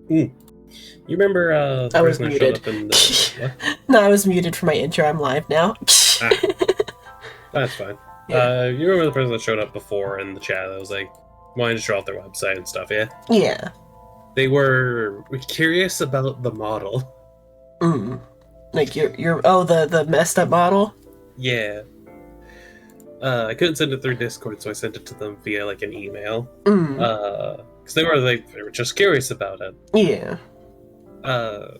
Mm. You remember the I was person that showed muted. up in the what? No, I was muted for my intro. I'm live now. Ah, that's fine. Yeah. You remember the person that showed up before in the chat that was like wanting to show off their website and stuff, yeah? Yeah. They were curious about the model. Mm. Like you're oh the messed up model? Yeah. I couldn't send it through Discord, so I sent it to them via like an email. Mm. Because they were just curious about it. Yeah. Uh,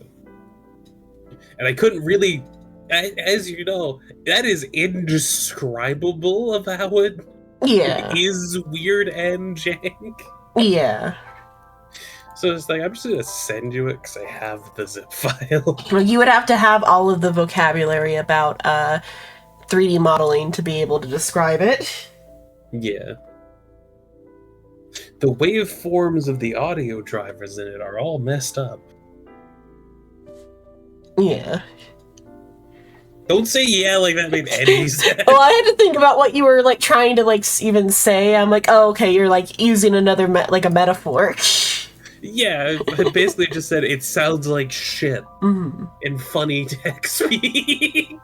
and I couldn't really, as you know, that is indescribable of how it Yeah. is weird and jank. Yeah. So it's like I'm just gonna send you it because I have the zip file. Well, you would have to have all of the vocabulary about 3D modeling to be able to describe it. Yeah. The waveforms of the audio drivers in it are all messed up. Yeah. Don't say yeah like that made any sense. Well, I had to think about what you were like trying to like even say. I'm like, oh, okay, you're like using another like a metaphor. Yeah, I basically just said it sounds like shit Mm. in funny tech speak.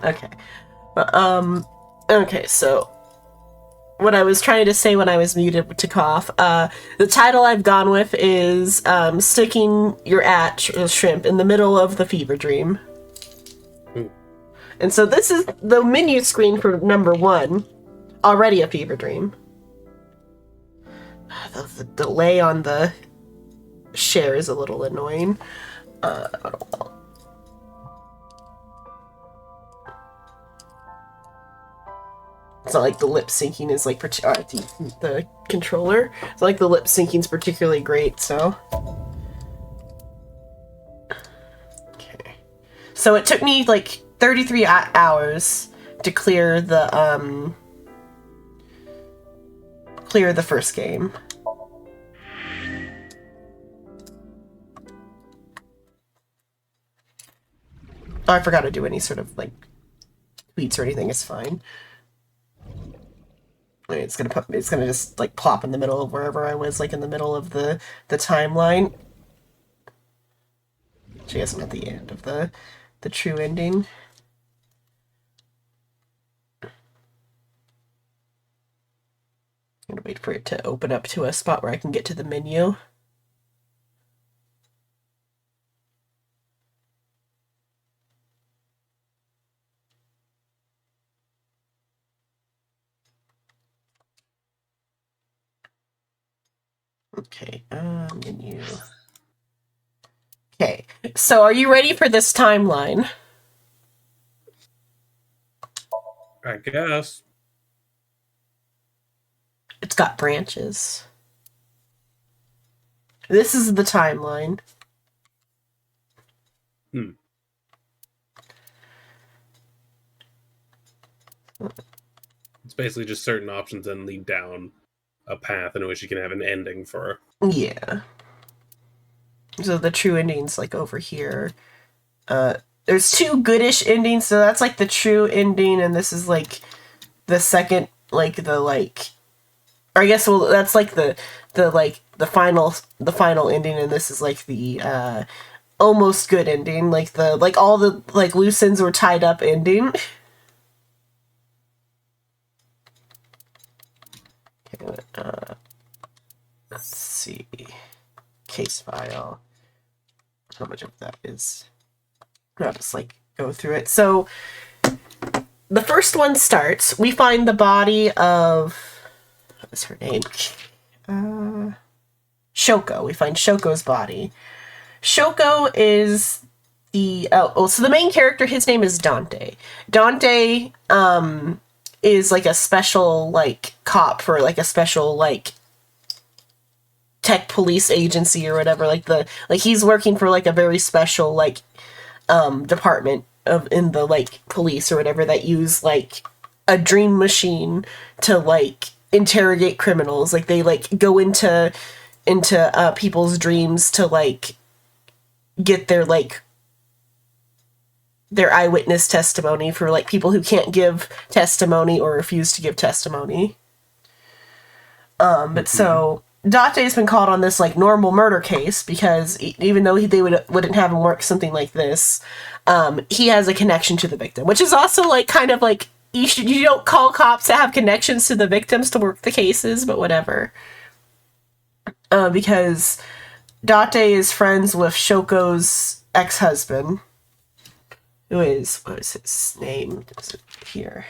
Okay. Okay, so what I was trying to say when I was muted to cough, the title I've gone with is Sticking Your Shrimp in the Middle of the Fever Dream. And so this is the menu screen for number 1. Already a fever dream. The delay on the share is a little annoying. It's not like the lip syncing is like the controller. It's like the lip syncing is particularly great. So, okay. So it took me like 33 hours to clear the first game. Oh, I forgot to do any sort of like tweets or anything. It's fine. It's gonna just like plop in the middle of wherever I was, like in the middle of the timeline. I guess I'm at the end of the true ending. I'm gonna wait for it to open up to a spot where I can get to the menu. Okay, menu. Okay, so are you ready for this timeline? I guess. It's got branches. This is the timeline. It's basically just certain options and lead down a path in which you can have an ending for. Yeah. So the true ending's like over here. There's 2 goodish endings, so that's like the true ending, and this is like the second, like the like, or I guess well that's like the final ending, and this is like the almost good ending, like the like all the like loose ends were tied up ending. Okay, let's see, case file. How much of that is? I'll just like go through it. So the first one starts. We find the body of what is her name? Shoko. We find Shoko's body. Shoko is so the main character, his name is Dante. Dante is like a special like cop for like a special like tech police agency or whatever, like he's working for like a very special like department of in the like police or whatever that use like a dream machine to like interrogate criminals. Like they like go into people's dreams to like get their eyewitness testimony for like people who can't give testimony or refuse to give testimony. But so Date's been called on this like normal murder case because even though they wouldn't have him work something like this, he has a connection to the victim, which is also like kind of like you don't call cops that have connections to the victims to work the cases, but whatever. Because Date is friends with Shoko's ex-husband, who is, what is his name? Is it here?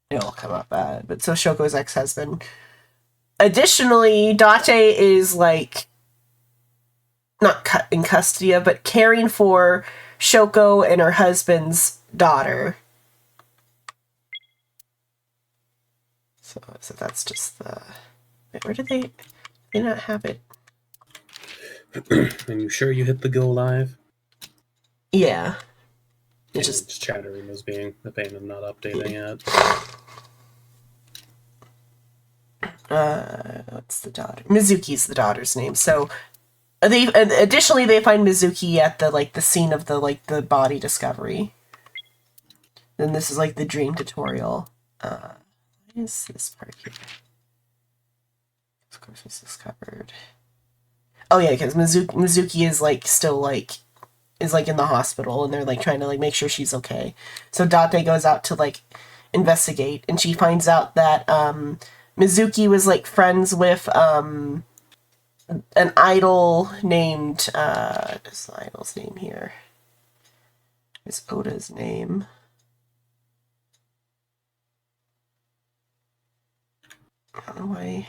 It'll come up bad, but so Shoko's ex-husband. Additionally, Date is like not in custody of, but caring for Shoko and her husband's daughter. So that's just the. Wait, where did they not have it? Are you sure you hit the go live? Yeah. It's just chattering as being the pain of not updating it. What's the daughter? Mizuki's the daughter's name. So they additionally they find Mizuki at the scene of the body discovery. Then this is like the dream tutorial. What is this part here? Of course, was discovered. Oh yeah, because Mizuki is like still like is like in the hospital, and they're like trying to like make sure she's okay. So Date goes out to like investigate, and she finds out that Mizuki was like friends with an idol named what's the idol's name here? Is Oda's name? I don't know why.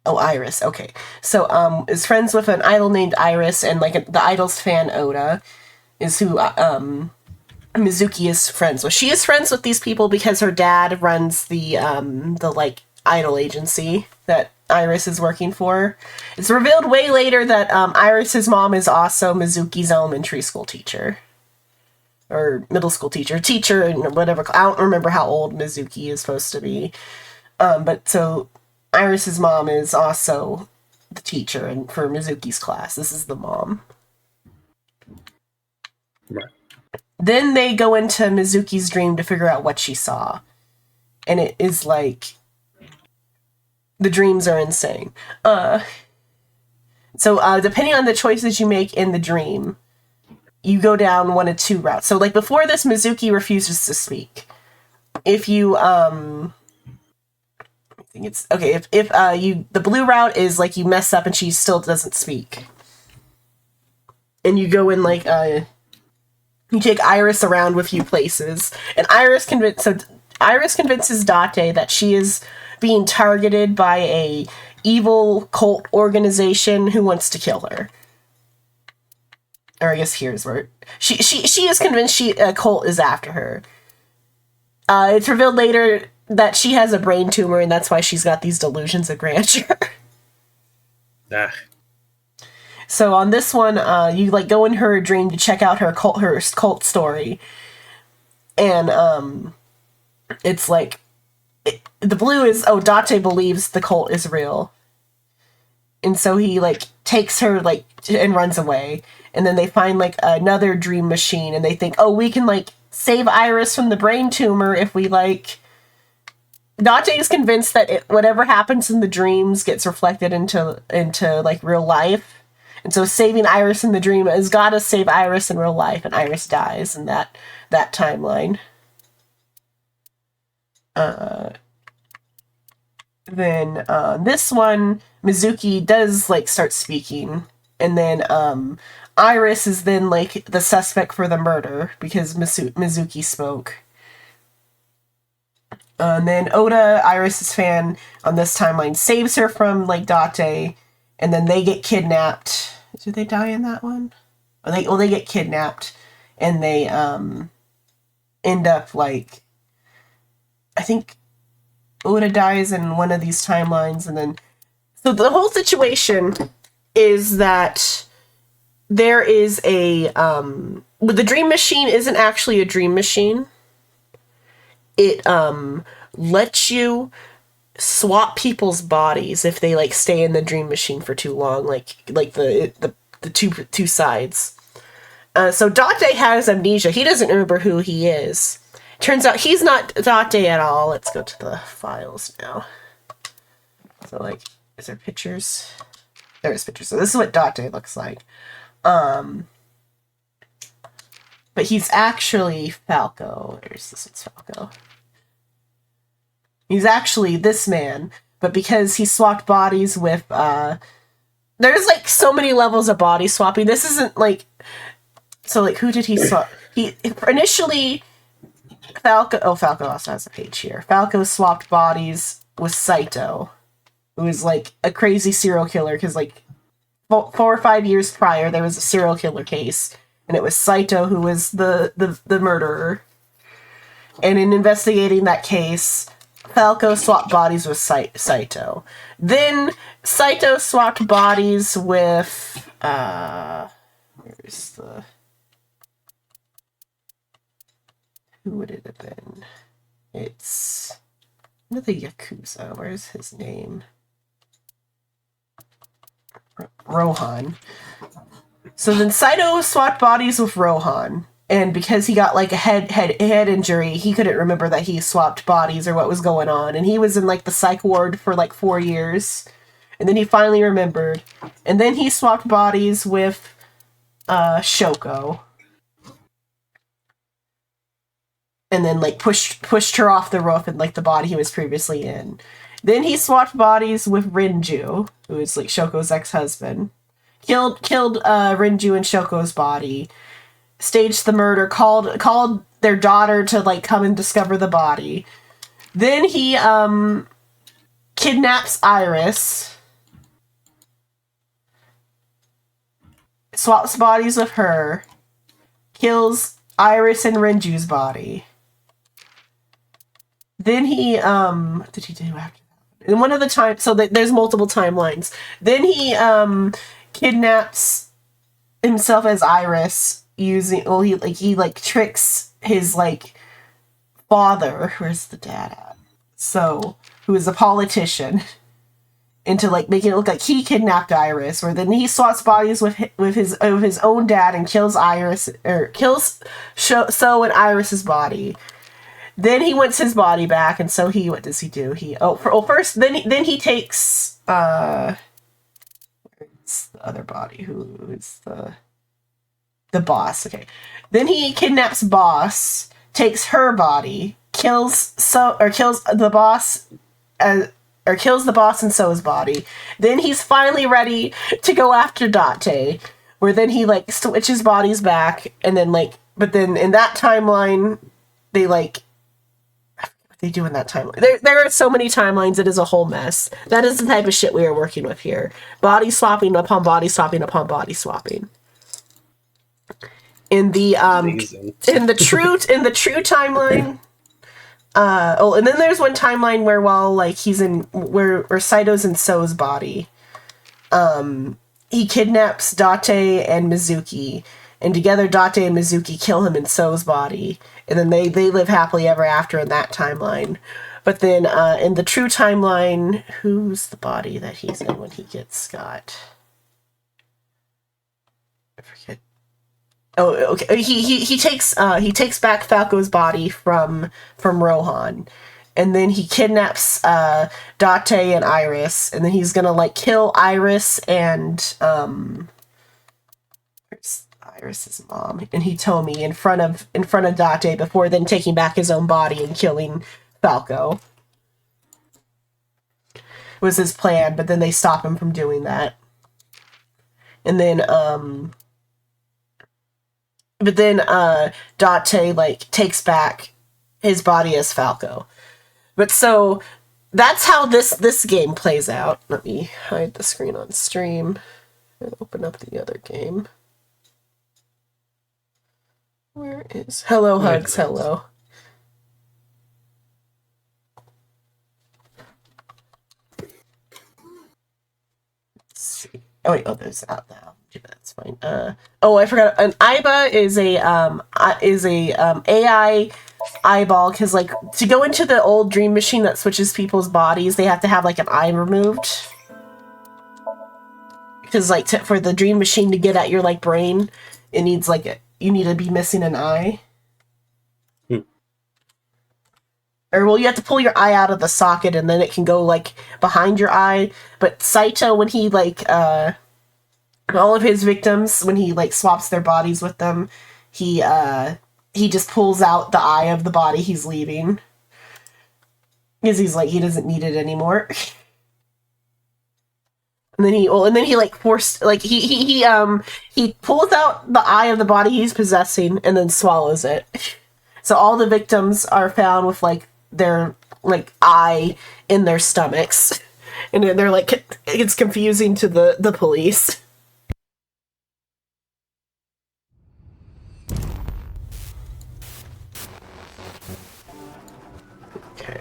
Oh, Iris. Okay. So, is friends with an idol named Iris, and like the idol's fan Oda is who Mizuki is friends with. She is friends with these people because her dad runs the like idol agency that Iris is working for. It's revealed way later that Iris's mom is also Mizuki's elementary school teacher. Or middle school teacher, and whatever. I don't remember how old Mizuki is supposed to be. But so Iris's mom is also the teacher, and for Mizuki's class, this is the mom. Right. Then they go into Mizuki's dream to figure out what she saw. And it is like the dreams are insane. So depending on the choices you make in the dream, you go down one of two routes. So like before this, Mizuki refuses to speak. If you I think it's okay. If the blue route is like you mess up and she still doesn't speak, and you go in like you take Iris around with you places, and Iris convinces Date that she is being targeted by a evil cult organization who wants to kill her. Or I guess here's where she is convinced a cult is after her. It's revealed later that she has a brain tumor, and that's why she's got these delusions of grandeur. Ah. So on this one, you like go in her dream to check out her cult story, and it's like the blue is Date believes the cult is real, and so he like takes her like and runs away, and then they find like another dream machine, and they think, we can like save Iris from the brain tumor if we like. Date is convinced that whatever happens in the dreams gets reflected into like real life. And so saving Iris in the dream has got to save Iris in real life, and Iris dies in that timeline. Then this one, Mizuki does like start speaking, and then Iris is then like the suspect for the murder because Mizuki spoke. And then Oda, Iris's fan on this timeline, saves her from like Date, and then they get kidnapped. Do they die in that one? They get kidnapped, and they end up like, I think Oda dies in one of these timelines, and then so the whole situation is that there is the dream machine isn't actually a dream machine. It lets you swap people's bodies if they like stay in the dream machine for too long, like the two sides. So Date has amnesia. He doesn't remember who he is. Turns out he's not Date at all. Let's go to the files now. So, like, is there pictures? There's pictures. So this is what Dante looks like. But he's actually Falco. Where's this one's Falco? He's actually this man, but because he swapped bodies with, there's, like, so many levels of body swapping. This isn't, like, so, like, who did he swap? He, initially, Falco also has a page here. Falco swapped bodies with Saito, who is, like, a crazy serial killer, because, like, 4 or 5 years prior, there was a serial killer case, and it was Saito who was the murderer. And in investigating that case, Falco swapped bodies with Saito. Then Saito swapped bodies with who would it have been? It's another Yakuza. Where's his name? Rohan. So then Saito swapped bodies with Rohan, and because he got, like, a head injury, he couldn't remember that he swapped bodies or what was going on, and he was in, like, the psych ward for, like, 4 years, and then he finally remembered, and then he swapped bodies with Shoko, and then, like, pushed her off the roof in, like, the body he was previously in. Then he swapped bodies with Rinju, who is, like, Shoko's ex-husband. Killed Rinju in Shoko's body. Staged the murder. Called their daughter to, like, come and discover the body. Then he kidnaps Iris. Swaps bodies with her. Kills Iris and Rinju's body. Then he what did he do after that? In one of the times, so there's multiple timelines. Then he kidnaps himself as Iris using, well, he tricks his, like, father, where's the dad at? So, who is a politician, into, like, making it look like he kidnapped Iris, where then he swaps bodies with his own dad and kills Iris, or kills So and Iris's body. Then he wants his body back, and so what does he do? First, then he takes, it's the other body, who is the boss, okay. Then he kidnaps Boss, takes her body, kills the boss, or kills the boss and So's body. Then he's finally ready to go after Date, where then he, like, switches bodies back, and then, like, but then in that timeline, they, like, they do in that timeline. There are so many timelines, it is a whole mess. That is the type of shit we are working with here. Body swapping upon body swapping upon body swapping. In the in the true timeline, and then there's one timeline where while, like, he's in where Saito's in So's body, he kidnaps Date and Mizuki, and together Date and Mizuki kill him in So's body. And then they live happily ever after in that timeline. But then in the true timeline, who's the body that he's in when he gets got? I forget. Oh, okay. He takes back Falco's body from Rohan, and then he kidnaps Date and Iris, and then he's gonna, like, kill Iris and Iris's mom and Hitomi in front of Date before then taking back his own body and killing Falco. It was his plan, but then they stop him from doing that. And then Date, like, takes back his body as Falco. But so that's how this game plays out. Let me hide the screen on stream and open up the other game. Where is... Hello, Hugs, hello. Let's see. Oh, wait, there's out now. That's fine. I forgot. An Aiba is a AI eyeball, because, like, to go into the old dream machine that switches people's bodies, they have to have, like, an eye removed. Because, like, for the dream machine to get at your, like, brain, it needs, like, you need to be missing an eye. Or, well, you have to pull your eye out of the socket and then it can go, like, behind your eye. But Saito, when he, like, all of his victims, when he, like, swaps their bodies with them, he just pulls out the eye of the body he's leaving. Because he's like, he doesn't need it anymore. And then he like forced, like, he pulls out the eye of the body he's possessing and then swallows it. So all the victims are found with, like, their, like, eye in their stomachs. And they're like, it's confusing to the police. Okay.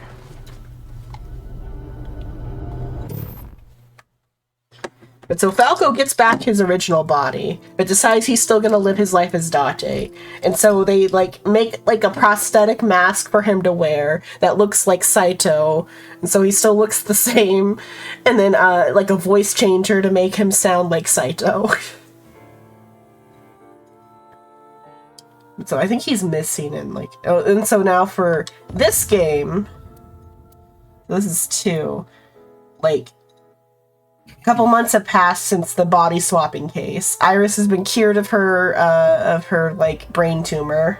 But so Falco gets back his original body, but decides he's still gonna live his life as Date. And so they, like, make, like, a prosthetic mask for him to wear that looks like Saito. And so he still looks the same. And then, like, a voice changer to make him sound like Saito. So I think he's missing in, like... Oh, and so now for this game... This is 2. Like... A couple months have passed since the body swapping case. Iris has been cured of her like, brain tumor.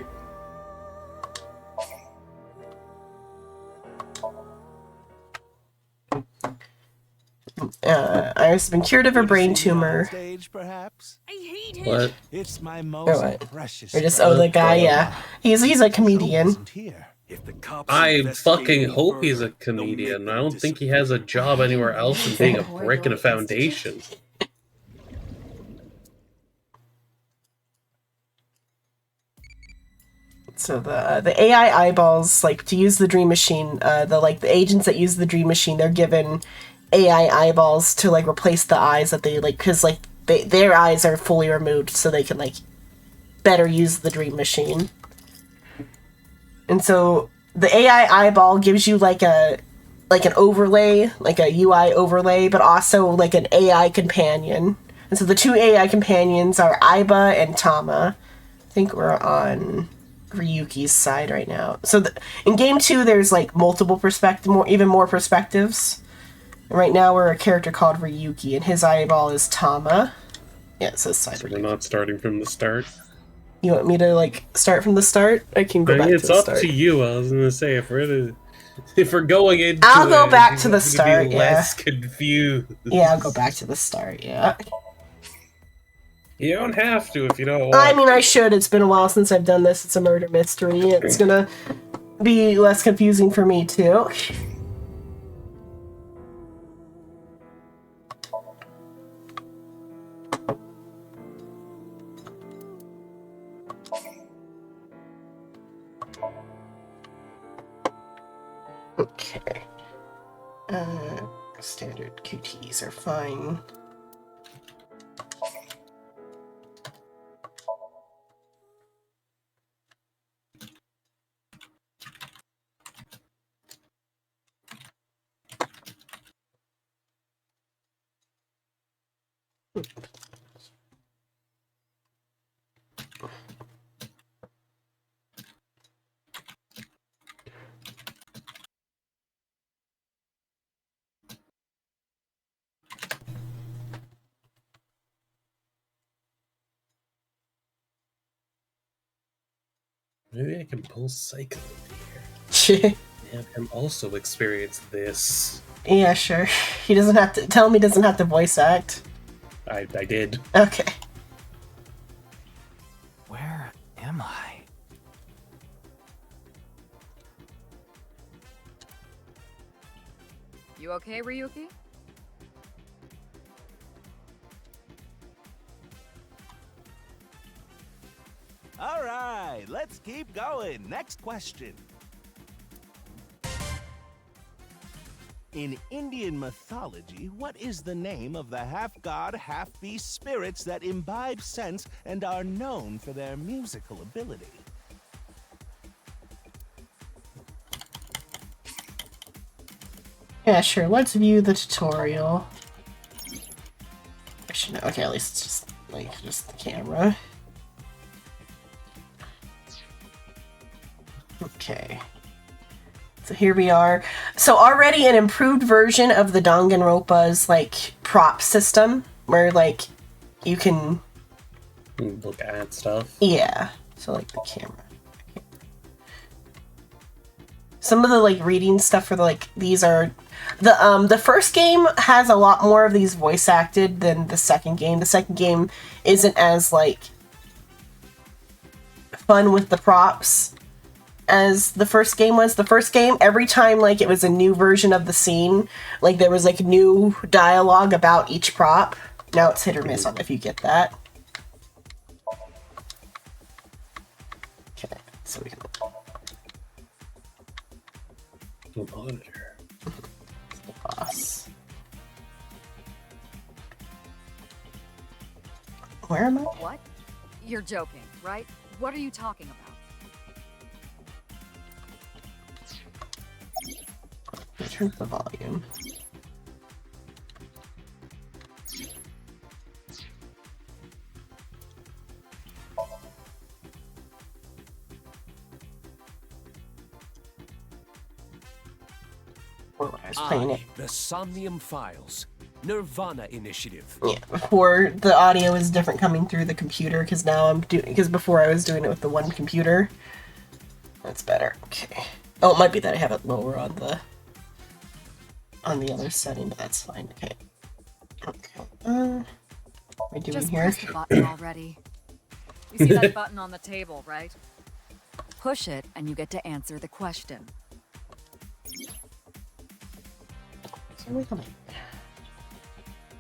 Iris has been cured of her brain tumor. Stage, perhaps? What? It's my Or most what? precious. Or just, oh, the guy, yeah. He's a comedian. I fucking hope he's a comedian. I don't think he has a job anywhere else than being a brick in a foundation. So the AI eyeballs, like, to use the Dream Machine, the agents that use the Dream Machine, they're given AI eyeballs to, like, replace the eyes that they, like, because, like, their eyes are fully removed so they can, like, better use the Dream Machine. And so the AI eyeball gives you, like, an overlay, like a UI overlay, but also, like, an AI companion. And so the 2 AI companions are Aiba and Tama. I think we're on Ryuki's side right now. So in game 2, there's, like, multiple even more perspectives. And right now we're a character called Ryuki, and his eyeball is Tama. Yeah, it says side. So we're not starting from the start. You want me to, like, start from the start? I can go back to the start. It's up to you. I was gonna say, if we're going into I'll go back to the start, yeah. Less confused. Yeah, I'll go back to the start, yeah. You don't have to if you don't want. I mean, I should. It's been a while since I've done this. It's a murder mystery. It's gonna be less confusing for me, too. Okay. Standard QTs are fine. Maybe I can pull Cycle in here. Have him also experience this. Yeah, sure. He doesn't have to... Tell him he doesn't have to voice act. I did. Okay. Where am I? You okay, Ryuki? All right, let's keep going. Next question. In Indian mythology, what is the name of the half-god, half-beast spirits that imbibe sense and are known for their musical ability? Yeah, sure. Let's view the tutorial. Actually, no. Okay, at least it's just, like, just the camera. Okay. So here we are. So already an improved version of the Danganronpa's like prop system, where like you can look at stuff. Yeah. So like the camera. Some of the like reading stuff for the like these are the first game has a lot more of these voice acted than the second game. The second game isn't as like fun with the props as the first game was. The first game, every time like it was a new version of the scene, like there was like new dialogue about each prop. Now it's hit or miss on if you get that. Okay, so we can Monitor. boss. Where am I? What? You're joking, right? What are you talking about? Turn up the volume. Oh, I was playing it. The Somnium Files. Nirvana Initiative. Yeah, before the audio is different coming through the computer because now I'm doing because before I was doing it with the one computer. That's better. Okay. Oh, it might be that I have it lower on the other setting, but that's fine. Okay. Okay. What am I doing Just here? press the button already. You see that button on the table, right? Push it and you get to answer the question.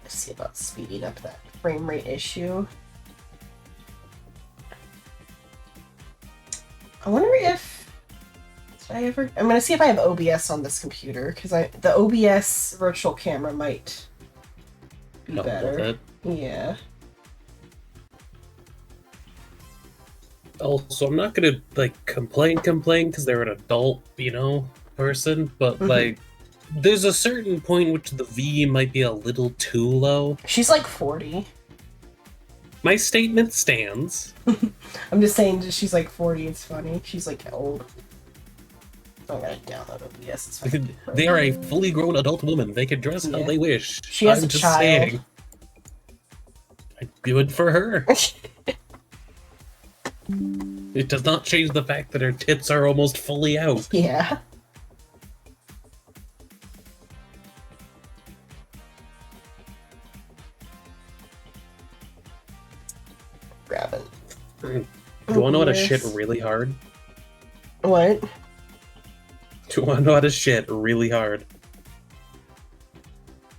Let's see about speeding up that frame rate issue. I wonder if I'm gonna see if I have OBS on this computer because the OBS virtual camera might be Help with better. it. Yeah. Also, I'm not gonna like complain because they're an adult, person, but like there's a certain point which the V might be a little too low. She's like 40. My statement stands. I'm just saying that she's like 40. It's funny. She's like old. So I'm gonna download OBS. It's fine. They are a fully grown adult woman. They can dress how Yeah. they wish. She has I'm a just child. saying. Good for her. It does not change the fact that her tits are almost fully out. Yeah. Grab it. Do you want to know how to shit Yes. really hard? What? Do you want to know how to shit really hard?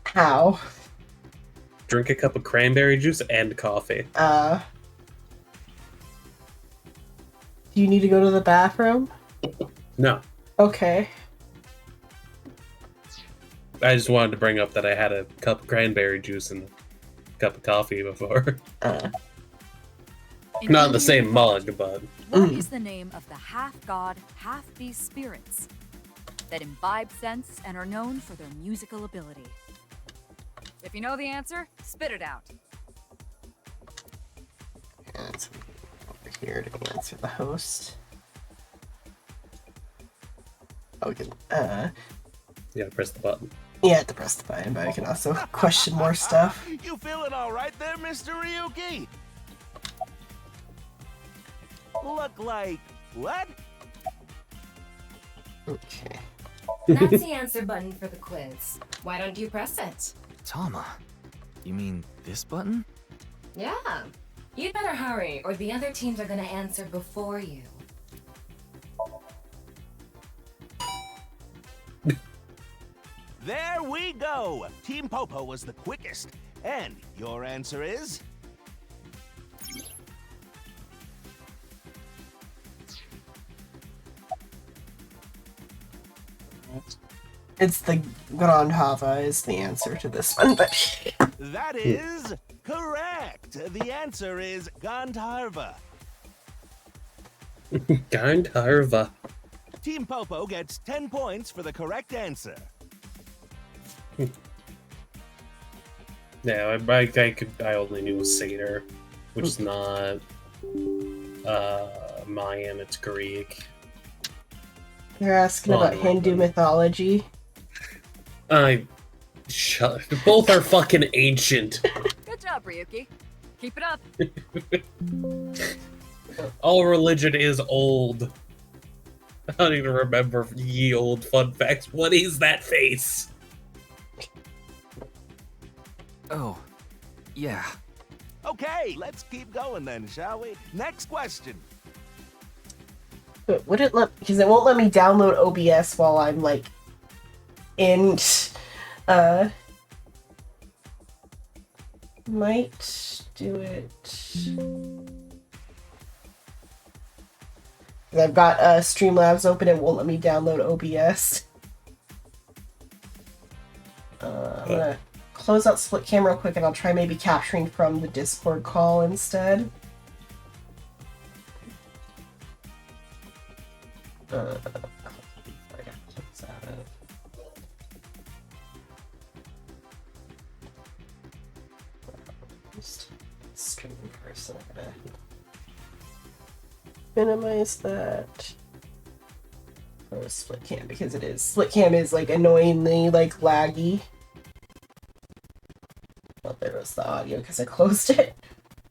How? Drink a cup of cranberry juice and coffee. Do you need to go to the bathroom? No. Okay. I just wanted to bring up that I had a cup of cranberry juice and a cup of coffee before. In Not in the Indian same mug, mythology, but... What is the name of the half-god, half-beast spirits that imbibe sense and are known for their musical ability? If you know the answer, spit it out. Yeah, it's over here to answer the host. Okay. You gotta press the button. Yeah, I have to press the button, but I can also question more stuff. You feeling all right there, Mr. Ryuki? Look like what? Okay. That's the answer button for the quiz. Why don't you press it? Tama, you mean this button? Yeah. You'd better hurry, or the other teams are gonna answer before you. There we go! Team Popo was the quickest. And your answer is? It's the Grandhava is the answer to this one, but That is correct. The answer is Gandharva. Gandharva. Team Popo gets 10 points for the correct answer. Yeah, I only knew Seder, which is not Mayan, it's Greek. You're asking Oh, about I like Hindu them. mythology. Both are fucking ancient. Good job, Ryuki. Keep it up. All religion is old. I don't even remember ye old fun facts. What is that face? Oh, yeah. Okay, let's keep going then, shall we? Next question. But would it let? Because it won't let me download OBS while I'm like in. Might do it. 'Cause I've got Streamlabs open and won't let me download OBS. I'm gonna close out split cam real quick and I'll try maybe capturing from the Discord call instead. Stream person. I'm gonna minimize that. Or split cam because it is. Split cam is like annoyingly like laggy. Well, there was the audio because I closed it.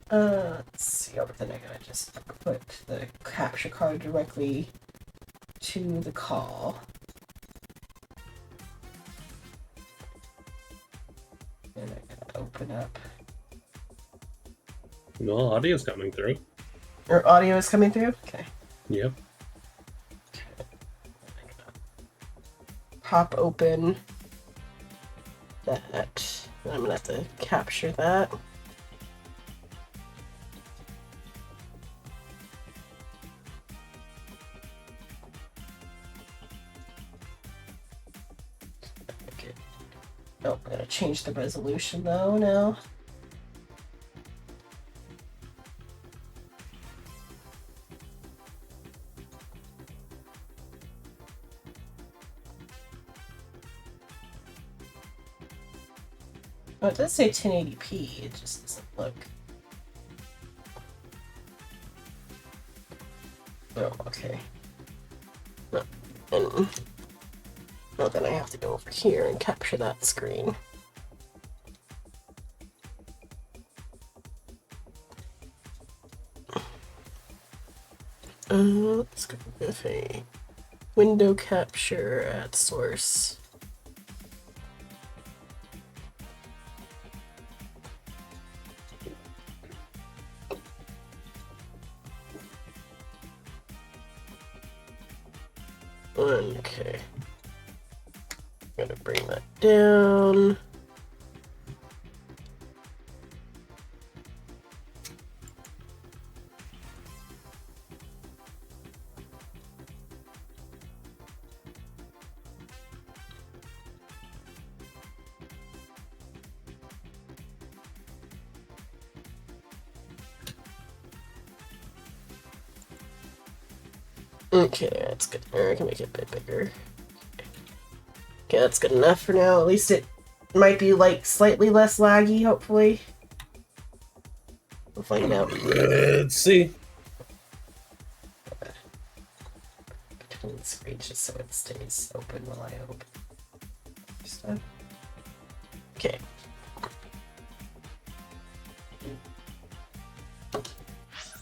Let's see. Oh, but then I gotta just put the capture card directly to the call. And I gotta open up. No, audio's coming through. Or audio is coming through? Okay. Yep. Pop open that. I'm gonna have to capture that. Okay. Oh, I gotta change the resolution though now. Oh, it does say 1080p, it just doesn't look. Oh, okay. No, well, then I have to go over here and capture that screen. Let's go with a window capture at source. Okay. Gotta bring that down. Okay, that's good. I can make it a bit bigger. Okay, that's good enough for now. At least it might be like slightly less laggy, hopefully. We'll find out. Let's see. Between the screens just so it stays open while I open stuff. Okay.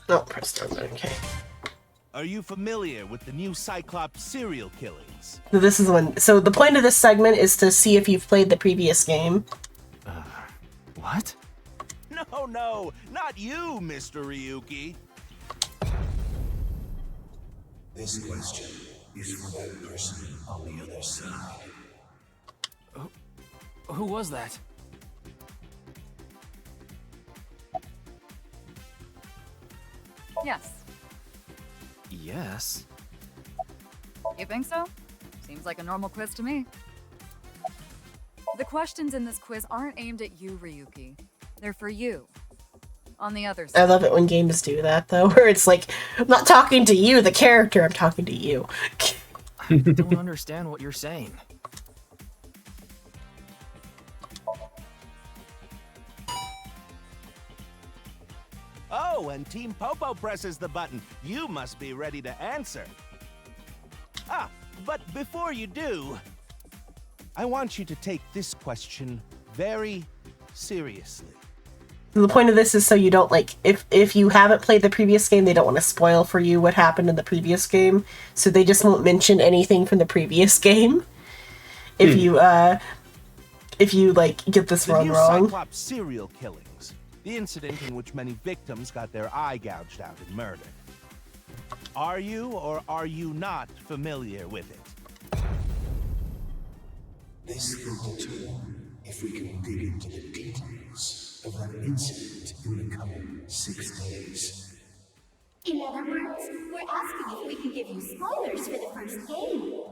Oh, press down button. Okay. Are you familiar with the new Cyclops serial killings? So this is one. So the point of this segment is to see if you've played the previous game. What? No, not you, Mr. Ryuki. This question is for that person on the other side. Who was that? Yes. Yes. You think so? Seems like a normal quiz to me. The questions in this quiz aren't aimed at you, Ryuki. They're for you. On the other I side. love it when games do that, though, where it's like, I'm not talking to you, the character, I'm talking to you. I don't understand what you're saying. Oh, when Team Popo presses the button, you must be ready to answer. Ah, But before you do, I want you to take this question very seriously. The point of this is so you don't, like, if you haven't played the previous game, they don't want to spoil for you what happened in the previous game, so they just won't mention anything from the previous game. If you like get this The one new wrong. Cyclops serial killings, the incident in which many victims got their eye gouged out and murdered. Are you or are you not familiar with it? This will determine if we can dig into the details of that incident in the coming 6 days. In other words, we're asking if we can give you spoilers for the first game.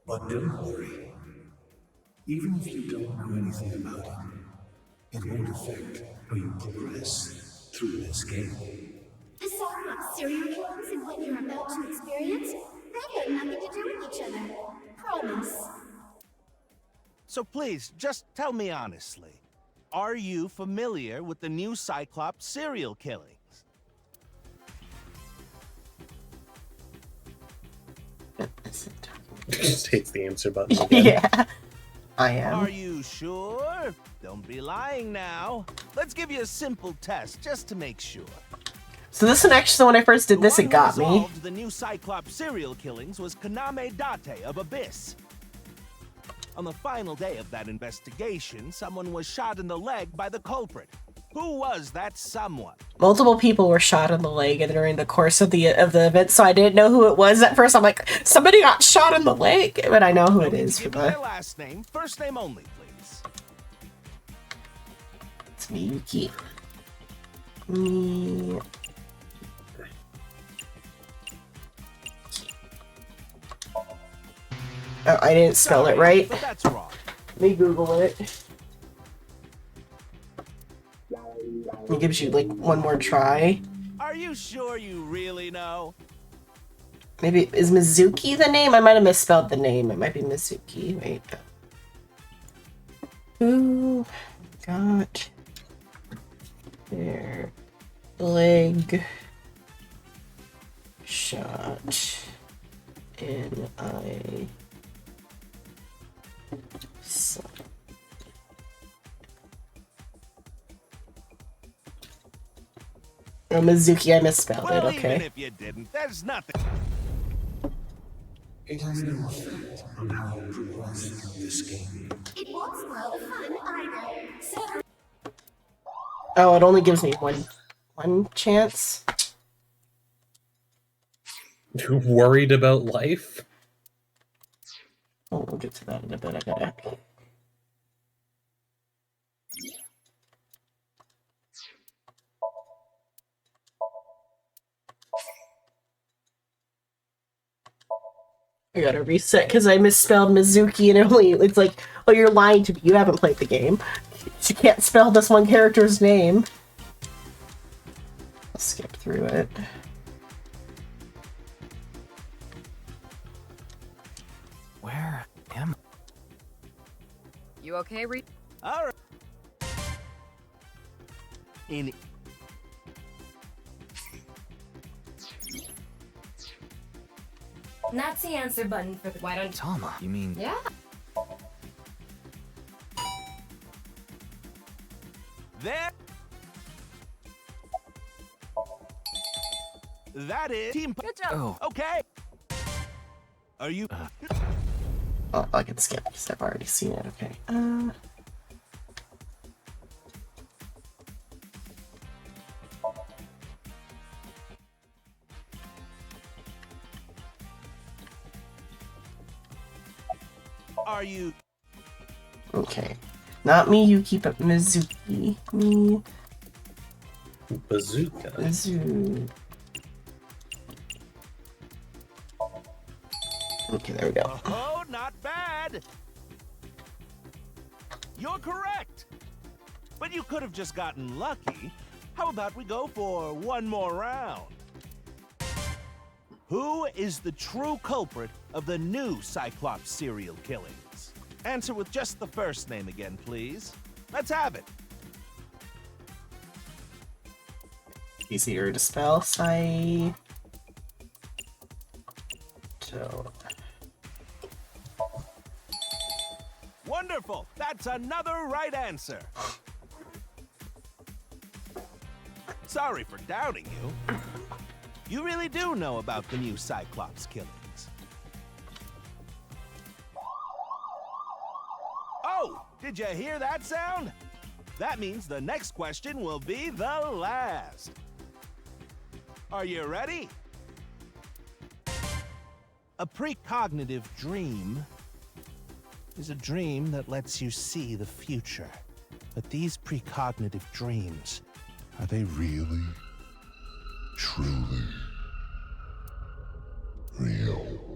But don't worry. Even if you don't know anything about it, it won't affect how you progress through this game. The Cyclops serial killings and what you're about to experience, they have nothing to do with each other. Promise. So please, just tell me honestly. Are you familiar with the new Cyclops serial killings? Just hits the answer button again. Yeah, I am. Are you sure? Don't be lying now. Let's give you a simple test just to make sure. So this one, actually, when I first did this, The it one got who me. resolved the new Cyclops serial killings was Kaname Date of Abyss. On the final day of that investigation, someone was shot in the leg by the culprit. Who was that someone? Multiple people were shot in the leg during the course of the event, so I didn't know who it was at first. I'm like, somebody got shot in the leg, but I know who it is for Give me their the. last name, first name only, please. It's Miyuki. Me. Oh, I didn't spell it right. But that's wrong. Let me Google it. It gives you like one more try. Are you sure you really know? Maybe is Mizuki the name? I might have misspelled the name. It might be Mizuki. Wait. Who got their leg shot in a Oh, Mizuki, I misspelled Well, it, okay. even if you didn't, there's nothing. It has no effect on how you progress through this game. It won't spoil the fun either. So Oh, it only gives me one chance. Worried about life? Oh, we'll get to that in a bit. I gotta. I gotta reset because I misspelled Mizuki and it's like, oh, you're lying to me. You haven't played the game. You can't spell this one character's name. I'll skip through it. Where am You okay, Reed? All right. In That's the answer button for the. Why don't Tama? You mean Yeah. there. That is team. Good job. Oh, Okay. Are you? Oh, I can skip because I've already seen it. Okay. Are you? Okay. Not Miyuki, but Mizuki. Bazooka. Mizu. Okay, there we go. Oh, not bad. You're correct. But you could have just gotten lucky. How about we go for one more round? Who is the true culprit of the new Cyclops serial killings? Answer with just the first name again, please. Let's have it. Easier to spell. Wonderful! That's another right answer. Sorry for doubting you. You really do know about the new Cyclops killings. Oh, did you hear that sound? That means the next question will be the last. Are you ready? A precognitive dream is a dream that lets you see the future. But these precognitive dreams, are they really, truly real?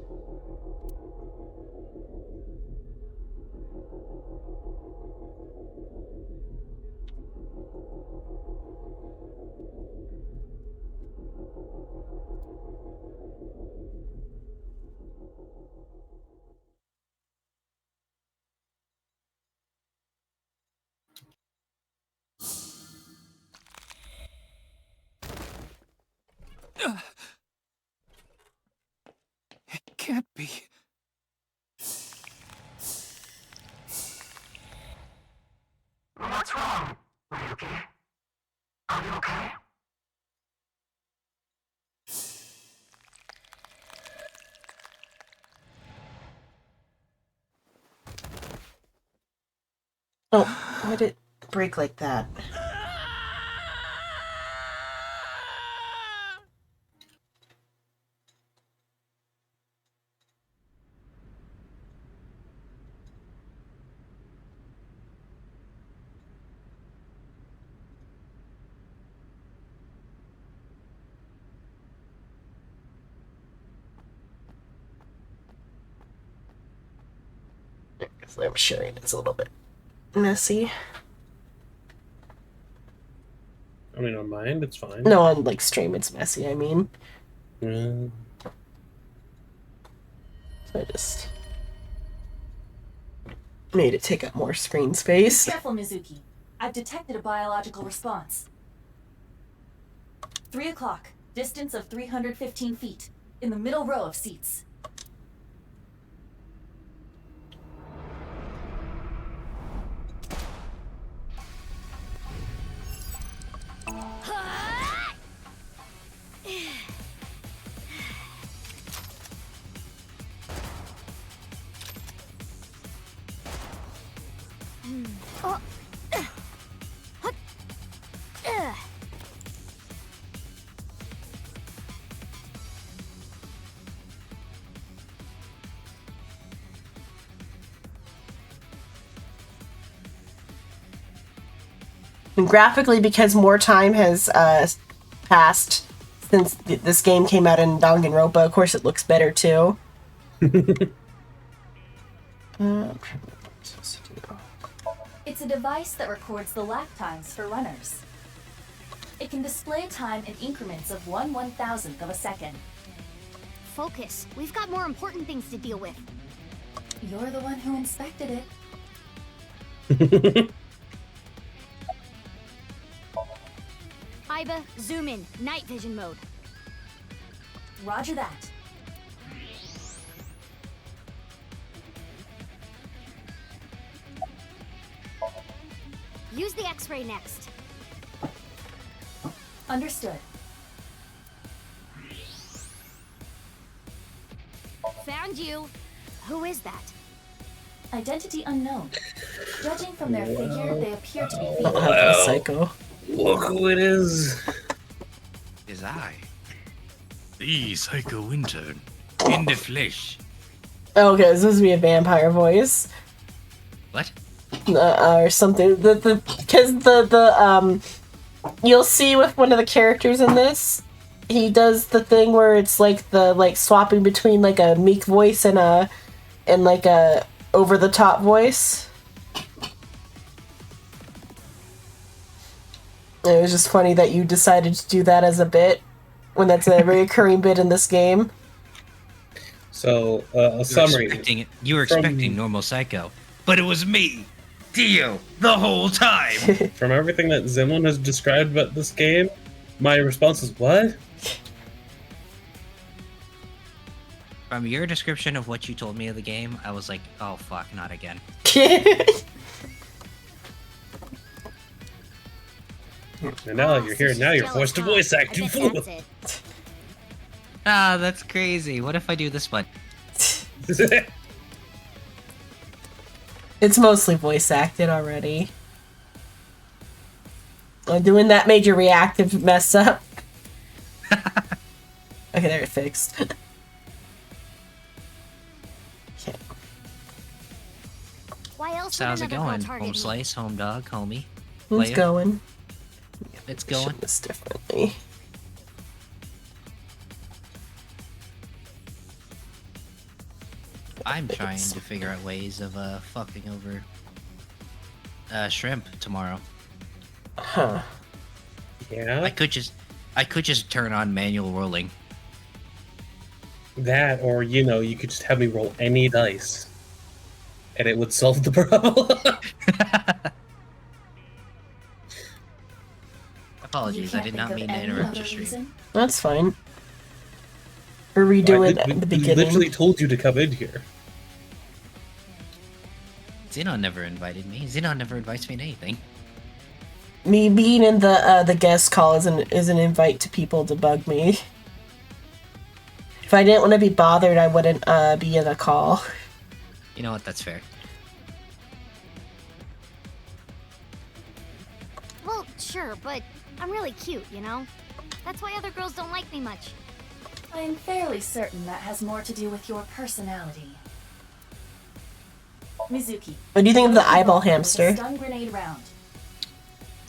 It can't be. What's wrong? Are you okay? Are you okay? Oh, why did it break like that? I'm sharing it's a little bit messy. I mean, on mine, it's fine. No, on like stream it's messy, I mean. Mm. So I just made it take up more screen space. Careful, Mizuki. I've detected a biological response. 3 o'clock, distance of 315 feet, in the middle row of seats. And graphically, because more time has passed since this game came out in Danganronpa, of course it looks better too. It's a device that records the lap times for runners. It can display time in increments of 1/1000th of a second. Focus. We've got more important things to deal with. You're the one who inspected it. Iba, zoom in. Night vision mode. Roger that. Use the X-ray next. Understood. Found you. Who is that? Identity unknown. Judging from their figure, they appear to be Oh, female. that's Psycho. Look who it is. Is I. The Psycho Intern. In the flesh. Okay, this is supposed to be a vampire voice. What? Or something. Because the you'll see with one of the characters in this, he does the thing where it's like swapping between like a meek voice and a over the top voice. It was just funny that you decided to do that as a bit when that's a recurring bit in this game. So, a summary. You were expecting normal Psycho, but it was me, Dio, the whole time. From everything that Zimlin has described about this game, my response is, what? From your description of what you told me of the game, I was like, oh fuck, not again. And now that you're here, now you're forced to voice act, you fool! Ah, that's crazy. What if I do this one? It's mostly voice acted already. I'm doing that major reactive mess up. Okay, there it fixed. Okay. Why else So would how's it another girl going? target Home me? slice, home dog, homie. It's Player? going. It's going. This differently. I'm trying to figure out ways of fucking over shrimp tomorrow. Huh. Yeah? I could just turn on manual rolling. That, or, you know, you could just have me roll any dice. And it would solve the problem. Apologies, I did not mean to interrupt your stream. That's fine. Or redo it at the We beginning. literally told you to come in here. Xenon never invited me. Xenon never invites me to anything. Me being in the guest call is an invite to people to bug me. If I didn't want to be bothered, I wouldn't be in a call. You know what? That's fair. Well, sure, but I'm really cute, you know? That's why other girls don't like me much. I'm fairly certain that has more to do with your personality. Mizuki. What do you think of the roll eyeball with a hamster? stun grenade round.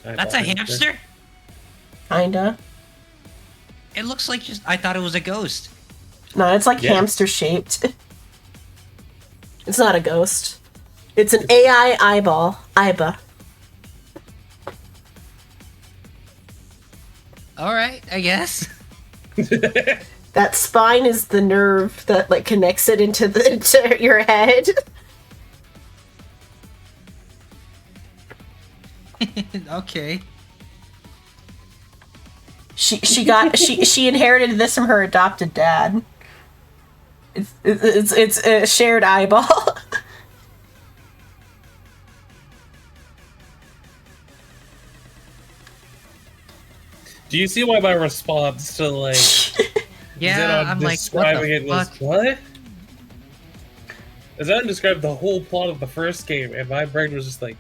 That's a hamster? Kinda. It looks like just. I thought it was a ghost. No, it's like Yeah. hamster shaped. It's not a ghost. It's an AI eyeball. Aiba. Alright, I guess. That spine is the nerve that like connects it into your head. Okay. She inherited this from her adopted dad. It's a shared eyeball. Do you see why my response to, like, Yeah, Xenon I'm like, what describing the it was, fuck? what? Xenon described the whole plot of the first game, and my brain was just like,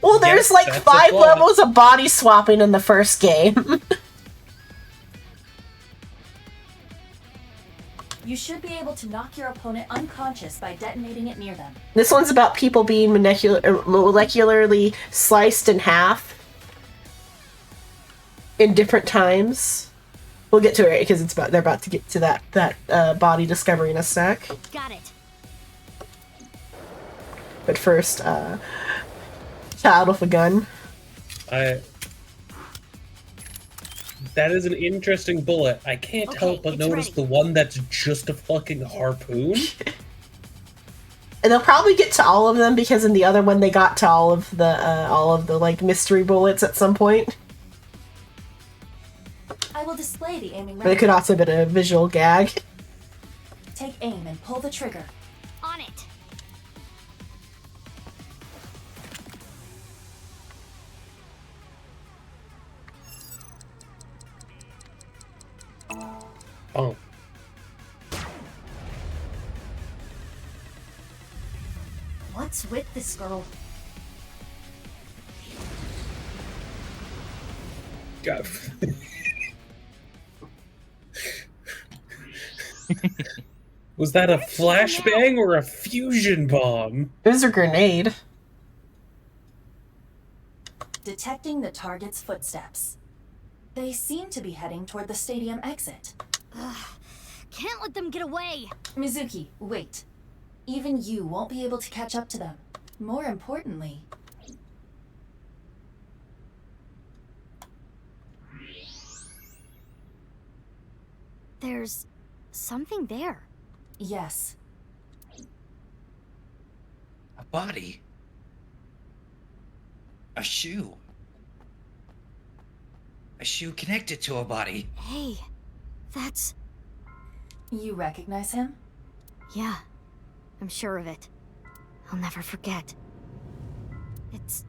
Well, there's yes, like that's a 5 plot. levels of body swapping in the first game. You should be able to knock your opponent unconscious by detonating it near them. This one's about people being molecularly sliced in half in different times. We'll get to it because they're about to get to that body discovery in a sec. Got it. But first, child with a gun. That is an interesting bullet. I can't Okay, help but it's notice ready. the one that's just a fucking harpoon. And they'll probably get to all of them because in the other one they got to all of the like mystery bullets at some point. I will display the aiming But it could record. also have been a visual gag. Take aim and pull the trigger. On it. Oh. What's with this girl? God. Was that a flashbang or a fusion bomb? It was a grenade. Detecting the target's footsteps. They seem to be heading toward the stadium exit. Can't let them get away. Mizuki, wait. Even you won't be able to catch up to them. More importantly, There's something there. yes, A body. A shoe. A shoe connected to a body. Hey, that's... You recognize him? Yeah, I'm sure of it. I'll never forget. It's...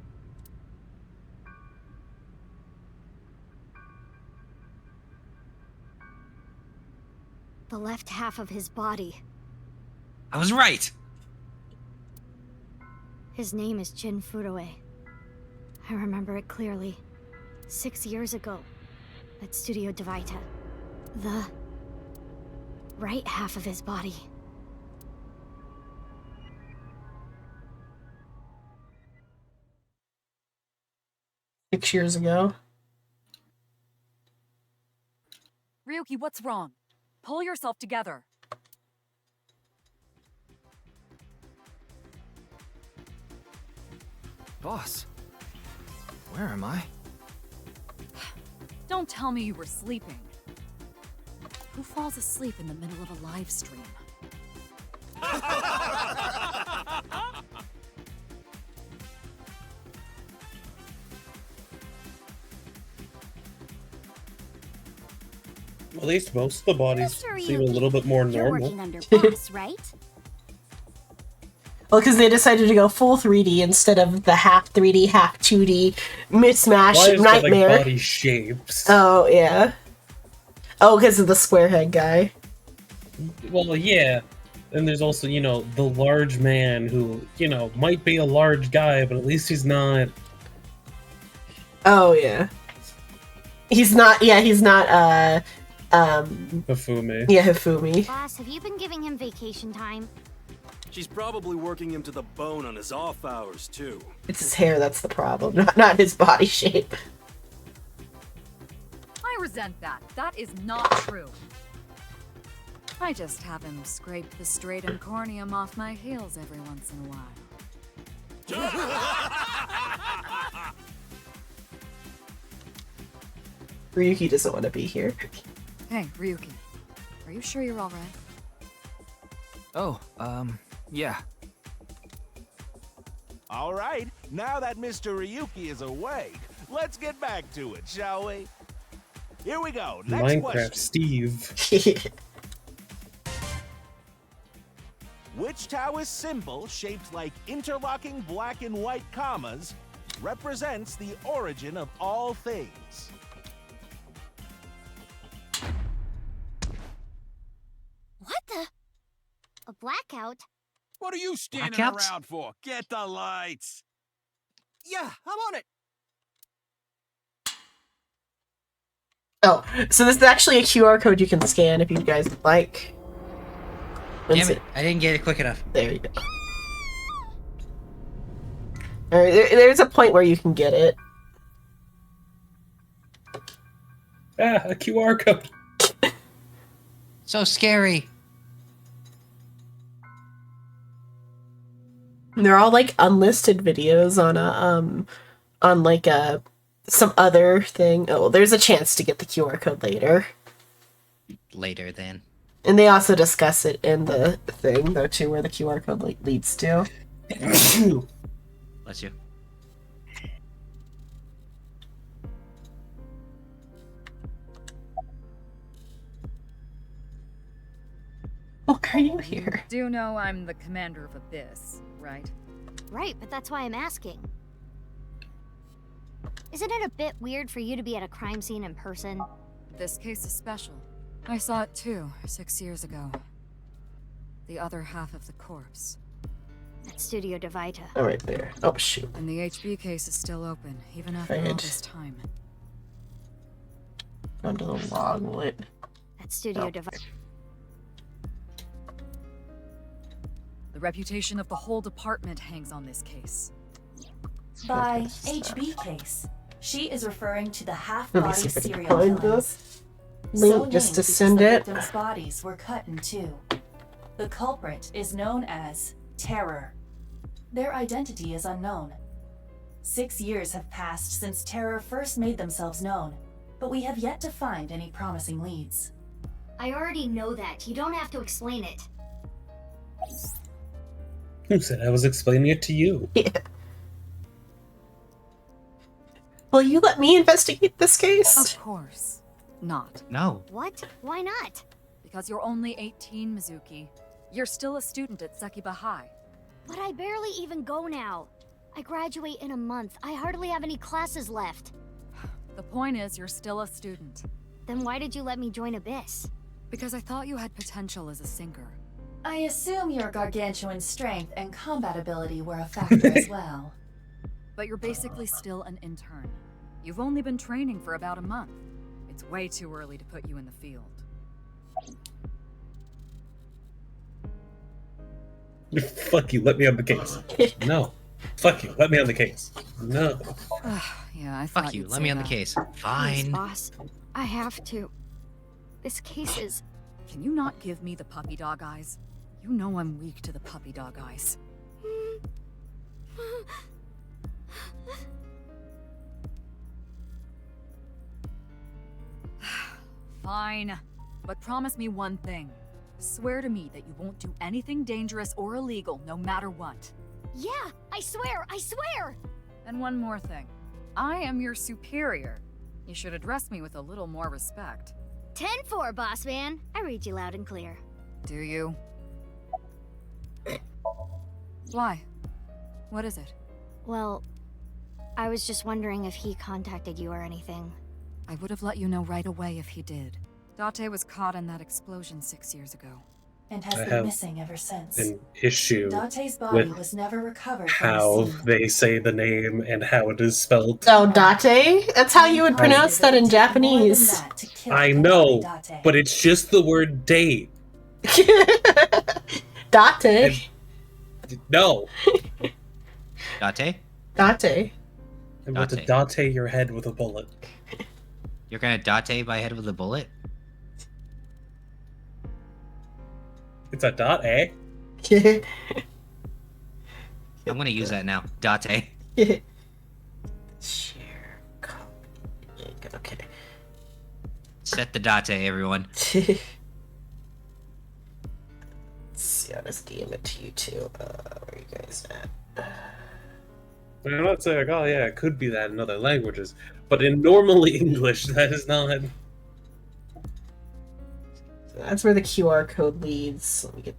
the left half of his body. I was right! His name is Jin Furue. I remember it clearly. 6 years ago, at Studio Divita. The right half of his body. Six years ago. Ryuki, what's wrong? Pull yourself together. Boss, where am I? Don't tell me you were sleeping. Who falls asleep in the middle of a live stream? At least most of the bodies Mr. seem a little bit more You're normal. working under boss, right? Well, because they decided to go full 3D instead of the half 3D, half 2D mismatch Why is that, nightmare. like, body shapes? Oh, yeah. Oh, because of the square head guy. Well, yeah. And there's also, you know, the large man who, you know, might be a large guy, but at least he's not... Oh, yeah. He's not, Hifumi. Yeah, Hifumi. Boss, have you been giving him vacation time? She's probably working him to the bone on his off hours, too. It's his hair that's the problem, not his body shape. I resent that. That is not true. I just have him scrape the stratum corneum off my heels every once in a while. Ryuki doesn't want to be here. Hey, Ryuki. Are you sure you're alright? Oh, yeah. All right, now that Mr. Ryuki is awake, let's get back to it, shall we? Here we go. Next Minecraft question. Steve. Which Taoist symbol, shaped like interlocking black and white commas, represents the origin of all things? What the? A blackout? What are you standing Blackouts? around for? Get the lights! Yeah, I'm on it. Oh, so this is actually a QR code you can scan if you guys would like. Damn it, I didn't get it quick enough. There you go. Alright, there's a point where you can get it. Ah, a QR code. So scary. They're all like unlisted videos on some other thing. Oh, there's a chance to get the QR code later. Later then. And they also discuss it in the thing though too, where the QR code leads to. Bless you. Why are you here? Do you know I'm the commander of Abyss, right? Right, but that's why I'm asking. Isn't it a bit weird for you to be at a crime scene in person? This case is special. I saw it too, 6 years ago. The other half of the corpse. At Studio Divita. Oh, right there. Oh, shoot. And the HB case is still open, even after all Right. this time. Onto the log lit. At Studio Oh. Divita. The reputation of the whole department hangs on this case. By HB case, she is referring to the Let me half-body see if I can serial find killings. the link So just to named because send the it. victims' bodies were cut in two. The culprit is known as Terror. Their identity is unknown. 6 years have passed since Terror first made themselves known, but we have yet to find any promising leads. I already know that. You don't have to explain it. Who said I was explaining it to you? Yeah. Will you let me investigate this case? Of course. Not. No. What? Why not? Because you're only 18, Mizuki. You're still a student at Sekiba High. But I barely even go now. I graduate in a month. I hardly have any classes left. The point is, you're still a student. Then why did you let me join Abyss? Because I thought you had potential as a singer. I assume your gargantuan strength and combat ability were a factor as well. But you're basically still an intern. You've only been training for about a month. It's way too early to put you in the field. Fuck you, let me on the case. No. Fuck you, let me on the case. No. Yeah, I thought Fuck you, you'd let say me on the that. case. Please, Fine. boss. I have to. This case is... Can you not give me the puppy dog eyes? You know I'm weak to the puppy dog eyes. Fine. But promise me one thing. Swear to me that you won't do anything dangerous or illegal, no matter what. Yeah, I swear, I swear! And one more thing. I am your superior. You should address me with a little more respect. 10-4, boss man. I read you loud and clear. Do you? Why? What is it? Well, I was just wondering if he contacted you or anything. I would have let you know right away if he did. Date was caught in that explosion 6 years ago. And has I been have missing ever since. An issue Date's body with was never recovered from how the scene. they say the name and how it is spelled. Oh, Date? That's how you would pronounce that in Japanese. I know, but it's just the word date. Date. No. Date? Date. I'm about to date your head with a bullet. You're gonna date my head with a bullet? It's a dot, eh? I'm gonna use that now. Date. Share copy link. Okay. Set the date, everyone. Let's see, I'll just DM it to you too. Where are you guys at? I'm not saying, oh yeah, it could be that in other languages, but in normal English, that is not. So that's where the QR code leads. Let me get.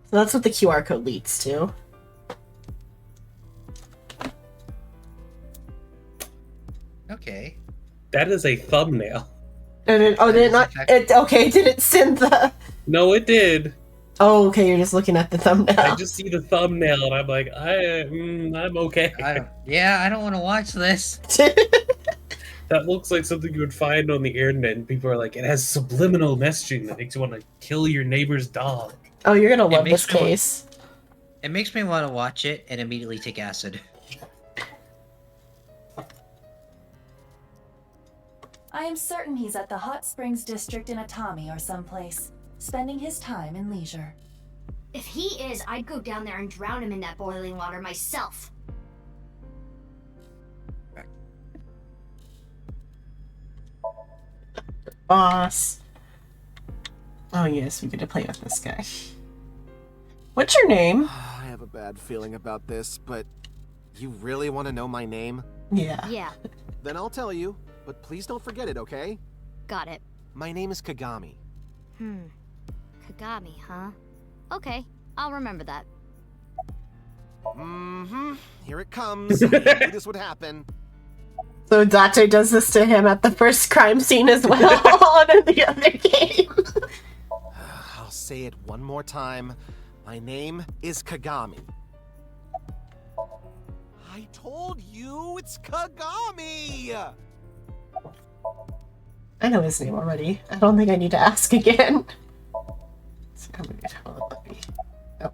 So that's what the QR code leads to. Okay. That is a thumbnail. And it, oh, did it not? It, okay, did it send the? No, it did. Oh, okay, you're just looking at the thumbnail. I just see the thumbnail and I'm like, I'm okay. I don't want to watch this. That looks like something you would find on the internet, and people are like, it has subliminal messaging that makes you want to kill your neighbor's dog. Oh, you're gonna love makes this me case. It makes me want to watch it and immediately take acid. I am certain he's at the Hot Springs District in Atami or someplace, spending his time in leisure. If he is, I'd go down there and drown him in that boiling water myself. Boss. Oh yes, we get to play with this guy. What's your name? I have a bad feeling about this, but you really want to know my name? Yeah. Yeah, Then I'll tell you, but please don't forget it, okay? got it. My name is Kagami. Kagami, huh? Okay, I'll remember that. Mm-hmm. Here it comes. I knew this would happen. So Date does this to him at the first crime scene as well on the other game. I'll say it one more time. My name is Kagami. I told you it's Kagami! I know his name already. I don't think I need to ask again.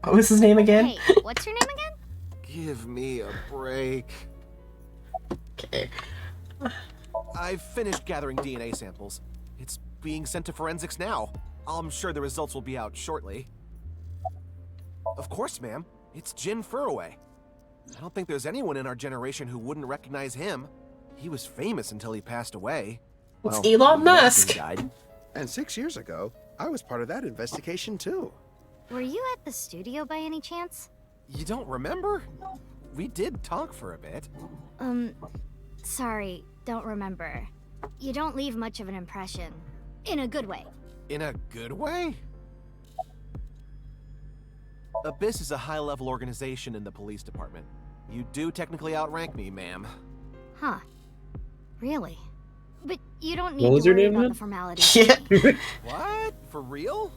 What was his name again? Hey, what's your name again? Give me a break. Okay. I've finished gathering DNA samples. It's being sent to forensics now. I'm sure the results will be out shortly. Of course, ma'am. It's Jin Furue. I don't think there's anyone in our generation who wouldn't recognize him. He was famous until he passed away. It's Elon Musk. Died. And 6 years ago, I was part of that investigation too. Were you at the studio by any chance? You don't remember? we did talk for a bit. Sorry, don't remember. You don't leave much of an impression. In a good way. In a good way? Abyss is a high-level organization in the police department. You do technically outrank me, ma'am. Huh. Really? But you don't need What was to your worry name about again? the formalities. Yeah. What? For real?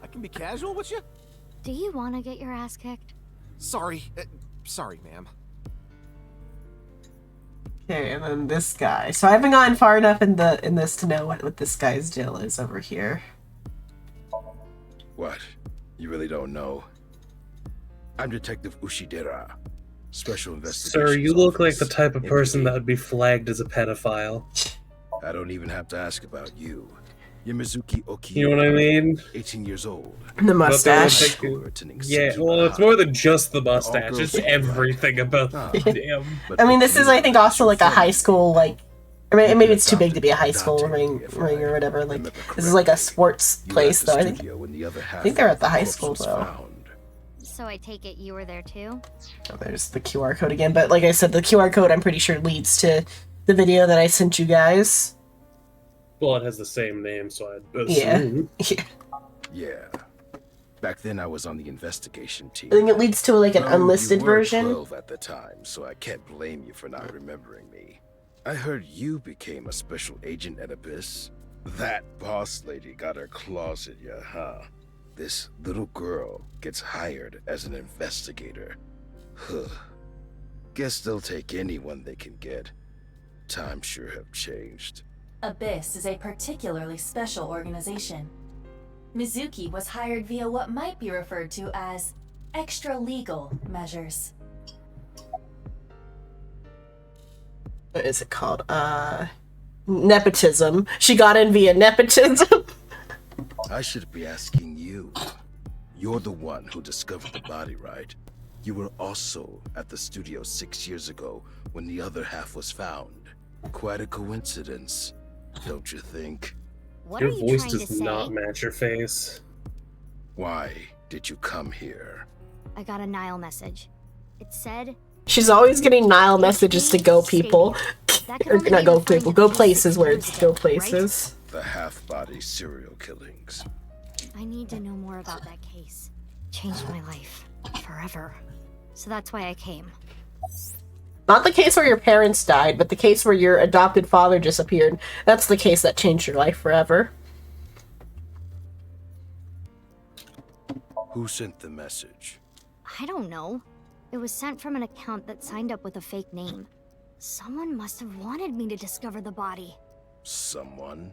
I can be casual with you? Do you want to get your ass kicked? Sorry. Sorry, ma'am. Okay, and then this guy. So I haven't gotten far enough in this to know what this guy's deal is over here. What? You really don't know? I'm Detective Ushidera, Special Investigations Sir, you look like Office, the type of person NDA. that would be flagged as a pedophile. I don't even have to ask about you. You're Mizuki Oki. You know what I mean? 18 years old. The mustache. Yeah, well, it's more than just the mustache. It's everything about him. I mean, this is, I think, also like a high school, like, I mean, maybe it's too big to be a high school ring or whatever. Like, this is like a sports place, though. I think they're at the high school, though. So I take it you were there too? Oh, there's the QR code again. But like I said, the QR code, I'm pretty sure, leads to the video that I sent you guys. Well, it has the same name, so I'd Yeah. assume. Yeah. Back then I was on the investigation team. I think it leads to like an unlisted you were version. 12 at the time, so I can't blame you for not remembering me. I heard you became a special agent at Abyss. That boss lady got her claws in you, huh? This little girl gets hired as an investigator. Huh. Guess they'll take anyone they can get. Times sure have changed. Abyss is a particularly special organization. Mizuki was hired via what might be referred to as extra-legal measures. What is it called? Nepotism. She got in via nepotism. I should be asking you. You're the one who discovered the body, right? You were also at the studio 6 years ago when the other half was found. Quite a coincidence, don't you think? What Your are you voice trying to does say? not match your face. Why did you come here? I got a Nile message. It said She's always getting Nile messages to go people. that could Or only not be go referring people, to go just places 6 where years it's go ago, places. The half-body serial killings. right? I need to know more about that case. Changed my life. Forever. So that's why I came. Not the case where your parents died, but the case where your adopted father disappeared. That's the case that changed your life forever. Who sent the message? I don't know. It was sent from an account that signed up with a fake name. Someone must have wanted me to discover the body. Someone?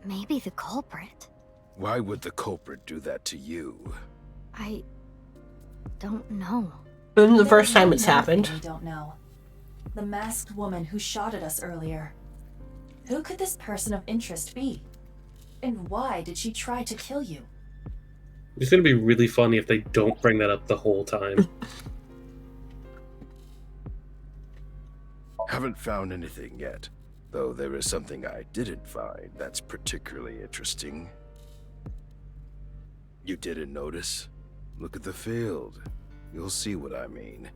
Maybe the culprit. Why would the culprit do that to you? I don't know. This is the first There is time it's one more happened. thing we don't know. The masked woman who shot at us earlier. Who could this person of interest be? And why did she try to kill you? It's gonna be really funny if they don't bring that up the whole time. Haven't found anything yet, though there is something I didn't find that's particularly interesting. You didn't notice? Look at the field. You'll see what I mean.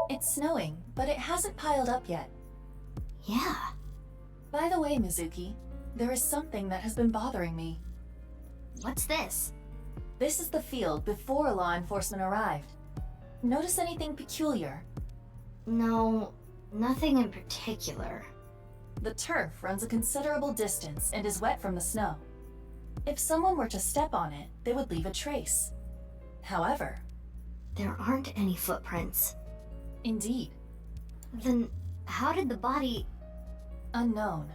It's snowing, but it hasn't piled up yet. Yeah. By the way, Mizuki, there is something that has been bothering me. What's this? This is the field before law enforcement arrived. Notice anything peculiar? No, nothing in particular. The turf runs a considerable distance and is wet from the snow. If someone were to step on it, they would leave a trace. However, There aren't any footprints. indeed, Then how did the body... unknown.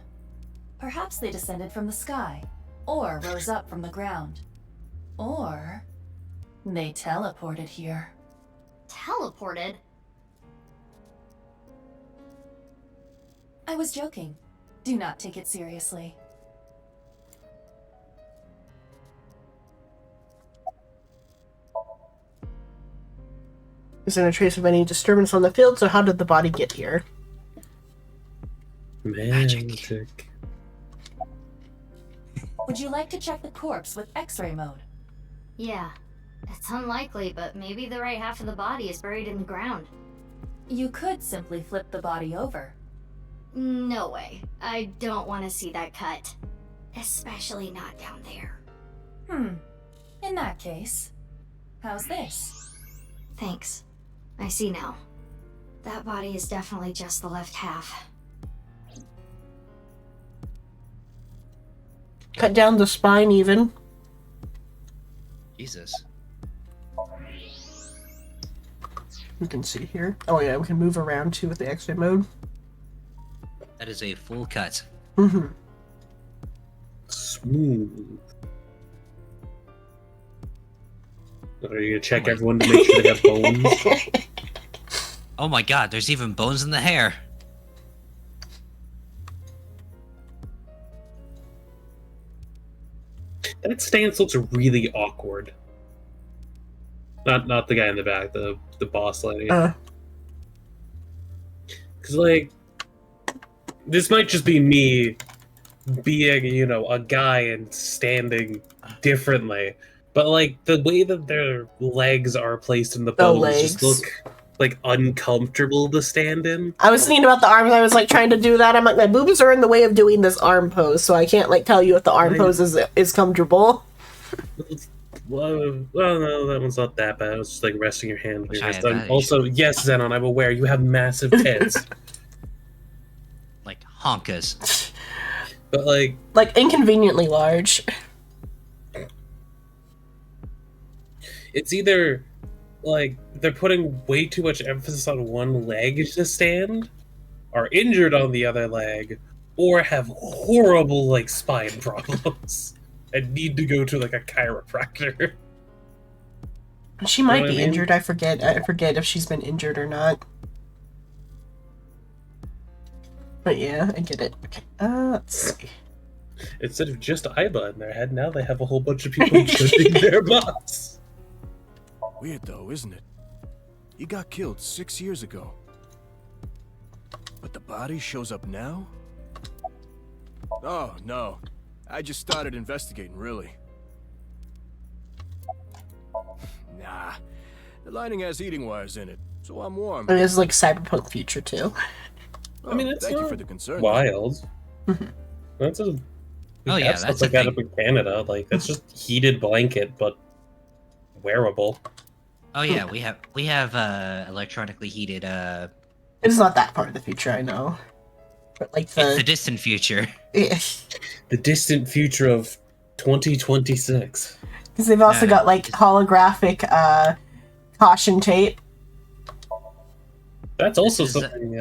Perhaps they descended from the sky, or rose up from the ground. Or they teleported here. teleported? I was joking. Do not take it seriously. Isn't a trace of any disturbance on the field, so how did the body get here? Magic. Would you like to check the corpse with X-ray mode? Yeah. It's unlikely, but maybe the right half of the body is buried in the ground. You could simply flip the body over. No way. I don't want to see that cut. Especially not down there. In that case, how's this? Thanks. I see now. That body is definitely just the left half. Cut down the spine even. Jesus. You can see here. Oh yeah, we can move around too with the X-ray mode. That is a full cut. Mm-hmm. Smooth. Are you gonna check everyone to make sure they have bones? Oh my god, there's even bones in the hair. That stance looks really awkward. Not the guy in the back, the boss lady. Because, like, this might just be me being, you know, a guy and standing differently. But, like, the way that their legs are placed in the bones just look, like, uncomfortable to stand in. I was thinking about the arms. I was, like, trying to do that. I'm like, my boobs are in the way of doing this arm pose, so I can't, like, tell you if the arm pose is comfortable. Well, no, that one's not that bad. It was just, like, resting your hand on your wrist. Also, yes, Xenon, I'm aware you have massive tits. Like, honkas. But, like... Like, inconveniently large. It's either, like, they're putting way too much emphasis on one leg to stand, are injured on the other leg, or have horrible, like, spine problems, and need to go to, like, a chiropractor. She might be injured, I forget if she's been injured or not. But yeah, I get it. Okay, let's see. Instead of just Aiba in their head, now they have a whole bunch of people judging their boss. Weird though, isn't it? He got killed 6 years ago. But the body shows up now? Oh, no. I just started investigating, really. Nah. The lining has heating wires in it, so I'm warm. It is like cyberpunk future too. Oh, I mean, it's thank you not for the concern. wild. That's a... Oh yeah, that's a like that thing. up in Canada. Like, that's just heated blanket, but wearable. Oh yeah, we have electronically heated It's not that part of the future, I know. But like it's the distant future. Yeah. The distant future of 2026. Because they've also got like holographic caution tape. That's also something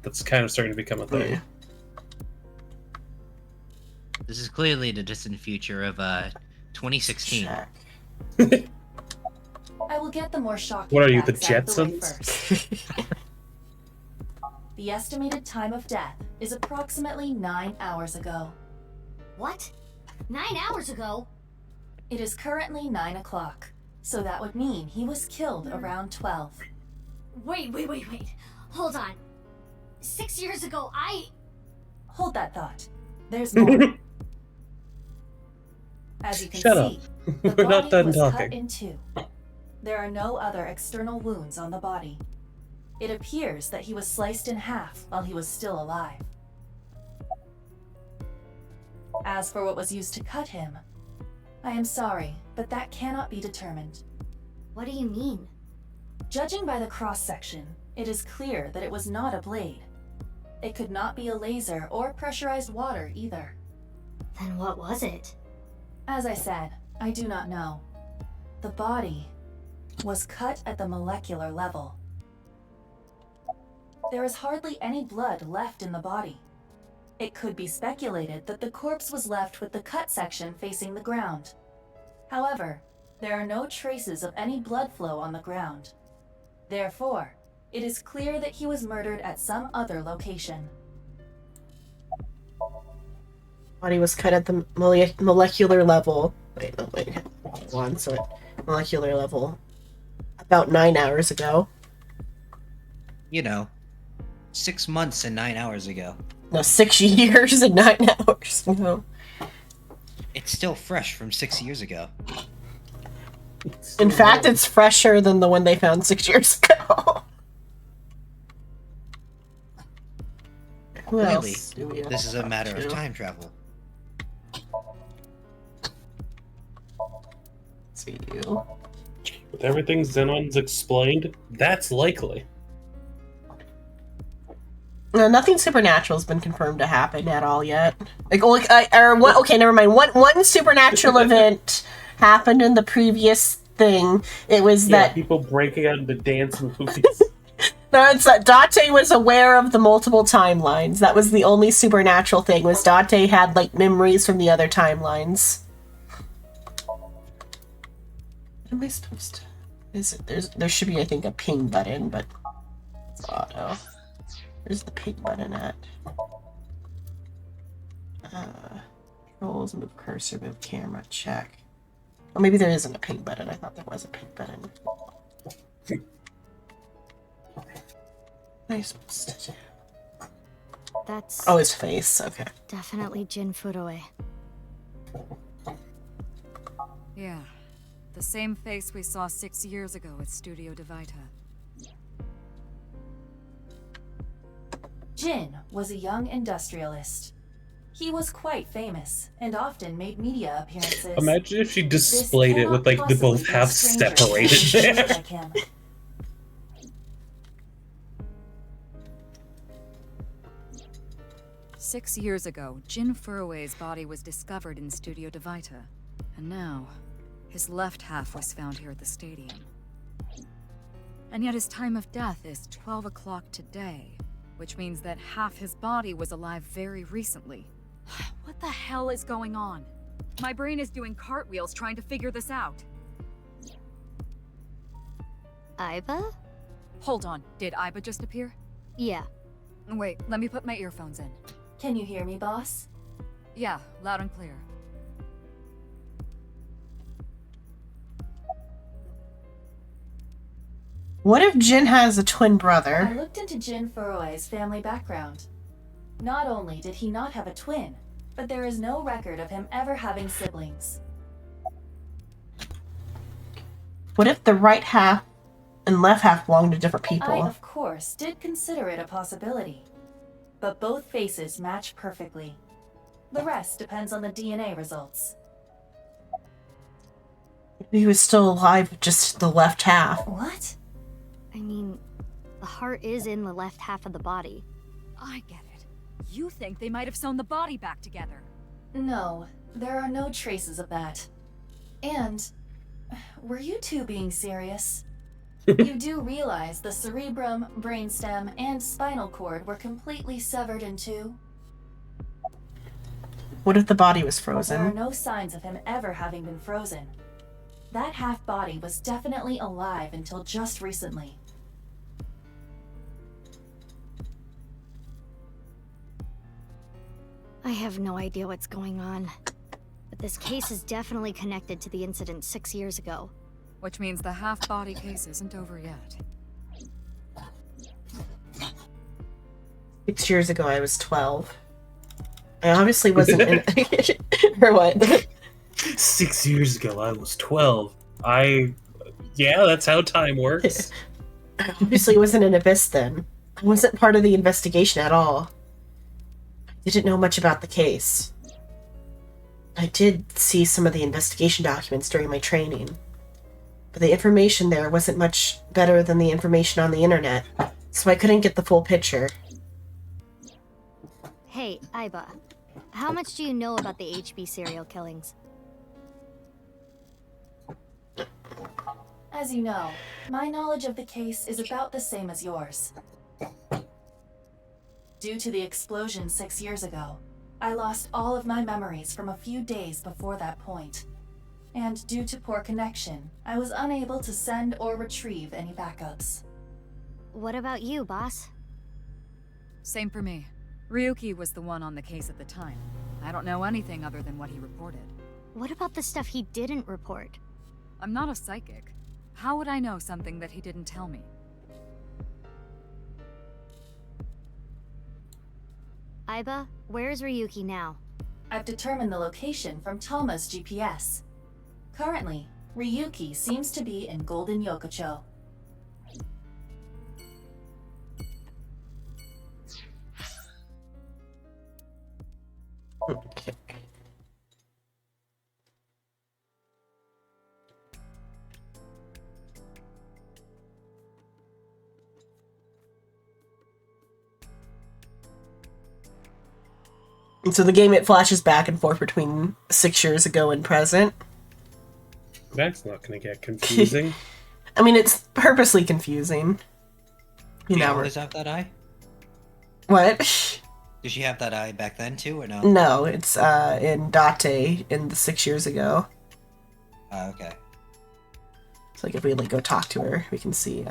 that's kind of starting to become a thing. This is clearly the distant future of 2016. I will get the more shocking What are you, the facts out of the way Jetsons? first. The estimated time of death is approximately 9 hours ago. What? 9 hours ago? It is currently 9 o'clock, so that would mean he was killed around 12. Wait. Hold on. 6 years ago, Hold that thought. There's more. As you can Shut see, up. the We're not body done was talking. cut in two. There are no other external wounds on the body. It appears that he was sliced in half while he was still alive. As for what was used to cut him, I am sorry, but that cannot be determined. What do you mean? Judging by the cross-section, it is clear that it was not a blade. It could not be a laser or pressurized water either. Then what was it? As I said, I do not know. The body was cut at the molecular level. There is hardly any blood left in the body. It could be speculated that the corpse was left with the cut section facing the ground. However, there are no traces of any blood flow on the ground. Therefore, it is clear that he was murdered at some other location. Body was cut at the molecular level. Wait. Hold on. So, molecular level. About 9 hours ago. You know, 6 months and 9 hours ago. No, 6 years and 9 hours ago. It's still fresh from 6 years ago. In fact, it's fresher than the one they found 6 years ago. Who Clearly, else do we this is a have matter of to? time travel. See you. With everything Xenon's explained, that's likely. No, nothing supernatural has been confirmed to happen at all yet. Okay, never mind. One supernatural event happened in the previous thing. It was that people breaking out into dance movies. no, it's that Date was aware of the multiple timelines. That was the only supernatural thing. Was Date had like memories from the other timelines. What am I supposed to? There should be, I think, a ping button, but it's auto. Where's the ping button at? Controls, move cursor, move camera, check. Oh, maybe there isn't a ping button. I thought there was a ping button. What am I supposed to do? That's Oh, his face. Okay. definitely Jin Furue. Yeah. The same face we saw 6 years ago at Studio Divita. Jin was a young industrialist. He was quite famous and often made media appearances. Imagine if she displayed it with, like, the both halves separated there. Like him. 6 years ago, Jin Furue's body was discovered in Studio Divita. And now, his left half was found here at the stadium. And yet his time of death is 12 o'clock today, which means that half his body was alive very recently. What the hell is going on? My brain is doing cartwheels trying to figure this out. Aiba? Hold on, did Aiba just appear? Yeah. Wait, let me put my earphones in. Can you hear me, boss? Yeah, loud and clear. What if Jin has a twin I brother? looked into Jin Furue's family background. Not only did he not have a twin, but there is no record of him ever having siblings. What if the right half and left half belong to different people? I, of course, did consider it a possibility. But both faces match perfectly. The rest depends on the DNA results. He was still alive with just the left half. What? I mean, the heart is in the left half of the body. I get it. You think they might have sewn the body back together. No, there are no traces of that. And, were you two being serious? You do realize the cerebrum, brainstem, and spinal cord were completely severed in two? What if the body was There are frozen? no signs of him ever having been frozen. That half body was definitely alive until just recently. I have no idea what's going on. But this case is definitely connected to the incident 6 years ago. Which means the half-body case isn't over yet. 6 years ago, I was 12. I obviously wasn't in. Or what? 6 years ago, I was 12. Yeah, that's how time works. I obviously wasn't in Abyss then. I wasn't part of the investigation at all. I didn't know much about the case. I did see some of the investigation documents during my training. But the information there wasn't much better than the information on the internet, so I couldn't get the full picture. Hey, Aiba. How much do you know about the HB serial killings? As you know, my knowledge of the case is about the same as yours. Due to the explosion 6 years ago, I lost all of my memories from a few days before that point. And due to poor connection, I was unable to send or retrieve any backups. What about you, boss? Same for me. Ryuki was the one on the case at the time. I don't know anything other than what he reported. What about the stuff he didn't report? I'm not a psychic. How would I know something that he didn't tell me? Aiba, where's Ryuki now? I've determined the location from Toma's GPS. Currently, Ryuki seems to be in Golden Yokocho. Okay. And so the game, it flashes back and forth between 6 years ago and present. That's not going to get confusing. I mean, it's purposely confusing. Do you always have that eye? What? Did she have that eye back then too, or no? No, it's in Date in the 6 years ago. Okay. So like if we like go talk to her, we can see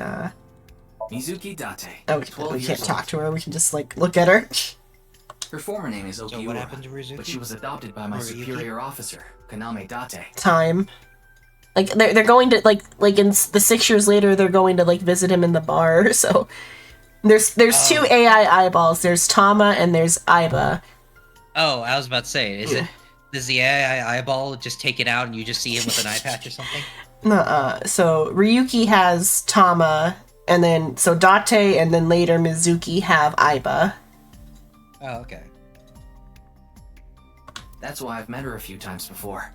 Mizuki Date. Oh, we can't talk to her, we can just like look at her. Her former name is Okiura, So what happened to Rizuki? but she was adopted by my superior officer, Kaname Date. Time. Like they're going to like in the 6 years later they're going to like visit him in the bar. So there's two AI eyeballs. There's Tama and there's Aiba. Oh, I was about to say, does the AI eyeball just take it out and you just see him with an eye patch or something? So Ryuki has Tama, and then so Date and then later Mizuki have Aiba. Oh, okay. That's why I've met her a few times before.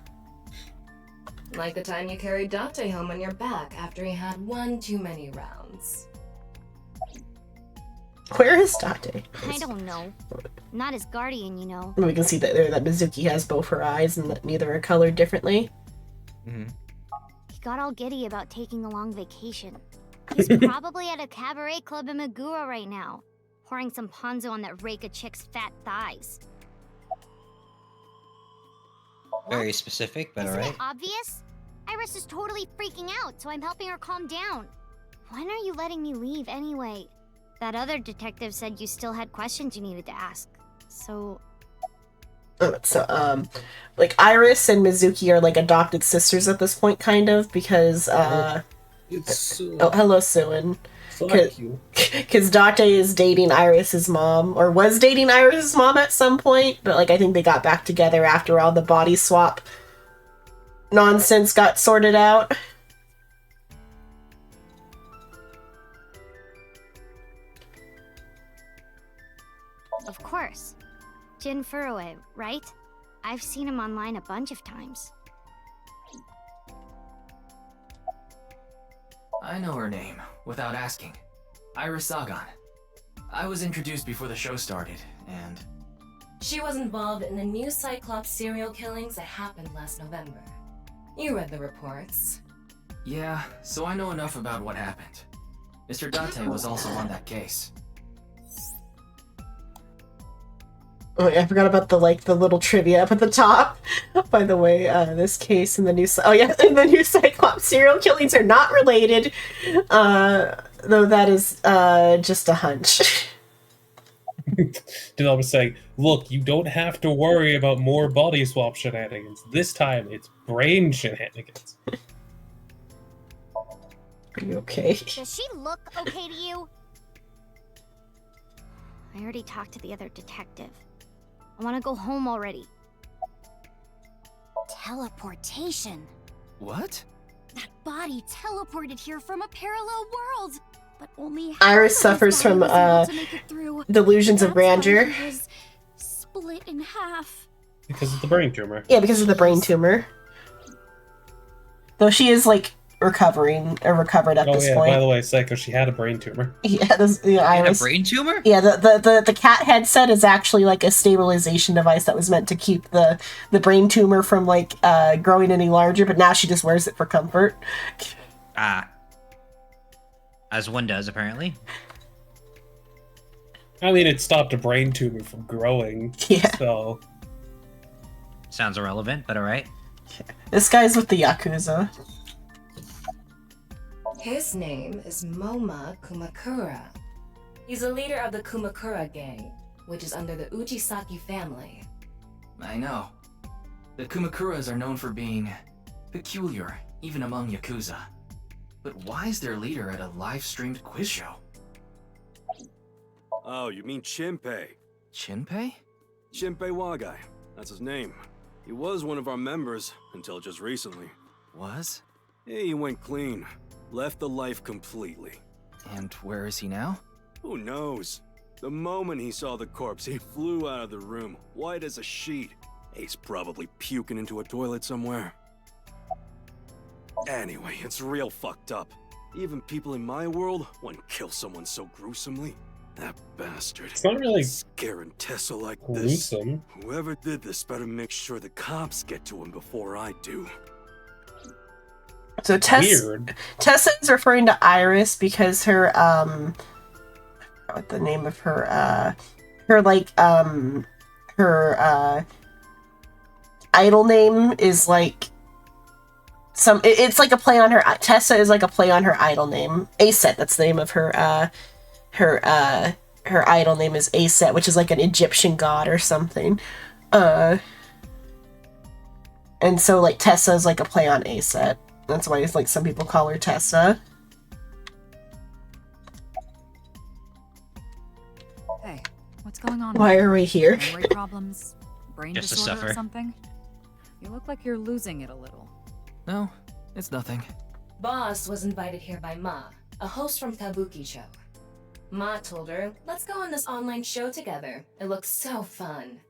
Like the time you carried Date home on your back after he had one too many rounds. Where is Date? I don't know. Not his guardian, you know. We can see that there that Mizuki has both her eyes and that neither are colored differently. Mm-hmm. He got all giddy about taking a long vacation. He's probably at a cabaret club in Meguro right now, pouring some ponzo on that Reika chick's fat thighs. Very specific, but Isn't alright. it obvious? Iris is totally freaking out, so I'm helping her calm down. When are you letting me leave anyway? That other detective said you still had questions you needed to ask. So... like Iris and Mizuki are like adopted sisters at this point, kind of, because It's oh, hello, Suin. Fuck you. Because Date is dating Iris's mom, or was dating Iris's mom at some point, but like I think they got back together after all the body swap nonsense got sorted out. of course. Jin Furue, right? I've seen him online a bunch of times. I know her name, without asking. Iris Sagan. I was introduced before the show started, and... She was involved in the new Cyclops serial killings that happened last November. You read the reports. Yeah, so I know enough about what happened. Mr. Date was also on that case. Oh, yeah, I forgot about the little trivia up at the top. By the way, this case and the new the new Cyclops serial killings are not related, though that is just a hunch. Denell was saying, "Look, you don't have to worry about more body swap shenanigans. This time, it's brain shenanigans." Are you okay? Does she look okay to you? I already talked to the other detective. I want to go home already. Teleportation. What? That body teleported here from a parallel world, but only Iris suffers from delusions of grandeur. Was split in half. Because of the brain tumor. Yeah, because of the brain tumor. Though she is like recovered at this point. By the way, Psycho, she had a brain tumor. Yeah, Iris. A brain tumor? Yeah, the cat headset is actually like a stabilization device that was meant to keep the brain tumor from like growing any larger, but now she just wears it for comfort. Ah. As one does, apparently. I mean, it stopped a brain tumor from growing. Yeah. So. Sounds irrelevant, but alright. This guy's with the Yakuza. His name is Moma Kumakura. He's a leader of the Kumakura gang, which is under the Uchisaki family. I know. The Kumakuras are known for being peculiar, even among Yakuza. But why is their leader at a live-streamed quiz show? Oh, you mean Shinpei? Shinpei? Shinpei Wagai. That's his name. He was one of our members until just recently. Was? Yeah, he went clean. Left the life completely. And where is he now? Who knows? The moment he saw the corpse, he flew out of the room, white as a sheet. He's probably puking into a toilet somewhere. Anyway, it's real fucked up. Even people in my world wouldn't kill someone so gruesomely. That bastard. It's not really scaring Tessa like gruesome. this. Whoever did this better make sure the cops get to him before I do. So Tessa is referring to Iris because her what the name of her idol name is like it's like a play on her. Tessa is like a play on her idol name. Aset, that's the name of her idol name is Aset, which is like an Egyptian god or something. And so like Tessa is like a play on Aset. That's why it's like some people call her Tessa. Hey, what's going on? Why are we here? Memory problems? Brain Just to disorder suffer. or something? You look like you're losing it a little. No, it's nothing. Boss was invited here by Ma, a host from Kabuki Show. Ma told her, let's go on this online show together. It looks so fun.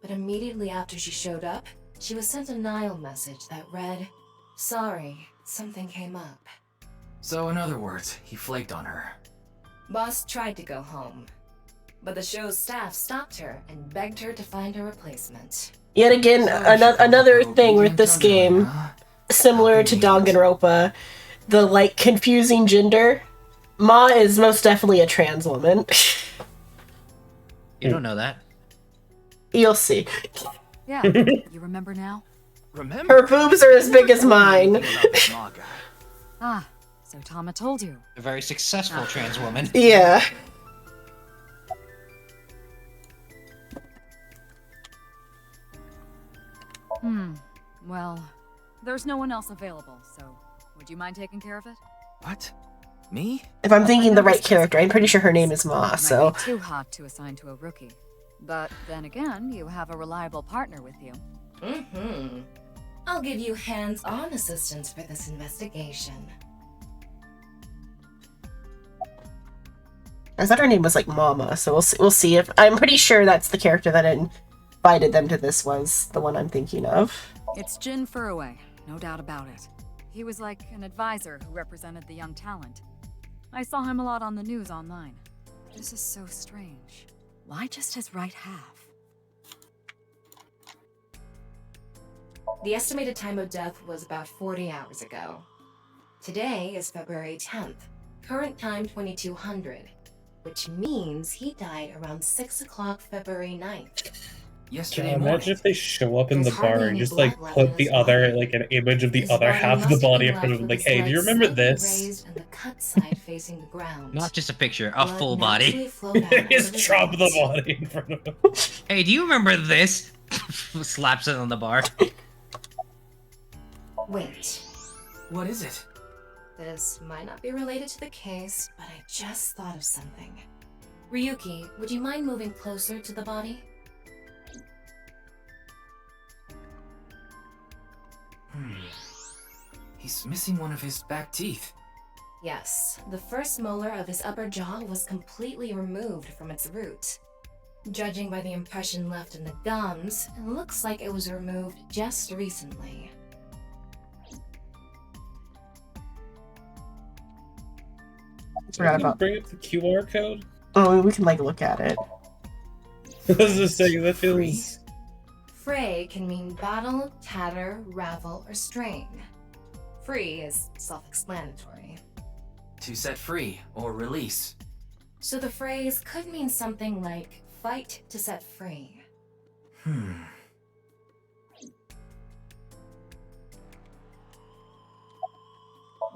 But immediately after she showed up, she was sent a Nile message that read, sorry, something came up. So in other words, he flaked on her. Boss tried to go home, but the show's staff stopped her and begged her to find a replacement. Yet again, another thing with this game, similar to Danganronpa, the like confusing gender. Ma is most definitely a trans woman. You don't know that. You'll see. Yeah, you remember now? Her boobs are as big as mine. Ah, so Tama told you. A very successful trans woman. Yeah. Well, there's no one else available, so would you mind taking care of it? What? Me? If I'm thinking the right character, I'm pretty sure her name is Ma, so. Might be too hot to assign to a rookie. But then again, you have a reliable partner with you. Mm-hmm. I'll give you hands-on assistance for this investigation. I thought her name was like Mama, so we'll see if I'm pretty sure that's the character that invited them to this was the one I'm thinking of. It's Jin Furue, no doubt about it. He was like an advisor who represented the young talent. I saw him a lot on the news online. This is so strange. Why just his right half? The estimated time of death was about 40 hours ago. Today is February 10th, current time 2200, which means he died around 6 o'clock February 9th. Yesterday Imagine morning. if they show up in the There's bar hardly and any just like blood put left in the his other, body. like an image of the His other body half of the must have body been in front left of him, with like, his hey, do you legs remember slightly this? raised and the cut side facing the ground. Not just a picture, a Blood full naturally body. flowed out of Just his drop the veins. body in front of him. Hey, do you remember this? Slaps it on the bar. Wait, What is it? this might not be related to the case, but I just thought of something. Ryuki, would you mind moving closer to the body? He's missing one of his back teeth. Yes, the first molar of his upper jaw was completely removed from its root. Judging by the impression left in the gums, it looks like it was removed just recently. Forgot Can you about. bring up the QR code? Oh, we can like look at it. I was just saying, that feels... Fray can mean battle, tatter, ravel, or strain. Free is self-explanatory. To set free or release. So the phrase could mean something like fight to set free.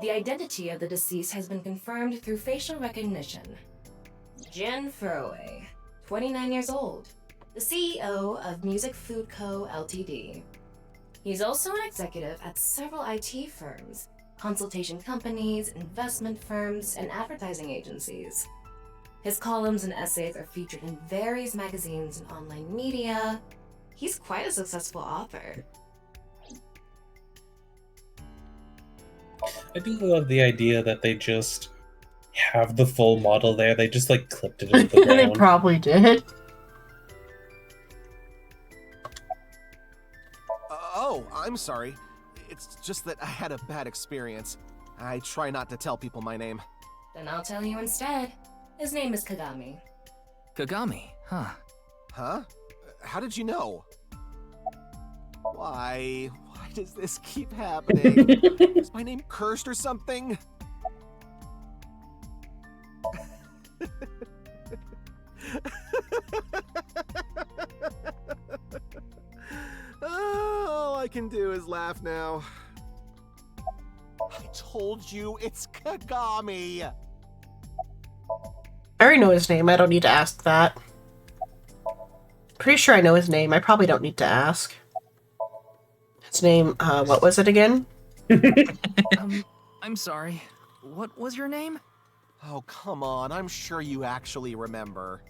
The identity of the deceased has been confirmed through facial recognition. Jin Furue, 29 years old, the CEO of Music Food Co. Ltd. He's also an executive at several IT firms, consultation companies, investment firms, and advertising agencies. His columns and essays are featured in various magazines and online media. He's quite a successful author. I do love the idea that they just have the full model there. They just like clipped it into the They ground. probably did. Oh, I'm sorry. It's just that I had a bad experience. I try not to tell people my name. Then I'll tell you instead. His name is Kagami. Kagami, huh? Huh? How did you know? Why does this keep happening? Is my name cursed or something? All I can do is laugh now. I told you it's Kagami. I already know his name. I don't need to ask that. Pretty sure I know his name. I probably don't need to ask. His name, what was it again? I'm sorry. What was your name? Oh, come on. I'm sure you actually remember.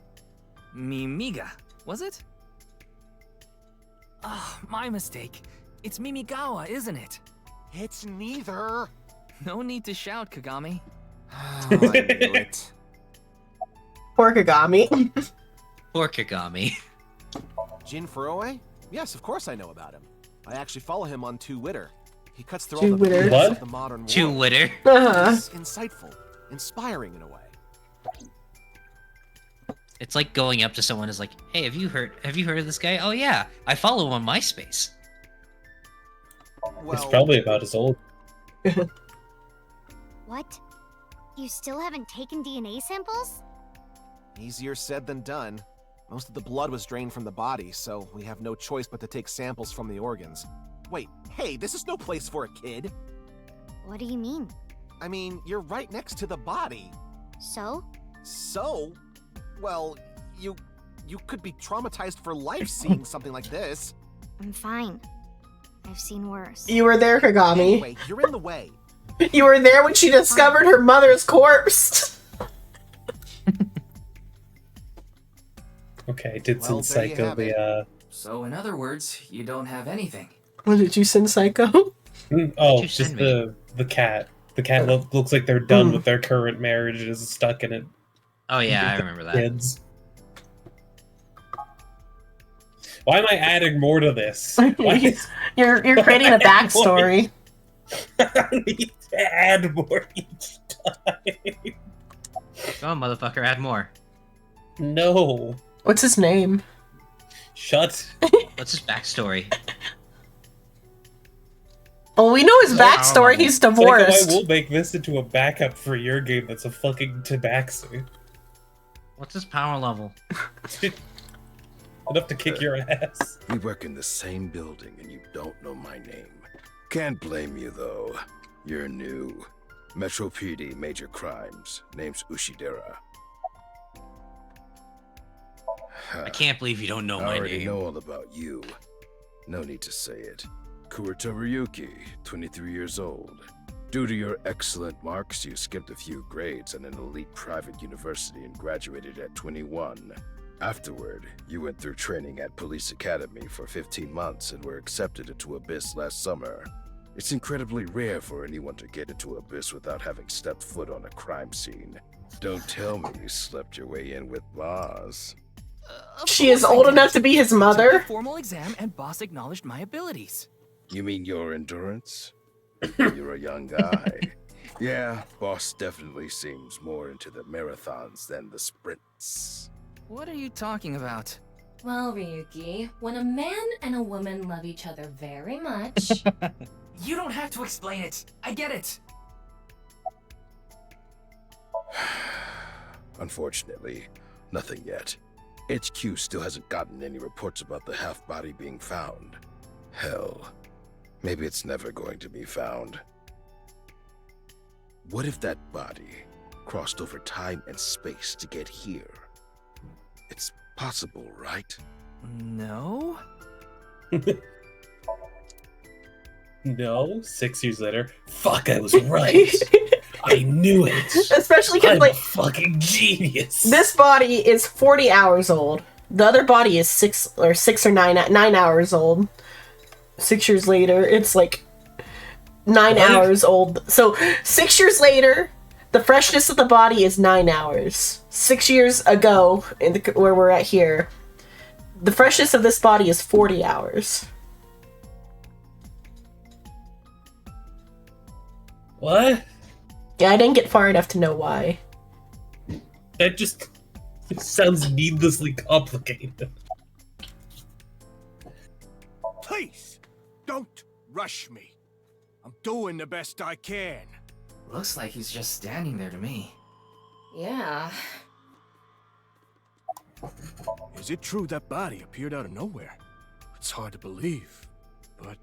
Mimiga, was it? Ah, my mistake. It's Mimigawa, isn't it? It's neither. No need to shout, Kagami. I knew it. Poor Kagami. Poor Kagami. Jin Furue? Yes, of course I know about him. I actually follow him on Twitter. He cuts through all the Twitter? BS of the modern world. Twitter. It's insightful, inspiring in a way. It's like going up to someone who's like, "Hey, have you heard of this guy? Oh yeah, I follow him on MySpace." It's probably about as old. What? You still haven't taken DNA samples? Easier said than done. Most of the blood was drained from the body, so we have no choice but to take samples from the organs. Wait, hey, this is no place for a kid. What do you mean? I mean, you're right next to the body. So? So? Well, you could be traumatized for life seeing something like this. I'm fine. I've seen worse. You were there, Kagami. Anyway, you're in the way. You were there when she discovered her mother's corpse. Okay, did Well, send there you Psycho have the So, in other words, you don't have anything. What did you send, Psycho? Oh, you just send the cat. The cat looks like they're done with their current marriage and is stuck in it. Oh yeah, I remember that. Kids. Why am I adding more to this? You're creating a backstory. I need to add more each time. Go on, motherfucker, add more. No. What's his name? Shut. What's his backstory? Well, we know his backstory. He's divorced. Psycho, I will make this into a backup for your game that's a fucking tabaxi. What's his power level? Enough to kick your ass. We work in the same building and you don't know my name. Can't blame you though. You're new. Metro PD, Major Crimes. Name's Ushidera. I can't believe you don't know I my already name. know all about you. No need to say it. Kurita Ryuki, 23 years old. Due to your excellent marks, you skipped a few grades at an elite private university and graduated at 21. Afterward, you went through training at Police Academy for 15 months and were accepted into Abyss last summer. It's incredibly rare for anyone to get into Abyss without having stepped foot on a crime scene. Don't tell me you slept your way in with Boss. She is old enough to be his Took mother. the formal exam and boss acknowledged my abilities. You mean your endurance? You're a young guy. Yeah, Boss definitely seems more into the marathons than the sprints. What are you talking about? Well, Ryuki, when a man and a woman love each other very much... You don't have to explain it. I get it. Unfortunately, nothing yet. HQ still hasn't gotten any reports about the half-body being found. Hell, maybe it's never going to be found. What if that body crossed over time and space to get here? It's possible, right? No? No, 6 years later. Fuck, I was right. I knew it. Especially because, I'm like, a fucking genius. this body is 40 hours old. The other body is 6 or 9 hours old. 6 years later, it's like 9 What? hours old. So 6 years later, the freshness of the body is 9 hours. 6 years ago, where we're at here, the freshness of this body is 40 hours. What? Yeah, I didn't get far enough to know why. That just sounds needlessly complicated. Please, don't rush me. I'm doing the best I can. Looks like he's just standing there to me. Yeah. Is it true that body appeared out of nowhere? It's hard to believe, but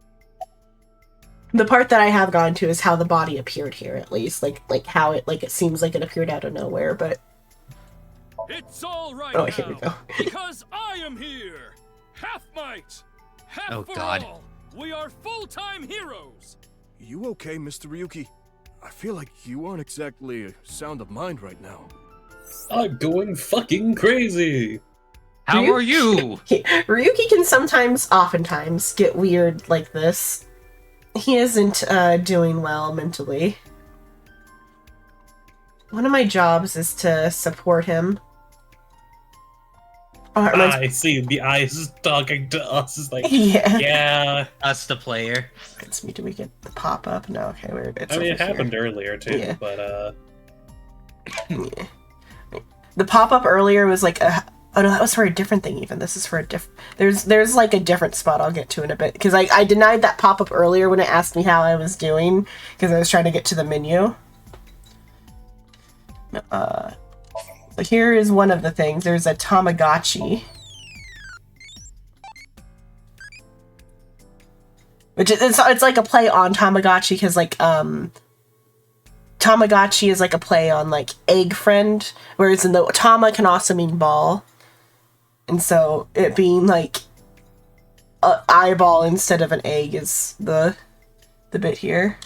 The part that I have gone to is how the body appeared here, at least. Like how it seems like it appeared out of nowhere, but... It's all right Oh, now, here we go. because I am here. Half might, half Oh, for God. all. We are full-time heroes. you okay, Mr. Ryuki? I feel like you aren't exactly sound of mind right now. I'm going fucking crazy. How are you? Ryuki can oftentimes, get weird like this. He isn't doing well mentally. One of my jobs is to support him. Oh, it reminds- I see the eyes talking to us. Is like, Yeah. yeah. Us, the player. It's me. Do we get the pop up? No. Okay, we're. It's I mean, it over happened here. earlier too, Yeah. but Yeah. The pop up earlier was like a. Oh no, that was for a different thing. Even this is for a different. There's like a different spot I'll get to in a bit because I denied that pop up earlier when it asked me how I was doing because I was trying to get to the menu. So here is one of the things. There's a Tamagotchi, which is it's like a play on Tamagotchi because like Tamagotchi is like a play on like egg friend, whereas in the Tama can also mean ball. And so it being like an eyeball instead of an egg is the bit here.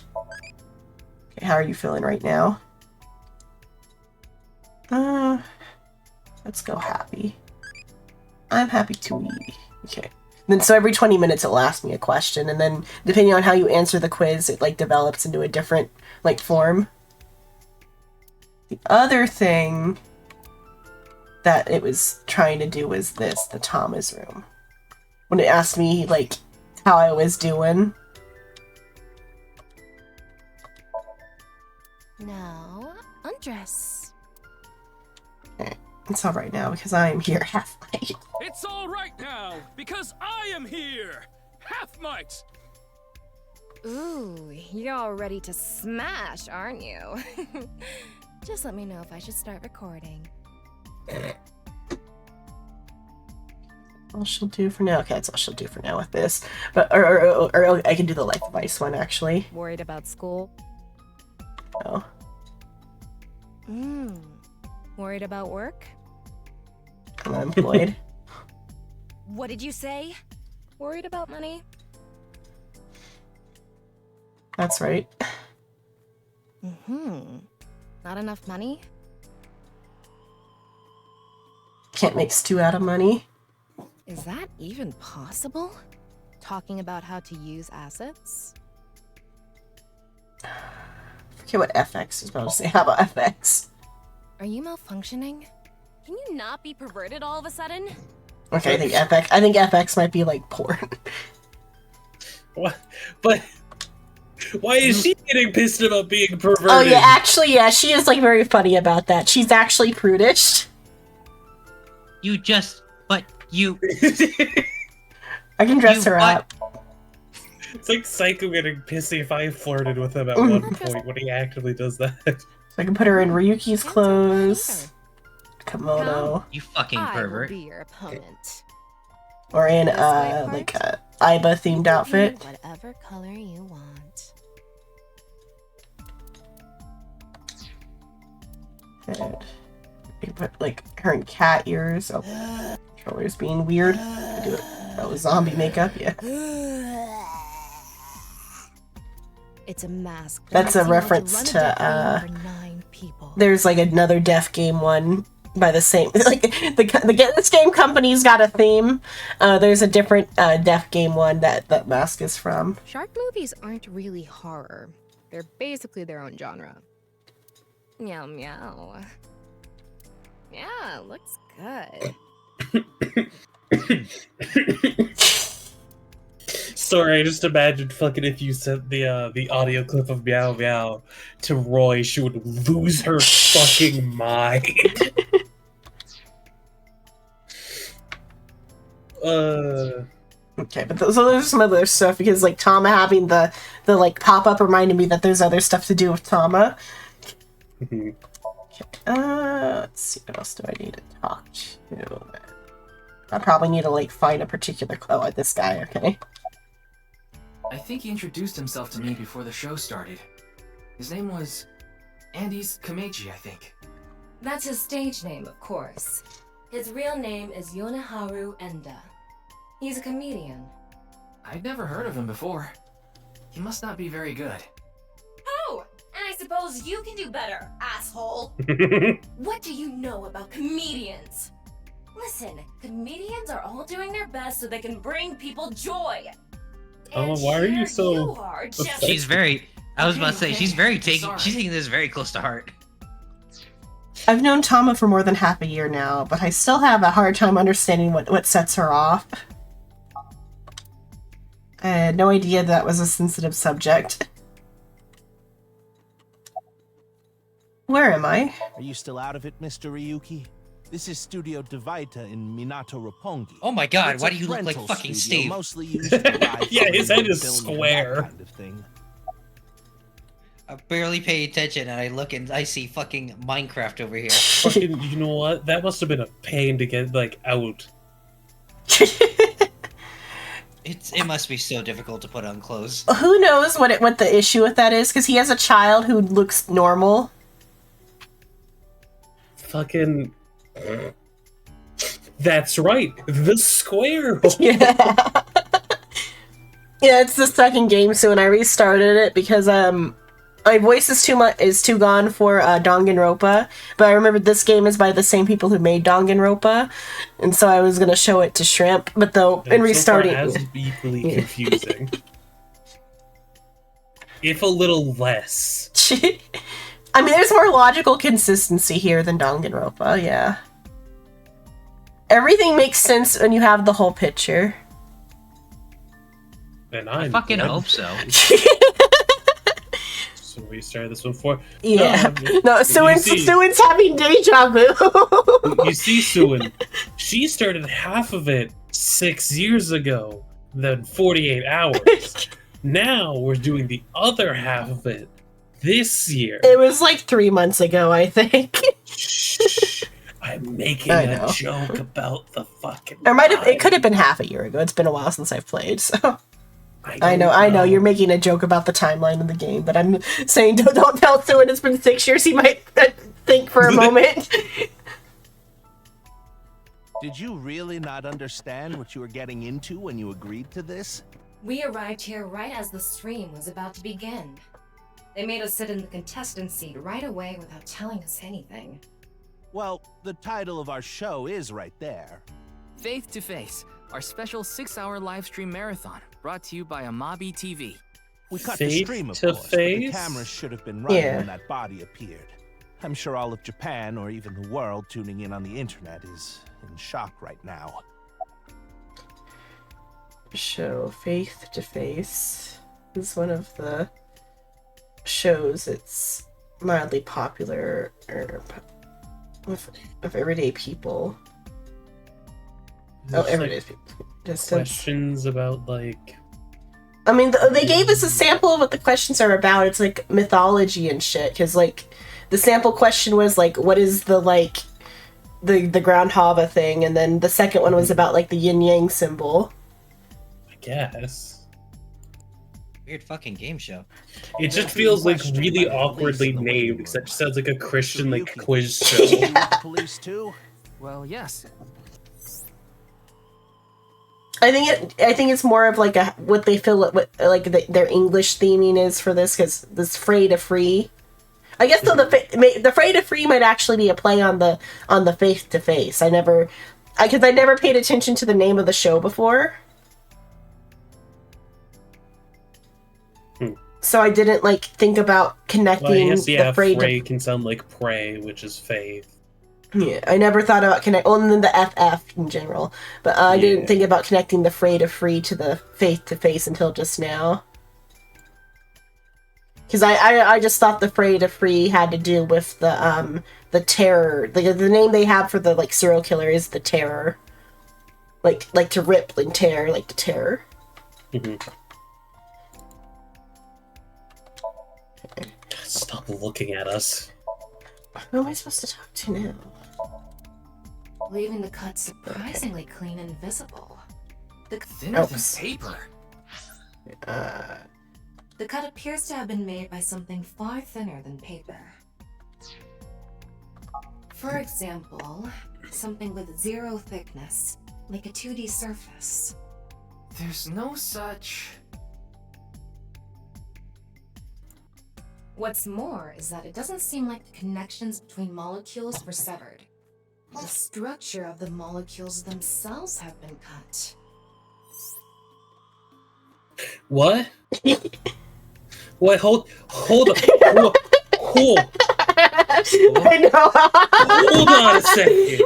Okay, how are you feeling right now? Let's go happy. I'm happy too. Okay. Then so every 20 minutes it'll ask me a question, and then depending on how you answer the quiz, it like develops into a different like form. The other thing that it was trying to do was this, the Tama's room. When it asked me like how I was doing. Now, undress. It's alright now because I am here half night. It's all right now, because I am here. Half might. Ooh, you're all ready to smash, aren't you? Just let me know if I should start recording. All she'll do for now. Okay, that's all she'll do for now with this. But or I can do the life advice one actually. Worried about school? No. Worried about work? I'm unemployed. What did you say? Worried about money? That's right. Not enough money? Can't make stew out of money. Is that even possible? Talking about how to use assets? Forget what FX is about to say. How about FX? Are you malfunctioning? Can you not be perverted all of a sudden? Okay, I think FX might be like porn. what? But why is she getting pissed about being perverted? Oh yeah, actually, yeah, she is like very funny about that. She's actually prudish. I can dress her up. It's like Psycho getting pissy if I flirted with him at one point when he actively does that. So I can put her in Ryuki's clothes. Kimono. You fucking pervert. I will be your opponent. Or in like a Aiba themed outfit. Whatever color you want. And you can put like her in cat ears. Oh, controller's being weird. Do it. Oh, zombie makeup, yeah. It's a mask. That's a reference to there's like another Deaf Game one by the same like this game company's got a theme. There's a different Deaf Game one that Mask is from. Shark movies aren't really horror. They're basically their own genre. Meow meow. Yeah, looks good. Sorry, I just imagined fucking if you sent the audio clip of Meow Meow to Roy, she would lose her fucking mind. Okay, but those are some other stuff because like Tama having the like pop up reminded me that there's other stuff to do with Tama. Okay. Let's see, what else do I need to talk to? I probably need to like find a particular this guy. Okay. I think he introduced himself to me before the show started. His name was Andes Kameji, I think. That's his stage name, of course. His real name is Yoneharu Enda. He's a comedian. I'd never heard of him before. He must not be very good. Oh, and I suppose you can do better, asshole. What do you know about comedians? Listen, comedians are all doing their best so they can bring people joy. Oh, why are you so... She's very... I was about to say, she's taking this very close to heart. I've known Tama for more than half a year now, but I still have a hard time understanding what sets her off. I had no idea that was a sensitive subject. Where am I? Are you still out of it, Mr. Ryuki? This is Studio Divaita in Minato Roppongi. Oh my god, It's why a do you look like rental fucking studio Steve? Mostly used for live Yeah, his head is filming and square. that kind of thing. I barely pay attention and I look and I see fucking Minecraft over here. Fucking, you know what? That must have been a pain to get, like, out. It must be so difficult to put on clothes. Who knows what the issue with that is? Because he has a child who looks normal. Fucking... That's right, the square. Yeah. Yeah, it's the second game, so when I restarted it because my voice is too gone for Danganronpa, but I remembered this game is by the same people who made Danganronpa, and so I was gonna show it to Shrimp, but though in restarting, so far as equally confusing, if a little less. I mean, there's more logical consistency here than Danganronpa. Yeah, everything makes sense when you have the whole picture. And I fucking hope so. So we started this one for. Yeah. No, Suin's having deja vu. You see, Suin, she started half of it 6 years ago, then 48 hours. Now we're doing the other half of it this year. It was like 3 months ago, I think. I'm making a joke about the fucking. It could have been half a year ago. It's been a while since I've played, so. I know. You're making a joke about the timeline of the game, but I'm saying don't tell Suin it's been 6 years. He might think for a moment. Did you really not understand what you were getting into when you agreed to this? We arrived here right as the stream was about to begin. They made us sit in the contestant seat right away without telling us anything. Well, the title of our show is right there. Faith to Face, our special 6-hour live stream marathon, brought to you by Amabi TV. We cut the Faith stream, of to course, but the face? cameras should have been running Yeah. when that body appeared. I'm sure all of Japan, or even the world tuning in on the internet, is in shock right now. Show Faith to Face is one of the shows. It's mildly popular of everyday people. Just, everyday like, people. Just questions about, like. I mean, they gave us a sample of what the questions are about. It's like mythology and shit. Because like, the sample question was like, what is the like, the ground hava thing, and then the second one was about like the yin yang symbol. I guess. Weird fucking game show. It just feels like really awkwardly named, because that just sounds like a Christian like quiz show. Police too? Well, yes. I think it's more of like what they feel what like their English theming is for this, because this fray to free, I guess though the Fray to Free might actually be a play on the face to face. I never paid attention to the name of the show before. So I didn't like think about connecting the Fray Fray can sound like pray, which is faith. Yeah, I never thought about and then the FF in general, but I didn't think about connecting the Fray to Free to the face to face until just now. Because I just thought the Fray to Free had to do with the terror. The name they have for the like serial killer is the Terror. Like to rip and tear, like the Terror. Mm-hmm. Stop looking at us. Who am I supposed to talk to now? Leaving the cut surprisingly clean and visible. Thinner than paper. The cut appears to have been made by something far thinner than paper. For example, something with 0 thickness, like a 2D surface. There's no such... What's more is that it doesn't seem like the connections between molecules were severed. The structure of the molecules themselves have been cut. What? What? Hold on. Hold on a second.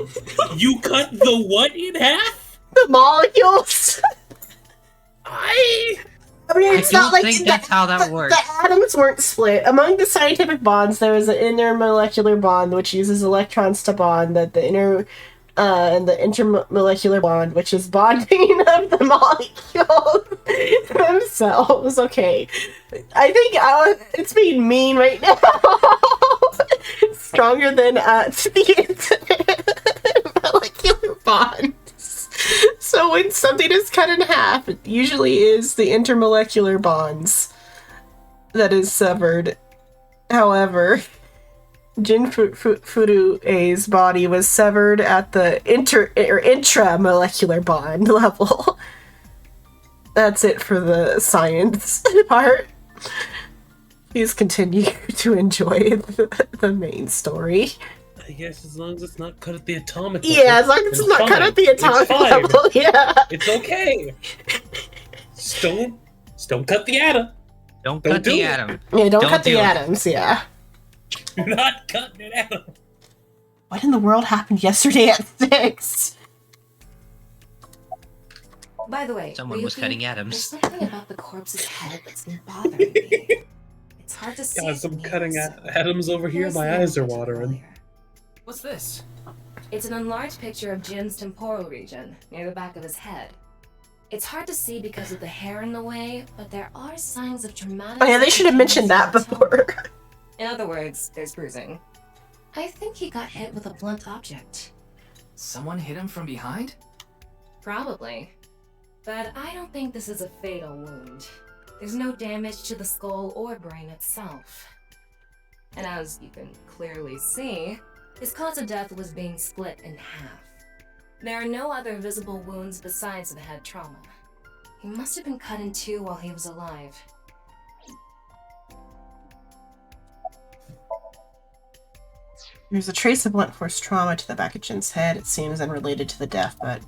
You cut the what in half? The molecules. I mean, it's not like that's how that works. The atoms weren't split. Among the scientific bonds, there is an intermolecular bond, which uses electrons to bond, and the intermolecular bond, which is bonding of the molecules themselves. Okay. I think it's being mean right now. Stronger than the intermolecular bond. So when something is cut in half, it usually is the intermolecular bonds that is severed. However, Jin Furue's body was severed at the intramolecular bond level. That's it for the science part. Please continue to enjoy the main story. I guess as long as it's not cut at the atomic level. Yeah, as long as it's not cut at the atomic level, yeah. It's okay. Just don't cut the atom. Don't cut the atom. Yeah, don't cut the atoms, yeah. Not cutting an atom. What in the world happened yesterday at 6? By the way, someone was cutting atoms. There's something about the corpse's head that's been bothering me. It's hard to see. Guys, I'm cutting atoms over here. My eyes are watering. What's this? It's an enlarged picture of Jin's temporal region, near the back of his head. It's hard to see because of the hair in the way, but there are signs of traumatic... Oh yeah, they should have mentioned that before. In other words, there's bruising. I think he got hit with a blunt object. Someone hit him from behind? Probably. But I don't think this is a fatal wound. There's no damage to the skull or brain itself. And as you can clearly see, his cause of death was being split in half. There are no other visible wounds besides the head trauma. He must have been cut in 2 while he was alive. There's a trace of blunt force trauma to the back of Jin's head. It seems unrelated to the death, but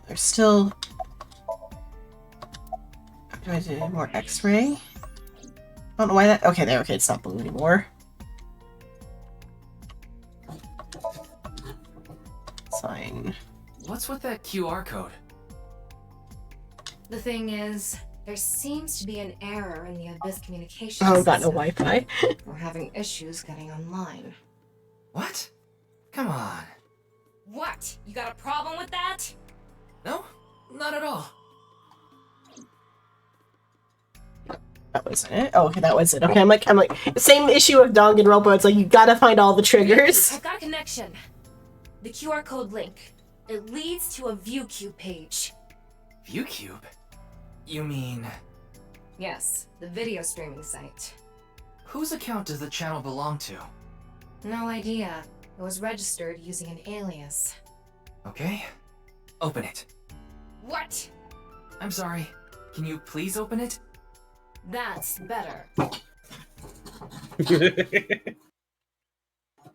there's still... Do I do more X-ray? I don't know why that... Okay, there. Okay, it's not blue anymore. Sign. What's with that QR code? The thing is, there seems to be an error in the Abyss communication Oh, system. got no Wi-Fi. We're having issues getting online. What? Come on. What? You got a problem with that? No, not at all. That was it? Oh, okay, that was it. Okay, I'm like, same issue of Danganronpa. It's like, you gotta find all the triggers. I've got a connection. The QR code link. It leads to a ViewCube page. ViewCube? You mean... Yes, the video streaming site. Whose account does the channel belong to? No idea. It was registered using an alias. Okay. Open it. What? I'm sorry. Can you please open it? That's better.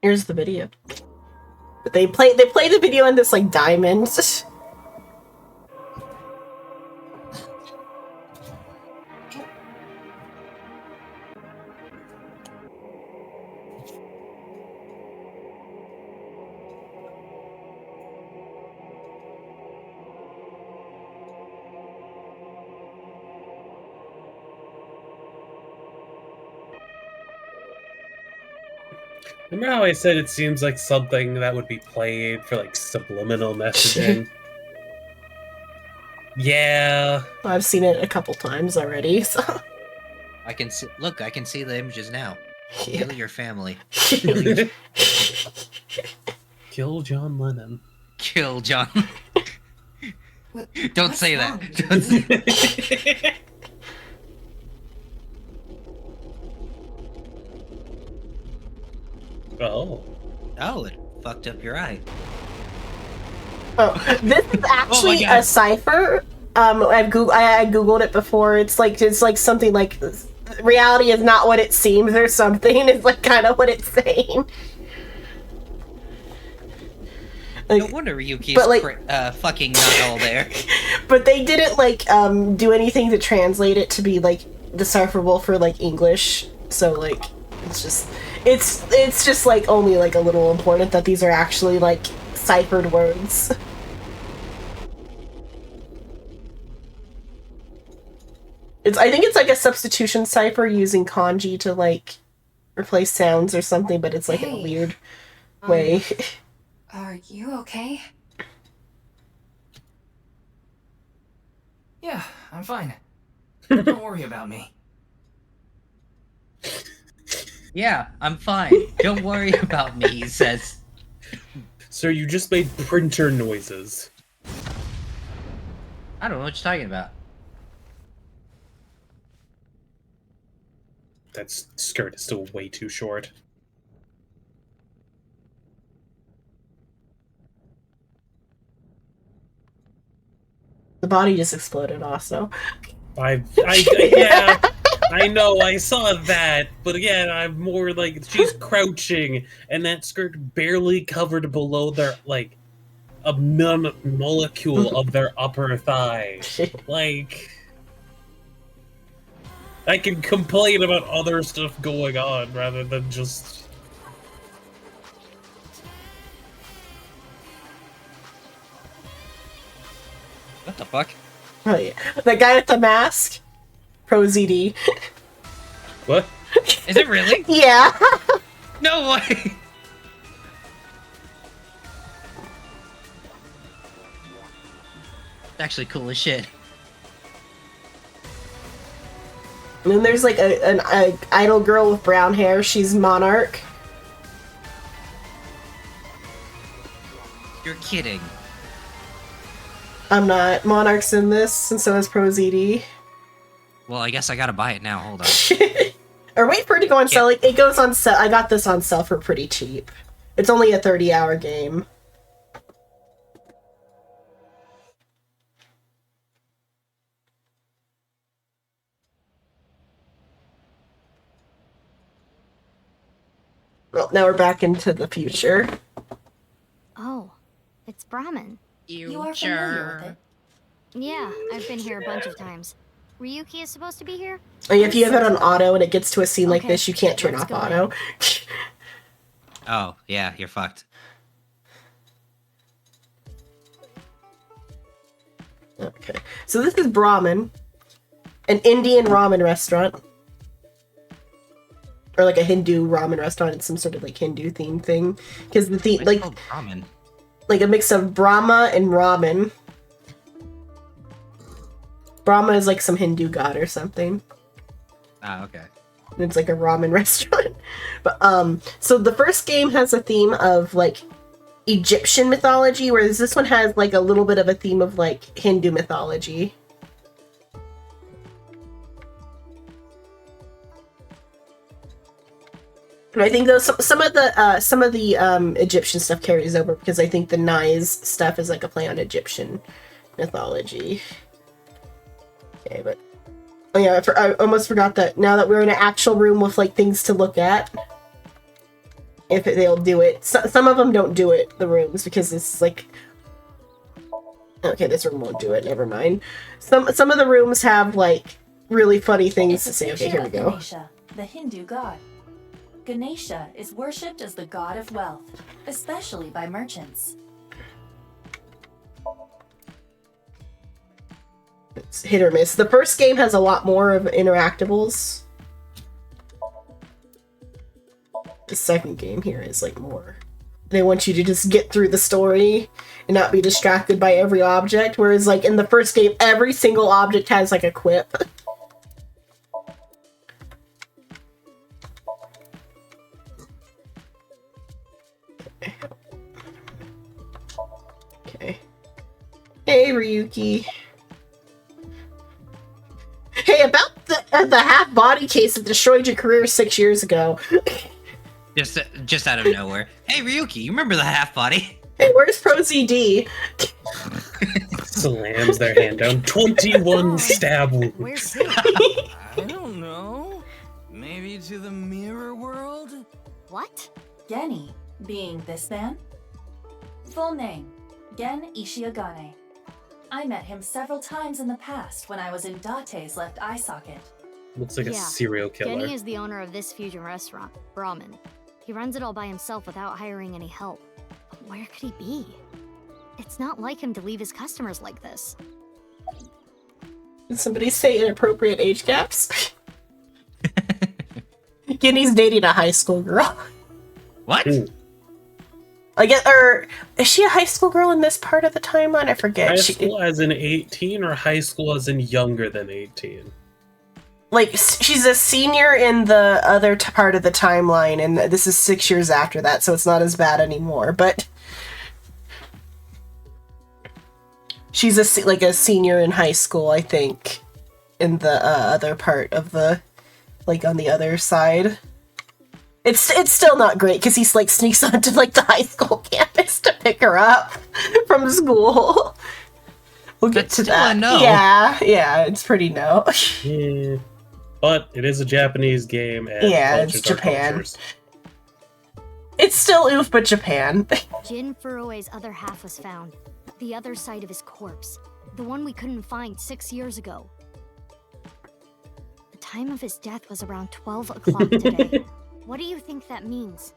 Here's the video. But they play the video in this like diamond. Remember how I said it seems like something that would be played for like subliminal messaging? Yeah. I've seen it a couple times already, so. I can see. Look, I can see the images now. Kill your family. Kill John Lennon. Kill John. Don't what's say wrong? that. Don't say Oh. Oh, it fucked up your eye. Oh, this is actually God. a cipher. I googled it before. It's like something like reality is not what it seems or something. It's like kind of what it's saying. Like, No wonder Ryuki's but, like- fucking not all there. but they didn't like do anything to translate it to be like decipherable for like English. So like it's just like only like a little important that these are actually like ciphered words. I think it's like a substitution cipher using kanji to like replace sounds or something, but it's like in a weird way. Are you okay? Yeah, I'm fine. Don't worry about me. Yeah, I'm fine. Don't worry about me, he says. Sir, you just made printer noises. I don't know what you're talking about. That skirt is still way too short. The body just exploded also. Yeah, I know, I saw that, but again, I'm more like, she's crouching, and that skirt barely covered below their, like, a molecule of their upper thigh. Like, I can complain about other stuff going on rather than just... What the fuck? Oh yeah, the guy with the mask, Pro ZD. What? Is it really? Yeah. No way! It's actually cool as shit. And then there's like an idol girl with brown hair. She's Monarch. You're kidding. I'm not. Monarch's in this, and so is Pro ZD. Well, I guess I gotta buy it now. Hold on. Or wait for it to go on sale. Like, it goes on sale. I got this on sale for pretty cheap. It's only a 30-hour game. Well, now we're back into the future. Oh, it's Brahmin. You are familiar with it. Yeah, I've been here a bunch of times. Ryuki is supposed to be here? Like, if you have it on auto and it gets to a scene like Okay, this, you can't turn let's off go auto. Oh, yeah, you're fucked. Okay. So this is Brahmin, an Indian ramen restaurant. Or like a Hindu ramen restaurant. It's some sort of like Hindu themed thing. Because the theme, like, Ramen. like a mix of Brahma and ramen. Brahma is like some Hindu god or something. Ah, okay. And it's like a ramen restaurant. But so the first game has a theme of like Egyptian mythology, whereas this one has like a little bit of a theme of like Hindu mythology. And I think those some of the Egyptian stuff carries over because I think the Nais stuff is like a play on Egyptian mythology. Okay, but Oh yeah, I almost forgot that now that we're in an actual room with like things to look at, if they'll do it. Some of them don't do it, the rooms, because it's like, okay, this room won't do it. Never mind. Some of the rooms have like really funny things to say. Okay, here we go. Ganesha, the Hindu god. Ganesha is worshipped as the god of wealth, especially by merchants. It's hit or miss. The first game has a lot more of interactables. The second game here is like more. They want you to just get through the story and not be distracted by every object, whereas like in the first game, every single object has like a quip. Okay. Hey, Ryuki. Hey, about the half-body case that destroyed your career 6 years ago. Just out of nowhere. Hey, Ryuki, you remember the half body? Hey, where's Pro ZD? Slams their hand down. 21 stab wounds. Where's he? I don't know. Maybe to the mirror world? What? Geni, being this man? Full name, Gen Ishiagane. I met him several times in the past when I was in Date's left eye socket. Looks like a serial killer. Geni is the owner of this fusion restaurant, Brahmin. He runs it all by himself without hiring any help. But where could he be? It's not like him to leave his customers like this. Did somebody say inappropriate age gaps? Geni's dating a high school girl. What? Ooh. I get, or is she a high school girl in this part of the timeline? I forget. High school as in 18 or high school as in younger than 18? Like, she's a senior in the other part of the timeline, and this is 6 years after that, so it's not as bad anymore, but she's a senior in high school, I think, in the other part of the, like, on the other side. It's still not great, because he's, like, sneaks onto, like, the high school campus to pick her up from school. We'll get to that. No. Yeah, it's pretty no. Yeah. But it is a Japanese game, and it's Japan. It's still oof, but Japan. Jin Furue's other half was found. The other side of his corpse. The one we couldn't find 6 years ago. The time of his death was around 12 o'clock today. What do you think that means?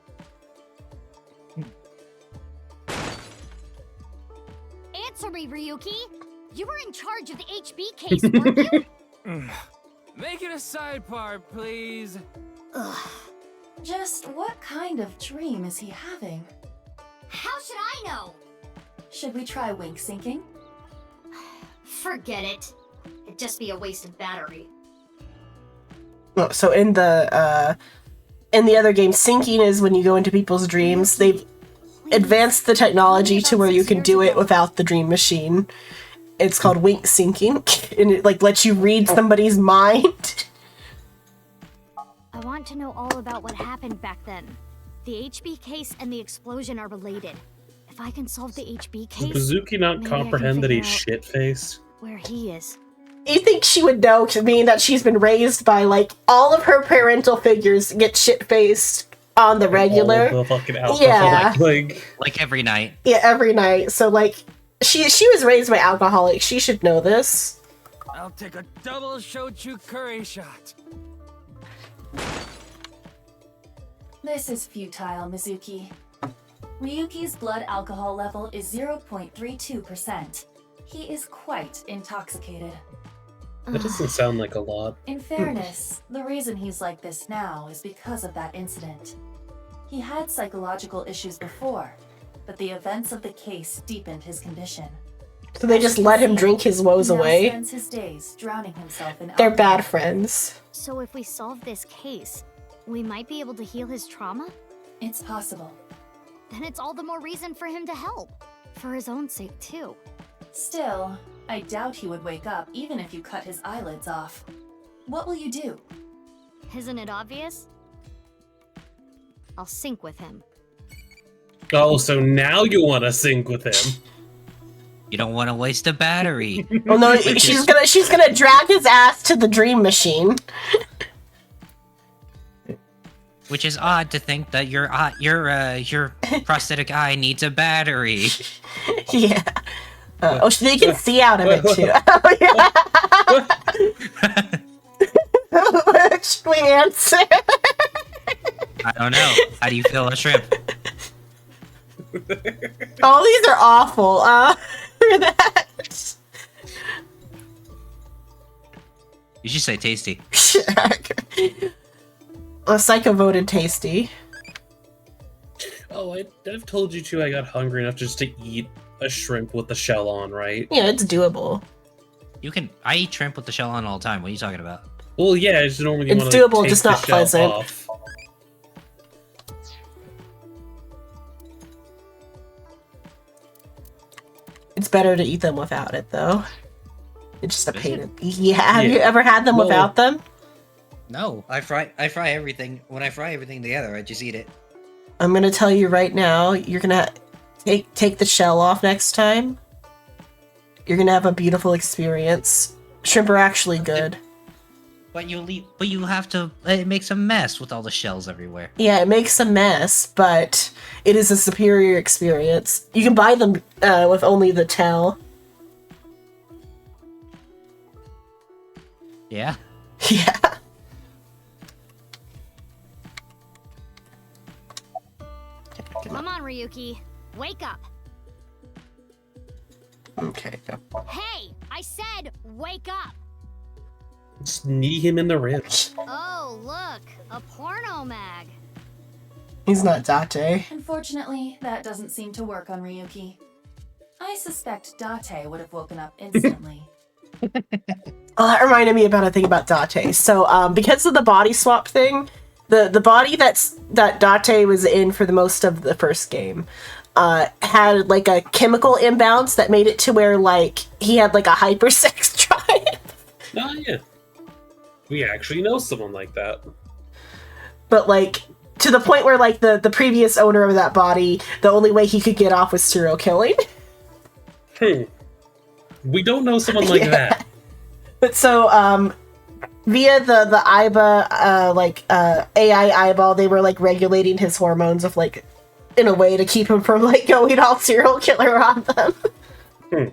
Answer me, Ryuki! You were in charge of the HB case, weren't you? Make it a sidebar, please. Ugh. Just what kind of dream is he having? How should I know? Should we try wink syncing? Forget it. It'd just be a waste of battery. Oh, so in the other game, syncing is when you go into people's dreams. They've advanced the technology to where you can do it without the dream machine. It's called wink syncing, and it like lets you read somebody's mind. I want to know all about what happened back then. The HB case and the explosion are related. If I can solve the HB case, does Mizuki not maybe I can comprehend that figure he's out shit-faced? where he is. You think she would know, being that she's been raised by, like, all of her parental figures get shit-faced on the regular. All the fucking alcoholic, like every night. Yeah, every night. So, like, she was raised by alcoholics. She should know this. I'll take a double shochu curry shot. This is futile, Mizuki. Ryuki's blood alcohol level is 0.32%. He is quite intoxicated. That doesn't sound like a lot. In fairness, the reason he's like this now is because of that incident. He had psychological issues before, but the events of the case deepened his condition. So they just let him drink his woes He now away. spends his days drowning himself in They're alcohol. bad friends. So if we solve this case, we might be able to heal his trauma? It's possible. Then it's all the more reason for him to help. For his own sake, too. Still, I doubt he would wake up even if you cut his eyelids off. What will you do? Isn't it obvious? I'll sync with him. Oh, so now you want to sync with him. You don't want to waste a battery. Well, no, she's gonna drag his ass to the dream machine. Which is odd to think that your prosthetic eye needs a battery. Yeah. Oh, they can see out of it too. Oh, yeah. What should we answer? I don't know. How do you feel a shrimp? All these are awful. You should say tasty. Psycho voted tasty. Oh, I've told you too. I got hungry enough just to eat a shrimp with the shell on, right? Yeah, it's doable. You can. I eat shrimp with the shell on all the time. What are you talking about? Well, yeah, I just normally It's want doable, to just take not the shell pleasant. off. It's better to eat them without it, though. It's just a pain. Yeah, have you ever had them Well, without them? No, I fry everything. When I fry everything together, I just eat it. I'm gonna tell you right now, you're gonna take the shell off next time. You're gonna have a beautiful experience. Shrimp are actually good. But you have to. It makes a mess with all the shells everywhere. Yeah, it makes a mess, but it is a superior experience. You can buy them with only the tail. Yeah. Yeah. Come on, Ryuki. Wake up. Okay, go. Hey, I said wake up. Just knee him in the ribs. Oh, look, a porno mag. He's not Date. Unfortunately, that doesn't seem to work on Ryuki. I suspect Date would have woken up instantly. Oh, that reminded me about a thing about Date. So, because of the body swap thing, the body that Date was in for the most of the first game, had like a chemical imbalance that made it to where like he had like a hypersex drive. Oh yeah, we actually know someone like that. But like to the point where like the previous owner of that body, the only way he could get off was serial killing. We don't know someone like that. But so via the AIBA AI eyeball, they were like regulating his hormones of like in a way to keep him from like going all serial killer on them.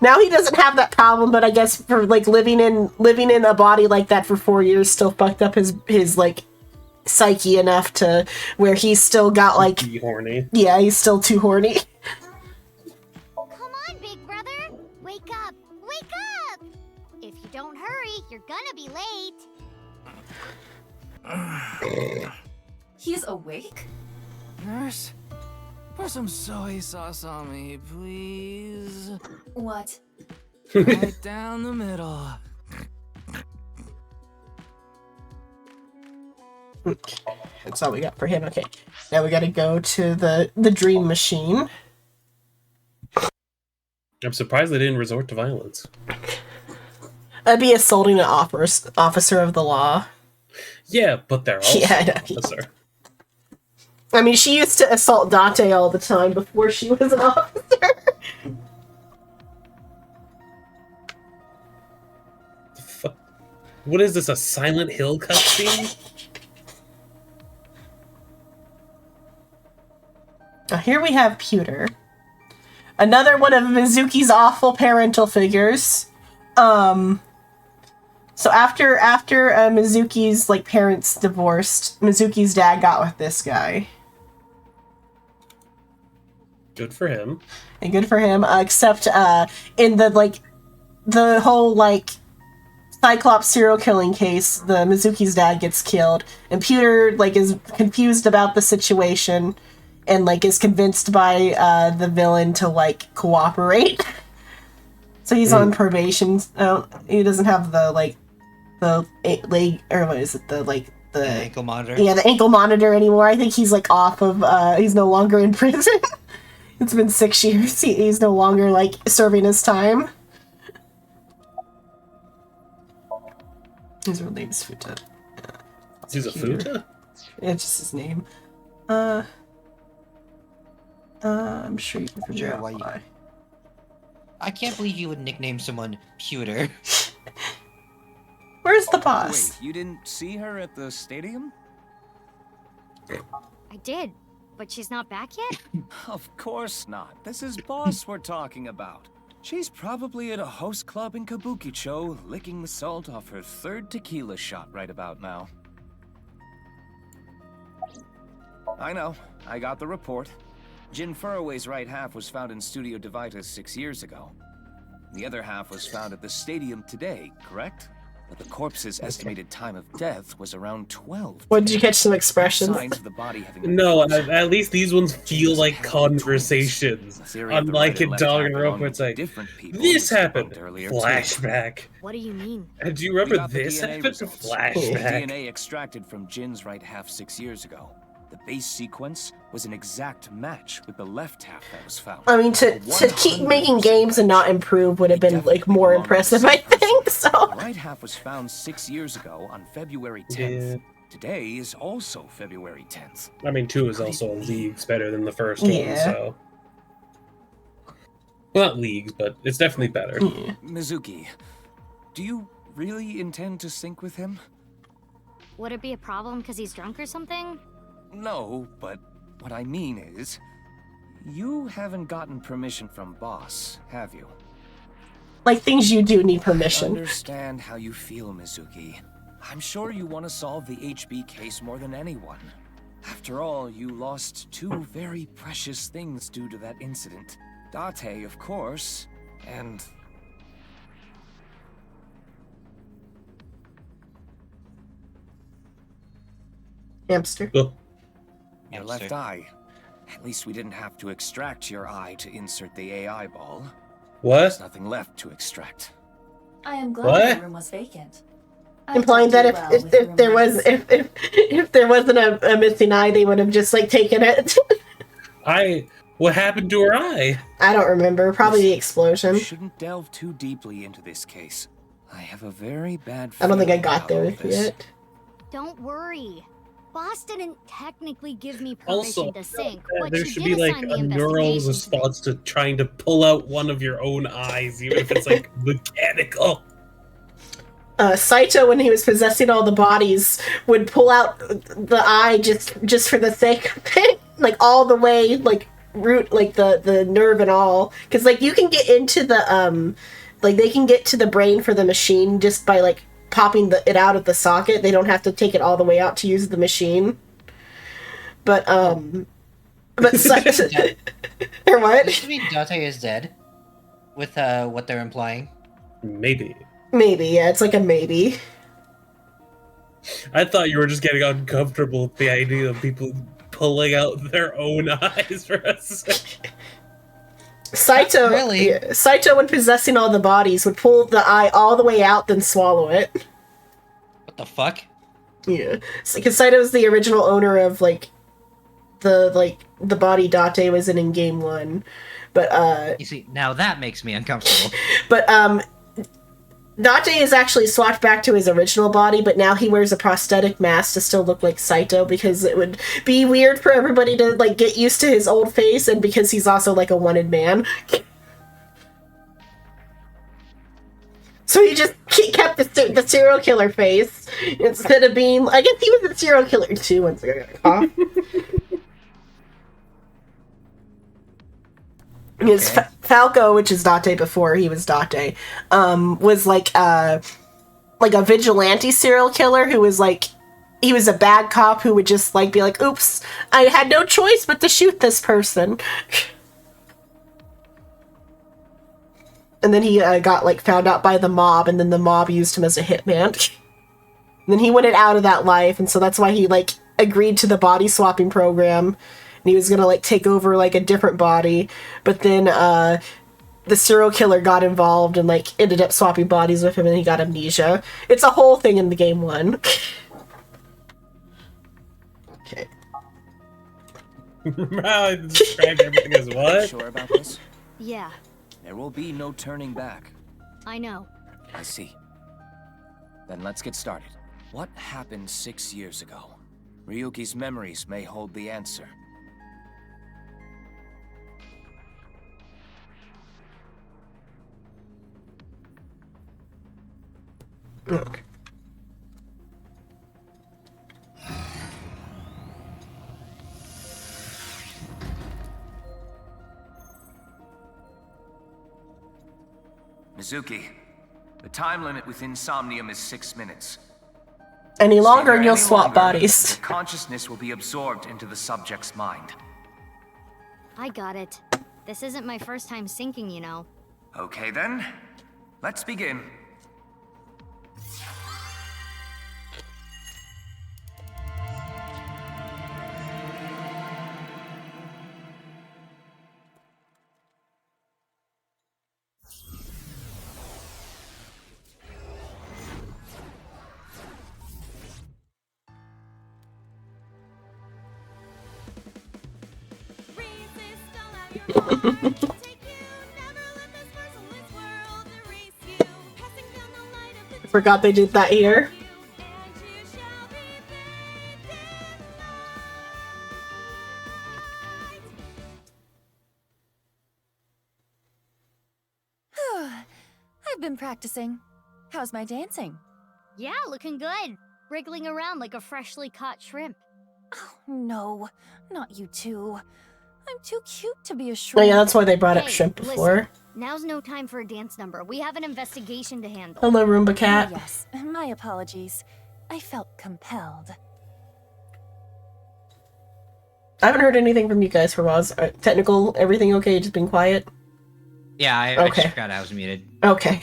Now he doesn't have that problem, but I guess for like living in a body like that for 4 years still fucked up his like psyche enough to where he's still got like Be horny. Yeah, he's still too horny. Come on, big brother. Wake up. Wake up. If you don't hurry, you're gonna be late. He's awake? Nurse, pour some soy sauce on me, please. What? Right down the middle. That's all we got for him. Okay, now we got to go to the dream machine. I'm surprised they didn't resort to violence. That'd be assaulting an officer of the law. Yeah, but they're also Yeah, I know. an officer. I mean, she used to assault Date all the time before she was an officer. What is this, a Silent Hill cutscene? Here we have Pewter. Another one of Mizuki's awful parental figures. So after Mizuki's like parents divorced, Mizuki's dad got with this guy. Good for him. And good for him, except in the whole like Cyclops serial killing case, the Mizuki's dad gets killed, and Pewter like is confused about the situation and like is convinced by the villain to like cooperate. So he's on probation. He doesn't have the leg, or what is it, the ankle monitor. Yeah, the ankle monitor anymore. I think he's like off of he's no longer in prison. It's been 6 years. He's no longer like serving his time. His real name is Futa. He's a Futa? Yeah, it's just his name. I'm sure you can figure out why. I can't believe you would nickname someone Pewter. Where's the boss? Wait, you didn't see her at the stadium? I did, but she's not back yet? Of course not. This is Boss we're talking about. She's probably at a host club in Kabukicho, licking the salt off her 3rd tequila shot right about now. I know. I got the report. Jin Furroway's right half was found in Studio Divita 6 years ago. The other half was found at the stadium today, correct? But the corpse's estimated time of death was around 12. What, did you catch some expressions? Signs of the body having No, at least these ones feel like conversations. Unlike in Danganronpa, where it's like, this happened. Flashback. What do you mean? And do you We remember got the this DNA happened? results. Flashback. DNA extracted from Jin's right half 6 years ago. The base sequence was an exact match with the left half that was found. I mean, to keep making games and not improve would have been like more impressive, I think. So. The right half was found 6 years ago on February 10th. Yeah. Today is also February 10th. I mean, 2 is also leagues better than the first one, Yeah. so. Well, not leagues, but it's definitely better. Mizuki, do you really intend to sync with him? Would it be a problem because he's drunk or something? No, but what I mean is, you haven't gotten permission from Boss, have you? Like things you do need I permission. understand how you feel, Mizuki. I'm sure you want to solve the HB case more than anyone. After all, you lost 2 very precious things due to that incident. Date, of course, and... Hamster. Your left eye. At least we didn't have to extract your eye to insert the AI ball. What? There's nothing left to extract. I am glad What? the room was vacant. Implying that if there was if there wasn't a missing eye, they would have just like taken it. What happened to her eye? I don't remember. Probably the explosion. You shouldn't delve too deeply into this case. I have a very bad I don't think I feeling got about there all this. yet. Don't worry. Boss didn't technically give me permission Also, to sync, but there she should did be like assign the a neural investigation. response to trying to pull out one of your own eyes, even if it's like mechanical. Saito, when he was possessing all the bodies, would pull out the eye just for the sake of it, like all the way, like root, like the nerve and all, because like you can get into the like they can get to the brain for the machine just by like popping it out of the socket. They don't have to take it all the way out to use the machine. But or what? Does it mean Date is dead? With what they're implying? Maybe. Maybe, yeah, it's like a maybe. I thought you were just getting uncomfortable with the idea of people pulling out their own eyes for a second. Saito, Really? yeah, Saito, when possessing all the bodies, would pull the eye all the way out, then swallow it. What the fuck? Yeah, because Saito's the original owner of like the body Date was in game 1, but You see, now that makes me uncomfortable. but Date is actually swapped back to his original body, but now he wears a prosthetic mask to still look like Saito because it would be weird for everybody to like get used to his old face, and because he's also like a wanted man. So he just kept the serial killer face instead of being. I guess he was a serial killer too. Once I got a cough. Because Falco, which is Date before he was Date, was like a vigilante serial killer who was like, he was a bad cop who would just like be like, oops, I had no choice but to shoot this person. And then he got like found out by the mob, and then the mob used him as a hitman. And then he wanted out of that life, and so that's why he like agreed to the body swapping program. And he was gonna like take over like a different body, but then the serial killer got involved and like ended up swapping bodies with him, and he got amnesia. It's a whole thing in the game 1. Okay. I described everything as what? Sure about this? Yeah, There will be no turning back. I know. I see. Then let's get started. What happened 6 years ago? Ryuki's memories may hold the answer. Okay. Mizuki, the time limit with Insomnium is 6 minutes. Any longer and Stay there you'll any swap longer, bodies. the consciousness will be absorbed into the subject's mind. I got it. This isn't my first time sinking, you know. Okay then, let's begin. Forgot they did that here. I've been practicing. How's my dancing? Yeah, looking good. Wriggling around like a freshly caught shrimp. No, not you two. I'm too cute to be a Oh shrimp. yeah, that's why they brought up Hey, shrimp before. listen, now's no time for a dance number. We have an investigation to handle. Hello, Roomba Cat. Oh, yes, my apologies. I felt compelled. I haven't heard anything from you guys for Roz. Technical, everything okay? Just being quiet? Yeah, I Okay. just forgot I was muted. Okay.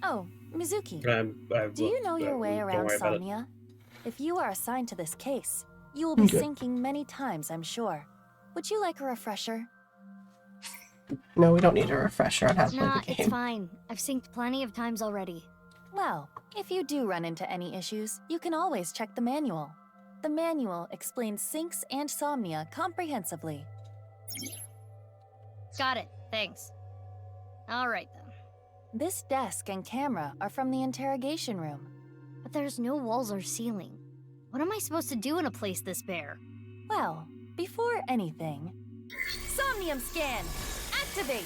Oh, Mizuki. Do Do you know your way don't around worry about it. Somnia? If you are assigned to this case, you will be Okay. sinking many times, I'm sure. Would you like a refresher? No, we don't need a refresher on how to Nah, play the it's game. fine. I've synced plenty of times already. Well, if you do run into any issues, you can always check the manual. The manual explains syncs and Somnia comprehensively. Got it. Thanks. Alright then. This desk and camera are from the interrogation room. But there's no walls or ceiling. What am I supposed to do in a place this bare? Well, before anything, Somnium scan! Activate!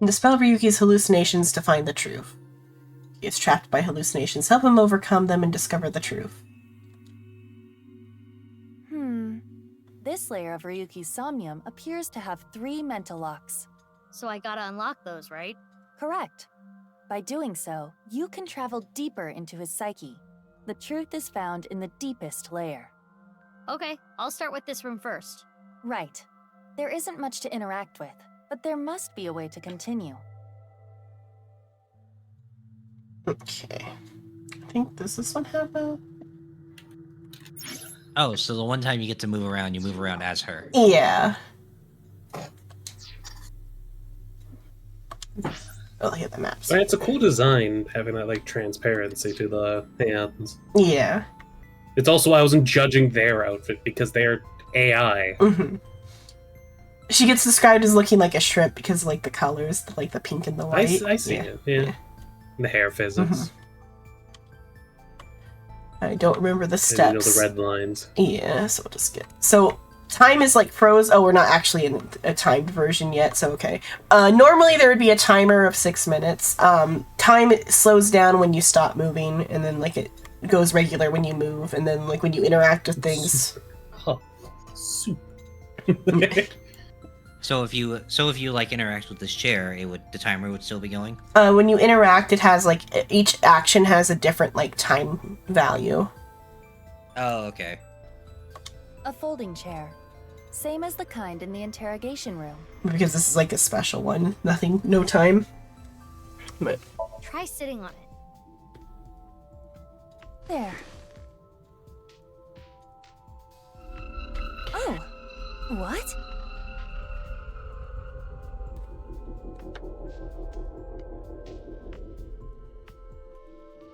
Dispel Ryuki's hallucinations to find the truth. He is trapped by hallucinations. Help him overcome them and discover the truth. This layer of Ryuki's Somnium appears to have 3 mental locks. So I gotta unlock those, right? Correct. By doing so, you can travel deeper into his psyche. The truth is found in the deepest layer. Okay, I'll start with this room first. Right. There isn't much to interact with, but there must be a way to continue. Okay. I think does this one have a... Oh, so the one time you get to move around, you move around as her. Yeah. Oh, yeah, the maps. It's a cool design, having that like transparency to the hands. Yeah. It's also why I wasn't judging their outfit because they're AI. Mm-hmm. She gets described as looking like a shrimp because like the colors, like the pink and the white. I see it. Yeah. The hair physics. I don't remember the And, steps. the red lines. Yeah, so we'll just get... So, time is like froze. Oh, we're not actually in a timed version yet, so okay. Normally there would be a timer of 6 minutes. Time slows down when you stop moving, and then like it goes regular when you move, and then like when you interact with things... So if you like interact with this chair, the timer would still be going. When you interact, it has like each action has a different like time value. Oh, okay. A folding chair. Same as the kind in the interrogation room. Because this is like a special one. Nothing, no time. But Try sitting on it. There. Oh! What?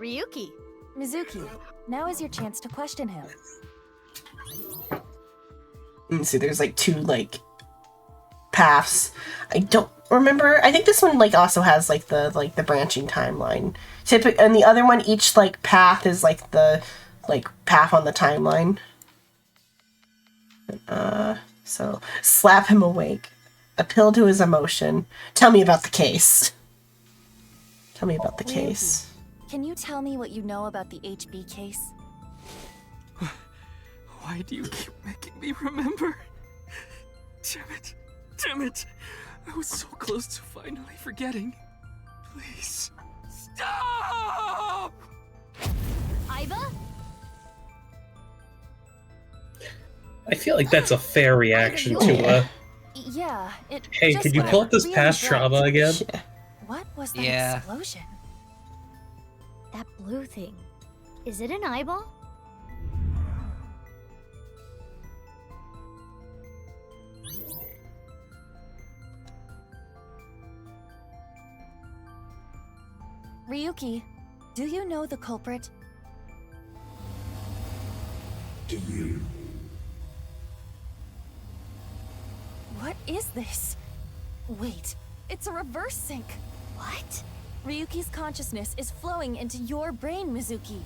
Ryuki! Mizuki, now is your chance to question him. you see, there's like two like paths. I don't remember. I think this one like also has like the branching timeline. And the other one, each like path is like the path on the timeline. So slap him awake. Appeal to his emotion. Tell me about the case. Tell me about the case. Can you tell me what you know about the HB case? Why do you keep making me remember? Damn it. Damn it. I was so close to finally forgetting. Please. Stop! Aiba? I feel like that's a fair reaction to a... Yeah, it Hey, just could you pull up this really past broke. trauma again? What was that Yeah. explosion? That blue thing. Is it an eyeball? Ryuki, do you know the culprit? Do you? What is this? Wait, it's a reverse sync. What? Ryuki's consciousness is flowing into your brain, Mizuki.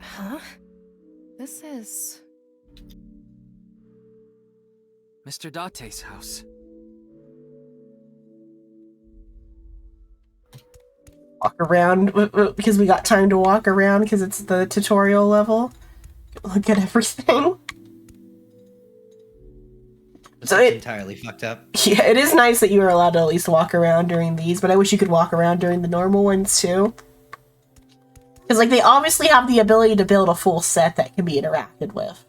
Huh? This is... Mr. Date's house. Walk around because we got time to walk around because it's the tutorial level. Look at everything. So it's entirely fucked up. Yeah, it is nice that you are allowed to at least walk around during these, but I wish you could walk around during the normal ones too. Because like they obviously have the ability to build a full set that can be interacted with.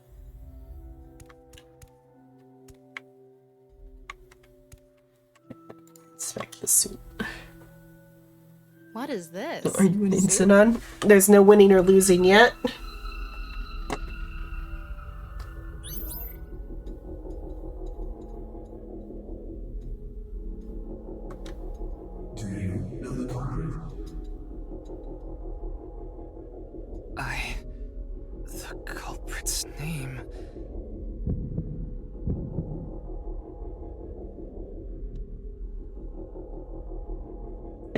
Inspect the suit. What is this? Are you winning, Sinon? There's no winning or losing yet. Do you know the culprit? The culprit's name.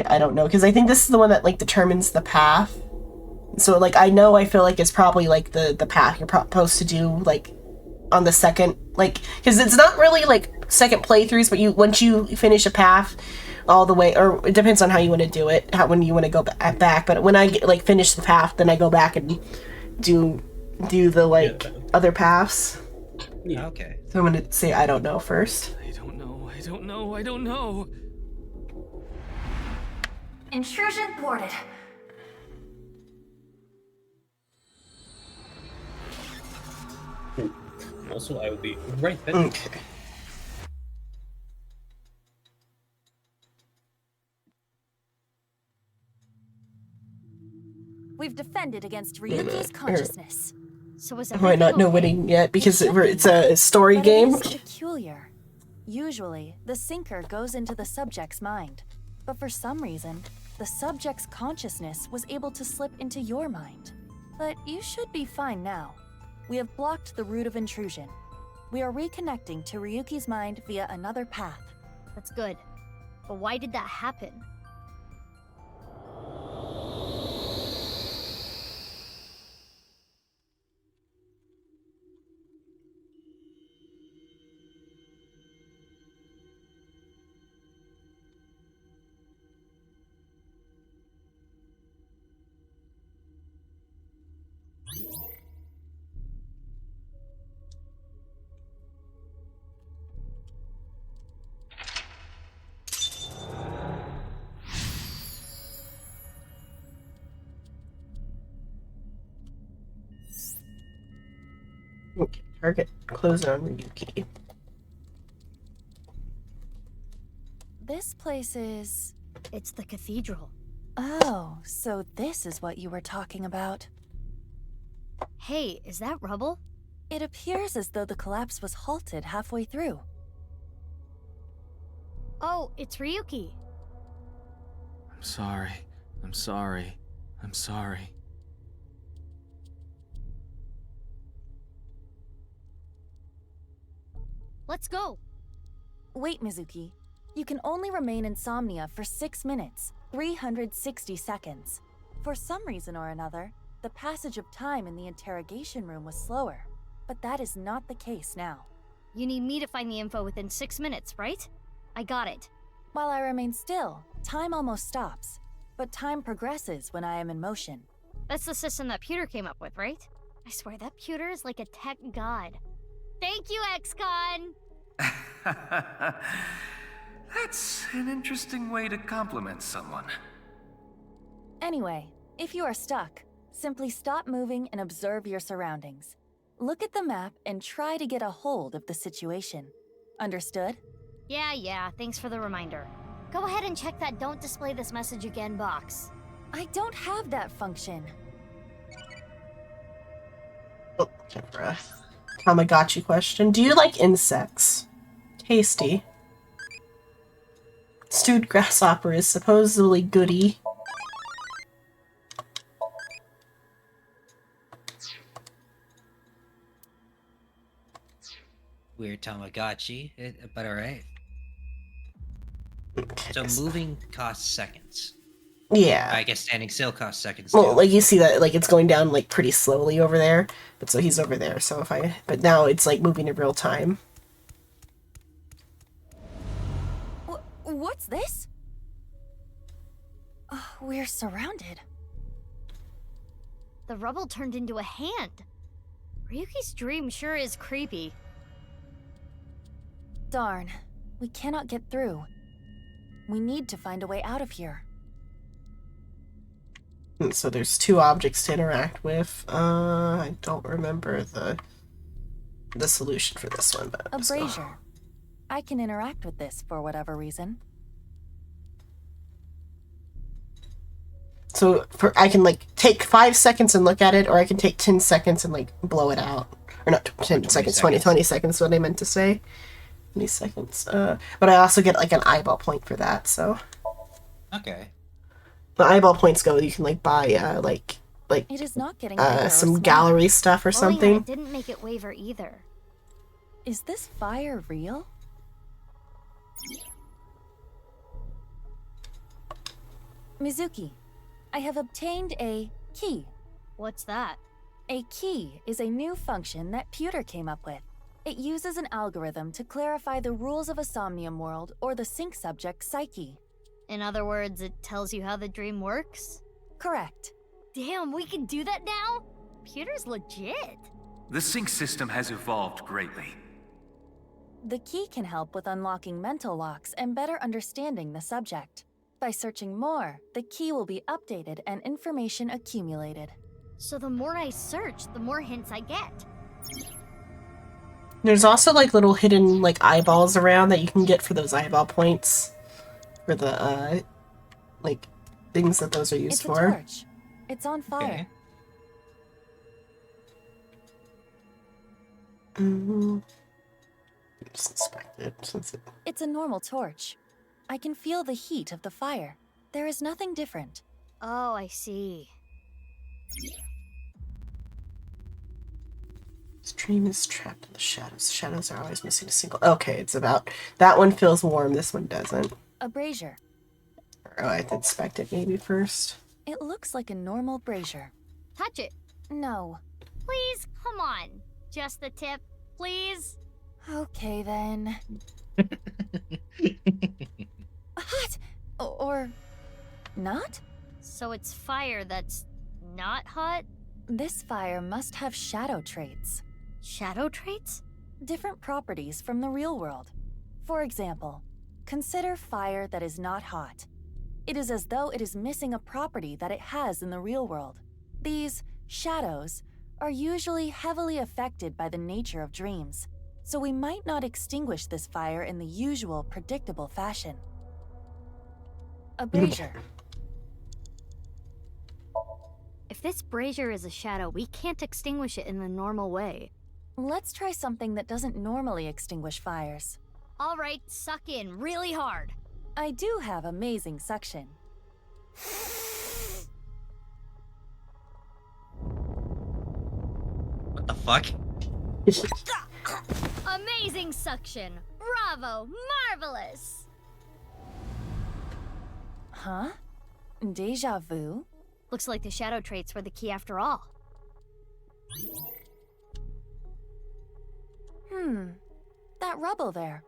I don't know, because I think this is the one that like determines the path. So like I feel like it's probably like the path you're supposed to do like on the second, like, because it's not really like second playthroughs, but once you finish a path all the way, or it depends on how you want to do it, when you want to go back. But when I like finish the path, then I go back and do the like other paths. Yeah. Okay. So I'm gonna say I don't know first. I don't know. Intrusion thwarted. Also, I will be right there. Okay. We've defended against Ryuki's consciousness. So was I might not know winning yet because it's a story game. It is peculiar. Usually, the sinker goes into the subject's mind, but for some reason, the subject's consciousness was able to slip into your mind. But you should be fine now. We have blocked the route of intrusion. We are reconnecting to Ryuki's mind via another path. That's good. But why did that happen? Okay, target close on Ryuki. This place is... It's the cathedral. Oh, so this is what you were talking about. Hey, is that rubble? It appears as though the collapse was halted halfway through. Oh, it's Ryuki. I'm sorry. I'm sorry. I'm sorry. Let's go. Wait, Mizuki. You can only remain insomnia for 6 minutes, 360 seconds. For some reason or another, the passage of time in the interrogation room was slower, but that is not the case now. You need me to find the info within 6 minutes, right? I got it. While I remain still, time almost stops, but time progresses when I am in motion. That's the system that Pewter came up with, right? I swear that Pewter is like a tech god. Thank you, XCon! That's an interesting way to compliment someone. Anyway, if you are stuck, simply stop moving and observe your surroundings. Look at the map and try to get a hold of the situation. Understood? Yeah, thanks for the reminder. Go ahead and check that don't display this message again box. I don't have that function. Oh, Kefra. Tamagotchi question. Do you like insects? Tasty. Stewed grasshopper is supposedly goody. Weird Tamagotchi, but alright. So moving costs seconds. Yeah. I guess standing still costs seconds. Well, too. like you see that, like it's going down like pretty slowly over there. But so he's over there. So but now it's like moving in real time. What's this? We're surrounded. The rubble turned into a hand. Ryuki's dream sure is creepy. Darn, we cannot get through. We need to find a way out of here. And so there's 2 objects to interact with. I don't remember the solution for this one, but A brazier. I can interact with this for whatever reason. So I can like take 5 seconds and look at it, or I can take 10 seconds and like blow it out. Or not 10 seconds, 20 seconds is what I meant to say. 20 seconds. But I also get like an eyeball point for that, so. Okay. The eyeball points go, you can like buy It is not getting bigger or some smaller. gallery stuff or Blowing something. it didn't make it waver either. Is this fire real? Mizuki, I have obtained a key. What's that? A key is a new function that Pewter came up with. It uses an algorithm to clarify the rules of a Somnium world or the sync subject's psyche. In other words, it tells you how the dream works? Correct. Damn, we can do that now? Pewter's legit. The sync system has evolved greatly. The key can help with unlocking mental locks and better understanding the subject. By searching more, the key will be updated and information accumulated. So the more I search, the more hints I get. There's also like little hidden like eyeballs around that you can get for those eyeball points. For the like things that those are used It's a for. torch. It's on fire. Just inspect it since it. It's a normal torch. I can feel the heat of the fire. There is nothing different. Oh, I see. This dream is trapped in the shadows. Shadows are always missing a single. Okay, it's about that one feels warm. This one doesn't. A brazier. Oh, I have to inspect it maybe first. It looks like a normal brazier. Touch it. No. Please, come on. Just the tip, please. Okay then. Hot! Or not? So it's fire that's not hot? This fire must have shadow traits. Shadow traits? Different properties from the real world. For example, consider fire that is not hot. It is as though it is missing a property that it has in the real world. These shadows are usually heavily affected by the nature of dreams, so we might not extinguish this fire in the usual predictable fashion. A brazier. this brazier is a shadow, we can't extinguish it in the normal way. Let's try something that doesn't normally extinguish fires. All right, suck in really hard. I do have amazing suction. What the fuck? Amazing suction! Bravo! Marvelous! Huh? Deja vu? Looks like the shadow traits were the key after all. That rubble there.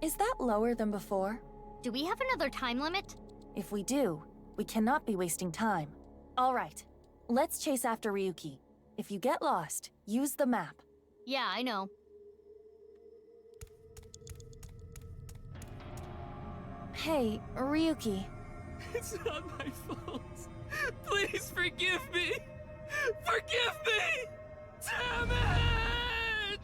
Is that lower than before? Do we have another time limit? If we do, we cannot be wasting time. All right, let's chase after Ryuki. If you get lost, use the map. Yeah, I know. Hey, Ryuki. It's not my fault. Please forgive me. Forgive me! Damn it!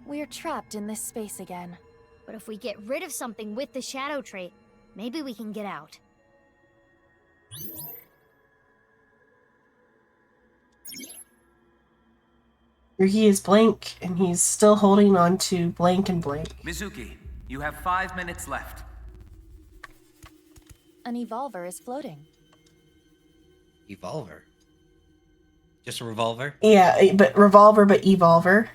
We're trapped in this space again. But if we get rid of something with the shadow trait, maybe we can get out. Ryuki is blank, and he's still holding on to blank and blank. Mizuki, you have 5 minutes left. An evolver is floating. Evolver? Just a revolver? Yeah, but revolver, but evolver.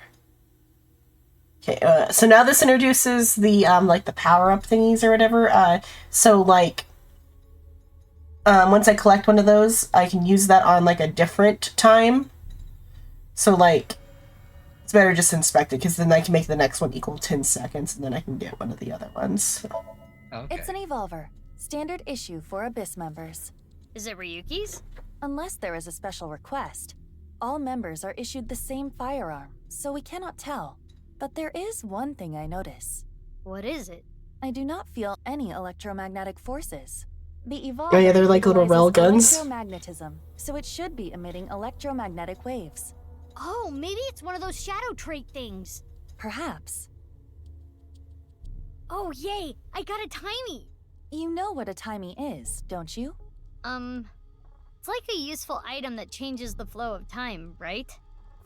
Okay, so now this introduces the, like, the power-up thingies or whatever. So, like, once I collect one of those, I can use that on, like, a different time. So, like, it's better just to inspect it, because then I can make the next one equal 10 seconds, and then I can get one of the other ones. So. Okay. It's an evolver. Standard issue for Abyss members. Is it Ryuki's? Unless there is a special request. All members are issued the same firearm, so we cannot tell. But there is one thing I notice. What is it? I do not feel any electromagnetic forces. The evolver Oh yeah, they're like little rail guns. Electromagnetism, so it should be emitting electromagnetic waves. Oh, maybe it's one of those shadow trait things. Perhaps. Oh, yay! I got a timey! You know what a timey is, don't you? It's like a useful item that changes the flow of time, right?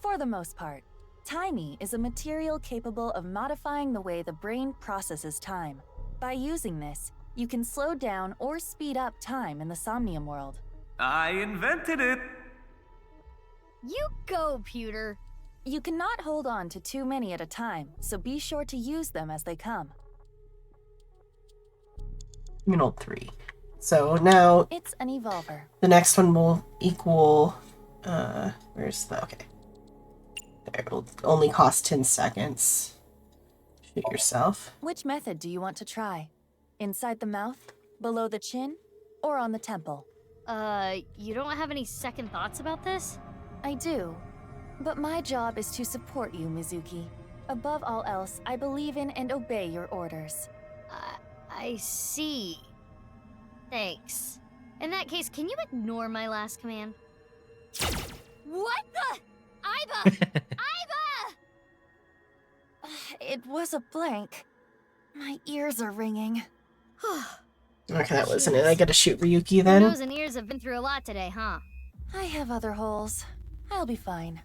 For the most part. Timey is a material capable of modifying the way the brain processes time. By using this, you can slow down or speed up time in the Somnium world. I invented it! You go, Pewter! You cannot hold on to too many at a time, so be sure to use them as they come. Minute 3. So now It's an evolver. the next one will equal, where's the, okay. There, it'll only cost 10 seconds. Shoot yourself. Which method do you want to try? Inside the mouth, below the chin, or on the temple? You don't have any second thoughts about this? I do. But my job is to support you, Mizuki. Above all else, I believe in and obey your orders. I see. Thanks. In that case, can you ignore my last command? What the? Aiba! Aiba! It was a blank. My ears are ringing. Okay, that wasn't it. I gotta shoot Ryuki Your then. nose and ears have been through a lot today, huh? I have other holes. I'll be fine.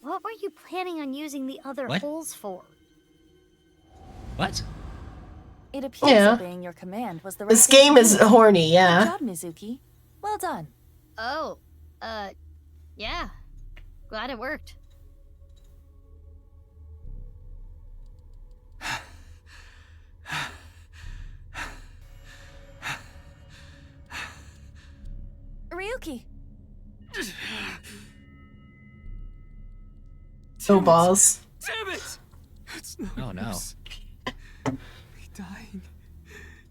What were you planning on using the other What? holes for? What? It appears Yeah. obeying your command was the right This thing game to is do. horny, yeah. Good job, Mizuki. Well done. Oh, yeah. Glad it worked. Ryuki! No balls. Damn it! It's no Oh no. use. Me dying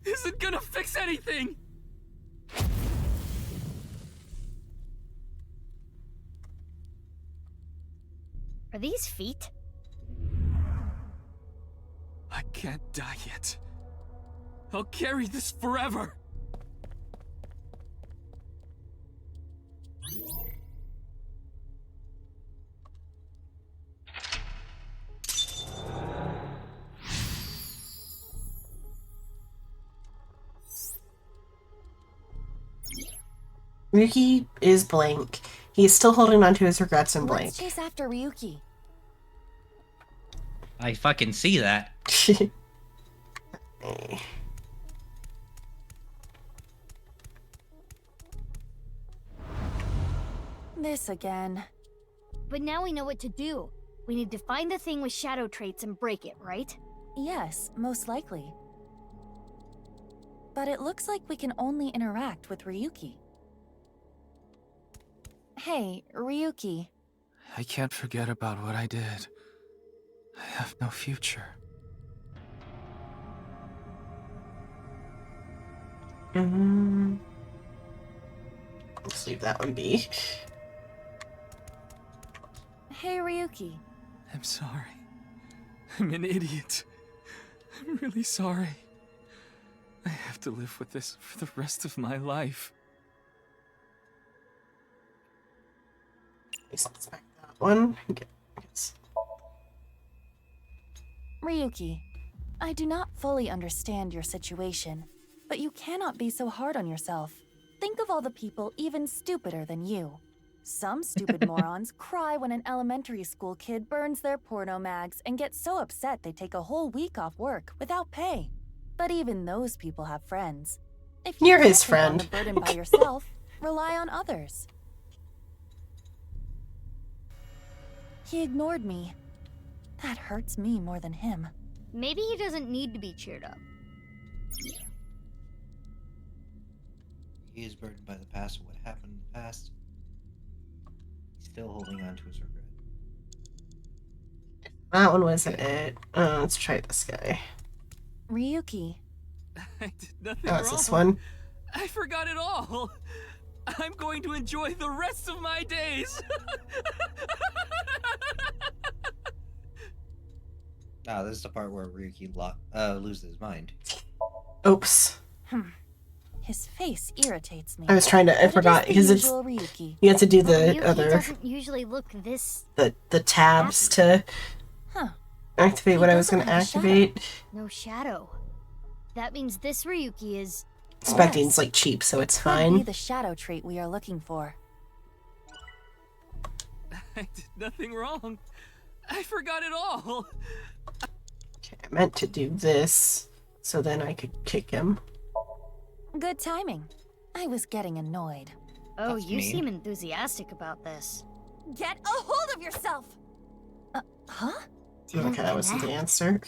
isn't gonna fix anything! Are these feet? I can't die yet. I'll carry this forever! Ryuki is blank. He is still holding on to his regrets and blank. Let's chase after Ryuki. I fucking see that. This again. But now we know what to do. We need to find the thing with shadow traits and break it, right? Yes, most likely. But it looks like we can only interact with Ryuki. Hey, Ryuki. I can't forget about what I did. I have no future. Let's leave that one be. Hey, Ryuki. I'm sorry. I'm an idiot. I'm really sorry. I have to live with this for the rest of my life. Let's back that one. Ryuki, I do not fully understand your situation, but you cannot be so hard on yourself. Think of all the people even stupider than you. Some stupid morons cry when an elementary school kid burns their porno mags and get so upset they take a whole week off work without pay. But even those people have friends. If You're can't his take on friend. the burden by yourself, rely on others. He ignored me. That hurts me more than him. Maybe he doesn't need to be cheered up. He is burdened by the past and what happened in the past. He's still holding on to his regret. That one wasn't it. Let's try this guy. Ryuki. I did nothing Oh, wrong. it's this one. I forgot it all. I'm going to enjoy the rest of my days. Ah, this is the part where Ryuki loses his mind. Oops. His face irritates me. I was trying to. I But it is forgot the because it's. usual Ryuki. You have to do the Ryuki other. doesn't usually look this. The tabs to activate what I was going to activate. No shadow. That means this Ryuki is. Specting's like cheap, so it's Could be fine. the shadow trait we are looking for. I did nothing wrong. I forgot it all. Okay, I meant to do this so then I could kick him. Good timing. I was getting annoyed. Oh, That's you mean. seem enthusiastic about this. Get a hold of yourself! Huh? Okay, that wasn't the answer.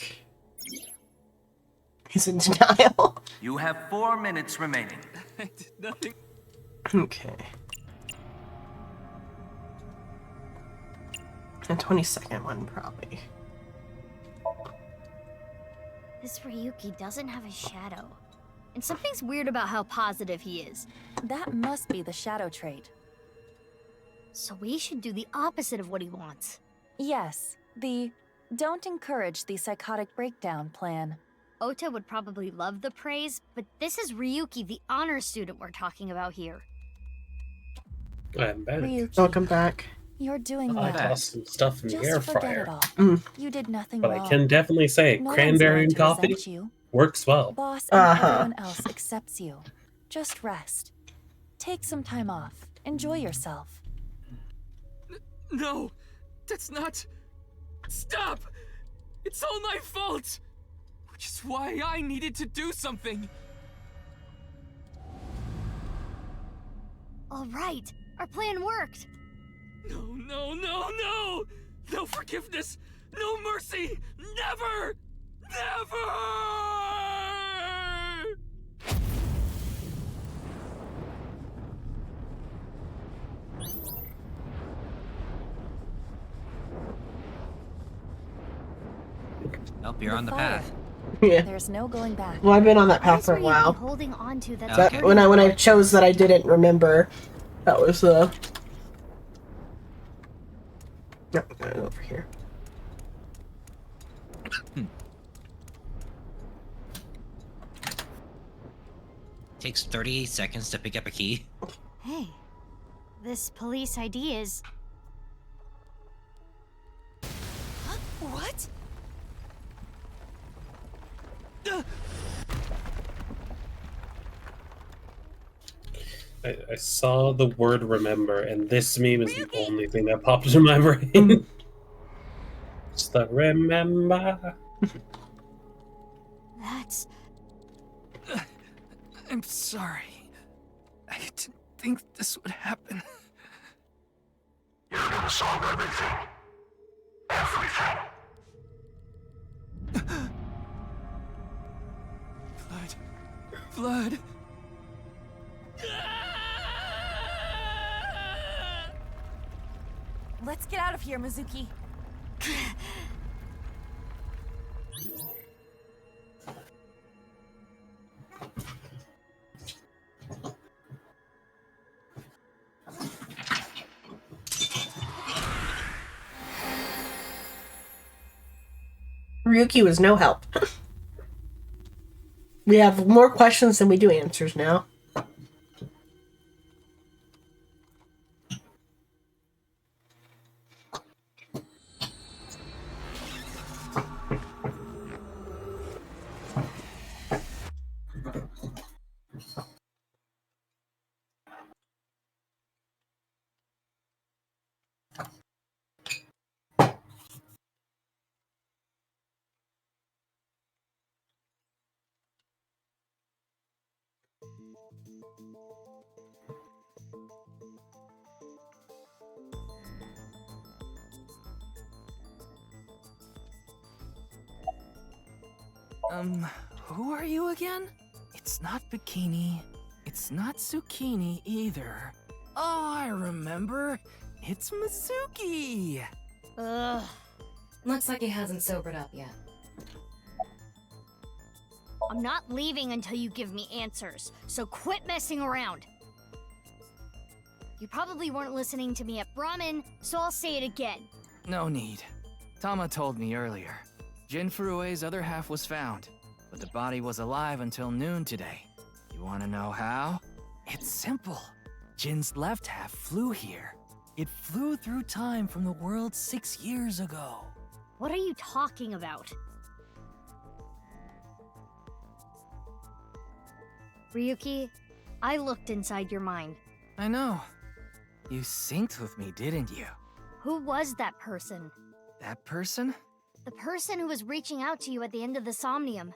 He's in denial. You have 4 minutes remaining. I did nothing. Okay. The 22nd one, probably. This Ryuki doesn't have a shadow. And something's weird about how positive he is. That must be the shadow trait. So we should do the opposite of what he wants. Yes, the don't encourage the psychotic breakdown plan. Ota would probably love the praise, but this is Ryuki, the honor student we're talking about here. I'm back. Ryuki, Welcome back. you're doing I well. tossed some stuff in the Just air forget fryer. it all. Mm. You did nothing But wrong. I can definitely say No one's cranberry going and to coffee resent you. works well. Boss and everyone else accepts you. Just rest. Take some time off. Enjoy yourself. No, that's not. Stop! It's all my fault! Which is why I needed to do something. All right, our plan worked. No, no, no, no! No forgiveness! No mercy! Never! Never! Nope, you're on the fire. path. Yeah. There's no going back. Well, I've been on that path What for a is Ryuki while. holding on to that's That, Okay. when I chose that I didn't remember, that was no, over here. Takes 38 seconds to pick up a key. Hey, this police ID is. What? I saw the word remember, and this meme is the only thing that popped into my brain. Just the remember. That's... I'm sorry. I didn't think this would happen. You're gonna solve everything. Everything. Blood. Let's get out of here, Mizuki. Ryuki was no help. We have more questions than we do answers now. Who are you again? It's not Bikini. It's not Zucchini either. Oh, I remember. It's Mizuki! Ugh. Looks like he hasn't sobered up yet. I'm not leaving until you give me answers, so quit messing around. You probably weren't listening to me at Brahmin, so I'll say it again. No need. Tama told me earlier. Jin Furue's other half was found, but the body was alive until noon today. You wanna know how? It's simple. Jin's left half flew here. It flew through time from the world 6 years ago. What are you talking about? Ryuki, I looked inside your mind. I know. You synced with me, didn't you? Who was that person? That person? The person who was reaching out to you at the end of the Somnium.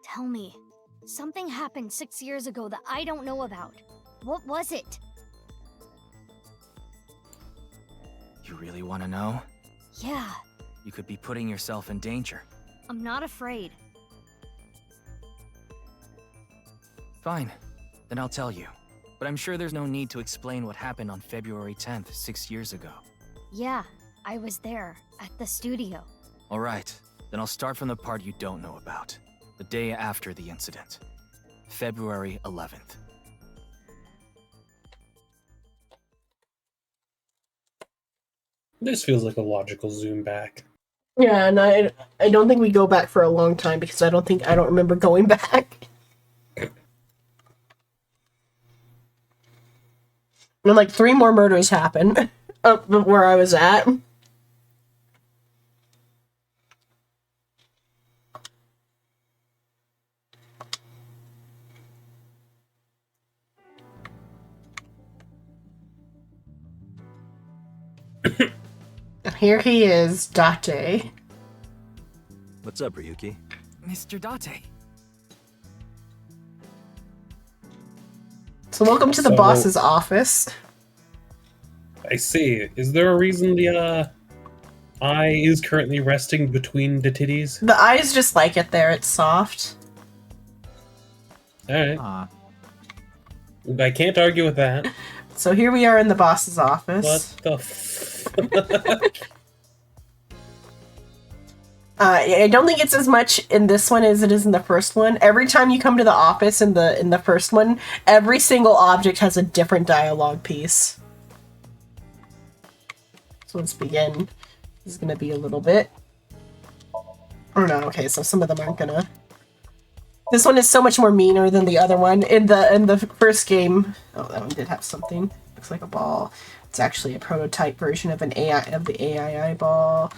Tell me, something happened 6 years ago that I don't know about. What was it? You really want to know? Yeah, You could be putting yourself in danger. I'm not afraid. Fine, then I'll tell you. But I'm sure there's no need to explain what happened on February 10th, 6 years ago. Yeah, I was there, at the studio. Alright, then I'll start from the part you don't know about. The day after the incident. February 11th. This feels like a logical zoom back. Yeah, and I don't think we go back for a long time because I don't remember going back. And like 3 more murders happened up where I was at. Here he is, Date. What's up, Ryuki? Mr. Date. So welcome to the boss's office. I see. Is there a reason the eye is currently resting between the titties? The eyes just like it there, it's soft. Alright. I can't argue with that. So here we are in the boss's office. What the I don't think it's as much in this one as it is in the first one. Every time you come to the office in the first one, every single object has a different dialogue piece. So let's begin. This is gonna be a little bit. Oh no, okay, so some of them aren't gonna. This one is so much more meaner than the other one. In the first game, oh, that one did have something. Looks like a ball. It's actually a prototype version of the AI ball.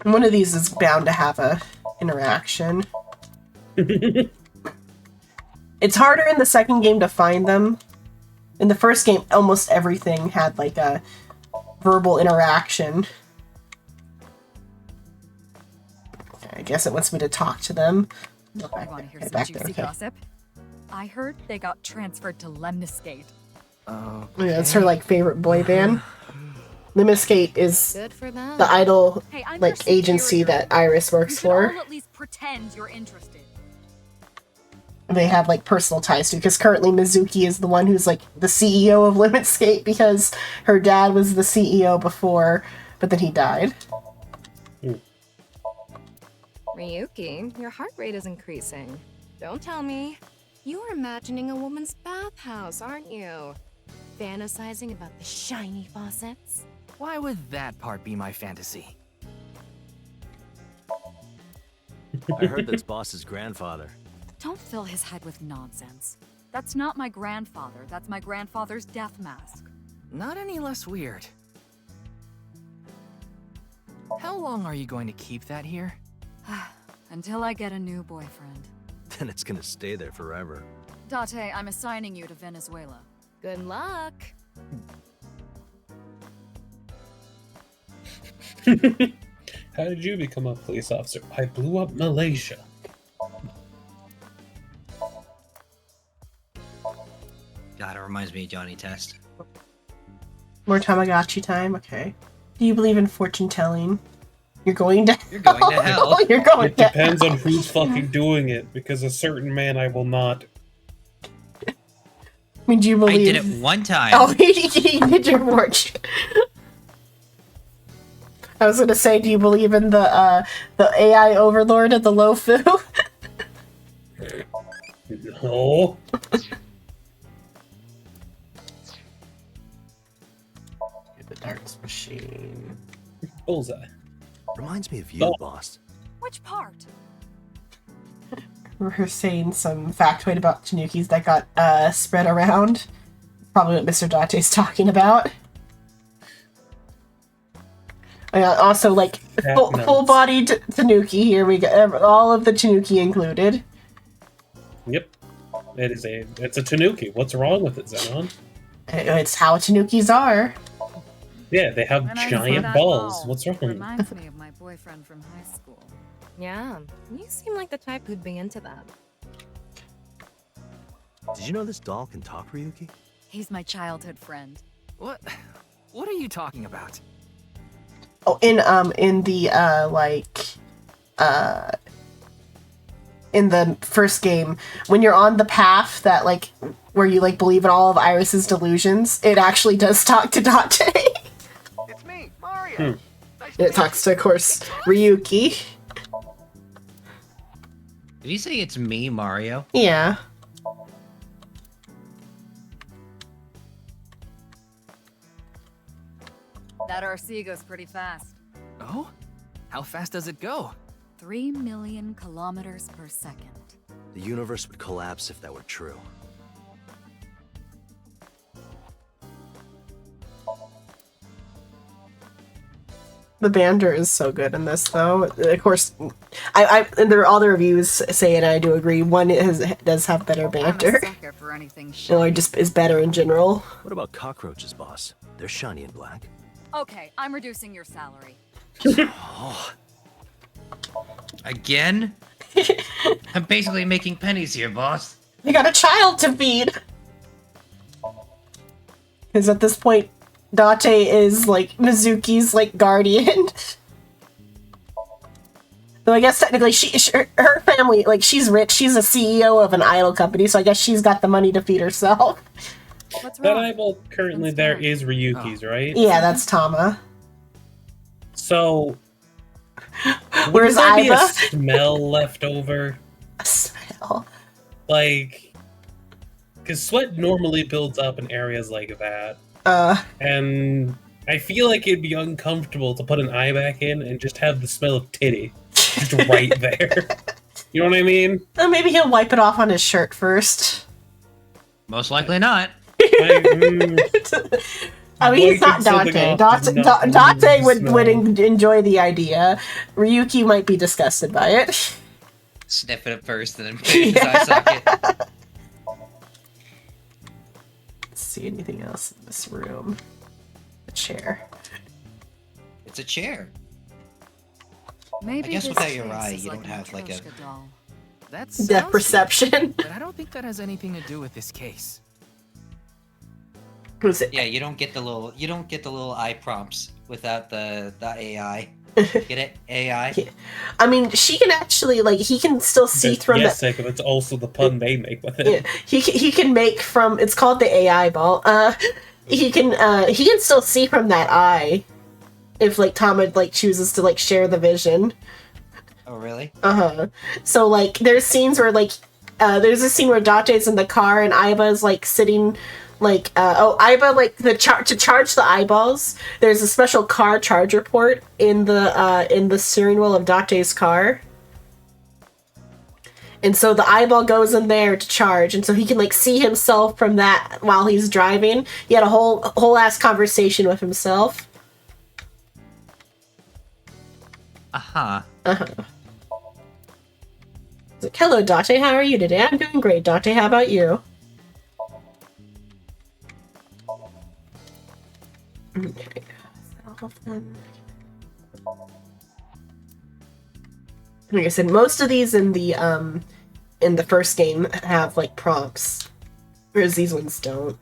And one of these is bound to have a interaction. It It's harder in the second game to find them. In the first game, almost everything had like a verbal interaction. I guess it wants me to talk to them. You want to hear some juicy gossip? I heard they got transferred to Lemniscate. Oh, yeah, it's her like favorite boy band. Lemniscate is Good for them. the idol Hey, I'm like your agency that Iris You works should for. all at least pretend you're interested. They have like personal ties to, because currently Mizuki is the one who's like the CEO of Lemniscate because her dad was the CEO before, but then he died. Ryuki, your heart rate is increasing. Don't tell me. You're imagining a woman's bathhouse, aren't you? Fantasizing about the shiny faucets? Why would that part be my fantasy? I heard that's Boss's grandfather. Don't fill his head with nonsense. That's not my grandfather. That's my grandfather's death mask. Not any less weird. How long are you going to keep that here? Until I get a new boyfriend. Then it's gonna stay there forever. Date, I'm assigning you to Venezuela. Good luck. How did you become a police officer? I blew up Malaysia. God, it reminds me of Johnny Test. More Tamagotchi time? Okay. Do you believe in fortune telling? You're going to You're going to hell. You're going It to depends hell. on who's fucking doing it, because a certain man I will not. I mean, do you I believe... did it one time. Oh, he did your fortune. I was gonna say, do you believe in the AI overlord of the Lofu? No. The darts machine. Bullseye. Reminds me of you, boss. Which part? We're saying some factoid about Tanukis that got spread around. Probably what Mr. Date's talking about. Also, like, full-bodied Tanuki. Here we go. All of the Tanuki included. Yep. It's a Tanuki. What's wrong with it, Xenon? It's how Tanukis are. Yeah, they have When I saw giant that balls. ball, What's wrong? Reminds me of my boyfriend from high school. Yeah, you seem like the type who'd be into that. Did you know this doll can talk, Ryuki? He's my childhood friend. What? What are you talking about? Oh, in the first game, when you're on the path that, like, where you, like, believe in all of Iris's delusions, it actually does talk to Date. It's me, Mario. It talks to, of course, Ryuki. Did you say it's me, Mario? Yeah. That RC goes pretty fast. Oh? How fast does it go? 3 million kilometers per second. The universe would collapse if that were true. The banter is so good in this, though. Of course, and there are all the reviews say it, and I do agree. One does have better banter. I'm a sucker for anything Or just is better in general. What about cockroaches, boss? They're shiny and black. Okay, I'm reducing your salary. Again? I'm basically making pennies here, boss. You got a child to feed! Because at this point, Date is, like, Mizuki's, like, guardian. Though I guess technically her family, like, she's rich. She's a CEO of an idol company, so I guess she's got the money to feed herself. That eyeball currently there is Ryuki's, right? Yeah, that's Tama. So, Where's would there be a Aiba? smell left over? A smell? Like, because sweat normally builds up in areas like that. And I feel like it'd be uncomfortable to put an eye back in and just have the smell of titty just right there. You know what I mean? Maybe he'll wipe it off on his shirt first. Most likely not. I mean, he's not Dante. Dante would enjoy the idea. Ryuki might be disgusted by it. Sniff it at first and then put it in his eye socket. see anything else in this room. A chair. It's a chair. Maybe I guess this without your face eye, is you like don't an have like a. Matryoshka doll. That's Depth perception. But I don't think that has anything to do with this case. Who's it? Yeah, you don't get the little eye prompts without the AI. Get it? AI. Yeah. I mean, she can actually like he can still see from yes, that. Jacob, it's also the pun they make with it. Yeah, he can make from. It's called the AI ball. He can still see from that eye, if like Tama like chooses to like share the vision. Oh really? So like there's scenes where like there's a scene where Date's in the car and Aiba is like sitting like Aiba like to charge the eyeballs. There's a special car charger port in the steering wheel of Date's car. And so the eyeball goes in there to charge, and so he can like see himself from that while he's driving. He had a whole ass conversation with himself. Like, hello, Date. How are you today? I'm doing great, Date. How about you? Okay. Like I said, most of these in the first game have like prompts, whereas these ones don't.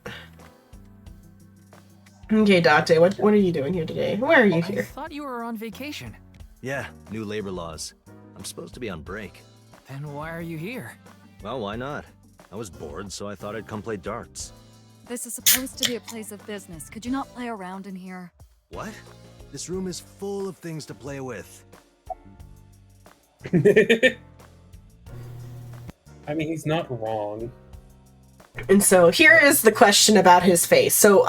Okay, Date. What are you doing here today? Why are you I here? thought you were on vacation. Yeah, new labor laws. I'm supposed to be on break. Then why are you here? Well, why not? I was bored, so I thought I'd come play darts. This is supposed to be a place of business. Could you not play around in here? What? This room is full of things to play with. I mean, he's not wrong. And so here is the question about his face. So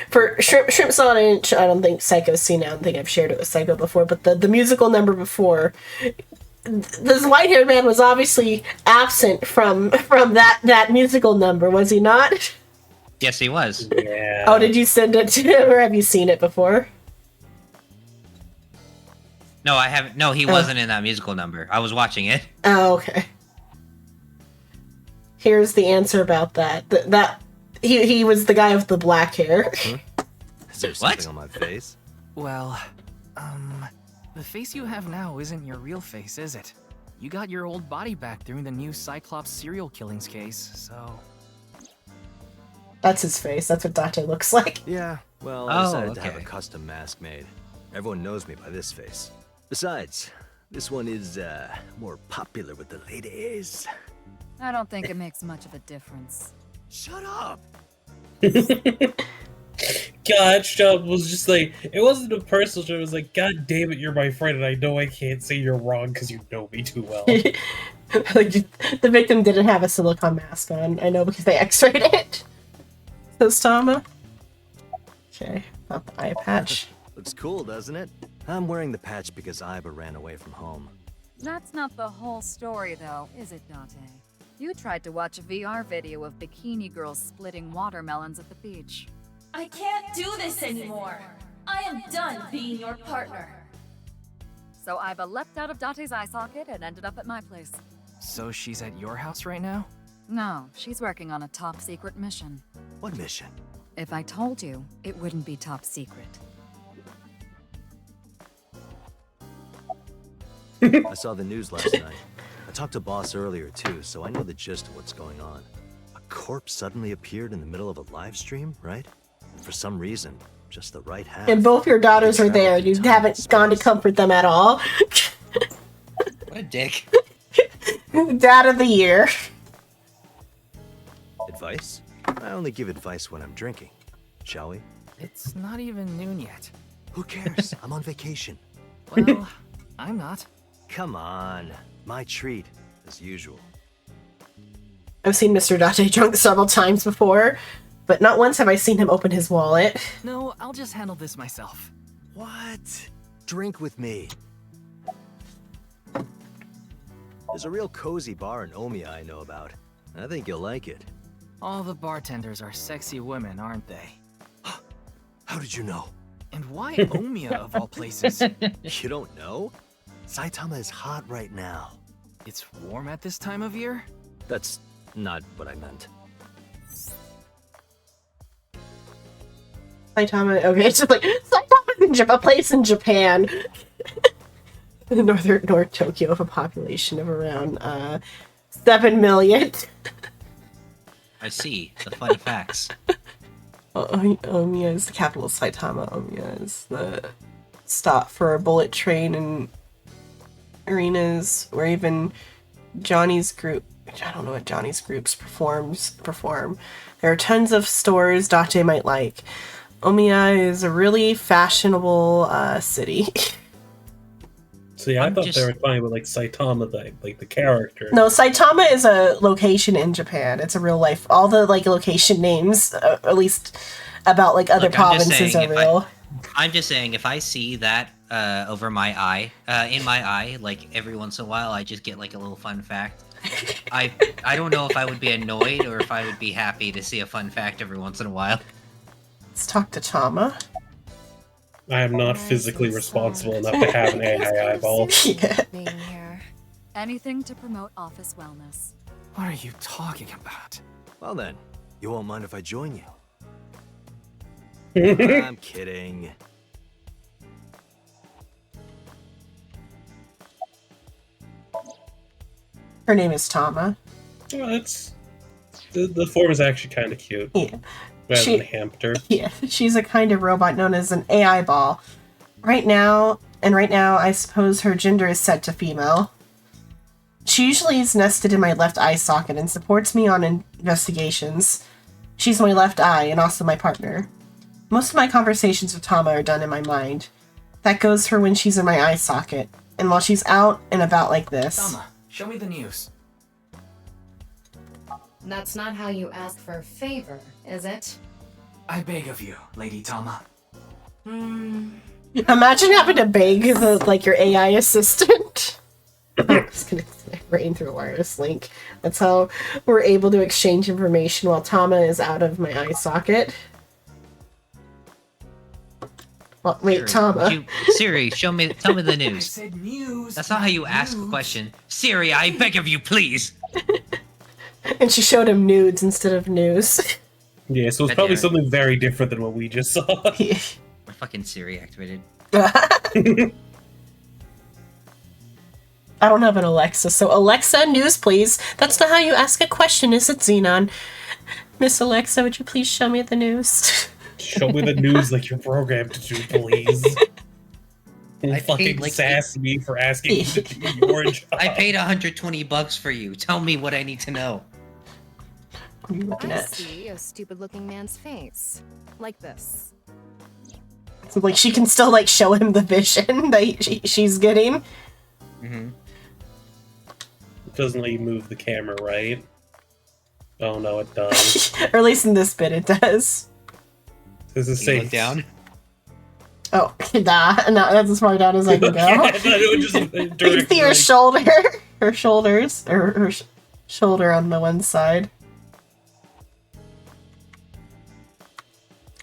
for Shrimp saw it, I don't think Psycho's seen it. I don't think I've shared it with Psycho before, but the musical number before, this white-haired man was obviously absent from that musical number, was he not? Yes, he was. Yeah. Oh, did you send it to him, or have you seen it before? No, I haven't. No, he wasn't in that musical number. I was watching it. Oh, okay. Here's the answer about that. That he was the guy with the black hair. Huh? Is there something on my face? Well, the face you have now isn't your real face, is it? You got your old body back during the new Cyclops serial killings case, so... That's his face. That's what Date looks like. Yeah, well, I decided to have a custom mask made. Everyone knows me by this face. Besides, this one is, more popular with the ladies. I don't think it makes much of a difference. Shut up! God, Shop was just like, it wasn't a personal show. It was like, God damn it, you're my friend, and I know I can't say you're wrong because you know me too well. Like, the victim didn't have a silicone mask on. I know because they x-rayed it. Says Tama. Okay, not the eye patch. Looks cool, doesn't it? I'm wearing the patch because Aiba ran away from home. That's not the whole story, though, is it, Date? You tried to watch a VR video of bikini girls splitting watermelons at the beach. I can't do this anymore. I am done being your partner. So Aiba leapt out of Date's eye socket and ended up at my place. So she's at your house right now? No, she's working on a top secret mission. What mission? If I told you, it wouldn't be top secret. I saw the news last night. I talked to Boss earlier too, so I know the gist of what's going on. A corpse suddenly appeared in the middle of a live stream, right? And for some reason, just the right half. And both your daughters are there. You haven't gone to comfort them at all. What a dick. Dad of the year. Advice? I only give advice when I'm drinking. Shall we? It's not even noon yet. Who cares? I'm on vacation. Well, I'm not. Come on. My treat, as usual. I've seen Mr. Date drunk several times before, but not once have I seen him open his wallet. No, I'll just handle this myself. What? Drink with me. There's a real cozy bar in Omiya I know about. I think you'll like it. All the bartenders are sexy women, aren't they? How did you know? And why Omiya of all places? You don't know? Saitama is hot right now. It's warm at this time of year? That's not what I meant. Saitama. Okay, it's just like Saitama's in a place in Japan, in North Tokyo, with a population of around 7 million. I see. The fun facts. Omiya is the capital of Saitama. Omiya is the stop for a bullet train and arenas where even Johnny's group, I don't know what Johnny's groups perform. There are tons of stores Date might like. Omiya is a really fashionable city. See, I thought they were talking about like Saitama, like the character. No, Saitama is a location in Japan. It's a real life. All the like location names, at least about like other provinces, are real. I'm just saying, if I see that over my eye, in my eye, like every once in a while, I just get like a little fun fact. I don't know if I would be annoyed or if I would be happy to see a fun fact every once in a while. Let's talk to Tama. I am not physically responsible enough to have an AI eyeball. Being here. Anything to promote office wellness. What are you talking about? Well then, you won't mind if I join you. I'm kidding. Her name is Tama. Well, it's the form is actually kind of cute. Yeah. Rather than hamster. Yeah, she's a kind of robot known as an AI ball. Right now, I suppose her gender is set to female. She usually is nested in my left eye socket and supports me on investigations. She's my left eye and also my partner. Most of my conversations with Tama are done in my mind. That goes for when she's in my eye socket, and while she's out and about like this. Tama, show me the news. That's not how you ask for a favor, is it? I beg of you, Lady Tama. Imagine having to beg like your AI assistant. I'm just gonna brain through a wireless link. That's how we're able to exchange information while Tama is out of my eye socket. Well, wait, Siri, Tama. Siri, tell me the news. I said news. That's not how you ask a question. Siri, I beg of you, please. And she showed him nudes instead of news. Yeah, so it's probably something very different than what we just saw. My fucking Siri activated. I don't have an Alexa, so Alexa, news please. That's not how you ask a question, is it, Xenon? Miss Alexa, would you please show me the news? Show me the news like you're programmed to do, please. I fucking paid, sass me for asking me to do your job. I paid $120 for you. Tell me what I need to know. What are you looking I at? see a stupid-looking man's face. Like this. So, like, she can still, like, show him the vision that she's getting. Mm-hmm. It doesn't let you move the camera, right? Oh, no, it does. Or at least in this bit, it does. Does it say down? Oh, nah, that's as far down as I can go. You can see her shoulder, her shoulders, or her shoulder on the one side.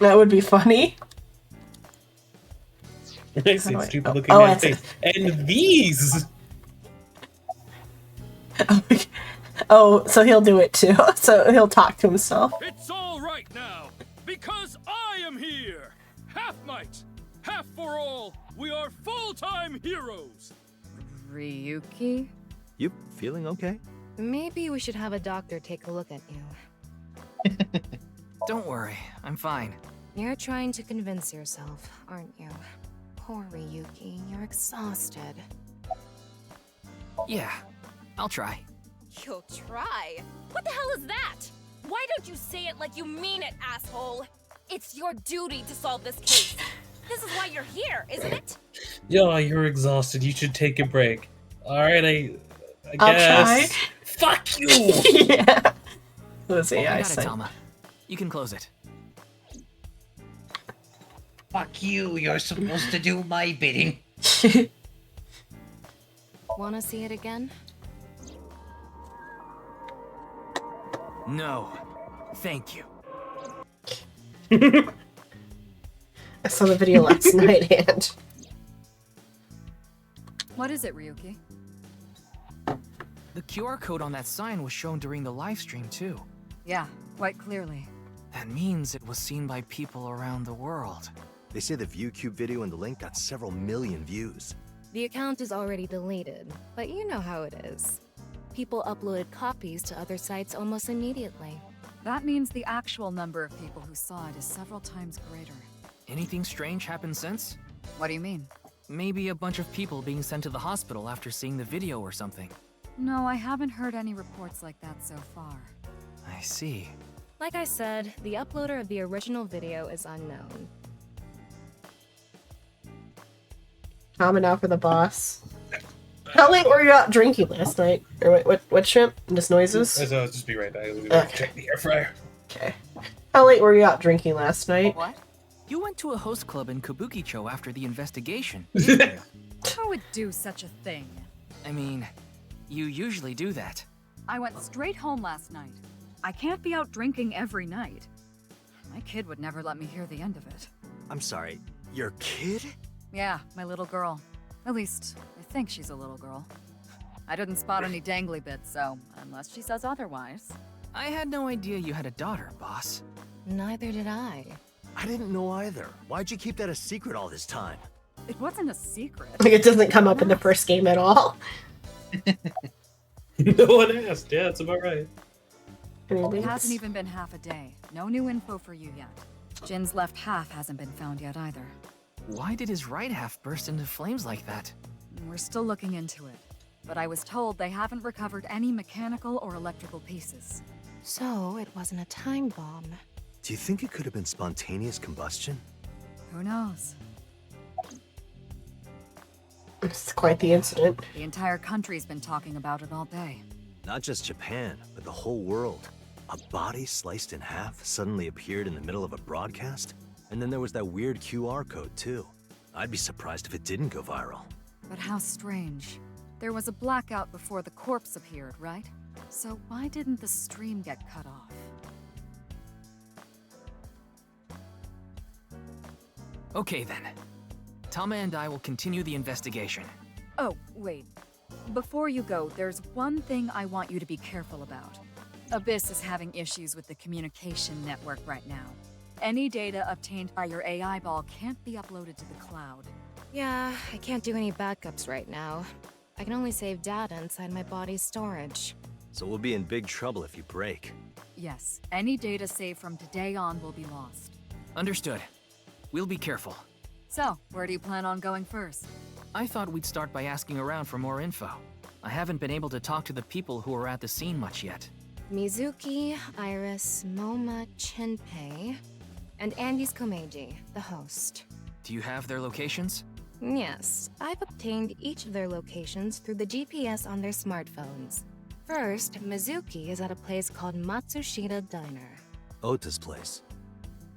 That would be funny. I see stupid looking man's face. And these! Oh, so he'll do it too. So he'll talk to himself. It's all right now, because I am here! Half might, half for all, we are full-time heroes! Ryuki? You feeling okay? Maybe we should have a doctor take a look at you. Don't worry, I'm fine. You're trying to convince yourself, aren't you? Poor Ryuki, you're exhausted. Yeah, I'll try. You'll try? What the hell is that? Why don't you say it like you mean it, asshole? It's your duty to solve this case. This is why you're here, isn't it? Yeah, you're exhausted. You should take a break. Alright, I I'll guess. try. Fuck you! Yeah. Those I AI got it, sites. Tama. You can close it. Fuck you, you're supposed to do my bidding. Wanna see it again? No. Thank you. I saw the video last night, and What is it, Ryuki? The QR code on that sign was shown during the live stream too. Yeah, quite clearly. That means it was seen by people around the world. They say the ViewCube video and the link got several million views. The account is already deleted, but you know how it is. People uploaded copies to other sites almost immediately. That means the actual number of people who saw it is several times greater. Anything strange happened since? What do you mean? Maybe a bunch of people being sent to the hospital after seeing the video or something. No, I haven't heard any reports like that so far. I see. Like I said, the uploader of the original video is unknown. Comment out for the boss. How late were you out drinking last night? Or what shrimp? Just noises? I'll just be right back. I'll be back to check the air fryer. Okay. How late were you out drinking last night? What? You went to a host club in Kabukicho after the investigation. Who would do such a thing? I mean, you usually do that. I went straight home last night. I can't be out drinking every night. My kid would never let me hear the end of it. I'm sorry, your kid? Yeah, my little girl. At least, I think she's a little girl. I didn't spot any dangly bits, so unless she says otherwise. I had no idea you had a daughter, boss. Neither did I. I didn't know either. Why'd you keep that a secret all this time? It wasn't a secret. Like, it doesn't come up in the first game at all. No one asked. Yeah, it's about right. It hasn't even been half a day. No new info for you yet. Jin's left half hasn't been found yet either. Why did his right half burst into flames like that? We're still looking into it. But I was told they haven't recovered any mechanical or electrical pieces. So, it wasn't a time bomb. Do you think it could have been spontaneous combustion? Who knows? It's quite the incident. The entire country's been talking about it all day. Not just Japan, but the whole world. A body sliced in half suddenly appeared in the middle of a broadcast? And then there was that weird QR code, too. I'd be surprised if it didn't go viral. But how strange. There was a blackout before the corpse appeared, right? So why didn't the stream get cut off? Okay then. Tama and I will continue the investigation. Oh, wait. Before you go, there's one thing I want you to be careful about. Abyss is having issues with the communication network right now. Any data obtained by your AI ball can't be uploaded to the cloud. Yeah, I can't do any backups right now. I can only save data inside my body's storage. So we'll be in big trouble if you break. Yes, any data saved from today on will be lost. Understood. We'll be careful. So, where do you plan on going first? I thought we'd start by asking around for more info. I haven't been able to talk to the people who were at the scene much yet. Mizuki, Iris, Moma, Chinpei, and Andy's Komeiji, the host. Do you have their locations? Yes, I've obtained each of their locations through the GPS on their smartphones. First, Mizuki is at a place called Matsushita Diner. Ota's place.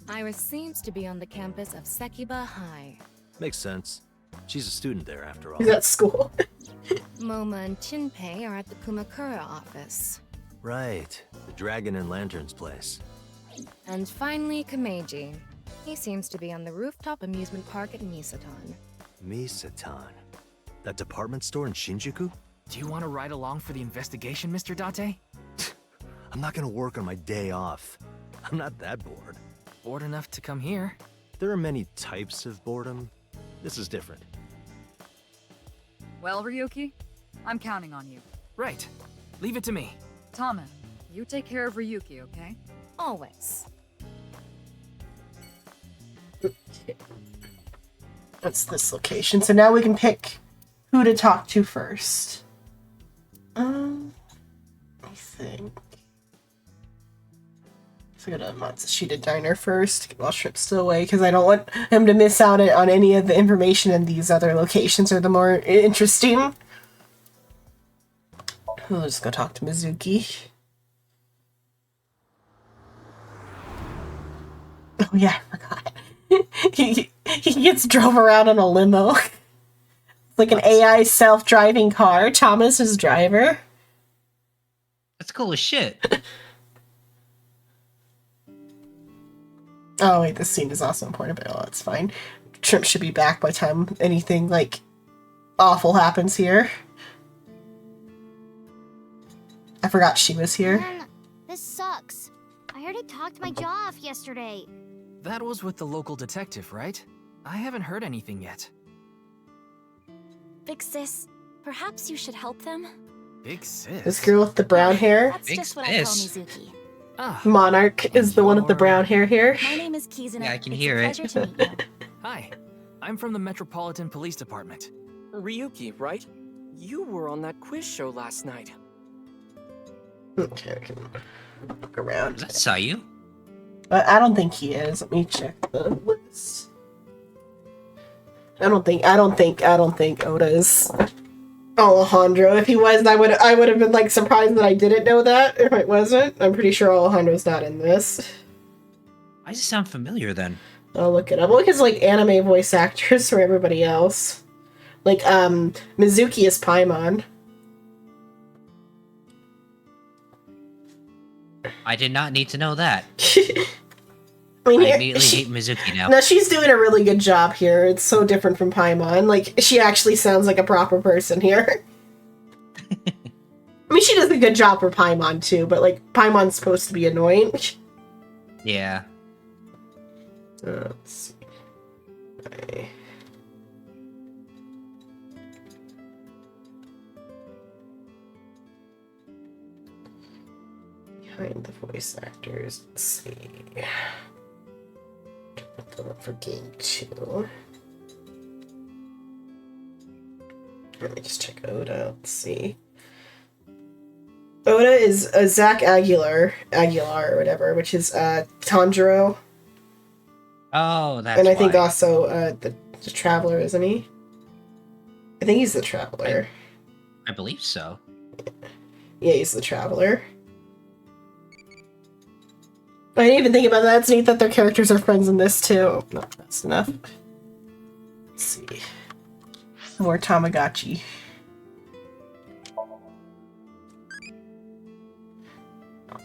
Iris seems to be on the campus of Sekiba High. Makes sense. She's a student there after all. He's at school. Moma and Chinpei are at the Kumakura office. Right. The Dragon and Lanterns place. And finally, Komeiji. He seems to be on the rooftop amusement park at Misaton. Misaton? That department store in Shinjuku? Do you want to ride along for the investigation, Mr. Date? I'm not gonna work on my day off. I'm not that bored. Bored enough to come here? There are many types of boredom. This is different. Well, Ryuki, I'm counting on you. Right. Leave it to me. Tama, you take care of Ryuki, okay? Always. That's this location. So now we can pick who to talk to first. I think. So I go to Matsushita Diner first while Shrimp's still away, because I don't want him to miss out on any of the information, and these other locations are the more interesting. We'll just go talk to Mizuki. Oh yeah, I forgot. he gets drove around in a limo. It's like an AI self-driving car. Thomas is driver. That's cool as shit. Oh wait, this scene is also important, but oh, that's fine. Shrimp should be back by the time anything like awful happens here. I forgot she was here. Man, this sucks. I heard it talked my jaw off yesterday. That was with the local detective, right? I haven't heard anything yet. Big sis, perhaps you should help them? Big sis? This girl with the brown hair? That's just what I call Mizuki. Monarch is the one with the brown hair here. My name is Kizuna. Yeah, I can It's hear a it. pleasure to meet you. Hi, I'm from the Metropolitan Police Department. Ryuki, right? You were on that quiz show last night. Okay, I can look around. Is that Sayu? But I don't think he is. Let me check the list. I don't think Oda is Alejandro. If he was, I would have been like surprised that I didn't know that if it wasn't. I'm pretty sure Alejandro's not in this. Why does it sound familiar then? I'll look it up. Look, it's like anime voice actors for everybody else. Like Mizuki is Paimon. I did not need to know that. I mean, I immediately hate Mizuki now. No, she's doing a really good job here. It's so different from Paimon. Like, she actually sounds like a proper person here. I mean, she does a good job for Paimon, too, but, like, Paimon's supposed to be annoying. Yeah. Let's see. Okay. Behind the voice actors, let's see. Look for game 2. Let me just check Oda. Let's see. Oda is Zach Aguilar or whatever, which is Tanjiro. Oh, that's And I think why. also the Traveler, isn't he? I think he's the Traveler. I believe so. Yeah, he's the Traveler. I didn't even think about that. It's neat that their characters are friends in this too. No, that's enough. Let's see. More Tamagotchi.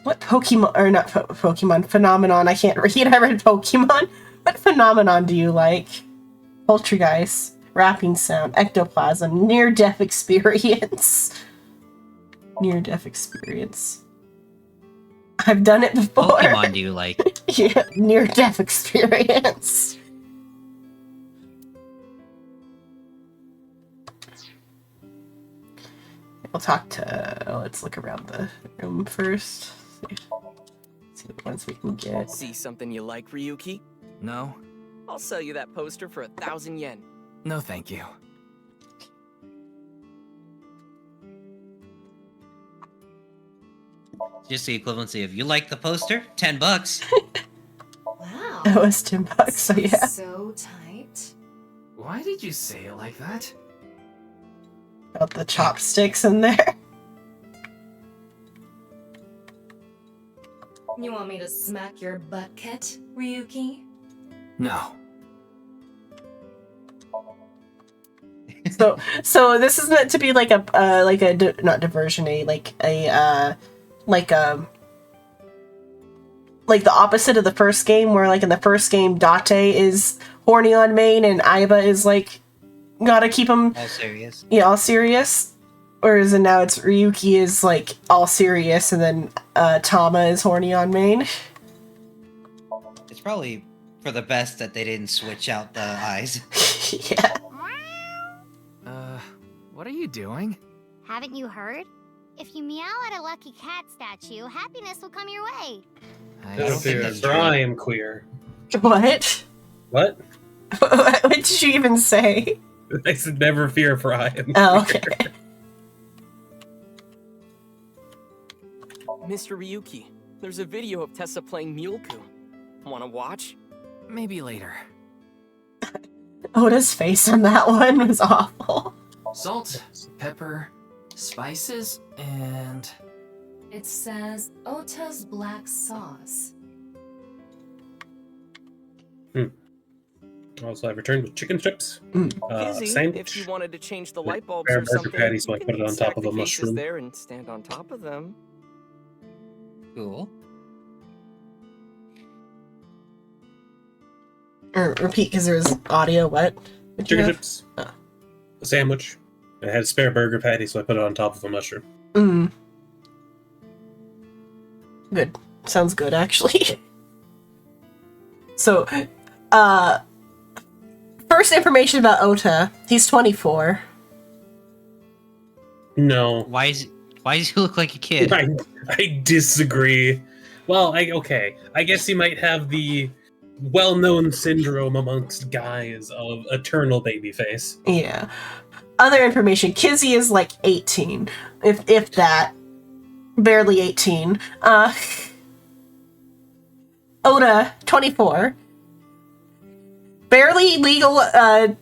What Pokemon, or not Pokemon, phenomenon, I can't read, I read Pokemon. What phenomenon do you like? Poltergeist, rapping sound, ectoplasm, near-death experience. Near-death experience. I've done it before. Pokemon do you like? Yeah, near-death experience. We'll talk to... let's look around the room first. See what ones we can get. See something you like, Ryuki? No? I'll sell you that poster for 1,000 yen. No, thank you. Just the equivalency of you like the poster? $10. Wow. It was $10, so yeah. So tight. Why did you say it like that? Got the chopsticks in there. You want me to smack your butt, Ket, Ryuki? No. So this is meant to be like a not diversion, like the opposite of the first game, where like in the first game Date is horny on main and Aiba is like gotta keep him All serious. Yeah, all serious. Whereas now it's Ryuki is like all serious and then Tama is horny on main. It's probably for the best that they didn't switch out the eyes. Yeah. What are you doing? Haven't you heard? If you meow at a lucky cat statue, happiness will come your way. I don't think that's true. I am queer. What? What? What did you even say? I said never fear, for I am Oh, queer. okay. Mr. Ryuki, there's a video of Tessa playing Mulku. Wanna watch? Maybe later. Oda's face on that one was awful. Salt, pepper, spices, and... It says Ota's black sauce. Also, I returned with chicken strips, Kizzy, sandwich, if you wanted to change the with light bulbs bear or burger something, patty, so I you put it can on stack top of the a cases mushroom. there and stand on top of them. Cool. Repeat, because there was audio. What? What'd you Chicken have? chips, a sandwich. I had a spare burger patty, so I put it on top of a mushroom. Good. Sounds good, actually. So, first information about Ota. He's 24. No. Why does he look like a kid? I disagree. Well, okay. I guess he might have the well-known syndrome amongst guys of eternal babyface. Yeah. Other information. Kizzy is like 18. If that. Barely 18. Ota, 24. Barely legal high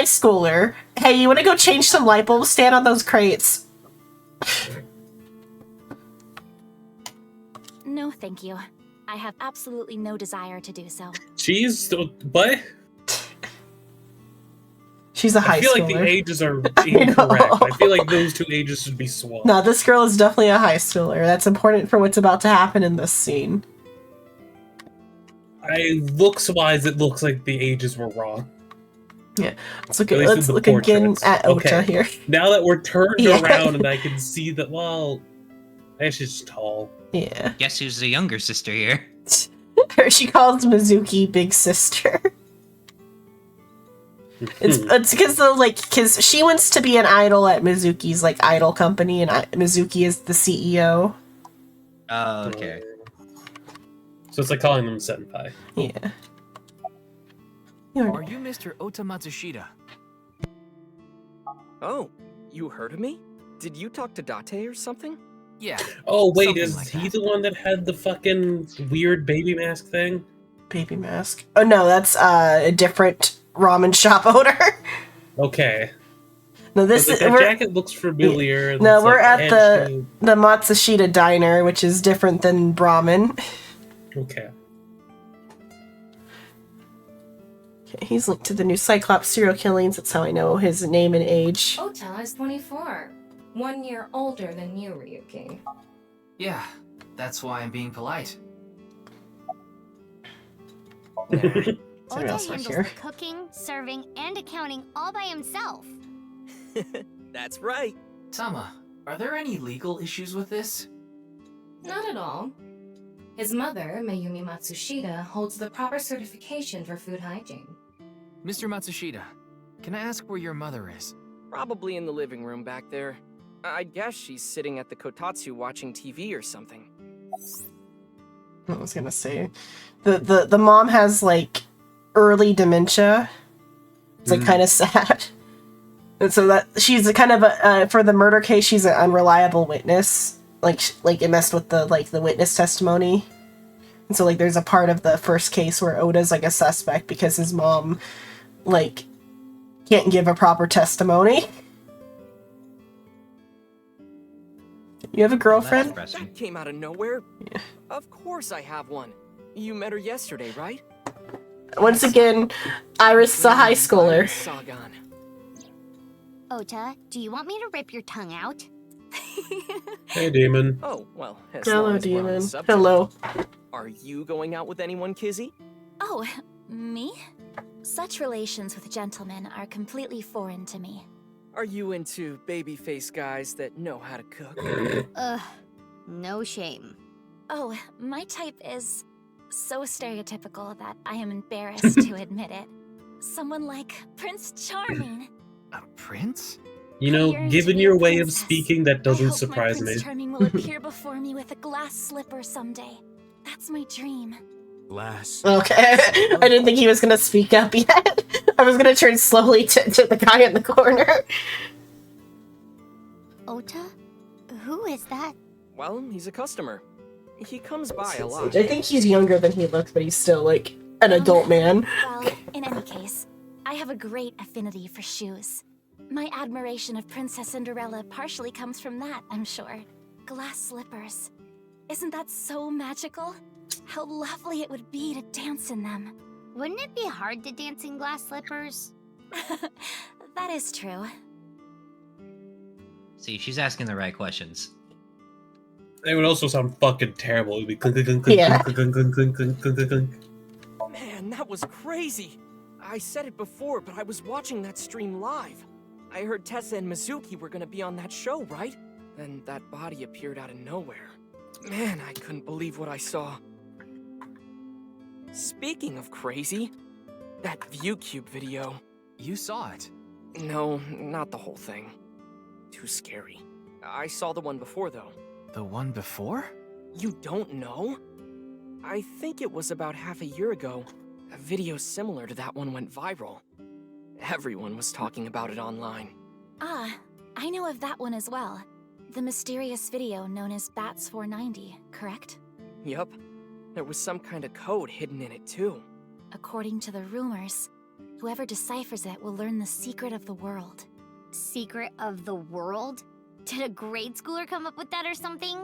schooler. Hey, you want to go change some light bulbs? Stand on those crates. No, thank you. I have absolutely no desire to do so. She's what? She's a high schooler. I feel like the ages are incorrect. I feel like those two ages should be swapped. No, this girl is definitely a high schooler. That's important for what's about to happen in this scene. Looks-wise, it looks like the ages were wrong. Yeah, let's look again at Ota here. Now that we're turned around and I can see that, well, I guess she's tall. Yeah. Guess who's the younger sister here? She calls Mizuki big sister. It's because she wants to be an idol at Mizuki's like idol company, and Mizuki is the CEO. Oh, okay. So it's like calling them senpai. Yeah. Are you Mr. Ota Matsushita? Oh, you heard of me? Did you talk to Date or something? Yeah. Oh wait, is he the one that had the fucking weird baby mask thing? Baby mask? Oh no, that's a different ramen shop owner. Okay. No, this that jacket looks familiar. No, we're at the Matsushita Diner, which is different than ramen. Okay. He's linked to the new Cyclops serial killings. That's how I know his name and age. Ota is 24. 1 year older than you, Ryuki. Yeah, that's why I'm being polite. Ota handles the cooking, serving, and accounting all by himself. That's right. Tama, are there any legal issues with this? Not at all. His mother, Mayumi Matsushita, holds the proper certification for food hygiene. Mr. Matsushita, can I ask where your mother is? Probably in the living room back there. I guess she's sitting at the kotatsu watching TV or something. I was gonna say, the mom has like early dementia. It's like kind of sad, and so that she's a kind of for the murder case, she's an unreliable witness. Like it messed with the witness testimony, and so like there's a part of the first case where Oda's like a suspect because his mom like can't give a proper testimony. You have a girlfriend? That came out of nowhere. Yeah. Of course I have one. You met her yesterday, right? Once again, Iris is a high schooler. Ota, do you want me to rip your tongue out? Hey, Demon. Oh, well, hello, Demon. Hello. Are you going out with anyone, Kizzy? Oh, me? Such relations with gentlemen are completely foreign to me. Are you into baby-faced guys that know how to cook? No shame. Oh, my type is so stereotypical that I am embarrassed to admit it. Someone like Prince Charming. A prince? You know, given your way of speaking, that doesn't surprise me. Prince Charming will appear before me with a glass slipper someday. That's my dream. Glass. Okay, I didn't think he was gonna speak up yet. I was gonna turn slowly to the guy in the corner. Ota? Who is that? Well, he's a customer. He comes by a lot. I think he's younger than he looks, but he's still like an adult man. Well, in any case, I have a great affinity for shoes. My admiration of Princess Cinderella partially comes from that, I'm sure. Glass slippers. Isn't that so magical? How lovely it would be to dance in them. Wouldn't it be hard to dance in glass slippers? That is true. See, she's asking the right questions. It would also sound fucking terrible. It would be clunk, Yeah. Man, that was crazy. I said it before, but I was watching that stream live. I heard Tessa and Mizuki were gonna be on that show, right? Then that body appeared out of nowhere. Man, I couldn't believe what I saw. Speaking of crazy, that ViewCube video. You saw it? No, not the whole thing. Too scary. I saw the one before, though. The one before? You don't know? I think it was about half a year ago. A video similar to that one went viral. Everyone was talking about it online. Ah, I know of that one as well. The mysterious video known as Bats 490, correct? Yup. There was some kind of code hidden in it, too. According to the rumors, whoever deciphers it will learn the secret of the world. Secret of the world? Did a grade schooler come up with that or something?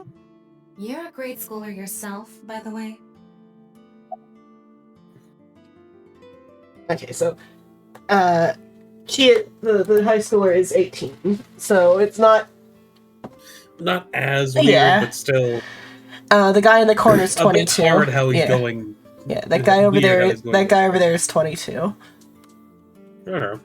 You're a grade schooler yourself, by the way. Okay, so, the high schooler is 18, so it's not as weird, Yeah. but still. the guy in the corner is A bit 22. hard how he's yeah. going. Yeah, that guy over Weird there. how he's going. That guy over there is 22. I don't know.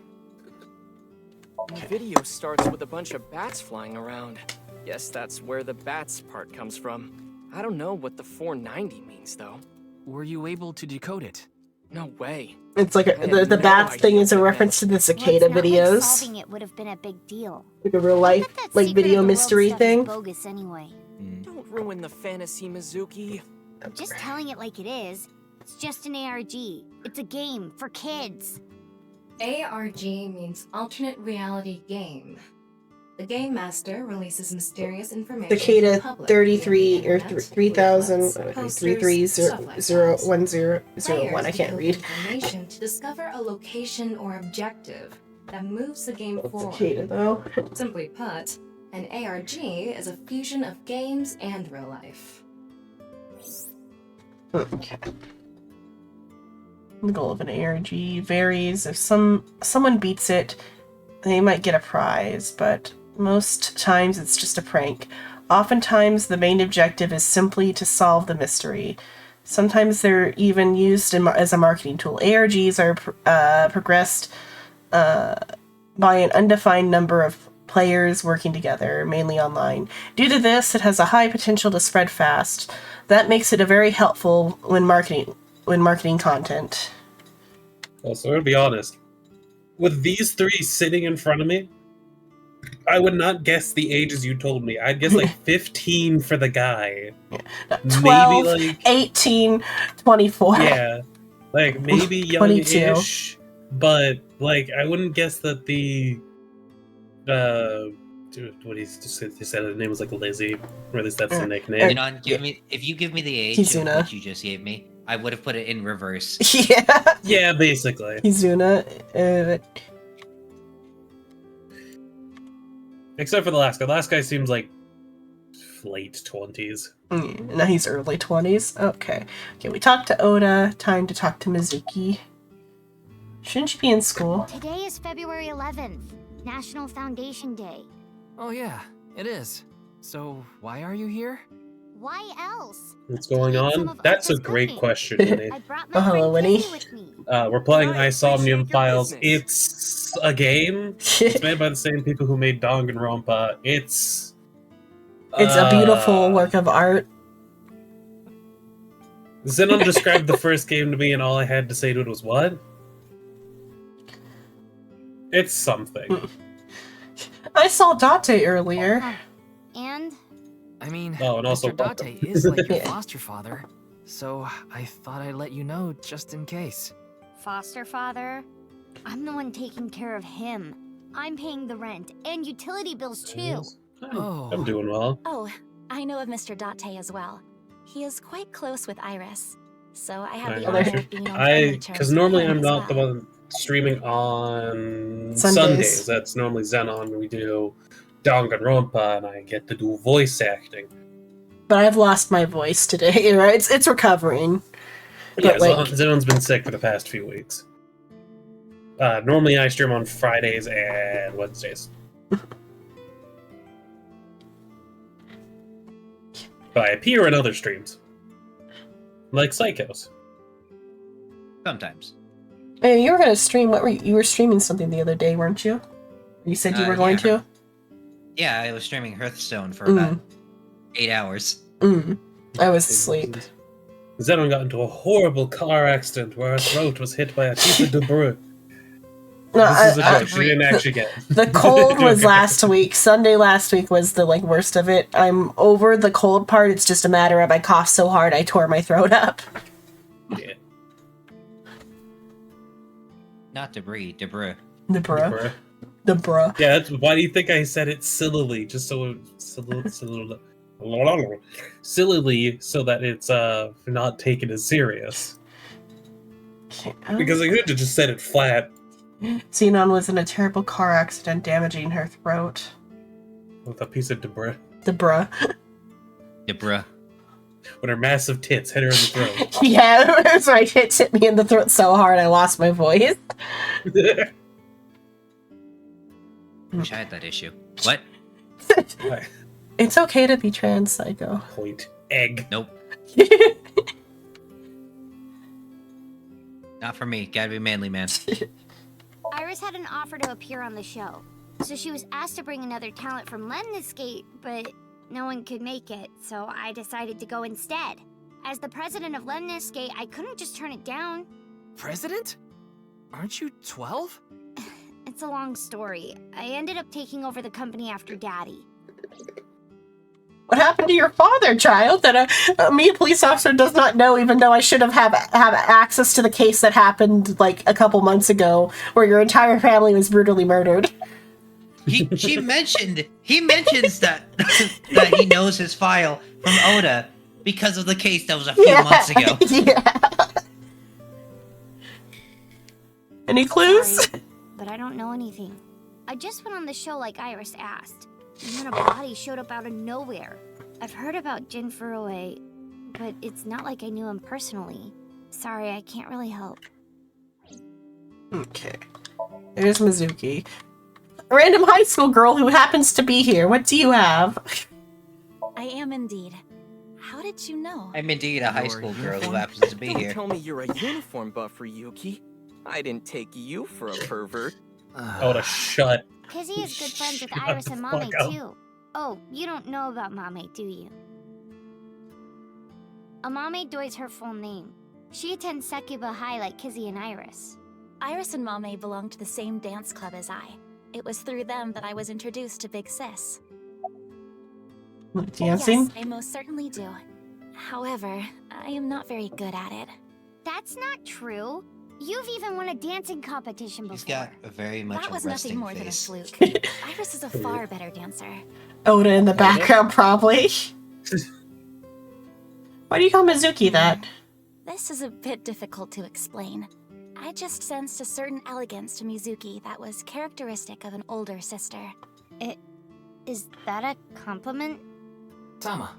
The video starts with a bunch of bats flying around. Guess that's where the bats part comes from. I don't know what the 490 means, though. Were you able to decode it? No way. It's like the bats thing is a reference to the cicada Well, it's not videos, like solving it would have been a big deal. like a real life like video mystery thing. Bogus anyway. Don't ruin the fantasy, Mizuki. I'm just telling it like it is. It's just an ARG. It's a game for kids. ARG means Alternate Reality Game. The Game Master releases mysterious information to the Cicada public 33 via or the internet, 3000 leaflets, posters, 33001001. I can't Players read. use information to discover a location or objective that moves the game forward. Cicada though. Simply put, an ARG is a fusion of games and real life. Okay. The goal of an ARG varies. If someone beats it, they might get a prize, but most times it's just a prank. Oftentimes the main objective is simply to solve the mystery. Sometimes they're even used as a marketing tool. ARGs are progressed by an undefined number of players working together, mainly online. Due to this, it has a high potential to spread fast. That makes it a very helpful when marketing content. Well, so I'm gonna be honest. With these three sitting in front of me, I would not guess the ages you told me. I'd guess like 15 for the guy. 12, maybe like 18, 24. yeah, like maybe young-ish, but like I wouldn't guess that the what he said his name was like Lizzie, or at least that's the nickname. You know, if you give me the age Kizuna. of what you just gave me, I would have put it in reverse. Yeah. Yeah, basically. Kizuna. Except for the last guy. The last guy seems like late 20s. Now he's early 20s. Okay. Okay, we talked to Oda. Time to talk to Mizuki. Shouldn't you be in school? Today is February 11th, National Foundation Day. Oh yeah, it is. So why are you here? Why else? What's going on? That's a great question, Winnie. Oh, hello, Winnie. We're playing Isomnium Files. It's a game. It's made by the same people who made Danganronpa. It's a beautiful work of art. Zenon described the first game to me, and all I had to say to it was, what? It's something. I saw Date earlier. And? I mean, Oh, and also Mr. Date is like your foster father, so I thought I'd let you know just in case. Foster father? I'm the one taking care of him. I'm paying the rent and utility bills too. I'm doing well. Oh, I know of Mr. Date as well. He is quite close with Iris, so I have the honor of being on friendly terms Because with normally him I'm as not the well. one streaming on Sundays. Sundays. That's normally Zenon. We do Danganronpa, and I get to do voice acting. But I've lost my voice today, right? It's recovering. Yeah, But like, Zenon's been sick for the past few weeks. Normally I stream on Fridays and Wednesdays. But I appear in other streams. Like Psychos. Sometimes. hey, you were gonna stream. What were you were streaming something the other day, weren't you? You said you were going to. Yeah, I was streaming Hearthstone for Mm. about 8 hours. I was asleep. Zenon got into a horrible car accident where her throat was hit by a piece of debris. No, This is a joke. She didn't actually get it. The cold was last week. Sunday last week was the worst of it. I'm over the cold part. It's just a matter of I coughed so hard I tore my throat up. Yeah. Not debris, debris. Debris. Yeah, that's why do you think I said it sillily? Just so sillily, so that it's not taken as serious. Because I could have just said it flat. Zenon was in a terrible car accident, damaging her throat. With a piece of debris. Debris. When her massive tits hit her in the throat. Yeah, that's right. It hit me in the throat so hard I lost my voice. Wish I had that issue. What? It's okay to be trans, Psycho. Point. Egg. Nope. Not for me. Gotta be manly, man. Iris had an offer to appear on the show, so she was asked to bring another talent from Lemniscate, but no one could make it, so I decided to go instead. As the president of Lemniscate, I couldn't just turn it down. President? Aren't you 12? It's a long story. I ended up taking over the company after Daddy. What happened to your father, child? That me, a police officer, does not know, even though I should have access to the case that happened a couple months ago, where your entire family was brutally murdered. He mentions that that he knows his file from Oda because of the case that was a few months ago. Yeah. Any clues? Sorry, but I don't know anything. I just went on the show like Iris asked, and then a body showed up out of nowhere. I've heard about Jin Furue, but it's not like I knew him personally. Sorry, I can't really help. Okay. There's Mizuki. A random high school girl who happens to be here. What do you have? I am indeed. How did you know? I'm indeed a high school girl who happens to be Don't here. tell me you're a uniform buff, Ryuki. I didn't take you for a pervert. Oh, to shut. Kizzy is good friends with Shut Iris the and fuck Mame up. too. Oh, you don't know about Mame, do you? Amame Doi's her full name. She attends Sekuba High like Kizzy and Iris. Iris and Mame belong to the same dance club as I. It was through them that I was introduced to Big Sis. Dancing? Yes, I most certainly do. However, I am not very good at it. That's not true. You've even won a dancing competition before. He's got a very much That was a nothing resting more than a face. fluke. Iris is a far better dancer. Oda in the background, probably. Why do you call Mizuki that? This is a bit difficult to explain. I just sensed a certain elegance to Mizuki that was characteristic of an older sister. Is that a compliment? Tama,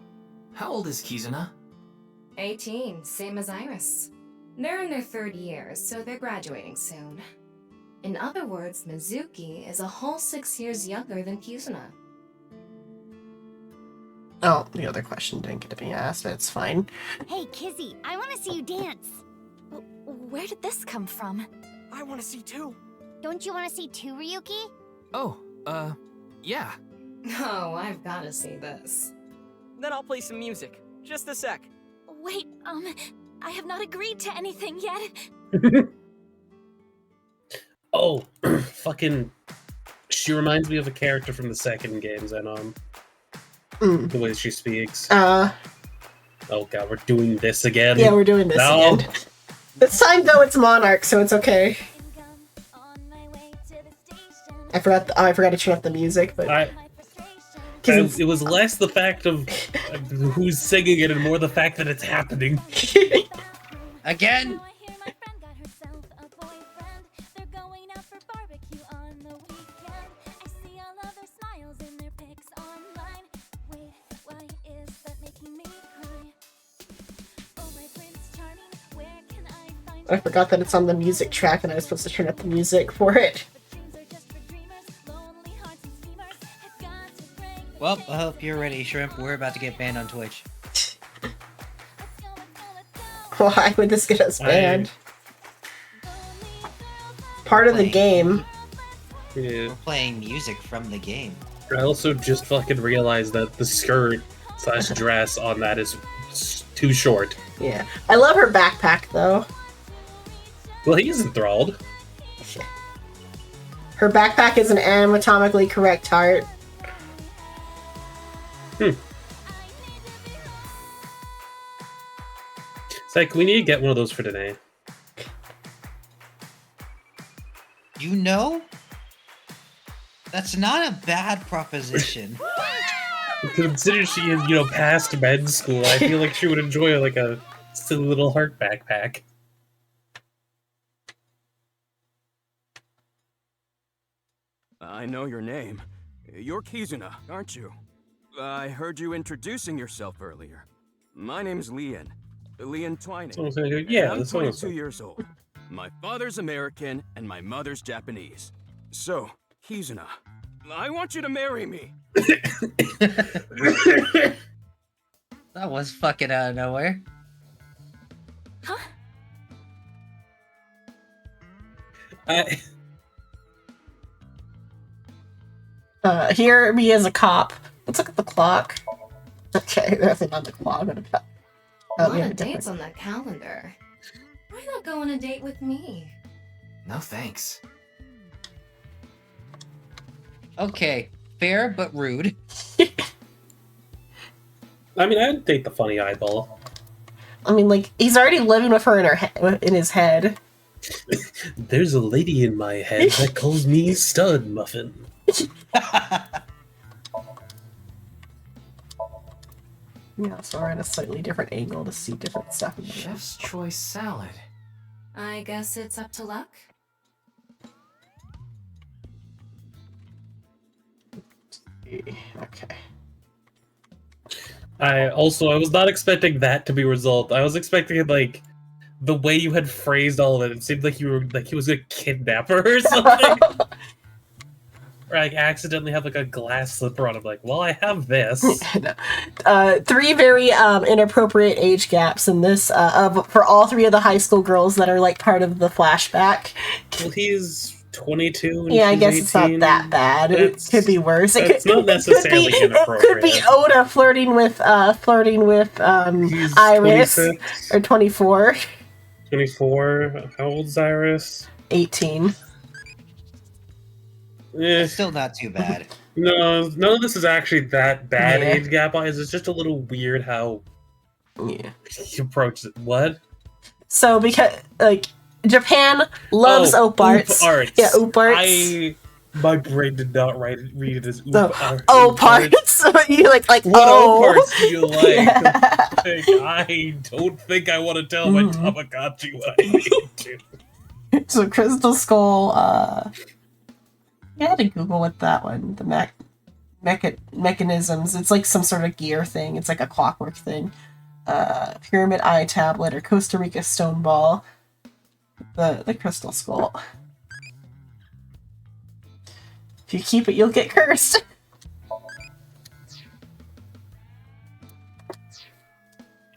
how old is Kizuna? 18, same as Iris. They're in their third year, so they're graduating soon. In other words, Mizuki is a whole 6 years younger than Kizuna. Oh, the other question didn't get to be asked. It's fine. Hey, Kizzy, I want to see you dance. Where did this come from? I want to see too. Don't you want to see too, Ryuki? Oh, yeah. Oh, I've got to see this. Then I'll play some music. Just a sec. Wait, I have not agreed to anything yet. Oh, fucking. She reminds me of a character from the second game, Zenon. The way she speaks. Oh god, we're doing this again. Yeah, we're doing this again. This time, though, it's Monarch, so it's okay. I forgot to turn up the music, but... It was less the fact of who's singing it and more the fact that it's happening. Again? I forgot that it's on the music track and I was supposed to turn up the music for it. Well, I hope you're ready, Shrimp. We're about to get banned on Twitch. Why would this get us banned? Part of the game. Yeah. We're playing music from the game. I also just fucking realized that the skirt / dress on that is too short. Yeah. I love her backpack, though. Well, he's enthralled. Her backpack is an anatomically correct heart. It's like, we need to get one of those for today. You know? That's not a bad proposition. Considering she is, past med school, I feel like she would enjoy like a silly little heart backpack. I know your name. You're Kizuna, aren't you? I heard you introducing yourself earlier. My name's Lian. Lian Twining. Yeah, I'm that's what I 22 years old. My father's American and my mother's Japanese. So, Kizuna, I want you to marry me. That was fucking out of nowhere. Here me as a cop. Let's look at the clock. Okay, nothing on the clock. A lot of dates on that calendar. Why not go on a date with me? No thanks. Okay, fair but rude. I mean, I'd date the funny eyeball. I mean, like, he's already living with her in his head. There's a lady in my head that calls me Stud Muffin. Yeah, so we're at a slightly different angle to see different stuff. Chef's choice salad. I guess it's up to luck. Okay. I was not expecting that to be a result. I was expecting it like the way you had phrased all of it. It seemed like you were like he was gonna kidnap her or something. Or like accidentally have like a glass slipper on him. Like, well, I have this. 3 very inappropriate age gaps in this for all 3 of the high school girls that are like part of the flashback. Well, he's 22. And yeah, I she's guess 18. it's not that bad. It could be worse. It's not necessarily inappropriate. It could be Oda flirting with Iris 26. or 24. 24. How old's Iris? 18. Still not too bad. No, none of this is actually that bad Yeah. age gap wise. It's just a little weird how he approaches it. What? So because like Japan loves oop arts. Yeah, oop arts. My brain did not read it as oop arts. Oop arts. You like what oh. oop arts do you like? Yeah. Like, I don't think I want to tell my Tamagotchi what I need to. So Crystal Skull. You had to Google what that one. The mechanisms. It's like some sort of gear thing. It's like a clockwork thing. Pyramid Eye Tablet or Costa Rica Stone Ball. The Crystal Skull. If you keep it, you'll get cursed.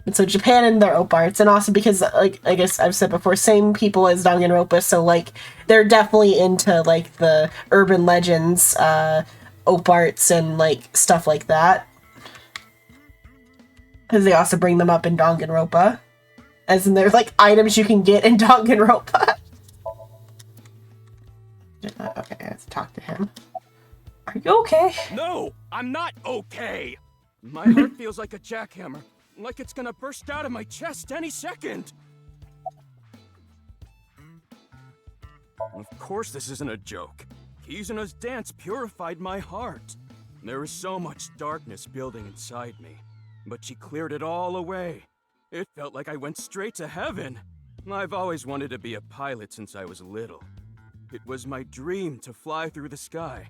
And so Japan and their ope arts, and also because, like, I guess I've said before, same people as Danganronpa, so, like, they're definitely into, like, the urban legends, ope arts and, like, stuff like that. Because they also bring them up in Danganronpa. As in, they're, like, items you can get in Danganronpa. Okay, I have to talk to him. Are you okay? No, I'm not okay. My heart feels like a jackhammer. Like it's gonna burst out of my chest any second. Of course this isn't a joke. Kizuna's dance purified my heart. There was so much darkness building inside me, but she cleared it all away. It felt like I went straight to heaven. I've always wanted to be a pilot since I was little. It was my dream to fly through the sky.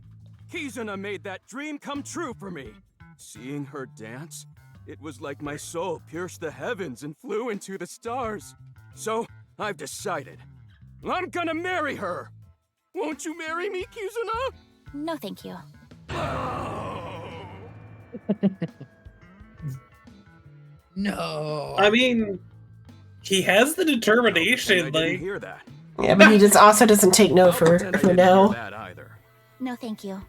Kizuna made that dream come true for me. Seeing her dance, it was like my soul pierced the heavens and flew into the stars. So, I've decided. I'm gonna marry her! Won't you marry me, Kizuna? No, thank you. No. I mean, he has the determination, like... hear that. Yeah, but he just also doesn't take no for no. That either. No, thank you.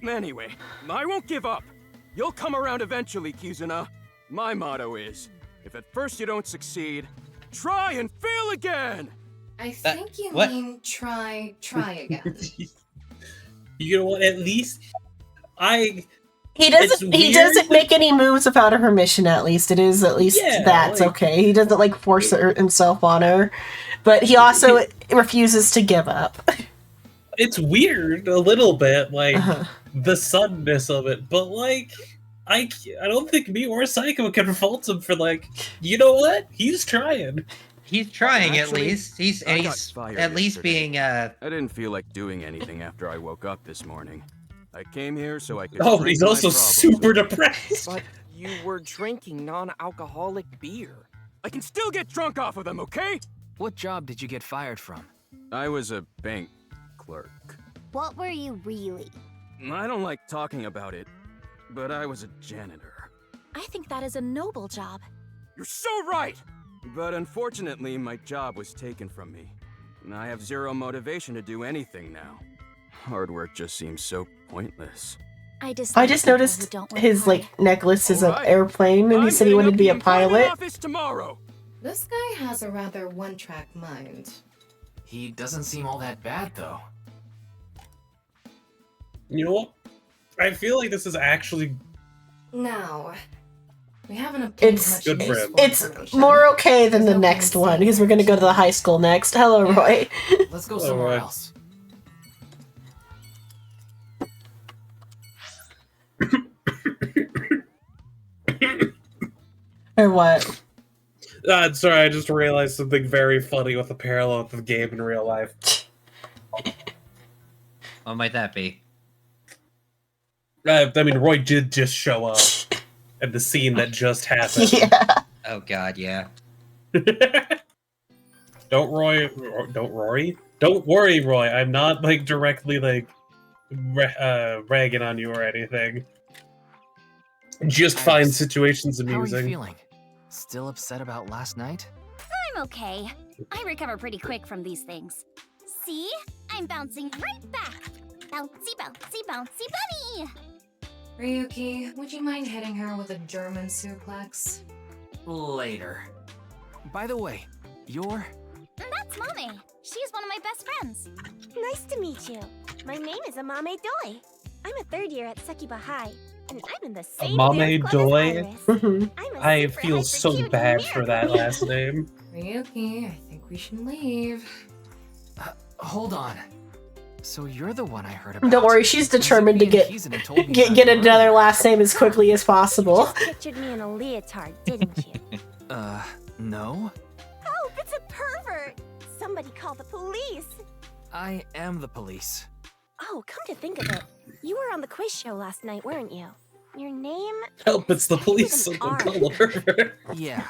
Anyway, I won't give up. You'll come around eventually, Kizuna. My motto is, if at first you don't succeed, try and fail again! I think you what? mean try again. You know what? At least He It's doesn't. He weird. doesn't make any moves without her permission. At least it is. At least Yeah, that's like- okay. He doesn't like force himself on her, but he also refuses to give up. it's weird a little bit, like Uh-huh. the suddenness of it, but like I don't think me or Psycho can fault him for like, you know what? He's trying. He's trying at Actually, least. He's I got he's fired at least yesterday. being I didn't feel like doing anything after I woke up this morning. I came here so I could. Oh, drink he's my also problems super away. depressed. But you were drinking non-alcoholic beer. I can still get drunk off of them, okay? What job did you get fired from? I was a bank clerk. What were you really? I don't like talking about it, but I was a janitor. I think that is a noble job. You're so right! But unfortunately, my job was taken from me. And I have zero motivation to do anything now. Hard work just seems so pointless. I just noticed his like necklace is an Alright. airplane, and he I'm said he heading wanted up to be the a employment pilot. office tomorrow. This guy has a rather one-track mind. He doesn't seem all that bad, though. You know what? I feel like this is actually Now, we haven't obtained It's much Good for him. useful it's information. more okay than the There's no next point in one because we're gonna go to the high school next. Hello, Roy. Let's go All somewhere right. else. Or what? sorry, I just realized something very funny with the parallel of the game in real life. what might that be? I mean, Roy did just show up at the scene that just happened. Yeah. Oh god, yeah. Don't worry, Roy. I'm not like directly like ragging on you or anything. Just find Iris, situations How are you amusing. feeling? Still upset about last night? I'm okay. I recover pretty quick from these things. See? I'm bouncing right back. Bouncy, bouncy, bouncy bunny! Ryuki, would you mind hitting her with a German suplex? Later. By the way, you're... That's Mame. She's one of my best friends. Nice to meet you. My name is Amame Doi. I'm a third year at Sekiba High, and I'm in the same Amame dance club Doi? as Iris. Mhm. I'm a I super feel hyper so cute bad for that miracle. last name. Ryuki, I think we should leave. Hold on. So you're the one I heard about. Don't worry, she's determined to Mizuki get and Kizuna told me get about get you another earlier. last name as quickly as possible. Pictured me in a leotard, didn't you? No? Oh, it's a pervert! Somebody call the police! I am the police. Oh, come to think of it, you were on the quiz show last night, weren't you? Your name? Help! It's the police. Even Someone R. call the pervert. Yeah.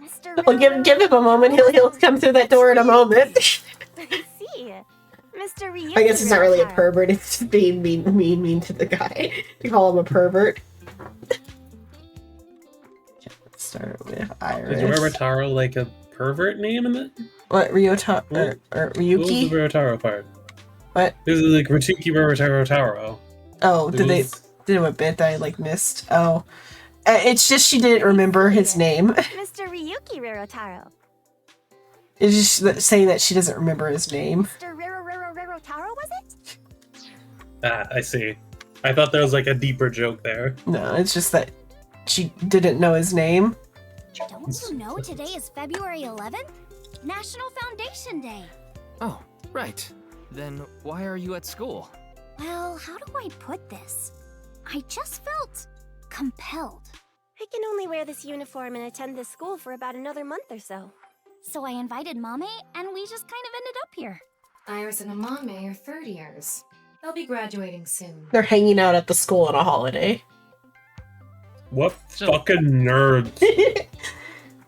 Mr. Well, give him a moment. He'll come through that door in a moment. I see. Mr. Ryuki I guess it's not really a Ryotaro. pervert. It's just being mean to the guy. To call him a pervert. Let's start with Iris. Is Ryotaro like a pervert name in it? What, Ryotaro? Or What was the Ryuki? Ryotaro part? What? This is like Rituki Ryotaro. Oh, It did they? was- Did a bit that I like missed? Oh, it's just she didn't remember his name. Mr. Ryuki Ryotaro. It's just saying that she doesn't remember his name. Mr. Ryotaro, was it? Ah, I see. I thought there was like a deeper joke there. No, it's just that she didn't know his name. Don't you know today is February 11th? National Foundation Day. Oh, right. Then why are you at school? Well, how do I put this? I just felt compelled. I can only wear this uniform and attend this school for about another month or so. So I invited Mame, and we just kind of ended up here. Iris and Amame are third years. They'll be graduating soon. They're hanging out at the school on a holiday. What fucking nerds?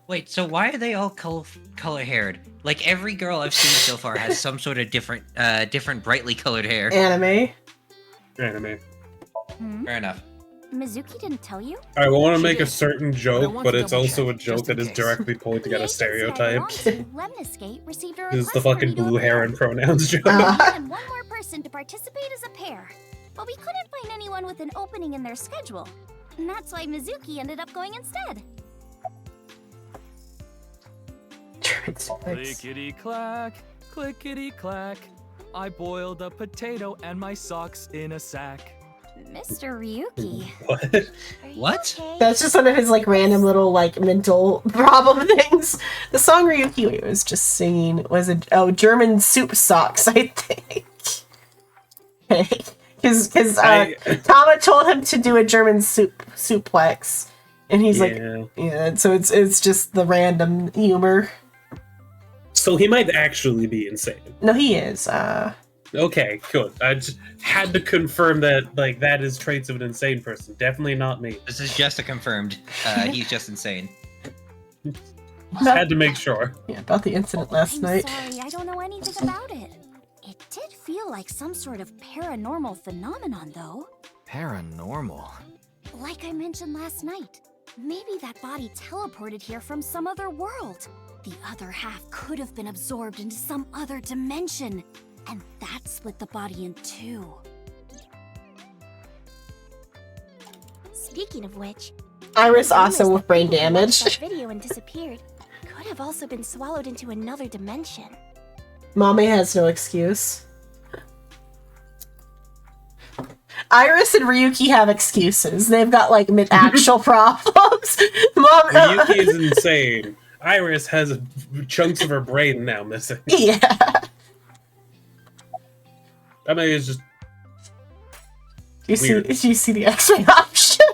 Wait, so why are they all color haired? Like every girl I've seen so far has some sort of different brightly colored hair. Anime. Anime. Fair enough. Mizuki didn't tell you? I want to She make a did, certain but I joke, want but to it's also a double-check, joke just in that is case. directly pointing at a stereotype. Lemniscate received a This is request the for fucking me to blue hair appear. and pronouns joke. And one more person to participate as a pair. But we couldn't find anyone with an opening in their schedule. And that's why Mizuki ended up going instead. Clickety clack, clickety clack. I boiled a potato and my socks in a sack. Mr. Ryuki. What? That's just one of his like random little like mental problem things. The song Ryuki was just singing was German soup socks, I think. Okay, because Tama told him to do a German suplex, and he's like, yeah. So it's just the random humor. So he might actually be insane. No, he is. Okay, good. I just had to confirm that, like, that is traits of an insane person. Definitely not me. This is just a confirmed. He's just insane. Just had to make sure. Yeah, about the incident last night. Sorry, I don't know anything about it. It did feel like some sort of paranormal phenomenon, though. Paranormal? Like I mentioned last night, maybe that body teleported here from some other world. The other half could have been absorbed into some other dimension. And that split the body in two. Speaking of which, Iris also with brain damage. that video and disappeared could have also been swallowed into another dimension. Mommy has no excuse. Iris and Ryuki have excuses. They've got like actual problems. Ryuki is insane. Iris has chunks of her brain now missing. Yeah. I mean, it's just weird. Did you see the X-ray option?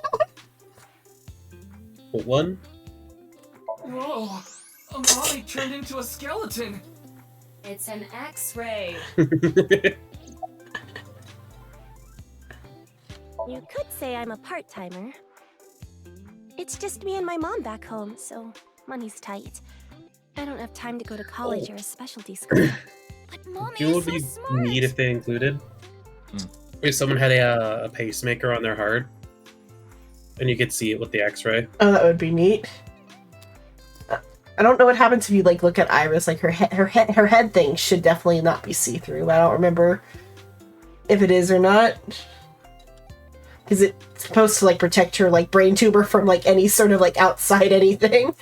What one? Whoa! A mommy turned into a skeleton! It's an X-ray. You could say I'm a part-timer. It's just me and my mom back home, so money's tight. I don't have time to go to college or a specialty school. But Mommy Do you know is what so would smart. be neat if they included? If someone had a pacemaker on their heart, and you could see it with the X-ray. Oh, that would be neat. I don't know what happens if you like look at Iris. Like her head thing should definitely not be see-through. I don't remember if it is or not. Because it's supposed to like protect her like brain tumor from like any sort of like outside anything.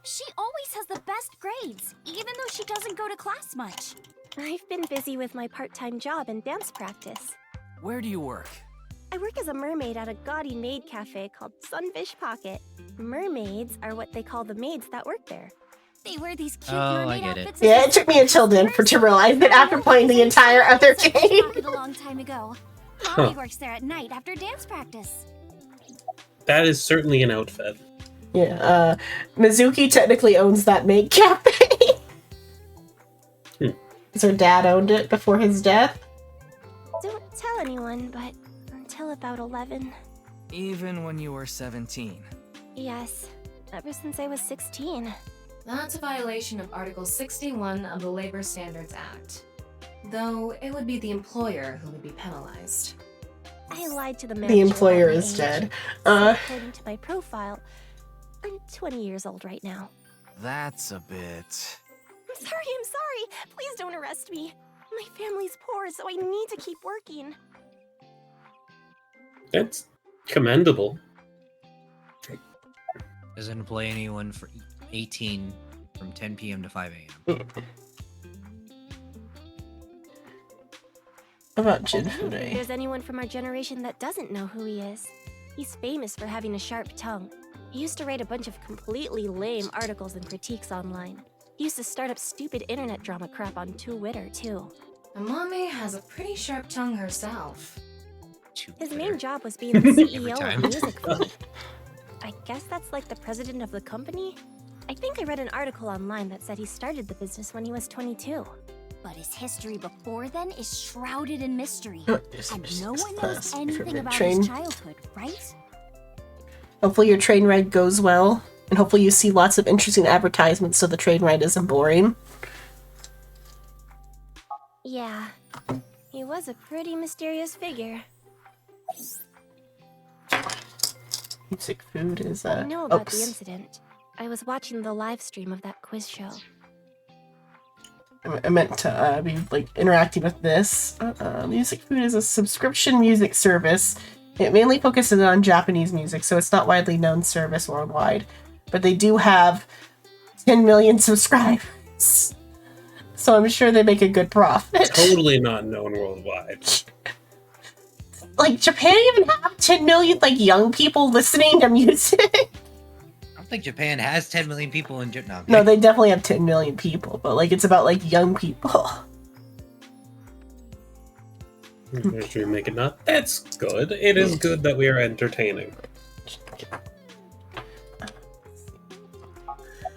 She always has the best grades, even though she doesn't go to class much. I've been busy with my part-time job and dance practice. Where do you work? I work as a mermaid at a gaudy maid cafe called Sunfish Pocket. Mermaids are what they call the maids that work there. They wear these cute I get it. Yeah, it took me until then to realize that after playing the entire other game. A long time ago. Huh. Mommy works there at night after dance practice. That is certainly an outfit. Yeah, Mizuki technically owns that maid cafe. Because her dad owned it before his death. Don't tell anyone, but until about 11. Even when you were 17. Yes, ever since I was 16. That's a violation of Article 61 of the Labor Standards Act. Though it would be the employer who would be penalized. I lied to the The manager. employer about my is age. dead. So according to my profile, I'm 20 years old right now. That's a bit... I'm sorry. Please don't arrest me. My family's poor, so I need to keep working. That's commendable. Doesn't employ anyone for 18 from 10 p.m. to 5 a.m. How about I don't think Jinfude? there's anyone from our generation that doesn't know who he is. He's famous for having a sharp tongue. He used to write a bunch of completely lame articles and critiques online. He used to start up stupid internet drama crap on Twitter, too. Amame has a pretty sharp tongue herself. His main job was being the CEO time. of Music Food. I guess that's like the president of the company? I think I read an article online that said he started the business when he was 22. But his history before then is shrouded in mystery. Yes, And no one knows class anything for about train. his childhood, right? Hopefully your train ride goes well. And hopefully you see lots of interesting advertisements so the train ride isn't boring. Yeah, he was a pretty mysterious figure. Music Food is I know about the oops. incident. I was watching the live stream of that quiz show. I meant to be like interacting with this. Music Food is a subscription music service. It mainly focuses on Japanese music, so it's not widely known service worldwide. But they do have 10 million subscribers. So I'm sure they make a good profit. Totally not known worldwide. Like, Japan even have 10 million, like, young people listening to music? I don't think Japan has 10 million people in Japan. No, they definitely have 10 million people, but, like, it's about, like, young people. Stream make it not. That's good. It is good that we are entertaining.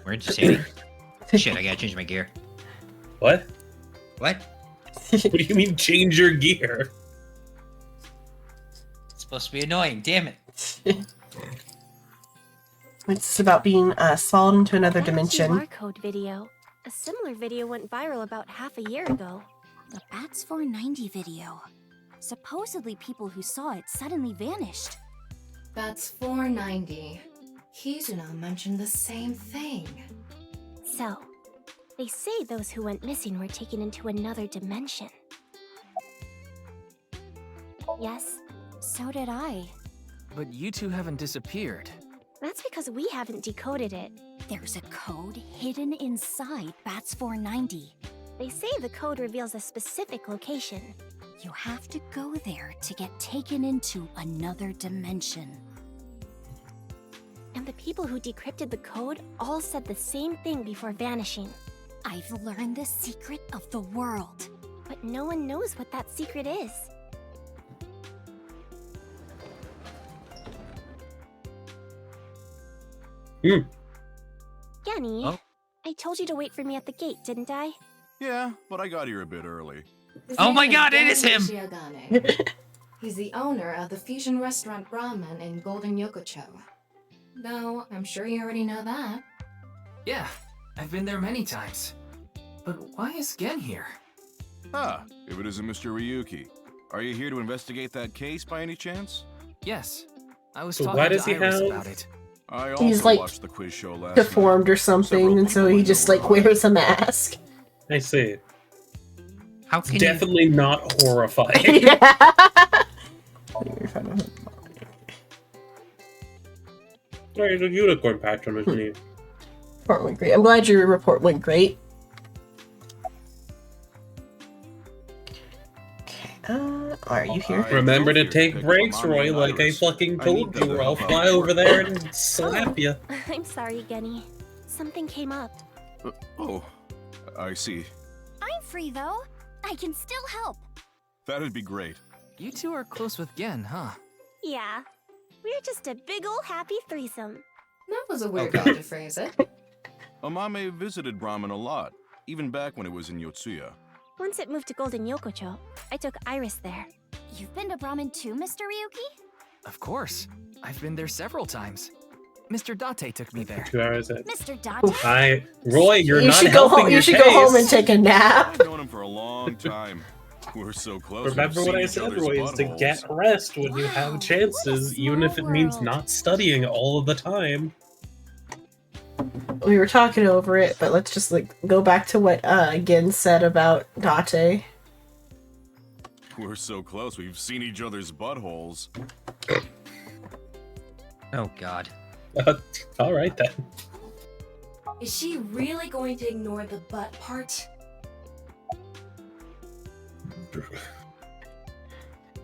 We're entertaining. Shit, I gotta change my gear. What? What? What do you mean change your gear? It's supposed to be annoying, damn it. It's about being swallowed into another That dimension. QR code video. A similar video went viral about half a year ago. The Bats 490 video. Supposedly people who saw it suddenly vanished. That's 490. Kizuna mentioned the same thing. So, they say those who went missing were taken into another dimension. Yes, so did I. But you two haven't disappeared. That's because we haven't decoded it. There's a code hidden inside Bats 490. They say the code reveals a specific location. You have to go there to get taken into another dimension. And the people who decrypted the code all said the same thing before vanishing. I've learned the secret of the world. But no one knows what that secret is. Genny, Oh? I told you to wait for me at the gate, didn't I? Yeah, but I got here a bit early. His Oh name my god, it is Genny him! Shiogane. He's the owner of the fusion restaurant Ramen in Golden Yokocho. Though, I'm sure you already know that. Yeah, I've been there many times. But why is Gen here? Ah, if it isn't Mr. Ryuki. Are you here to investigate that case by any chance? Yes. I was So talking why to does he Iris have- about it. I also He's, like, watched the quiz show last Deformed or something, and so he just, like, wears a mask. I see. How It's can definitely not horrifying. Sorry, the unicorn patron is me. Report went great. I'm glad your report went great. Are you here? Remember to take breaks, Roy, like I fucking told you, or I'll fly over there and slap you. I'm sorry, Genny. Something came up. Oh, I see. I'm free though. I can still help. That'd be great. You two are close with Gen, huh? Yeah. We're just a big ol' happy threesome. That was a weird way to phrase it. Amame visited Brahman a lot, even back when it was in Yotsuya. Once it moved to Golden Yokocho, I took Iris there. You've been to Brahmin too, Mr. Ryuki? Of course. I've been there several times. Mr. Date took me there. 2 hours in. Mr. Date? Roy, you're You not should go helping home. your You should go home case. and take a nap. I've known him for a long time. We're so close. we've Remember what seen I each said, other's Roy, is to buttholes. get rest when you have chances, even if it means not studying all of the time. We were talking over it, but let's just like go back to what Gen said about Date. We're so close. We've seen each other's buttholes. Oh god. Alright then. Is she really going to ignore the butt part?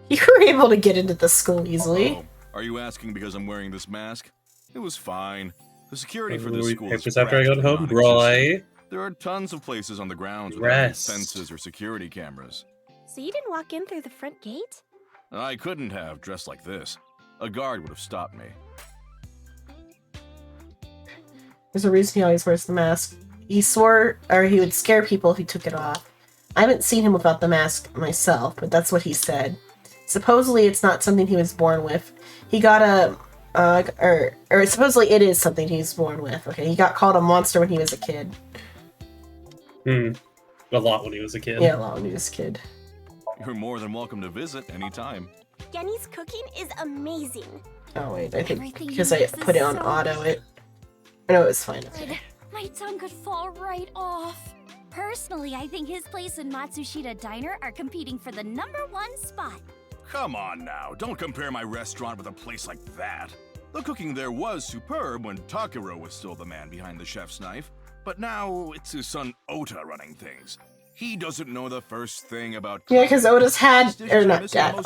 You were able to get into the school easily. Oh, are you asking because I'm wearing this mask? It was fine. The security for this Ooh, school is papers after I got practically home, non-existent. Roy. There are tons of places on the grounds without any Rest. fences or security cameras. So you didn't walk in through the front gate? I couldn't have dressed like this. A guard would have stopped me. There's a reason he always wears the mask. He swore, or he would scare people if he took it off. I haven't seen him without the mask myself, but that's what he said. Supposedly it's not something he was born with. He got a, or supposedly it is something he's born with. Okay, he got called a monster when he was a kid. A lot when he was a kid. Yeah, a lot when he was a kid. You're more than welcome to visit anytime. Genny's cooking is amazing. Oh wait, I think Everything because he I makes put is it on so auto, it. No, it's fine. My tongue could fall right off. Personally, I think his place and Matsushita Diner are competing for the #1 spot. Come on now, don't compare my restaurant with a place like that. The cooking there was superb when Takiro was still the man behind the chef's knife, but now it's his son Ota running things. He doesn't know the first thing about Yeah, because Oda's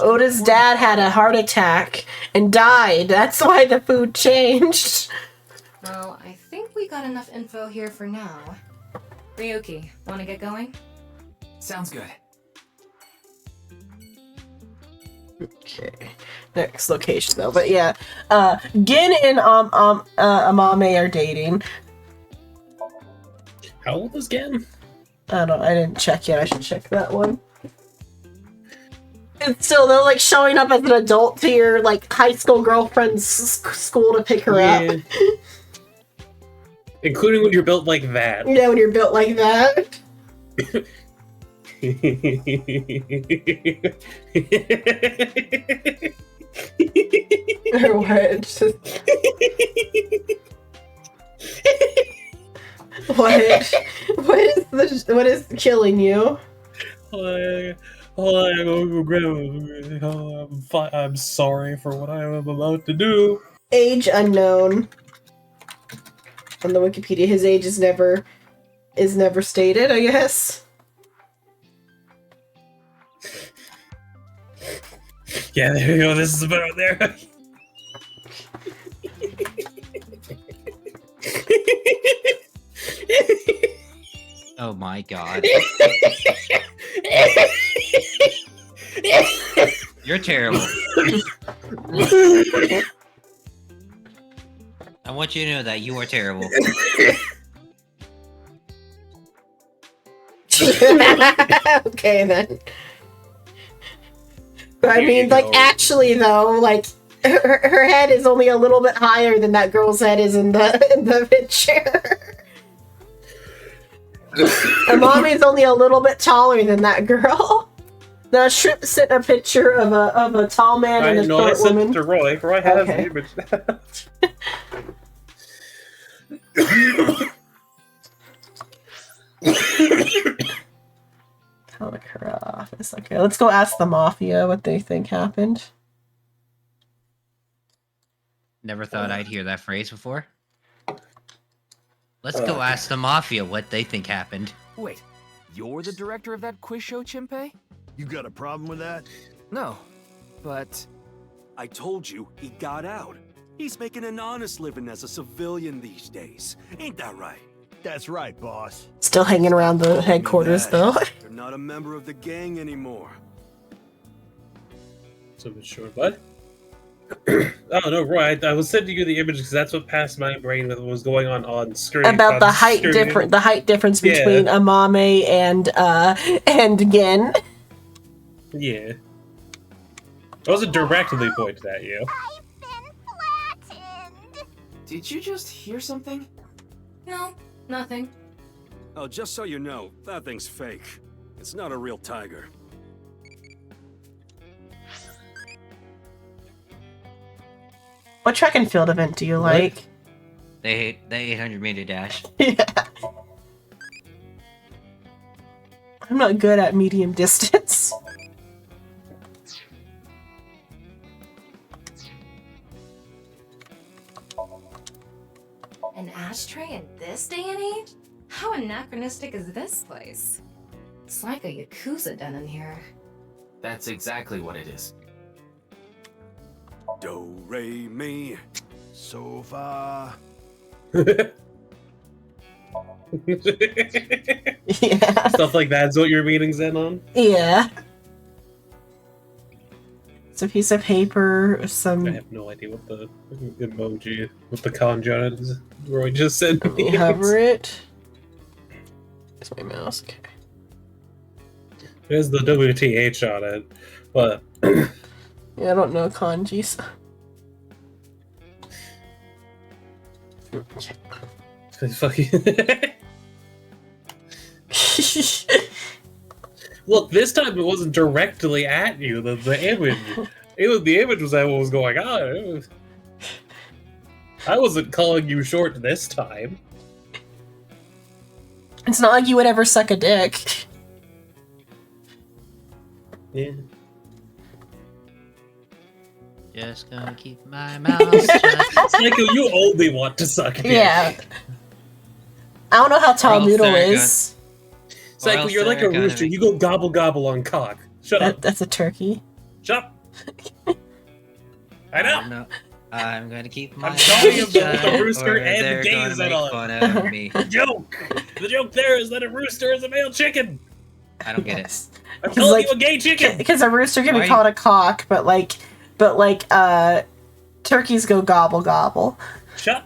Oda's dad had a heart attack and died. That's why the food changed. Well, I think we got enough info here for now. Ryuki, wanna get going? Sounds good. Okay. Next location though, but yeah. Gin and Amame are dating. How old is Gin? I didn't check yet. I should check that one. And still, they're like showing up as an adult to your like high school girlfriend's school to pick her up. Including when you're built like that. Yeah, when you're built like that. Or what? What is killing you? I'm sorry for what I am about to do. Age unknown. On the Wikipedia, his age is never stated, I guess. Yeah, there you go. This is about there. Oh my god. You're terrible. I want you to know that you are terrible. Okay then. I mean, like, actually though, like, her head is only a little bit higher than that girl's head is in the picture. Amami is only a little bit taller than that girl. Now, Shrimp sent a picture of a tall man and a short woman. woman. I sent it to Roy. Roy has Okay. the image. Kamakura office. Okay, let's go ask the Mafia what they think happened. Never thought I'd hear that phrase before. Let's go ask the Mafia what they think happened. Wait, you're the director of that quiz show, Chimpei? You got a problem with that? No, but... I told you, he got out. He's making an honest living as a civilian these days. Ain't that right? That's right, boss. Still hanging around the headquarters though. You're not a member of the gang anymore. So sure, what? Oh no, Roy! I was sending you the image because that's what passed my brain with what was going on screen. About the height screen. the height difference Yeah. between Amame and Gin. Yeah. I wasn't directly pointed at you. Did you just hear something? No, nothing. Oh, just so you know, that thing's fake. It's not a real tiger. What track and field event do you like? The 800-meter dash. I'm not good at medium distance. An ashtray in this day and age? How anachronistic is this place? It's like a Yakuza den in here. That's exactly what it is. Do, re, mi. Sofa. Yeah. Stuff like that's what your meeting's in on? Yeah. It's a piece of paper, some... I have no idea what the emoji, what the kanji is. Roy just sent me. Hover it. Where's my mouse? Okay. There's the WTH on it, but... Yeah, I don't know kanjis. Look, this time it wasn't directly at you. The image, the image was at what was going on. I wasn't calling you short this time. It's not like you would ever suck a dick. Yeah. Just gonna keep my mouth shut. Psycho, you only want to suck dick. Yeah. I don't know how tall else Noodle they're is. Psycho, you're like a they're gonna rooster. You go gobble gobble on cock. Shut up. That's a turkey. Shut up. I know. I'm gonna keep my I'm telling you mouth about the shut, rooster or and they're the gonna gays make and all fun that. of me. The joke there is that a rooster is a male chicken. I don't get it. I'm telling you, a gay chicken. Because a rooster can be Why- called a cock, but turkeys go gobble gobble. Shut.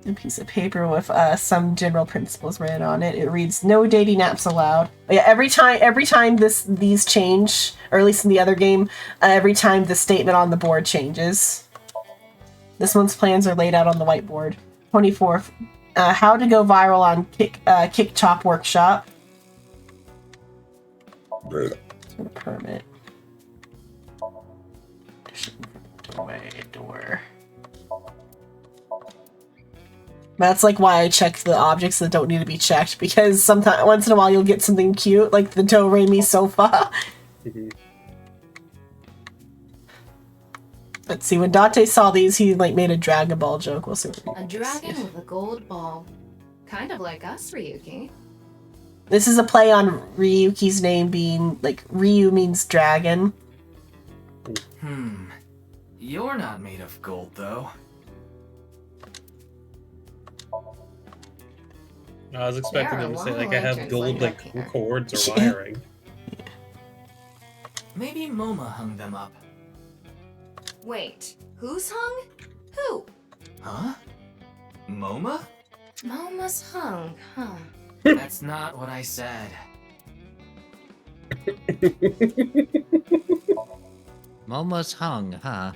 A piece of paper with some general principles written on it. It reads, "No dating apps allowed." But yeah, every time these change, or at least in the other game, every time the statement on the board changes. This one's plans are laid out on the whiteboard. 24th, how to go viral on Kick Chop Workshop. Permit. Door. That's like why I check the objects that don't need to be checked, because sometimes once in a while you'll get something cute, like the Do-Re-Mi sofa. Let's see, when Dante saw these, he like made a Dragon Ball joke. We'll see what A dragon with a gold ball. Kind of like us, Ryuki. This is a play on Ryuki's name being, like, Ryu means dragon. You're not made of gold, though. I was expecting There him to are say, a lot like, of I have lanterns gold, lined like, up here. cords or wiring. Maybe MoMA hung them up. Wait, who's hung? Who? Huh? MoMA? Moma's hung, huh? That's not what I said. Momo's hung, huh?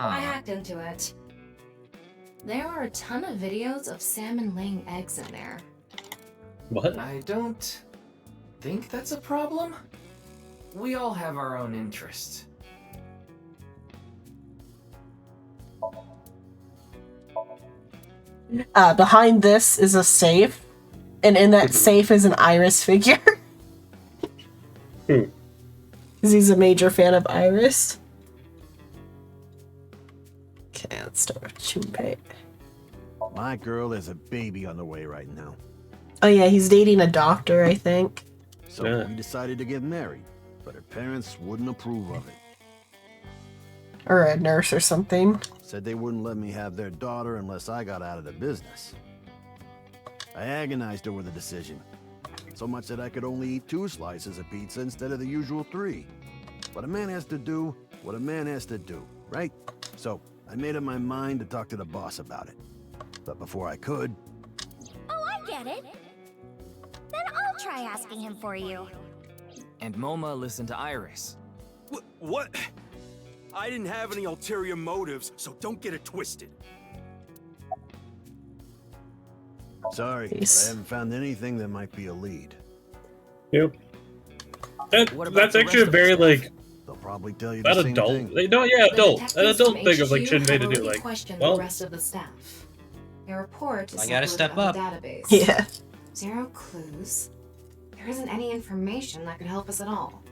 I hacked into it. There are a ton of videos of salmon laying eggs in there. What? I don't think that's a problem. We all have our own interests. Behind this is a safe, and in that safe is an Iris figure. Because he's a major fan of Iris. Okay, let's start with Junpei. My girl has a baby on the way right now. Oh yeah, he's dating a doctor, I think. So we decided to get married, but her parents wouldn't approve of it. Or a nurse or something. Said they wouldn't let me have their daughter unless I got out of the business. I agonized over the decision. So much that I could only eat 2 slices of pizza instead of the usual 3. But a man has to do what a man has to do, right? So I made up my mind to talk to the boss about it. But before I could... Oh, I get it. Then I'll try asking him for you. And MoMA listened to Iris. What? I didn't have any ulterior motives, so don't get it twisted. Sorry, but I haven't found anything that might be a lead. Yep. That's actually a very, like, They'll probably tell you that the same adult. thing. No, yeah, The adult. An detectives adult from thing of, like, HQ Shinbei have to do, already like, questioned well, the rest of the staff. Their report is I gotta uploaded step on up. the database. Yeah. 0 clues. There isn't any information that could help us at all.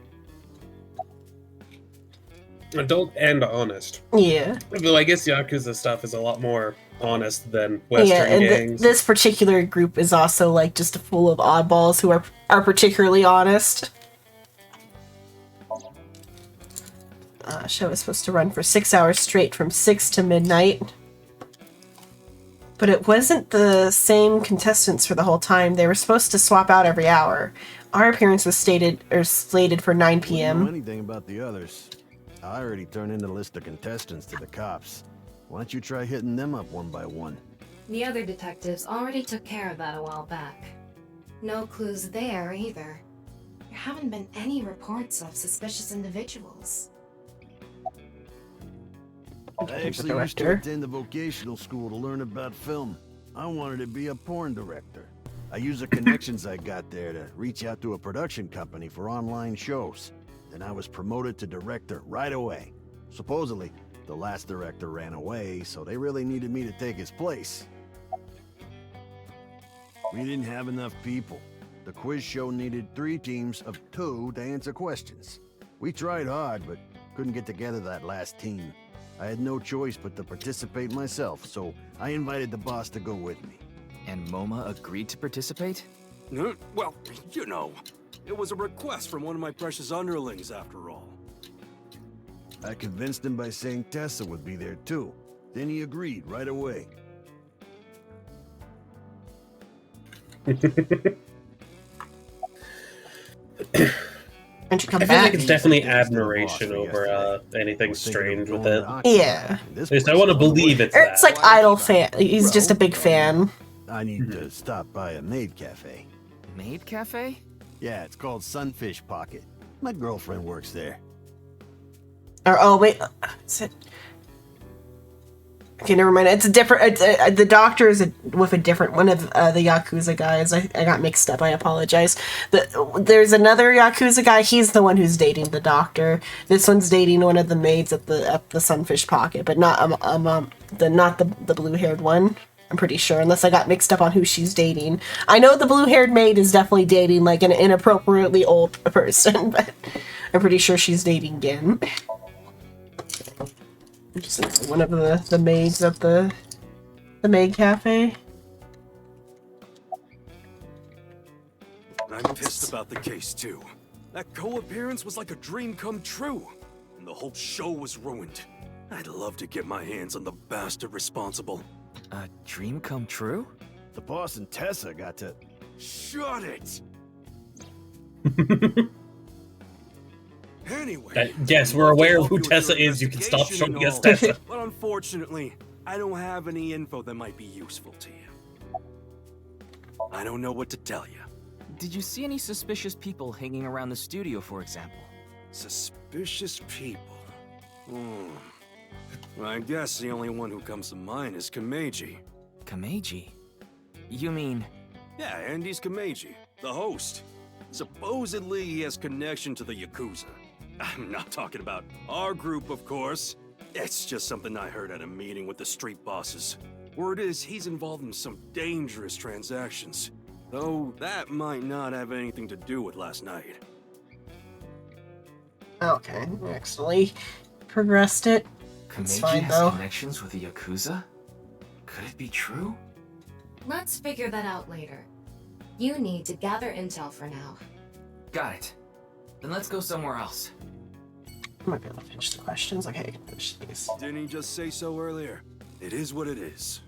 adult and honest. Yeah. Though I guess Yakuza stuff is a lot more honest than Western Yeah, and gangs. this particular group is also like just full of oddballs who are particularly honest. Show is supposed to run for 6 hours straight from 6 to midnight. But it wasn't the same contestants for the whole time. They were supposed to swap out every hour. Our appearance was slated for 9 Wouldn't know p.m. anything about the others. I already turned in the list of contestants to the cops. Why don't you try hitting them up one by one? The other detectives already took care of that a while back. No clues there either. There haven't been any reports of suspicious individuals. I actually used to attend the vocational school to learn about film. I wanted to be a porn director. I used the connections I got there to reach out to a production company for online shows. Then I was promoted to director right away. Supposedly, The last director ran away, so they really needed me to take his place. We didn't have enough people. The quiz show needed 3 teams of 2 to answer questions. We tried hard, but couldn't get together that last team. I had no choice but to participate myself, so I invited the boss to go with me. And MoMA agreed to participate? Well, you know, it was a request from one of my precious underlings, after all. I convinced him by saying Tessa would be there too. Then he agreed right away. And she come I feel back. like it's definitely admiration over anything strange with it. Yeah. At least I want to believe it's Or that. it's like idol fan. He's just a big fan. I need to stop by a maid cafe. Maid cafe? Yeah, it's called Sunfish Pocket. My girlfriend works there. Or oh wait, is it? Okay, never mind. It's a different. The doctor is with a different one of the Yakuza guys. I got mixed up. I apologize. There's another Yakuza guy. He's the one who's dating the doctor. This one's dating one of the maids at the Sunfish Pocket, but not the blue-haired one. I'm pretty sure, unless I got mixed up on who she's dating. I know the blue-haired maid is definitely dating like an inappropriately old person, but I'm pretty sure she's dating Gin. Just one of the maids at the maid cafe. I'm pissed about the case, too. That co-appearance was like a dream come true, and the whole show was ruined. I'd love to get my hands on the bastard responsible. A dream come true? The boss and Tessa got to... Shut it! Anyway... Yes, we're aware of who Tessa is. You can stop showing us Tessa. But unfortunately, I don't have any info that might be useful to you. I don't know what to tell you. Did you see any suspicious people hanging around the studio, for example? Suspicious people? Well, I guess the only one who comes to mind is Kameji. Kameji? You mean... Yeah, Andy's Kameji, the host. Supposedly he has connection to the Yakuza. I'm not talking about our group, of course. It's just something I heard at a meeting with the street bosses. Word is he's involved in some dangerous transactions. Though that might not have anything to do with last night. Okay, actually progressed it. It's Kameji fine has though. connections with the Yakuza? Could it be true? Let's figure that out later. You need to gather intel for now. Got it. Then let's go somewhere else. I might be able to finish the questions. Okay, I can finish these. Didn't he just say so earlier? It is what it is.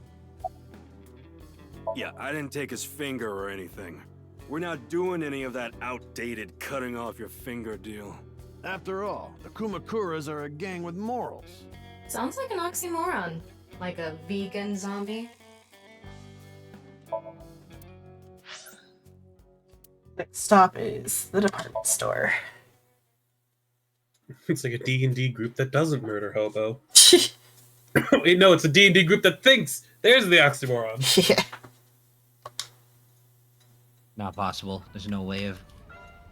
Yeah, I didn't take his finger or anything. We're not doing any of that outdated cutting off your finger deal. After all, the Kumakuras are a gang with morals. Sounds like an oxymoron. Like a vegan zombie. Next stop is the department store. It's like a D&D group that doesn't murder hobo. Wait, no, it's a D&D group that thinks. There's the oxymoron. Yeah. Not possible. There's no way of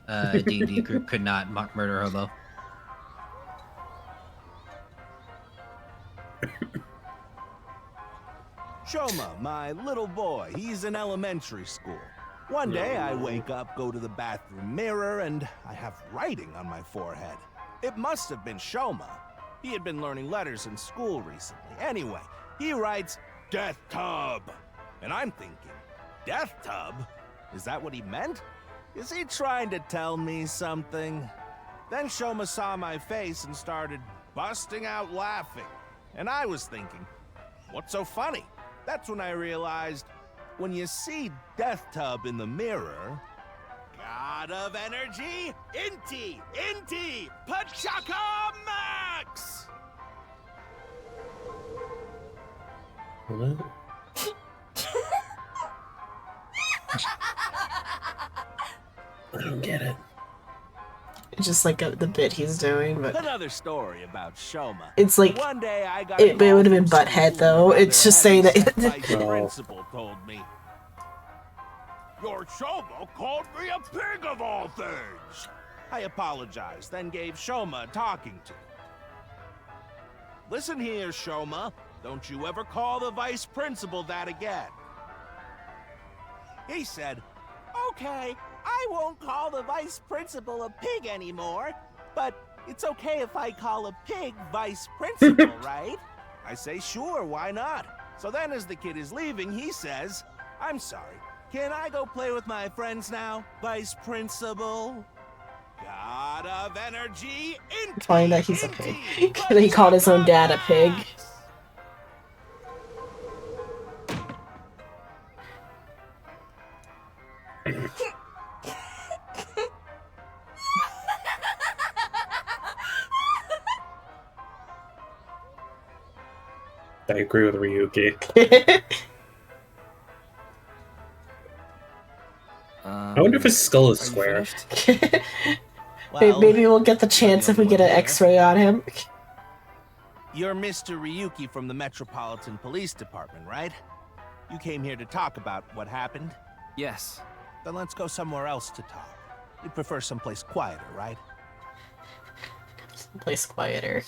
a D&D group could not murder hobo. Shoma, my little boy, he's in elementary school. One day I wake up, go to the bathroom mirror, and I have writing on my forehead. It must have been Shoma. He had been learning letters in school recently. Anyway, he writes, Death Tub. And I'm thinking, Death Tub? Is that what he meant? Is he trying to tell me something? Then Shoma saw my face and started busting out laughing. And I was thinking, what's so funny? That's when I realized, when you see Death Tub in the mirror... God of energy, Inti, Pachaka Max! What? I don't get it. It's just like the bit he's doing, but Another story about Shoma. it's like One day I got it would have been Butthead though. It's just saying My that. principal told me. Your Shoma called me a pig of all things. I apologized, then gave Shoma a talking to. Listen here, Shoma. Don't you ever call the vice principal that again. He said, okay, I won't call the vice principal a pig anymore, but it's okay if I call a pig vice principal, right? I say, sure, why not? So then as the kid is leaving, he says, I'm sorry, can I go play with my friends now, vice principal? God of energy, Find that he's a pig. He called his own dad a pig. I agree with Ryuki. I wonder if his skull is square. Maybe we'll get the chance if we get an X-ray on him. You're Mr. Ryuki from the Metropolitan Police Department, right? You came here to talk about what happened? Yes. Then let's go somewhere else to talk. You prefer someplace quieter, right? Someplace quieter.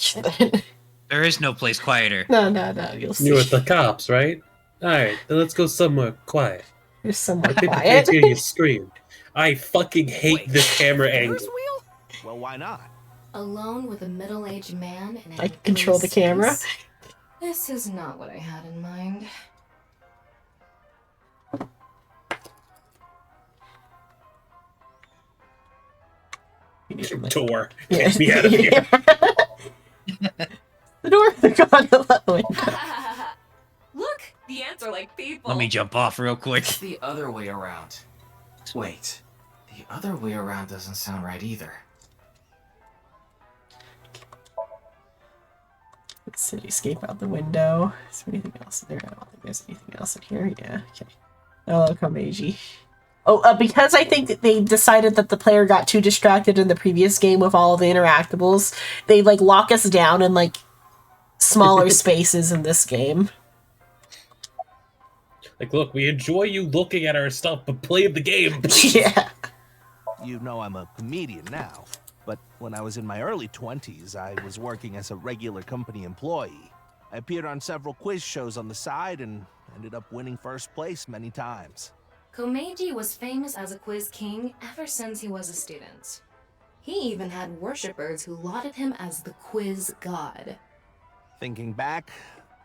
There is no place quieter. No, you'll see. You're with the cops, right? Alright, then let's go somewhere quiet. You're somewhere I think I quiet. can't hear you scream. I fucking hate this camera angle. Well, why not? Alone with a middle-aged man and I can control the camera. This is not what I had in mind. Door. Yeah. Get me out of here. The door, they're gone the window. Look, the ants are like people. Let me jump off real quick. It's the other way around. Wait, the other way around doesn't sound right either. Cityscape out the window. Is there anything else in there? I don't think there's anything else in here. Yeah, okay. Hello, Komeiji. Oh, because I think that they decided that the player got too distracted in the previous game with all of the interactables, they like lock us down in like smaller spaces in this game. Like, look, we enjoy you looking at our stuff, but play the game. Yeah. You know I'm a comedian now, but when I was in my early 20s, I was working as a regular company employee. I appeared on several quiz shows on the side and ended up winning first place many times. Komeiji was famous as a quiz king ever since he was a student. He even had worshippers who lauded him as the quiz god. Thinking back,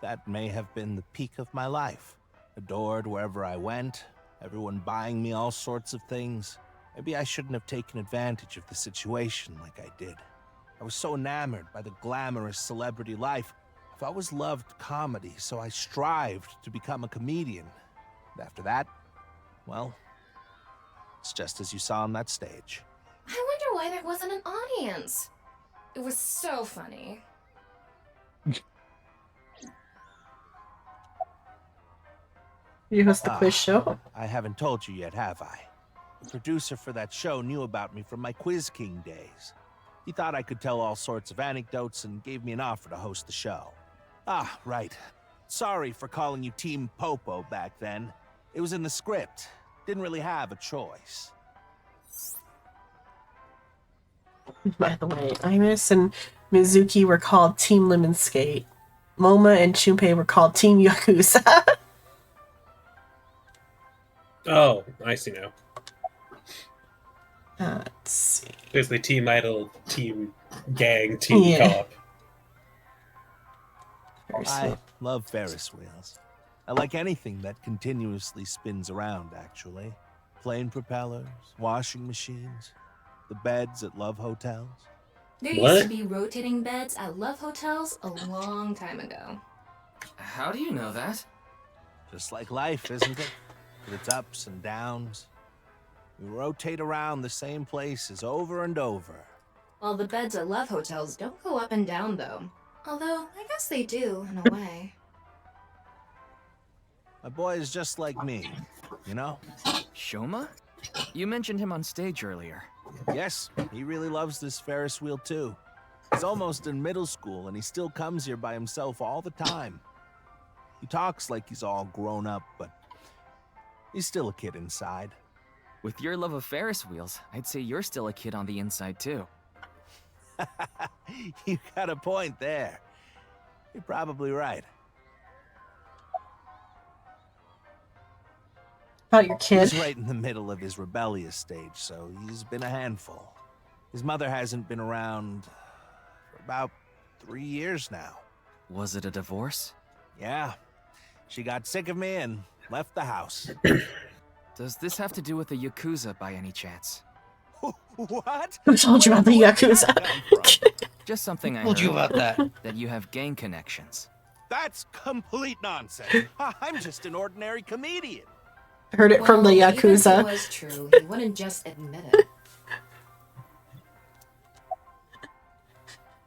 that may have been the peak of my life. Adored wherever I went, everyone buying me all sorts of things. Maybe I shouldn't have taken advantage of the situation like I did. I was so enamored by the glamorous celebrity life. I've always loved comedy, so I strived to become a comedian. And after that, well, it's just as you saw on that stage. I wonder why there wasn't an audience. It was so funny. You host the quiz show? I haven't told you yet, have I? The producer for that show knew about me from my Quiz King days. He thought I could tell all sorts of anecdotes and gave me an offer to host the show. Ah, right. Sorry for calling you Team Popo back then. It was in the script. Didn't really have a choice. By the way, Imus and Mizuki were called Team Lemon Skate. Moma and Chunpei were called Team Yakuza. Oh, I see now. Let's see. Basically, Team Idol, Team Gang, Team Yeah. Cop. I love Ferris wheels. I like anything that continuously spins around, actually. Plane propellers, washing machines, the beds at love hotels. There used to be rotating beds at love hotels a long time ago. How do you know that? Just like life, isn't it? With its ups and downs. We rotate around the same places over and over. Well, the beds at love hotels don't go up and down, though. Although, I guess they do, in a way. My boy is just like me, you know? Shoma? You mentioned him on stage earlier. Yes, he really loves this Ferris wheel too. He's almost in middle school and he still comes here by himself all the time. He talks like he's all grown up, but he's still a kid inside. With your love of Ferris wheels, I'd say you're still a kid on the inside too. You got a point there. You're probably right. About your kid. He's right in the middle of his rebellious stage, so he's been a handful. His mother hasn't been around for about 3 years now. Was it a divorce? Yeah. She got sick of me and left the house. Does this have to do with the Yakuza by any chance? What? Who told you about the Yakuza? Just something I Told heard. you about that. That you have gang connections. That's complete nonsense. I'm just an ordinary comedian. Heard it from the Well, even if Yakuza. it was true, he wouldn't just admit it.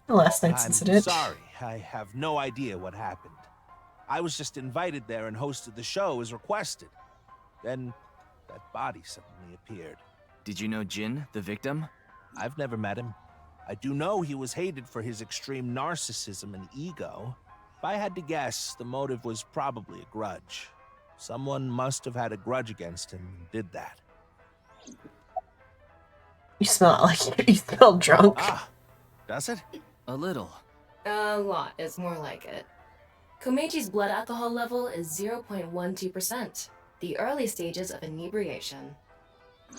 The last night's I'm incident. sorry. I have no idea what happened. I was just invited there and hosted the show as requested. Then that body suddenly appeared. Did you know Jin, the victim? I've never met him. I do know he was hated for his extreme narcissism and ego. If I had to guess, the motive was probably a grudge. Someone must have had a grudge against him and did that. You smell like you smell drunk. Ah, does it? A little. A lot is more like it. Komeji's blood alcohol level is 0.12%, the early stages of inebriation.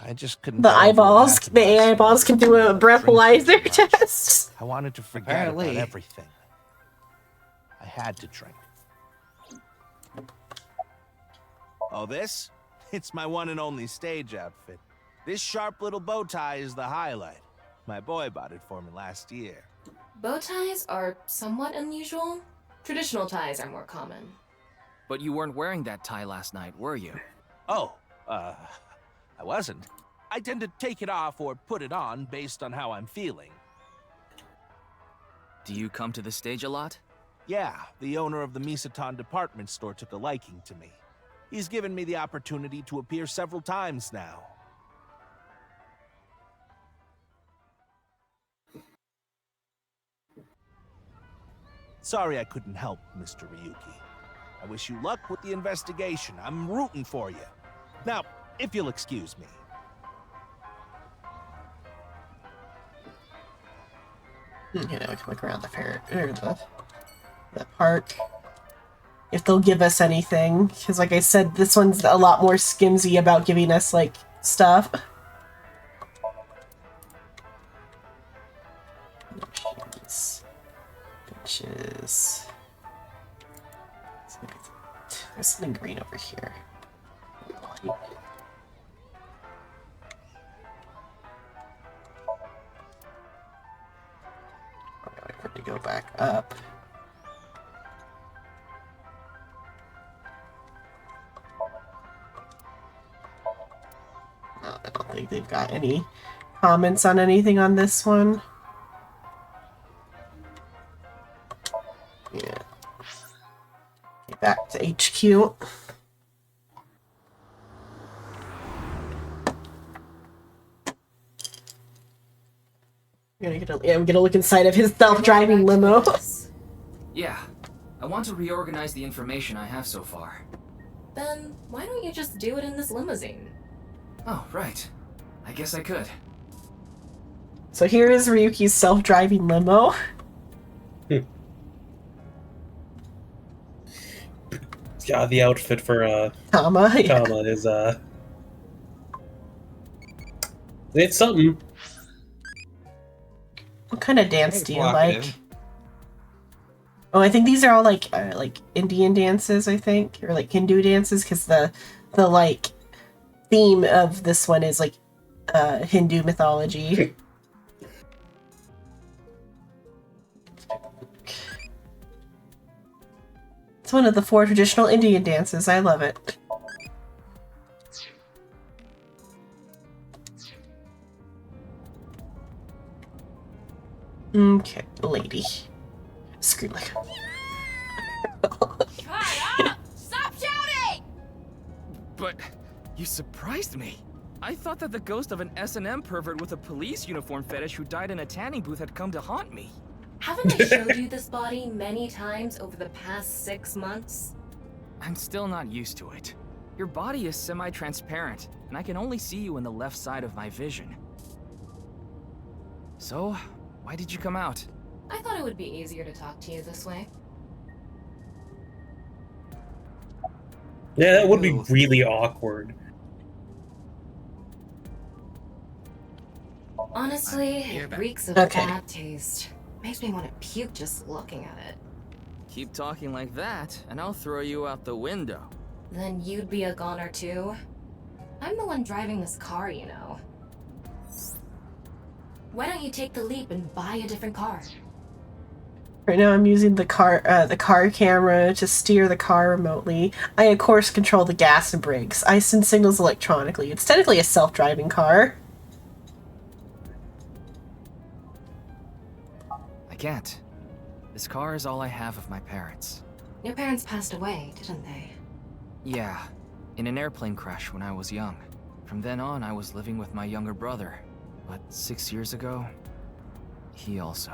I just couldn't. The get over what eyeballs, happened the last night. eyeballs can do a breathalyzer test. I wanted to forget Apparently. about everything. I had to drink. Oh, this? It's my one and only stage outfit. This sharp little bow tie is the highlight. My boy bought it for me last year. Bow ties are somewhat unusual. Traditional ties are more common. But you weren't wearing that tie last night, were you? Oh, I wasn't. I tend to take it off or put it on based on how I'm feeling. Do you come to the stage a lot? Yeah, the owner of the Misaton department store took a liking to me. He's given me the opportunity to appear several times now. Sorry I couldn't help, Mr. Ryuki. I wish you luck with the investigation. I'm rooting for you. Now, if you'll excuse me. You know, we can look around the fair or the park. If they'll give us anything, because like I said, this one's a lot more skimsy about giving us like stuff. Bitches. There's something green over here. I have to go back up. No, I don't think they've got any comments on anything on this one. Yeah. Okay, back to HQ. I'm gonna look inside of his self-driving limo. Yeah. I want to reorganize the information I have so far. Then why don't you just do it in this limousine? Oh, right. I guess I could. So here is Ryuki's self-driving limo. Yeah, the outfit for Tama, yeah. Tama is it's something. What kind of dance do you like? Provocative. Oh, I think these are all like Indian dances, I think, or like Hindu dances, because the like theme of this one is like Hindu mythology. It's one of the 4 traditional Indian dances. I love it. Okay, lady. Scream like. Stop shouting! But you surprised me. I thought that the ghost of an S&M pervert with a police uniform fetish who died in a tanning booth had come to haunt me. Haven't I showed you this body many times over the past 6 months? I'm still not used to it. Your body is semi-transparent, and I can only see you in the left side of my vision. So, why did you come out? I thought it would be easier to talk to you this way. Yeah, that would be Ew. really awkward. Honestly, You're it back. reeks of Okay. bad taste. Makes me want to puke just looking at it. Keep talking like that, and I'll throw you out the window. Then you'd be a goner too? I'm the one driving this car, you know. Why don't you take the leap and buy a different car? Right now I'm using the car camera to steer the car remotely. I of course control the gas and brakes. I send signals electronically. It's technically a self-driving car. I can't. This car is all I have of my parents. Your parents passed away, didn't they? Yeah, in an airplane crash when I was young. From then on, I was living with my younger brother. But 6 years ago, he also.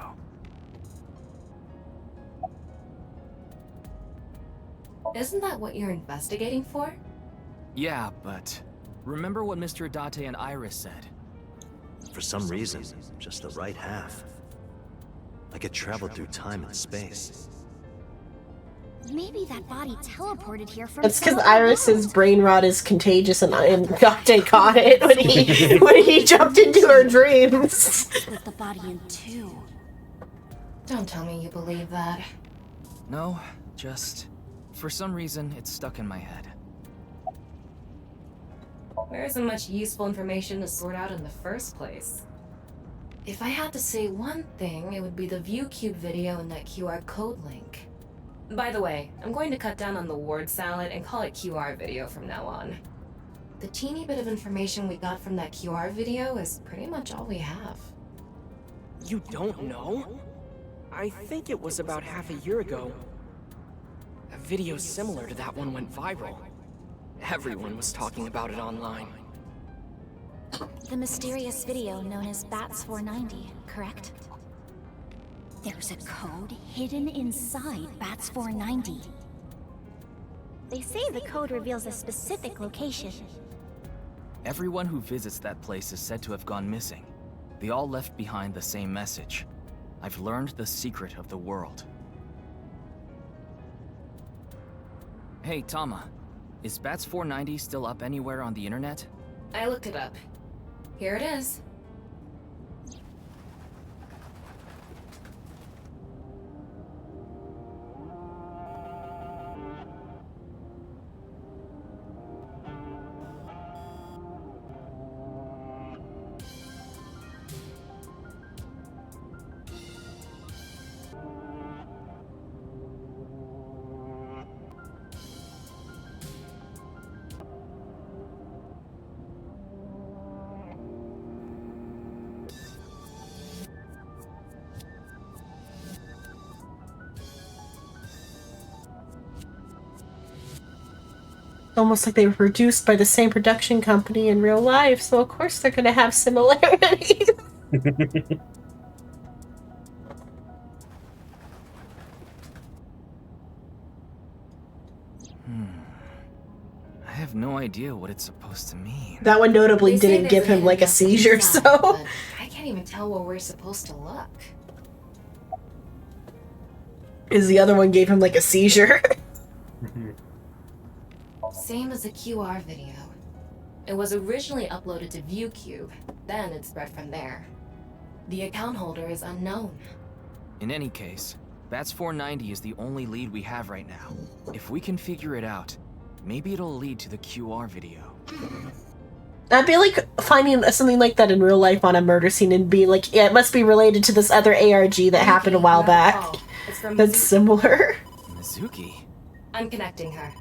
Isn't that what you're investigating for? Yeah, but remember what Mr. Date and Iris said? For some reason, just the right half. I could travel through time and space. Maybe that body teleported here from It's because some other Iris's world. brain rot is contagious, and Dante caught it when he jumped into her dreams. Split the body in two. Don't tell me you believe that. No, just for some reason, it's stuck in my head. There isn't much useful information to sort out in the first place. If I had to say one thing, it would be the ViewCube video and that QR code link. By the way, I'm going to cut down on the word salad and call it QR video from now on. The teeny bit of information we got from that QR video is pretty much all we have. You don't know? I think it was about half a year ago. A video similar to that one went viral. Everyone was talking about it online. The mysterious video known as Bats 490, correct? There's a code hidden inside Bats 490. They say the code reveals a specific location. Everyone who visits that place is said to have gone missing. They all left behind the same message. I've learned the secret of the world. Hey, Tama. Is Bats 490 still up anywhere on the internet? I looked it up. Here it is. Almost like they were produced by the same production company in real life, so of course they're gonna have similarities. I have no idea what it's supposed to mean. That one notably They say didn't there's give him hidden like a message seizure, inside, so but I can't even tell where we're supposed to look. is the other one gave him like a seizure. Same as the QR video. It was originally uploaded to ViewCube, then it spread from there. The account holder is unknown. In any case, Bats 490 is the only lead we have right now. If we can figure it out, maybe it'll lead to the QR video. I'd be like finding something like that in real life on a murder scene and be like, yeah, it must be related to this other ARG that happened a while back. It's from That's Mizuki. similar. Mizuki? I'm connecting her.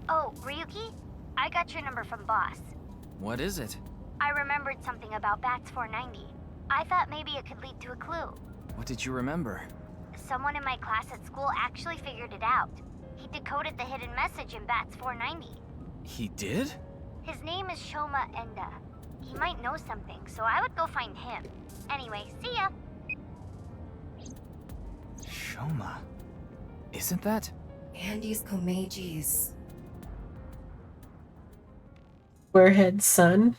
Oh, Ryuki? I got your number from Boss. What is it? I remembered something about Bats 490. I thought maybe it could lead to a clue. What did you remember? Someone in my class at school actually figured it out. He decoded the hidden message in Bats 490. He did? His name is Shoma Enda. He might know something, so I would go find him. Anyway, see ya! Shoma. Isn't that? Andy's Komeji's. Warhead's son.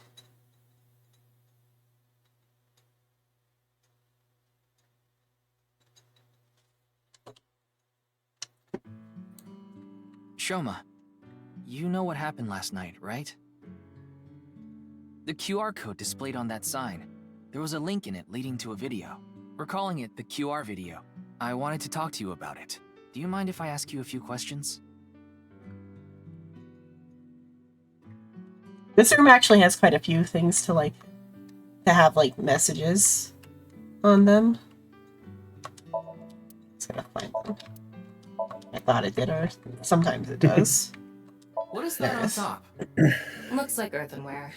Shoma, you know what happened last night, right? The QR code displayed on that sign, there was a link in it leading to a video. We're calling it the QR video. I wanted to talk to you about it. Do you mind if I ask you a few questions? This room actually has quite a few things to have like messages on them. Just gotta find them. I thought it did, or sometimes it does. What is that on top? Looks like earthenware.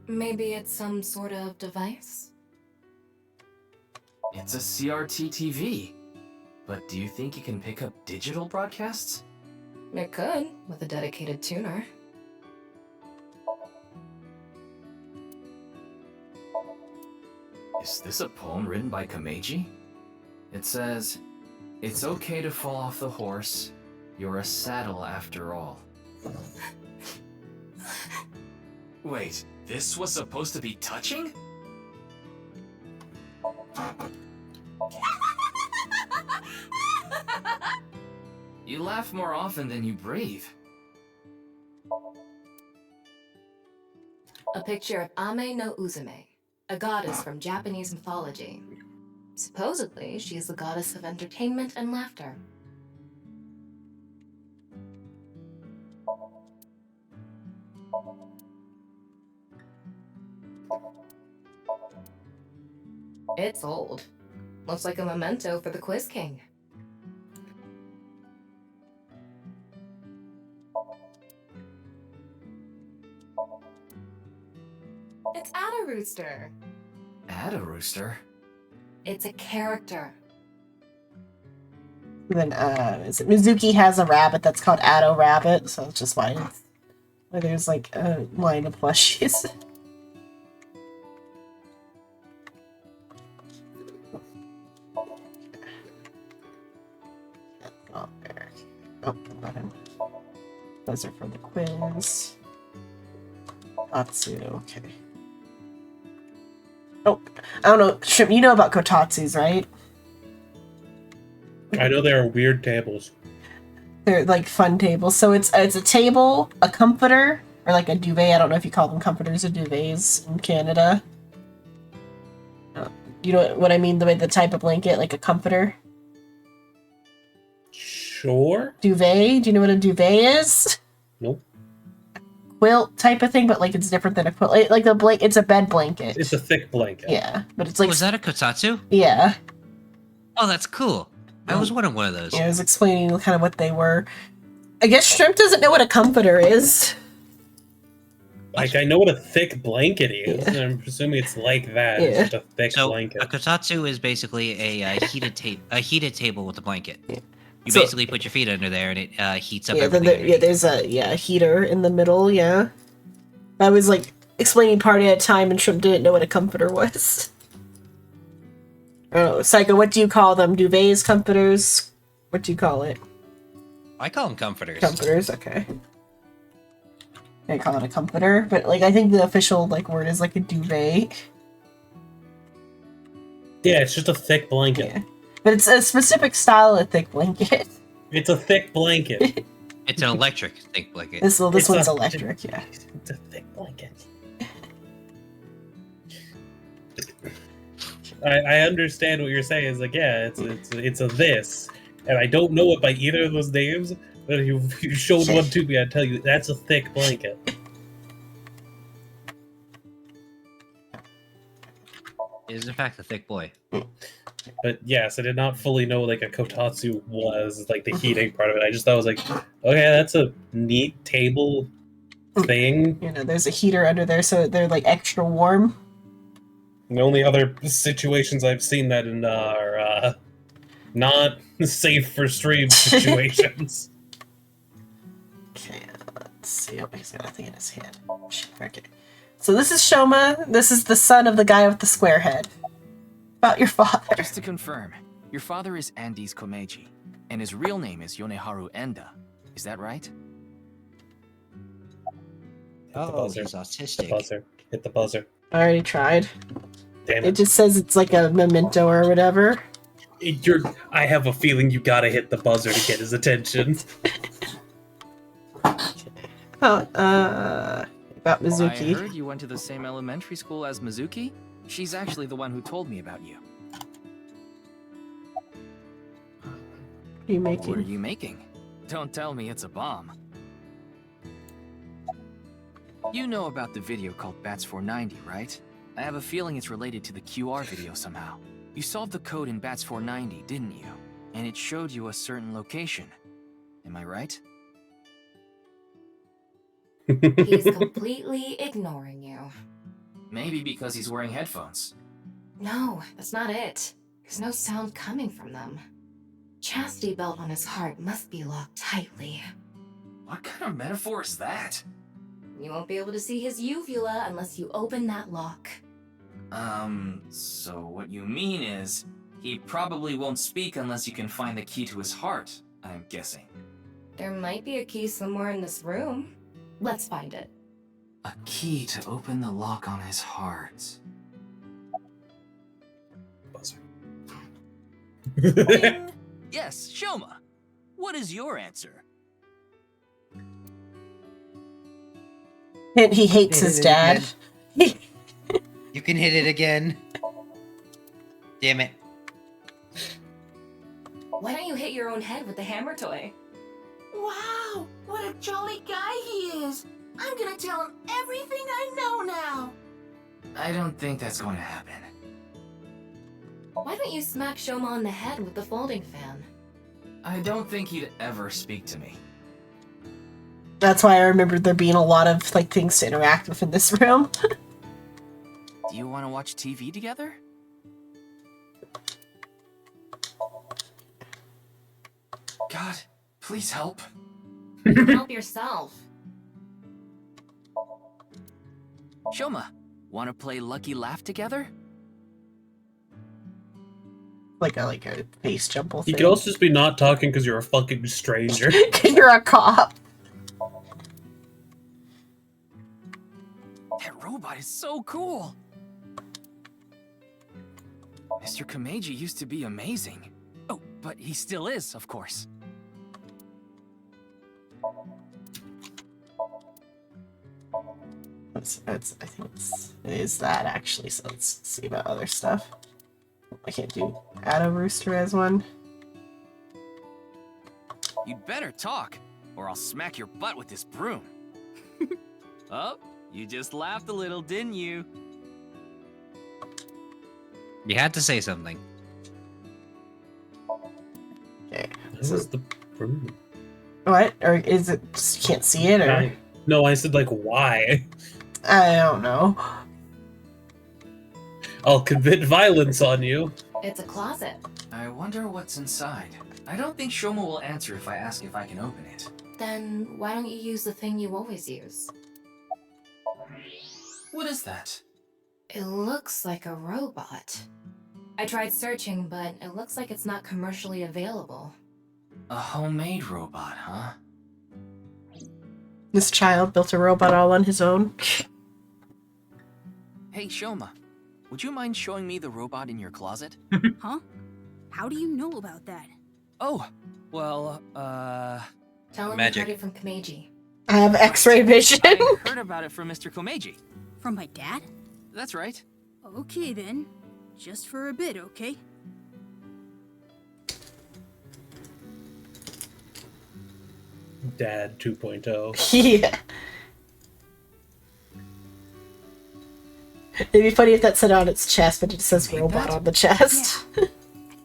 Maybe it's some sort of device? It's a CRT TV. But do you think it can pick up digital broadcasts? It could, with a dedicated tuner. Is this a poem written by Komeiji? It says, "It's okay to fall off the horse. You're a saddle after all." Wait, this was supposed to be touching? You laugh more often than you breathe. A picture of Ame no Uzume, a goddess from Japanese mythology. Supposedly, she is the goddess of entertainment and laughter. It's old. Looks like a memento for the Quiz King. It's Ada Rooster. Ada Rooster? It's a character. Then is it Mizuki has a rabbit that's called Addo Rabbit, so it's just why there's like a line of plushies. Oh, there. Oh, got him. Those are for the quiz. Kotatsu, okay. Oh, I don't know. Shrimp, you know about kotatsus, right? I know there are weird tables. They're like fun tables. So it's a table, a comforter, or like a duvet. I don't know if you call them comforters or duvets in Canada. You know what I mean? The type of blanket, like a comforter. Sure. Duvet. Do you know what a duvet is? Nope. Quilt type of thing, but like it's different than a quilt. Like the blanket, it's a bed blanket. It's a thick blanket. Yeah, but it's like. Was that a kotatsu? Yeah. Oh, that's cool. I was wanting one of those. Yeah, I was explaining kind of what they were. I guess Shrimp doesn't know what a comforter is. Like, I know what a thick blanket is, and I'm presuming it's like that. Yeah. It's just a thick blanket. A kotatsu is basically a heated table with a blanket. You So- basically put your feet under there, and it heats up Yeah, then everything. there's a heater in the middle. Yeah, I was like explaining part at a time, and Shrimp didn't know what a comforter was. Oh, Psycho, what do you call them? Duvets, comforters? What do you call it? I call them comforters. Comforters, okay. I call it a comforter, but like I think the official like word is like a duvet. Yeah, it's just a thick blanket. Yeah. But it's a specific style of thick blanket. It's a thick blanket. It's an electric thick blanket. This It's one's a- electric, yeah. It's a thick blanket. I understand what you're saying. It's like, yeah, it's a this, and I don't know it by either of those names. But if you showed one to me, I'd tell you that's a thick blanket. It is in fact a thick boy. But yes, I did not fully know like a kotatsu was like the heating part of it. I just thought it was like, okay, that's a neat table thing. You know, there's a heater under there, so they're like extra warm. The only other situations I've seen that in are not safe for stream situations. Okay, let's see. Oh, he's got a thing in his hand. Shit, okay. So this is Shoma. This is the son of the guy with the square head. About your father. Just to confirm, your father is Andes Komeiji, and his real name is Yoneharu Enda. Is that right? Oh, buzzer. he's autistic. The buzzer. Hit the buzzer. I already tried. Damn It it. just says it's like a memento or whatever. I have a feeling you gotta hit the buzzer to get his attention. About Mizuki. I heard you went to the same elementary school as Mizuki? She's actually the one who told me about you. What are you making? What are you making? Don't tell me it's a bomb. You know about the video called Bats 490, right? I have a feeling it's related to the QR video somehow. You solved the code in Bats 490, didn't you? And it showed you a certain location. Am I right? He's completely ignoring you. Maybe because he's wearing headphones. No, that's not it. There's no sound coming from them. Chastity belt on his heart must be locked tightly. What kind of metaphor is that? You won't be able to see his uvula unless you open that lock. So what you mean is, he probably won't speak unless you can find the key to his heart, I'm guessing. There might be a key somewhere in this room. Let's find it. A key to open the lock on his heart. Yes, Shoma. What is your answer? And he hates his dad. You can hit it again. Damn it. Why don't you hit your own head with the hammer toy? Wow, what a jolly guy he is. I'm gonna tell him everything I know now. I don't think that's going to happen. Why don't you smack Shoma on the head with the folding fan? I don't think he'd ever speak to me. That's why I remember there being a lot of like things to interact with in this room. Do you want to watch TV together? God, please help. Help yourself. Shoma, want to play Lucky Laugh together? Like a face jumble You thing. could also just be not talking because you're a fucking stranger. You're a cop. That robot is so cool. Mr. Komeiji used to be amazing. Oh, but he still is, of course. I think it is that actually, so let's see about other stuff. I can't do Addo Rooster as one. You'd better talk, or I'll smack your butt with this broom. Oh, you just laughed a little, didn't you? You had to say something. Okay. This is the broom. What? Or is it just you can't see it, or? No, I said like why. I don't know. I'll commit violence on you. It's a closet. I wonder what's inside. I don't think Shoma will answer if I ask if I can open it. Then why don't you use the thing you always use? What is that? It looks like a robot. I tried searching, but it looks like it's not commercially available. A homemade robot, huh? This child built a robot all on his own. Hey, Shoma. Would you mind showing me the robot in your closet? Huh? How do you know about that? Oh, well, Tell him Magic. you heard it from Komeiji. I have X-ray vision. I heard about it from Mr. Komeiji. From my dad? That's right. Okay then. Just for a bit, okay? Dad 2.0. Yeah. It'd be funny if that said on its chest, but it says robot on the chest.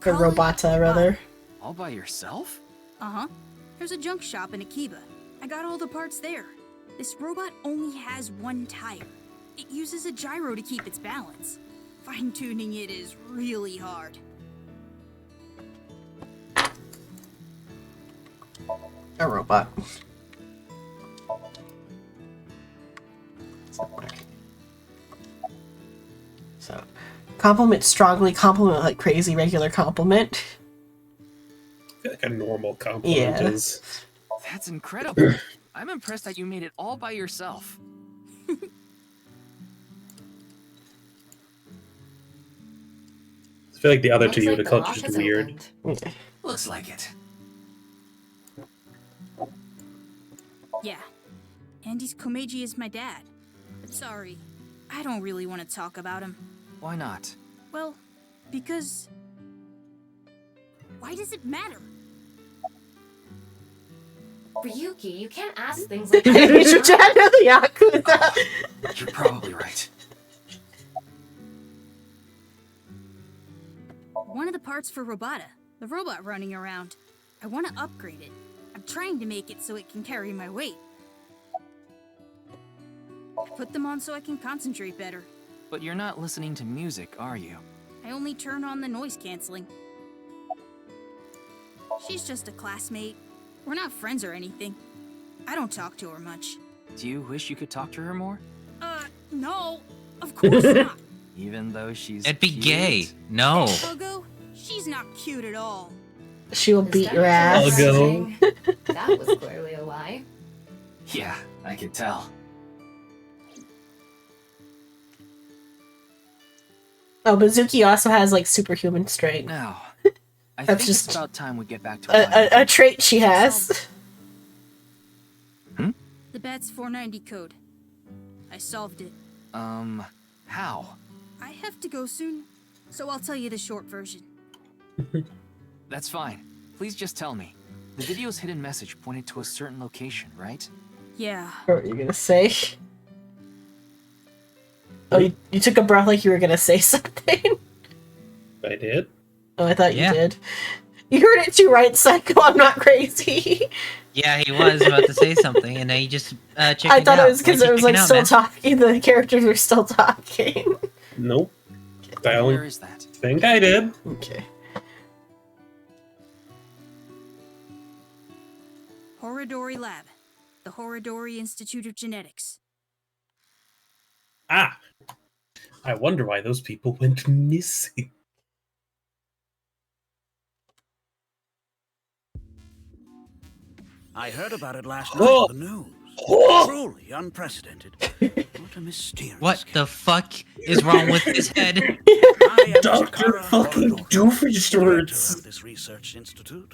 Or robota, rather. All by yourself? Uh-huh. There's a junk shop in Akiba. I got all the parts there. This robot only has one tire. It uses a gyro to keep its balance. Fine-tuning it is really hard. A robot. So, compliment strongly, compliment like crazy, regular compliment. I feel like a normal compliment Yeah. is. That's incredible. I'm impressed that you made it all by yourself. I feel like the other Looks two you like would have the called lock just is weird. opened. Looks like it. Yeah. Andy's Komeiji is my dad. But sorry, I don't really want to talk about him. Why not? Well, because... Why does it matter? Ryuki, you can't ask things like He's your dad of the Yakuza. You're probably right. One of the parts for Robota, the robot running around. I want to upgrade it. I'm trying to make it so it can carry my weight. Put them on so I can concentrate better. But you're not listening to music, are you? I only turn on the noise canceling. She's just a classmate. We're not friends or anything. I don't talk to her much. Do you wish you could talk to her more? No. Of course not. Even though she's It'd be cute? gay. No. Pogo, she's not cute at all. She will beat your ass. That was clearly a lie. Yeah, I could tell. Oh, Mizuki also has like superhuman strength. Now, I That's think just it's about time we get back to a trait she has. The Bats 490 code. I solved it. How? I have to go soon, so I'll tell you the short version. That's fine. Please just tell me. The video's hidden message pointed to a certain location, right? Yeah. What were you gonna say? Oh, you took a breath like you were gonna say something. I did. Oh, I thought you did. You heard it too, right, Psycho? I'm not crazy. Yeah, he was about to say something, and then he just chickened I thought out. it was because Why'd it you was like chicken out, still man? talking. The characters were still talking. Nope. I only Where is that? think I did. Okay. Horadori Lab. The Horadori Institute of Genetics. Ah! I wonder why those people went missing. I heard about it last night Oh. on the news. Oh. Truly unprecedented. What a mysterious. What the fuck is wrong with his head? Dr. fucking Doofenshmirtz. Of this research institute.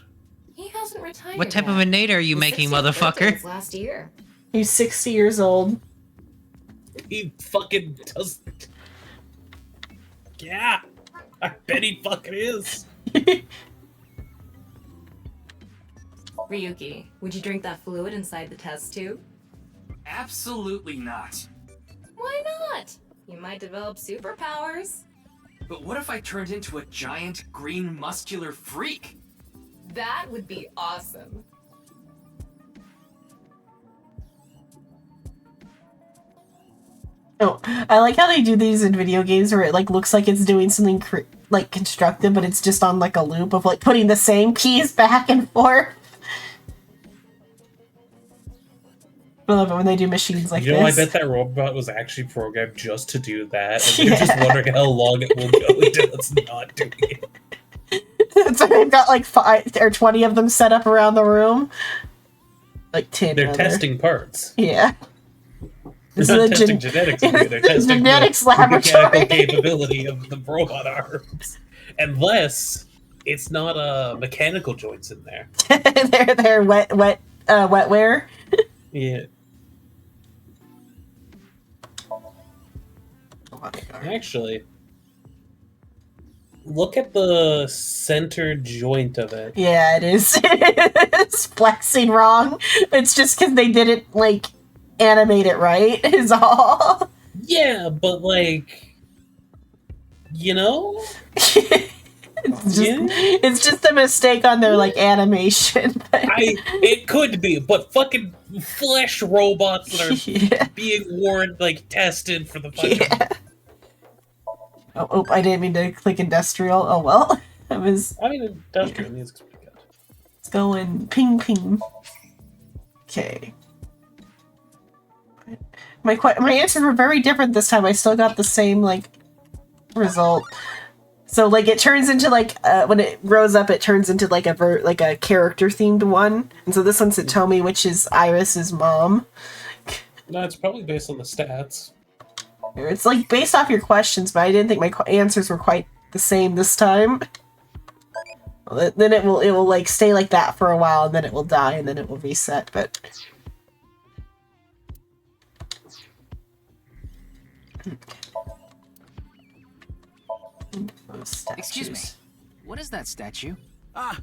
He hasn't retired What type yet. of a nade are you His making, 60th birthday motherfucker? was last year. He's 60 years old. He fucking doesn't. Yeah, I bet he fucking is. Ryuki, would you drink that fluid inside the test tube? Absolutely not. Why not? You might develop superpowers. But what if I turned into a giant green muscular freak? That would be awesome. Oh, I like how they do these in video games where it like looks like it's doing something like constructive, but it's just on like a loop of like putting the same keys back and forth. I love it when they do machines like You know, this. I bet that robot was actually programmed just to do that, and they're just wondering how long it will go until it's not doing it. So they've got like 5 or 20 of them set up around the room. Like 10. They're rather. testing parts. Yeah. They're This not is a testing genetics, they're testing genetics the laboratory. mechanical capability of the robot arms. Unless it's not mechanical joints in there. they're wetware. Yeah. Actually, look at the center joint of it. Yeah, it is. It's flexing wrong. It's just because they didn't like animate it right. Is all. Yeah, but like, you know, It's just a mistake on their like animation. it could be, but fucking flesh robots that are being worn like tested for the fucking. Oh, I didn't mean to click industrial. Oh well. I was. I mean, industrial music's pretty good. Let's go in ping ping. Okay. My answers were very different this time. I still got the same like result. So like it turns into like when it grows up, it turns into like a character themed one. And so this one's Hitomi, which is Iris's mom. No, it's probably based on the stats. It's like based off your questions, but I didn't think my answers were quite the same this time. Well, then it will like stay like that for a while, and then it will die, and then it will reset. But Excuse me. What is that statue? Ah,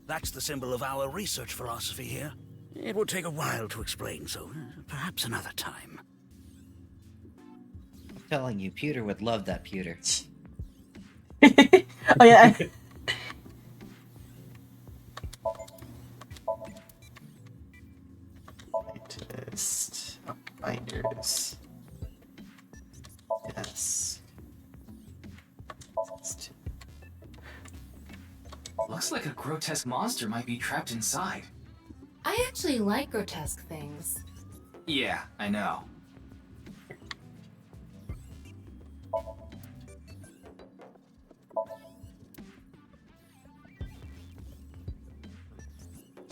that's the symbol of our research philosophy here. It would take a while to explain, so perhaps another time. I'm telling you, Pewter would love that pewter. Oh yeah. Scientist. Binders. Yes. Looks like a grotesque monster might be trapped inside. I actually like grotesque things. Yeah, I know.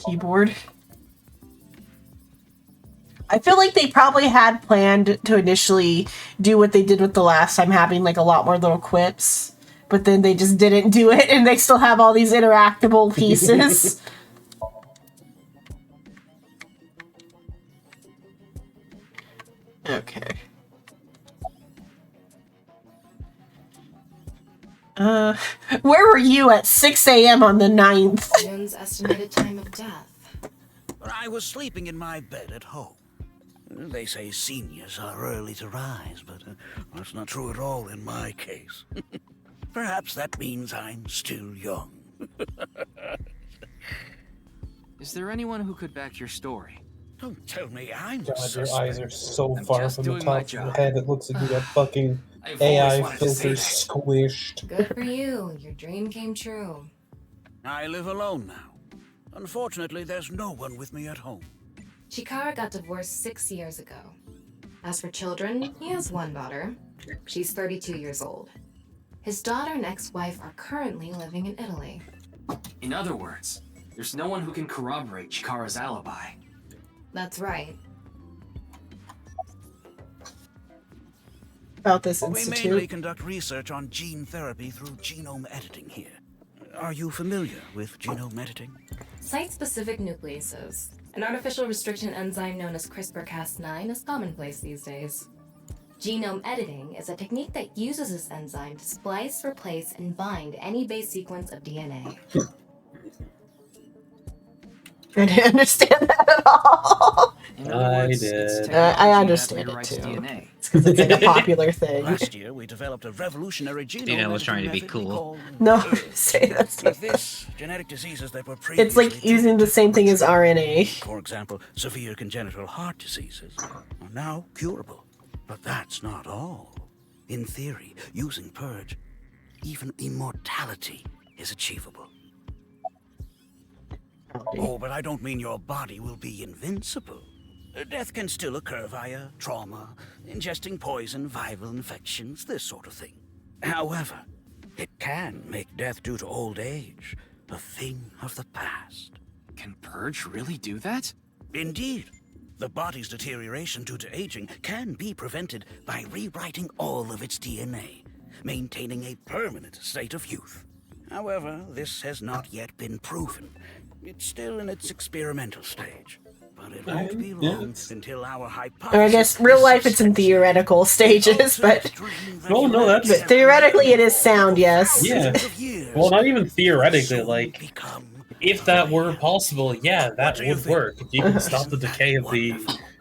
Keyboard. I feel like they probably had planned to initially do what they did with the last time, having like a lot more little quips, but then they just didn't do it, and they still have all these interactable pieces. Okay. Where were you at 6 a.m. on the 9th? Jun's estimated time of death. I was sleeping in my bed at home. They say seniors are early to rise, but that's not true at all in my case. Perhaps that means I'm still young. Is there anyone who could back your story? Don't tell me I'm God, suspect. your eyes are so I'm far just from the doing my top of your job. head, it looks like you got fucking I've AI always wanted to say filters that. squished. Good for you. Your dream came true. I live alone now. Unfortunately, there's no one with me at home. Chikara got divorced 6 years ago. As for children, he has one daughter. She's 32 years old. His daughter and ex-wife are currently living in Italy. In other words, there's no one who can corroborate Chikara's alibi. That's right. About this We mainly institute. conduct research on gene therapy through genome editing here. Are you familiar with genome editing? Site-specific nucleases, an artificial restriction enzyme known as CRISPR-Cas9, is commonplace these days. Genome editing is a technique that uses this enzyme to splice, replace, and bind any base sequence of DNA. I didn't understand that at all. In other words, it's technology I that understand it rewrites too. DNA. It's because it's like a popular thing. Last year, we developed a revolutionary genome Dino was editing trying to be method cool. called No, ERG. say that's With this, genetic diseases that were It's previously like using the same thing as RNA. For example, severe congenital heart diseases are now curable. But that's not all. In theory, using Purge, even immortality is achievable. Oh, but I don't mean your body will be invincible. Death can still occur via trauma, ingesting poison, viral infections, this sort of thing. However, it can make death due to old age a thing of the past. Can Purge really do that? Indeed. The body's deterioration due to aging can be prevented by rewriting all of its DNA, maintaining a permanent state of youth. However, this has not yet been proven. It's still in its experimental stage. But it won't be long until our hypothesis... Or I guess real life it's in theoretical stages, but Oh no, that's but theoretically it is sound, yes. yeah. Well, not even theoretically. Like, if that were possible, yeah, that would work. If you can stop the decay of the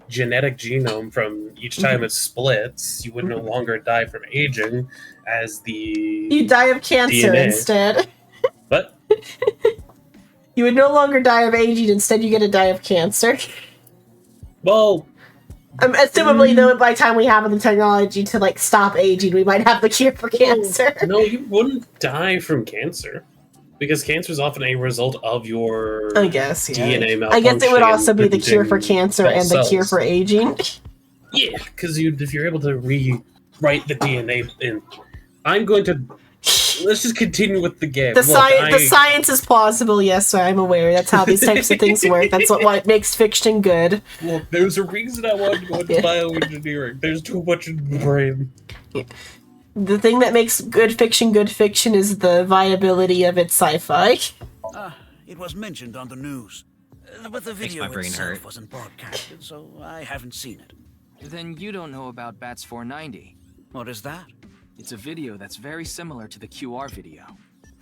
genetic genome from each time it splits, you would no longer die from aging, as the You die of cancer DNA. instead. But You would no longer die of aging, instead you get to die of cancer. well, Assumably, though, by the time we have the technology to like stop aging, we might have the cure for cancer. no, you wouldn't die from cancer. Because cancer is often a result of your I guess, yeah. DNA malfunction. I guess it would also be the cure for producing cancer false and the cure cells. for aging. Yeah, because if you're able to rewrite the DNA, in, I'm going to let's just continue with the game. The, Look, the science is plausible, yes, so I'm aware. That's how these types of things work. That's what makes fiction good. Look, there's a reason I wanted to go into bioengineering. There's too much in the brain. The thing that makes good fiction is the viability of its sci-fi. It was mentioned on the news. But the Makes video my brain itself hurt. wasn't broadcasted, so I haven't seen it. Then you don't know about Bats 490. What is that? It's a video that's very similar to the QR video.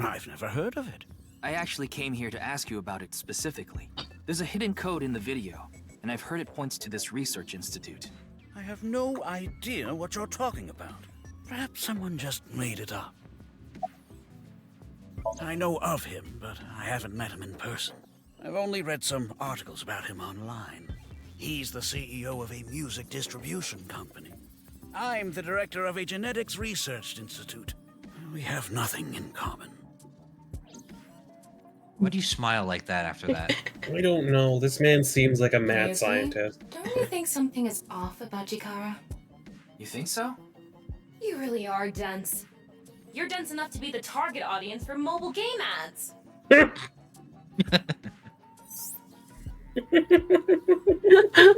I've never heard of it. I actually came here to ask you about it specifically. There's a hidden code in the video, and I've heard it points to this research institute. I have no idea what you're talking about. Perhaps someone just made it up. I know of him, but I haven't met him in person. I've only read some articles about him online. He's the CEO of a music distribution company. I'm the director of a genetics research institute. We have nothing in common. Why do you smile like that after that? I don't know. This man seems like a mad Ryuki, scientist. Don't you think something is off about Chikara? You think so? You really are dense. You're dense enough to be the target audience for mobile game ads.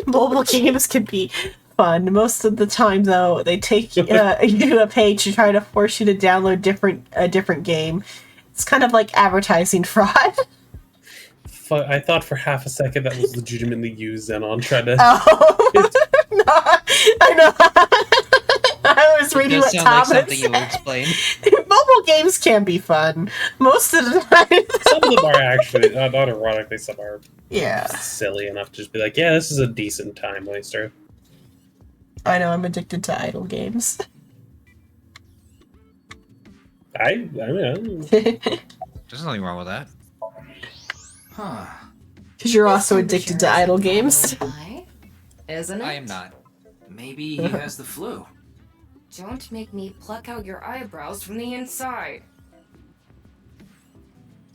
Mobile games can be fun. Most of the time, though, they take you to a page to try to force you to download a different game. It's kind of like advertising fraud. I thought for half a second that was legitimately you, Zenon, trying to... Oh, no, I know. I was reading what Thomas like something you would explain. Mobile games can be fun. Most of the time. Some of them are actually, not ironically, some are Yeah. silly enough to just be like, yeah, this is a decent time waster. I know, I'm addicted to idle games. I mean, There's nothing wrong with that. Huh. Because you're also addicted to idle games. Isn't it? I am not. Maybe he has the flu. Don't make me pluck out your eyebrows from the inside.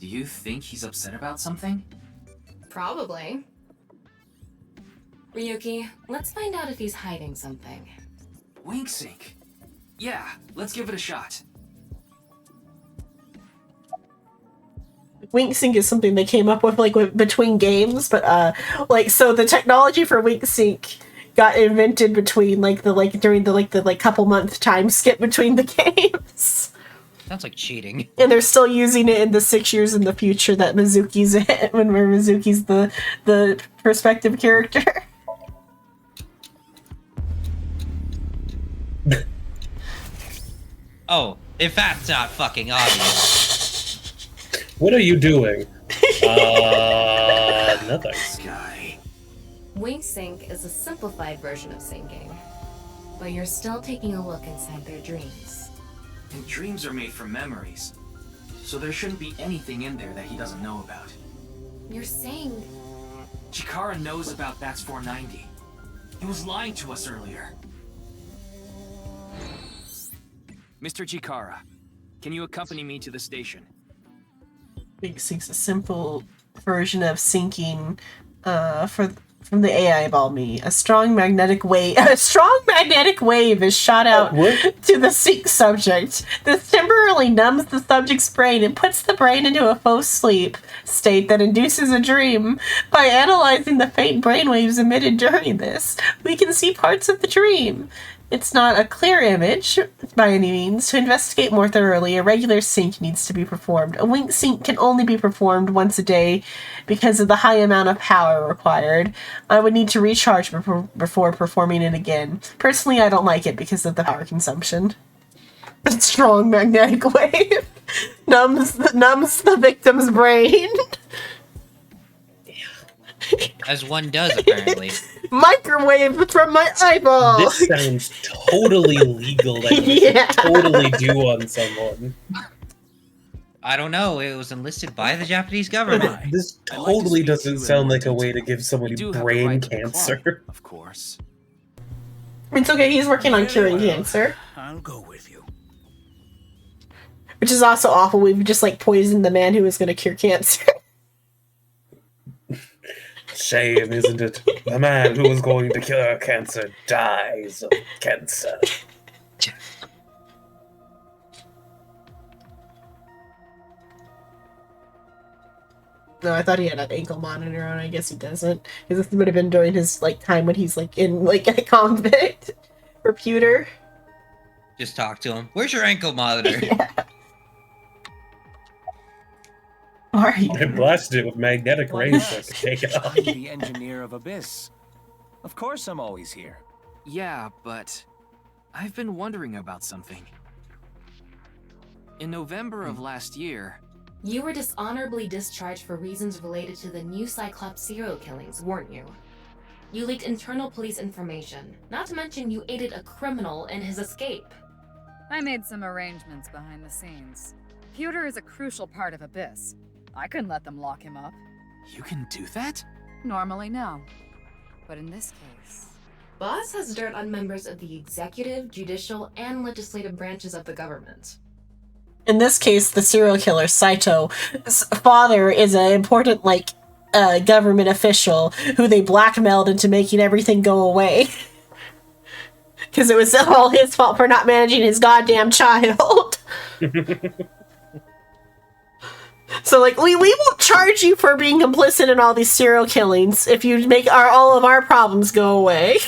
Do you think he's upset about something? Probably. Ryuki, let's find out if he's hiding something. Winksync. Yeah, let's give it a shot. WinkSync is something they came up with between games, but so the technology for WinkSync got invented between during the couple month time skip between the games. Sounds like cheating. And they're still using it in the 6 years in the future that Mizuki's in, when Mizuki's the perspective character. Oh, if that's not fucking obvious. What are you doing? Nothing. WinkSync is a simplified version of syncing, but you're still taking a look inside their dreams. And dreams are made from memories, so there shouldn't be anything in there that he doesn't know about. You're saying... Chikara knows about Bats 490. He was lying to us earlier. Mr. Chikara, can you accompany me to the station? WinkSync's a simple version of syncing from the AI Ball Me. A strong magnetic wave is shot out to the sync subject. This temporarily numbs the subject's brain and puts the brain into a faux sleep state that induces a dream. By analyzing the faint brainwaves emitted during this, we can see parts of the dream. It's not a clear image, by any means. To investigate more thoroughly, a regular sync needs to be performed. A WinkSync can only be performed once a day because of the high amount of power required. I would need to recharge before performing it again. Personally, I don't like it because of the power consumption. A strong magnetic wave numbs the victim's brain. As one does, apparently. Microwave from my eyeball. This sounds totally legal that you could totally do on someone. I don't know. It was enlisted by the Japanese government. This totally doesn't sound like a way to give somebody brain cancer. Of course. It's okay, he's working on curing cancer. I'll go with you. Which is also awful. We've just poisoned the man who was going to cure cancer. Shame, isn't it? The man who was going to cure cancer dies of cancer. No, I thought he had an ankle monitor on. I guess he doesn't. Because this would have been during his time when he's in a convict computer. Just talk to him. Where's your ankle monitor? Are you? I blasted it with magnetic rays so I could take it off. I'm the engineer of Abyss. Of course I'm always here. Yeah, but I've been wondering about something. In November of last year... You were dishonorably discharged for reasons related to the new Cyclops serial killings, weren't you? You leaked internal police information, not to mention you aided a criminal in his escape. I made some arrangements behind the scenes. Pewter is a crucial part of Abyss. I couldn't let them lock him up. You can do that? Normally, no. But in this case... Boss has dirt on members of the executive, judicial, and legislative branches of the government. In this case, the serial killer, Saito's father, is an important, government official who they blackmailed into making everything go away. Because it was all his fault for not managing his goddamn child. So, we won't charge you for being complicit in all these serial killings if you make all of our problems go away.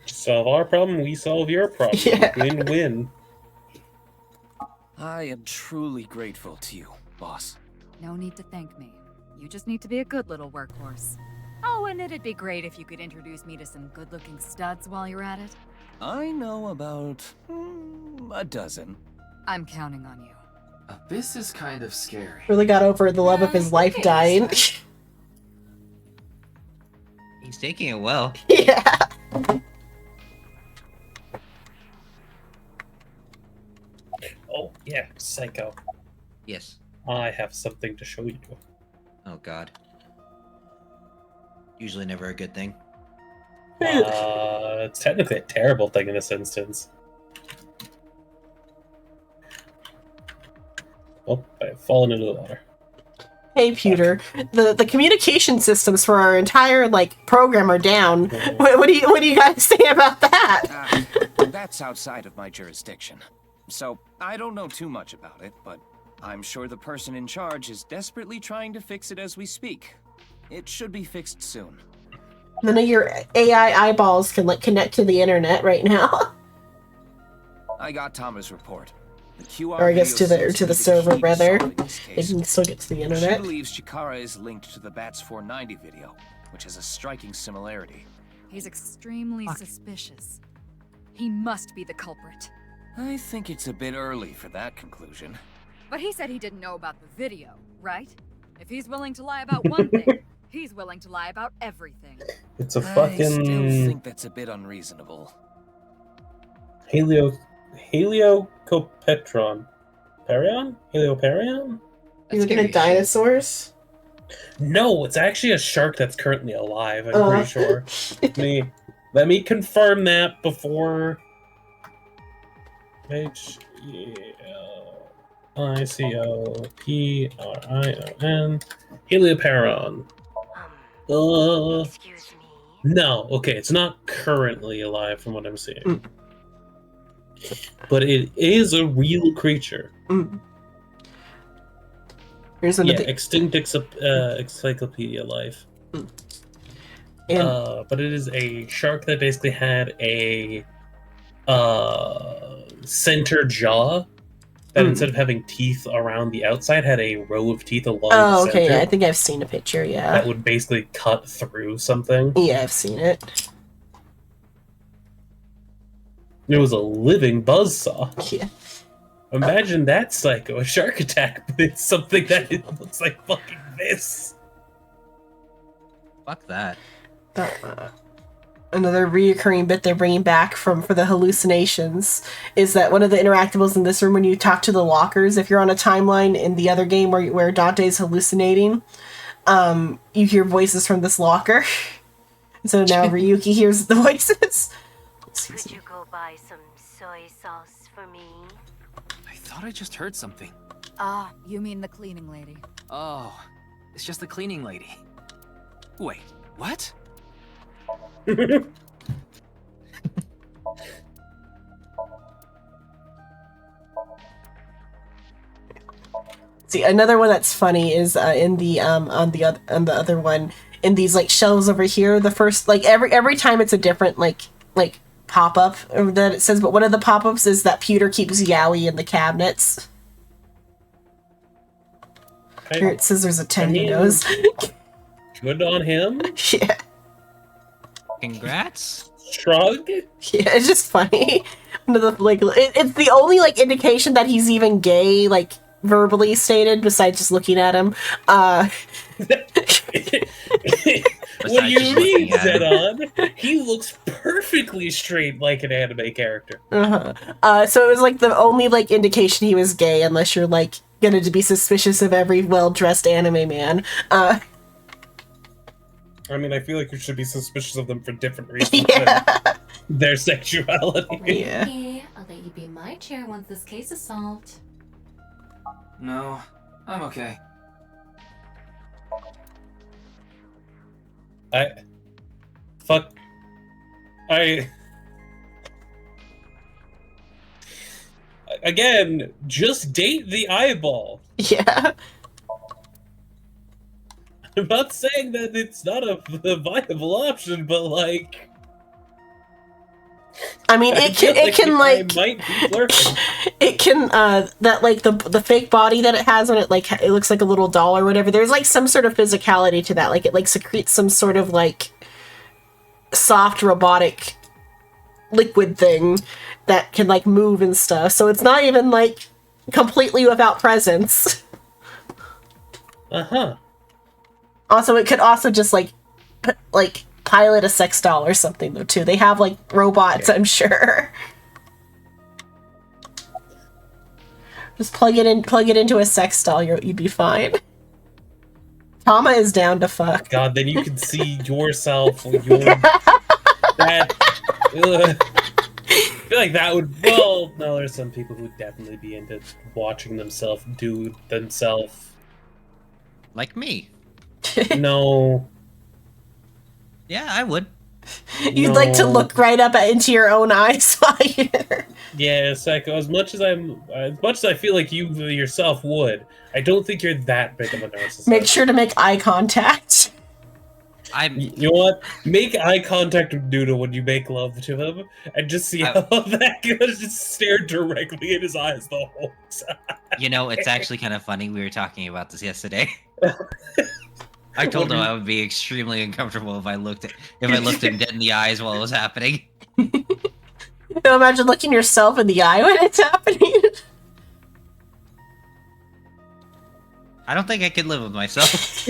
Solve our problem, we solve your problem. Yeah. Win-win. I am truly grateful to you, boss. No need to thank me. You just need to be a good little workhorse. Oh, and it'd be great if you could introduce me to some good-looking studs while you're at it. I know about a dozen. I'm counting on you. Abyss is kind of scary. Really got over the love of his life dying. He's taking it well. Yeah. Oh, yeah, Psycho. Yes. I have something to show you. Oh god. Usually never a good thing. It's technically a terrible thing in this instance. Oh, I've fallen into the water. Hey, Pewter. The communication systems for our entire program are down. What do you guys say about that? That's outside of my jurisdiction. So, I don't know too much about it, but I'm sure the person in charge is desperately trying to fix it as we speak. It should be fixed soon. None of your AI eyeballs can connect to the internet right now. I got Tama's report. The QR Or I guess to video the seems be server key to rather. solving this They case. can still get to the She internet. believes Chikara is linked to the Bats 490 video, which has a striking similarity. He's extremely suspicious. He must be the culprit. I think it's a bit early for that conclusion. But he said he didn't know about the video, right? If he's willing to lie about one thing, he's willing to lie about everything. It's a I still fucking think that's a bit unreasonable. Heliocopetron. Perion? Helioperion? You looking at dinosaurs? No, it's actually a shark that's currently alive, I'm pretty sure. Let me confirm that before Heliocoperion. Helioperion. Excuse me. No, okay, it's not currently alive from what I'm seeing. But it is a real creature. Here's Yeah, another extinct encyclopedia life. But it is a shark that basically had a center jaw that instead of having teeth around the outside had a row of teeth along the okay, center. I think I've seen a picture, yeah. That would basically cut through something. Yeah, I've seen it. It was a living buzzsaw. Yeah. Imagine that, Psycho, a shark attack, but it's something that it looks like fucking this. Fuck that. Another reoccurring bit they're bringing back for the hallucinations is that one of the interactables in this room, when you talk to the lockers, if you're on a timeline in the other game where Dante's hallucinating, you hear voices from this locker. So now Ryuki hears the voices. Could you go buy some soy sauce for me? I thought I just heard something. Ah, you mean the cleaning lady. Oh, it's just the cleaning lady. Wait, what? See, another one that's funny is in the on the other one, in these shelves over here. The first every time it's a different pop up that it says, but one of the pop ups is that Pewter keeps Yowie in the cabinets. Here it says there's a 10 nose. Good on him. Yeah. Congrats. shrug. Yeah, it's just funny. It's the only like indication that he's even gay, like verbally stated, besides just looking at him. When you read Zenon, he looks perfectly straight like an anime character. So it was like the only like indication he was gay, unless you're like gonna be suspicious of every well-dressed anime man. I mean, I feel like you should be suspicious of them for different reasons than their sexuality. Okay, I'll let you be my chair once this case is solved. No, I'm okay. Again, just date the eyeball. Yeah. I'm not saying that it's not a viable option, but like, I mean, it can like might be flirting. it can that like the fake body that it has when it like it looks like a little doll or whatever. There's like some sort of physicality to that. Like it like secretes some sort of like soft robotic liquid thing that can like move and stuff. So it's not even like completely without presence. Also, it could also just like pilot a sex doll or something though too. They have like robots, I'm sure. Just plug it into a sex doll, you'd be fine. Tama is down to fuck. God, then you can see yourself. That. I feel like that would. Well, no, there's some people who would definitely be into watching themselves do themselves. Like me. No. Yeah, I would. You'd like to look right up into your own eyes while you're... Yeah, Psycho. As much as I feel like you yourself would, I don't think you're that big of a narcissist. Make sure to make eye contact. You know what? Make eye contact with Noodle when you make love to him, and just see how that goes. Just stare directly in his eyes the whole time. You know, it's actually kind of funny. We were talking about this yesterday. I told him I would be extremely uncomfortable if I looked him dead in the eyes while it was happening. Now imagine looking yourself in the eye when it's happening. I don't think I could live with myself.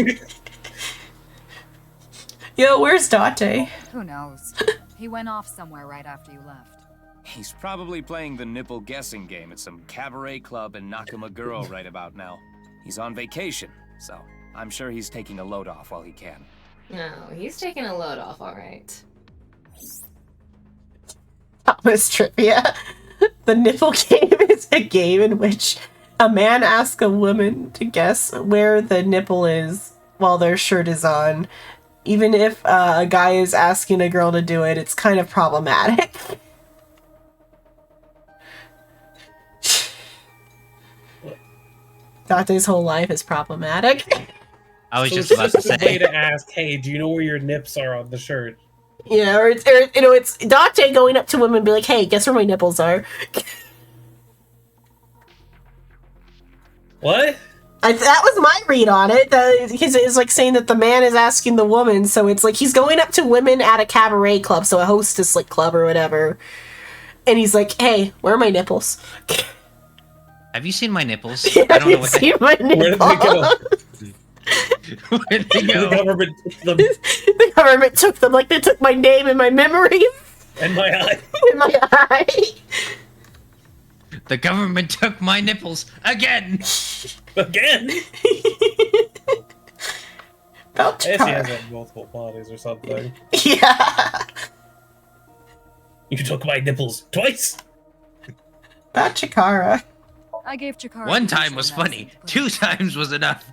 Yo, where's Date? Who knows? He went off somewhere right after you left. He's probably playing the nipple guessing game at some cabaret club in Nakamaguro right about now. He's on vacation, so I'm sure he's taking a load off while he can. No, he's taking a load off, alright. Thomas trivia. The nipple game is a game in which a man asks a woman to guess where the nipple is while their shirt is on. Even if a guy is asking a girl to do it, it's kind of problematic. Date's whole life is problematic. I was So just it's about to just a say. way to ask, hey, do you know where your nips are on the shirt? Yeah, or it's Date going up to women and be like, hey, guess where my nipples are? What? That was my read on it. Because it's like saying that the man is asking the woman, so it's like he's going up to women at a cabaret club, so a hostess like club or whatever, and he's like, "Hey, where are my nipples?" Have you seen my nipples? Yeah, I don't know have what you seen my nipples? Where did they go? The government took them. The government took them like they took my name and my memories. And my eye. And my eye. The government took my nipples again. Again? About I guess he has like multiple bodies or something. Yeah. You took my nipples twice. About Chikara. I gave Chikara. One time was funny. 2 times was enough.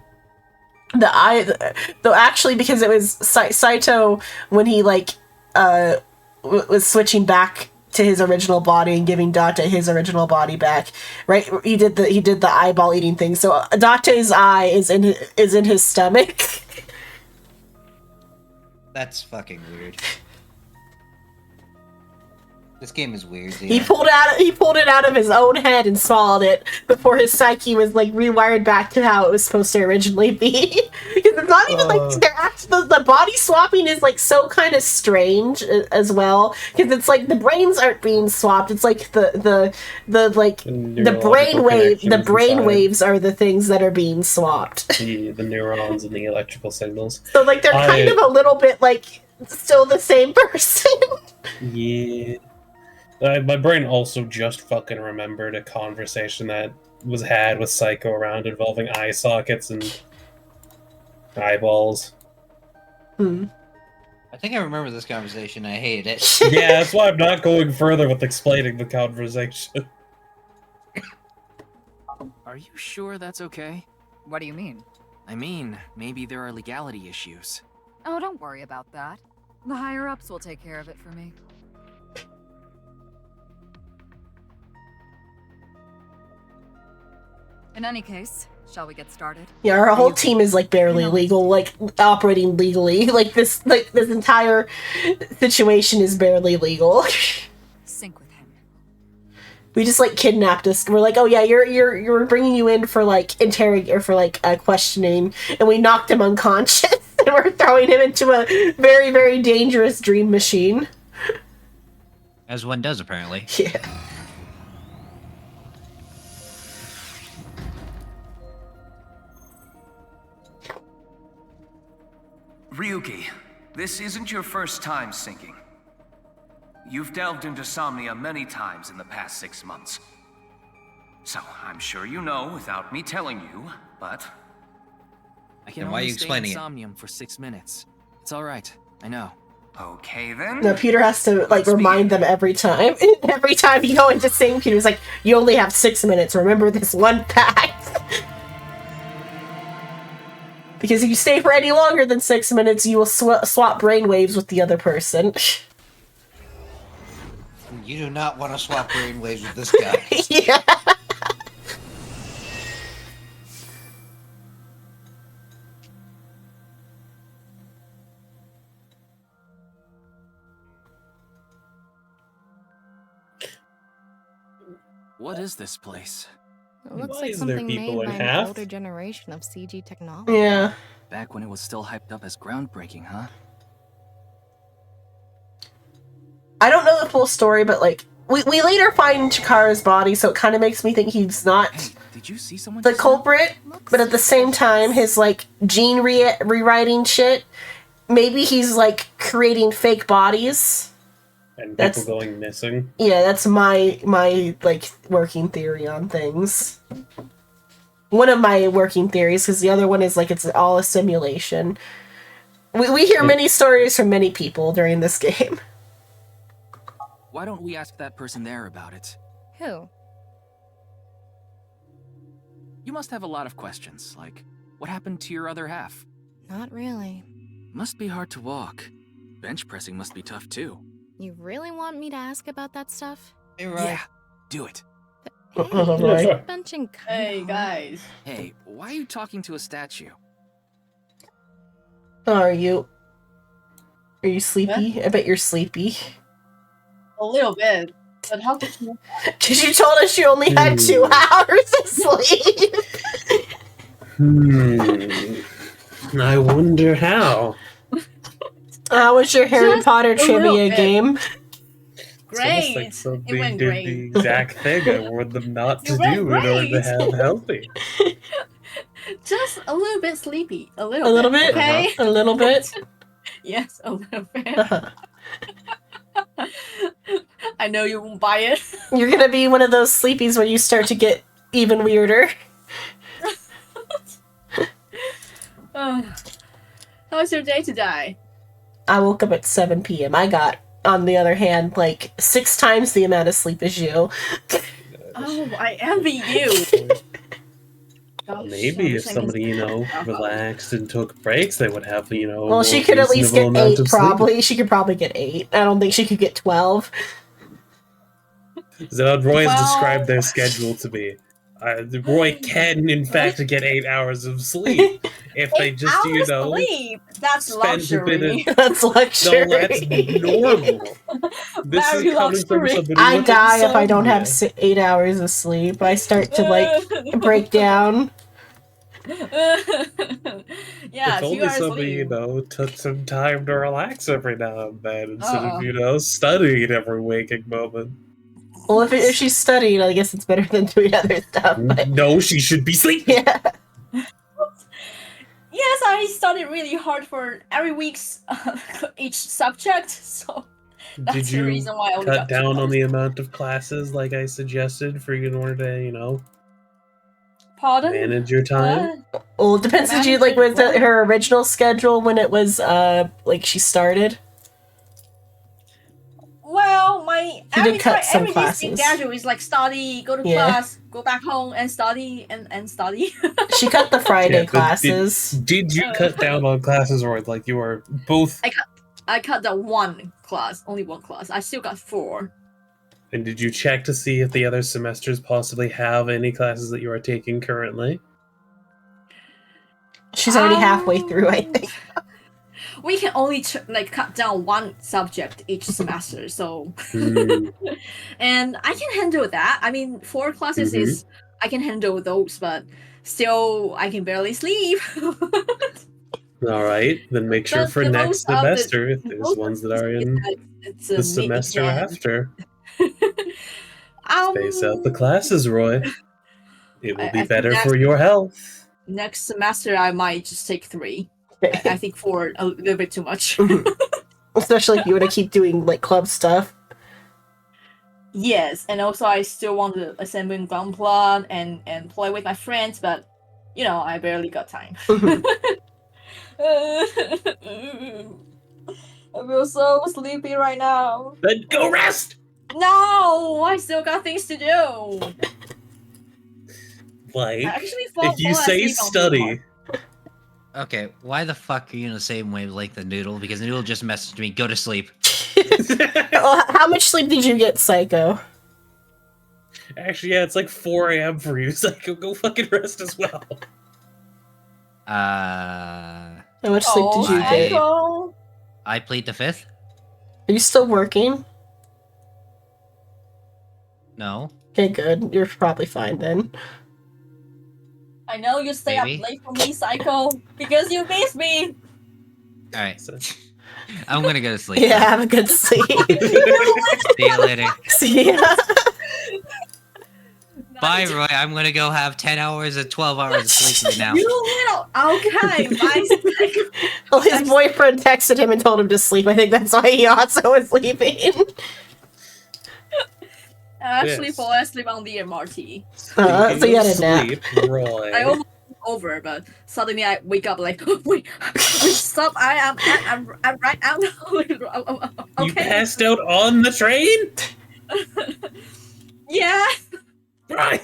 The eye, though, actually, because it was Saito when he like was switching back to his original body and giving Date his original body back, right? He did the eyeball eating thing. So Date's eye is in his stomach. That's fucking weird. This game is weird. He pulled it out of his own head and swallowed it before his psyche was like rewired back to how it was supposed to originally be. Because it's not even like they're actually the body swapping is like so kind of strange as well, because it's like the brains aren't being swapped. It's like the brain waves are the things that are being swapped. The neurons and the electrical signals. So like they're kind of a little bit like still the same person. Yeah. My brain also just fucking remembered a conversation that was had with Psycho around involving eye sockets and eyeballs. I think I remember this conversation. I hated it. Yeah, that's why I'm not going further with explaining the conversation. Are you sure that's okay? What do you mean? I mean, maybe there are legality issues. Oh, don't worry about that. The higher-ups will take care of it for me. In any case, shall we get started? Yeah, our whole team is like barely legal, like operating legally. Like this entire situation is barely legal. Sync with him. We just like kidnapped us. We're like, oh yeah, you're bringing you in for like questioning, and we knocked him unconscious, and we're throwing him into a very, very dangerous dream machine. As one does, apparently. Yeah. Ryuki, this isn't your first time sinking. You've delved into Somnia many times in the past 6 months. So, I'm sure you know without me telling you, but... I can Then why are only you stay in explaining it? Somnium for 6 minutes. It's alright, I know. Okay then. No, Peter has to like remind them every time. Every time you go into sing, Peter's like, you only have 6 minutes. Remember this one fact. Because if you stay for any longer than 6 minutes, you will swap brainwaves with the other person. You do not want to swap brainwaves with this guy. Yeah. What is this place? It looks Why like is there something people made in by an half? older generation of CG technology. Yeah. Back when it was still hyped up as groundbreaking, huh? I don't know the full story, but like we later find Chikara's body, so it kind of makes me think he's not Did you see someone the just now? culprit. But at the same time, his like gene rewriting shit, maybe he's like creating fake bodies. And That's- people going missing. Yeah, that's my like working theory on things. One of my working theories, because the other one is like it's all a simulation. We hear many stories from many people during this game. Why don't we ask that person there about it? Who? You must have a lot of questions, like, what happened to your other half? Not really. Must be hard to walk. Bench pressing must be tough too. You really want me to ask about that stuff? Yeah, do it. Hey, Right. benching Hey guys. Hey, why are you talking to a statue? Are you sleepy? I bet you're sleepy. A little bit. But how could you? Because you told us you only had 2 hours of sleep. I wonder how. How was your Harry Just Potter a little trivia bit. game? It's almost Great. like somebody It went did great. the exact thing I warned them not to It went do in order to great. have healthy. Just a little bit sleepy. A A little bit? Okay. A little bit? Yes, a little bit. I know you won't buy it. You're gonna be one of those sleepies when you start to get even weirder. How was your day today? I woke up at 7 p.m. I got, on the other hand, like 6 times the amount of sleep as you. Oh, I envy you. Gosh, Maybe I if wish I somebody, could- relaxed and took breaks, they would have, a Well, she more could at least reasonable get amount 8, of sleep. probably. She could probably get 8. I don't think she could get 12. Is that how Roy has Well- described their schedule to be? Roy can, in fact, get 8 hours of sleep if they just, Hours sleep. That's spend a bit luxury. of. That's luxury. No, that's normal. This Very is coming from luxury. somebody I with die if I don't have insomnia. 8 hours of sleep. I start to, like, break down. If only somebody, took some time to relax every now and then instead of, studying every waking moment. Well, if she's studying, I guess it's better than doing other stuff. But... No, she should be sleeping. Yeah. Yes, I studied really hard for every week's each subject, so that's Did the you reason why I only cut got down 2 on the amount of classes like I suggested for you in order to, Pardon? manage your time? Well, it depends. Did you was it her original schedule when it was she started? Well, my She did cut some every classes. schedule is like study, go to Yeah. class, go back home and study and study. She cut the Friday Yeah, but classes. Did you cut down on classes or you were both? I cut the one class, only one class. I still got 4. And did you check to see if the other semesters possibly have any classes that you are taking currently? She's already halfway through, I think. We can only cut down one subject each semester, so and I can handle that. I mean, 4 classes is I can handle those, but still I can barely sleep. All right, then make sure for next semester if there's ones that are in the semester after. Space out the classes, Roy. It will be better for your health. Next semester, I might just take 3. I think 4 a little bit too much. Especially if you want to keep doing club stuff. Yes, and also I still want to assemble Gunpla and play with my friends, but I barely got time. I feel so sleepy right now. Then go rest! No, I still got things to do. If you say study... Okay, why the fuck are you in the same wavelength the Noodle? Because the Noodle just messaged me, go to sleep. Well, how much sleep did you get, Psycho? Actually, yeah, it's 4 a.m. for you, Psycho. Go fucking rest as well. How much sleep did you get? I plead the 5th? Are you still working? No. Okay, good. You're probably fine then. I know you stay Maybe. up late for me, Psycho, because you miss me. Alright. I'm gonna go to sleep. Yeah, have a good sleep. See you later. See ya. Bye, Roy. I'm gonna go have 10 hours or 12 hours of sleep right now. You little okay, bye, Psycho. Well, his boyfriend texted him and told him to sleep. I think that's why he also was sleeping. I actually fall asleep on the MRT. So you had a nap. Roy. I almost over, but suddenly I wake up like, wait, stop! I'm right out. Okay. You passed out on the train? Yeah. Right.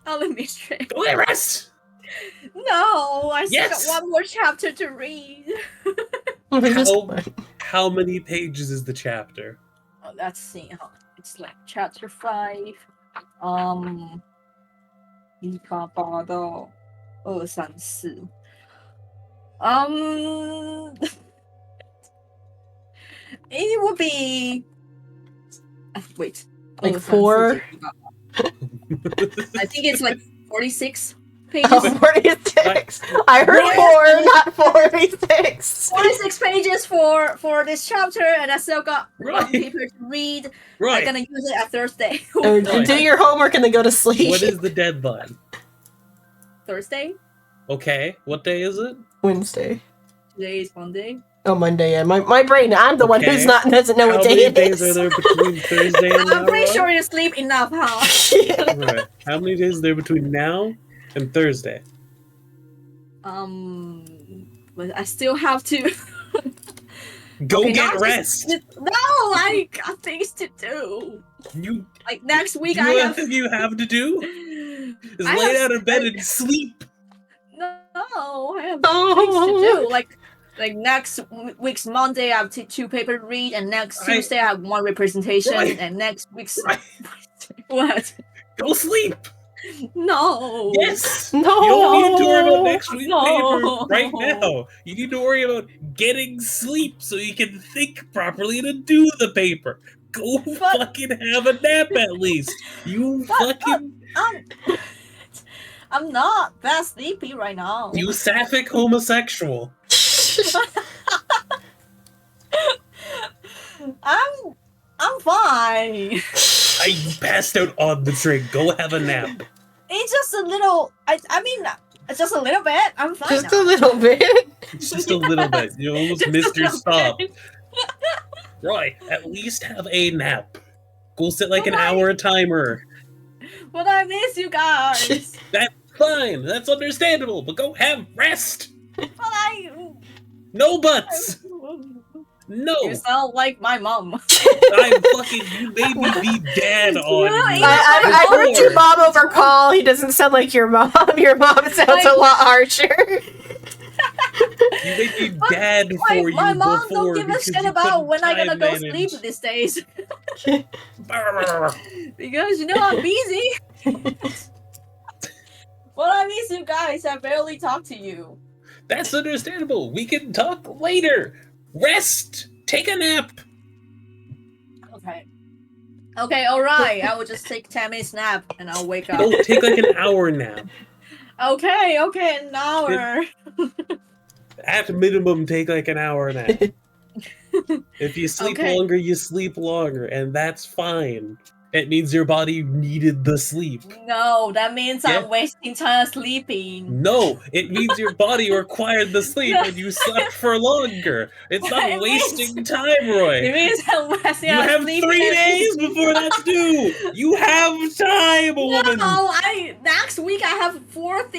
I'll let me straight. Go get rest. No, I still Yes! got one more chapter to read. How many pages is the chapter? Oh, let's see. It's chapter 5. 1、8到2、3、4。It would be. Wait. 4? I think it's 46 pages. 46. I heard 4, not 46. 46 pages for this chapter, and I still got one paper to read. I'm gonna use it at Thursday. Do your homework and then go to sleep. What is the deadline? Thursday? Okay, what day is it? Wednesday. Today is Monday. Oh, Monday, yeah. My brain, I'm the one who's doesn't know what day it How many days is. are there between Thursday and now? I'm pretty sure you sleep enough, huh? Right. How many days are there between now and Thursday? But I still have to Go Okay, get not rest. No, I got things to do. You next week you I know have. anything you have to do? Is I lay have- out of bed and sleep. No, I have things to do. Like next week's Monday, I have 2 paper to read, and next Tuesday I have 1 representation, Right. and next week's what? Go sleep. No. Yes. No. You don't need to worry about next week's No. paper right now. You need to worry about getting sleep so you can think properly to do the paper. Go fucking have a nap at least. You fucking. I'm not that sleepy right now. You sapphic homosexual. I'm fine. I passed out on the drink. Go have a nap. It's just a little. I mean, it's just a little bit. I'm fine. Just now. a little bit. It's just a little bit. You almost missed your stop. Roy, at least have a nap. Go set like an hour timer. But I miss you guys. That's fine. That's understandable. But go have rest. But No buts. No. You sound like my mom. I'm fucking. You made me be dad on you. I heard your mom over call. He doesn't sound like your mom. Your mom sounds a lot harsher. You made me dad for you my mom before don't give a because shit you about couldn't when I gotta time go manage. sleep these days. Because you know I'm busy. Well, I miss you guys. I barely talk to you. That's understandable. We can talk later. Rest. Take a nap. Okay. Okay, alright. I will just take 10 minutes nap and I'll wake up. Go take like an hour nap. Okay, an hour. At minimum, take like an hour nap. If you sleep Okay. longer, you sleep longer, and that's fine. It means your body needed the sleep. No, that means Yeah. I'm wasting time sleeping. No, it means your body required the sleep and you slept for longer. It's It not means- wasting time, Roy. It means I'm wasting You time have sleeping. 3 days before that's due. You have time, woman. No, next week I have 5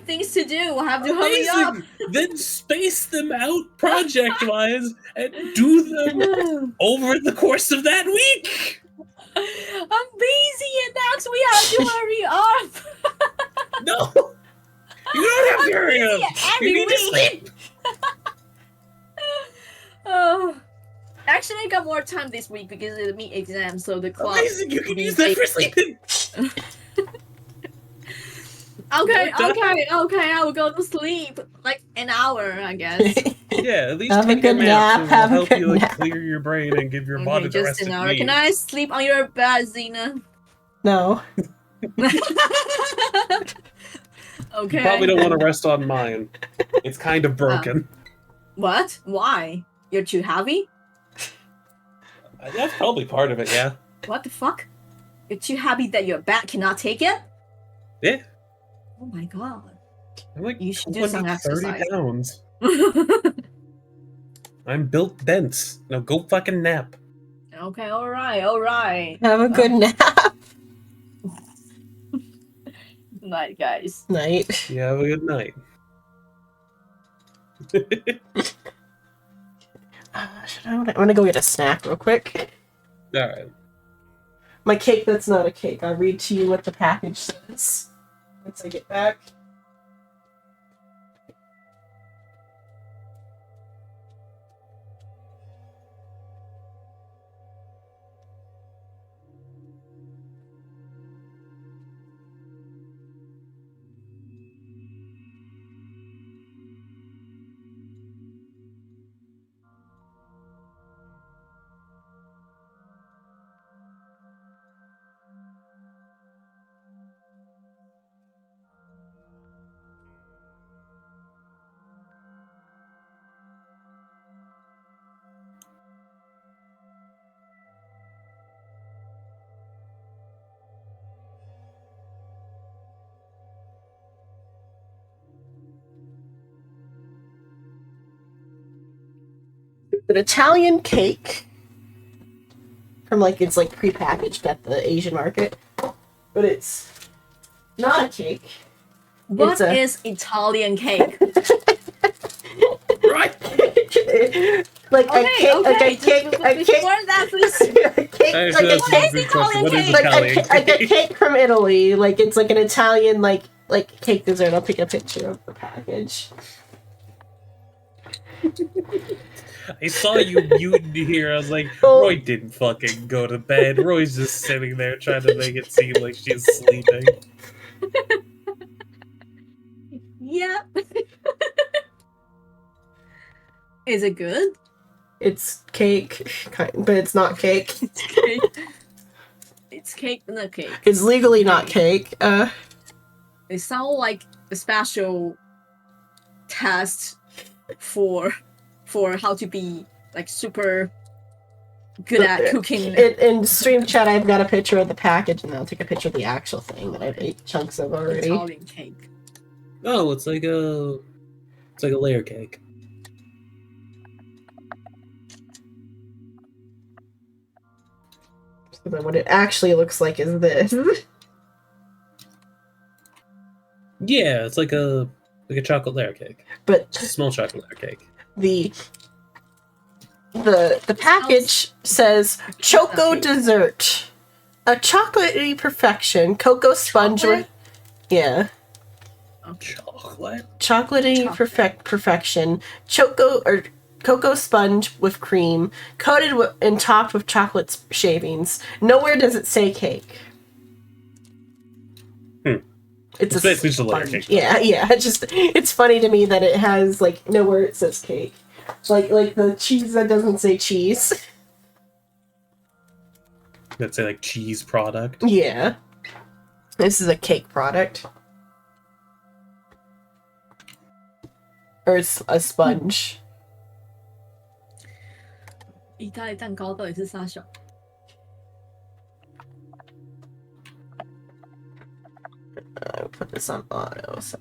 things to do. I have to hurry up. Amazing. Then space them out project-wise and do them over the course of that week. I'm busy and next week I have to hurry up. No, you don't have I'm to hurry busy up. every You need to week. sleep. Oh. Actually, I got more time this week because of the meet exam, so the clock. Amazing, you can use that for sleeping. Okay, Well okay, I will go to sleep like an hour, I guess. Yeah, at least Have a take good a nap, nap. have a It'll help good you like nap. clear your brain and give your body the Just rest an it hour. needs. Can I sleep on your bed, Xena? No. Okay. You probably don't want to rest on mine. It's kind of broken. What? Why? You're too heavy? That's probably part of it, yeah. What the fuck? You're too heavy that your back cannot take it? Yeah. Oh my god. I'm like You should do some 30 exercise. pounds. I'm built dense. Now go fucking nap. Okay, alright. Have a good nap. Night, guys. Night. You have a good night. I'm gonna go get a snack real quick. Alright. My cake that's not a cake. I'll read to you what the package says once I get back. An Italian cake from it's prepackaged at the Asian market, but it's not a cake. What It's is Italian cake? Right. Like a Okay, cake, like okay, a cake, just a cake, before that, please. a cake, Actually, like a that's a cake, good question. What is like Italian like a cake? cake from Italy. Like it's like an Italian like cake dessert. I'll take a picture of the package. I saw you muting here. I was like, Roy didn't fucking go to bed. Roy's just sitting there trying to make it seem like she's sleeping. Yeah. Is it good? It's cake, but it's not cake. It's cake. It's cake, not cake. It's legally not cake. It sounds like a special test for how to be like super good at cooking. In stream chat, I've got a picture of the package, and I'll take a picture of the actual thing that I've ate chunks of already. Italian cake. Oh, it's like a layer cake. So then what it actually looks like is this. Yeah, it's like a chocolate layer cake. But it's a small chocolate layer cake. The package says Choco Dessert. A chocolatey perfection. Cocoa sponge with... Yeah. Chocolate? Chocolatey perfection. Cocoa sponge with cream. Coated and topped with chocolate shavings. Nowhere does it say cake. It's basically just a layer cake. Yeah. It's funny to me that it has like nowhere it says cake. Like the cheese that doesn't say cheese. Let's say like cheese product. Yeah. This is a cake product. Or it's a sponge. 意大利蛋糕到底是啥小？ I'll put this on auto. So.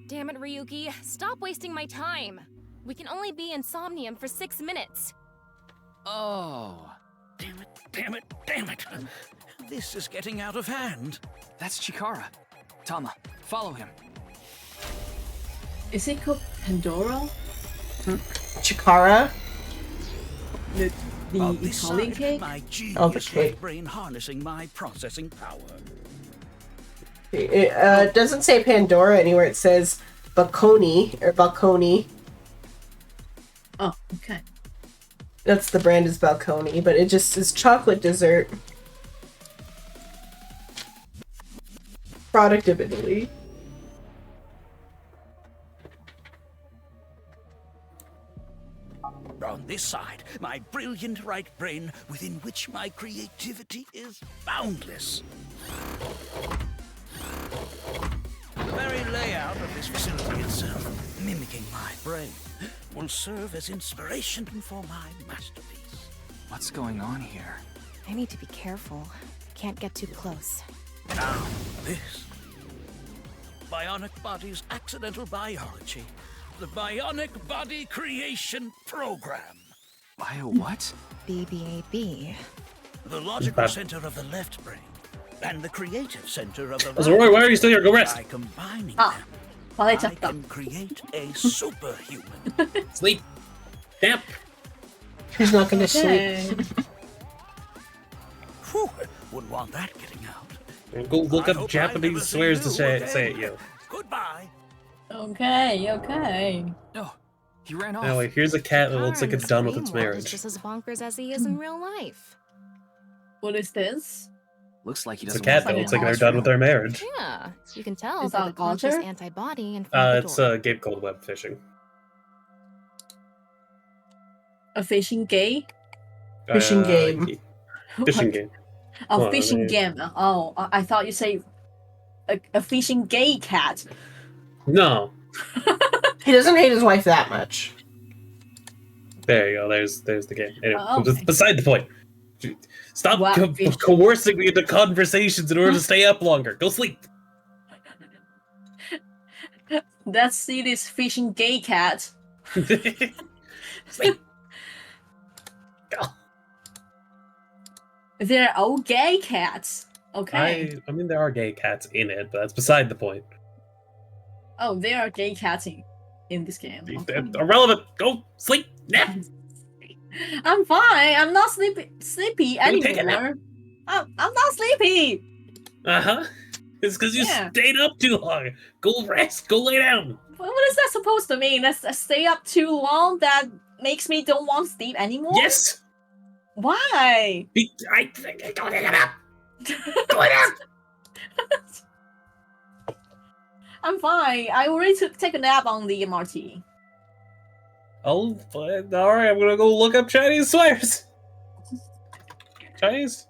Damn it, Ryuki. Stop wasting my time. We can only be in Somnium for 6 minutes. Oh. Damn it. This is getting out of hand. That's Chikara. Tama, follow him. Is it called Pandora? Chikara? The Italian cake? My genius Oh, the cake. brain harnessing my processing power. It doesn't say Pandora anywhere. It says Bacconi or Balconi. Oh, okay. That's the brand is Balconi, but it just is chocolate dessert. Product of Italy. On this side, my brilliant right brain, within which my creativity is boundless. The very layout of this facility itself, mimicking my brain, will serve as inspiration for my masterpiece. What's going on here? I need to be careful. Can't get too close. Now, this. Bionic Body's accidental biology. The Bionic Body Creation Program. Bio what? BBAB. The logical center of the left brain and the creative center of the So right. why are you still here? Go rest. By combining them, I can create a superhuman. Sleep. Damp. He's not gonna sleep. Whew, wouldn't want that getting out. Go look up Japanese swears to say it, yo. Goodbye. Okay. No, he ran off. Anyway, here's a cat that looks like it's done with its Is marriage. just as bonkers as he is in real life. What is this? Looks like he It's a doesn't cat want that to looks like they're done with their marriage. Yeah, you can tell Is by that the conscious Roger? antibody in front of the It's door. Gabe Cold Web fishing. A fishing game? Fishing game. Fishing game. A Well, fishing game. Oh, I thought you say a fishing gay cat. No. He doesn't hate his wife that much. There you go. There's the game. Anyway, Oh, okay. beside the point. Stop Wow, coercing me into conversations in order to stay up longer. Go sleep. Let's see this fishing gay cat. Sleep. They're all gay cats. Okay. I mean, there are gay cats in it, but that's beside the point. Oh, there are gay cats in this game. Okay. Irrelevant. Go sleep. Nap. I'm fine. I'm not sleepy Go take a nap. anymore. I'm not sleepy. Uh-huh. It's because you Yeah. stayed up too long. Go rest. Go lay down. What is that supposed to mean? Let's stay up too long. That makes me don't want to sleep anymore. Yes. Why? I go take a nap. Go lay down. I'm fine. I already take a nap on the MRT. Oh, fine. All right. I'm gonna go look up Chinese swears. Chinese.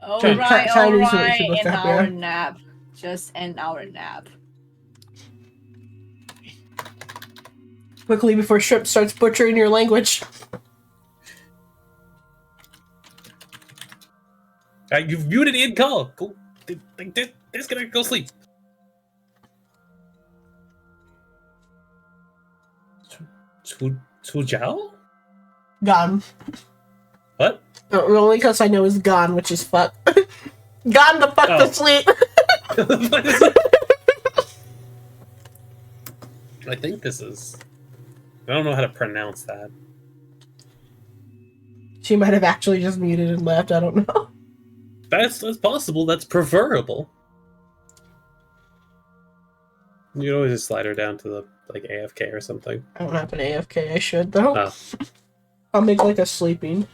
All Chinese right, is what you in looked up, our yeah. nap. just end our nap. Quickly before Shrimp starts butchering your language. You've muted in call. Go. Disconnect. Go sleep. Suzhou? Gone. What? The only cuss I know is gone, which is fuck. Gone the fuck to sleep. I think this is... I don't know how to pronounce that. She might have actually just muted and left, I don't know. That's possible. That's preferable. You can always just slide her down to the AFK or something. I don't have an AFK, I should though. Oh. I'll make like a sleeping.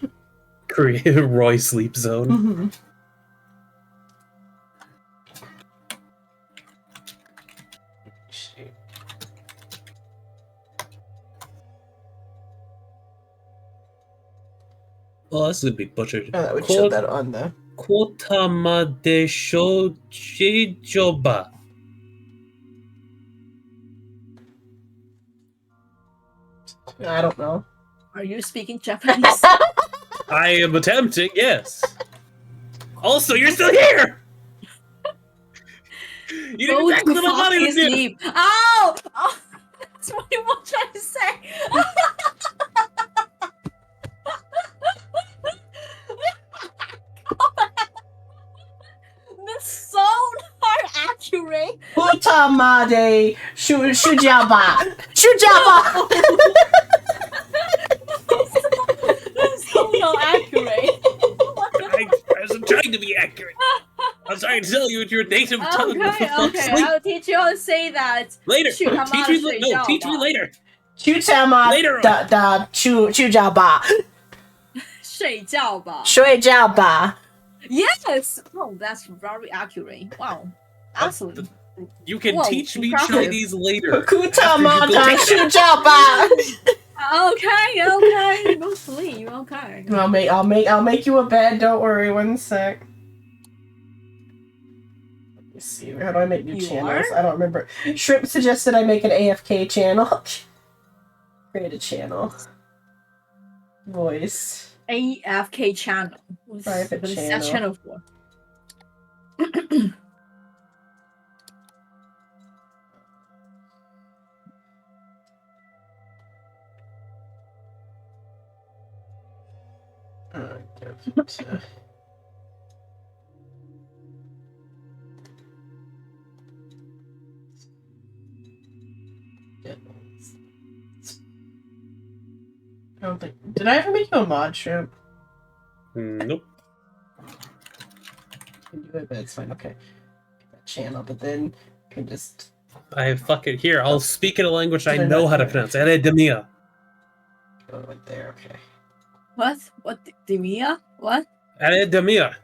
Create a Roy sleep zone. Mm-hmm. Oh, this would be butchered. Oh, that would show that on the... Kotama de Shochijoba. I don't know. Are you speaking Japanese? I am attempting, yes. Also, you're still here! You didn't exactly what I wanted to do! Oh! That's what you were trying to say! That's so not accurate! Utamade Shujaba! Shujaba! That's so not accurate! I wasn't trying to be accurate. I was trying to tell you in your native tongue. Okay, I'll teach you how to say that. Later. Teach me later. Chutama Later on. da Chujaba. 睡觉吧. 睡觉吧. Yes! Oh, that's very accurate. Wow. Absolutely. You can Whoa, teach me impressive. Chinese later. Kutama da Shujaba. Okay. Go sleep. Okay. I'll make you a bed. Don't worry. One sec. Let me see. How do I make new channels? I don't remember. Shrimp suggested I make an AFK channel. Create a channel. Voice. AFK channel. Private What is channel. that channel for? I don't think. Did I ever make you a mod, Shrimp? Nope. Can do it, but it's fine. Okay. That channel, but then you can just. I fucking here. I'll speak in a language I know how to pronounce. Eredemia. Go right there. Okay. What? What? Demia? What? Eredemia.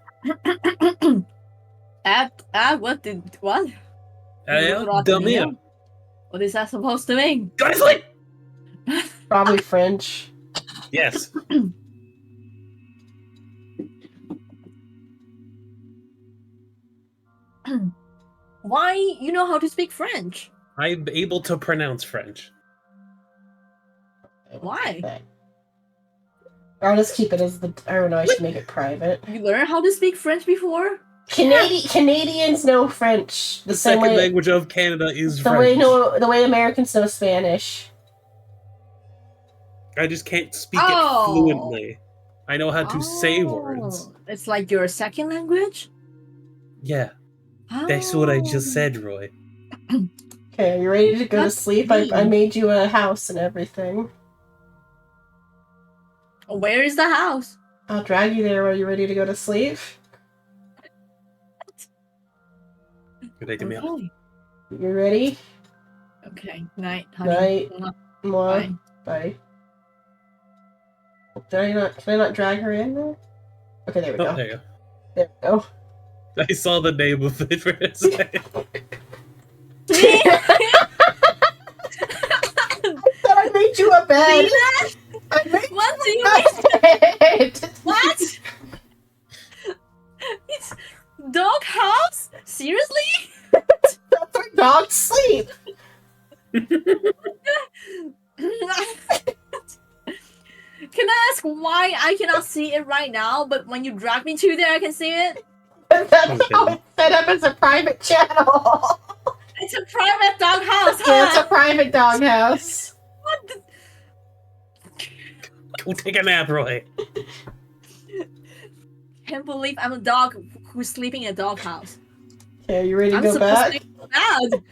What did what? Eredemia. What is that supposed to mean? Go to sleep. Probably French. Yes. Why you know how to speak French? I'm able to pronounce French. Why? I'll just keep it as the. I don't know. I should make it private. You learned how to speak French before? Canadians know French The second language of Canada is French. The way Americans know Spanish. I just can't speak it fluently. I know how to say words. It's like your second language? Yeah. That's what I just said, Roy. Okay, are you ready to go to sleep? I made you a house and everything. Where is the house? I'll drag you there. Are you ready to go to sleep? Good idea, Mia. You ready? Okay. Night, honey. Night. Bye. Bye. Can I not drag her in there? Okay, there we go. There you go. There we go. I saw the name of it for a second. I made you a bed. What do you mean? What? It's dog house? Seriously? Dog sleep. Can I ask why I cannot see it right now, but when you drag me to there, I can see it? That's how it's set up as a private channel. It's a private doghouse. Yeah, it's a private doghouse. What the? Go take a nap, Roy. Can't believe I'm a dog who's sleeping in a doghouse. Okay, you ready to I'm go supposed back? to be bad.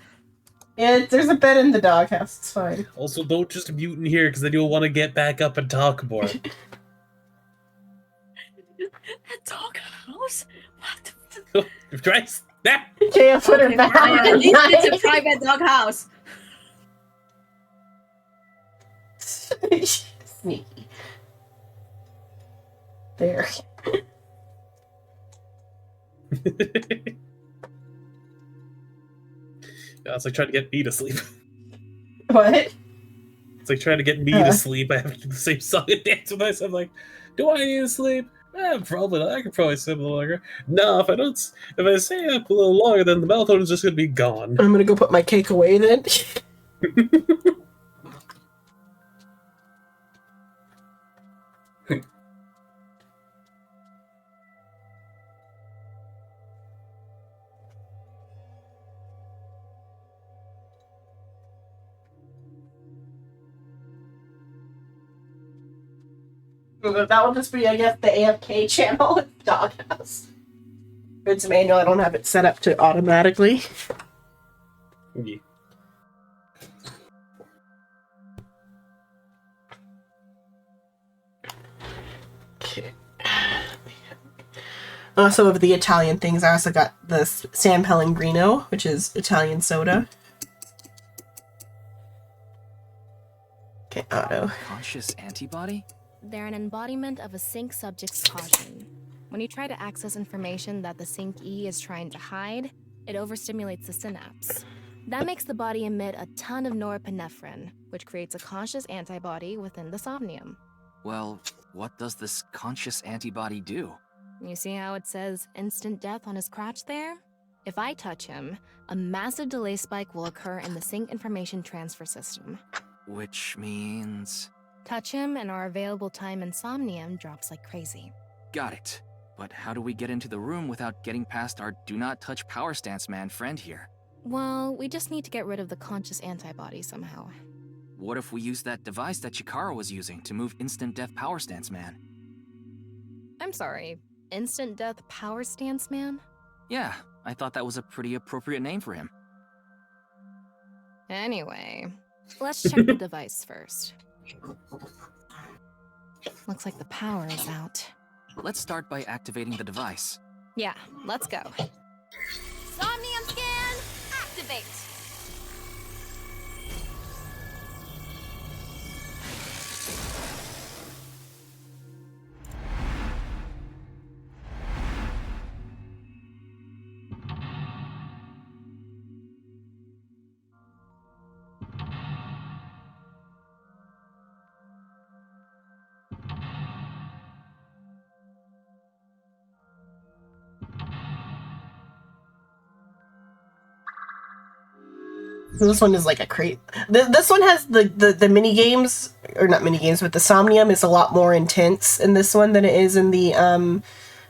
Yeah, there's a bed in the doghouse. It's fine. Also, don't just mute in here because then you'll want to get back up and talk more. A doghouse? What the? Try snap. Can't put her back. Fine, at least it's a private doghouse. Sneaky. There. Yeah, it's like trying to get me to sleep. What? It's like trying to get me to sleep. I have to do the same song and dance with myself. Like, do I need to sleep? Probably not. I could probably sleep a little longer. No, if I stay up a little longer, then the melatonin is just gonna be gone. I'm gonna go put my cake away then. That will just be, I guess, the AFK channel with Doghouse. It's manual, I don't have it set up to automatically. Yeah. Okay. Also, of the Italian things, I also got the San Pellegrino, which is Italian soda. Okay, auto. Conscious antibody? They're an embodiment of a sync subject's caution. When you try to access information that the sync E is trying to hide, it overstimulates the synapse. That makes the body emit a ton of norepinephrine, which creates a conscious antibody within the somnium. Well, what does this conscious antibody do? You see how it says instant death on his crotch there? If I touch him, a massive delay spike will occur in the sync information transfer system. Which means... Touch him and our available time in Somnium drops like crazy. Got it. But how do we get into the room without getting past our do not touch power stance man friend here? Well, we just need to get rid of the conscious antibody somehow. What if we use that device that Chikara was using to move instant death power stance man? I'm sorry, instant death power stance man? Yeah, I thought that was a pretty appropriate name for him. Anyway, let's check the device first. Looks like the power is out. Let's start by activating the device. Yeah, let's go. Somnium scan, activate! This one is like a crate. This one has the mini games, or not mini games, but the Somnium is a lot more intense in this one than it is in the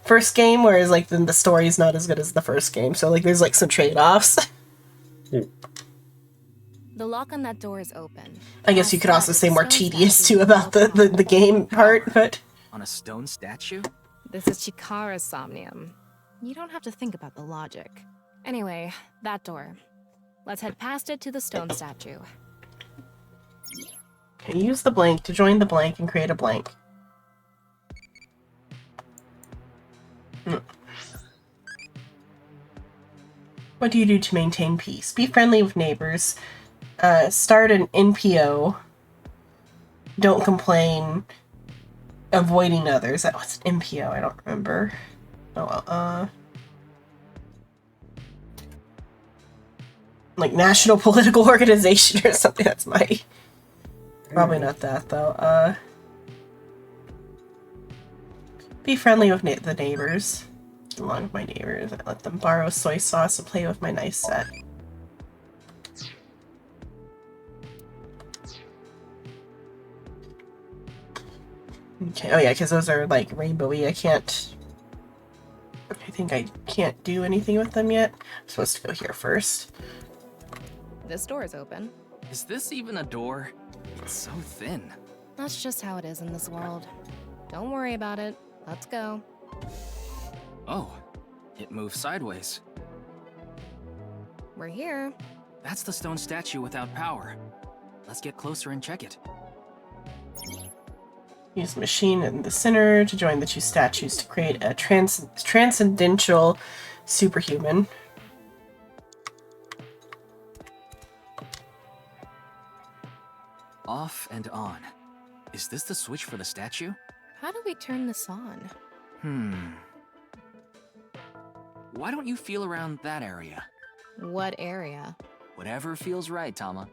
first game. Whereas like the story is not as good as the first game, so like there's like some trade-offs. The lock on that door is open. I guess you could also say more tedious too about the game part, but On a stone statue? This is Chikara's Somnium. You don't have to think about the logic. Anyway, that door. Let's head past it to the stone statue. okay, use the blank to join the blank and create a blank. What do you do to maintain peace? Be friendly with neighbors. Start an NPO. Don't complain. Avoiding others. That was an NPO, I don't remember. Oh, like National Political Organization or something. That's my... Probably not that, though. Be friendly with the neighbors. Get along with my neighbors. I let them borrow soy sauce and play with my nice set. Okay. Oh yeah, because those are like rainbowy. I think I can't do anything with them yet. I'm supposed to go here first. This door is open. Is this even a door? It's so thin. That's just how it is in this world. Don't worry about it. Let's go. Oh, it moves sideways. We're here. That's the stone statue without power. Let's get closer and check it. Use the machine in the center to join the two statues to create a transcendental superhuman. Off and on. Is this the switch for the statue? How do we turn this on? Why don't you feel around that area? What area? Whatever feels right, Tama.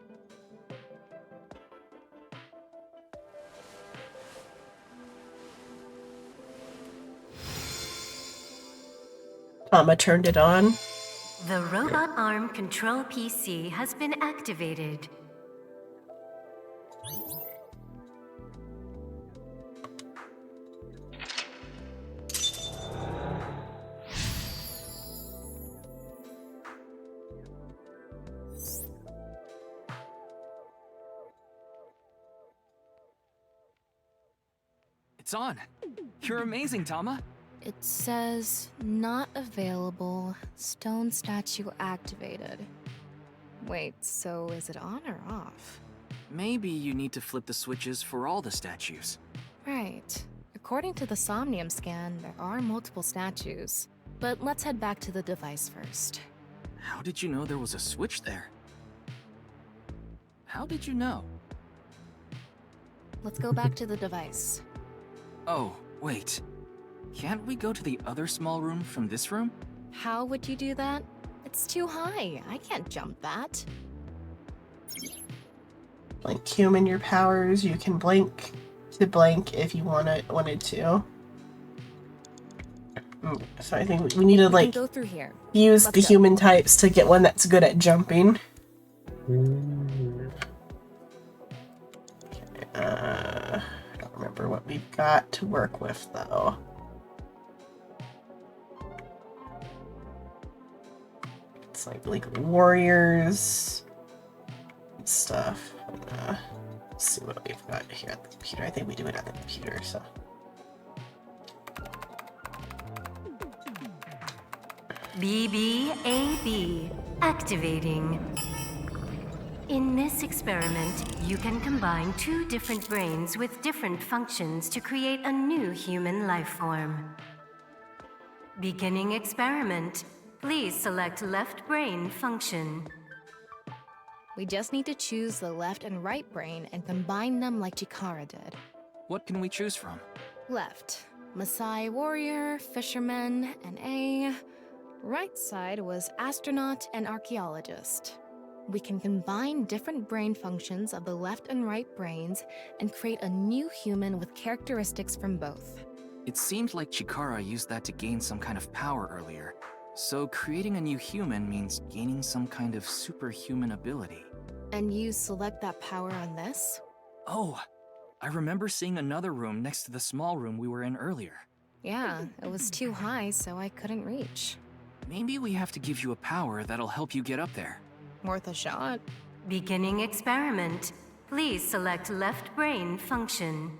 Tama turned it on. The robot arm control PC has been activated. It's on. You're amazing, Tama. It says, not available, stone statue activated. Wait, so is it on or off? Maybe you need to flip the switches for all the statues. Right. According to the Somnium scan, there are multiple statues. But let's head back to the device first. How did you know there was a switch there? How did you know? Let's go back to the device. Oh, wait. Can't we go to the other small room from this room? How would you do that? It's too high. I can't jump that. Blank human your powers. You can blink to blank if you wanted to. So I think we need to like go through here. Use Let's the go. human types to get one that's good at jumping. I don't remember what we've got to work with though. It's like warriors and stuff. Let's see what we've got here at the computer. I think we do it at the computer, so. BBAB activating. In this experiment, you can combine two different brains with different functions to create a new human life form. Beginning experiment. Please select left brain function. We just need to choose the left and right brain and combine them like Chikara did. What can we choose from? Left, Maasai warrior, fisherman, and A. Right side was astronaut and archaeologist. We can combine different brain functions of the left and right brains and create a new human with characteristics from both. It seemed like Chikara used that to gain some kind of power earlier. So creating a new human means gaining some kind of superhuman ability. And you select that power on this? Oh, I remember seeing another room next to the small room we were in earlier. Yeah, it was too high, so I couldn't reach. Maybe we have to give you a power that'll help you get up there. Worth a shot. Beginning experiment. Please select left brain function.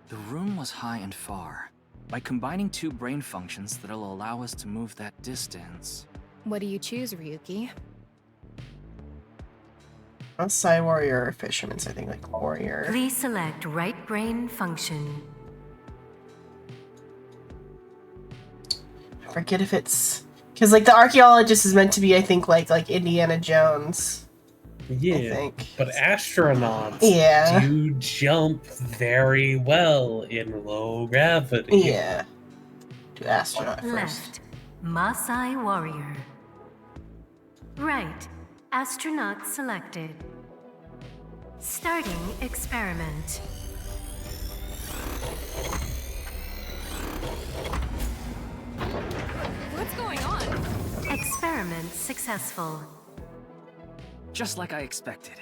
The room was high and far. By combining two brain functions that'll allow us to move that distance. What do you choose, Ryuki? Maasai warrior or fisherman, so I think like warrior. Please select right brain function. I forget if it's because like the archaeologist is meant to be, I think, like Indiana Jones. Yeah, I think. But astronauts do jump very well in low gravity. Yeah. Do astronaut first. Left, Maasai warrior. Right, astronaut selected. Starting experiment. What's going on? Experiment successful. Just like I expected.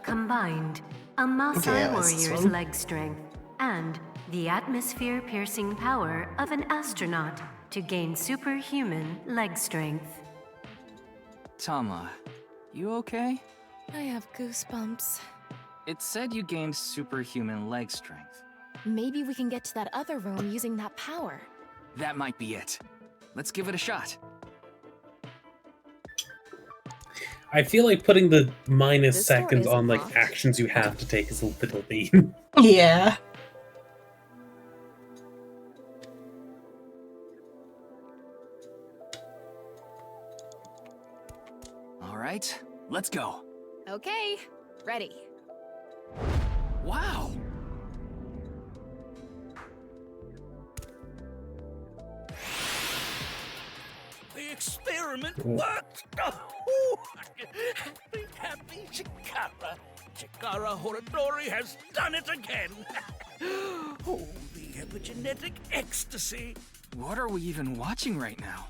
Combined. a Maasai Yeah, what's this warrior's one? leg strength, and the atmosphere-piercing power of an astronaut to gain superhuman leg strength. Tama, you okay? I have goosebumps. It said you gained superhuman leg strength. Maybe we can get to that other room using that power. That might be it. Let's give it a shot. I feel like putting the minus This door seconds isn't on like locked. actions you have to take is a little mean. Yeah. All right, let's go. Okay, ready. Wow! The experiment worked! Oh, happy Chikara. Chikara Horadori has done it again! Oh, the epigenetic ecstasy! What are we even watching right now?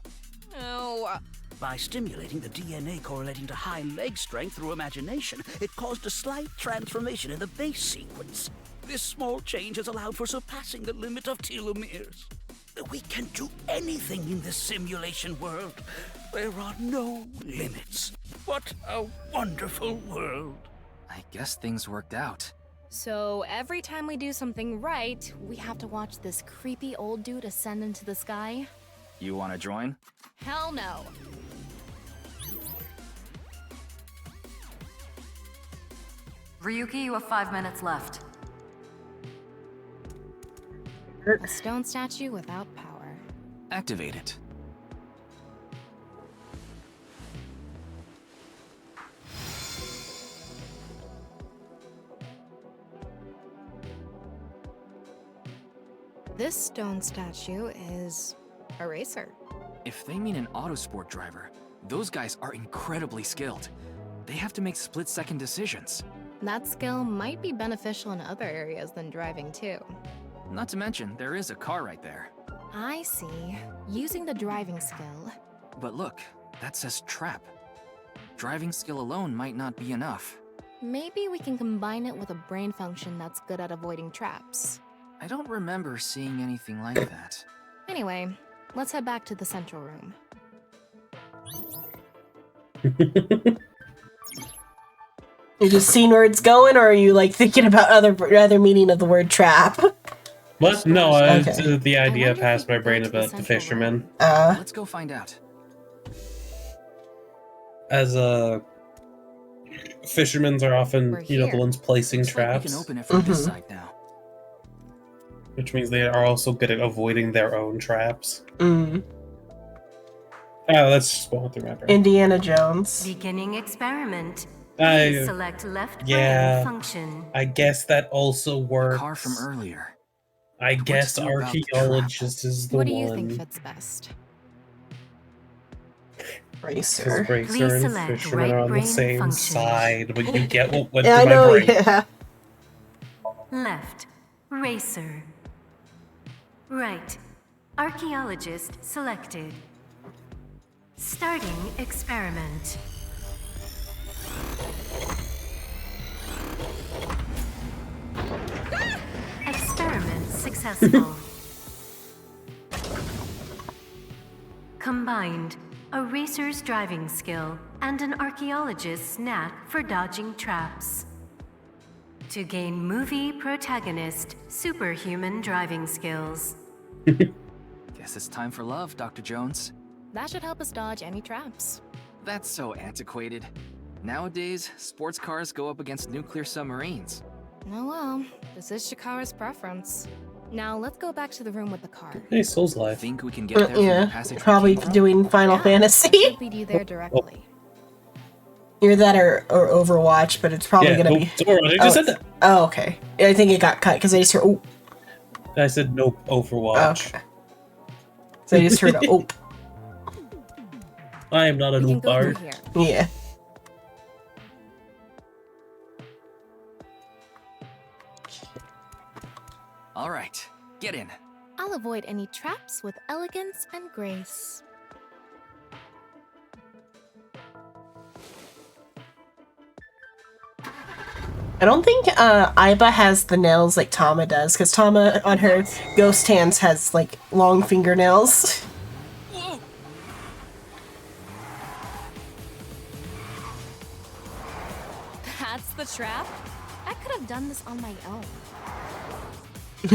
Oh, By stimulating the DNA correlating to high leg strength through imagination, it caused a slight transformation in the base sequence. This small change has allowed for surpassing the limit of telomeres. We can do anything in this simulation world. There are no limits. What a wonderful world. I guess things worked out. so every time we do something right, we have to watch this creepy old dude ascend into the sky? You want to join? Hell no. Ryuki, you have 5 minutes left. A stone statue without power. Activate it. This stone statue is a racer. If they mean an autosport driver, those guys are incredibly skilled. They have to make split-second decisions. That skill might be beneficial in other areas than driving too. Not to mention, there is a car right there. I see. Using the driving skill. But look, that says trap. Driving skill alone might not be enough. Maybe we can combine it with a brain function that's good at avoiding traps. I don't remember seeing anything like that. Anyway, let's head back to the central room. You just seen where it's going, or are you like thinking about other meaning of the word trap? What? No, Okay. the idea passed my brain about the fisherman. Let's go find out. As fishermen are often, We're the here. ones placing Looks like we traps, can open it from this side now. which means they are also good at avoiding their own traps. Mm. That's just going through my brain. Indiana Jones. Beginning experiment. I- Please select left yeah. brain function. I guess that also works. Car from earlier. I guess do about the archaeologist is the What do one. you think fits best? Racer. Because racer Please and select fisherman right are on the brain same function. side, but you get what went Yeah, I through my know. brain. Yeah. Left, racer. Right, archaeologist selected. Starting experiment. Experiment successful. Combined, a racer's driving skill and an archaeologist's knack for dodging traps. To gain movie protagonist superhuman driving skills. Guess it's time for love, Dr. Jones. That should help us dodge any traps. That's so antiquated. Nowadays, sports cars go up against nuclear submarines. Oh well, this is Shikara's preference. Now let's go back to the room with the car. Hey, Soul's Life. Think we can get there from the Yeah, passage we probably came from? doing Final Fantasy. Should lead you there directly. Either that or Overwatch, but it's probably Yeah, gonna nope, be. it's Overwatch. I just said that. Oh, okay. I think it got cut because I just heard. Oh, I said nope, Overwatch. okay. So I just heard. Oh, I am not a We can noob go through bard. here. yeah. All right, get in. I'll avoid any traps with elegance and grace. I don't think Aiba has the nails like Tama does, because Tama on her ghost hands has like long fingernails. That's the trap? I could have done this on my own.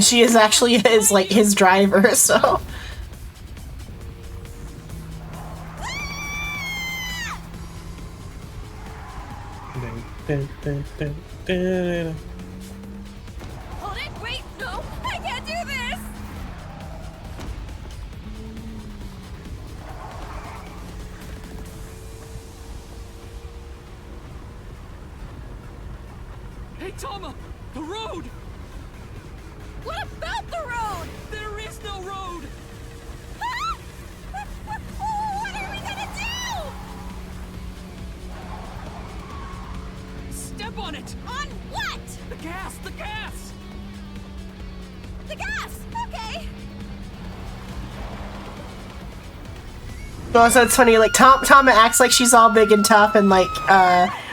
She is actually his driver, so. Hold it! Wait! No! I can't do this! Hey, Tama! The road! What about the road? There is no road! Ah! What are we gonna do? Step on it! On what? The gas! The gas! The gas! Okay. Also, it's funny, like Tama acts like she's all big and tough and like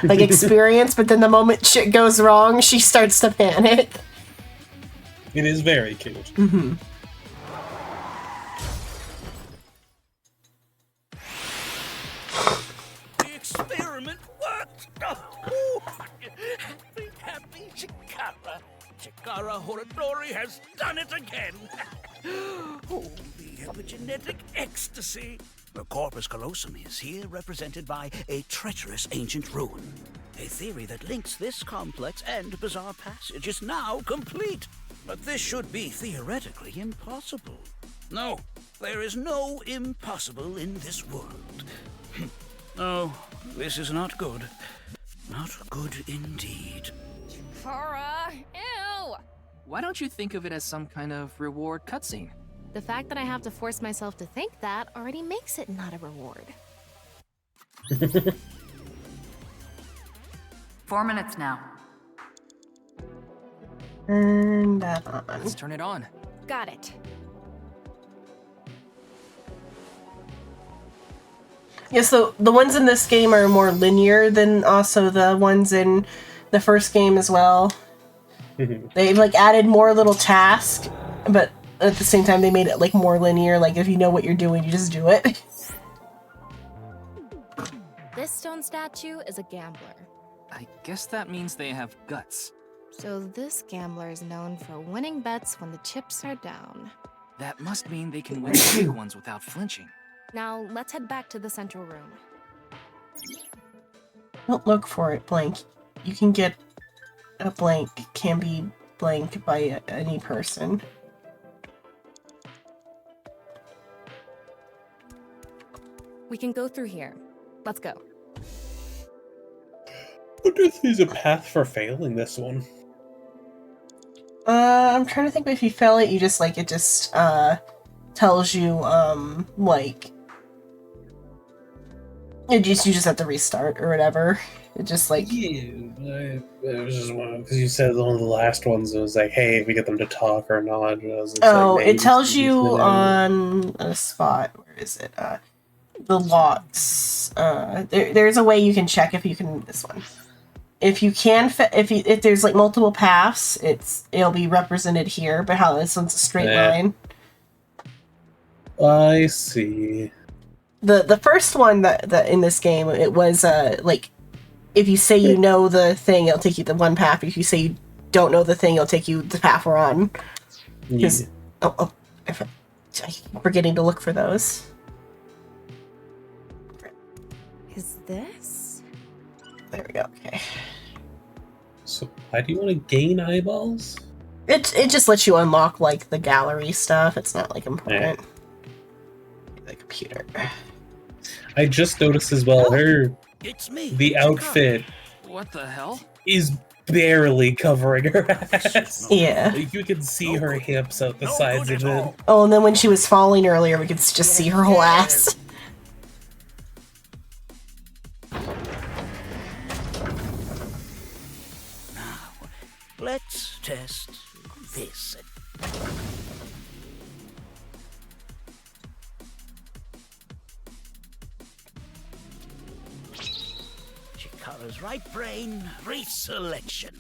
experienced, but then the moment shit goes wrong, she starts to panic. It is very cute. Mm-hmm. The experiment worked! Happy Chikara. Chikara Horadori has done it again! Oh, the epigenetic ecstasy! The corpus callosum is here represented by a treacherous ancient ruin. A theory that links this complex and bizarre passage is now complete. But this should be theoretically impossible. No, there is no impossible in this world. No, this is not good. Not good indeed. Kara! Ew! Why don't you think of it as some kind of reward cutscene? The fact that I have to force myself to think that already makes it not a reward. 4 minutes now. Turn that on. Let's turn it on. Got it. Yeah, so the ones in this game are more linear than also the ones in the first game as well. They've like added more little tasks, but at the same time they made it like more linear. Like if you know what you're doing, you just do it. This stone statue is a gambler. I guess that means they have guts. So this gambler is known for winning bets when the chips are down. That must mean they can win the big ones without flinching. Now let's head back to the central room. Don't look for it blank. You can get a blank, can be blank by any person. We can go through here. Let's go. I wonder if there's a path for failing this one. I'm trying to think if you fail it, you just like it just tells you like you just have to restart or whatever. It just like it was just one because you said one of the last ones. It was like, hey, if we get them to talk or not. It tells you on a spot. Where is it? The lots. There's a way you can check if you can. This one. If you can, if there's like multiple paths, it'll be represented here. But how this one's a straight line. I see. The first one that in this game, it was like if you say you know the thing, it'll take you the one path. If you say you don't know the thing, it'll take you the path we're on. I'm forgetting to look for those. Is this? There we go. Okay. So why do you want to gain eyeballs? It just lets you unlock like the gallery stuff. It's not like important. The computer. I just noticed as well. It's me. The outfit. What the hell? Is barely covering her ass. Yeah. Like, you can see her hips out the sides of it. Oh, and then when she was falling earlier, we could just see her whole ass. Let's test this. Chikara's right brain, reselection.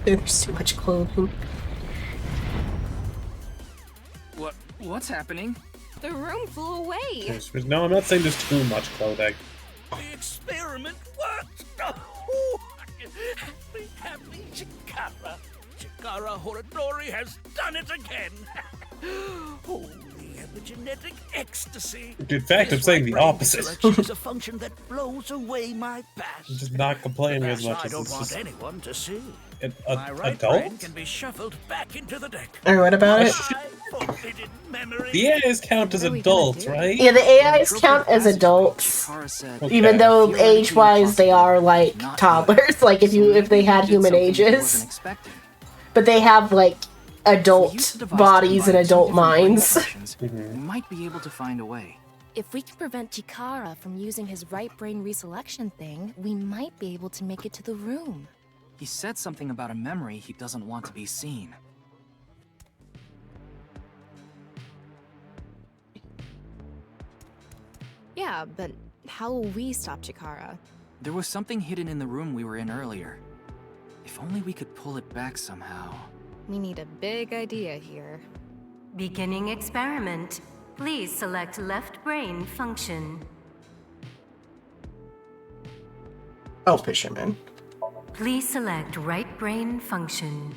There's too much clothing. What's happening? The room flew away. No, I'm not saying there's too much clothing. The experiment worked! Oh, happy Chikara. Chikara Horadori has done it again! Holy epigenetic ecstasy! In fact, I'm saying the opposite. It's a function that blows away my past. I'm just not complaining as Past much I as don't it's want just anyone to see. adult. My right brain can be shuffled back into the deck. Alright, what about it? The AIs count as adults, right? Yeah, the AIs count as adults, even though age-wise they are like toddlers. Like if they had human ages, but they have like adult bodies and adult minds. We might be able to find a way. If we can prevent Chikara from using his right brain reselection thing, we might be able to make it to the room. He said something about a memory he doesn't want to be seen. Yeah, but how will we stop Chikara? There was something hidden in the room we were in earlier. If only we could pull it back somehow. We need a big idea here. Beginning experiment. Please select left brain function. Oh, fisherman. Please select right brain function.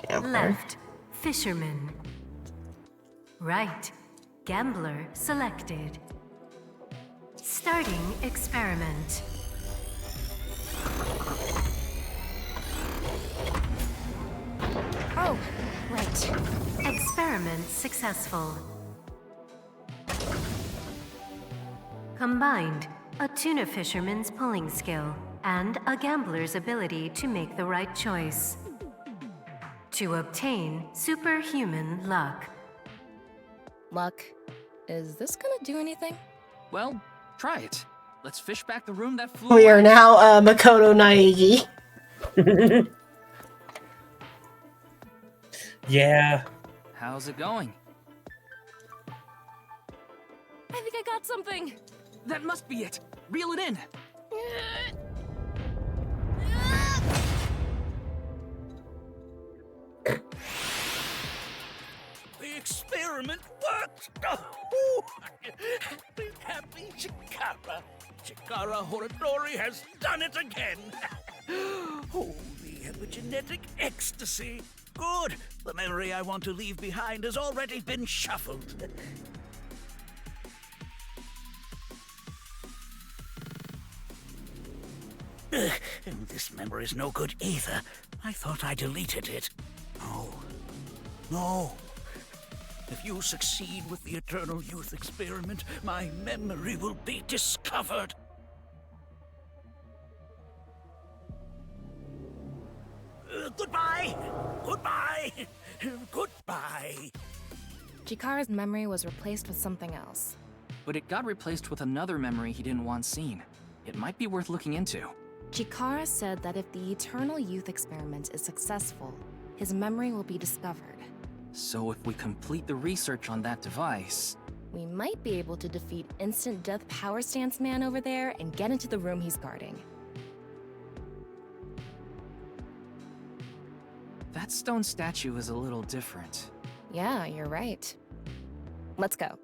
Left, fisherman. Right, gambler selected. Starting experiment. Oh, right. Experiment successful. Combined, a tuna fisherman's pulling skill and a gambler's ability to make the right choice. To obtain superhuman luck. Luck. Is this gonna do anything? Well, try it. Let's fish back the room that flew We are away. now Makoto Naegi. Yeah. How's it going? I think I got something. That must be it. Reel it in. The experiment worked! Oh, happy Chikara. Chikara Horadori has done it again! Holy epigenetic ecstasy! Good! The memory I want to leave behind has already been shuffled. And this memory's no good either. I thought I deleted it. No. No. If you succeed with the Eternal Youth experiment, my memory will be discovered. Goodbye! Goodbye! Goodbye! Chikara's memory was replaced with something else. But it got replaced with another memory he didn't want seen. It might be worth looking into. Chikara said that if the Eternal Youth experiment is successful, his memory will be discovered. So if we complete the research on that device... We might be able to defeat Instant Death Power Stance Man over there and get into the room he's guarding. That stone statue is a little different. Yeah, you're right. Let's go.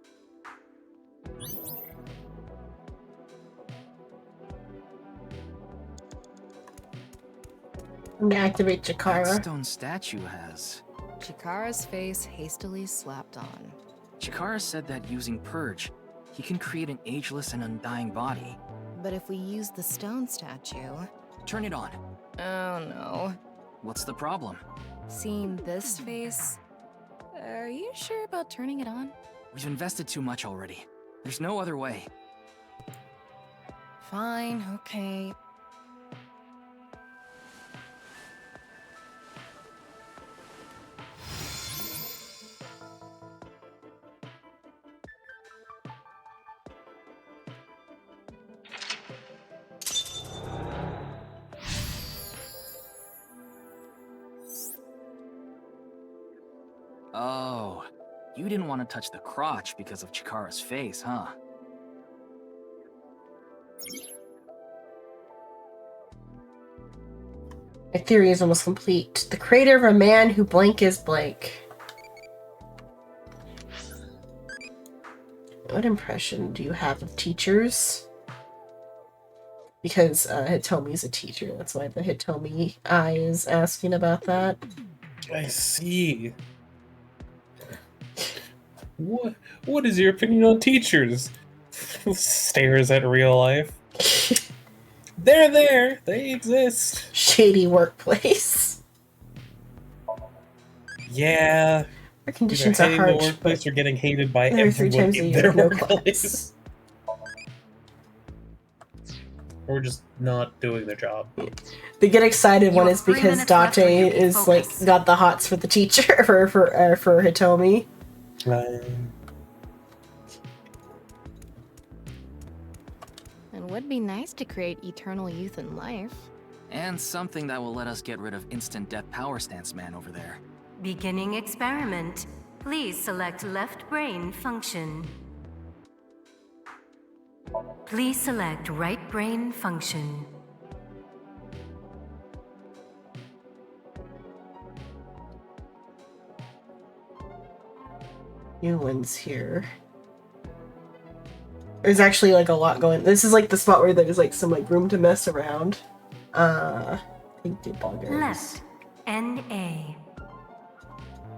I'm gonna activate Chikara. That stone statue has... Chikara's face hastily slapped on. Chikara said that using Purge, he can create an ageless and undying body. But if we use the stone statue... Turn it on. Oh no. What's the problem? Seeing this face... Are you sure about turning it on? We've invested too much already. There's no other way. Fine, okay. Oh, you didn't want to touch the crotch because of Chikara's face, huh? My theory is almost complete. The creator of a man who blank is blank. What impression do you have of teachers? Because Hitomi's a teacher. That's why the Hitomi eye is asking about that. I see. What is your opinion on teachers? Stares at real life. They're there. They exist. Shady workplace. Yeah. Our conditions Either are hating the harsh. workplace or getting hated by Every 3 everyone times a in year, their no workplace. Or just not doing their job. They get excited when it's 3 because minutes left for Date Yuki is focus. like got the hots for the teacher for Hitomi. It would be nice to create eternal youth and life. And something that will let us get rid of instant death power stance man over there. Beginning experiment. Please select left brain function. Please select right brain function. New ones here. There's actually like a lot going. This is like the spot where there's like some like room to mess around. I think debuggers. Left. NA.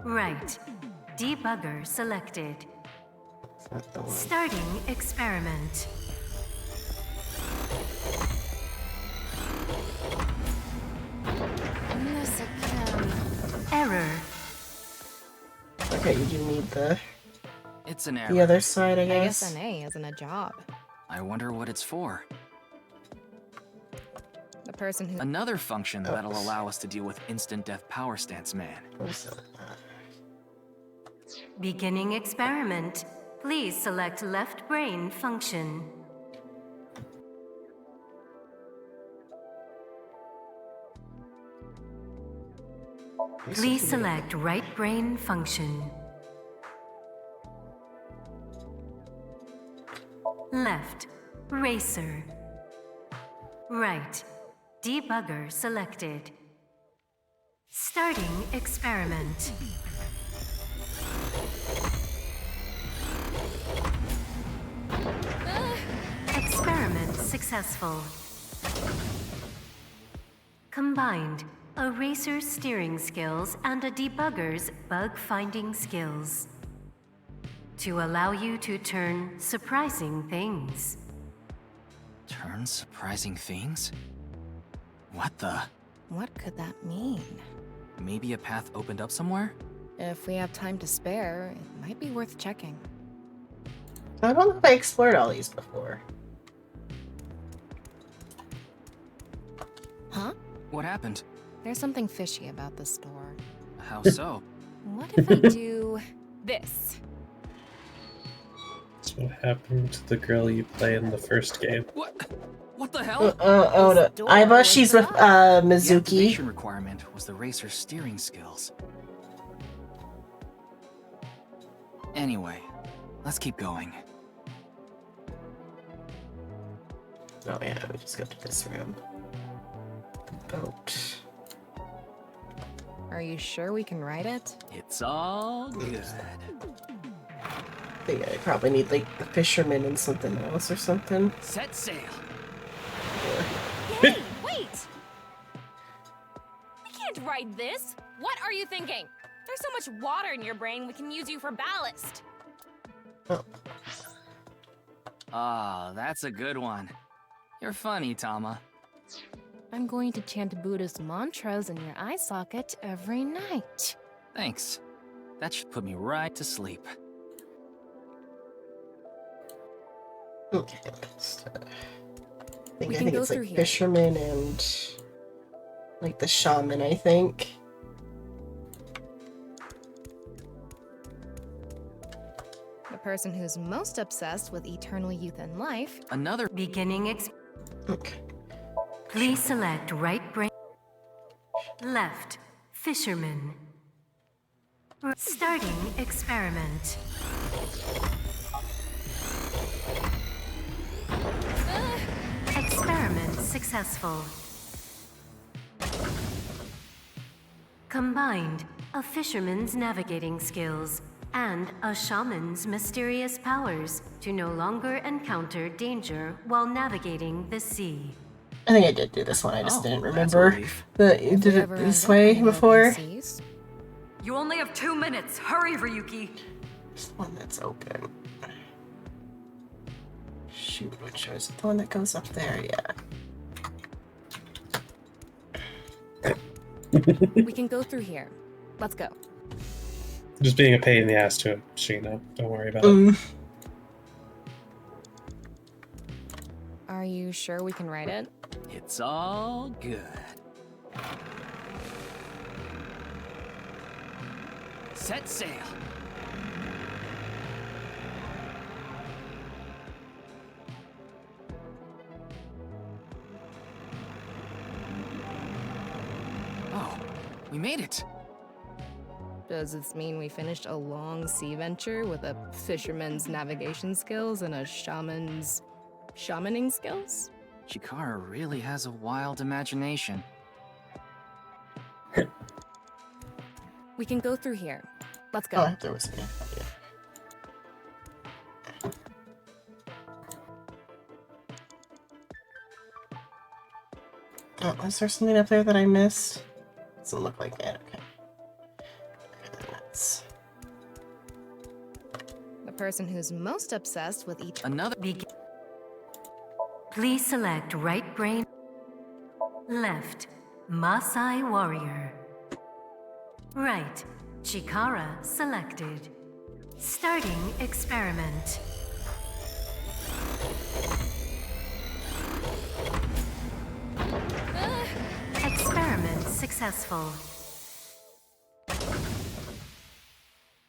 Right. Debugger selected. Not the one. Starting experiment. Error. Okay, you do need the It's an error. the other side, I I guess. guess NA isn't a job. I wonder what it's for. The person who Another function that'll allow us to deal with instant death power stance man. Beginning experiment. Please select left brain function. Please select right brain function. Left. Racer. Right. Debugger selected. Starting experiment. Experiment successful. Combined, a racer's steering skills and a debugger's bug-finding skills. To allow you to turn surprising things. Turn surprising things? What the? What could that mean? Maybe a path opened up somewhere? If we have time to spare, it might be worth checking. I don't know if I explored all these before. Huh? What happened? There's something fishy about this store. How so? What if I do this? That's what happened to the girl you play in the first game. What the hell? No. Aiba, she's with The Mizuki. activation requirement was the racer's steering skills. Anyway, let's keep going. Oh yeah, we just go to this room. The boat. Are you sure we can ride it? It's all good. I think I probably need like the fisherman and something else or something. Set sail. Hey, wait! We can't ride this! What are you thinking? There's so much water in your brain, we can use you for ballast. Ah, that's a good one. You're funny, Tama. I'm going to chant Buddhist mantras in your eye socket every night. Thanks. That should put me right to sleep. Okay, let's, I We think can go it's like through here. fisherman and like the shaman, I think. The person who's most obsessed with eternal youth and life. Another Beginning Okay. Please select right brain. Left. Fisherman. Starting experiment. Experiment successful. Combined, a fisherman's navigating skills and a shaman's mysterious powers to no longer encounter danger while navigating the sea. I think I did do this one, I just didn't remember relief. that you did it this way before. You only have 2 minutes. Hurry, Ryuki. There's the one that's open. Shoot, which is it the one that goes up there? Yeah. We can go through here. Let's go. Just being a pain in the ass to Sheena. Don't worry about it. Are you sure we can ride it? It's all good. Set sail. Oh, we made it. Does this mean we finished a long sea venture with a fisherman's navigation skills and a shaman's shamaning skills? Chikara really has a wild imagination. We can go through here. Let's go. Oh, there was Oh, is there something up there that I missed? Doesn't look like it. Okay. That's... The person who's most obsessed with each another. Please select right brain, left, Maasai warrior. Right, Chikara selected. Starting experiment. Experiment successful.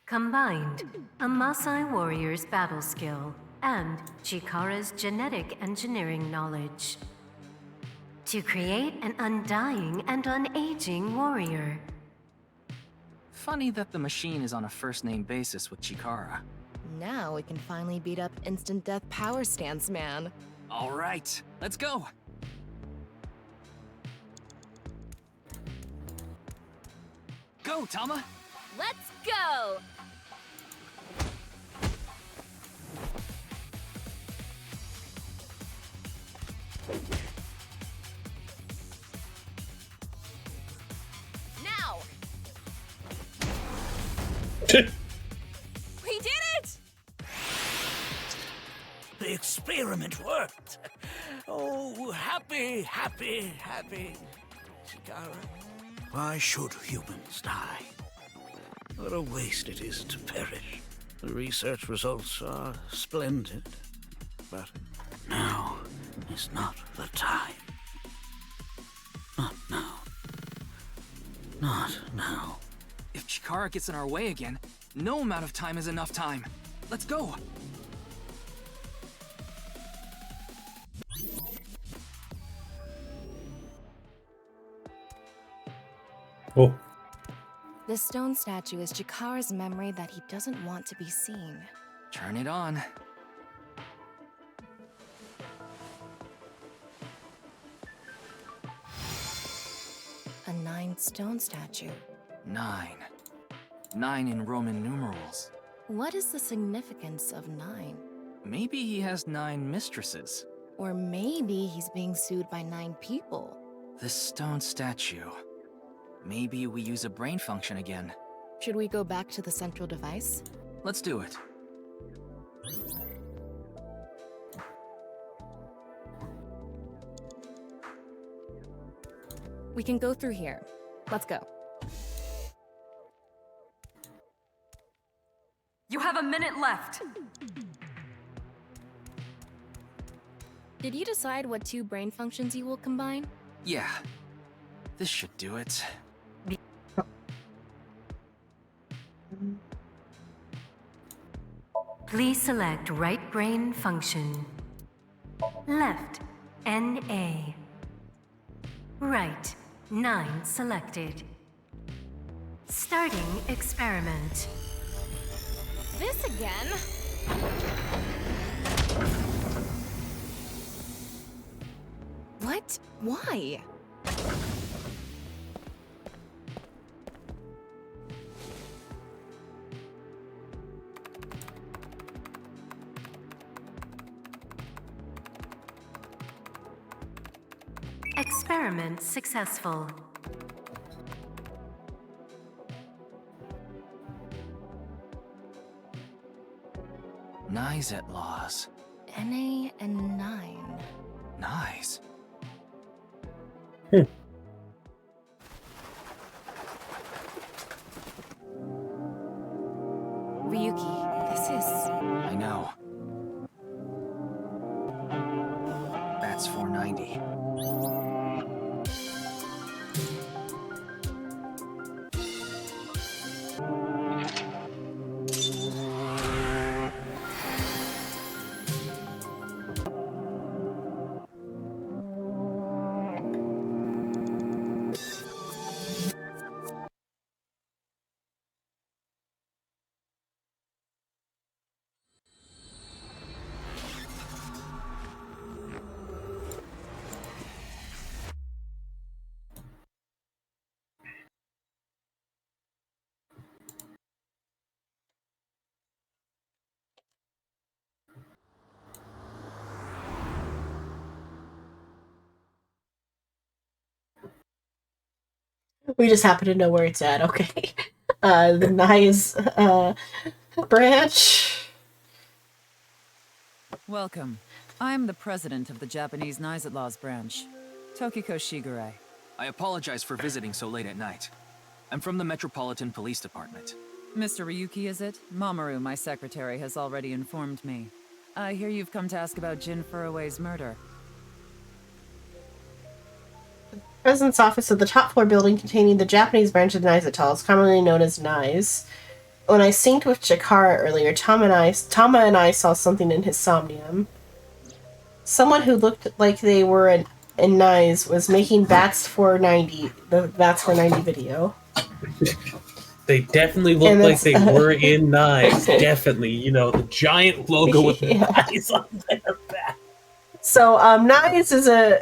Combined, a Maasai warrior's battle skill and Chikara's genetic engineering knowledge. To create an undying and unaging warrior. Funny that the machine is on a first-name basis with Chikara. Now we can finally beat up instant death power stance, man. All right, let's go. Go, Tama. Let's go! Now! We did it! The experiment worked. Oh, happy, happy, happy. Chikara, why should humans die? What a waste it is to perish. The research results are splendid, but now is not the time. Not now. Not now. If Chikara gets in our way again, no amount of time is enough time. Let's go. Oh. This stone statue is Chikara's memory that he doesn't want to be seen. Turn it on. A 9 stone statue. 9. 9 in Roman numerals. What is the significance of 9? Maybe he has 9 mistresses. Or maybe he's being sued by 9 people. This stone statue. Maybe we use a brain function again. Should we go back to the central device? Let's do it. We can go through here. Let's go. You have a minute left. Did you decide what 2 brain functions you will combine? Yeah. This should do it. Please select right brain function. Left, NA. Right, 9 selected. Starting experiment. This again? What? Why? Experiment successful. Nyes at Laws. NA and 9. Nice. Ryuki, this is... I know. That's 490. We just happen to know where it's at, okay. The Nyes branch. Welcome. I'm the president of the Japanese Nyes at Laws branch, Tokiko Shigure. I apologize for visiting so late at night. I'm from the Metropolitan Police Department. Mr. Ryuki, is it? Mamoru, my secretary, has already informed me. I hear you've come to ask about Jin Furue's murder. President's office of the top floor building containing the Japanese branch of the Nyes at Laws, commonly known as Nyes. When I synced with Chikara earlier, Tama and I saw something in his somnium. Someone who looked like they were in Nyes was making Bats 490, the Bats 490 video. They definitely look like they were in Nyes. Definitely, you know, the giant logo with the eyes on their back. So, Nyes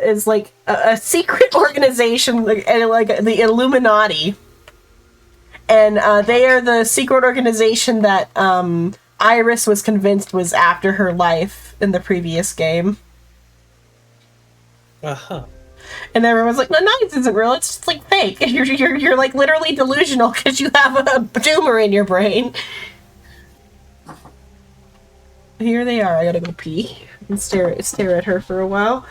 is like a secret organization, like the Illuminati, and they are the secret organization that Iris was convinced was after her life in the previous game. And everyone's like, "No, Nyes isn't real. It's just like fake. You're like literally delusional because you have a tumor in your brain." Here they are. I gotta go pee and stare at her for a while.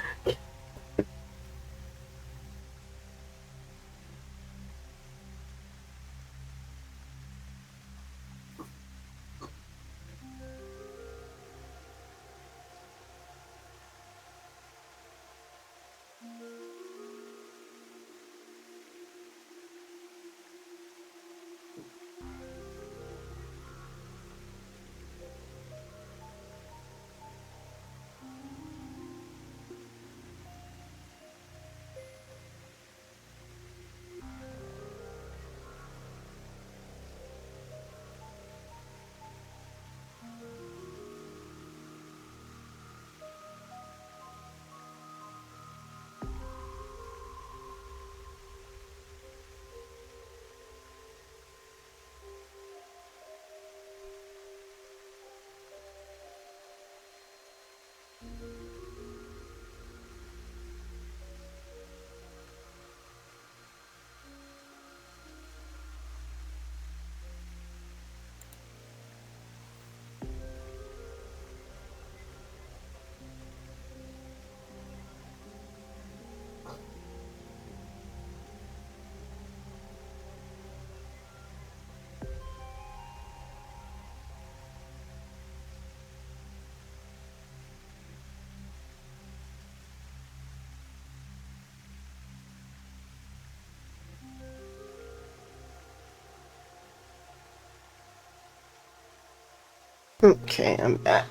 Okay, I'm back.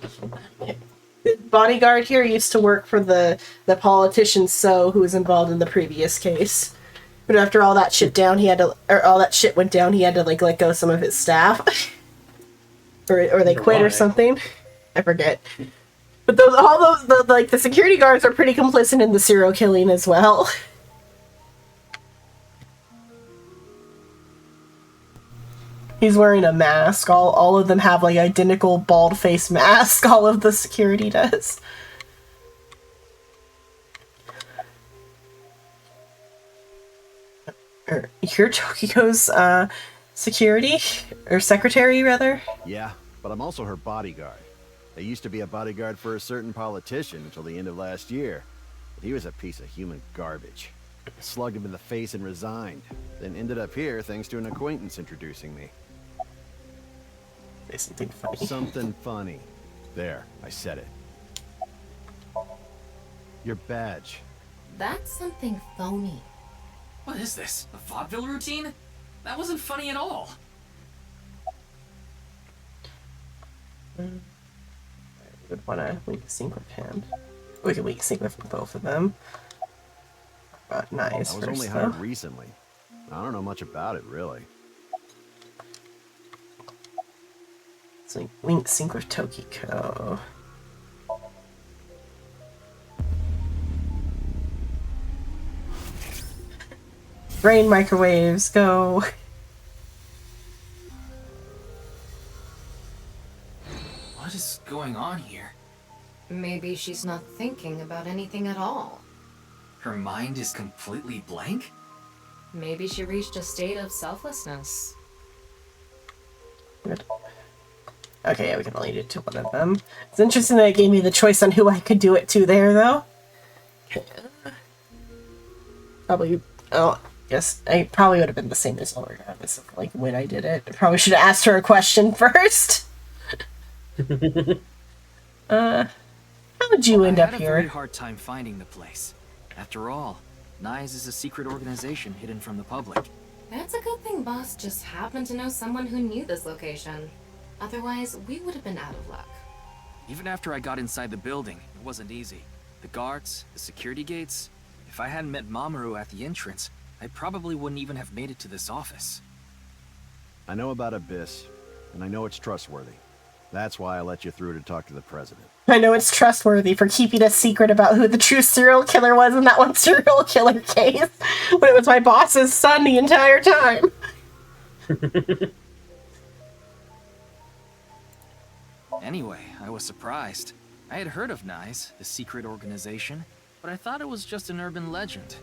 The bodyguard here used to work for the politician So, who was involved in the previous case. But after all that shit went down, he had to like let go some of his staff, or they quit or something. I forget. But the security guards are pretty complicit in the serial killing as well. He's wearing a mask. All of them have like identical bald face mask. All of the security does. you're Tokiko's security or secretary rather? Yeah, but I'm also her bodyguard. I used to be a bodyguard for a certain politician until the end of last year. But he was a piece of human garbage. I slugged him in the face and resigned. Then ended up here thanks to an acquaintance introducing me. Say something funny. Something funny. There, I said it. Your badge. That's something phony. What is this? A vaudeville routine? That wasn't funny at all. We would want to link sync with him. We can link sync with both of them. Nice. I was only hired recently. I don't know much about it, really. So link sync with Tokiko. Brain microwaves, go. What is going on here? Maybe she's not thinking about anything at all. Her mind is completely blank? Maybe she reached a state of selflessness. Good. Okay, yeah, we can only do it to one of them. It's interesting that it gave me the choice on who I could do it to there, though. Probably, oh, yes, I probably would have been the same as regardless of, like, when I did it. I probably should have asked her a question first. How would you end up I had a here? very hard time finding the place. After all, NISE is a secret organization hidden from the public. That's a good thing Boss just happened to know someone who knew this location. Otherwise, we would have been out of luck. Even after I got inside the building, it wasn't easy. The guards, the security gates. If I hadn't met Mamoru at the entrance, I probably wouldn't even have made it to this office. I know about Abyss, and I know it's trustworthy. That's why I let you through to talk to the president. I know it's trustworthy for keeping a secret about who the true serial killer was in that one serial killer case, when it was my boss's son the entire time. Anyway, I was surprised. I had heard of NISE, the secret organization, but I thought it was just an urban legend.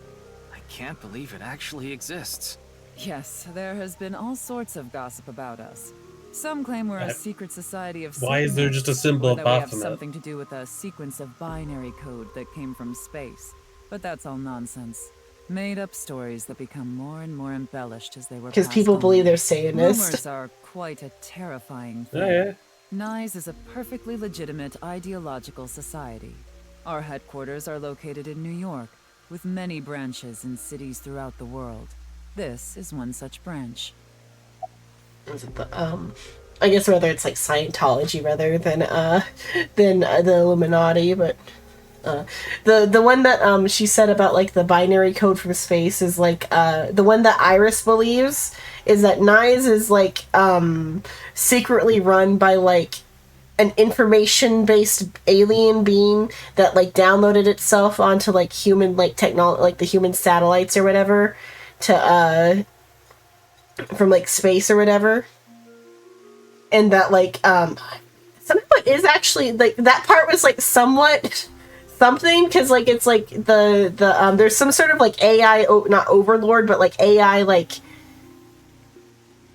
I can't believe it actually exists. Yes, there has been all sorts of gossip about us. Some claim we're a secret society of Why is there just a symbol or of that we have Baphomet? something to do with a sequence of binary code that came from space. But that's all nonsense. Made-up stories that become more and more embellished as they were Because passed people on. believe they're Satanist. Rumors are quite a terrifying thing. Oh, yeah. NISE is a perfectly legitimate ideological society. Our headquarters are located in New York, with many branches in cities throughout the world. This is one such branch. Is it the, I guess rather it's like Scientology rather than the Illuminati, but the one that she said about like the binary code from space is like the one that Iris believes is that NISE is like secretly run by like an information-based alien being that like downloaded itself onto like human like technology, like the human satellites or whatever, to from like space or whatever, and that like somehow it is actually like that part was like somewhat something because like it's like the there's some sort of like AI not overlord but like AI like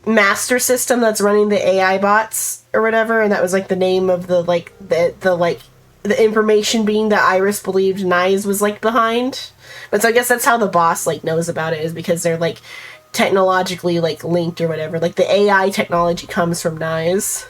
master system that's running the AI bots or whatever, and that was like the name of the like the information being that Iris believed NISE was like behind. But so I guess that's how the boss like knows about it, is because they're like technologically like linked or whatever. Like the AI technology comes from NISE.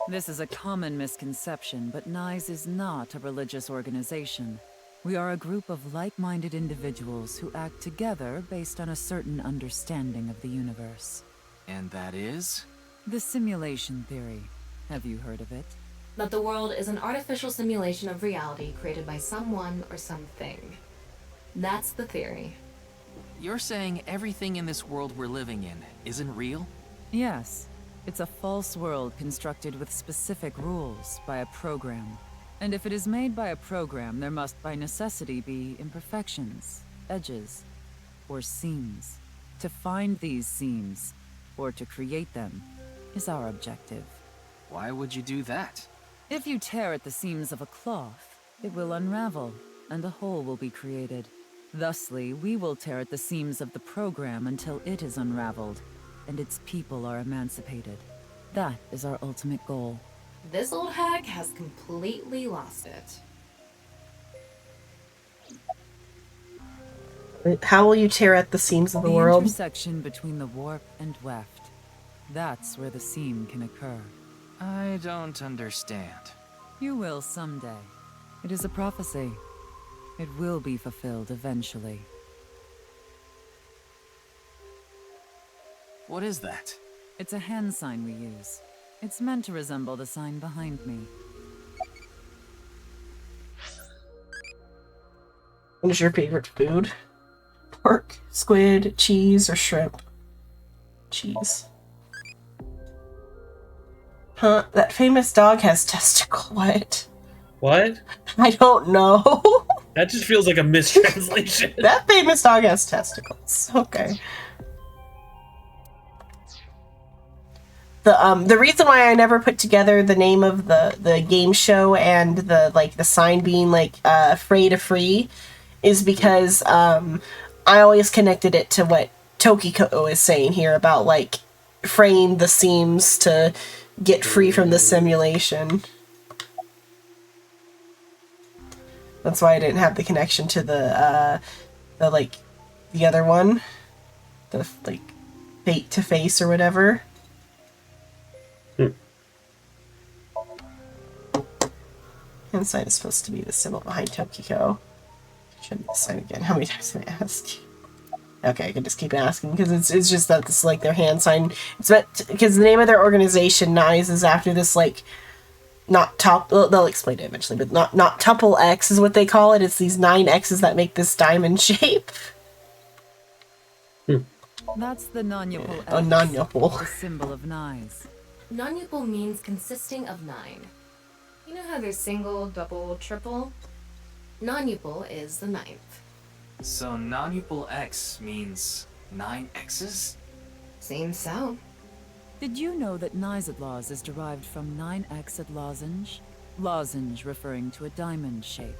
This is a common misconception, but NISE is not a religious organization. We are a group of like-minded individuals who act together based on a certain understanding of the universe. And that is? The simulation theory. Have you heard of it? That the world is an artificial simulation of reality created by someone or something. That's the theory. You're saying everything in this world we're living in isn't real? Yes. It's a false world constructed with specific rules by a program. And if it is made by a program, there must by necessity be imperfections, edges, or seams. To find these seams, or to create them, is our objective. Why would you do that? If you tear at the seams of a cloth, it will unravel, and a hole will be created. Thusly, we will tear at the seams of the program until it is unraveled, and its people are emancipated. That is our ultimate goal. This old hag has completely lost it. How will you tear at the seams of the world? Intersection between the warp and weft. That's where the seam can occur. I don't understand. You will someday. It is a prophecy. It will be fulfilled eventually. What is that? It's a hand sign we use. It's meant to resemble the sign behind me. What is your favorite food? Pork, squid, cheese, or shrimp? Cheese. Huh? That famous dog has testicle. What? What? I don't know. That just feels like a mistranslation. That famous dog has testicles. Okay. The reason why I never put together the name of the game show and the sign being Frey to Free is because I always connected it to what Tokiko is saying here about fraying the seams to get free from the simulation. That's why I didn't have the connection to the other one, the Fate to Face or whatever. Hand sign is supposed to be the symbol behind Tokiko. Should be the sign again. How many times did I ask? Okay, I can just keep asking because it's just that this their hand sign. It's meant because the name of their organization, NICE, is after this not top. They'll explain it eventually, but not tuple X is what they call it. It's these 9 X's that make this diamond shape. That's the non-yupal X, non-yupal. the symbol of NICE. Non-yupal means consisting of 9. You know how there's single, double, triple? Non-yupal is the 9th. So non-yupal X means 9 X's? Seems so. Did you know that Nyzatlaws is derived from 9X at lozenge? Lozenge referring to a diamond shape.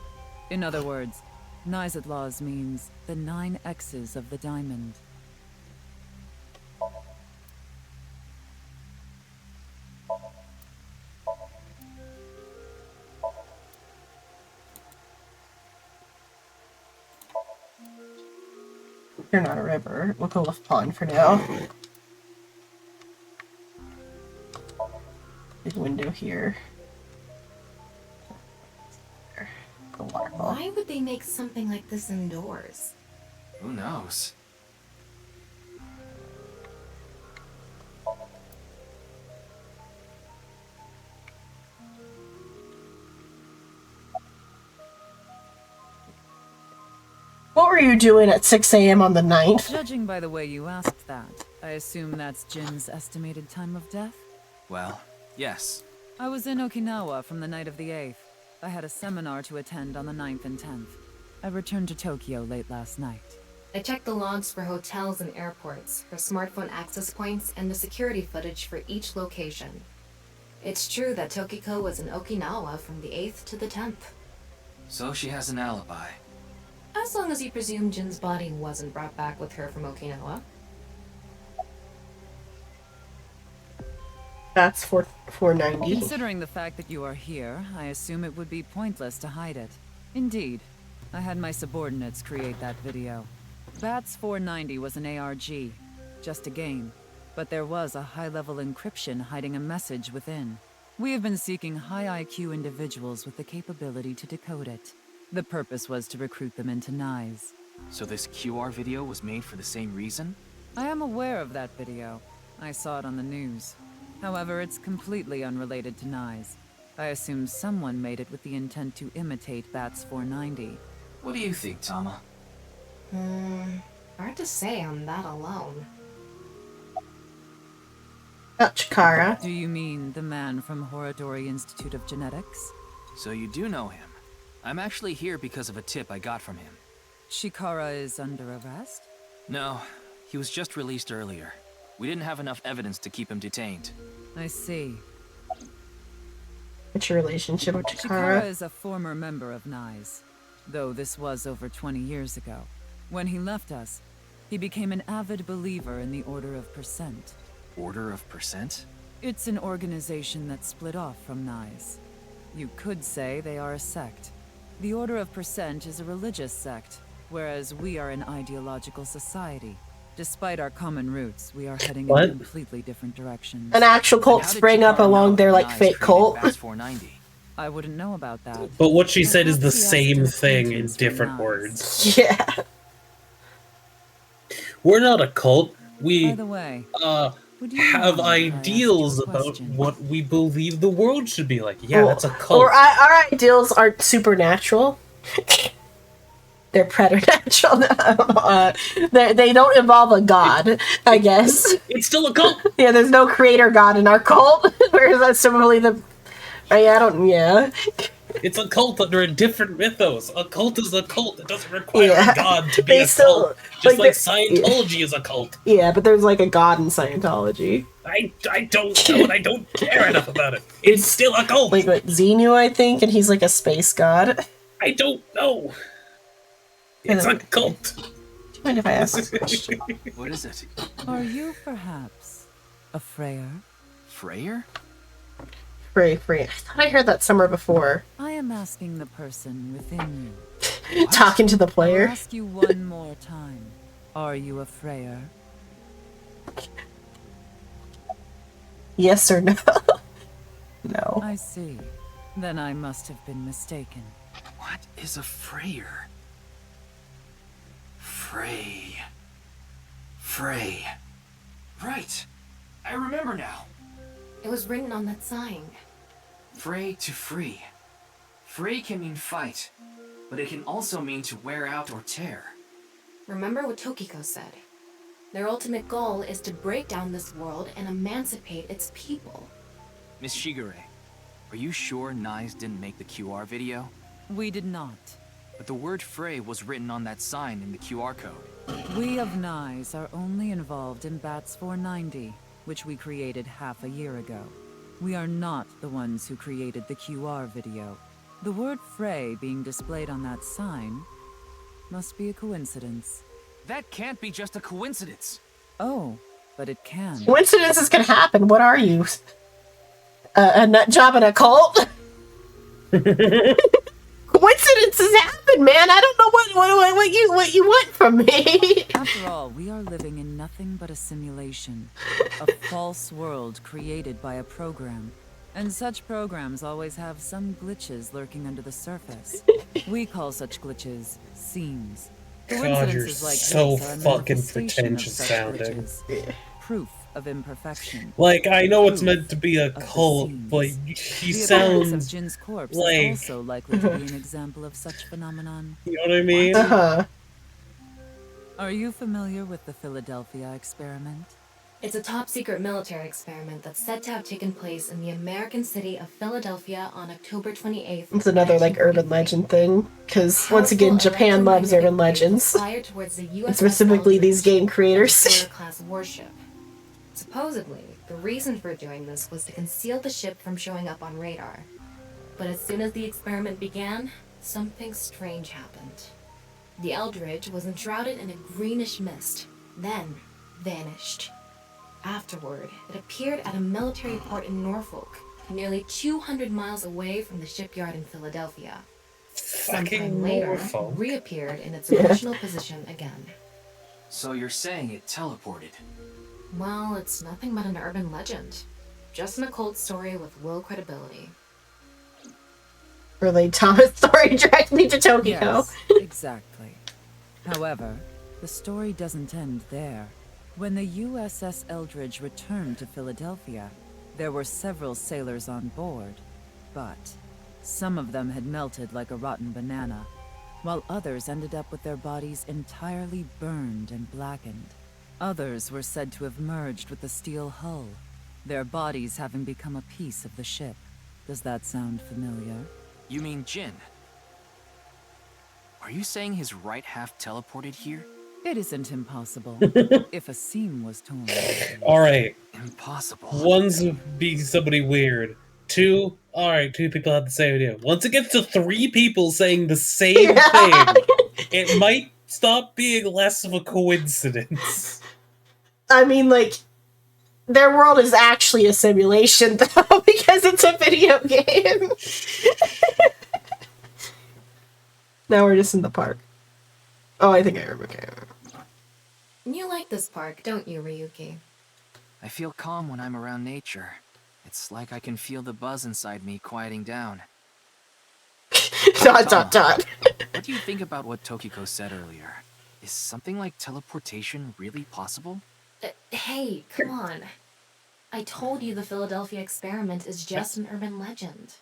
In other words, Nyzatlaws means the 9 X's of the diamond. You're not a river. We'll go with pond for now. Big window here. There. The waterfall. Why would they make something like this indoors? Who knows? What were you doing at 6 a.m. on the 9th? Judging by the way you asked that, I assume that's Jin's estimated time of death? Well, yes. I was in Okinawa from the night of the 8th. I had a seminar to attend on the 9th and 10th. I returned to Tokyo late last night. I checked the logs for hotels and airports, for smartphone access points, and the security footage for each location. It's true that Tokiko was in Okinawa from the 8th to the 10th. So she has an alibi. As long as you presume Jin's body wasn't brought back with her from Okinawa. That's 490. Considering the fact that you are here, I assume it would be pointless to hide it. Indeed. I had my subordinates create that video. Bats 490 was an ARG, just a game, but there was a high-level encryption hiding a message within. We have been seeking high IQ individuals with the capability to decode it. The purpose was to recruit them into NICE. So this QR video was made for the same reason? I am aware of that video. I saw it on the news. However, it's completely unrelated to NICE. I assume someone made it with the intent to imitate Bats 490. What do you think, Tama? Hard to say on that alone. Chikara. Do you mean the man from Horodori Institute of Genetics? So you do know him. I'm actually here because of a tip I got from him. Chikara is under arrest? No, he was just released earlier. We didn't have enough evidence to keep him detained. I see. What's your relationship with Chikara Chikara? is a former member of NICE, though this was over 20 years ago. When he left us, he became an avid believer in the Order of Percent. Order of Percent? It's an organization that split off from Nyes. You could say they are a sect. The Order of Percent is a religious sect, whereas we are an ideological society. Despite our common roots, we are heading in completely different directions. An actual cult sprang up along their like fake cult. I wouldn't know about that. But what she said is the same thing in different words. Yeah. We're not a cult. We By the way, have ideals about what we believe the world should be like. Yeah, that's a cult. Or our ideals aren't supernatural. They're preternatural. They don't involve a god, I guess. It's still a cult. Yeah, there's no creator god in our cult. Whereas that's similarly the. Yeah. It's a cult under a different mythos. A cult is a cult. It doesn't require a god to be a cult. Just like Scientology is a cult. Yeah, but there's like a god in Scientology. I don't know and I don't care enough about it. It's still a cult. Like what, Xenu, I think, and he's like a space god. I don't know. It's a cult. Do you mind if I ask this question? What is it? Are you perhaps a Freyr? Freyr? Frey. I thought I heard that somewhere before. I am asking the person within you. Talking to the player. I'll ask you one more time. Are you a Freyr? Yes or no? No. I see. Then I must have been mistaken. What is a Freyr? Frey. Right. I remember now. It was written on that sign. Frey to free. Frey can mean fight, but it can also mean to wear out or tear. Remember what Tokiko said. Their ultimate goal is to break down this world and emancipate its people. Miss Shigure, are you sure Nyes didn't make the QR video? We did not. But the word Frey was written on that sign in the QR code. We of Nyes are only involved in Bats 490, which we created half a year ago. We are not the ones who created the QR video. The word Frey being displayed on that sign must be a coincidence. That can't be just a coincidence. Oh, but it can. Coincidences can happen. What are you? A nut job in a cult? Coincidences happen, man. I don't know what you want from me. After all, we are living in nothing but a simulation, a false world created by a program. And such programs always have some glitches lurking under the surface. We call such glitches seams. God, you're so fucking pretentious sounding. Proof of imperfection. Like, I know it's meant to be a cult, but he sounds of Jin's corpse like... is also likely to be an example of such phenomenon. You know what I mean? Are you familiar with the Philadelphia experiment? It's a top-secret military experiment that's said to have taken place in the American city of Philadelphia on October 28th. It's another like urban legend thing, because once again, Japan loves urban legends. And specifically these game creators. Class warship. Supposedly, the reason for doing this was to conceal the ship from showing up on radar. But as soon as the experiment began, something strange happened. The Eldridge was enshrouded in a greenish mist, then vanished. Afterward, it appeared at a military port in Norfolk, nearly 200 miles away from the shipyard in Philadelphia. Sometime later, reappeared in its original position again. So you're saying it teleported? Well, it's nothing but an urban legend. Just an occult story with low credibility. Relate Thomas' story directly to Tokiko. Yes, exactly. However, the story doesn't end there. When the USS Eldridge returned to Philadelphia, there were several sailors on board, but some of them had melted like a rotten banana, while others ended up with their bodies entirely burned and blackened. Others were said to have merged with the steel hull, their bodies having become a piece of the ship. Does that sound familiar? You mean Jin? Are you saying his right half teleported here? It isn't impossible. If a seam was torn. Alright. Impossible. One's being somebody weird. Two, alright, two people have the same idea. Once it gets to three people saying the same thing, it might stop being less of a coincidence. I mean, like, their world is actually a simulation, though, because it's a video game. Now we're just in the park. Oh, I think I remember. Okay. You like this park, don't you, Ryuki? I feel calm when I'm around nature. It's like I can feel the buzz inside me quieting down. Dot, dot, dot. What do you think about what Tokiko said earlier? Is something like teleportation really possible? Hey, come on. I told you the Philadelphia experiment is just an urban legend.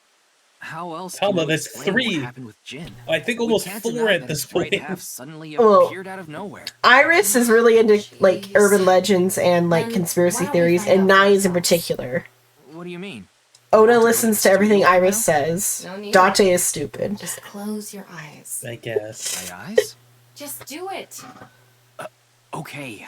How else Tell can me, you there's explain 3. what happened with Jin? I think We almost can't 4 deny at that this his right point. half suddenly Well, appeared out of nowhere. Iris is really into, like, urban legends and, like, conspiracy theories, and Nines in particular. What do you mean? Oda listens to everything Iris says. No need. Date is stupid. Just close your eyes. I guess. My eyes? Just do it. Okay.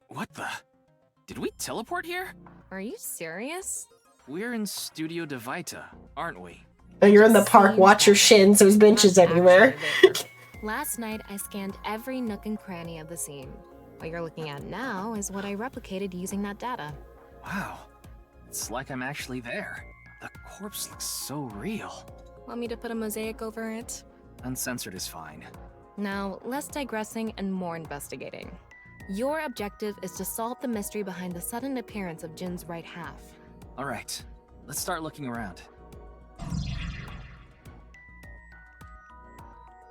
What the? Did we teleport here? Are you serious? We're in Studio Divita, aren't we? Oh, you're in the park, watch your shins, there's benches everywhere. Last night, I scanned every nook and cranny of the scene. What you're looking at now is what I replicated using that data. Wow. It's like I'm actually there. The corpse looks so real. Want me to put a mosaic over it? Uncensored is fine. Now, less digressing and more investigating. Your objective is to solve the mystery behind the sudden appearance of Jin's right half. Alright, let's start looking around.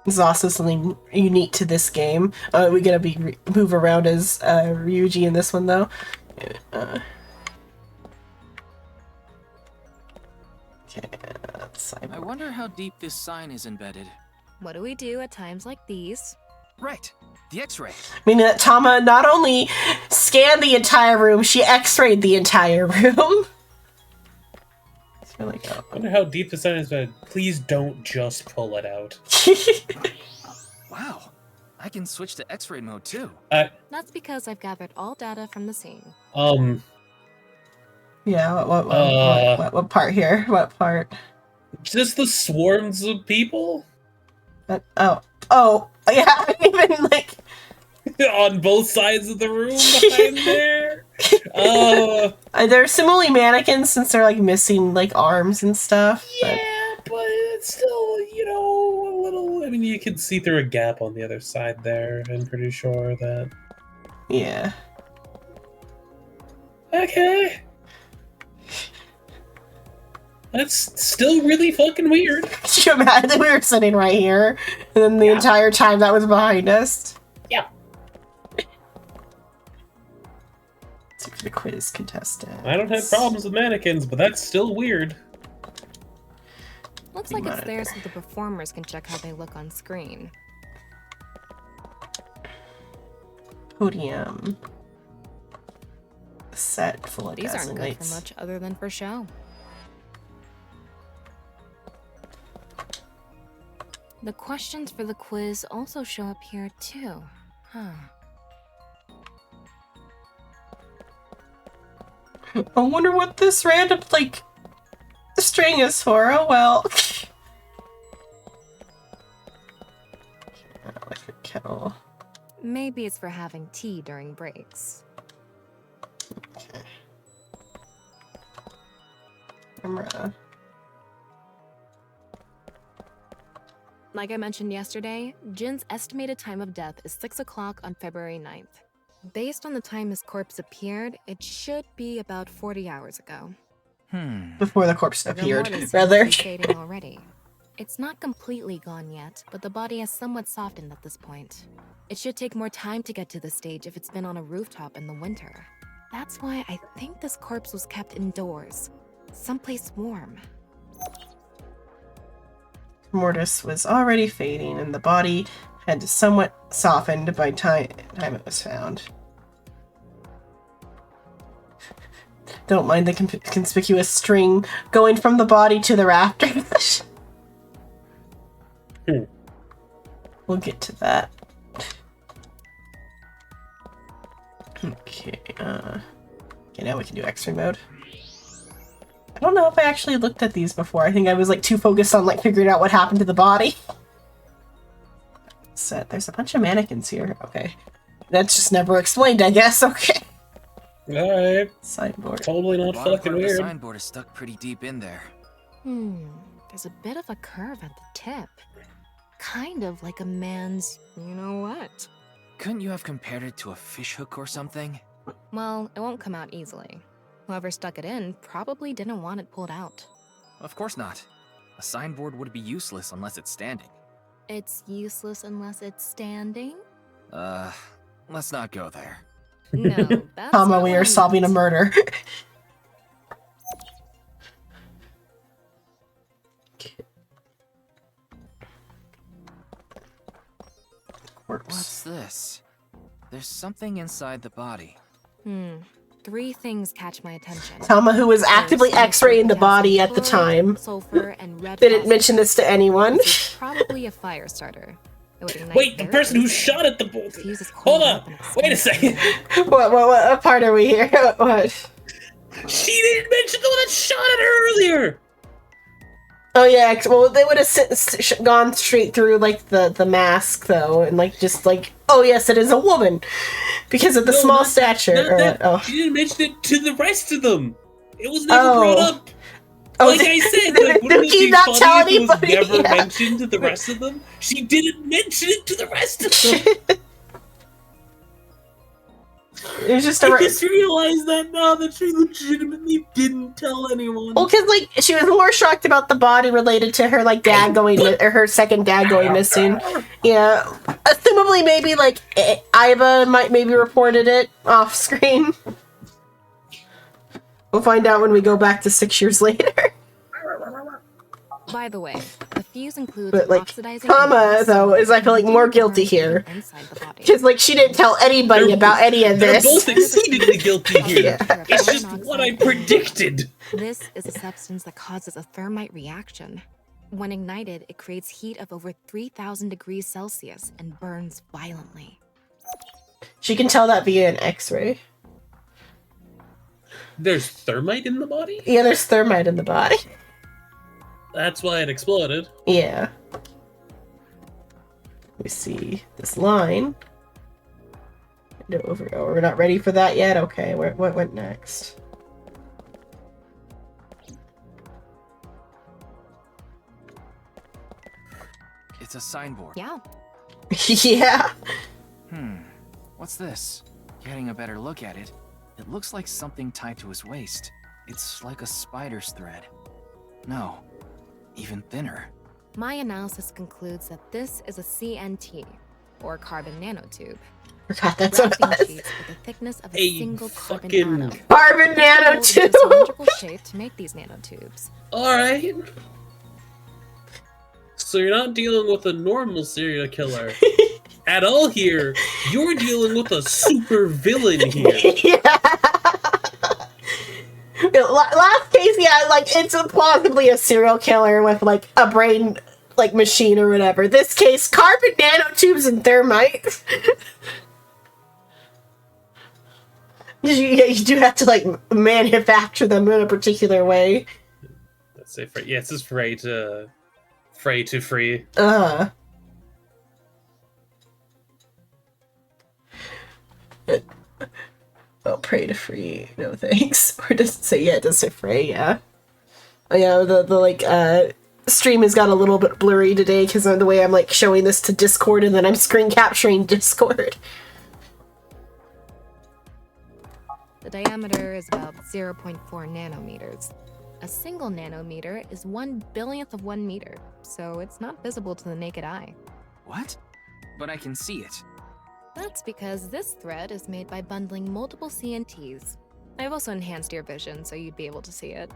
This is also something unique to this game. We're gonna be move around as Ryuji in this one, though. Okay, I wonder how deep this sign is embedded. What do we do at times like these? Right, the X-ray. Meaning that Tama not only scanned the entire room, she X-rayed the entire room. Really I wonder how deep the sun is, but please don't just pull it out. Wow, I can switch to X-ray mode too. That's because I've gathered all data from the scene. Yeah, what part here? What part? Just the swarms of people? Oh, yeah, I didn't even, like... On both sides of the room behind there? They're similarly mannequins since they're, like, missing, like, arms and stuff. Yeah, but it's still, you know, a little... I mean, you can see through a gap on the other side there, I'm pretty sure that... Yeah. Okay. That's still really fucking weird. Could you imagine we were sitting right here, and then the entire time that was behind us? Yeah. Let's look for the quiz contestant. I don't have problems with mannequins, but that's still weird. Looks like it's there so the performers can check how they look on screen. Podium. Set full of These aren't dazzling good lights. for much other than for show. The questions for the quiz also show up here too. Huh. I wonder what this random, like, string is for. Oh well. Like a kettle. Maybe it's for having tea during breaks. Okay. Camera. Like I mentioned yesterday, Jin's estimated time of death is 6 o'clock on February 9th. Based on the time his corpse appeared, it should be about 40 hours ago. Before the corpse The appeared, mortis rather. seems to be fading already. It's not completely gone yet, but the body has somewhat softened at this point. It should take more time to get to this stage if it's been on a rooftop in the winter. That's why I think this corpse was kept indoors, someplace warm. Mortis was already fading, and the body had somewhat softened by time it was found. Don't mind the conspicuous string going from the body to the rafters. We'll get to that. Okay, okay, now we can do X-ray mode. I don't know if I actually looked at these before. I think I was like too focused on like figuring out what happened to the body. Set. There's a bunch of mannequins here. Okay. That's just never explained, I guess. Okay. Alright. Signboard. Totally not Bottom fucking part of the weird. signboard is stuck pretty deep in there. There's a bit of a curve at the tip. Kind of like a man's, you know what? Couldn't you have compared it to a fishhook or something? Well, it won't come out easily. Whoever stuck it in probably didn't want it pulled out. Of course not. A signboard would be useless unless it's standing. It's useless unless it's standing? Let's not go there. No, that's Comma, not we what I are meant. solving a murder. What's this? There's something inside the body. Three things catch my attention. Tama, who was actively There's X-raying the body at the fluoride, time, sulfur, and red didn't mention this to anyone. It's probably a fire starter. It would ignite Wait, the very person who easily. shot at the It fuses Hold cold on. up in its Wait a skin. second. What part are we here? What? She didn't mention the one that shot at her earlier. Oh yeah, well they would have gone straight through like the mask though, and like just like, oh yes, it is a woman, because of the small stature. She didn't mention it to the rest of them. It was never brought up. Like I said, like, wouldn't it Did you be not funny tell if it was anybody? never Yeah. mentioned to the rest of them? She didn't mention it to the rest of them. It was just I just realized that now that she legitimately didn't tell anyone. Well, because like she was more shocked about the body related to her like dad going or her second dad going missing. Yeah, assumably maybe like Aiba might maybe reported it off screen. We'll find out when we go back to 6 years later. By the way, the fuse includes But like oxidizing Tama agents though is I feel like more guilty here inside the body. because like she didn't tell anybody about any of They're this. both exceedingly guilty here. Yeah. It's just what I predicted. This is a substance that causes a thermite reaction. When ignited, it creates heat of over 3,000 degrees Celsius and burns violently. She can tell that via an X-ray. There's thermite in the body? Yeah, there's thermite in the body. That's why it exploded. Yeah. We see this line. No, we're not ready for that yet? Okay, what went next? It's a signboard. Yeah. Yeah. What's this? Getting a better look at it, it looks like something tied to his waist. It's like a spider's thread. No, even thinner. My analysis concludes that this is a CNT, or carbon nanotube. Forgot that's what it Graphene was. sheets with the thickness of a A single carbon fucking- atom. Carbon Molded into nanotube! cylindrical shape to make these nanotubes. Alright. So you're not dealing with a normal serial killer at all here. You're dealing with a super villain here. Yeah. Last case, yeah, like it's plausibly a serial killer with like a brain like machine or whatever. This case, carbon nanotubes and thermite. You do have to like manufacture them in a particular way. Let's say, yeah, it says Frey to free. Oh, pray to free. No thanks. Or does it say, yeah, it does say Frey, yeah. Oh, yeah, the stream has got a little bit blurry today because of the way I'm like showing this to Discord and then I'm screen capturing Discord. The diameter is about 0.4 nanometers. A single nanometer is 1/1000th of 1 meter, so it's not visible to the naked eye. What? But I can see it. That's because this thread is made by bundling multiple CNTs. I've also enhanced your vision so you'd be able to see it.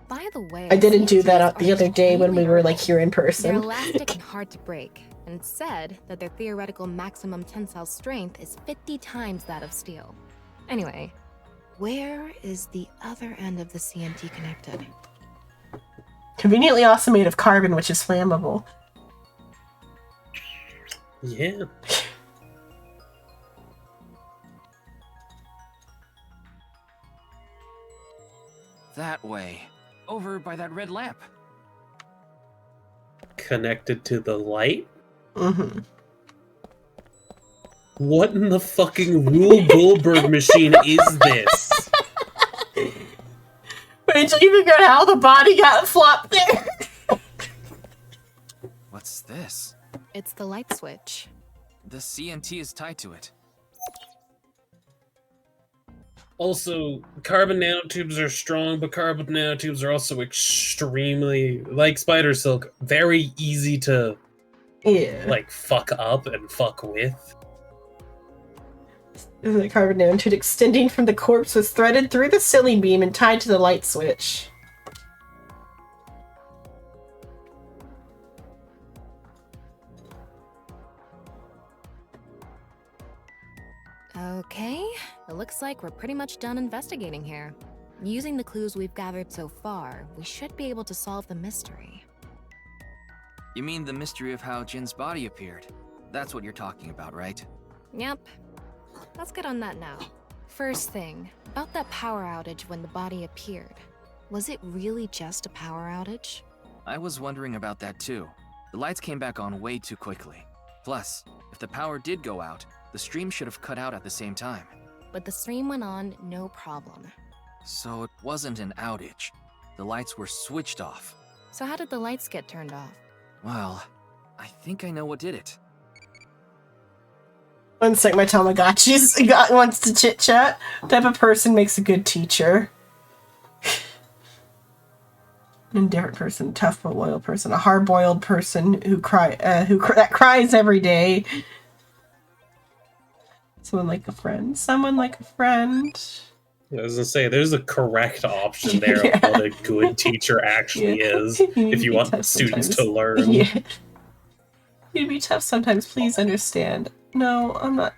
By the way, I didn't do that CNTs the are other day when we were like durable. here in They're person. elastic and hard to break, and it's said that their theoretical maximum tensile strength is 50 times that of steel. Anyway, where is the other end of the CNT connected? Conveniently also made of carbon, which is flammable. Yeah. That way. Over by that red lamp. Connected to the light? Mm-hmm. What in the fucking Rube Goldberg machine is this? Wait till you figure out how the body got flopped there. What's this? It's the light switch. The CNT is tied to it. Also, carbon nanotubes are strong, but carbon nanotubes are also extremely, like spider silk, very easy to, like, fuck up and fuck with. The carbon nanotube extending from the corpse was threaded through the ceiling beam and tied to the light switch. Okay, it looks like we're pretty much done investigating here. Using the clues we've gathered so far, we should be able to solve the mystery. You mean the mystery of how Jin's body appeared? That's what you're talking about, right? Yep. Let's get on that now. First thing, about that power outage when the body appeared. Was it really just a power outage? I was wondering about that too. The lights came back on way too quickly. Plus, if the power did go out, the stream should have cut out at the same time. But the stream went on, no problem. So it wasn't an outage. The lights were switched off. So how did the lights get turned off? Well, I think I know what did it. One sec, my Tamagotchi wants to chit chat. What type of person makes a good teacher? An indifferent person, tough but loyal person, a hard-boiled person who cries every day. Someone like a friend. Someone like a friend. I was gonna say, there's a correct option there of what a good teacher actually is, if you want students to learn. Yeah. You'd be tough sometimes, please understand. No, I'm not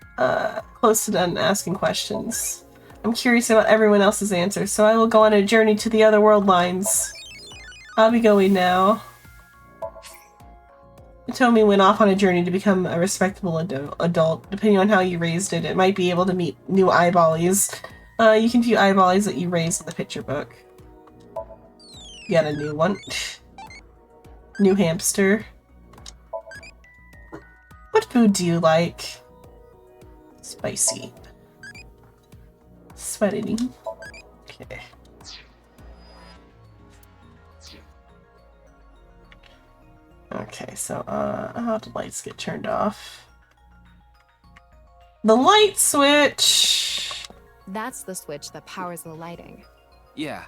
close to done asking questions. I'm curious about everyone else's answers, so I will go on a journey to the other world lines. I'll be going now. Hitomi went off on a journey to become a respectable adult. Depending on how you raised it, it might be able to meet new eyeballies. You can view eyeballies that you raised in the picture book. You got a new one. New hamster. What food do you like? Spicy. Sweating. Okay. Okay, so, how do lights get turned off? The light switch! That's the switch that powers the lighting. Yeah,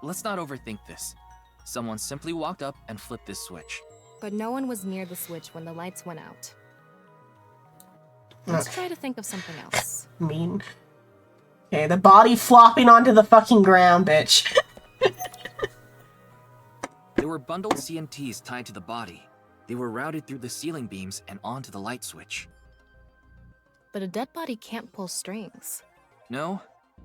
let's not overthink this. Someone simply walked up and flipped this switch. But no one was near the switch when the lights went out. Let's try to think of something else. Mean. Okay, the body flopping onto the fucking ground, bitch. There were bundled CNTs tied to the body. They were routed through the ceiling beams and onto the light switch. But a dead body can't pull strings. No,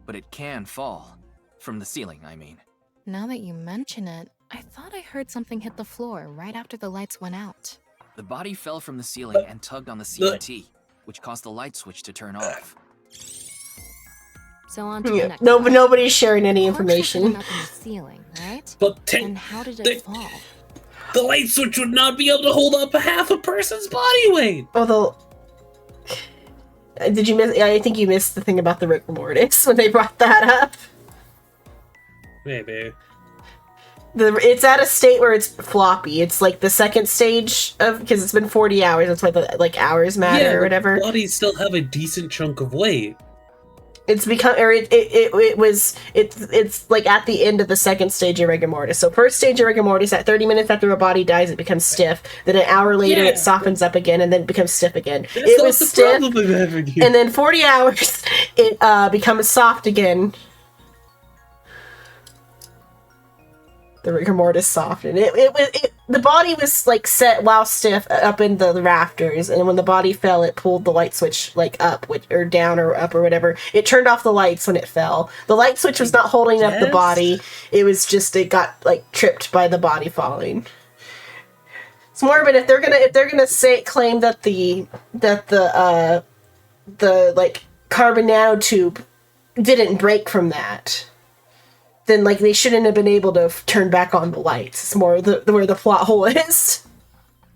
but it can fall. From the ceiling, I mean. Now that you mention it, I thought I heard something hit the floor right after the lights went out. The body fell from the ceiling and tugged on the CNT, which caused the light switch to turn off. So on to the next but nobody's sharing any information. Up in the ceiling, right? But and how did it fall? The light switch would not be able to hold up half a person's body weight. Although, did you miss? I think you missed the thing about the rigor mortis when they brought that up. Maybe. It's at a state where it's floppy. It's like the second stage of, because it's been 40 hours. That's why the hours matter or whatever. Bodies still have a decent chunk of weight. It's become, or it's like at the end of the second stage of rigor mortis. So first stage of rigor mortis, at 30 minutes after a body dies, it becomes stiff. Then an hour later, it softens up again, and then it becomes stiff again. It was stiff, and then 40 hours, it becomes soft again. The rigor mortis softened. The body was like set while stiff up in the rafters, and when the body fell, it pulled the light switch like up, or down, or up, or whatever. It turned off the lights when it fell. The light switch was not holding up the body. It was just, it got like tripped by the body falling. It's more, but if they're gonna claim that the like carbon nanotube didn't break from that, then like they shouldn't have been able to turn back on the lights. It's more where the plot hole is.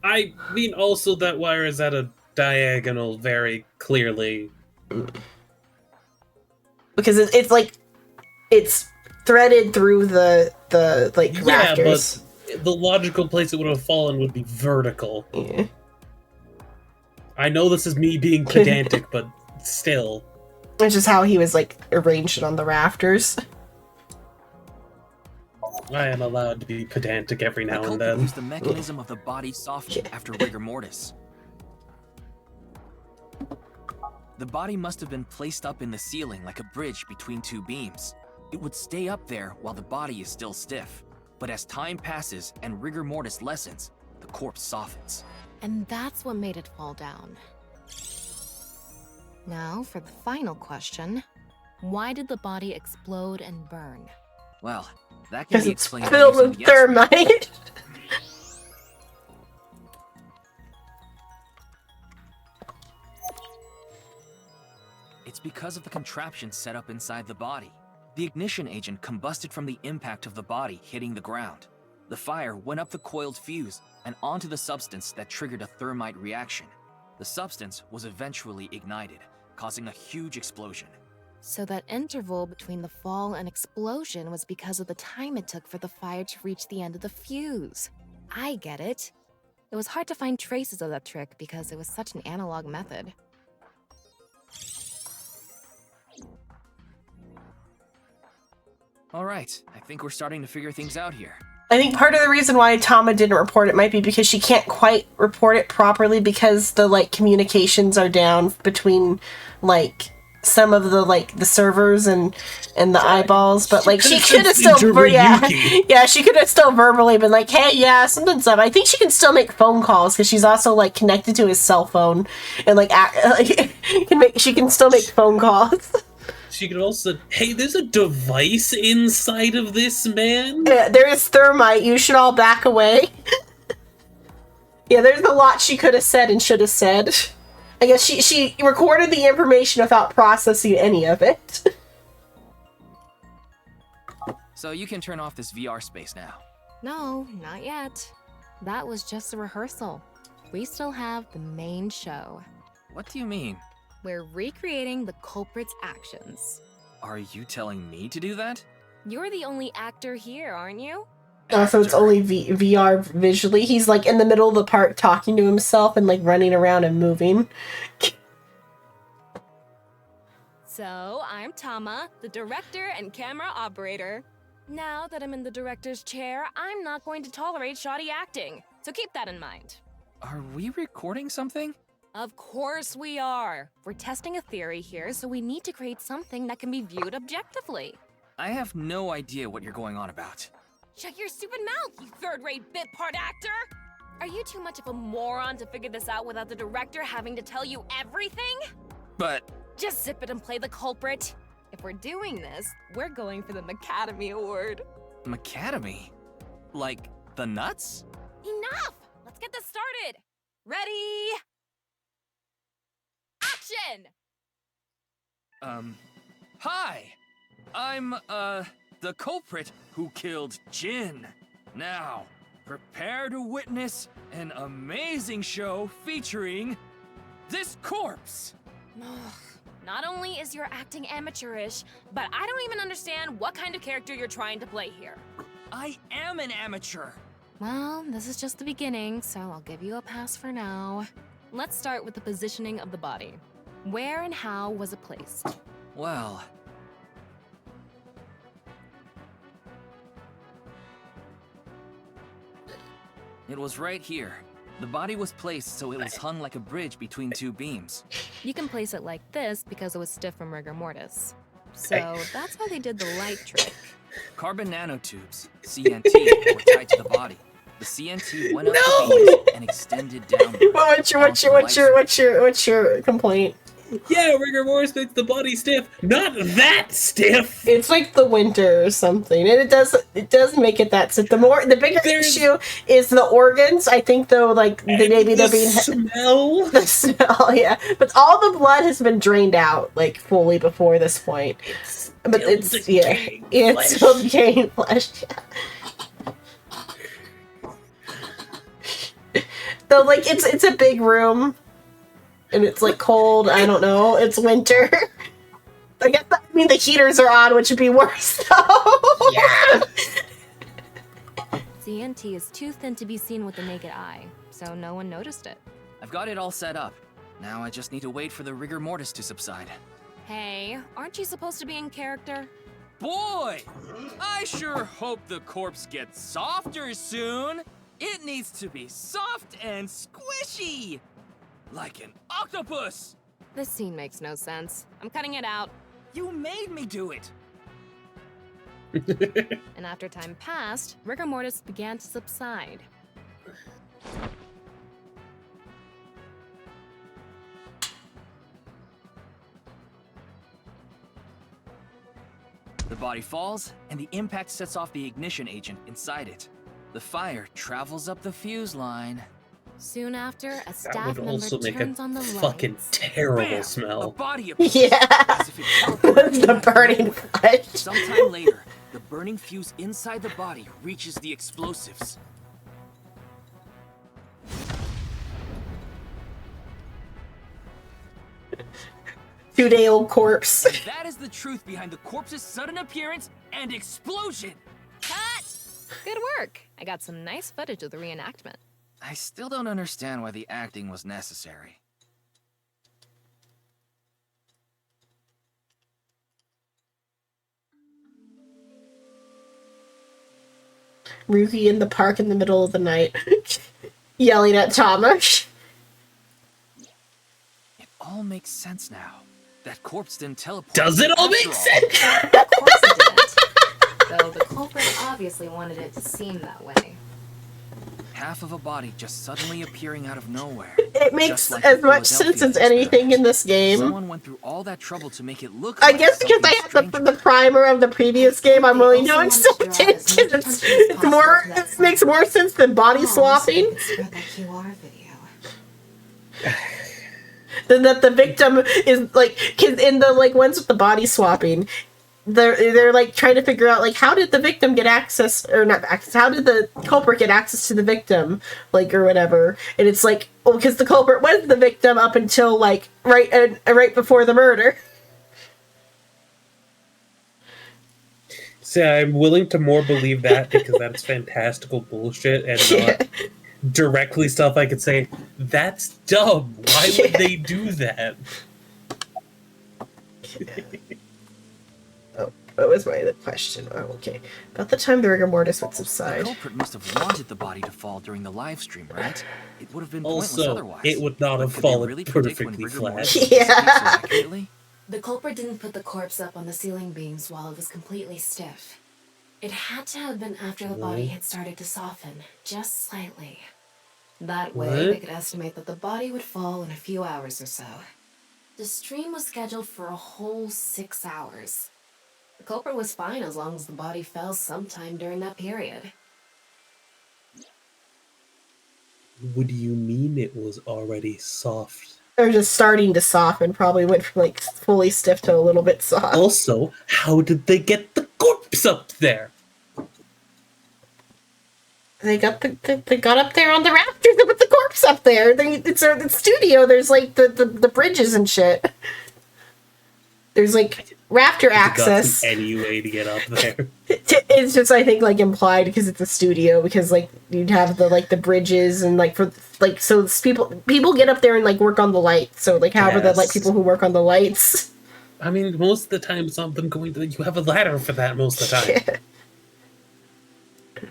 I mean, also that wire is at a diagonal very clearly. Because it's like it's threaded through the like rafters. But the logical place it would have fallen would be vertical. Yeah. I know this is me being pedantic, but still. Which is how he was like arranged on the rafters. I am allowed to be pedantic every now and then. Use the mechanism of the body softening after rigor mortis. The body must have been placed up in the ceiling like a bridge between two beams. It would stay up there while the body is still stiff. But as time passes and rigor mortis lessens, the corpse softens. And that's what made it fall down. Now, for the final question. Why did the body explode and burn? Well, that can be explained by filled using with the thermite. It's because of the contraption set up inside the body. The ignition agent combusted from the impact of the body hitting the ground. The fire went up the coiled fuse and onto the substance that triggered a thermite reaction. The substance was eventually ignited, causing a huge explosion. So that interval between the fall and explosion was because of the time it took for the fire to reach the end of the fuse. I get it. It was hard to find traces of that trick because it was such an analog method. All right, I think we're starting to figure things out here. I think part of the reason why Tama didn't report it might be because she can't quite report it properly because the like communications are down between like some of the like the servers and the eyeballs, but like she could have still she could have still verbally been like, hey, yeah, something's up. I think she can still make phone calls because she's also like connected to his cell phone and like she can still make phone calls. She could also, hey, there's a device inside of this man. Yeah, there is thermite. You should all back away. Yeah, there's a lot she could have said and should have said. I guess she recorded the information without processing any of it. So you can turn off this VR space now. No, not yet. That was just a rehearsal. We still have the main show. What do you mean? We're recreating the culprit's actions. Are you telling me to do that? You're the only actor here, aren't you? So it's only VR visually. He's like in the middle of the park talking to himself and like running around and moving. So, I'm Tama, the director and camera operator. Now that I'm in the director's chair, I'm not going to tolerate shoddy acting. So keep that in mind. Are we recording something? Of course we are. We're testing a theory here, so we need to create something that can be viewed objectively. I have no idea what you're going on about. Shut your stupid mouth, you third-rate bit part actor! Are you too much of a moron to figure this out without the director having to tell you everything? But... Just zip it and play the culprit. If we're doing this, we're going for the Macademy Award. Macademy? Like, the nuts? Enough! Let's get this started! Ready? Action! Hi! I'm, the culprit who killed Jin. Now, prepare to witness an amazing show featuring this corpse. Not only is your acting amateurish, but I don't even understand what kind of character you're trying to play here. I am an amateur. Well, this is just the beginning, so I'll give you a pass for now. Let's start with the positioning of the body. Where and how was it placed? Well... It was right here. The body was placed so it was hung like a bridge between two beams. You can place it like this because it was stiff from rigor mortis. So that's how they did the light trick. Carbon nanotubes, CNT, were tied to the body. The CNT went up the beams and extended down. What's your complaint? Yeah, rigor mortis makes the body stiff. Not that stiff. It's like the winter or something, and it does make it that stiff. The bigger issue is the organs. I think though, like maybe they're being smell. The smell, yeah. But all the blood has been drained out like fully before this point. It's still decaying flesh. Yeah. So like it's a big room. And it's like cold. I don't know. It's winter. I guess that mean the heaters are on, which would be worse though. Yeah. CNT is too thin to be seen with the naked eye, so no one noticed it. I've got it all set up. Now I just need to wait for the rigor mortis to subside. Hey, aren't you supposed to be in character? Boy! I sure hope the corpse gets softer soon. It needs to be soft and squishy. Like an octopus! This scene makes no sense. I'm cutting it out. You made me do it! And after time passed, rigor mortis began to subside. The body falls, and the impact sets off the ignition agent inside it. The fire travels up the fuse line. Soon after, a That staff would member also make turns a on the fucking lights. terrible Bam! smell. A body appears. Yeah. As if it teleported The burning flesh. Sometime later, the burning fuse inside the body reaches the explosives. Two-day-old corpse. That is the truth behind the corpse's sudden appearance and explosion. Cut! Good work. I got some nice footage of the reenactment. I still don't understand why the acting was necessary. Ryuki in the park in the middle of the night, yelling at Thomas. It all makes sense now. That corpse didn't teleport. Does it all make after sense? Of course it didn't. Though the culprit obviously wanted it to seem that way. Half of a body just suddenly appearing out of nowhere. It makes Just like as the much sense as Philadelphia anything in this game. Someone went through all that trouble to make it look I like guess because I had the primer of the previous game, I'm really no accepted. It's more. It makes more sense than body swapping. Than that the victim is like, 'cause in the like ones with the body swapping, they're like trying to figure out like how did the victim get access or not access? How did the culprit get access to the victim, like or whatever? And it's like, well, because the culprit was the victim up until like right before the murder. See, I'm willing to more believe that because that's fantastical bullshit and not directly stuff I could say, that's dumb. Why would they do that? What was my other question? Oh, okay. About the time the rigor mortis would The subside. culprit must have wanted the body to fall during the live stream, right? It would have been pointless Also, otherwise. it would not have But could they fallen really predict when perfectly rigor flat. mortis would escape so accurately? The culprit didn't put the corpse up on the ceiling beams while it was completely stiff. It had to have been after the body had started to soften, just slightly. That way, What? they could estimate that the body would fall in a few hours or so. The stream was scheduled for a whole 6 hours. The culprit was fine as long as the body fell sometime during that period. What do you mean it was already soft? They're just starting to soften. Probably went from like fully stiff to a little bit soft. Also, how did they get the corpse up there? They got they got up there on the rafters and put the corpse up there. It's a studio. There's like the bridges and shit. There's like rafter They got access. some any way to get up there. It's just I think like implied because it's a studio because like you'd have the like the bridges and like for like so it's people get up there and like work on the lights. So like however the like Yes. people who work on the lights. I mean, most of the time it's not them going to. You have a ladder for that most of the time.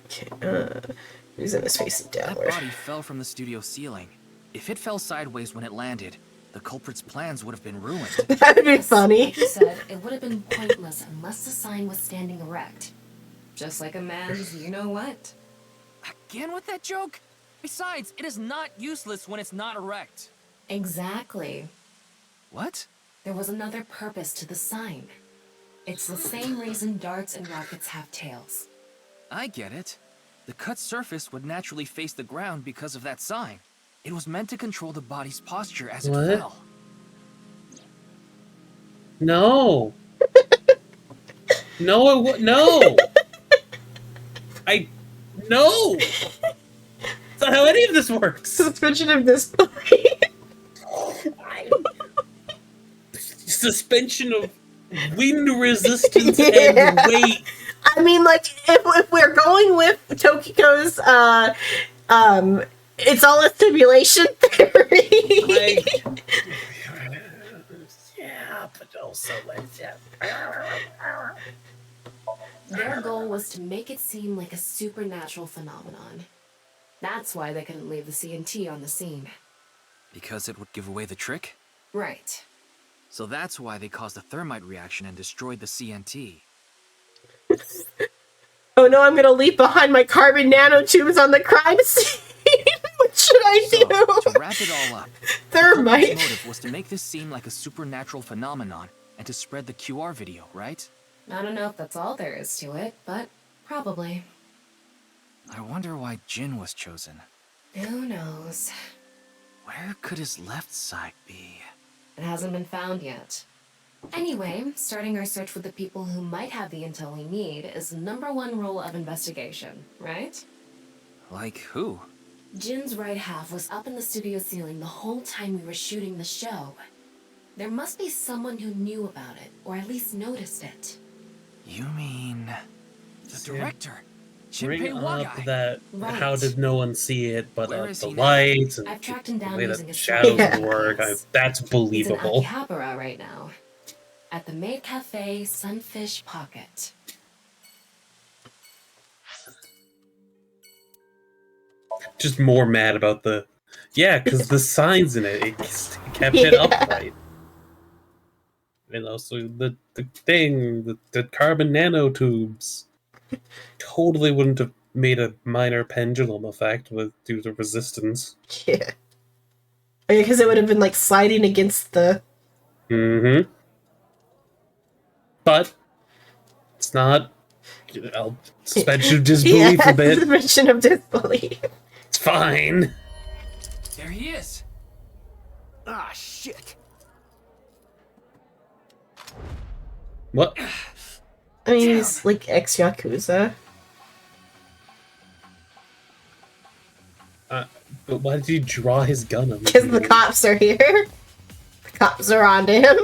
Okay, who's in this facing That downward? body fell from the studio ceiling. If it fell sideways when it landed, the culprit's plans would have been ruined. That'd be funny. Like you said, it would have been pointless unless the sign was standing erect. Just like a man's you-know-what. Again with that joke? Besides, it is not useless when it's not erect. Exactly. What? There was another purpose to the sign. It's the same reason darts and rockets have tails. I get it. The cut surface would naturally face the ground because of that sign. It was meant to control the body's posture as What? it fell. No. No, no. No. That's not how any of this works. Suspension of disbelief. Suspension of wind resistance and weight. I mean, like, if we're going with Tokiko's, it's all a simulation theory. Yeah, but also let's Their goal was to make it seem like a supernatural phenomenon. That's why they couldn't leave the CNT on the scene. Because it would give away the trick? Right. So that's why they caused a thermite reaction and destroyed the CNT. Oh no, I'm gonna leap behind my carbon nanotubes on the crime scene. What should I do? So, to wrap it all up, Thermite. the motive was to make this seem like a supernatural phenomenon and to spread the QR video, right? I don't know if that's all there is to it, but probably. I wonder why Jin was chosen. Who knows? Where could his left side be? It hasn't been found yet. Anyway, starting our search with the people who might have the intel we need is the #1 rule of investigation, right? Like who? Jin's right half was up in the studio ceiling the whole time we were shooting the show. There must be someone who knew about it, or at least noticed it. You mean... the director? Bring Shinpei up Wagai. that Right. how did no one see it, but Where is the he now? lights and I've tracked him the down way using that his shadows cell phone work. records. That's He's in believable. Akihabara right now. At the Maid Cafe Sunfish Pocket. Just more mad about the... Yeah, because the signs in it, it kept it upright. And also the thing, the carbon nanotubes, totally wouldn't have made a minor pendulum effect due to resistance. Yeah. Because it would have been like sliding against the... Mm-hmm. But it's not. I'll suspension of disbelief a bit. Suspension of disbelief. It's fine. There he is. Ah, shit. What? I mean, he's like ex-Yakuza. But why did he draw his gun on? Because the cops are here. The cops are onto him.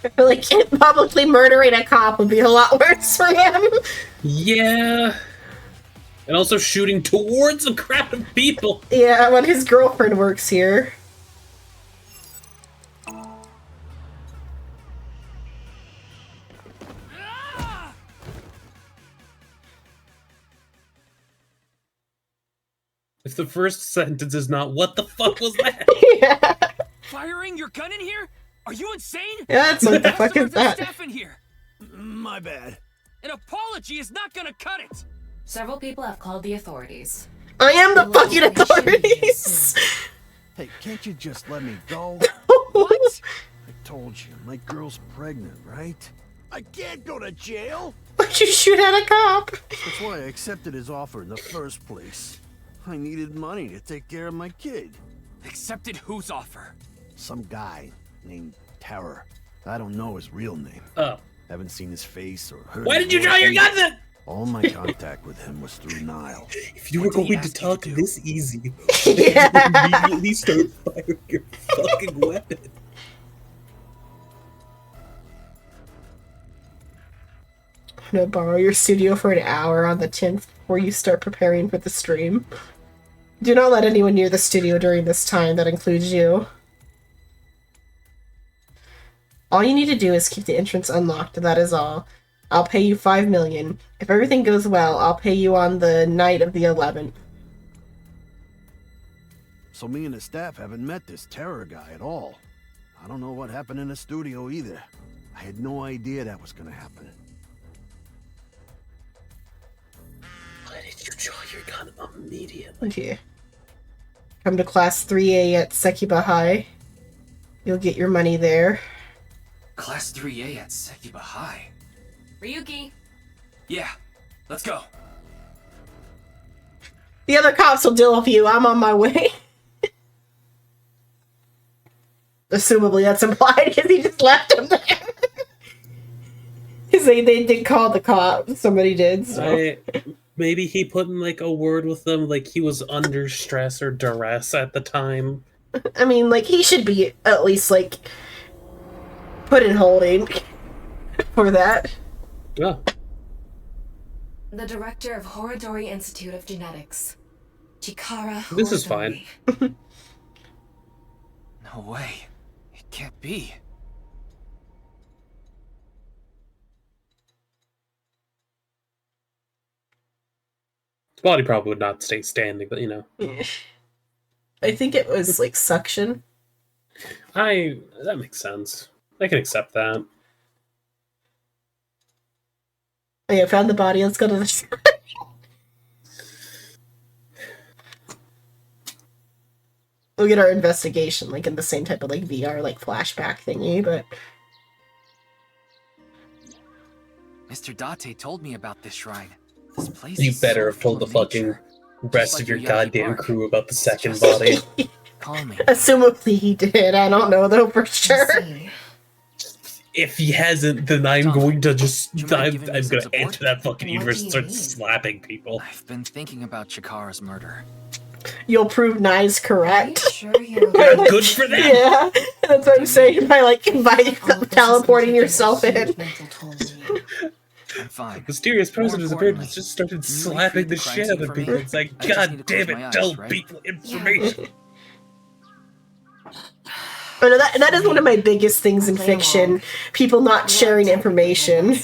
I feel like publicly murdering a cop would be a lot worse for him. Yeah. And also shooting towards a crowd of people. Yeah, when his girlfriend works here. If the first sentence is not, what the fuck was that? Firing your gun in here? Are you insane? Yeah, that's what the fuck is that? Staff in here. My bad. An apology is not gonna cut it. Several people have called the authorities. I am the fucking authorities! Hey, can't you just let me go? What? I told you, my girl's pregnant, right? I can't go to jail! Why'd you shoot at a cop? That's why I accepted his offer in the first place. I needed money to take care of my kid. Accepted whose offer? Some guy named Terror. I don't know his real name. Oh. Haven't seen his face or heard Why his did you voice draw your either. gun then? All my contact with him was through Nile. If you were going to talk this easy, you would immediately start firing your fucking weapon. I'm gonna borrow your studio for an hour on the 10th before you start preparing for the stream. Do not let anyone near the studio during this time. That includes you. All you need to do is keep the entrance unlocked, that is all. I'll pay you 5 million. If everything goes well, I'll pay you on the night of the 11th. So me and the staff haven't met this Terror guy at all. I don't know what happened in the studio either. I had no idea that was gonna happen. Why did you draw your gun immediately? Okay. Come to class 3A at Sekiba High. You'll get your money there. Class 3A at Sekiba High. Ryuki! Yeah, let's go. The other cops will deal with you. I'm on my way. Assumably that's implied because he just left him there. Because they did call the cops. Somebody did, so. Maybe he put in like a word with them, like he was under stress or duress at the time. I mean, like, he should be at least, like, put in holding for that. Yeah. The director of Horodori Institute of Genetics. Chikara Horodori. This is fine. No way. It can't be. His body probably would not stay standing, but you know. I think it was, like, suction. That makes sense. I can accept that. Oh yeah, found the body. Let's go to the side. We'll get our investigation, like, in the same type of, like, VR, like, flashback thingy, but... Mr. Date told me about this shrine. This place You is better so have told full the of fucking nature. rest like of your Yagi goddamn Park. crew about the second body. Calming. Assumably he did. I don't know, though, for sure. If he hasn't, then I'm going to just... you mind I'm giving me going some to enter support? that fucking What universe do and you start mean? slapping people. I've been thinking about Chikara's murder. You'll prove Nye's correct. Good for them. Yeah, that's what I'm saying by, like, teleporting yourself in. I'm fine. Mysterious person has appeared and importantly, just started you really slapping feed the the crime shit scene out of for people. me? It's like, I just need God to damn close it, my eyes, tell right? people information. But no, that is one of my biggest things in fiction. People not sharing information.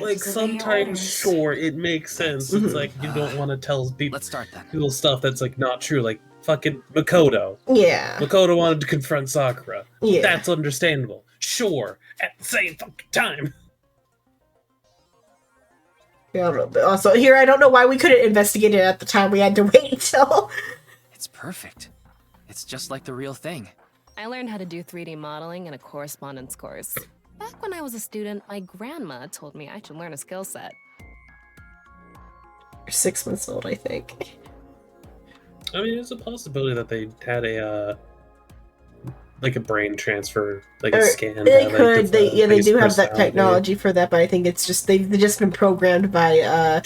Like, sometimes, sure, it makes sense. It's like, you don't want to tell people stuff that's, like, not true. Like, fucking Makoto. Yeah. Makoto wanted to confront Sakura. Yeah. That's understandable. Sure. At the same fucking time. Yeah, I don't know, but also, here, I don't know why we couldn't investigate it at the time. We had to wait until... It's perfect. It's just like the real thing. I learned how to do 3D modeling in a correspondence course. Back when I was a student, my grandma told me I should learn a skill set. You're 6 months old, I think. I mean, there's a possibility that they had a, like a brain transfer, like a scan. They like, could. of, They do have that personality. technology for that, but I think it's just they've just been programmed by Yeah,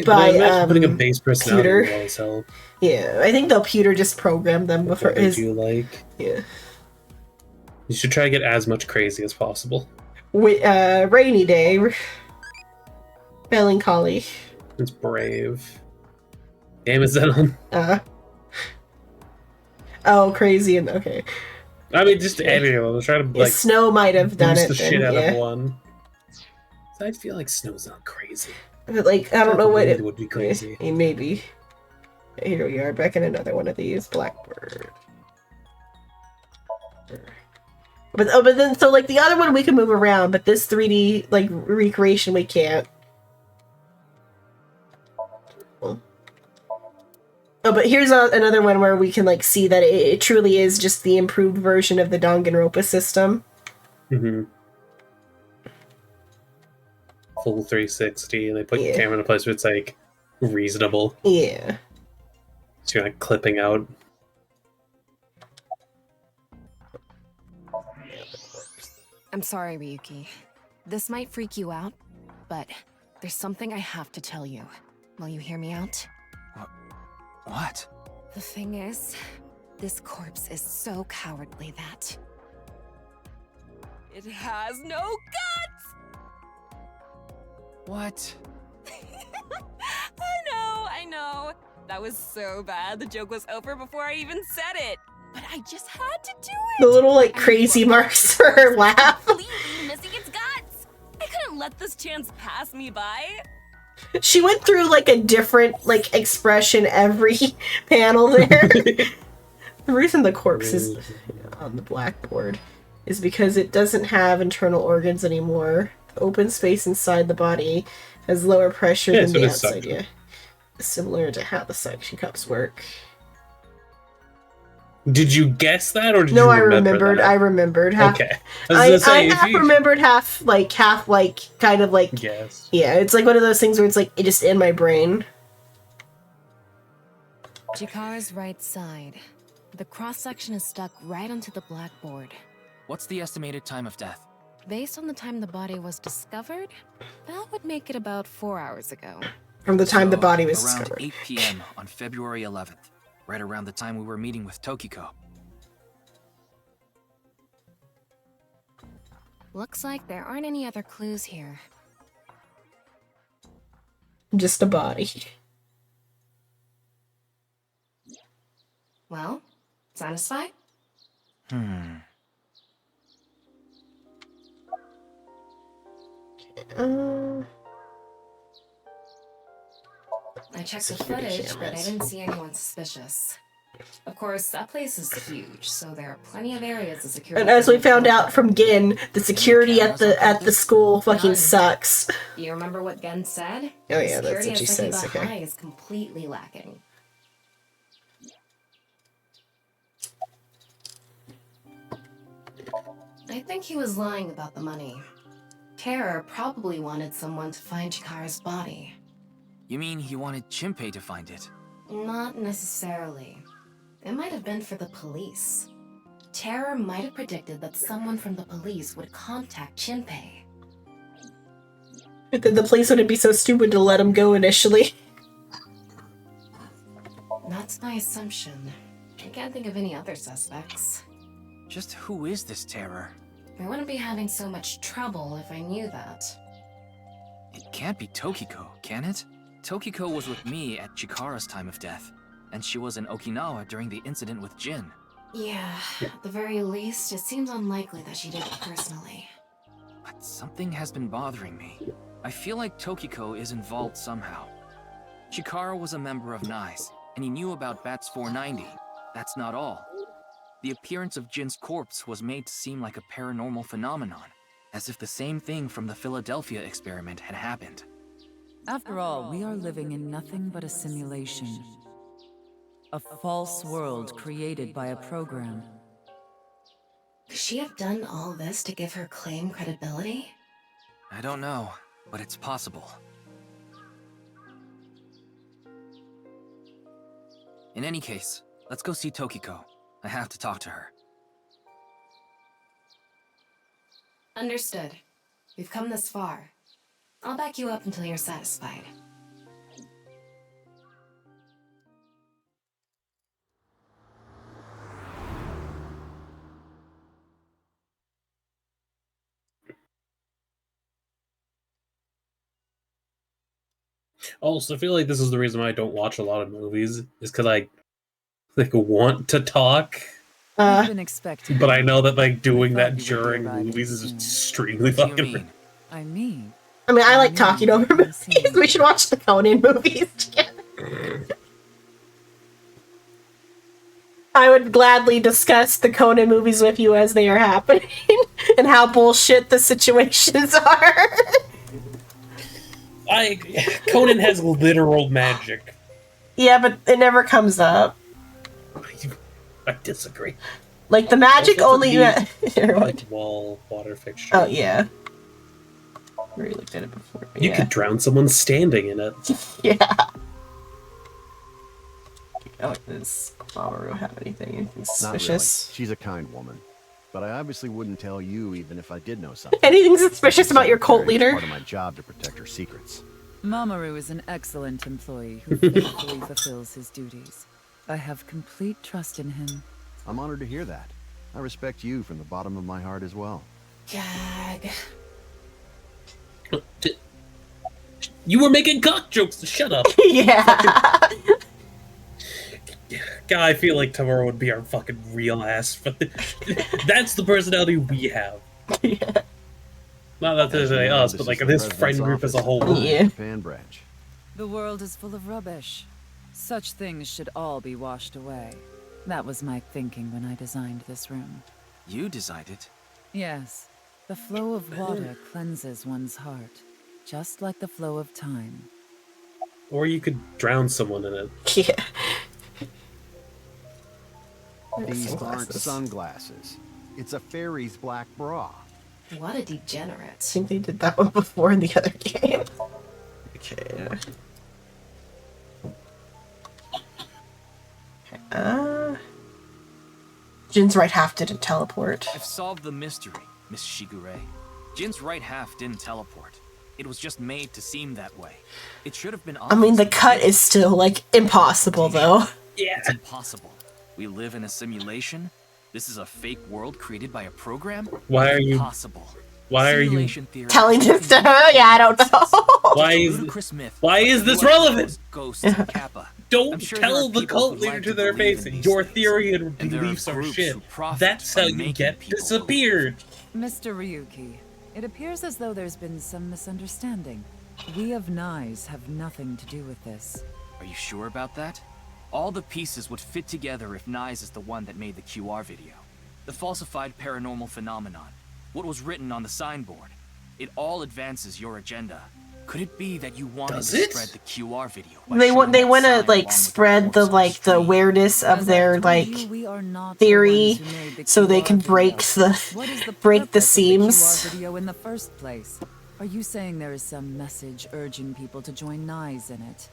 by but imagine putting a base personality Pewter. in the wall's hell. Yeah, I think the Pewter just programmed them before What they his. do like. Yeah. You should try to get as much crazy as possible. Rainy Day. Melancholy. It's brave. Game is that on? Oh, crazy and okay. I mean, just any of them. Try to Yeah, like. Snow might have done boost it the then, shit out yeah. of one. So I feel like Snow's not crazy. But like I don't know what Wind it would be crazy. Yeah, maybe. Here we are back in another one of these. Blackbird. But then so like the other one we can move around, but this 3D like recreation we can't. Oh, but here's another one where we can like see that it truly is just the improved version of the Danganronpa system. Mm-hmm. Full 360, and they put your camera in a place where it's like reasonable. Yeah. So you're like clipping out. I'm sorry, Ryuki. This might freak you out, but there's something I have to tell you. Will you hear me out? What? The thing is, this corpse is so cowardly that it has no guts! What? I know. That was so bad. The joke was over before I even said it. But I just had to do it. The little like crazy marks for her laugh. Completely missing its guts. I couldn't let this chance pass me by. She went through like a different like expression every panel there. The reason the corpse is on the blackboard is because it doesn't have internal organs anymore. The open space inside the body has lower pressure than the outside. Yeah, similar to how the suction cups work. Did you guess that, or did No, you I remember that? I remembered. Half, Okay. I half you... remembered, half kind of like. Yes. Yeah, it's like one of those things where it's like it just in my brain. Chikara's right side. The cross-section is stuck right onto the blackboard. What's the estimated time of death? Based on the time the body was discovered, that would make it about 4 hours ago. From the time the body was around discovered. 8 p.m. on February 11th, right around the time we were meeting with Tokiko. Looks like there aren't any other clues here. Just a body. Well, satisfied? I checked the footage, but I didn't see anyone suspicious. Of course, that place is huge, so there are plenty of areas of security. And as we found out from Gin, the security at the school fucking sucks. You remember what Gen said? Oh yeah, that's what she says. Security at Sekiba Okay. High is completely lacking. I think he was lying about the money. Terror probably wanted someone to find Chikara's body. You mean he wanted Chimpei to find it? Not necessarily. It might have been for the police. Terror might have predicted that someone from the police would contact Chimpei. But then the police wouldn't be so stupid to let him go initially. That's my assumption. I can't think of any other suspects. Just who is this Terror? I wouldn't be having so much trouble if I knew that. It can't be Tokiko, can it? Tokiko was with me at Chikara's time of death, and she was in Okinawa during the incident with Jin. Yeah, at the very least, it seems unlikely that she did it personally. But something has been bothering me. I feel like Tokiko is involved somehow. Chikara was a member of NICE, and he knew about Bats 490. That's not all. The appearance of Jin's corpse was made to seem like a paranormal phenomenon, as if the same thing from the Philadelphia experiment had happened. After all, we are living in nothing but a simulation. A false world created by a program. Could she have done all this to give her claim credibility? I don't know, but it's possible. In any case, let's go see Tokiko. I have to talk to her. Understood. We've come this far. I'll back you up until you're satisfied. Also, I feel like this is the reason why I don't watch a lot of movies, is because I want to talk. I've been expecting. But I know that doing that during movies is extremely fucking. I mean, I like talking over movies. We should watch the Conan movies together. I would gladly discuss the Conan movies with you as they are happening and how bullshit the situations are. Conan has literal magic. Yeah, but it never comes up. I disagree. Like the magic only. Wall water fixture. Oh yeah. I already looked at it before. You could drown someone standing in it. Yeah. Oh, does Mamoru have anything Not really. suspicious? She's a kind woman. But I obviously wouldn't tell you even if I did know something. Anything suspicious about your cult leader? It's part of my job to protect her secrets. Mamoru is an excellent employee who faithfully fulfills his duties. I have complete trust in him. I'm honored to hear that. I respect you from the bottom of my heart as well. Gag. You were making cock jokes. Shut up. Yeah. God, I feel like Tamura would be our fucking real ass. But that's the personality we have. Yeah. Not necessarily us, but this friend group as a whole. Yeah. Fan branch. The world is full of rubbish. Such things should all be washed away. That was my thinking when I designed this room. You designed it? Yes. The flow of water cleanses one's heart, just like the flow of time. Or you could drown someone in it. Yeah. These aren't sunglasses. It's a fairy's black bra. What a degenerate. I think they did that one before in the other game. Okay. Jin's right half didn't teleport. I've solved the mystery, Miss Shigure. Jin's right half didn't teleport. It was just made to seem that way. It should have been I mean, the obvious. cut is still, like, impossible, though. Yeah. It's impossible. We live in a simulation. This is a fake world created by a program. Why are you? Impossible. Why are you Simulation theory telling is this to her? Yeah, I don't know. Why is this relevant? Ghosts and Kappa. Don't I'm sure there tell are the people cult who'd leader like to to their believe face in these your things. theory and And there are beliefs are groups shit. who profit That's by how you making get people disappeared. Mr. Ryuki, it appears as though there's been some misunderstanding. We of Nyes have nothing to do with this. Are you sure about that? All the pieces would fit together if Nyes is the one that made the QR video. The falsified paranormal phenomenon. What was written on the signboard. It all advances your agenda. Could it be that you wanted Does to it? spread the QR video? They want to like spread the the awareness of their like theory, so they can break the seams. QR video in the first place. Are you saying there is some message urging people to join Nyes in it?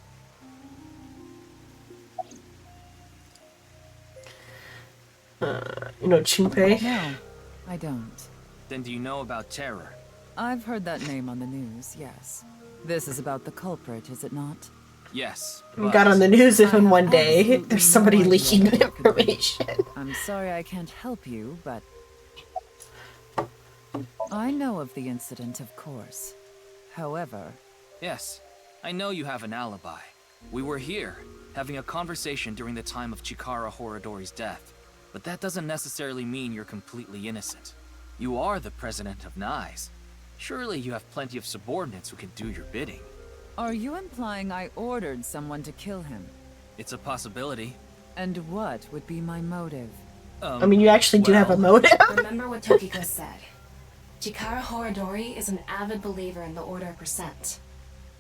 You know Chunpei? No, I don't. Then do you know about Terror? I've heard that name on the news, yes. This is about the culprit, is it not? Yes. We got on the news even one day. There's somebody leaking information. I'm sorry I can't help you, but I know of the incident, of course. However... Yes, I know you have an alibi. We were here, having a conversation during the time of Chikara Horadori's death. But that doesn't necessarily mean you're completely innocent. You are the president of Nyes. Surely you have plenty of subordinates who can do your bidding. Are you implying I ordered someone to kill him? It's a possibility. And what would be my motive? I mean, you actually do have a motive. Remember what Tokiko said. Chikara Horadori is an avid believer in the Order of Percent.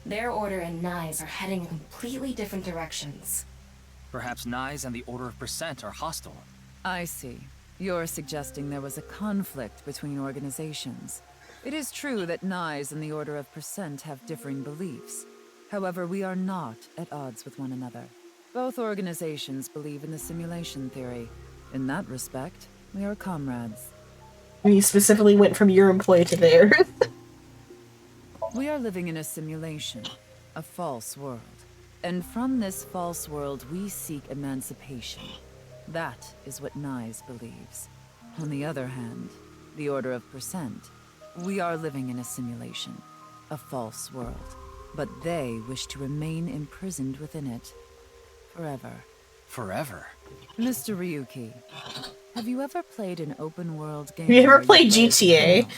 Their order and Nyes are heading in completely different directions. Perhaps Nyes and the Order of Percent are hostile. I see. You're suggesting there was a conflict between organizations. It is true that Nyes and the Order of Percent have differing beliefs. However, we are not at odds with one another. Both organizations believe in the simulation theory. In that respect, we are comrades. We specifically went from your employee to theirs. We are living in a simulation, a false world. And from this false world, we seek emancipation. That is what Nyes believes. On the other hand, the Order of Percent, we are living in a simulation, a false world. But they wish to remain imprisoned within it. Forever. Forever? Mr. Ryuki, have you ever played an open-world game? Have you ever where played play GTA?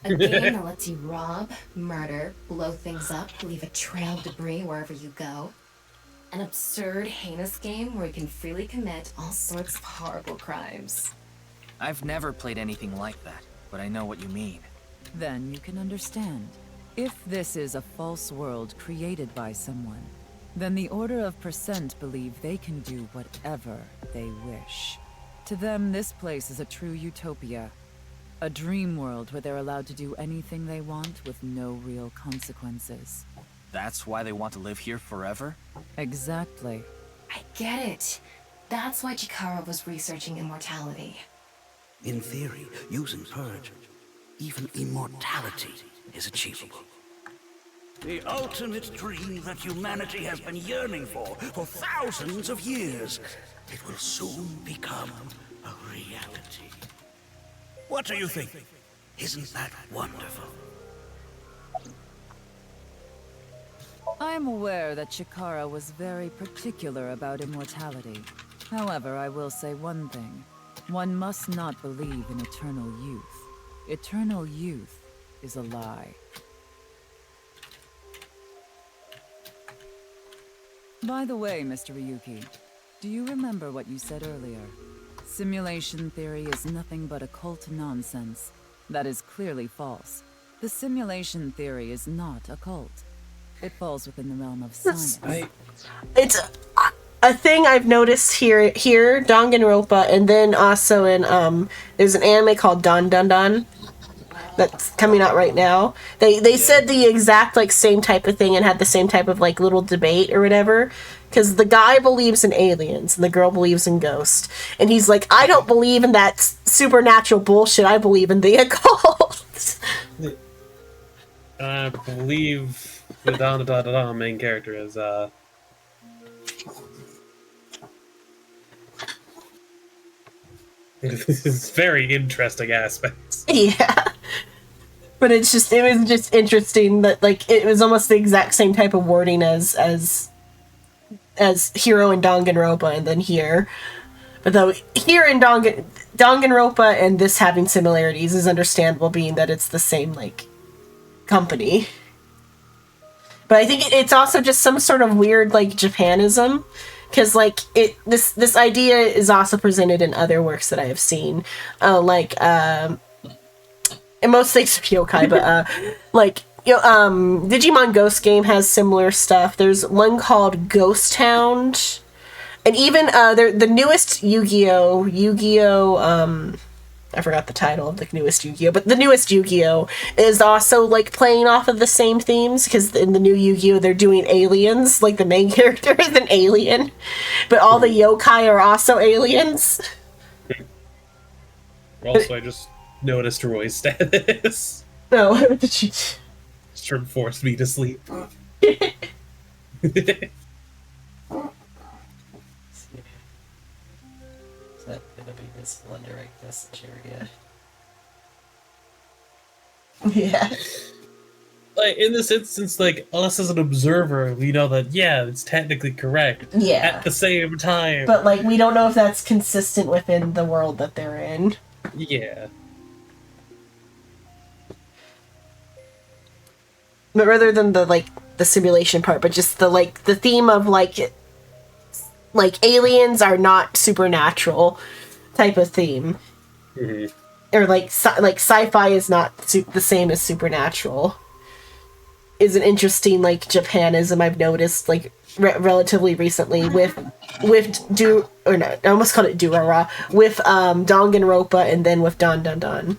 A game that lets you rob, murder, blow things up, leave a trail of debris wherever you go. An absurd, heinous game where you can freely commit all sorts of horrible crimes. I've never played anything like that, but I know what you mean. Then you can understand. If this is a false world created by someone, then the Order of Percent believe they can do whatever they wish. To them, this place is a true utopia. A dream world where they're allowed to do anything they want with no real consequences. That's why they want to live here forever? Exactly. I get it. That's why Chikara was researching immortality. In theory, using Purge, even immortality is achievable. The ultimate dream that humanity has been yearning for thousands of years. It will soon become a reality. What do you think? Isn't that wonderful? I am aware that Chikara was very particular about immortality. However, I will say one thing. One must not believe in eternal youth. Eternal youth is a lie. By the way, Mr. Ryuki, Do you remember what you said earlier? Simulation theory is nothing but occult nonsense. That is clearly false. The simulation theory is not occult. It falls within the realm of science. It's a thing I've noticed here, Danganronpa, and then also in there's an anime called Dan Dan Dan that's coming out right now. They said the exact like same type of thing and had the same type of like little debate or whatever. Because the guy believes in aliens and the girl believes in ghosts, and he's like, I don't believe in that supernatural bullshit. I believe in the occult. I believe the Da main character is it's very interesting aspects. Yeah. But it was just interesting that like it was almost the exact same type of wording as Hero and Danganronpa, and then here. But though here in Danganronpa and this having similarities is understandable, being that it's the same like company. But I think it's also just some sort of weird like Japanism, because like this idea is also presented in other works that I have seen, and most things of yokai, but like Digimon Ghost Game has similar stuff. There's one called Ghost Hound, and even the newest Yu-Gi-Oh! I forgot the title of the newest Yu-Gi-Oh! But the newest Yu-Gi-Oh! Is also like playing off of the same themes, because in the new Yu-Gi-Oh! They're doing aliens, like the main character is an alien, but all the yokai are also aliens. Also, I just noticed Roy's status. No, did you? Sure forced me to sleep. Is that gonna be visible under like this area? Yeah. Like in this instance, like us as an observer, we know that it's technically correct. Yeah. At the same time. But like we don't know if that's consistent within the world that they're in. Yeah. But rather than the simulation part, but just the theme of like aliens are not supernatural type of theme, or like sci-fi is not the same as supernatural, is an interesting like Japanism I've noticed like relatively recently with I almost called it Durara, with Danganronpa and then with Dan Dan Dan.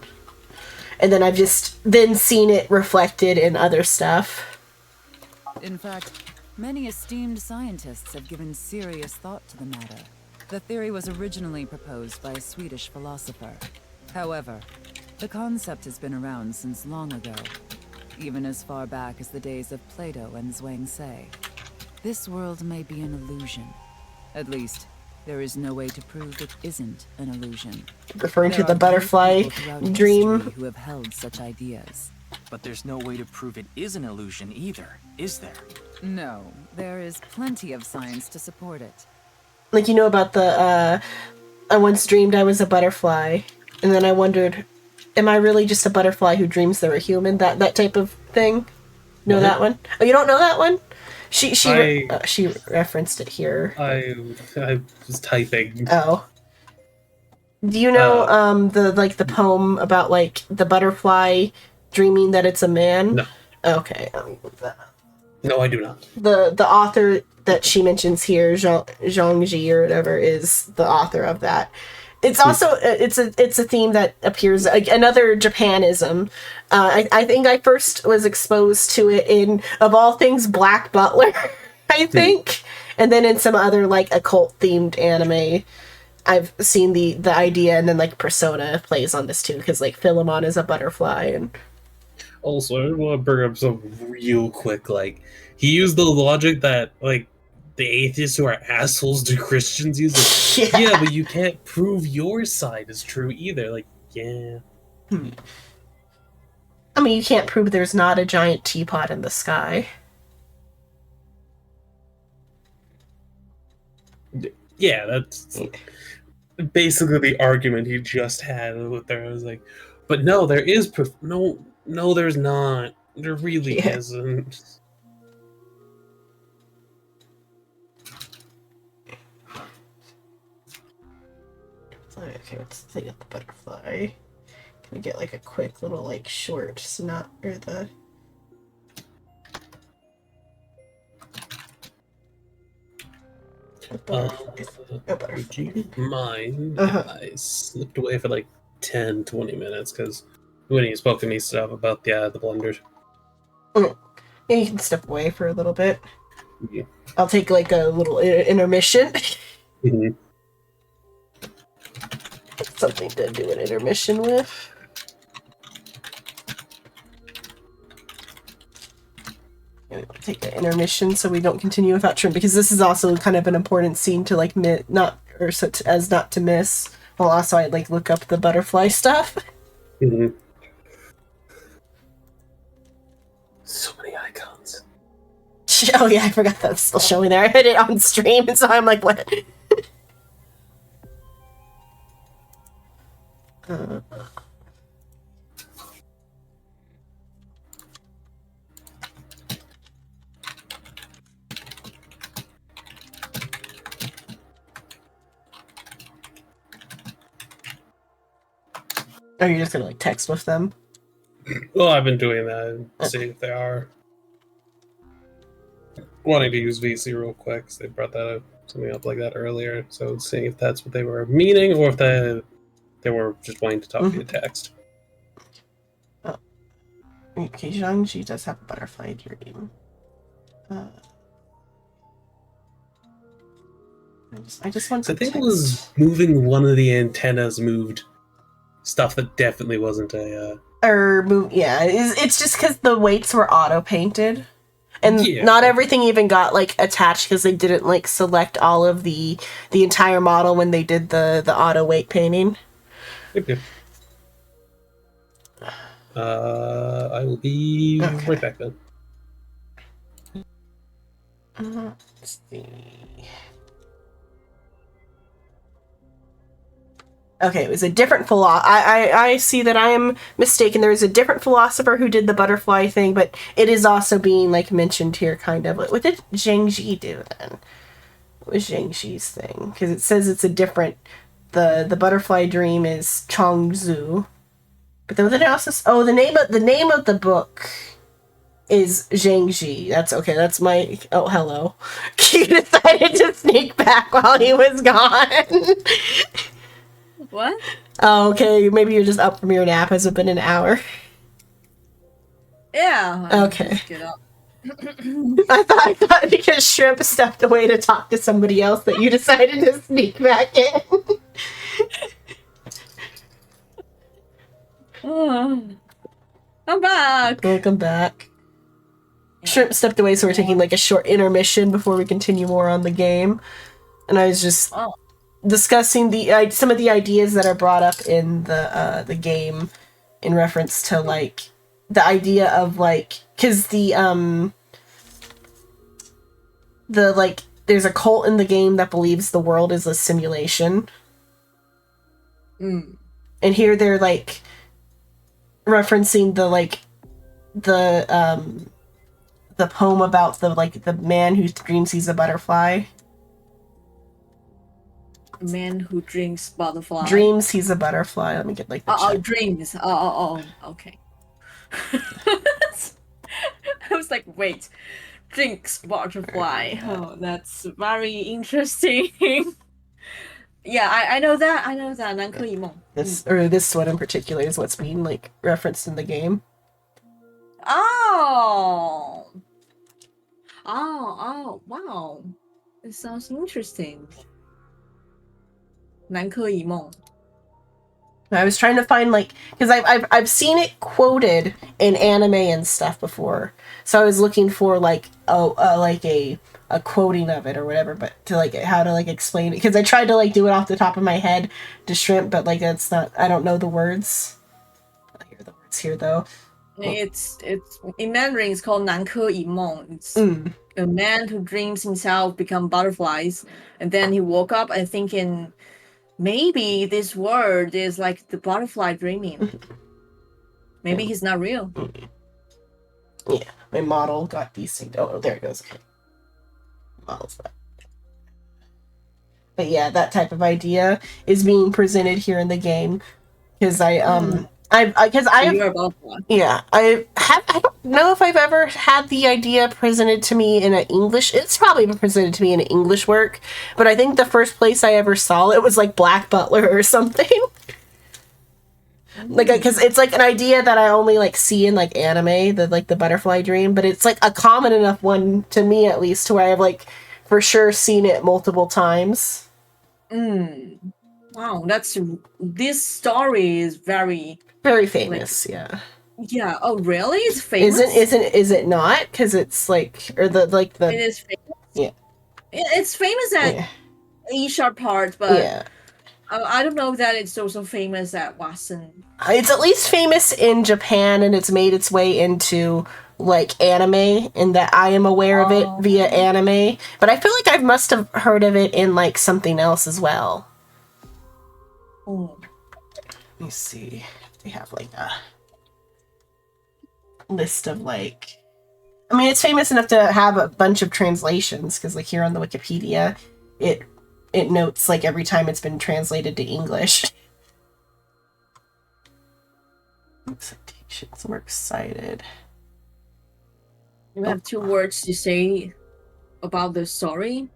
And then I've just then seen it reflected in other stuff. In fact, many esteemed scientists have given serious thought to the matter. The theory was originally proposed by a Swedish philosopher. However, the concept has been around since long ago, even as far back as the days of Plato and Zhuangzi. This world may be an illusion. At least, there is no way to prove it isn't an illusion. Referring to the butterfly dream. Who have held such ideas. But there's no way to prove it is an illusion either, is there? No, there is plenty of science to support it. Like, about the, I once dreamed I was a butterfly, and then I wondered, am I really just a butterfly who dreams they're a human? That type of thing? Know that one? Oh, you don't know that one? She referenced it here. I was typing. Oh. Do you know the poem about like the butterfly dreaming that it's a man? No. Okay. No, I do not. The author that she mentions here, Zhang Ji or whatever, is the author of that. It's also it's a theme that appears, another Japanism. I think I first was exposed to it in, of all things, Black Butler, I think, and then in some other like occult themed anime, I've seen the idea, and then like Persona plays on this too, because like Philemon is a butterfly. And also, I want to bring up something real quick. Like, he used the logic that like the atheists who are assholes to Christians use it. Yeah, but you can't prove your side is true either. Like, yeah. I mean, you can't prove there's not a giant teapot in the sky. Yeah, that's basically the argument he just had with there. I was like, but no, there is proof. No, there's not. There really isn't. Okay, let's take up the butterfly. Can we get like a quick little like short snot or the Would you mind if I slipped away for like 10-20 minutes? Because when he spoke to me stuff about the blenders. Yeah, you can step away for a little bit. Yeah. I'll take like a little intermission. Something to do an intermission with. Take the intermission so we don't continue without trim, because this is also kind of an important scene to like not to miss. While also I like look up the butterfly stuff. So many icons. Oh yeah, I forgot that's still showing there. I had it on stream, and so I'm like, what? Are you just gonna like text with them? Well, I've been doing that and see if they are wanting to use VC real quick. 'Cause they brought that up, something up like that earlier. So seeing if that's what they were meaning or if they were just wanting to talk via text. Okay, Zhangji does have a butterfly dream. I just want to. I think it was moving one of the antennas moved stuff that definitely wasn't a. Yeah, it's just because the weights were auto painted, and Yeah. not everything even got like attached because they didn't like select all of the entire model when they did the auto weight painting. Yep. I will be right back then. Let's see. Okay, it was a different I see that I am mistaken. There is a different philosopher who did the butterfly thing, but it is also being like mentioned here, kind of. What did Zhang Ji do then? What was Zhang Ji's thing? Because it says it's a different. The butterfly dream is Chongzhu, but then it also the name of the book is Zhang Ji. That's okay. That's my hello. He decided to sneak back while he was gone. What? Oh, okay. Maybe you're just up from your nap. Has it been an hour? Yeah. Okay. Just get up. I thought because Shrimp stepped away to talk to somebody else that you decided to sneak back in. I'm back. Welcome back. Shrimp stepped away, so we're taking like a short intermission before we continue more on the game. And I was just discussing some of the ideas that are brought up in the game in reference to like the idea of like, because there's a cult in the game that believes the world is a simulation. And here they're like referencing the poem about the man who dreams he's a butterfly. Man who drinks butterfly. Dreams he's a butterfly. Let me get like the dreams. Okay. I was like, wait, drinks butterfly. Oh, that's very interesting. Yeah, I know that. 南柯一梦. This one in particular is what's being like referenced in the game. Oh, wow. It sounds interesting. 南柯一梦. I was trying to find like, because I've seen it quoted in anime and stuff before, so I was looking for like a quoting of it or whatever, but to like how to like explain it, because I tried to like do it off the top of my head to Shrimp, but like that's not, I don't know the words. I hear the words here though. It's in Mandarin. It's called 南柯一梦. It's a man who dreams himself become butterflies, and then he woke up and thinking, maybe this word is like the butterfly dreaming. Maybe he's not real. Yeah, my model got desynced. Oh, there it goes. Okay. Model's back. But yeah, that type of idea is being presented here in the game because I don't know if I've ever had the idea presented to me in an English. It's probably been presented to me in an English work, but I think the first place I ever saw it was like Black Butler or something. Like, because it's like an idea that I only like see in like anime, the butterfly dream, but it's like a common enough one to me at least to where I've like for sure seen it multiple times. Wow, this story is very famous. Like, yeah. Oh, really? It's famous. Is it not? Because it's like It is famous. Yeah. It's famous at Asia part, but I don't know that it's also famous at Watson. It's at least famous in Japan, and it's made its way into like anime, and that I am aware of it via anime. But I feel like I must have heard of it in like something else as well. Let me see if they have like a list of like. I mean, it's famous enough to have a bunch of translations because, like, here on the Wikipedia, it notes like every time it's been translated to English. Citations. Works cited. You have 2 words to say about the story.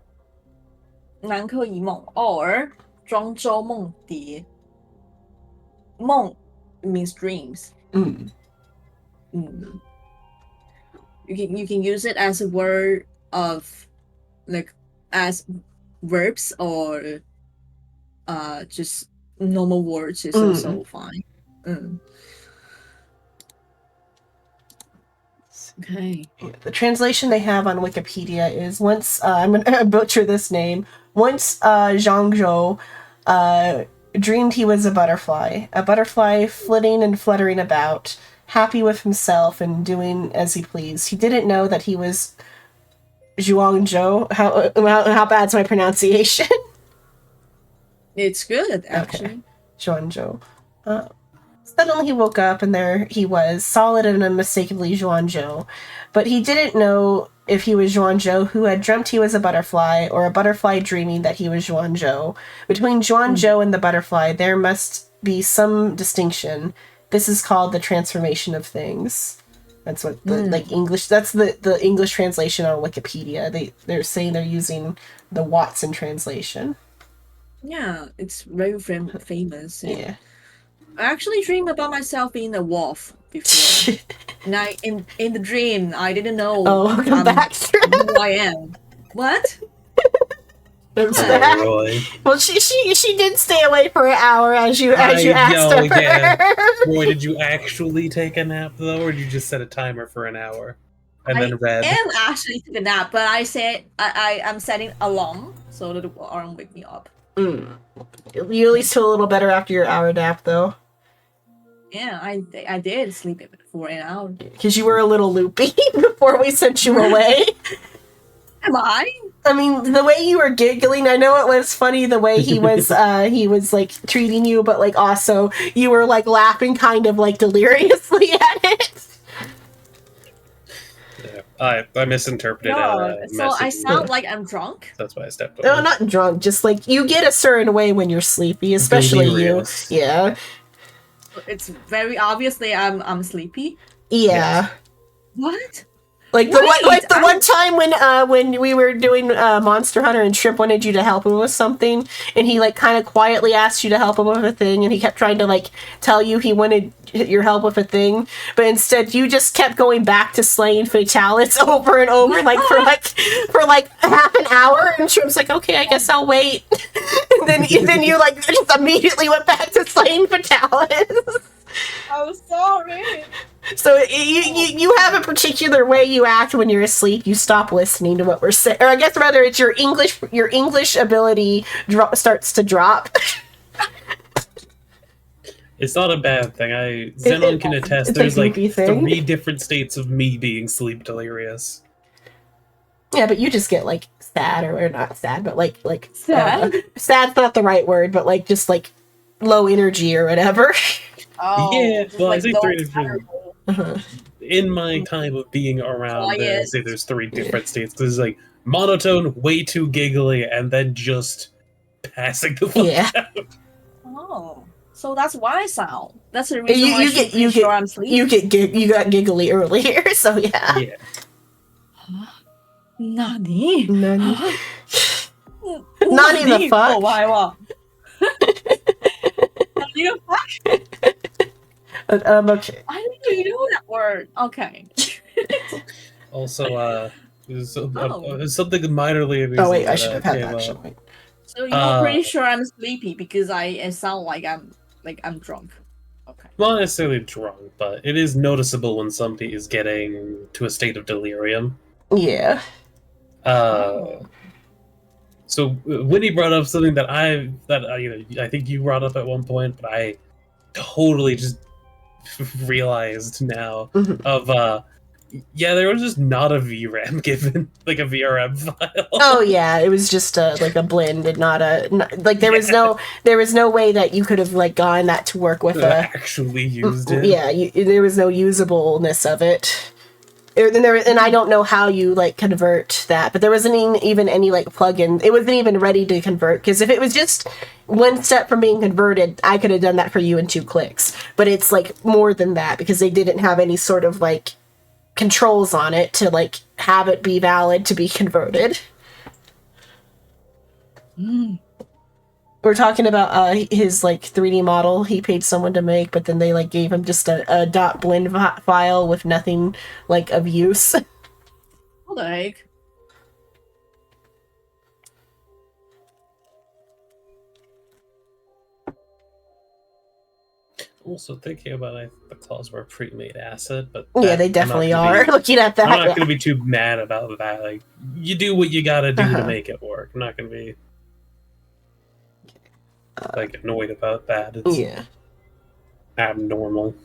南柯一梦 or 庄周梦蝶. 梦 means dreams. You can use it as a word of like as verbs or just normal words is also fine. Okay. The translation they have on Wikipedia is once I'm gonna butcher this name. Once Zhang Zhou dreamed he was a butterfly flitting and fluttering about, happy with himself and doing as he pleased. He didn't know that he was Zhuangzhou. How bad's my pronunciation? It's good, actually. Okay. Zhuangzhou. Suddenly he woke up and there he was, solid and unmistakably Zhuangzhou. But he didn't know if he was Zhuangzhou who had dreamt he was a butterfly, or a butterfly dreaming that he was Zhuangzhou. Between Zhuangzhou and the butterfly, there must be some distinction. This is called the transformation of things. That's what the like English. That's the English translation on Wikipedia. They're saying they're using the Watson translation. Yeah, it's very famous. Yeah. I actually dreamed about myself being a wolf before. And in the dream, I didn't know come back. who I am. What? Really? Well, she did stay away for an hour as you asked her. Yeah. Boy, did you actually take a nap though, or did you just set a timer for an hour and then read? I am actually taking a nap, but I said I'm setting alarm so that the alarm wake me up. You at least feel a little better after your hour nap, though. Yeah, I did sleep for an hour. Because you were a little loopy before we sent you away. Am I? I mean, the way you were giggling, I know it was funny the way he was like treating you, but like also you were like laughing kind of like deliriously at it. Yeah, I misinterpreted it. So I sound like I'm drunk? That's why I stepped away. No, not drunk. Just like you get a certain way when you're sleepy, especially Delirious. you. Yeah. It's very obviously I'm sleepy. Yeah. What? Like the one time when we were doing Monster Hunter and Trip wanted you to help him with something, and he like kind of quietly asked you to help him with a thing, and he kept trying to like tell you he wanted your help with a thing, but instead you just kept going back to slaying Fatalis over and over like for half an hour, and Trip's like, okay, I guess I'll wait, and then you like just immediately went back to slaying Fatalis. I'm sorry. So you have a particular way you act when you're asleep. You stop listening to what we're saying, or I guess rather it's your English ability starts to drop. It's not a bad thing. Zenon can attest. There's like 3 different states of me being sleep delirious. Yeah, but you just get like sad or not sad, but like sad. Sad's not the right word, but like just like low energy or whatever. Oh, yeah, well, like I say 3 different. In my time of being around, I say there's 3 different states. There's like monotone, way too giggly, and then just passing the fuck Yeah. out. Oh, so that's why I sound. That's the reason why I'm sleeping. You got giggly earlier, so yeah. Yeah. Nani? Nani the fuck? Oh, why? Nani the fuck? Okay. I didn't even know that word. Okay. Also, something minorly amusing. Oh wait, I should have had that. Shouldn't I? So you're pretty sure I'm sleepy because I sound like I'm drunk. Not necessarily drunk, but it is noticeable when somebody is getting to a state of delirium. Yeah. So Winnie brought up something that I think you brought up at one point, but I totally just realized now of there was just not a VRAM given, like a VRM file. Oh yeah, it was just like a blend and not there was no way that you could have like gotten that to work with actually used it. Yeah, there was no usableness of it. And I don't know how you like convert that, but there wasn't even any like plugin. It wasn't even ready to convert, because if it was just one step from being converted, I could have done that for you in 2 clicks. But it's like more than that, because they didn't have any sort of like controls on it to like have it be valid to be converted. We're talking about his like 3D model he paid someone to make, but then they like gave him just a .blend file with nothing like of use. Like, Also thinking about it, the claws were a pre-made asset, but yeah, they definitely are. Looking at that, I'm not going to be too mad about that. Like, you do what you got to do to make it work. I'm not going to be like annoyed about that. It's abnormal.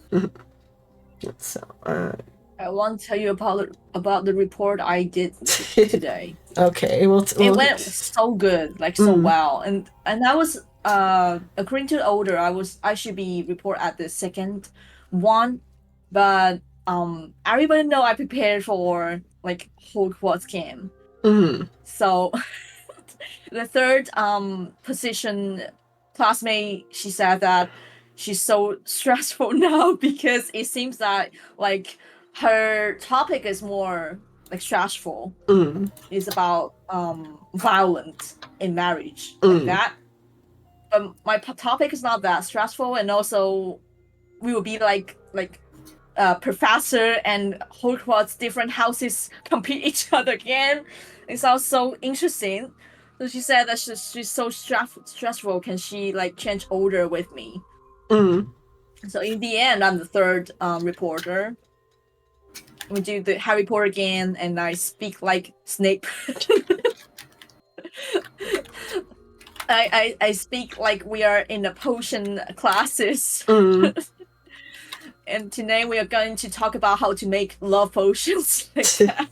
So, I want to tell you about the report I did today. Okay, it went so good, like so well, and that was according to the order. I should be report at the second one, but everybody know I prepared for like Hogwarts game. So the third position classmate, she said that she's so stressful now because it seems that like her topic is more like stressful. It's about violence in marriage, like that. But my topic is not that stressful, and also we will be like professor and Hogwarts different houses compete each other again. It sounds so interesting. So she said that she's so stressful. Can she like change order with me? So in the end, I'm the third reporter. We do the Harry Potter again, and I speak like Snape. I speak like we are in the potion classes. And today we are going to talk about how to make love potions like that.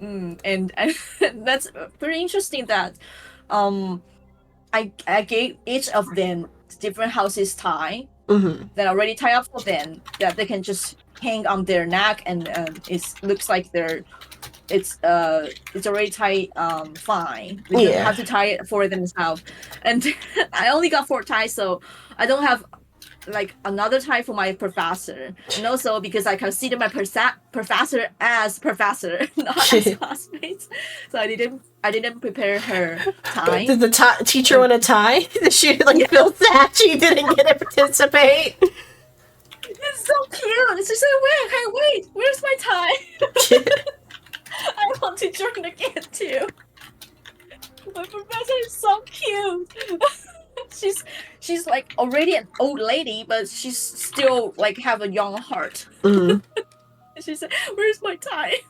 And that's very interesting that I gave each of them different houses tie that already tie up for them, that they can just hang on their neck, and it looks like it's already tied fine. They don't have to tie it for themselves. And I only got 4 ties, so I don't have like another tie for my professor, and also because I consider my professor as professor, not as classmates, so I didn't prepare her tie. Did the teacher want a tie? Did she like feel sad she didn't get to participate? It's so cute. She said, wait, where's my tie? I want to join again too. My professor is so cute. She's like already an old lady, but she's still like have a young heart. She said, "Where's my tie?"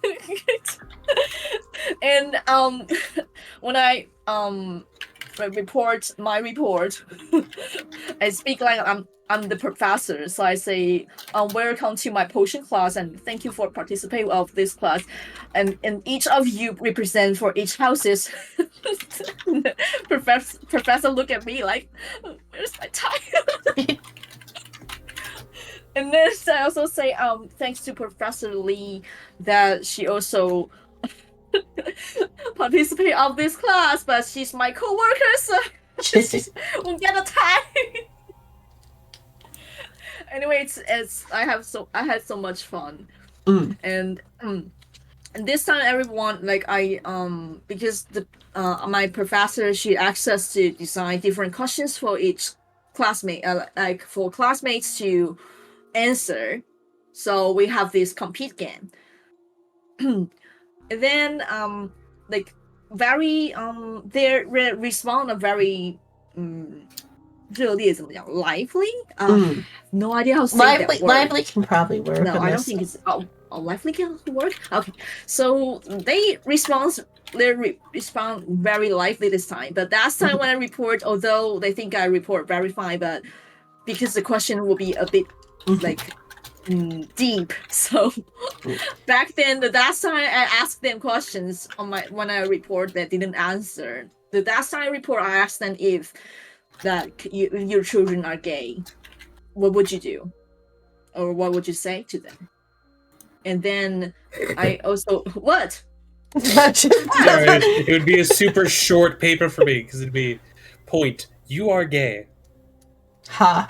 And when I report my report, I speak like I'm the professor, so I say, welcome to my potion class, and thank you for participating of this class. And each of you represent for each houses. Professor look at me like, where's my tie? And then I also say, thanks to Professor Lee, that she also participate of this class, but she's my coworker, so she won't get a time. Anyway, I had so much fun, and this time everyone because the my professor, she asked us to design different questions for each classmate, for classmates to answer. So we have this compete game. And then their respond are very 热烈怎么讲 lively? No idea how to say lively, that word. lively can probably work. No, I don't think it's lively can work. Okay, so they respond very lively this time. But last time when I report, although they think I report very fine, but because the question will be a bit deep, so back then the last time I asked them questions when I report that didn't answer. The last time I report, I asked them if your children are gay, what would you do, or what would you say to them? And then I also what? It would be a super short paper for me because it'd be point. You are gay. Ha.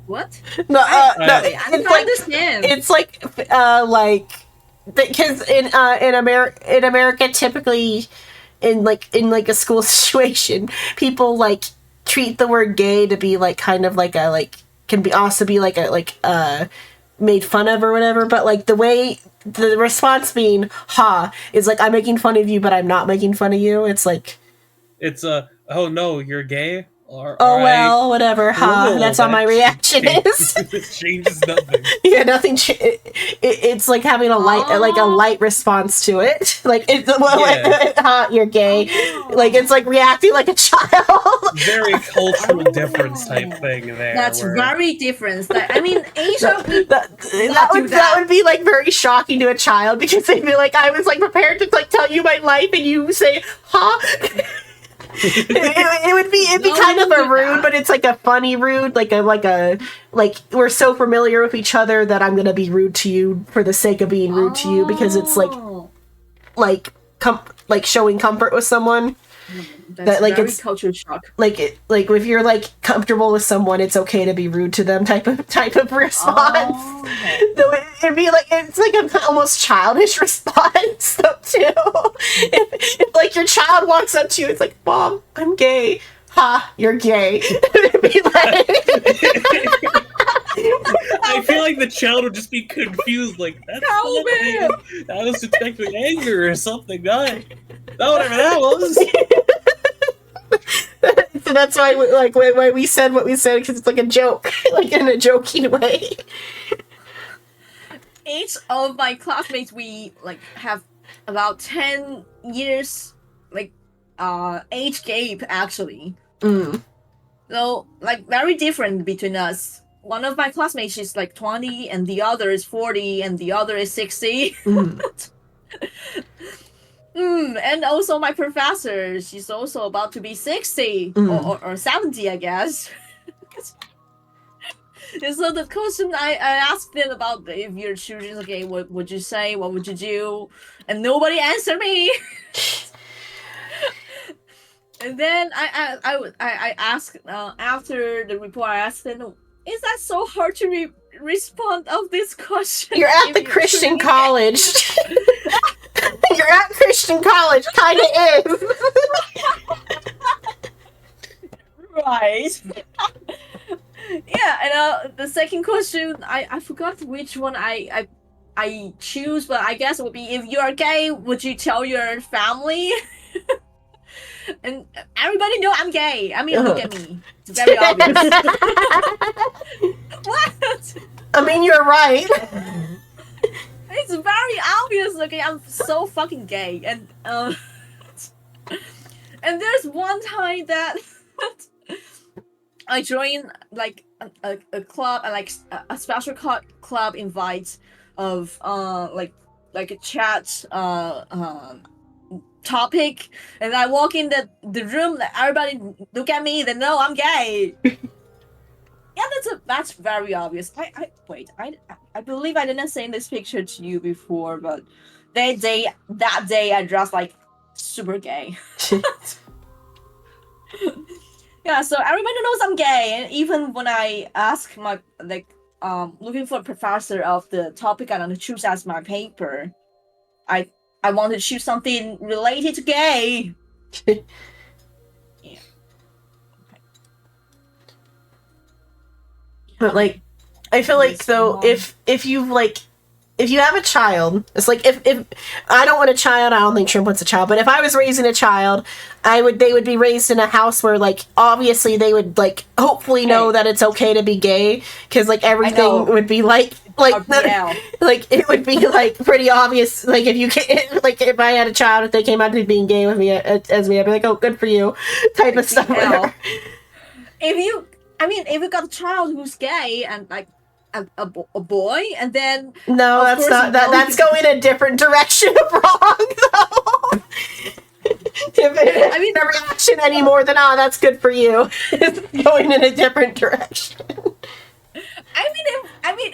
What? No, I it's don't understand. It's because in America typically in a school situation, people treat the word gay to be kind of can be also be made fun of or whatever, but the way the response being ha is I'm making fun of you but I'm not making fun of you. It's it's oh no, you're gay. Well, whatever, ha. That's how my reaction is. It changes nothing. Yeah, nothing. It's having a light response to it. Ha, you're gay. It's reacting like a child. Very cultural difference type thing there. That's very different. I mean, Asia. that would be very shocking to a child because they'd be I was prepared to tell you my life and you say ha. It'd be kind of a rude, but it's a funny rude, we're so familiar with each other that I'm gonna be rude to you for the sake of being rude to you because it's showing comfort with someone. That's very it's culture shock. If you're comfortable with someone, it's okay to be rude to them type of response. It'd be it's an almost childish response though too. If your child walks up to you, it's Mom, I'm gay. Ha, you're gay. It'd be I feel the child would just be confused, that's I was expecting anger or something. Not whatever that was. So that's why why we said what we said, because it's a joke, in a joking way. Each of my classmates, we have about 10 years age gap actually. So very different between us. One of my classmates is 20 and the other is 40 and the other is 60. And also my professor, she's also about to be 60 or 70, I guess. And so the question I asked them about if your children's gay, what would you say? What would you do? And nobody answered me. And then I asked after the report, I asked them, is that so hard to respond of this question? You're at the Christian college. You're at Christian college, kind of is. Right. Yeah, and the second question, I forgot which one I choose, but I guess it would be, if you are gay, would you tell your family? And everybody know I'm gay. I mean, look at me. It's very obvious. What? I mean, you're right. It's very obvious. Okay, I'm so fucking gay, and there's one time that I joined a club, a special club invite of a chat topic, and I walk in the room, everybody look at me, they know I'm gay. Yeah, that's very obvious. I believe I didn't send this picture to you before, but that day I dressed like super gay. Yeah, so everybody knows I'm gay, and even when I ask my looking for a professor of the topic I want to choose as my paper, I want to choose something related to gay. Yeah. But like, I feel like though, if you like, if you have a child, it's like if I don't want a child, I don't think Shrimp wants a child. But if I was raising a child, they would be raised in a house where like obviously they would like hopefully know that it's okay to be gay, because like everything would be like it would be like pretty obvious. Like if you can, like if I had a child, if they came out to being gay with me as me, I'd be like, oh, good for you, type of stuff. If you got a child who's gay and like a boy, and then no, that's not that. That's going a different direction of wrong, though. The reaction any more than that's good for you. It's going in a different direction.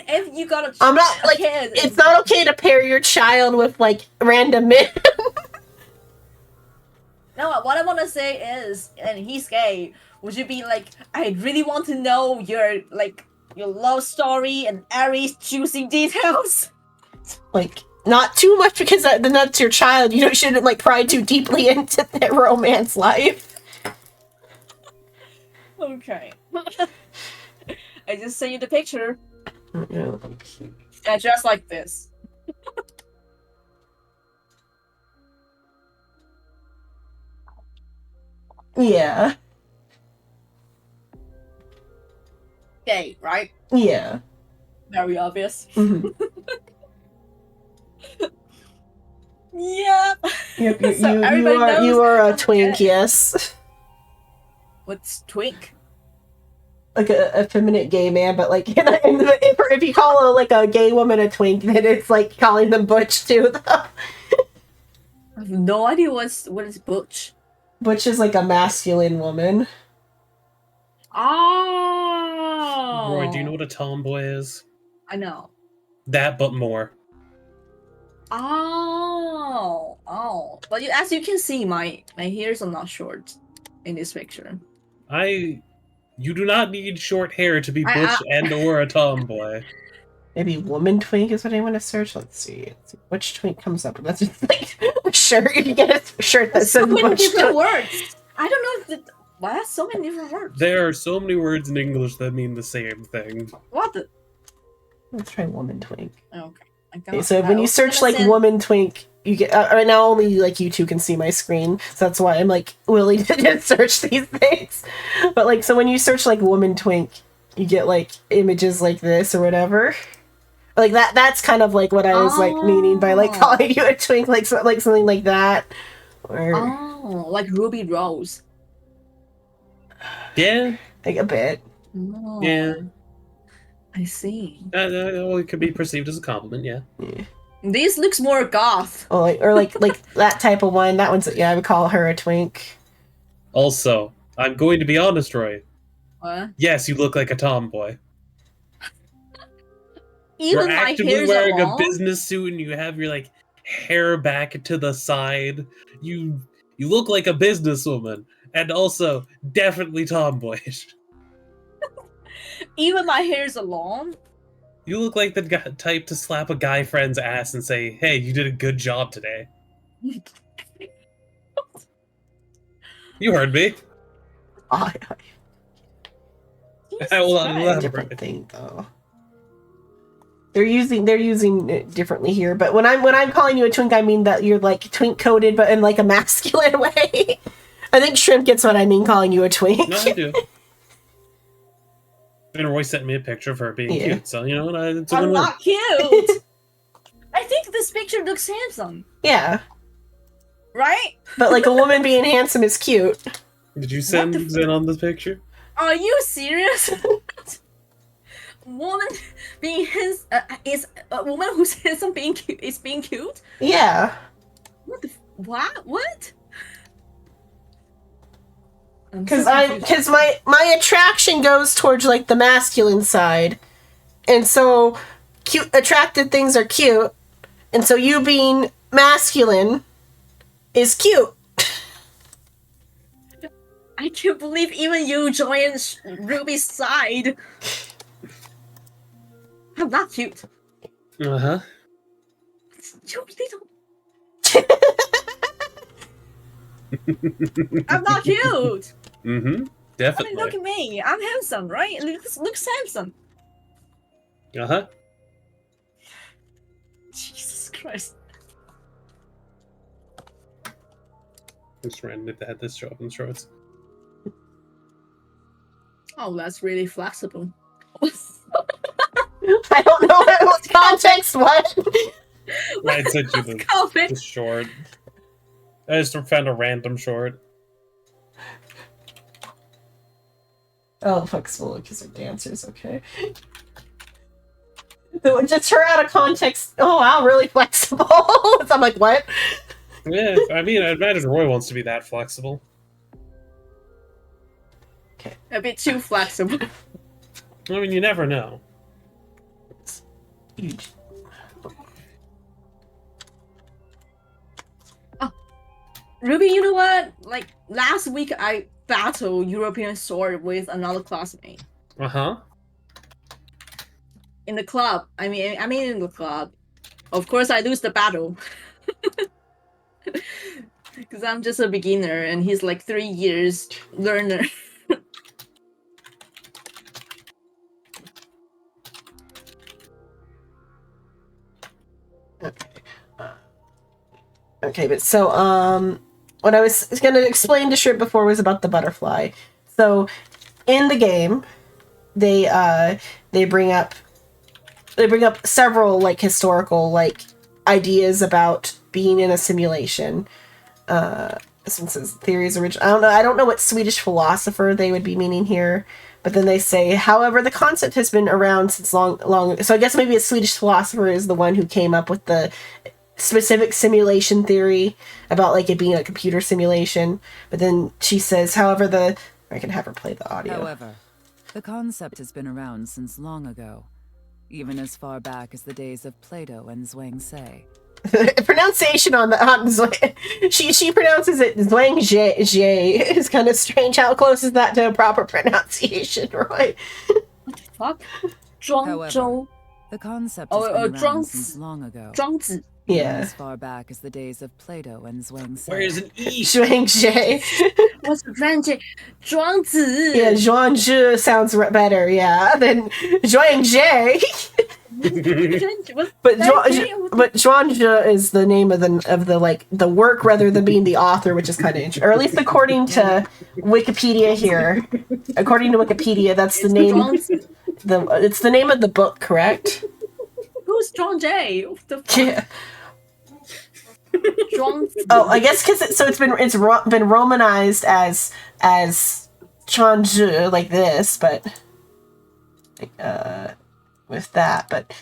If you got a child, I'm not like it's not okay to pair your child with like random men. No, what I want to say is, and he's gay. Would you be like, I really want to know your love story and every juicy details? Like, not too much, because then that's your child. You shouldn't like pry too deeply into their romance life. Okay. I just sent you the picture. Yeah, just like this. Yeah. Gay, right? Yeah. Very obvious. Mm-hmm. Yeah. You are a twink, yes. What's twink? Like a effeminate gay man, but like if you call a gay woman a twink, then it's like calling them butch too, though. I have no idea what is butch. Butch is like a masculine woman. Oh. Roy, do you know what a tomboy is? I know. That, but more. Oh. But as you can see, my hairs are not short in this picture. You do not need short hair to be butch and or a tomboy. Maybe woman twink is what I want to search. Let's see. Which twink comes up. That's just like a shirt. You get a shirt that says so many butch different twink. words. I don't know why are so many different words. There are so many words in English that mean the same thing. What the? Let's try woman twink. Okay. Okay, so when you search like woman twink, you get right now only like you two can see my screen, so that's why I'm like willing to just search these things. But like, so when you search like woman twink, you get like images like this or whatever. Like that's kind of like what I was like meaning by like calling you a twink, like something like that. Or like Ruby Rose. Yeah, like a bit. Oh, yeah, I see. It could be perceived as a compliment. Yeah. This looks more goth. Oh, like that type of one. That one's I would call her a twink. Also, I'm going to be honest, Roy. What? Yes, you look like a tomboy. Even You're my actively hair's wearing long. a business suit and you have your like hair back to the side. You look like a businesswoman, and also definitely tomboyish. Even my hair's long. You look like the type to slap a guy friend's ass and say, "Hey, you did a good job today." You heard me. Hold on, different thing though. They're using it differently here, but when I'm calling you a twink, I mean that you're like twink coated, but in like a masculine way. I think Shrimp gets what I mean calling you a twink. No, I do. And Roy sent me a picture of her being cute, so you know what? It's a I'm win-win. not cute. I think this picture looks handsome. Yeah, right. But like a woman being handsome is cute. Did you send in on this picture? Are you serious? Woman being is a woman who's handsome being cute is being cute? Yeah. What? Because my attraction goes towards like the masculine side, and so cute attracted things are cute, and so you being masculine is cute. I can't believe even you joined Ruby's side. I'm not cute. Uh-huh. You little. I'm not cute. Mm-hmm. I Definitely. mean, look at me. I'm handsome, right? Looks handsome. Uh-huh. Jesus Christ. Just randomly had this show up in the shorts. Oh, that's really flexible. I don't know what context. What? I sent you the short. I just found a random short. Oh, flexible because they're dancers. Okay. Just her out of context. Oh wow, really flexible. I'm like, what? Yeah, I mean, I imagine Roy wants to be that flexible. Okay. A bit too flexible. I mean, you never know. Oh, Ruby, you know what? Like, last week I battled European Sword with another classmate. Uh-huh. In the club. I mean in the club. Of course I lose the battle. Because I'm just a beginner and he's like 3 years learner. Okay, but so what I was gonna explain to Shrimp before was about the butterfly. So in the game, they bring up several like historical like ideas about being in a simulation. Since his theories original, I don't know what Swedish philosopher they would be meaning here, but then they say, however, the concept has been around since long. So I guess maybe a Swedish philosopher is the one who came up with the specific simulation theory about like it being a computer simulation. But then she says, however, I can have her play the audio. However, the concept has been around since long ago, even as far back as the days of Plato and Zhuangzi. Pronunciation on she pronounces it Zhuangzi. It's kind of strange. How close is that to a proper pronunciation, Roy? What the fuck? Zhuangzhou. The concept has been around since long ago. Zhuangzi. Yeah. As far back as the days of Plato and Zhuangzi. Where is an E? Zhuangzi. What's Zhuangzi? Zhuangzi. Yeah, Zhuangzi sounds better. Yeah, than Zhuangzi. But Zhuangzi is the name of the like the work rather than being the author, which is kind of interesting. Or at least according to Wikipedia here. According to Wikipedia, that's the name. It's the name of the book, correct? Who's Zhuangzi? Yeah. Oh, I guess because it's been romanized as Zhuangzi like this, but with that, but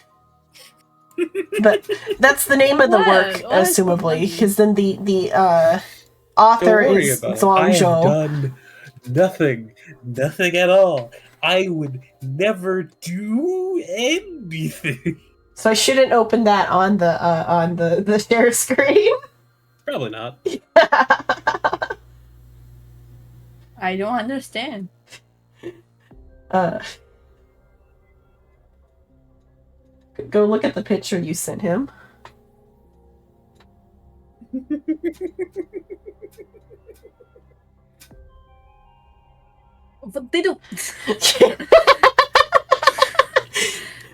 that's the name of the work, assumably, because then the author is Zhuangzhou. I have done nothing at all. I would never do anything. So I shouldn't open that on the share screen. Probably not. I don't understand. Go look at the picture you sent him. But they don't.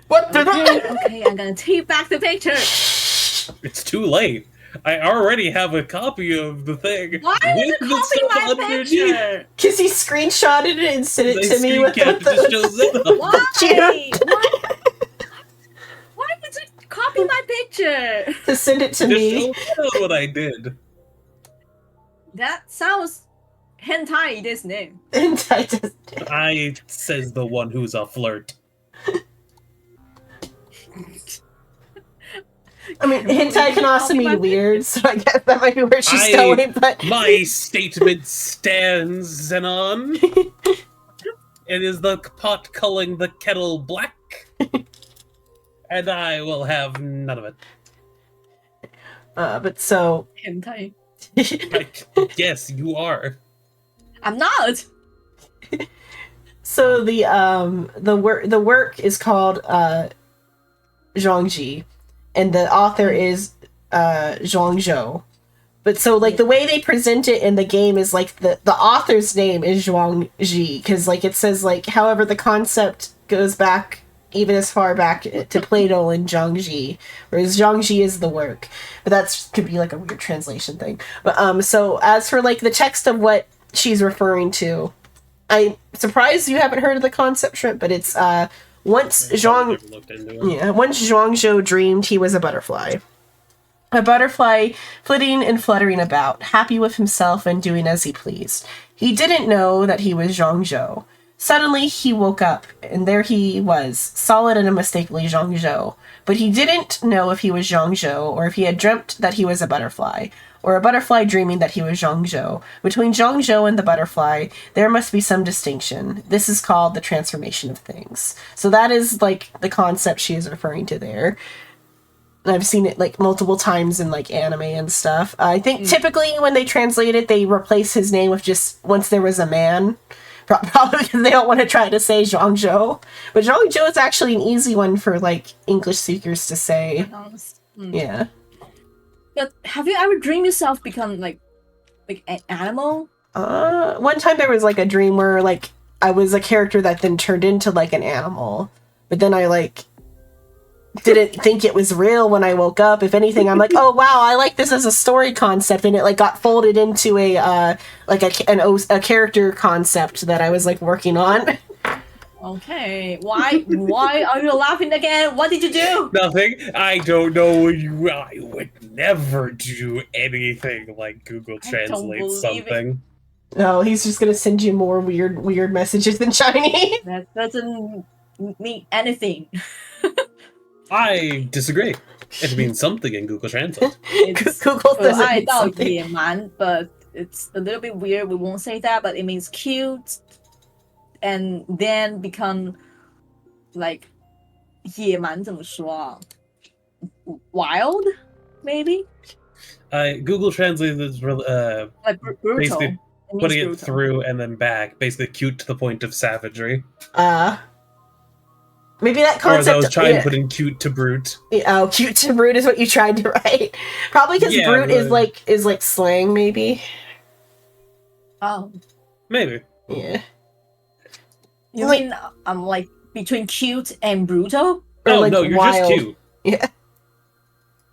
What? Okay, I'm gonna take back the picture. It's too late. I already have a copy of the thing. Why did you copy my picture? Because he screenshotted it and sent it to me with Why? Why would you copy my picture? To send it to me. That's what I did. That sounds hentai, this name. Hentai. I says the one who's a flirt. I mean, hentai can also mean weird, so I guess that might be where she's going, but... My statement stands, Xenon. It is the pot calling the kettle black. And I will have none of it. But so... Hentai. Yes, you are. I'm not! So the work is called Zhuangji, and the author is Zhuang Zhou. But so like the way they present it in the game is like the author's name is Zhuang Ji, because like it says like however the concept goes back even as far back to Plato and Zhangji, whereas Zhangji is the work. But that's could be like a weird translation thing. But so as for like the text of what she's referring to, I'm surprised you haven't heard of the concept, Shrimp, but it's once Zhuang Zhou dreamed he was a butterfly. A butterfly flitting and fluttering about, happy with himself and doing as he pleased. He didn't know that he was Zhuang Zhou. Suddenly he woke up, and there he was, solid and unmistakably Zhuang Zhou. But he didn't know if he was Zhuang Zhou, or if he had dreamt that he was a butterfly, or a butterfly dreaming that he was Zhuang Zhou. Between Zhuang Zhou and the butterfly, there must be some distinction. This is called the transformation of things. So that is, like, the concept she is referring to there. And I've seen it, like, multiple times in, like, anime and stuff. I think typically when they translate it, they replace his name with just, once there was a man. Probably because they don't want to try to say Zhuang Zhou. But Zhuang Zhou is actually an easy one for, like, English speakers to say. Yeah. But have you ever dreamed yourself become, like an animal? One time there was, like, a dream where, like, I was a character that then turned into, like, an animal. But then I, like, didn't think it was real when I woke up. If anything, I'm like, oh wow, I like this as a story concept, and it like got folded into a like a character concept that I was like working on. Okay, why are you laughing again? What did you do? Nothing. I don't know you. I would never do anything like Google Translate something. No, he's just gonna send you more weird messages in Chinese. That doesn't mean anything. I disagree. It means something in Google Translate. Google doesn't mean 到 something. 野蛮, but it's a little bit weird. We won't say that, but it means cute, and then become like 野蛮怎么说啊? Wild, maybe. Google Translate is Like brutal. basically putting it through and then back, basically cute to the point of savagery. Maybe that Or concept. as I was trying to put in cute to brute. Oh, cute to brute is what you tried to write. Probably because Yeah, brute but- is like slang, maybe. Oh, Maybe. Yeah. you mean like between cute and brutal? Or, Oh like, no, you're wild. just cute. Yeah.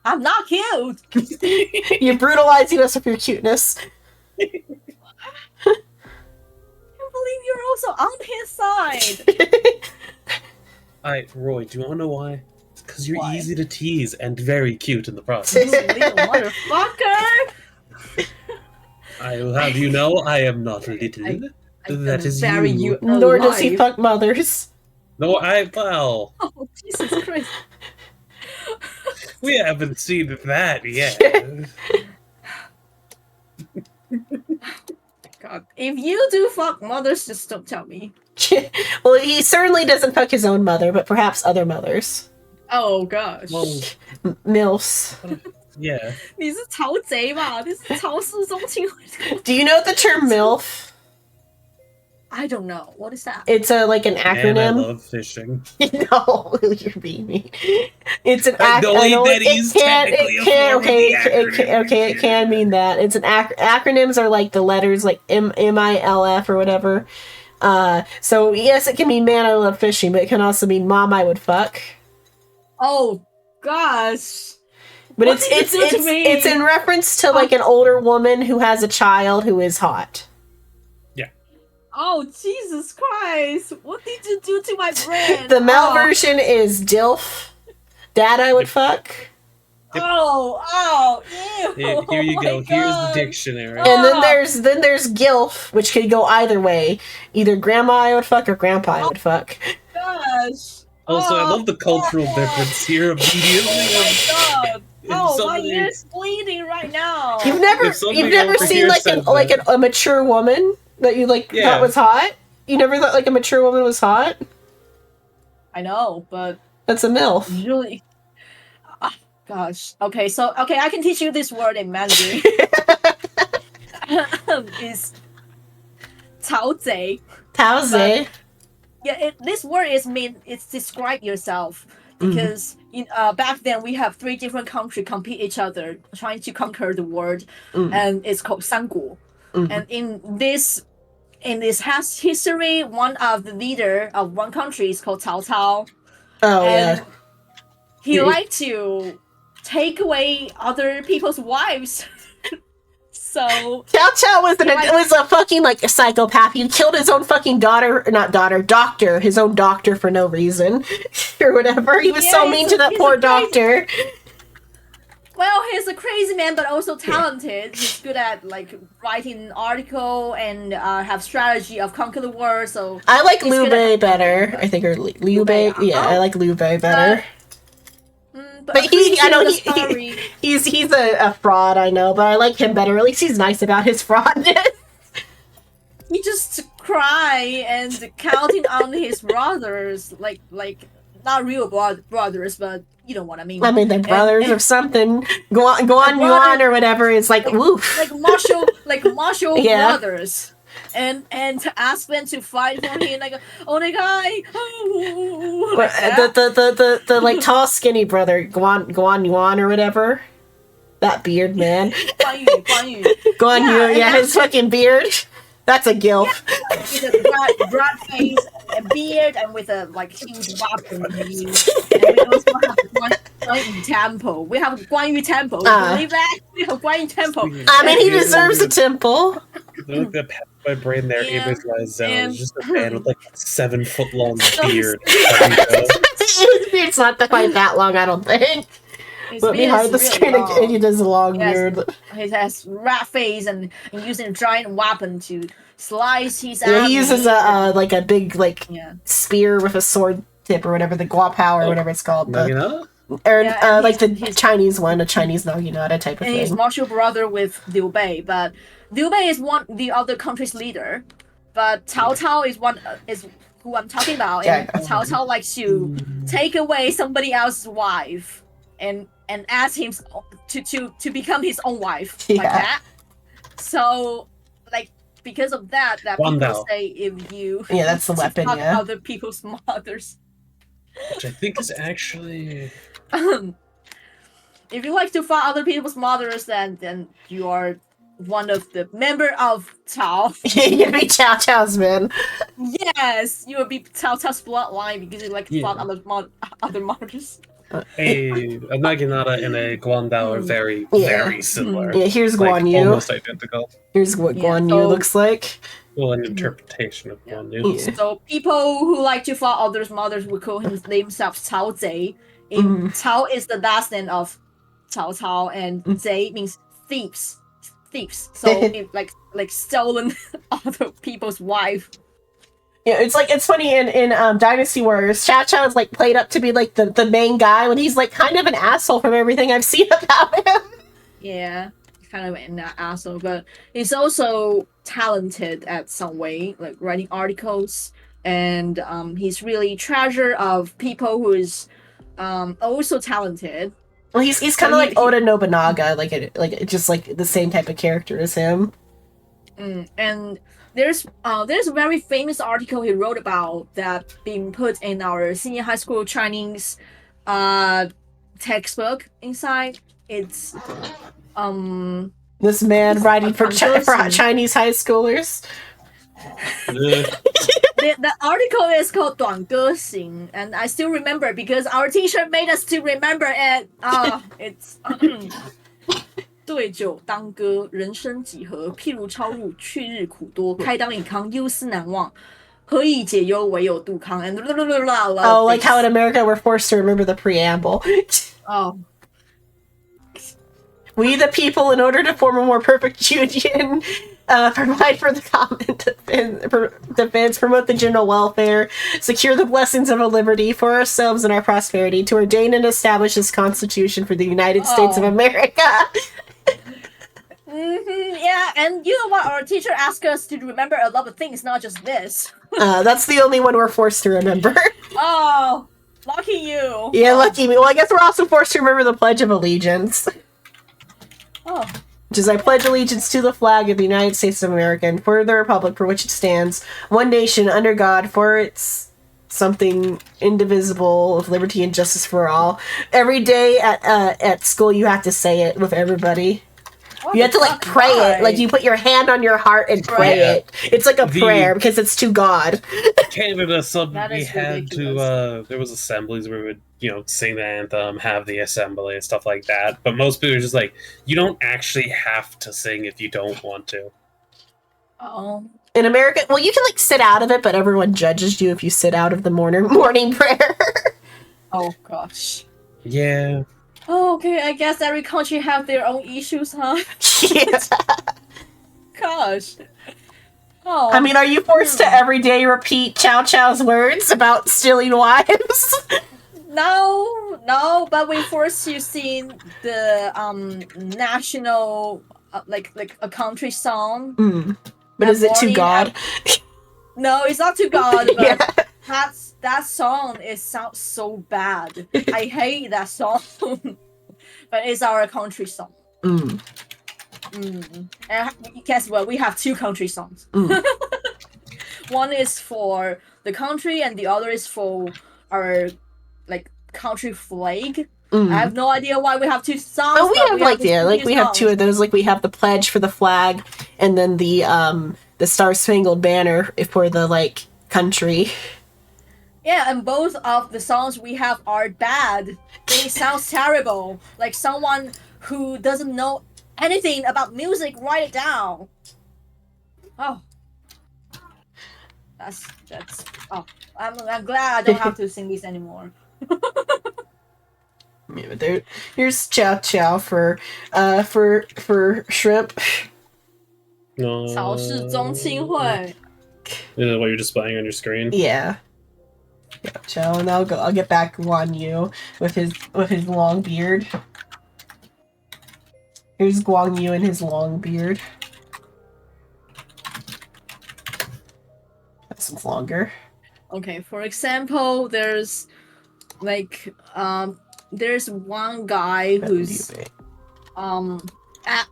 I'm not cute. You're brutalizing us with your cuteness. I can't believe you're also on his side. Roy, do you want to know why? It's because you're easy to tease and very cute in the process. Little motherfucker. I will have you know I am not little. That is bury you. you Nor does he alive. fuck mothers. No, well, Oh, Jesus Christ. we haven't seen that yet. God. If you do fuck mothers, just don't tell me. Well, he certainly doesn't fuck his own mother, but perhaps other mothers. Oh gosh. Well, MILFs. yeah. 你是曹贼吧？你是曹氏宗亲会。 Do you know the term MILF? I don't know. What is that? It's like an And I acronym. love fishing. No, you're being mean. It's an I know that is technically a form of the it can mean that. It's an acronyms are like the letters like MILF or whatever. So yes, it can mean man I love fishing, but it can also mean mom I would fuck. Oh gosh. But What did you do to me? it's in reference to like an older woman who has a child who is hot. Oh Jesus Christ! What did you do to my brain? The male Oh. version is DILF. Dad I would fuck. Oh, ew! Here you Oh go. my Here's the God. dictionary. And then there's GILF, which could go either way. Either grandma I would fuck or grandpa I would fuck. Gosh. Also, I love the cultural difference here immediately. Oh my god! Oh, my somebody- ear's bleeding right now. You've never seen like a mature woman that you like Yeah. thought was hot? You never thought like a mature woman was hot? I know, but That's a MILF. really, gosh. Okay, so I can teach you this word in Mandarin. Is 曹贼. 陶贼. Yeah, this word it's describe yourself because back then we have 3 different countries compete each other trying to conquer the world, and it's called 三国. And in this history, one of the leader of one country is called Cao Cao. Oh and yeah. he liked to take away other people's wives. So Cao Cao was a fucking like a psychopath. He killed his own fucking doctor, his own doctor for no reason or whatever. He was so mean to that poor doctor. Well, he's a crazy man, but also talented. He's good at like writing an article and have strategy of conquer the world. So I like he's Liu good Bei at- better. I think or Liu Bei. Yeah, I like Liu Bei better. But he's a fraud, I know, but I like him better. At least he's nice about his fraudness. He just cry and counting on his brothers, like not real brothers, but you know what I mean. I mean, they're brothers or something. Go on, Yuan or whatever. It's like, woof. Like martial Yeah. brothers. And to ask them to fight for him, like, oh my god, like that. The like tall skinny brother, Guan Yuan or whatever. That beard man. Guan Yu. Guan Yu, yeah, his fucking beard. That's a gilf. With a broad face, a beard, and with a like huge weapon. And we also have Guan Yu Temple. We have Guan Yu Temple. You believe that? We have Guan Yu Temple. I mean, he deserves a temple. Look at my brain there, Ibis Zone. and- It's just a man with like 7-foot-long beard. His beard's not quite that long, I don't think. His But beard behind is the really screen, long. he does a long Yes. beard. He has rat face and using a giant weapon to slice his Yeah, he uses enemy. like a big like Yeah. spear with a sword tip or whatever, the guapao or whatever it's called. Naginata? Or Yeah, and like the Chinese one, a Chinese naginata type of And he's thing. martial brother with Liu Bei, but Liu Bei is the other country's leader, but Cao Cao is who I'm talking about, and Yeah. Cao Cao likes to take away somebody else's wife and ask him to become his own wife like Yeah. that. So like because of that people Wandao. say if you Yeah, that's the weapon, fuck yeah. other people's mothers. Which I think is actually... If you like to fuck other people's mothers, then you are one of the member of Cao. You'd be Chow Chow's man. Yes, you will be Cao Cao's bloodline because you like to Yeah. fuck other mothers. A Naginata and a Guandao are very, Yeah. very similar. Yeah, here's Like, Guan Yu. almost identical. Here's what Guan Yu so- looks like. Well, an interpretation of Guan Yu. So people who like to fuck others' mothers would call themselves Cao Zei. Cao is the last name of Cao Cao, and Zei means thieves. So it, like stolen other people's wife. Yeah, it's funny in Dynasty Warriors, Chow Chow is like played up to be like the main guy when he's like kind of an asshole from everything I've seen about him. Yeah, kind of an asshole, but he's also talented at some way, like writing articles, and he's really treasure of people who is also talented. Well, he's kind of like Oda Nobunaga, like just like the same type of character as him. And there's a very famous article he wrote about that being put in our senior high school Chinese textbook inside. It's This man writing for Chinese high schoolers. the article is called 短歌行, and I still remember because our teacher made us to remember it. It's 对酒当歌，人生几何？譬如超入，去日苦多。开当以康，忧思难忘。何以解忧，唯有杜康。And Oh, like how in America we're forced to remember the preamble. Oh. We the people, in order to form a more perfect union, provide for the common defense, promote the general welfare, secure the blessings of our liberty for ourselves and our prosperity, to ordain and establish this Constitution for the United States of America. Yeah, and you know what? Our teacher asked us to remember a lot of things, not just this. That's the only one we're forced to remember. Oh, lucky you. Yeah, lucky me. Well, I guess we're also forced to remember the Pledge of Allegiance. Oh. Which is, I pledge allegiance to the flag of the United States of America and for the republic for which it stands, one nation, under God, for its something indivisible, of liberty and justice for all. Every day at school, you have to say it with everybody. You have to, like, pray it. Like, you put your hand on your heart and pray it. It's like a prayer, because it's to God. Canada suddenly had to, there was assemblies where we would, you know, sing the anthem, have the assembly and stuff like that. But most people are just like, you don't actually have to sing if you don't want to. Oh. In America, well, you can, like, sit out of it, but everyone judges you if you sit out of the morning prayer. Oh, gosh. Yeah. Oh, okay, I guess every country have their own issues, huh? Yeah. Gosh. Oh. I mean, are you forced to every day repeat Chow Chow's words about stealing wives? No, but we forced to sing the national like a country song. But is it to God? No, it's not to God, but Yeah. that song sounds so bad. I hate that song. But it's our country song. And guess what? We have two country songs. One is for the country, and the other is for our like country flag. I have no idea why we have two songs. Oh, we have we have songs. two of those. Like, we have the pledge for the flag, and then the Star Spangled Banner for the, like, country. Yeah, and both of the songs we have are bad. They sound terrible. Like someone who doesn't know anything about music, write it down. Oh. That's oh. I'm glad I don't have to sing these anymore. Yeah, but here's Chow Chow for shrimp. No. 曹氏宗亲会. Is that what you're displaying on your screen? Yeah. Chow, and I'll get back Guan Yu with his long beard. Here's Guan Yu and his long beard. This one's longer. Okay, for example, there's like there's one guy who's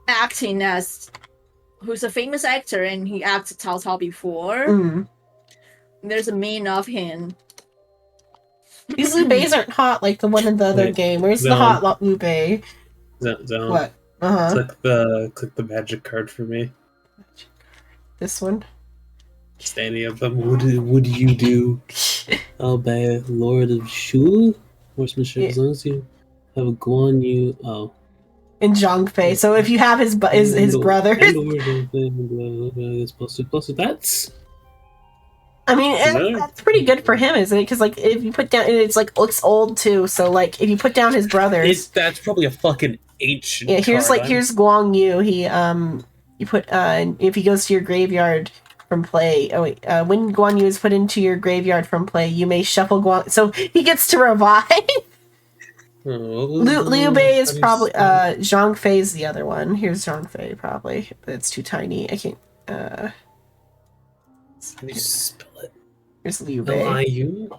acting as who's a famous actor, and he acted Cao Cao before. There's a meme of him. These Liu Beis aren't hot like the one in the other game. Where's the hot Liu Bei? Zone. What? Click the magic card for me. This one? Standing up them. What do you do? I'll be Lord of Shu? Horsemanship, as long as you have a Guan Yu. Oh. In Zhang Fei. So if you have his brother. That's. I mean, that's pretty good for him, isn't it? Because, like, if you put down, it's like looks old too. So, like, if you put down his brothers, that's probably a fucking ancient. Yeah, here's card. here's Guang Yu. He you put if he goes to your graveyard from play. Oh wait, when Guan Yu is put into your graveyard from play, you may shuffle Guang. So he gets to revive. Liu Bei is probably Zhang Fei is the other one. Here's Zhang Fei probably, but it's too tiny. I can't. Can you spell it? Here's Liu Bei. L-I-U?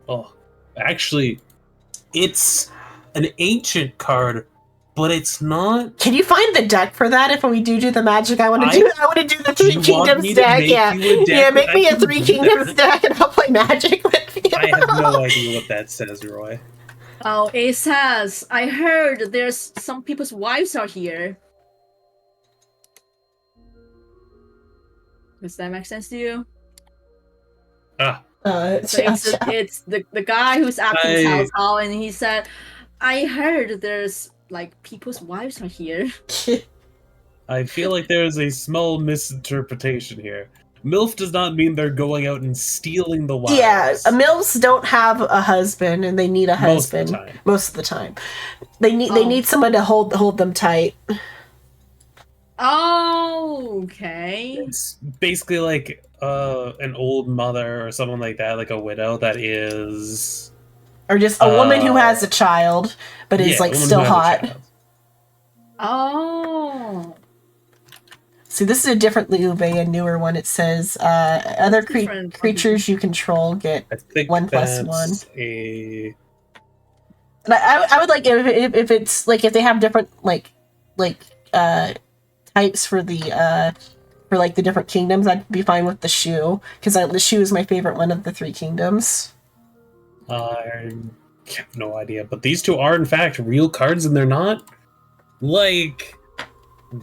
Oh, actually, it's an ancient card, but it's not. Can you find the deck for that? If we do the magic, I want to do the Three Kingdoms deck. Yeah, make me a Three Kingdoms deck, and I'll play Magic with you. I have no idea what that says, Roy. Oh, it says, I heard there's some people's wives are here. Does that make sense to you? It's the guy who's acting Cao Cao, and he said, I heard there's like people's wives are here. I feel like there's a small misinterpretation here. MILF does not mean they're going out and stealing the wives. Yeah, MILFs don't have a husband, and they need a husband most of the time. They need someone to hold them tight. Oh, okay. It's basically like an old mother or someone like that, like a widow that is, or just a woman who has a child but is like still hot. Oh. See, this is a different Liu Bei, a newer one. It says other creatures you control get 1+1. And I would like if it's like if they have different types for the for like the different kingdoms. I'd be fine with the Shu, because the Shu is my favorite one of the 3 kingdoms. I have no idea, but these two are in fact real cards, and they're not like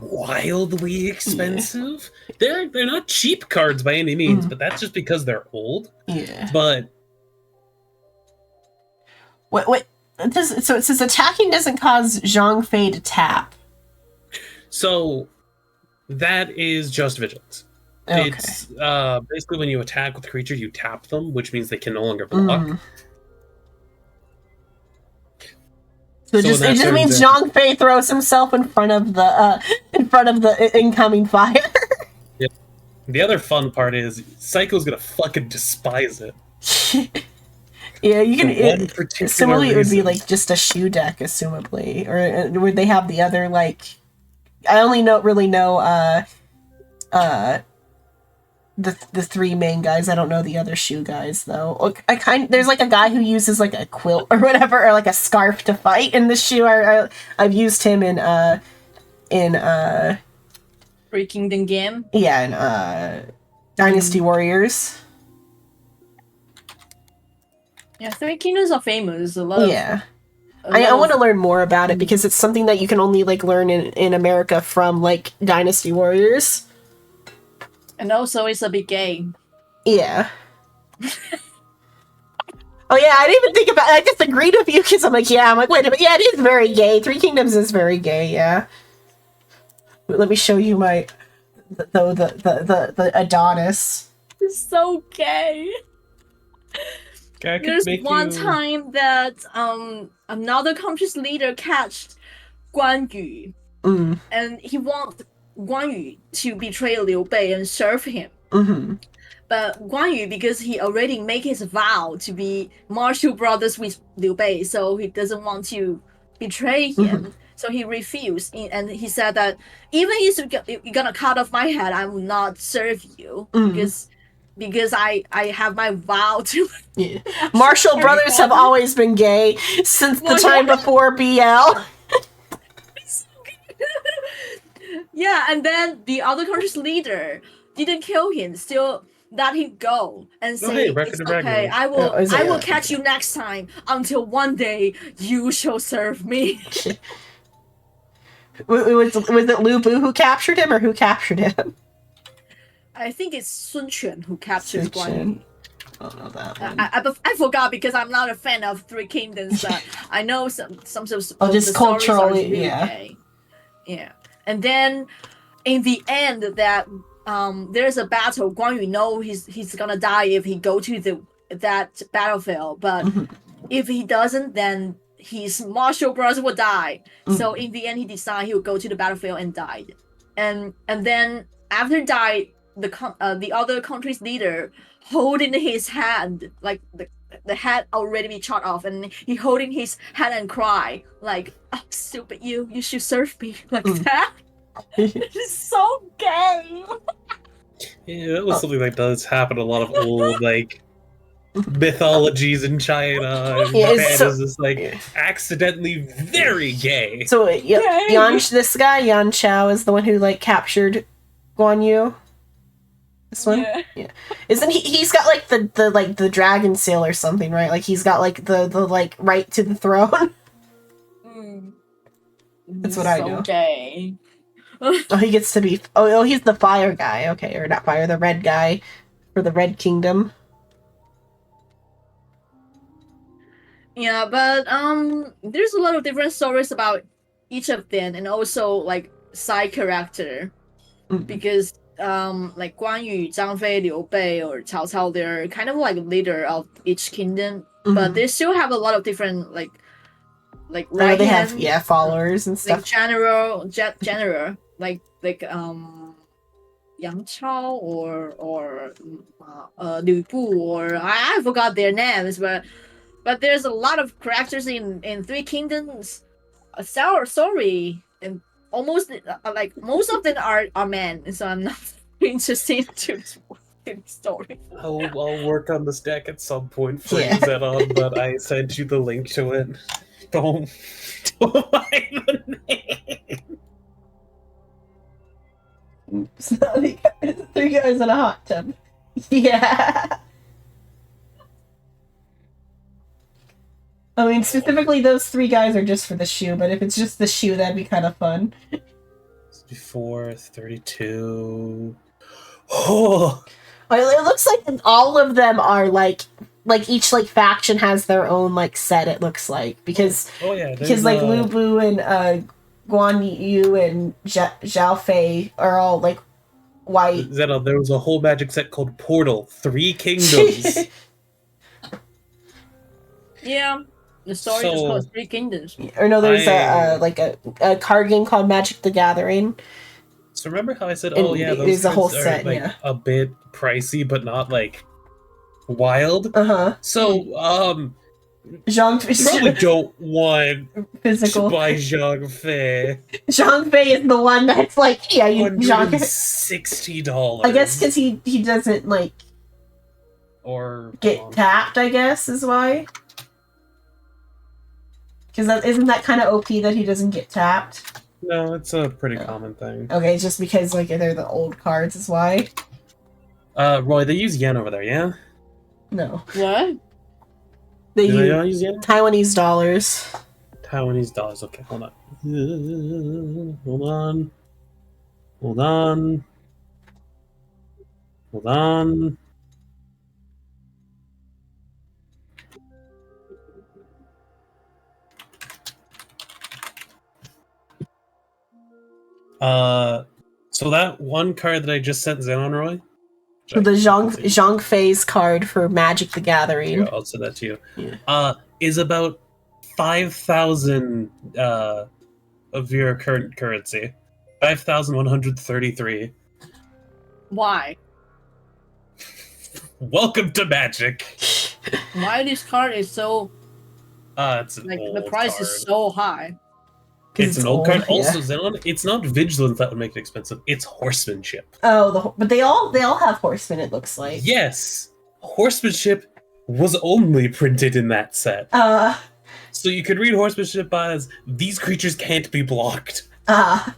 wildly expensive. Yeah. They're not cheap cards by any means, but that's just because they're old. Yeah. But what so it says attacking doesn't cause Zhang Fei to tap. So that is just vigilance. Okay. It's basically when you attack with creatures, you tap them, which means they can no longer block. So it just means Zhang Fei throws himself in front of the incoming fire. Yeah. The other fun part is Psycho's gonna fucking despise it. Yeah, you can. Assumably, it would be like just a Shu deck, assumably, or would they have the other like? I only really know the 3 main guys. I don't know the other Shu guys though. Look, there's like a guy who uses like a quilt or whatever, or like a scarf to fight in the Shu. I've used him in 3 Kingdom game. Yeah, in Dynasty Warriors. Yeah, 3 Kingdoms are famous. A lot. Yeah. I want to learn more about it because it's something that you can only like learn in America from like Dynasty Warriors. And also, it's a bit gay. Yeah. Oh yeah, I didn't even think about it. I just agreed with you because I'm like, yeah. I'm like, wait a minute. Yeah, it is very gay. 3 Kingdoms is very gay. Yeah. Let me show you my the Adonis. It's so gay. There's one time that another country's leader catched Guan Yu, and he wanted Guan Yu to betray Liu Bei and serve him. But Guan Yu, because he already made his vow to be martial brothers with Liu Bei, so he doesn't want to betray him. So he refused, and he said that even if you're gonna cut off my head, I will not serve you because I have my vow to. Yeah. Martial brothers have always been gay since the time before BL. Yeah, and then the other country's leader didn't kill him, still let him go and say, "It's okay, I will catch you next time. Until one day you shall serve me." Was it Lu Bu who captured him, or who captured him? I think it's Sun Quan who captures Guan Yu. I don't know that one. I forgot because I'm not a fan of 3 Kingdoms, but I know some of just the culturally, really gay. Yeah. And then in the end, that there's a battle. Guan Yu knows he's gonna die if he go to that battlefield, but if he doesn't, then his martial brothers will die. So in the end, he decided he would go to the battlefield and died. And then after died, the other country's leader holding his hand, like the head already be chopped off, and he holding his hand and cry like, "Oh, stupid you should serve me," like that. It's so gay. Yeah, that was something that does happen a lot of old like mythologies in China. And Japan is just like accidentally very gay. So this guy Yan Chao is the one who like captured Guan Yu. This one, yeah. Isn't he's got like the dragon seal or something, right? Like he's got like the like right to the throne. That's what I know. Okay. Oh, he gets to be. Oh, he's the fire guy. Okay, or not fire, the red guy for the Red Kingdom. Yeah, but there's a lot of different stories about each of them, and also like side character, because like Guan Yu, Zhang Fei, Liu Bei, or Cao Cao, they're kind of like leader of each kingdom, but they still have a lot of different like they have followers and stuff. Like general, like like Yang Chao or Liu Bu, or I forgot their names, but there's a lot of characters in Three Kingdoms. Sorry, and almost like most of them are men, so I'm not interested to the story. I'll work on this deck at some point for you, Zenon, but I sent you the link to it. Don't mind the name. Three guys in a hot tub. Yeah. I mean, specifically those 3 guys are just for the shoe, but if it's just the shoe, that'd be kind of fun. 64, 32. Oh! It looks like all of them are like each like faction has their own like set. It looks like because like Lu Bu and Guan Yu and Zhao Fei are all like white. Zenon, there was a whole magic set called Portal 3 Kingdoms. Yeah, the story is called Three Kingdoms. Or no, there's a card game called Magic the Gathering. So remember how I said, And oh yeah, those there's a whole cards are, set, like, yeah. a bit pricey, but not like wild. So Zhang probably don't want physical to buy Zhang Fei. Zhang Fei is the one that's like, yeah, you Zhang. $60. I guess because he doesn't like or get tapped. I guess is why. Because isn't that kind of OP that he doesn't get tapped? No, it's a pretty common thing. Okay, just because like they're the old cards is why. Roy, they use yen over there, yeah? No. What? They Do they use not use yen? Taiwanese dollars. Taiwanese dollars. Okay, hold on. Hold on. Hold on. Hold on. So that one card that I just sent Zenon, Roy? The Zhang Fei's card for Magic the Gathering. Here, I'll send that to you. Is about 5,000 of your current currency. 5,133. Why? Welcome to Magic. Why this card is so It's an like old the price card. is so high? It's an old card. yeah. Also, Zenon, it's not Vigilance that would make it expensive. It's Horsemanship. Oh, but they all have horsemen. It looks like. Yes, Horsemanship was only printed in that set. So you could read Horsemanship as these creatures can't be blocked. So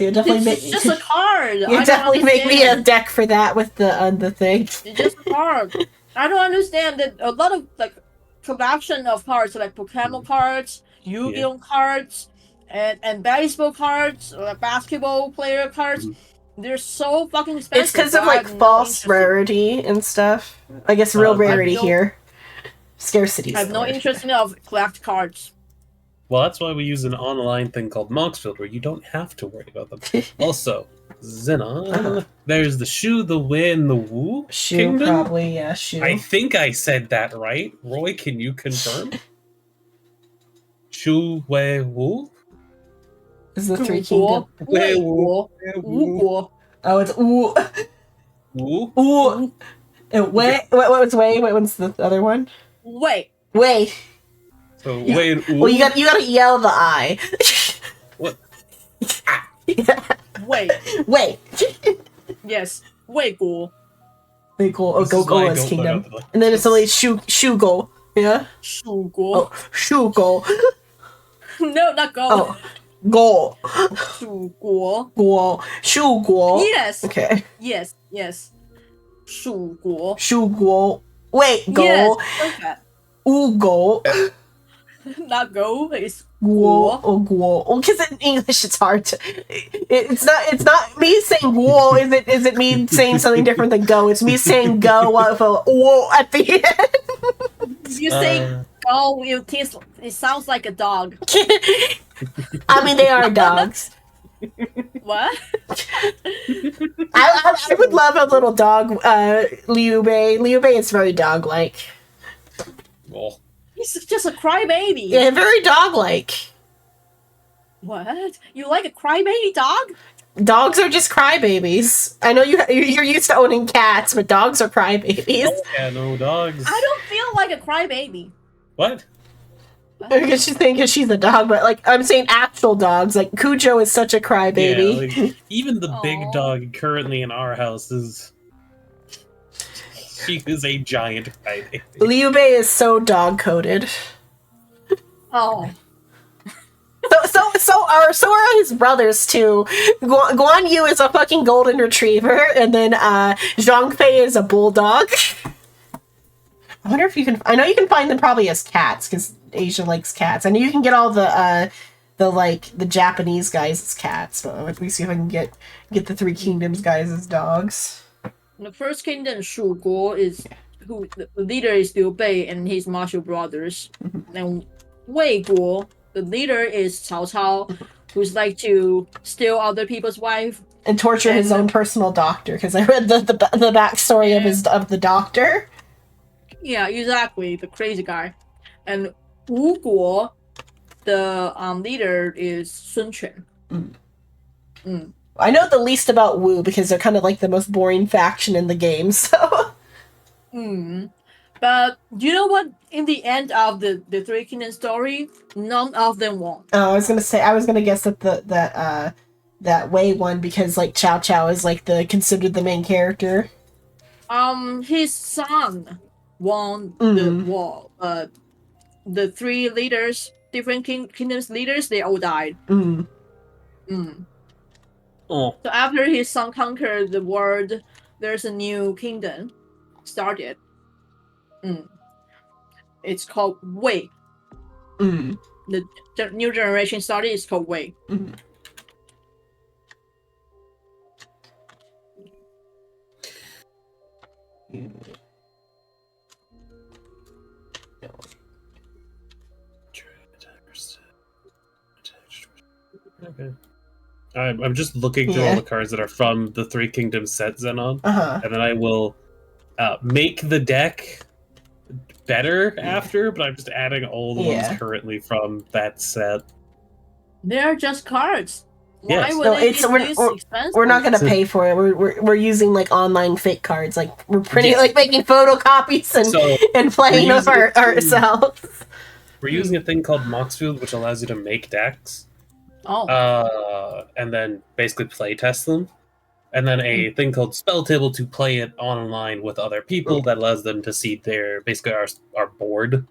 you definitely It's just a card. You definitely make me a deck for that with the thing. It's just a card. I don't understand that a lot of like collection of cards like Pokemon cards, Yu-Gi-Oh cards, and baseball cards, or basketball player cards. They're so fucking expensive. It's because so of I like have no false interest rarity and stuff. I guess real rarity no- here. Scarcity. I have no interest in collect cards. Well, that's why we use an online thing called Moxfield, where you don't have to worry about them. Also, Zenon, there's the Shu, the Wei, and the Wu Shu, Kingdom. probably, yeah, Shu. I think I said that right. Roy, can you confirm? Shu, Wei, Wu? Is the Three Wu, Kingdom? Wei Wu, Wu. Oh, it's Wu. Wu? Wu. And Wei. What was Wei? What was the other one? Wait. Wei. So Wei and Wu? Well, you gotta yell the I. What? Wait. Wei. Yes. Wei Gu. Wei Gu. Oh, This is why I Go is don't kingdom. learn And then it's only Shu Go. Yeah? Shu Gu. Oh, Shu Go. No, not Go. Oh. Go. Shu Gu. Guo. Shu Guo. Yes. Okay. Yes. Yes. Shu Gu. Shu Guo. Wait, Go. Yes. Perfect. Wu Go. Not Go. It's Guo or Guo. Well, because in English it's hard to. It's not me saying Guo. Is it me saying something different than go? It's me saying go with a Guo at the end. You say Go. It sounds like a dog. I mean, they are dogs. What? I would love a little dog, Liu Bei. Liu Bei is very dog-like. Oh. He's just a crybaby. Yeah, very dog-like. What? You like a crybaby dog? Dogs are just crybabies. I know you're used to owning cats, but dogs are crybabies. Oh, yeah, no dogs. I don't feel like a crybaby. What? Because she's thinking she's a dog, but like I'm saying actual dogs. Like Cujo is such a crybaby. Yeah, like, even the big dog currently in our house is... She is a giant crybaby. Liu Bei is so dog-coded. Oh. So are his brothers too. Guan Yu is a fucking golden retriever, and then Zhang Fei is a bulldog. I wonder if you can. I know you can find them probably as cats because Asia likes cats. I know you can get all the Japanese guys as cats, but let me see if I can get the Three Kingdoms guys as dogs. The first kingdom, Shu Guo, is who the leader is Liu Bei and his martial brothers, and Wei Guo, the leader is Cao Cao, who's like to steal other people's wife and torture his own personal doctor. Because I read the backstory of the doctor. Yeah, exactly, the crazy guy. And Wu Guo, the leader, is Sun Quan. I know the least about Wu because they're kind of like the most boring faction in the game. So. But you know what? In the end of the Three Kingdoms story, none of them won. Oh, I was gonna guess that that Wei won because like Cao Cao is like considered the main character. His son won the war. The three leaders, different kingdoms leaders, they all died. Oh. So after his son conquered the world, there's a new kingdom started. It's called Wei. The new generation started. It's called Wei. Okay. I'm just looking through all the cards that are from the Three Kingdoms set, Zenon, and then I will make the deck better after, but I'm just adding all the ones currently from that set. They're just cards. Yes. Why would We're not gonna pay for it. We're using like online fake cards. Like we're printing like making photocopies and playing with ourselves. We're using a thing called Moxfield, which allows you to make decks. And then basically play test them. And then a thing called Spell Table to play it online with other people that allows them to see basically our board.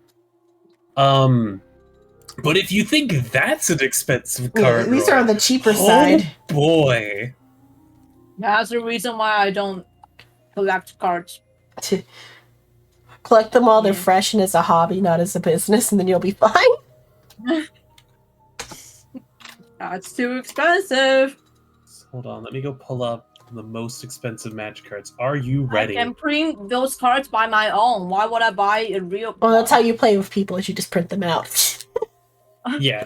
But if you think that's an expensive card, these are on the cheaper side. Boy, that's the reason why I don't collect cards. Collect them while they're fresh and as a hobby, not as a business, and then you'll be fine. That's too expensive. Hold on, let me go pull up the most expensive Magic cards. Are you ready? I can print those cards by my own. Why would I buy a real? Well, that's how you play with people. Is you just print them out. Yeah,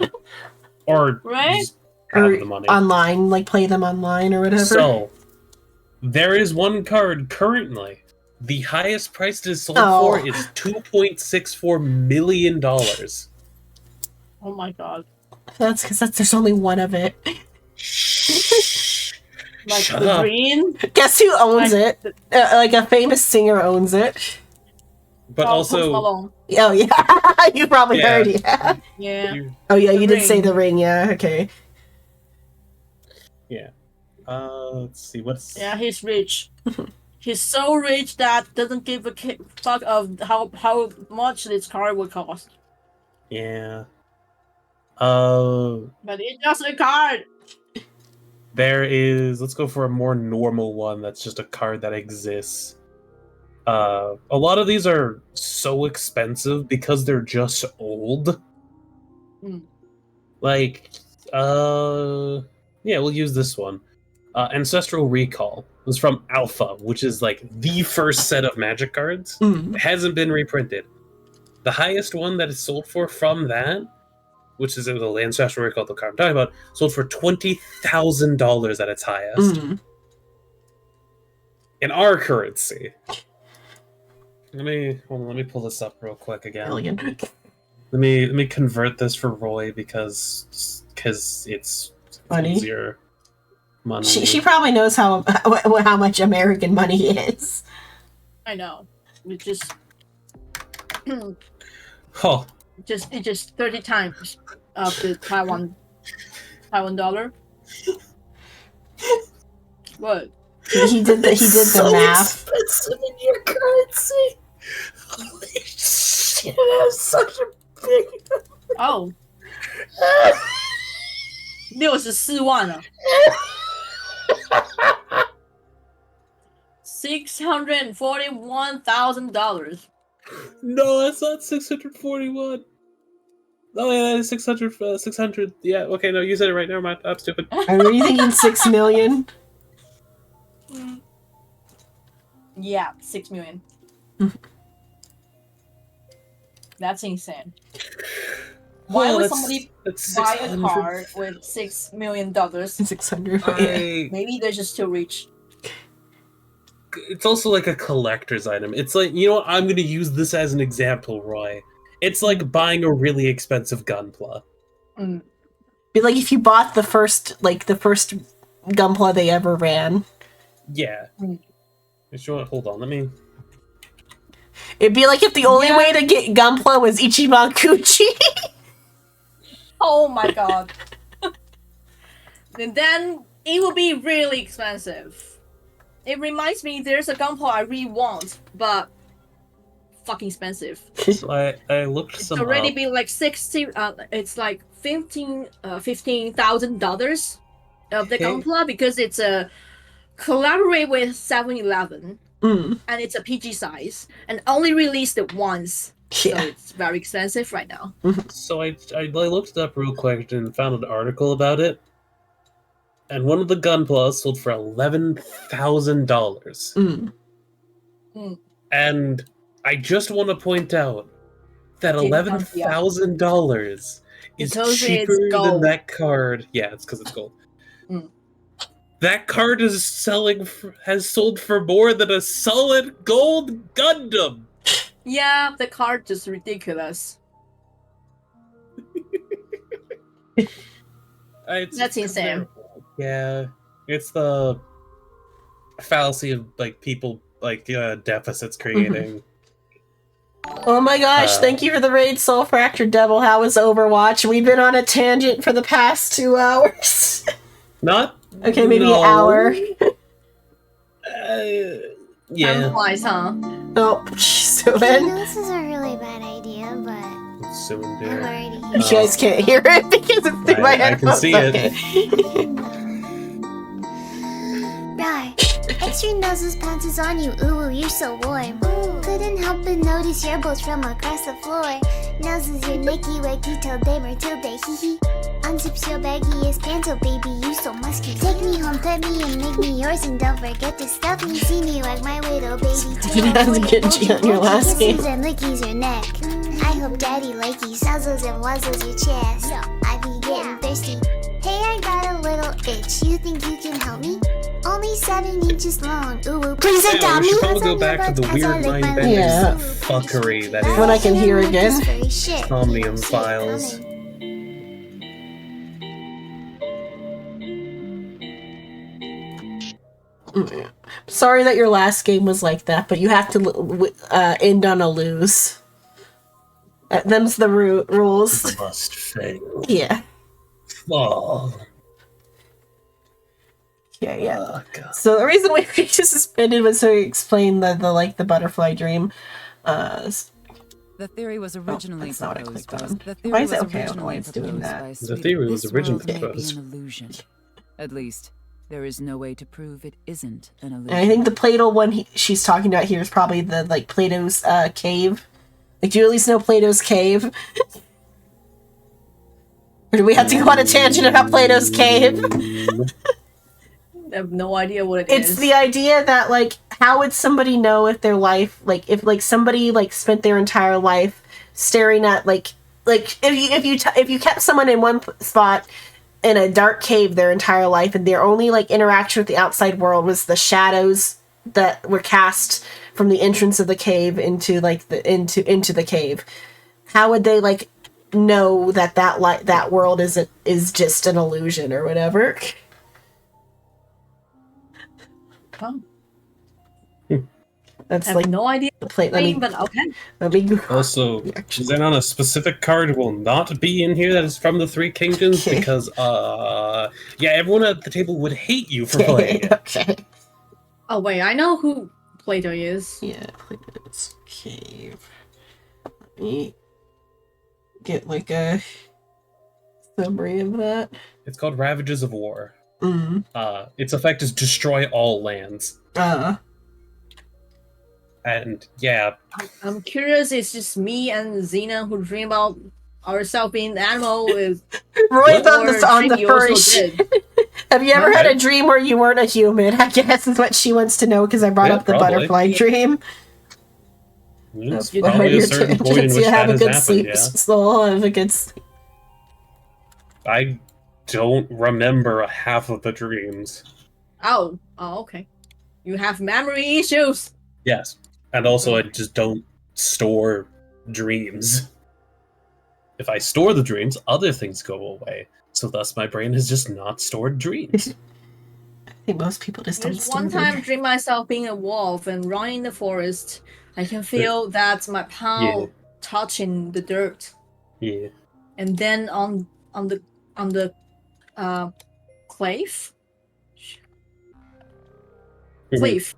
or just have the money online, like play them online or whatever. So there is one card currently. The highest price it is sold for is $2.64 million. Oh my god. That's because there's only one of it. Like Shut the up. Green? Guess who owns it? Like a famous singer owns it. But also... Oh, yeah. You probably heard, Yeah. Oh, yeah, you did say the ring, yeah, okay. Yeah. Let's see, what's... Yeah, he's rich. He's so rich that doesn't give a fuck of how much this card would cost. Yeah. But it's just a card. There is... Let's go for a more normal one that's just a card that exists. A lot of these are so expensive because they're just old. Like, yeah, we'll use this one. Ancestral Recall. It was from Alpha, which is like the first set of Magic cards. It hasn't been reprinted. The highest one that is sold for from that, which is the Ancestral Recall, the card I'm talking about, sold for $20,000 at its highest. In our currency. Let me pull this up real quick again. Let me convert this for Roy because it's Money. easier. Money. She probably knows how much American money is. I know. It just Oh, it's just 30 times of the Taiwan dollar. What? He did the math. Expensive in your currency. Holy shit! That's such a big. Oh. 64万了。$641,000. no, that's not 641. Oh yeah, that is 600. 600. Yeah, okay, no, you said it right. Never mind. I'm stupid. Are you thinking 6 million? Yeah, 6 million. That's insane. Why Well, would that's- somebody that's buy a 600. car with $6 million? 600. Maybe they're just too rich. It's also like a collector's item. It's like, you know what? I'm going to use this as an example, Roy. It's like buying a really expensive Gunpla. Be like if you bought the first Gunpla they ever ran. Yeah. Hold on, let me... It'd be like if the only way to get Gunpla was Ichiban Kuchi. Oh my god. And then it will be really expensive. It reminds me, there's a Gunpla I really want, but fucking expensive. So I looked It's some already up. been like 60. It's like $15,000 of the Okay. Gunpla because it's a collaborate with 7-Eleven and it's a PG size and only released it once. So it's very expensive right now. So I looked it up real quick and found an article about it. And one of the Gunplas sold for $11,000. And I just want to point out that $11,000 is Because it's cheaper than gold. that card. Yeah, it's because it's gold. That card has sold for more than a solid gold Gundam. Yeah, the card is ridiculous. That's insane. Yeah, it's the fallacy of like people like deficits creating. Oh my gosh, thank you for the raid, Soul Fractured Devil. How was Overwatch? We've been on a tangent for the past 2 hours. Not Okay, maybe no. an hour. Yeah. Time flies, huh? Oh, so then This is a really bad idea, but Soon, dear. you guys can't hear it because it's through my I can headphones. see it. Right. Extra noses pants is on you, ooh, you're so warm. Couldn't help but notice your bolts from across the floor. Noses your Nicky Wacky till day Matilda, hee hee. Unzips your baggiest pants, oh baby, you so musky. Take me home, pet me, and make me yours, and don't forget to stuff me. See me like my widow baby tail. That's a good G on your last game. Kisses and lickies your neck. I hope daddy likey suzzles and wuzzles your chest. I be getting thirsty. Hey, I got a little itch. You think you can help me? Only 7 inches long. Ooh, please Yeah, adopt we me. should probably go back to the weird mind bending Yeah. fuckery that is When I can hear again. Somnium Files. Sorry that your last game was like that, but you have to end on a lose. Them's the rules. Must fail. Yeah. Oh. Yeah. So the reason we just suspended was to explain the butterfly dream. The theory was originally that's not what I proposed clicked by- on. the theory Why is was it okay? I don't know why originally it's doing proposed that. by The Sweetie. theory was This originally world may be proposed. an illusion. At least, there is no way to prove it isn't an illusion. And I think the Plato one she's talking about here is probably the Plato's cave. Like, do you at least know Plato's cave? Or do we have to go on a tangent about Plato's cave? I have no idea what it is. It's the idea that how would somebody know if their life if somebody spent their entire life staring at if you kept someone in one spot in a dark cave their entire life and their only interaction with the outside world was the shadows that were cast from the entrance of the cave into the cave, how would they know that that world is just an illusion or whatever. Oh. That's I have no idea. The plate. But okay. Let me Also, then on a specific card will not be in here that is from the Three Kingdoms because, yeah, everyone at the table would hate you for playing it. Okay. Oh wait, I know who Plato is. Yeah, Plato's Cave. Let me get like a summary of that. It's called Ravages of War. Mm. Its effect is destroy all lands. And yeah, I'm curious. It's just me and Xena who dream about ourselves being an animal. With Roy's on the first. Have you ever had a dream where you weren't a human? I guess is what she wants to know because I brought up the butterfly dream. It's probably a certain point in which you have that a has good happened, sleep. yeah. So have a good sleep. I don't remember half of the dreams. Oh, okay. You have memory issues. Yes. And also, I just don't store dreams. If I store the dreams, other things go away. So thus, my brain has just not stored dreams. I think most people just don't There's store one time I dream myself being a wolf and running in the forest. I can feel that my palm touching the dirt. Yeah. And then on the cliff. Cliff.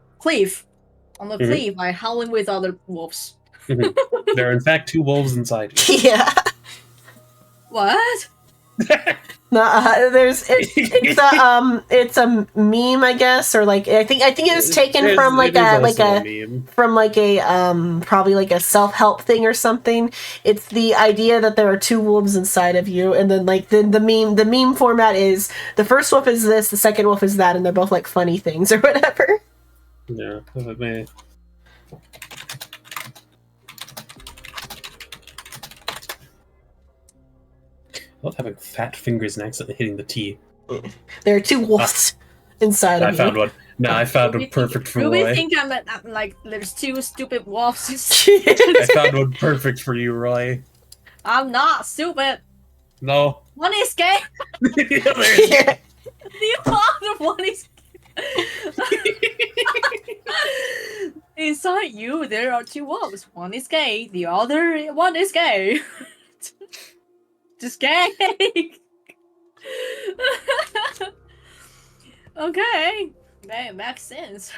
On the cliff, I howling with other wolves. There are in fact 2 wolves inside you. Yeah. What? It's a meme, I guess, or like I think it was taken from probably like a self-help thing or something. It's the idea that there are 2 wolves inside of you, and then like the meme format is the first wolf is this, the second wolf is that, and they're both like funny things or whatever. Yeah, man. I love having fat fingers and accidentally hitting the T. There are 2 wolves inside of you. I found one. No, I found one perfect for Ruby Roy. think I'm like there's 2 stupid wolves. I found one perfect for you, Roy. I'm not stupid. No. One is gay. The The other one is. Inside you, there are 2 wolves. One is gay. The other one is gay. Just gay. Okay, that makes sense.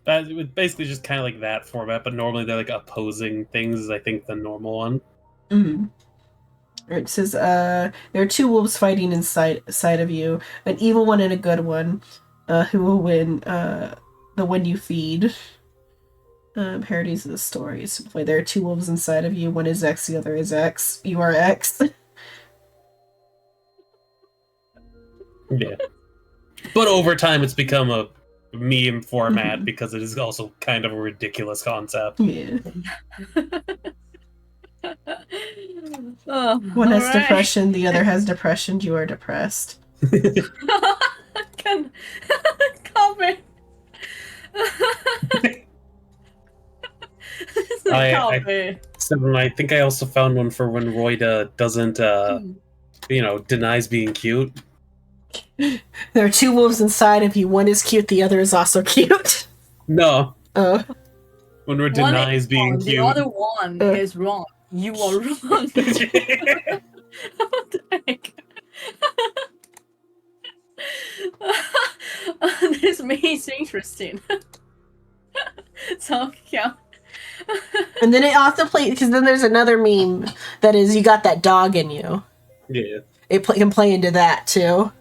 It was basically just kind of like that format, but normally they're like opposing things is I think the normal one. Mm-hmm. It says there are 2 wolves fighting inside of you, an evil one and a good one. Who will win? The one you feed. Parodies of the stories. There are 2 wolves inside of you. One is X, the other is X. You are X. Yeah. But over time it's become a meme format because it is also kind of a ridiculous concept. Yeah. Oh, One has alright. depression, the other has depression. You are depressed. Come in. I think I also found one for when Royda doesn't, denies being cute. There are 2 wolves inside of you. One is cute, the other is also cute. No. Oh. When Roy One denies is being wrong, cute. The other one is wrong. You are wrong. What the heck? This means interesting. So yeah. And then it also plays, because then there's another meme that is you got that dog in you. Yeah. It can play into that too.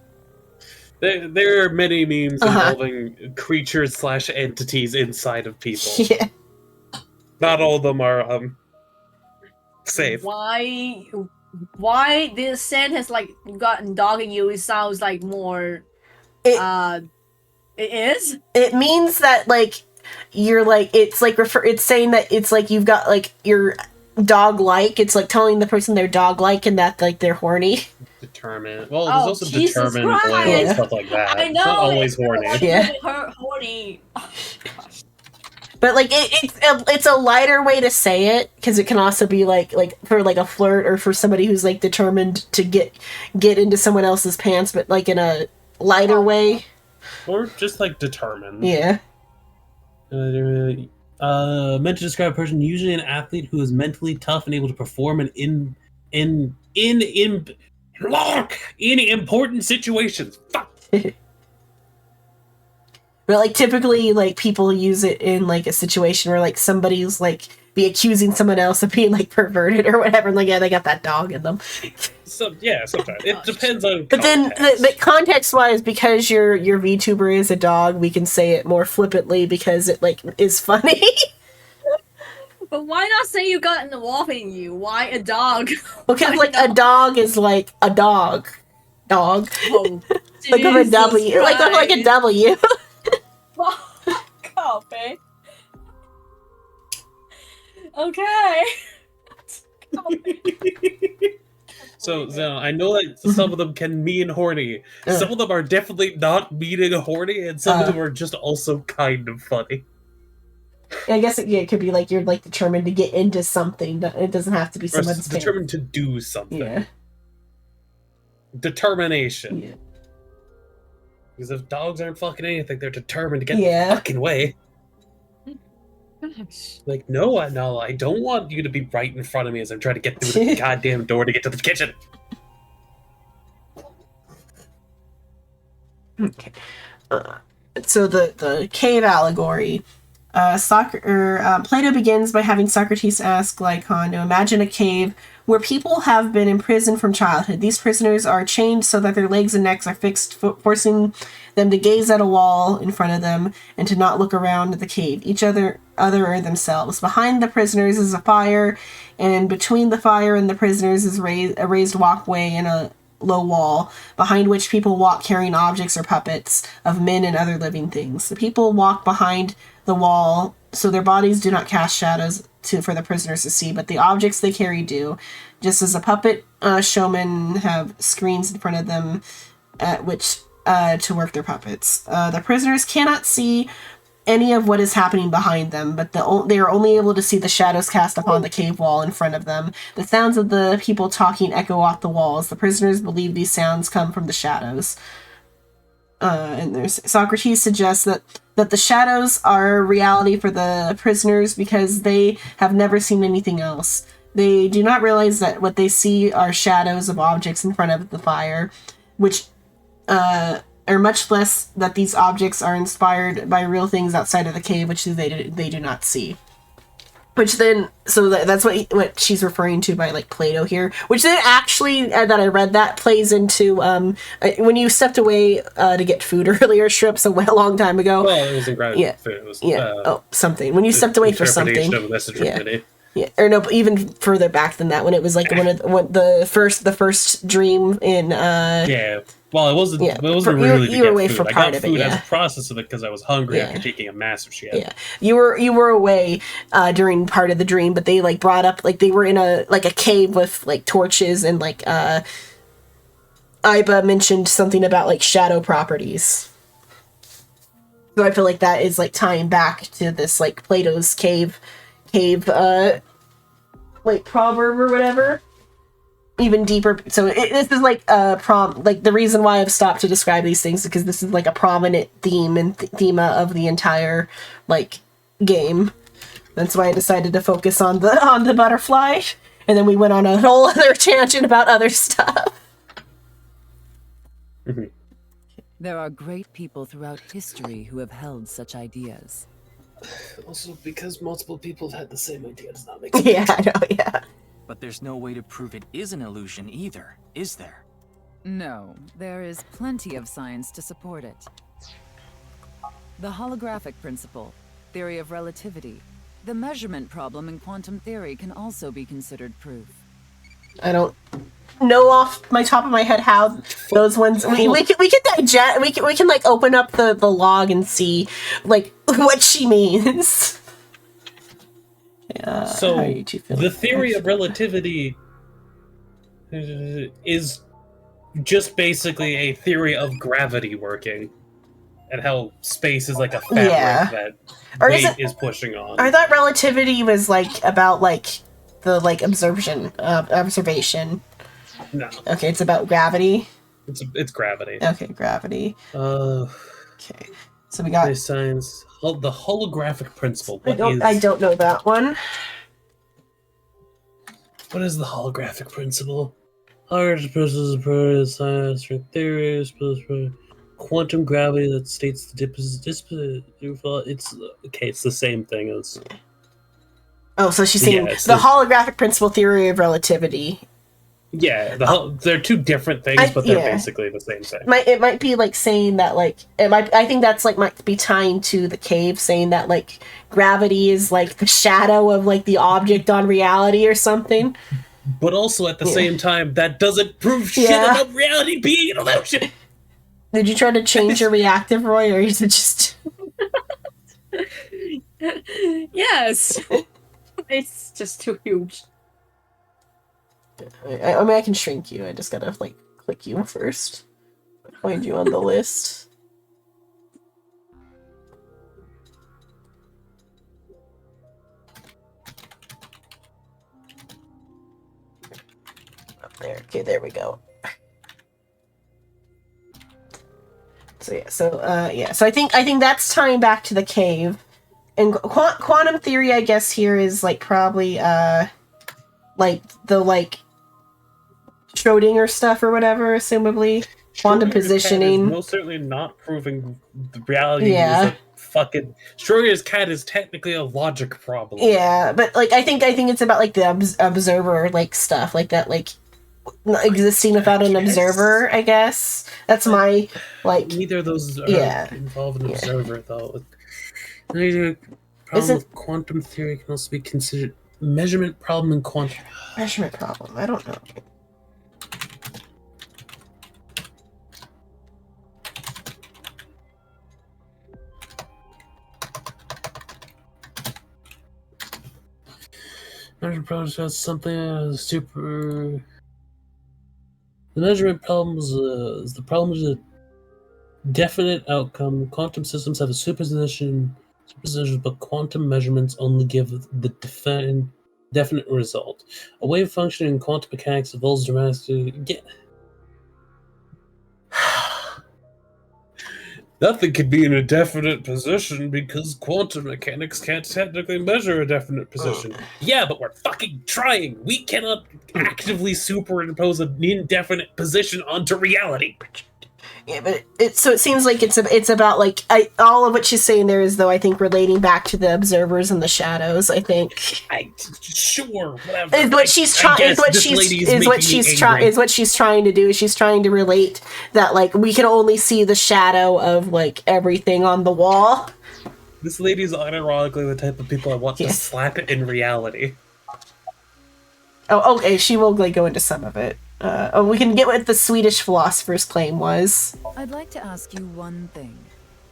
There are many memes involving creatures / entities inside of people. Yeah. Not all of them are safe. Why this sentence like gotten dog in you? It sounds like more. It is. It means that like you're like it's like it's saying that it's like you've got like your dog like. It's like telling the person they're dog like and that like they're horny. Determined. Well, there's also Jesus determined Christ. loyal and stuff like that. I know. It's not always it's horny. like Yeah. Her horny. Oh, gosh. But like it's a lighter way to say it because it can also be like for like a flirt or for somebody who's like determined to get into someone else's pants, but like in a lighter way. Or just like determined. Yeah. Meant to describe a person, usually an athlete who is mentally tough and able to perform in important situations. Fuck. But like typically like people use it in like a situation where like somebody's like be accusing someone else of being like perverted or whatever, and like yeah, they got that dog in them. Sometimes it depends on. But context. then the context wise, because your VTuber is a dog, we can say it more flippantly because it like is funny. But why not say you got involving you? Why a dog? Because like a dog is like a dog. Oh, like of a W. Like of like a W. Copy. Okay. So I know that some of them can mean horny. Some of them are definitely not meaning horny, and some of them are just also kind of funny. I guess it could be like you're like determined to get into something, but it doesn't have to be someone's determined to do something. Yeah. Determination. Yeah. Because if dogs aren't fucking anything, they're determined to get the fucking way. Like, no, I don't want you to be right in front of me as I'm trying to get through the goddamn door to get to the kitchen. Okay. So the cave allegory. Plato begins by having Socrates ask Lycon to imagine a cave where people have been imprisoned from childhood. These prisoners are chained so that their legs and necks are fixed, forcing them to gaze at a wall in front of them and to not look around the cave, each other or themselves. Behind the prisoners is a fire, and between the fire and the prisoners is a raised walkway and a low wall, behind which people walk carrying objects or puppets of men and other living things. The people walk behind the wall, so their bodies do not cast shadows for the prisoners to see, but the objects they carry do. Just as a puppet showmen have screens in front of them at which to work their puppets. The prisoners cannot see any of what is happening behind them, but they are only able to see the shadows cast upon the cave wall in front of them. The sounds of the people talking echo off the walls. The prisoners believe these sounds come from the shadows. And there's Socrates suggests that the shadows are reality for the prisoners because they have never seen anything else. They do not realize that what they see are shadows of objects in front of the fire, which are much less that these objects are inspired by real things outside of the cave, which they do not see. Which then, so that's what she's referring to by like Plato here. Which then actually, that I read that plays into when you stepped away to get food earlier, Strips, a long time ago. Well, it was in food. It was, something. When you stepped away for something. Yeah, or no, even further back than that, when it was like the first dream in. Yeah. Well, it wasn't. Yeah. It wasn't really to you were get away food. for I part got of it, food yeah. as a process of it because I was hungry Yeah. after taking a massive shit. Yeah, you were away during part of the dream, but they like brought up like they were in a cave with like torches and like Iba mentioned something about like shadow properties. So I feel like that is like tying back to this like Plato's cave like proverb or whatever. Even deeper. So this is like a like the reason why I've stopped to describe these things because this is like a prominent theme and thema of the entire like game. That's why I decided to focus on the butterfly, and then we went on a whole other tangent about other stuff. There are great people throughout history who have held such ideas. Also, because multiple people have had the same idea does not make sense. Yeah, I know, yeah. But there's no way to prove it is an illusion either, is there? No, there is plenty of science to support it. The holographic principle, theory of relativity, the measurement problem in quantum theory can also be considered proof. I don't know off my top of my head how those ones. We can digest. We can like open up the log and see like what she means. So the theory of relativity is just basically a theory of gravity working. and how space is like a fabric that Or weight is pushing on. I thought relativity was like about like the like observation. No. Okay, it's about gravity. It's gravity. Okay, gravity. Okay. So we got science. The holographic principle. I don't know that one. What is the holographic principle? Holographic principle is science theory. Quantum gravity that states the it's okay. It's the same thing as. Oh, so she's saying the holographic principle theory of relativity. Yeah, they're two different things, but they're basically the same thing. It might be like saying that like I think that's like might be tying to the cave, saying that like gravity is like the shadow of like the object on reality or something. But also at the same time, that doesn't prove shit about reality being an illusion. Did you try to change your reactive, Roy, or is it just? Yes, it's just too huge. I mean, I can shrink you. I just gotta like click you first. Find you on the list. Up there. Okay, there we go. So I think that's tying back to the cave, and quantum theory. I guess here is like probably like the like Schrödinger stuff or whatever, assumably quantum positioning. Most certainly not proving the reality. Is a fucking Schrödinger's cat is technically a logic problem. Yeah, but like I think it's about like the observer like stuff like that, like existing without an observer. I guess that's my like. Neither of those are involve an observer though. The problem with quantum theory can also be considered measurement problem in quantum. Measurement problem. I don't know. Measurement problem has something super. The measurement problem is the problem is a definite outcome. Quantum systems have a superposition, but quantum measurements only give the definite result. A wave function in quantum mechanics evolves dramatically. Nothing can be in a definite position because quantum mechanics can't technically measure a definite position. Yeah, but we're fucking trying. We cannot actively superimpose an indefinite position onto reality. Yeah, but it seems like it's about like all of what she's saying there is though I think relating back to the observers and the shadows. I think. Sure, whatever. Is what she's trying. Is what she's trying to do. She's trying to relate that like we can only see the shadow of like everything on the wall. This lady is unironically the type of people I want to slap it in reality. Oh, okay. She will like go into some of it. We can get what the Swedish philosopher's claim was. I'd like to ask you one thing.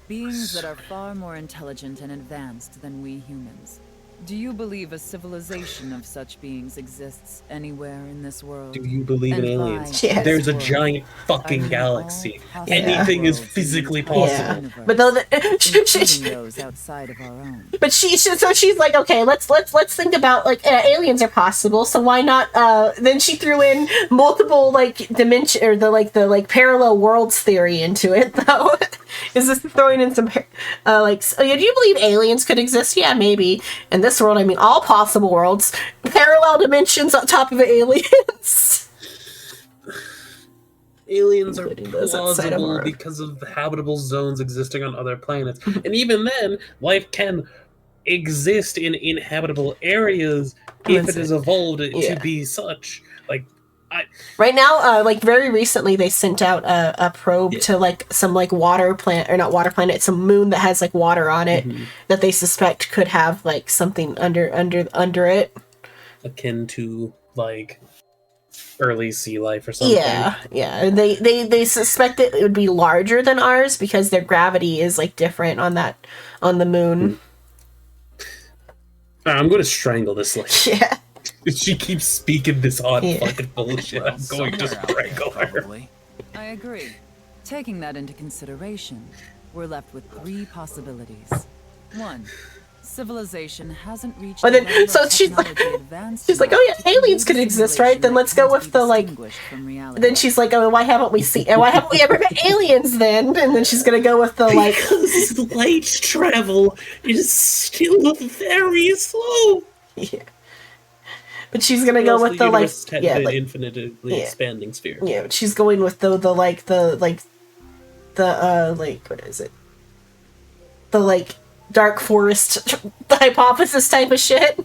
Beings that are far more intelligent and advanced than we humans. Do you believe a civilization of such beings exists anywhere in this world? Do you believe in aliens? Yes. There's a giant fucking galaxy. Anything is physically possible. Yeah. But though those outside of our own. But she's like, okay, let's think about like aliens are possible, so why not? Then she threw in multiple like dimension or the parallel worlds theory into it though. Is this throwing in some like? Do you believe aliens could exist? Yeah, maybe. In this world, I mean, all possible worlds, parallel dimensions on top of aliens. Aliens are plausible because of habitable zones existing on other planets, and even then, life can exist in inhabitable areas if it is evolved to be such. Like. Right now, like very recently, they sent out a probe to like some like water planet or not water planet, some moon that has like water on it that they suspect could have like something under it, akin to like early sea life or something. Yeah. They suspect it would be larger than ours because their gravity is like different on the moon. I'm going to strangle this lady. Yeah. She keeps speaking this odd fucking bullshit. I'm going to strangle her. I agree. Taking that into consideration, we're left with 3 possibilities. 1. Civilization hasn't reached But a then, level so of she's like, technology advanced she's like, enough oh yeah, to create aliens a could exist, right? simulation Then that let's go can't with be the like. distinguished from reality. Then she's like, oh, why haven't we seen? Why haven't we ever met aliens then? And then she's gonna go with the like. Because light travel is still very slow. Yeah. But she's gonna go with the like. Yeah, like infinitely expanding sphere. Yeah, but she's going with the like what is it? The like dark forest hypothesis type of shit.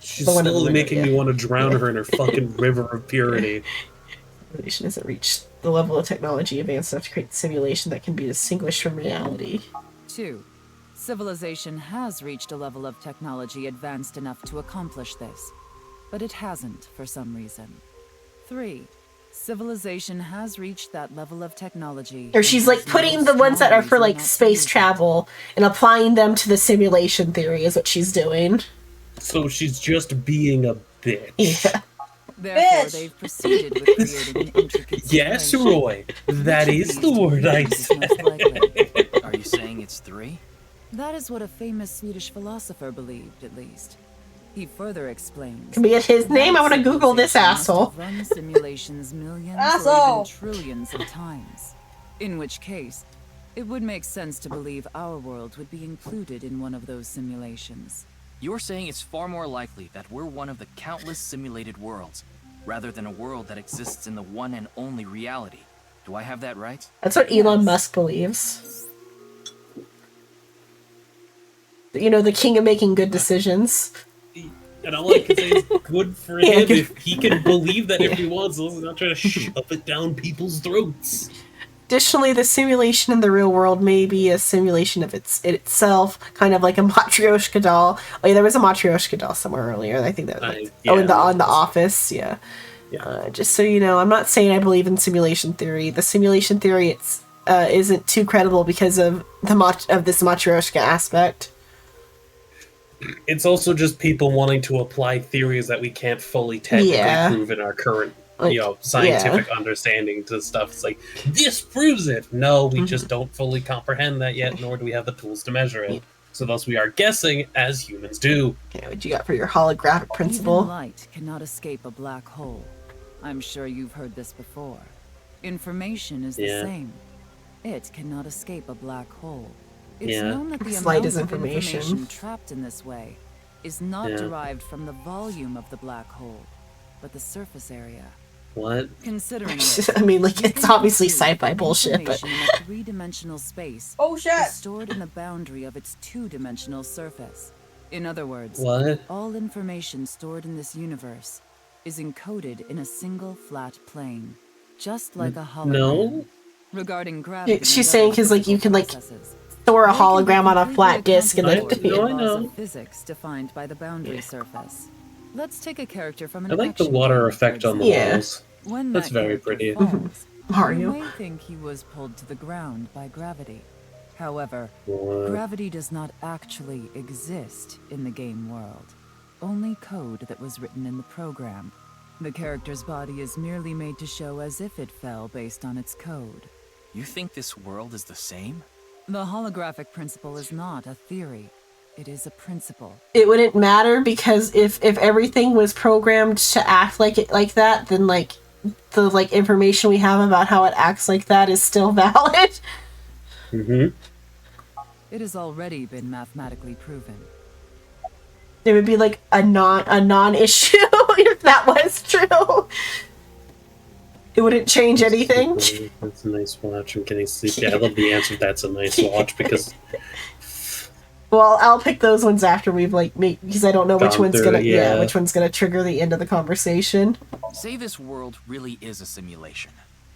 She's The one in the slowly river, making me want to drown her in her fucking river of purity. Simulation hasn't reached the level of technology advanced enough to create a simulation that can be distinguished from reality. 2. Civilization has reached a level of technology advanced enough to accomplish this, but it hasn't for some reason. 3. Civilization has reached that level of technology. Or she's like putting the ones that are for like space travel and applying them to the simulation theory is what she's doing. So she's just being a bitch. Yeah. Therefore, they've proceeded with creating an intricate Yes, Roy. That is the word I said. Are you saying it's 3? That is what a famous Swedish philosopher believed, at least. He further explains. Can we get his name? I want to Google this asshole. Run simulations millions or Asshole. even trillions of times. In which case, it would make sense to believe our world would be included in one of those simulations. You're saying it's far more likely that we're one of the countless simulated worlds, rather than a world that exists in the one and only reality. Do I have that right? That's what Elon Musk believes. You know, the king of making good decisions. And all I can say is good for him if he can believe that if he wants. He's not trying to shove it down people's throats. Additionally, the simulation in the real world may be a simulation of itself, kind of like a Matryoshka doll. Oh yeah, there was a Matryoshka doll somewhere earlier. I think that on the Office, yeah. Just so you know, I'm not saying I believe in simulation theory. The simulation theory isn't too credible because of this Matryoshka aspect. It's also just people wanting to apply theories that we can't fully technically prove in our current scientific understanding to stuff. It's like, this proves it. No, we just don't fully comprehend that yet, nor do we have the tools to measure it. So thus we are guessing as humans do. Okay, what you got for your holographic principle? Even light cannot escape a black hole. I'm sure you've heard this before. Information is the same. It cannot escape a black hole. It's known that the Light amount is of information. information trapped in this way is not derived from the volume of the black hole, but the surface area. What? Considering I mean, like, it's obviously sci-fi bullshit, but... Information in a three-dimensional space is stored in the boundary of its two-dimensional surface. In other words, all information stored in this universe is encoded in a single flat plane, just like a hologram. No? Regarding gravity, She's saying because, like, you can, like, store a hologram on a flat disk and then... laws of physics defined by the boundary surface. Let's take a character from an I like the action water game, effect for on the example. walls. When That's that very character pretty. falls, Mario. You may think he was pulled to the ground by gravity. However, What? gravity does not actually exist in the game world. Only code that was written in the program. The character's body is merely made to show as if it fell based on its code. You think this world is the same? The holographic principle is not a theory. It is a principle. It wouldn't matter because if everything was programmed to act like it like that, then like the like information we have about how it acts like that is still valid. Mm-hmm. It has already been mathematically proven. It would be like a non-issue if that was true. It wouldn't change anything. That's a nice watch. I'm getting sleepy. I love the answer. That's a nice watch because. Well, I'll pick those ones after we've like because I don't know which Gone one's through gonna it, which one's gonna trigger the end of the conversation. Say this world really is a simulation.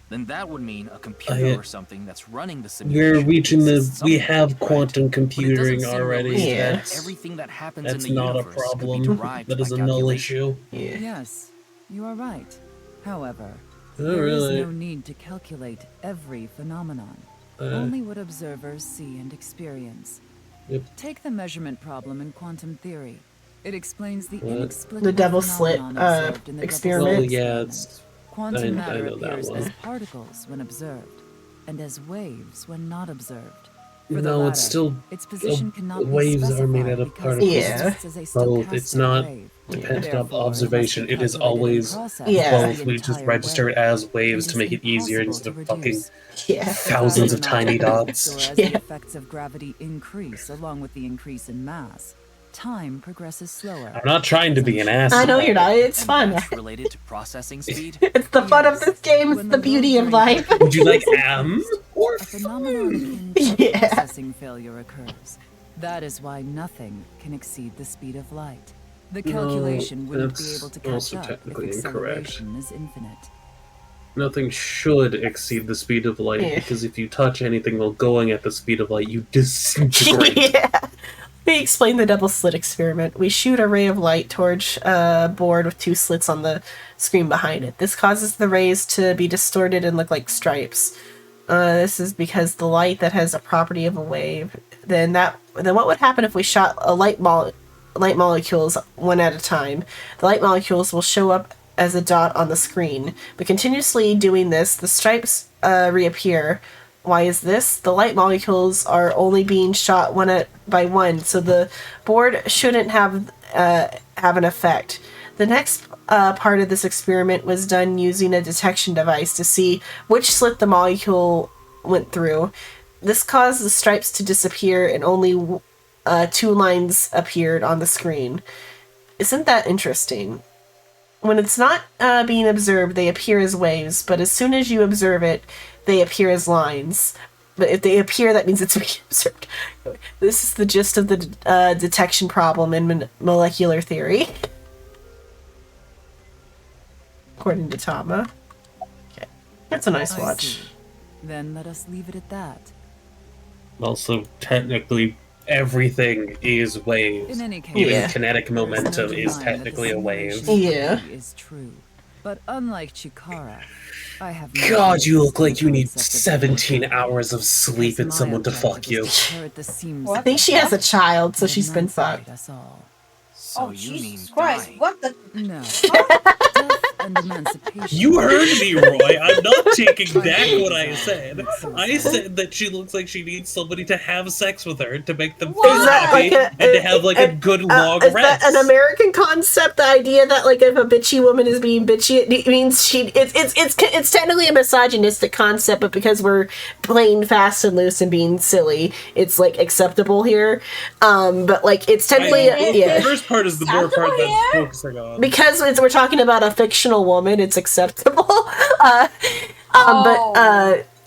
Then that would mean a computer or something that's running the simulation. We're reaching exists we somewhere. have quantum computing seem already. realistic that That's, everything that happens that's in the not a universe could be problem. derived That is by a null calculation. issue. Yes, you are right. However, Oh, there is really? no need to calculate every phenomenon. Uh. Only what observers see and experience. Yep. Take the measurement problem in quantum theory. It explains the What? inexplicable The Devil Slit phenomenon observed in the experiment. Well, yeah, it's. Quantum matter I know that appears one. as particles when observed. and as waves when not observed. For the No, latter, it's still its position cannot be waves are made specified out of because particles. it exists as a Both. It's stochastic not wave. dependent on Therefore, it must observation. be It is calculated and always processed both. the We just entire register way. it as waves It to is make it easier impossible instead to of fucking reduce. thousands of If tiny matter dots. or as the effects of gravity increase along with the increase in mass, time progresses slower. I'm not trying to be an ass. I know you're not. It's And fun. that's related to processing speed? It's the fun of this game. It's the beauty of life. Would you like M? A phenomenon akin to processing failure occurs. That is why nothing can exceed the speed of light. The No, calculation wouldn't be that's able to catch also up if technically incorrect. acceleration is infinite. Nothing should exceed the speed of light, Yeah. because if you touch anything while going at the speed of light, you disintegrate. Yeah. We explain the double slit experiment. We shoot a ray of light towards a board with 2 slits on the screen behind it. This causes the rays to be distorted and look like stripes. This is because the light that has a property of a wave. Then what would happen if we shot a light molecules one at a time? The light molecules will show up as a dot on the screen. But continuously doing this, the stripes reappear. Why is this? The light molecules are only being shot one by one, so the board shouldn't have an effect. The next part of this experiment was done using a detection device to see which slit the molecule went through. This caused the stripes to disappear and only 2 lines appeared on the screen. Isn't that interesting? When it's not being observed, they appear as waves, but as soon as you observe it, they appear as lines. But if they appear, that means it's being observed. This is the gist of the detection problem in molecular theory. According to Tama. Okay. That's a nice I watch. see. Then let us leave it at that. Also, technically, everything is waves. In any case, Even Yeah. kinetic there is no momentum is denying that technically the a wave. simulation Yeah. theory is true. But unlike Chikara, I have God, you look like you need 17 hours of sleep and someone to fuck you. I think she has a child, so she's been fucked. That's all. Oh, Jesus Christ! What the? No. Death and emancipation. You heard me, Roy. I'm not taking back what I said. I said that she looks like she needs somebody to have sex with her to make them feel Is that happy like and to have like a good long is rest. that an American concept? The idea that like if a bitchy woman is being bitchy, it means it's technically a misogynistic concept, but because we're playing fast and loose and being silly, it's like acceptable here. But like it's technically The first part is the more part that's focusing on. because we're talking about a fictional woman, it's acceptable.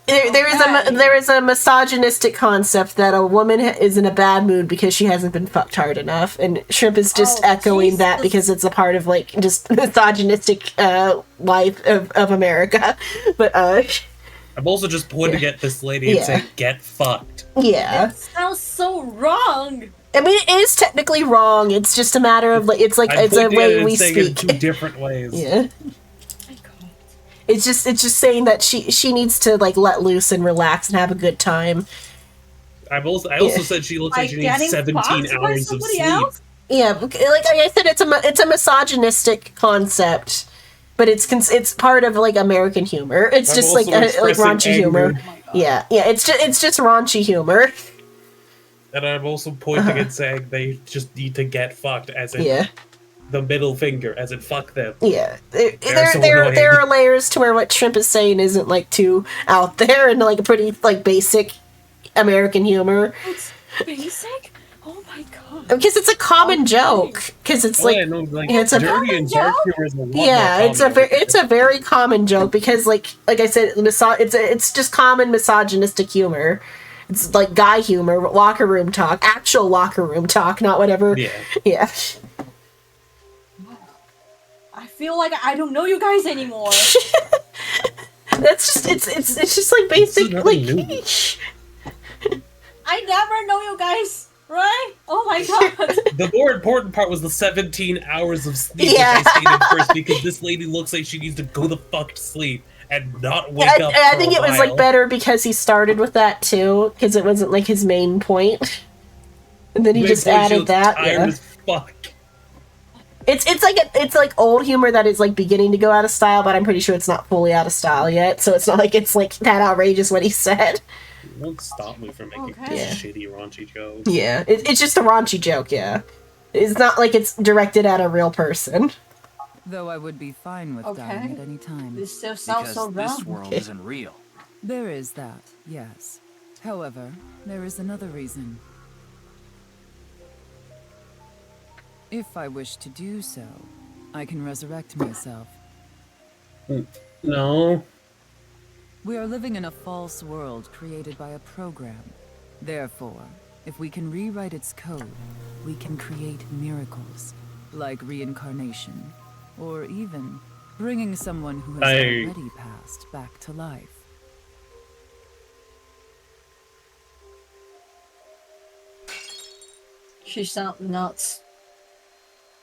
There is a misogynistic concept that a woman is in a bad mood because she hasn't been fucked hard enough, and Shrimp is just echoing that because it's a part of like just misogynistic life of America. But I'm also just pointing at this lady and saying, "Get fucked." Yeah. That sounds so wrong. I mean, it is technically wrong. It's just a matter of like it's a pointing at way it and we saying it in speak. 2 different ways. Yeah. It's just saying that she needs to like let loose and relax and have a good time. I also said she looks like she needs 17 hours of sleep. Yeah, like I said, it's a misogynistic concept, but it's part of like American humor. It's I'm just like also like expressing raunchy humor. anger. Yeah, it's just raunchy humor. And I'm also pointing and saying they just need to get fucked, as in Yeah. the middle finger, as in fuck them. Yeah, They're so there annoying. are layers to where what Shrimp is saying isn't like too out there and like a pretty like basic American humor. It's basic. Oh my god. Because it's a common joke. Because it's like, it's a dirty and dark humor is a lot yeah, more it's a very common joke because like I said, it's just common misogynistic humor. It's like guy humor, locker room talk, actual locker room talk, not whatever. Yeah. I feel like I don't know you guys anymore. That's just it's just like basic like. I never know you guys, right? Oh my god. The more important part was the 17 hours of sleep Yeah. that I stated first, because this lady looks like she needs to go the fuck to sleep and not wake up. I for think a it was while. like better because he started with that too, because it wasn't like his main point, and then he Main just point, she added looks that. tired Yeah. as fuck. It's like old humor that is like beginning to go out of style, but I'm pretty sure it's not fully out of style yet. So it's not like it's like that outrageous what he said. It won't stop me from making shitty raunchy jokes. Yeah, it's just a raunchy joke. Yeah, it's not like it's directed at a real person. Though I would be fine with dying at any time. This still sounds so wrong. This world isn't real. There is that, yes. However, there is another reason. If I wish to do so, I can resurrect myself. No. We are living in a false world created by a program. Therefore, if we can rewrite its code, we can create miracles, like reincarnation, or even bringing someone who has already passed back to life. She sounds nuts.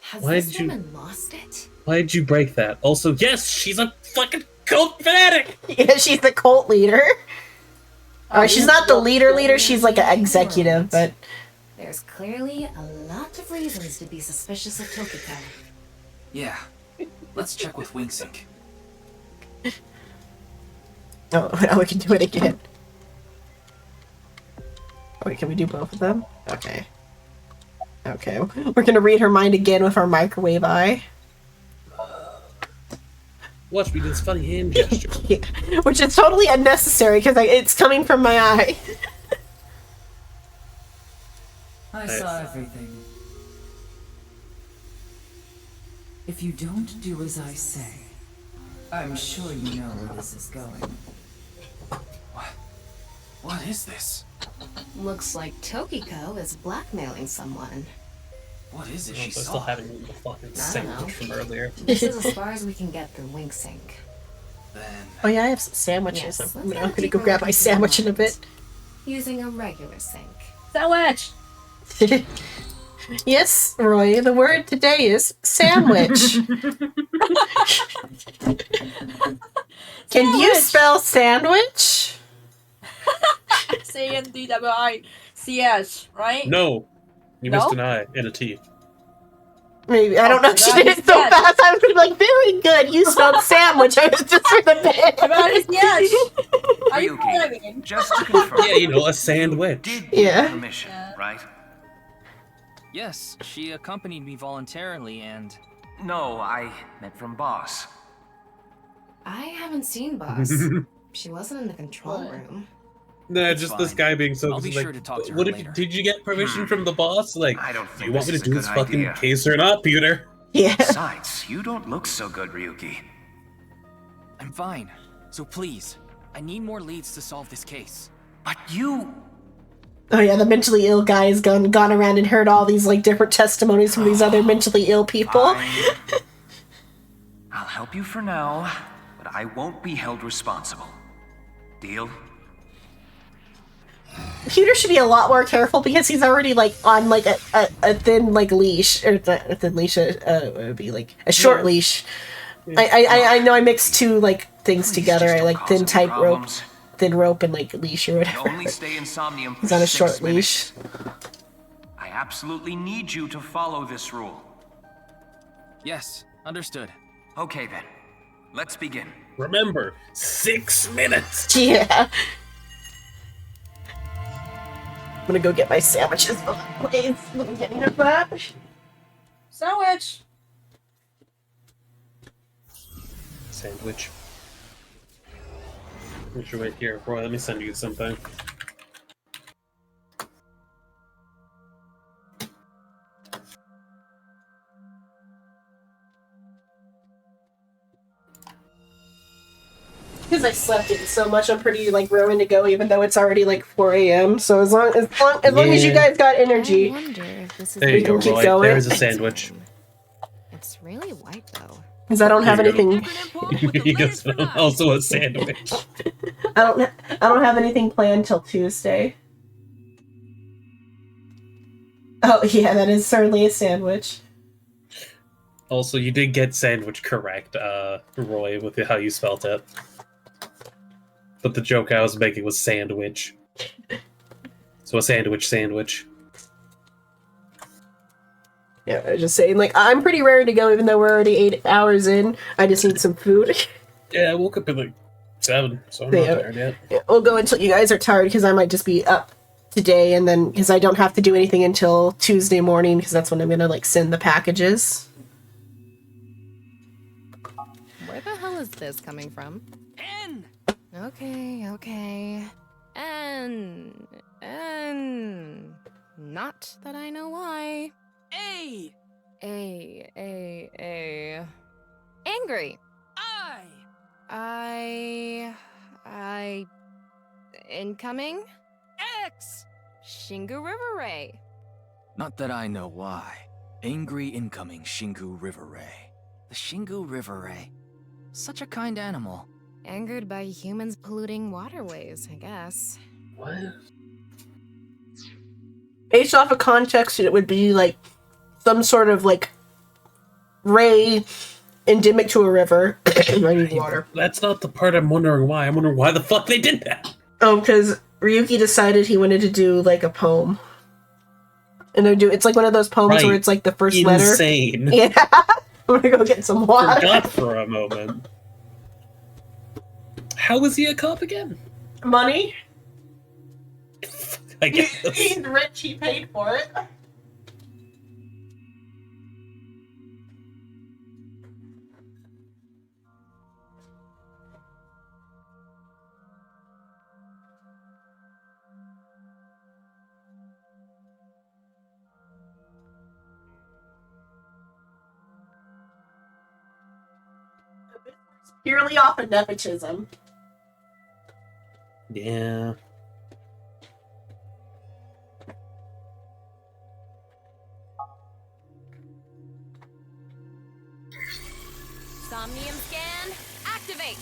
Has Why this did you- woman lost it? Why did you break that? Also, yes, she's a fucking cult fanatic! Yeah, she's the cult leader. She's not the leader, she's like an executive, but... There's clearly a lot of reasons to be suspicious of Tokiko. Yeah. Let's check with WingSync. Oh, now we can do it again. Wait, can we do both of them? Okay. Okay, we're gonna read her mind again with our microwave eye. Watch me do this funny hand gesture. Yeah, which is totally unnecessary because it's coming from my eye. I saw everything. If you don't do as I say, I'm sure you know where this is going. What is this? Looks like Tokiko is blackmailing someone. What is it I she still saw? having the fucking I don't sandwich know. from earlier. This is as far as we can get through WingSync. Oh yeah, I have some sandwiches. Yes, I'm let's gonna get a go deeper grab look my into sandwich your in a bit. Using a regular sink. Sandwich! Yes, Roy, the word today is sandwich. Can you spell sandwich? SANDWICH, right? No. You No? missed an I and a T. Maybe. I don't know. She that did is it so yes. fast. I was like, very good. You spelled sandwich. I was just for the bit. That is yes! Are you Ryuki, kidding? just to confirm. Yeah, you know, a sandwich. Yeah. Permission, right? Yes, she accompanied me voluntarily and... No, I meant from boss. I haven't seen Boss. She wasn't in the control room. Nah, It's just this fine. guy being so I'll be like, sure to talk to her what if later. did you get permission from the boss? Like, I don't do think you want me this to is do a this good fucking idea. case or not, Peter? Yeah. Besides, you don't look so good, Ryuki. I'm fine. So please, I need more leads to solve this case. But you... Oh yeah, the mentally ill guy has gone around and heard all these like different testimonies from these other mentally ill people. Fine. I'll help you for now, but I won't be held responsible. Deal? Peter should be a lot more careful because he's already like on like a thin like leash or a thin leash. It would be like a short leash. I know I mixed two like things together. I like thin thin rope and like leash or You whatever. only stay insomnium for He's on a 6 short minutes. leash. I absolutely need you to follow this rule. Yes, understood. Okay then, let's begin. Remember, 6 minutes. Yeah. I'm gonna go get my sandwiches. Please, let me get rid of that. Sandwich! Sandwich. Put your right here, Roy. Let me send you something. Because I slept in so much, I'm pretty like raring to go, even though it's already like 4 a.m. So as long as you guys got energy, I wonder if this is There you go, can keep Roy. going. There's a sandwich. It's really white though. because I don't have There you go. anything. He gets also a sandwich. I don't have anything planned till Tuesday. Oh yeah, that is certainly a sandwich. Also, you did get sandwich correct, Roy, with how you spelt it. But the joke I was making was sandwich. So a sandwich. Yeah, just saying, like, I'm pretty rare to go, even though we're already 8 hours in. I just need some food. Yeah, I woke up at like 7, so I'm not tired yet. Yeah, we'll go until you guys are tired, because I might just be up today, and then, because I don't have to do anything until Tuesday morning, because that's when I'm gonna, like, send the packages. Where the hell is this coming from? N! Okay. N. Not that I know why. A! A. Angry. I. Incoming? X! Shingu River Ray. Not that I know why. Angry incoming Shingu River Ray. The Shingu River Ray. Such a kind animal. Angered by humans polluting waterways, I guess. What? Based off of context, it would be, like, some sort of, like, ray endemic to a river. I need water. That's not the part I'm wondering why. I'm wondering why the fuck they did that. Oh, because Ryuki decided he wanted to do, like, a poem. And it's like one of those poems where it's like the first letter. Insane. Yeah. I'm gonna go get some water. Forgot for a moment. How is he a cop again? Money? I guess. He's rich, he paid for it. Purely off of nepotism. Yeah. Somnium scan, activate!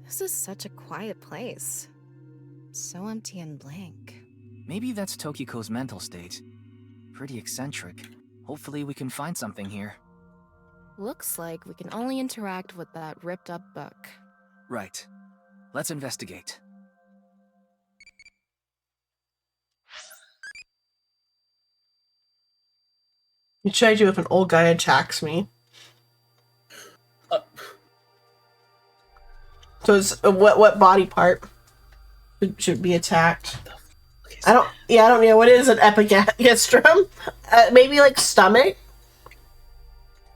This is such a quiet place. So empty and blank. Maybe that's Tokiko's mental state. Pretty eccentric. Hopefully we can find something here. Looks like we can only interact with that ripped up book. Right. Let's investigate. What should I do if an old guy attacks me? So it's what body part should be attacked? I don't know. What is an epigastrum? Maybe like stomach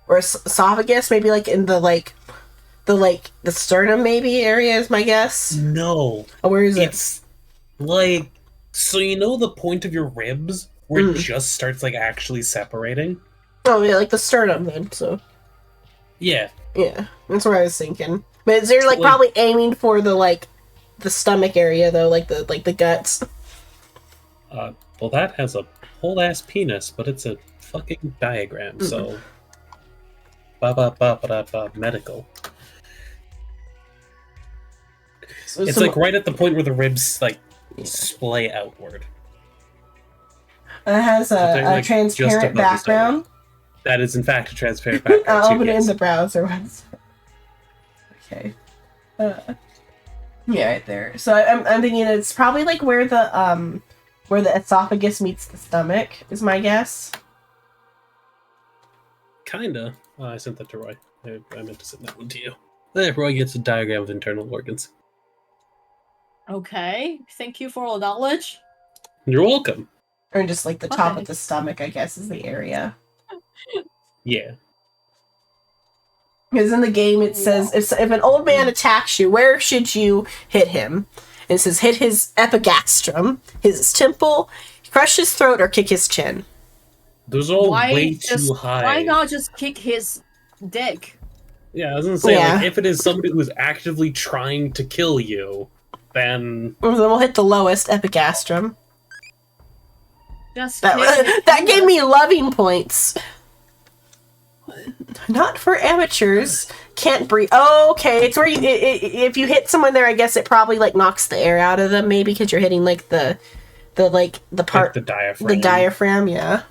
or esophagus. Maybe like in the sternum maybe area is my guess. No. Oh, where is it? It's like, so you know the point of your ribs where it just starts like actually separating? Oh yeah, like the sternum then. So yeah, that's where I was thinking. But is there like probably aiming for the stomach area though, like the guts? Well, that has a whole ass penis, but it's a fucking diagram. So, medical. So it's like right at the point where the ribs like splay outward. It has a transparent background. That is in fact a transparent background. I'll open it in the browser once. Okay. Yeah, right there. So I'm thinking it's probably like where the esophagus meets the stomach is my guess. Kinda. I sent that to Roy. I meant to send that one to you. There, Roy gets a diagram of internal organs. Okay, thank you for all the knowledge. You're welcome. Or just like the top of the stomach, I guess, is the area. Yeah. Because in the game it says if an old man attacks you, where should you hit him? And it says hit his epigastrum, his temple, crush his throat, or kick his chin. Those are all way too high. Why not just kick his dick? Yeah, I was gonna say, like, if it is somebody who is actively trying to kill you, then we'll hit the lowest, epigastrum. Just That gave me loving points. Not for amateurs. Can't breathe. Oh, okay. It's where you if you hit someone there, I guess it probably like knocks the air out of them, maybe because you're hitting like the part like the diaphragm. The diaphragm, yeah.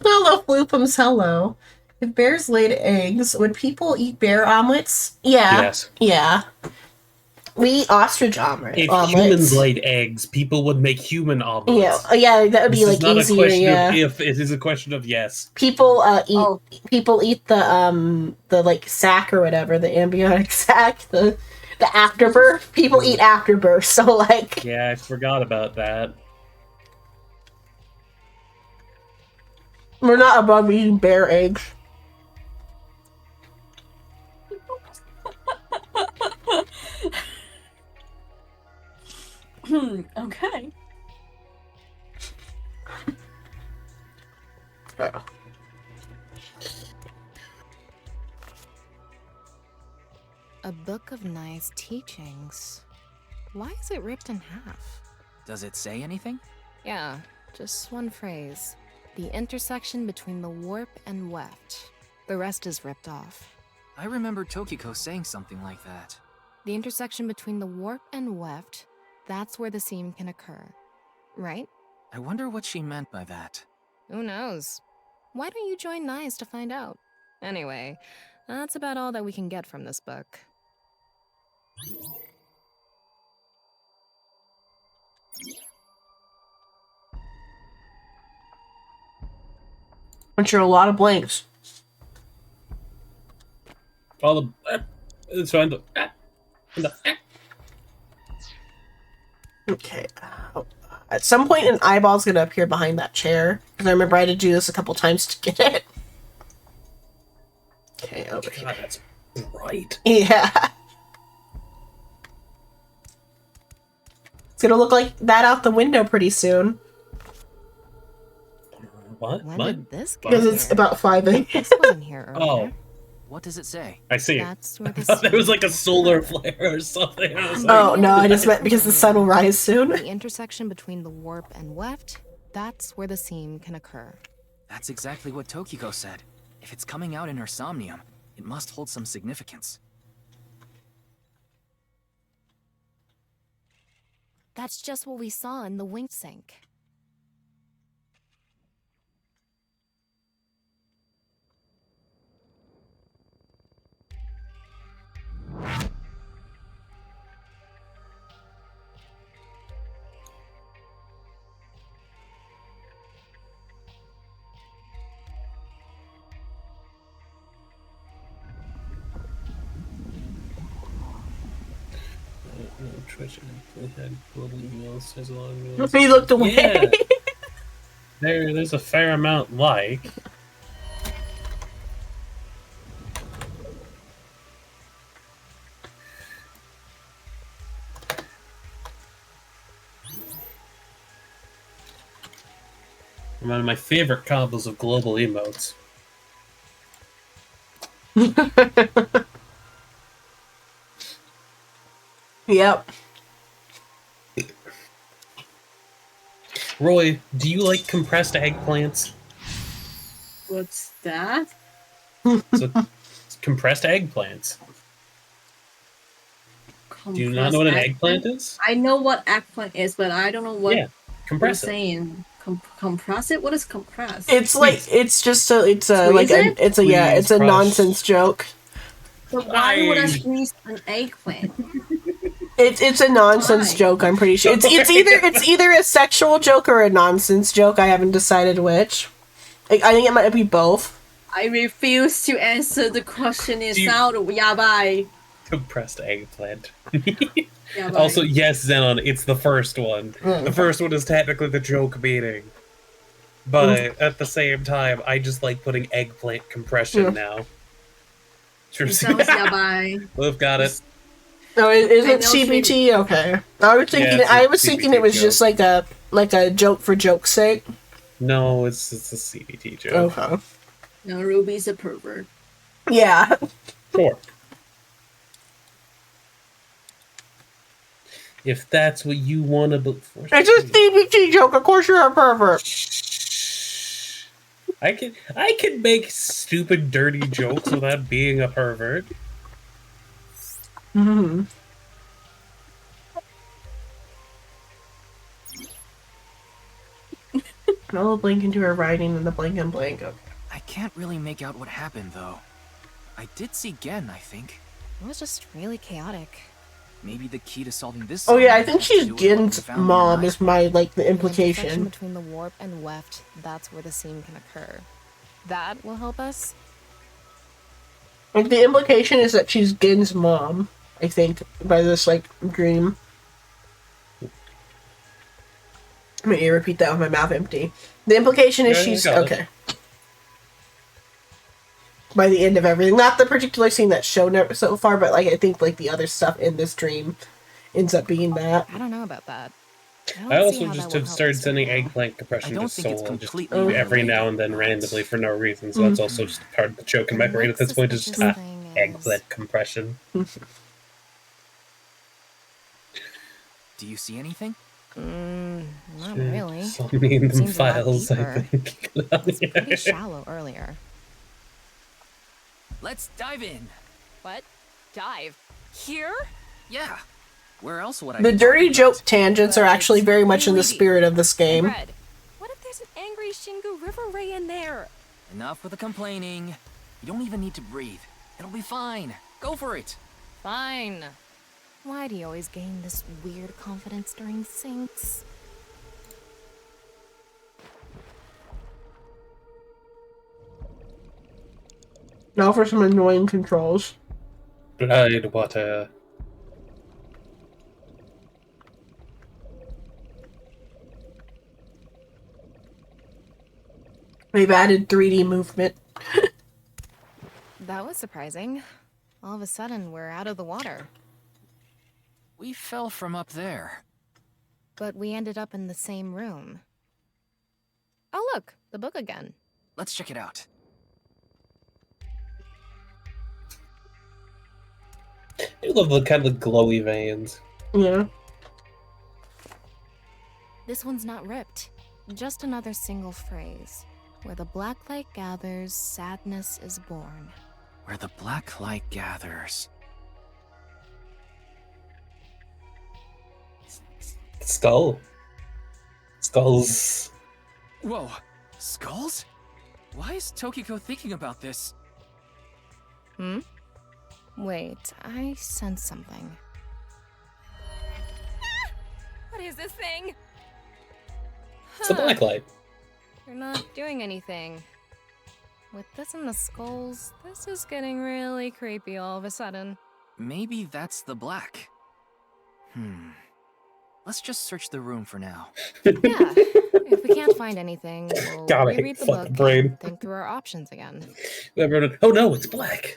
Hello, Floopums, hello. If bears laid eggs, would people eat bear omelets? Yeah. Yes. Yeah. We eat ostrich omelets. If humans laid eggs, people would make human omelets. Yeah, that would be This like is not easier. a question Yeah. of if; it is a question of yes. People eat the like sac or whatever, the amniotic sac, the afterbirth. People eat afterbirth, so like Yeah, I forgot about that. we're not above eating bear eggs. Okay. A book of nice teachings. Why is it ripped in half? Does it say anything? Yeah, just one phrase. The intersection between the warp and weft. The rest is ripped off. I remember Tokiko saying something like that. The intersection between the warp and weft, that's where the seam can occur. Right? I wonder what she meant by that. Who knows? Why don't you join NICE to find out? Anyway, that's about all that we can get from this book. Which are a lot of blanks. All the it's fine. Okay. At some point, an eyeball's gonna appear behind that chair. Because I remember I had to do this a couple times to get it. Okay, over here. God, that's bright. Yeah. It's gonna look like that out the window pretty soon. What? When What? did this get Because it's about 5 a.m. This wasn't here earlier. Oh, What does it say? I see. That's where I the thought there was seam- like a solar flare or something. I was like, Oh, no, I just meant because the sun will rise soon. The intersection between the warp and weft, that's where the seam can occur. That's exactly what Tokiko said. If it's coming out in her somnium, it must hold some significance. That's just what we saw in the wing sink. Twitch had global emails says a lot of emails. He looked away. Yeah. There's a fair amount like. One of my favorite combos of global emotes. Yep. Roy, do you like compressed eggplants? What's that? So, compressed eggplants. Do you not know what an eggplant is? I know what eggplant is, but I don't know what Yeah, compress you're it. saying. Compress it? What is compress? It's like it's just a it's a Squeeze like a it? it's a yeah Squeeze, it's a crush. nonsense joke. So why would I I- squeeze an eggplant? It's a nonsense joke. I'm pretty sure it's either a sexual joke or a nonsense joke. I haven't decided which. I think it might be both. I refuse to answer the question. It Do you- sounds yabai. Compressed eggplant. Yabai. Also, yes, Xenon, it's the first one. Mm. The first one is technically the joke meaning. But at the same time, I just like putting eggplant compression Yeah. now. It sounds yabai. We've got it. No, is I it know CBT? Okay. I was thinking. it's a I was thinking it was CBT just like a joke for joke's sake. No, it's a CBT joke. Okay. No, Ruby's a pervert. Yeah. Sure. If that's what you want to believe. It's a CBT joke. Of course you're a pervert. I can make stupid, dirty jokes without being a pervert. Mm-hmm. I'll blink into her writing in the blank and blank. Okay. I can't really make out what happened, though. I did see Gen, I think. It was just really chaotic. Maybe the key to solving this. Oh yeah, I think she's Gen's mom is my, like, the The implication. intersection between the warp and weft, that's where the scene can occur. That will help us. Like, the implication is that she's Gen's mom, I think, by this, like, dream. Let me repeat that with my mouth empty. The implication is Yeah, she's... got it. Okay. By the end of everything. Not the particular scene that's shown so far, but, like, I think, like, the other stuff in this dream ends up being that. I don't know about that. I also just have started sending eggplant compression to Soul just every now and then randomly for no reason, so that's also just part of the joke in my brain at this point is just eggplant compression. Do you see anything? Not really. So many in them Seems a lot files, I deeper. think. It was pretty shallow earlier. Let's dive in. What? Dive? Here? Yeah. Where else would I The be dirty talking joke tangents are actually very much in the spirit of this game. Red. What if there's an angry Shingu River Ray in there? about? Enough with the complaining. You don't even need to breathe. It'll be fine. Go for it. Fine. Why do you always gain this weird confidence during syncs? Now for some annoying controls. Blood water. They've added 3D movement. That was surprising. All of a sudden, we're out of the water. We fell from up there. But we ended up in the same room. Oh look, the book again. Let's check it out. I love the kind of glowy veins. Yeah. This one's not ripped. Just another single phrase. Where the black light gathers, sadness is born. Where the black light gathers. Skull. Skulls. Whoa. Skulls? Why is Tokiko thinking about this? Hmm? Wait, I sense something. What is this thing? It's the black light. You're not doing anything. With this and the skulls, this is getting really creepy all of a sudden. Maybe that's the black. Let's just search the room for now. Yeah, if we can't find anything, we'll God, I hate reread the fucking book brain. and think through our options again. Oh no, it's black.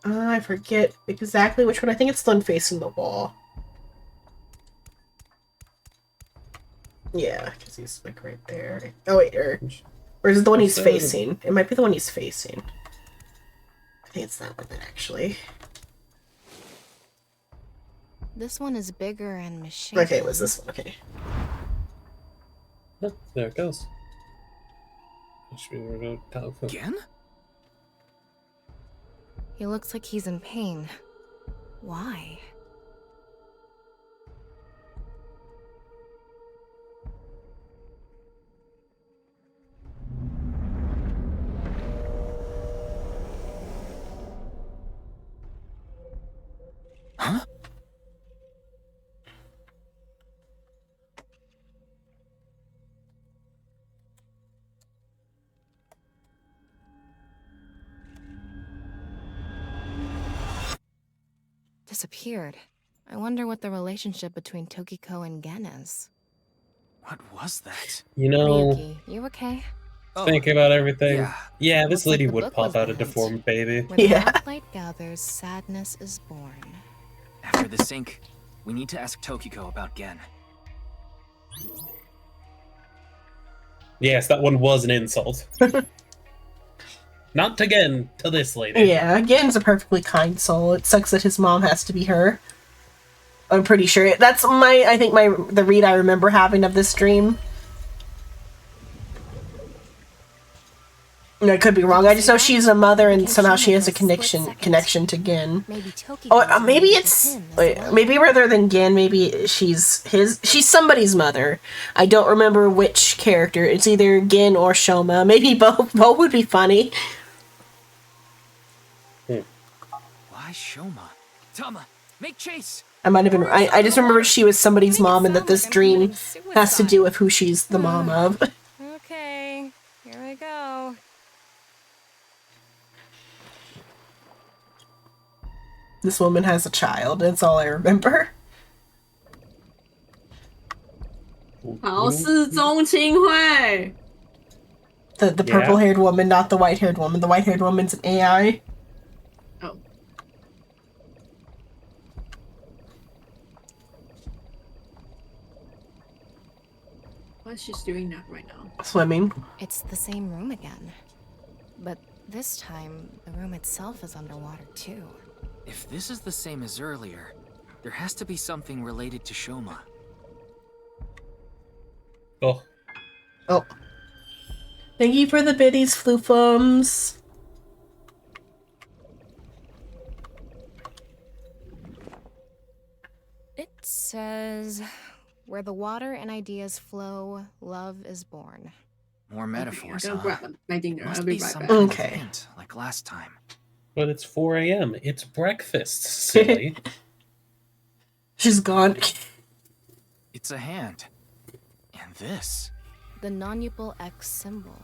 I forget exactly which one. I think it's the one facing the wall. Yeah, because he's like right there. Oh wait, or is it the one he's facing? It might be the one he's facing. I think it's that one then, actually. This one is bigger and misshapen. Okay, it was this one. Okay. Oh, there it goes. Again? He looks like he's in pain. Why? Huh? Disappeared. I wonder what the relationship between Tokiko and Gen is. What was that? You know, Ryuki, you okay? thinking about everything. Yeah, this Looks like lady the would book pop was out a meant. deformed baby. Where the black light gathers, sadness is born. After the sync, we need to ask Tokiko about Gen. Yes, that one was an insult. Not to Gen, to this lady. Yeah, Gen's a perfectly kind soul. It sucks that his mom has to be her. I'm pretty sure that's the read I remember having of this dream. No, I could be wrong. I just know she's a mother, and somehow she has a connection to Gen. Maybe it's maybe rather than Gen, maybe she's somebody's mother. I don't remember which character. It's either Gen or Shoma. Maybe both. Both would be funny. Why Shoma? Tama, make chase. I might have been. I just remember she was somebody's mom, and that this dream has to do with who she's the mom of. Okay, here we go. This woman has a child. That's all I remember. 好事钟清慧. The purple-haired woman, not the white-haired woman. The white-haired woman's an AI. Oh. What's she doing that right now? Swimming. It's the same room again. But this time, the room itself is underwater too. If this is the same as earlier, there has to be something related to Shoma. Oh. Oh. Thank you for the biddies, Floofums. It says, where the water and ideas flow, love is born. More metaphors, I'm gonna grab my dinner. Must I'll be be right some back. kind of Okay. hint, like last time. But it's 4 a.m. It's breakfast, silly. She's gone. It's a hand. And this. The non-upal X symbol.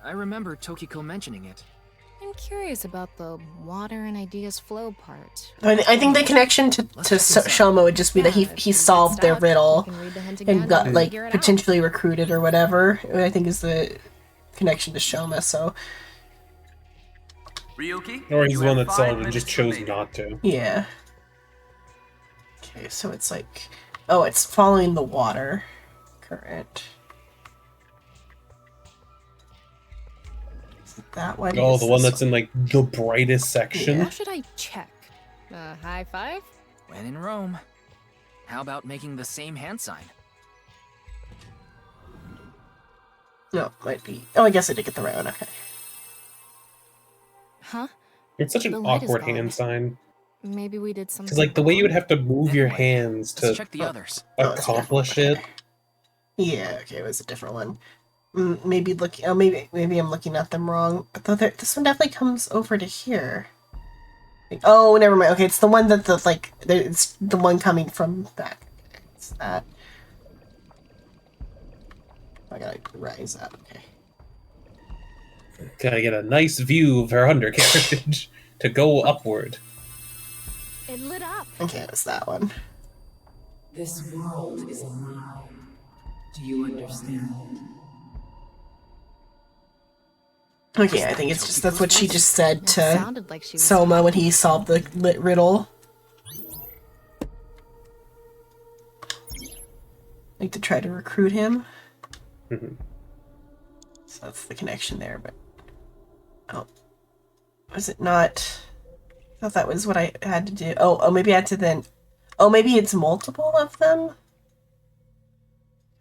I remember Tokiko mentioning it. I'm curious about the water and ideas flow part. I think the connection to Shoma would just be that he solved their riddle and got like potentially recruited or whatever. I think is the connection to Shoma. So. Ryuki? Or he's you the one have that 5 solved and minutes just chose remaining. not to. Yeah. Okay, so it's like... Oh, it's following the water current. Is it that one? Oh, Is the one this that's in like the brightest section. How should I check? High five? When in Rome. How about making the same hand sign? No, it might be... Oh, I guess I did get the right one, okay. Huh? It's such an The light is awkward gone. hand sign. Maybe we did something. Because like the way you would have to move your hands to Let's check the others. accomplish it. Yeah, okay, it was a different one. Maybe looking... Oh, maybe I'm looking at them wrong. But though this one definitely comes over to here. Oh, never mind. Okay, it's the one that it's the one coming from back. Okay, it's that. I gotta rise up. Okay. Gotta get a nice view of her undercarriage to go upward. It lit up. Okay, it's that one. This world is alive. Do you understand? Okay, I think it's just that's what she just said to sounded like she was Soma when he solved the lit riddle. Like to try to recruit him. So that's the connection there, but oh, was it not? I thought that was what I had to do. Oh, maybe I had to then. Oh, maybe it's multiple of them.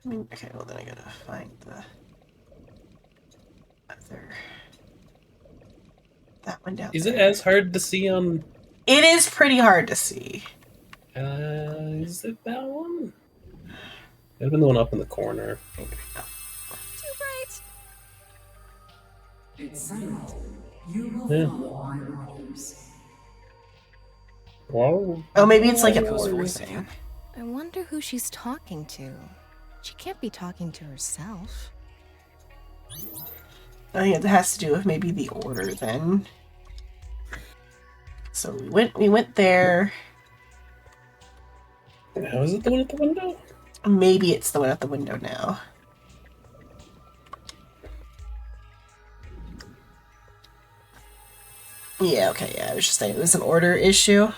I mean, okay, well then I gotta find the other. That one down Is there. it as hard to see on? It is pretty hard to see. Is it that one? It'd have been the one up in the corner. Okay. Too bright. It's silent. You will Yeah. follow my orders. Whoa. Oh, maybe it's like an Echo's order voice thing. again. I wonder who she's talking to. She can't be talking to herself. I think it has to do with maybe the order then. So we went there. Now is it the one at the window? Maybe it's the one at the window now. Yeah, okay, yeah, I was just saying it was an order issue.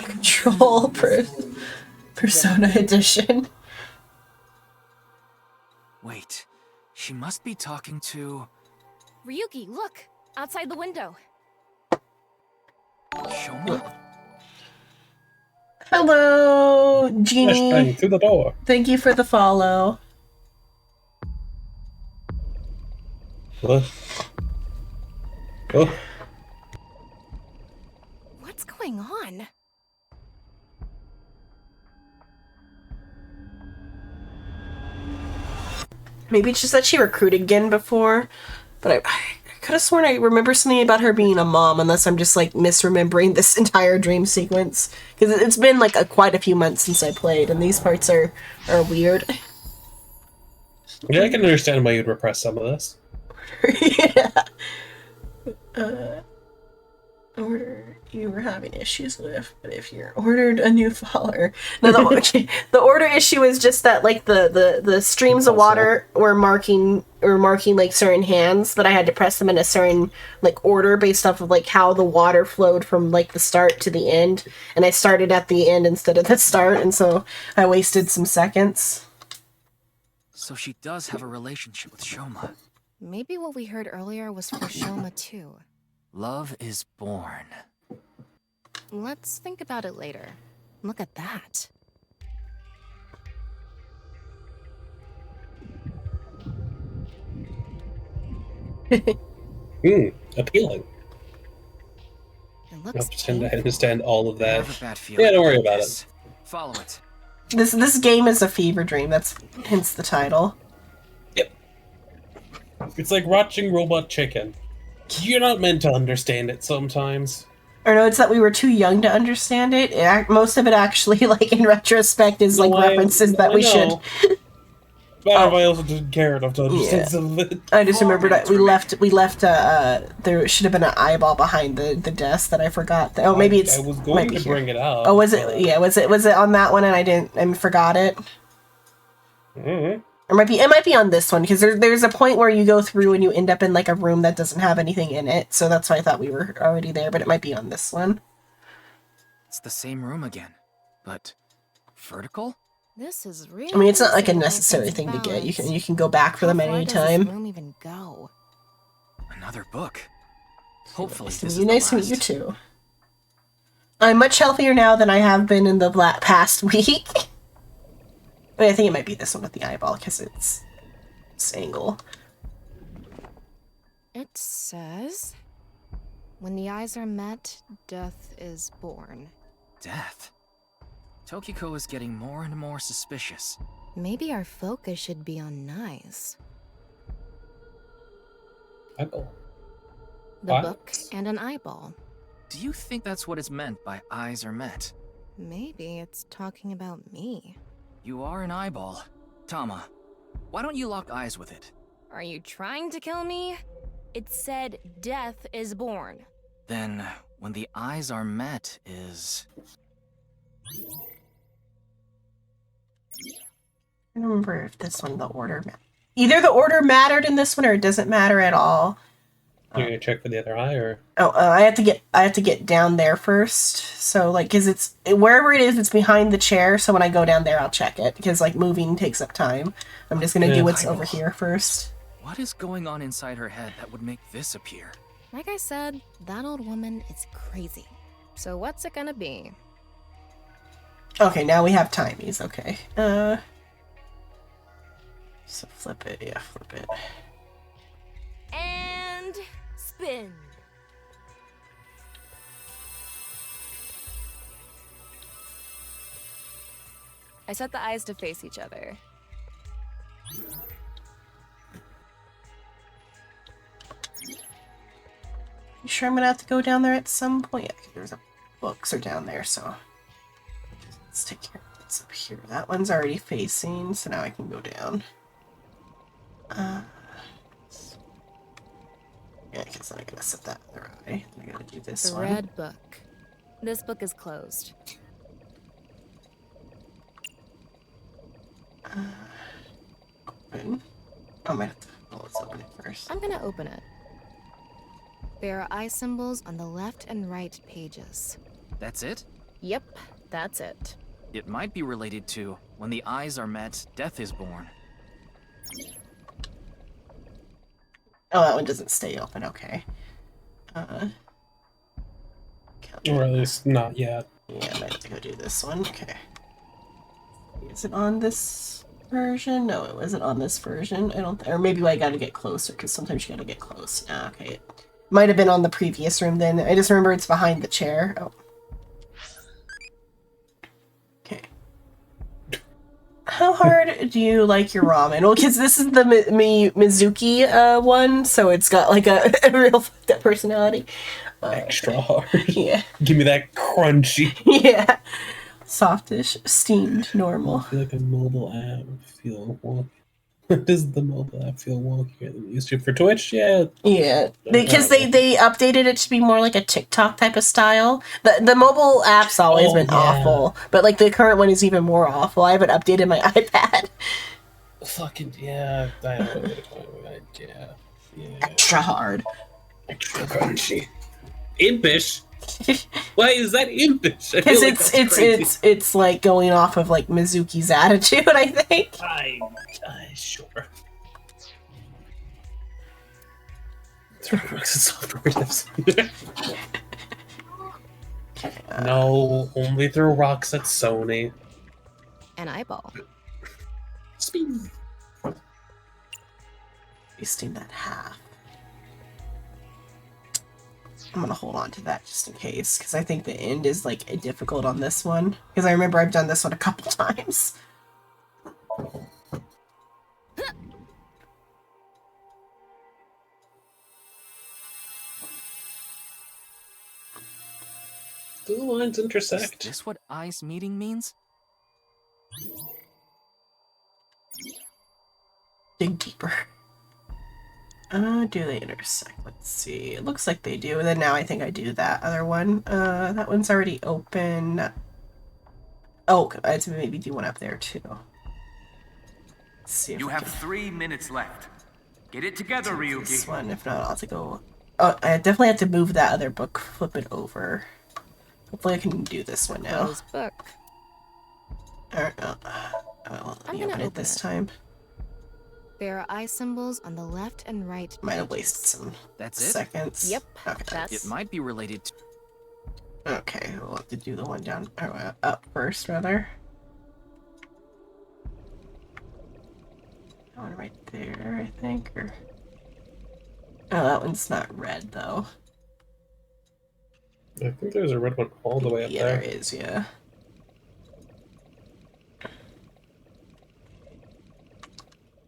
Control Persona Edition. Wait, she must be talking to... Ryuki, look! Outside the window. Shoma? Hello, Genie. Flashbang through the door. Thank you for the follow. What? Oh. What's going on? Maybe it's just that she recruited Gin before, but I could have sworn I remember something about her being a mom, unless I'm just like misremembering this entire dream sequence. Because it's been like quite a few months since I played, and these parts are weird. Yeah, I can understand why you'd repress some of this. Order you were having issues with, but if you're ordered a new follower. No, the order issue is just that like the streams of water were marking like certain hands, but I had to press them in a certain like order based off of like how the water flowed from like the start to the end, and I started at the end instead of the start, and so I wasted some seconds. So she does have a relationship with Shoma. Maybe what we heard earlier was for Shoma too. Love is born. Let's think about it later. Look at that. Appealing. It looks I understand all of I that. have a bad feeling Yeah, don't worry about about this. it. Follow it. This game is a fever dream. That's hence the title. It's like watching Robot Chicken. You're not meant to understand it sometimes. Or no, it's that we were too young to understand it. Most of it actually, like in retrospect, is like references that we should. But I also didn't care enough to understand some of it. I just remembered that we left. There should have been an eyeball behind the desk that I forgot. Oh, maybe it's. I was going to bring it up. Oh, was it? Yeah, was it on that one and I didn't. I forgot it. Mm-hmm. It might be on this one because there's a point where you go through and you end up in like a room that doesn't have anything in it. So that's why I thought we were already there, but it might be on this one. It's the same room again, but vertical? This is really. I mean, it's not like a necessary thing to get. You can go back for them at any time. Room even go? Another book. Hopefully Nice this to is meet you. the Nice to meet last. you too. I'm much healthier now than I have been in the past week. But I think it might be this one with the eyeball because it's this angle. It says, when the eyes are met, death is born. Death? Tokiko is getting more and more suspicious. Maybe our focus should be on Nyes. Eyeball. The What? book and an eyeball. Do you think that's what is meant by eyes are met? Maybe it's talking about me. You are an eyeball. Tama, why don't you lock eyes with it? Are you trying to kill me? It said death is born. Then, when the eyes are met is... I don't remember if this one, the order... Either the order mattered in this one or it doesn't matter at all. You're gonna check for the other eye, or I have to get down there first. So like, cause it's wherever it is, it's behind the chair. So when I go down there, I'll check it because like moving takes up time. I'm just gonna do what's over here first. What is going on inside her head that would make this appear? Like I said, that old woman is crazy. So what's it gonna be? Okay, now we have timies. Okay. So flip it. Yeah, flip it. And spin. I set the eyes to face each other. You sure I'm gonna have to go down there at some point? Yeah, there's books are down there, so let's take care of what's up here. That one's already facing, so now I can go down. Yeah, because then I gotta set that other eye. I gotta do this The one. red book. This book is closed. Open. Oh, I might have to. Oh, let's open it first. I'm gonna open it. There are eye symbols on the left and right pages. That's it? Yep, that's it. It might be related to when the eyes are met, death is born. Oh, that one doesn't stay open. Okay. Or at least not yet. Yeah, I might have to go do this one. Okay. Is it on this version? No, it wasn't on this version. I don't. Or maybe I gotta get closer because sometimes you gotta get close. Okay. It might have been on the previous room then. I just remember it's behind the chair. Oh. Okay. How hard do you like your ramen? Well, because this is the Mizuki one, so it's got like a real fucked up personality. Extra hard. Yeah. Give me that crunchy. Yeah. Softish, steamed, normal. I feel like a mobile app feel wonky. Does the mobile app feel wonkier than it used to for Twitch? Yeah. Yeah. Because they updated it to be more like a TikTok type of style. The mobile app's always been awful, but like the current one is even more awful. I haven't updated my iPad. Fucking yeah. Yeah. Extra hard. Extra crunchy. Impish. Why is that impish? Because it's like going off of like Mizuki's attitude, I think. Sure. Software tips. No, only throw rocks at Sony. An eyeball. Speed. Wasting that half. I'm gonna hold on to that just in case, because I think the end is like difficult on this one. Because I remember I've done this one a couple times. Do the lines intersect? Is this what eyes meeting means? Dig deeper. Do they intersect? Let's see. It looks like they do. And then now I think I do that other one. That one's already open. Oh, I have to maybe do one up there too. Let's see if You have 3 minutes left. Get it together, Ryuki. this one. If not, I'll have to go. Oh, I definitely have to move that other book. Flip it over. Hopefully, I can do this one now. Close book. Alright. Let me open it this time. There are eye symbols on the left and right. Might have wasted some That's it? seconds. Yep. Okay. It might be related to... Okay, we'll have to do the one down, up first, rather. That one right there, I think, or... Oh, that one's not red, though. I think there's a red one all the way up there. Yeah, there is, yeah.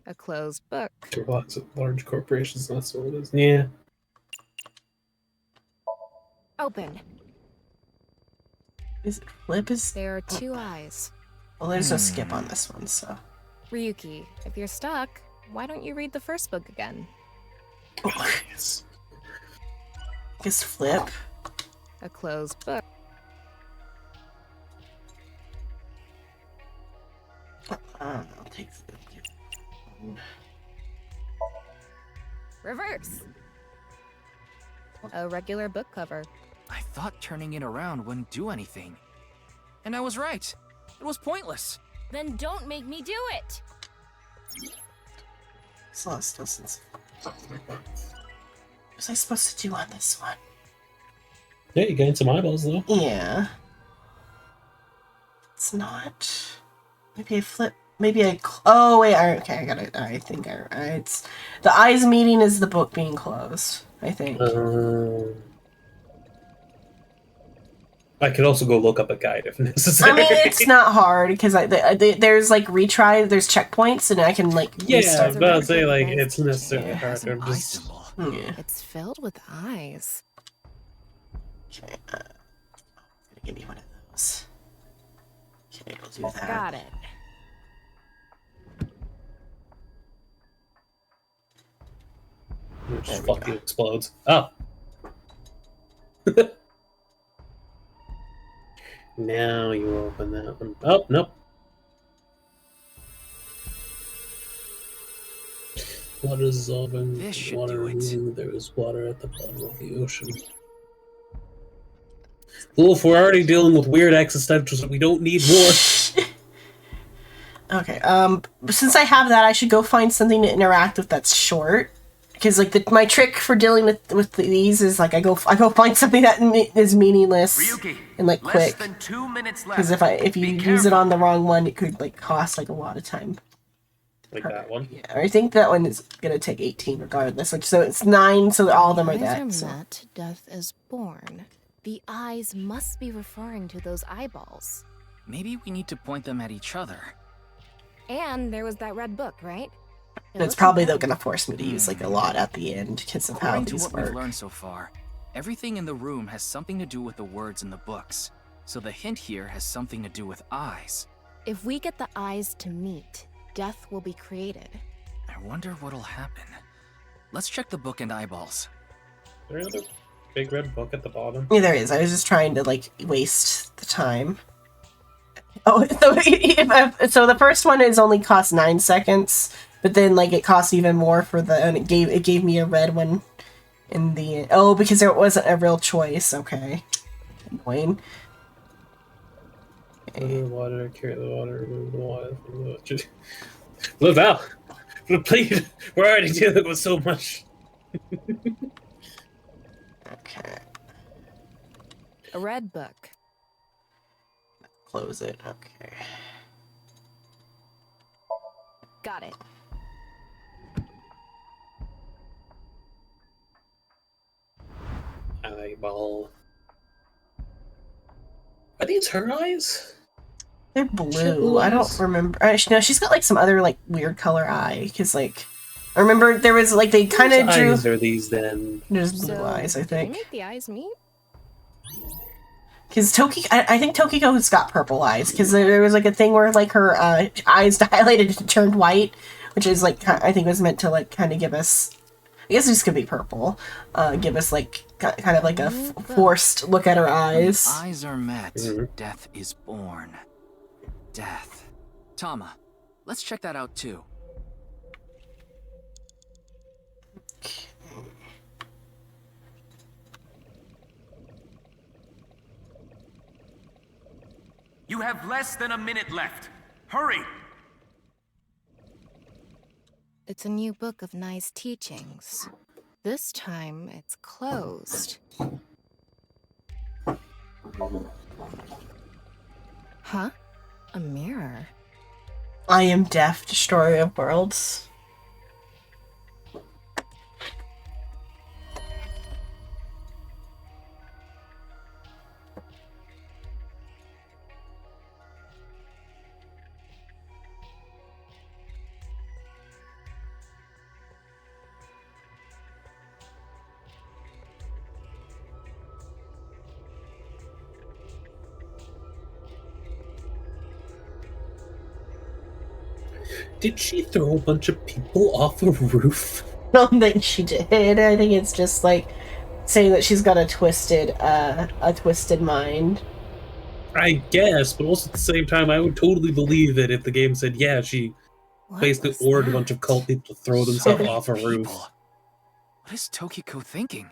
A closed book. There are lots of large corporations, that's what it is. Yeah. Open. Is it flip? There are 2 eyes. Well, there's no skip on this one, so... Ryuki, if you're stuck, why don't you read the first book again? Oh, yes. I guess flip. A closed book. I'll take the... Reverse. A regular book cover. I thought turning it around wouldn't do anything. And I was right. It was pointless. Then don't make me do it. Celeste doesn't. What was I supposed to do on this one? Yeah, you gained some eyeballs though. Yeah. It's not. Maybe I flip. Maybe I. Oh wait. Okay, I got it. I think it's the eyes meeting is the book being closed. I think. I could also go look up a guide if necessary. I mean, it's not hard because there's like retry, there's checkpoints, and I can like. Yeah, but I'd say like it's necessarily hard. I'm just. Yeah. It's filled with eyes. Okay. Give me one of those. Okay, we'll do that. Got it. It just fucking explodes. Oh. Now you open that one. Oh, nope. Water dissolving. This should Water. do it. There is water at the bottom of the ocean. Wolf, we're already dealing with weird existentials. We don't need more. Okay. Since I have that, I should go find something to interact with that's short. because like my trick for dealing with these is like I go find something that is meaningless and like quick. Less than 2 minutes left. Because if you use it on the wrong one, it could like cost like a lot of time. Like that one. Yeah, I think that one is gonna take 18 regardless. Like, so it's 9, so all of them are that. So. Met, death is born. The eyes must be referring to those eyeballs. Maybe we need to point them at each other. And there was that red book, right? It's probably though gonna force me to use like a lot at the end because of how According to these what work. we've learned so far, everything in the room has something to do with the words in the books. So the hint here has something to do with eyes. If we get the eyes to meet, death will be created. I wonder what'll happen. Let's check the book and eyeballs. There is a big red book at the bottom. Yeah, there is. I was just trying to like waste the time. Oh, so the first one is only cost 9 seconds, but then like it costs even more for the, and it gave me a red one in the, oh, because there wasn't a real choice. Okay, annoying. Okay. Water, carry the water, remove the water from the water. Look out! Please, we're already dealing with so much. Okay. A red book. Close it. Okay. Got it. Eyeball. Are these her eyes? They're blue. I don't remember. No, she's got like some other like weird color eye. Because like, I remember there was like they kind of drew. Eyes are these then? There's blue eyes, I Did think. they make the eyes meet? Because I think Tokiko's got purple eyes. Because there was like a thing where like her eyes dilated and turned white, which is like I think was meant to like kind of give us. I guess this could be purple. Give us like kind of like a forced look at her eyes. Eyes are met. Death is born. Death. Tama, let's check that out too. You have less than a minute left. Hurry! It's a new book of nice teachings. This time, it's closed. Huh? A mirror? I am deaf, destroyer of worlds. Did she throw a bunch of people off a roof? I don't think she did. I think it's just like saying that she's got a twisted mind. I guess, but also at the same time, I would totally believe it if the game said, yeah, she basically ordered a bunch of cult people to throw themselves off a roof. What is Tokiko thinking?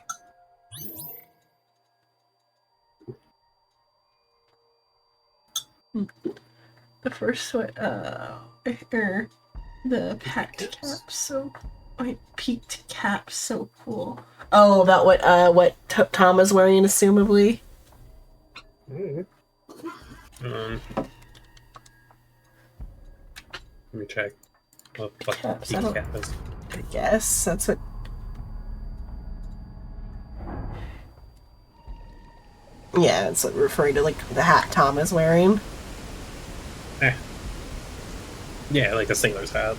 The first one, the peaked cap, so peaked cap, so cool. Oh, about what Tama's wearing, assumably. Let me check. What the Caps, peak cap is. I guess that's what. Yeah, it's like referring to like the hat Tama's wearing. Yeah, like a sailor's hat.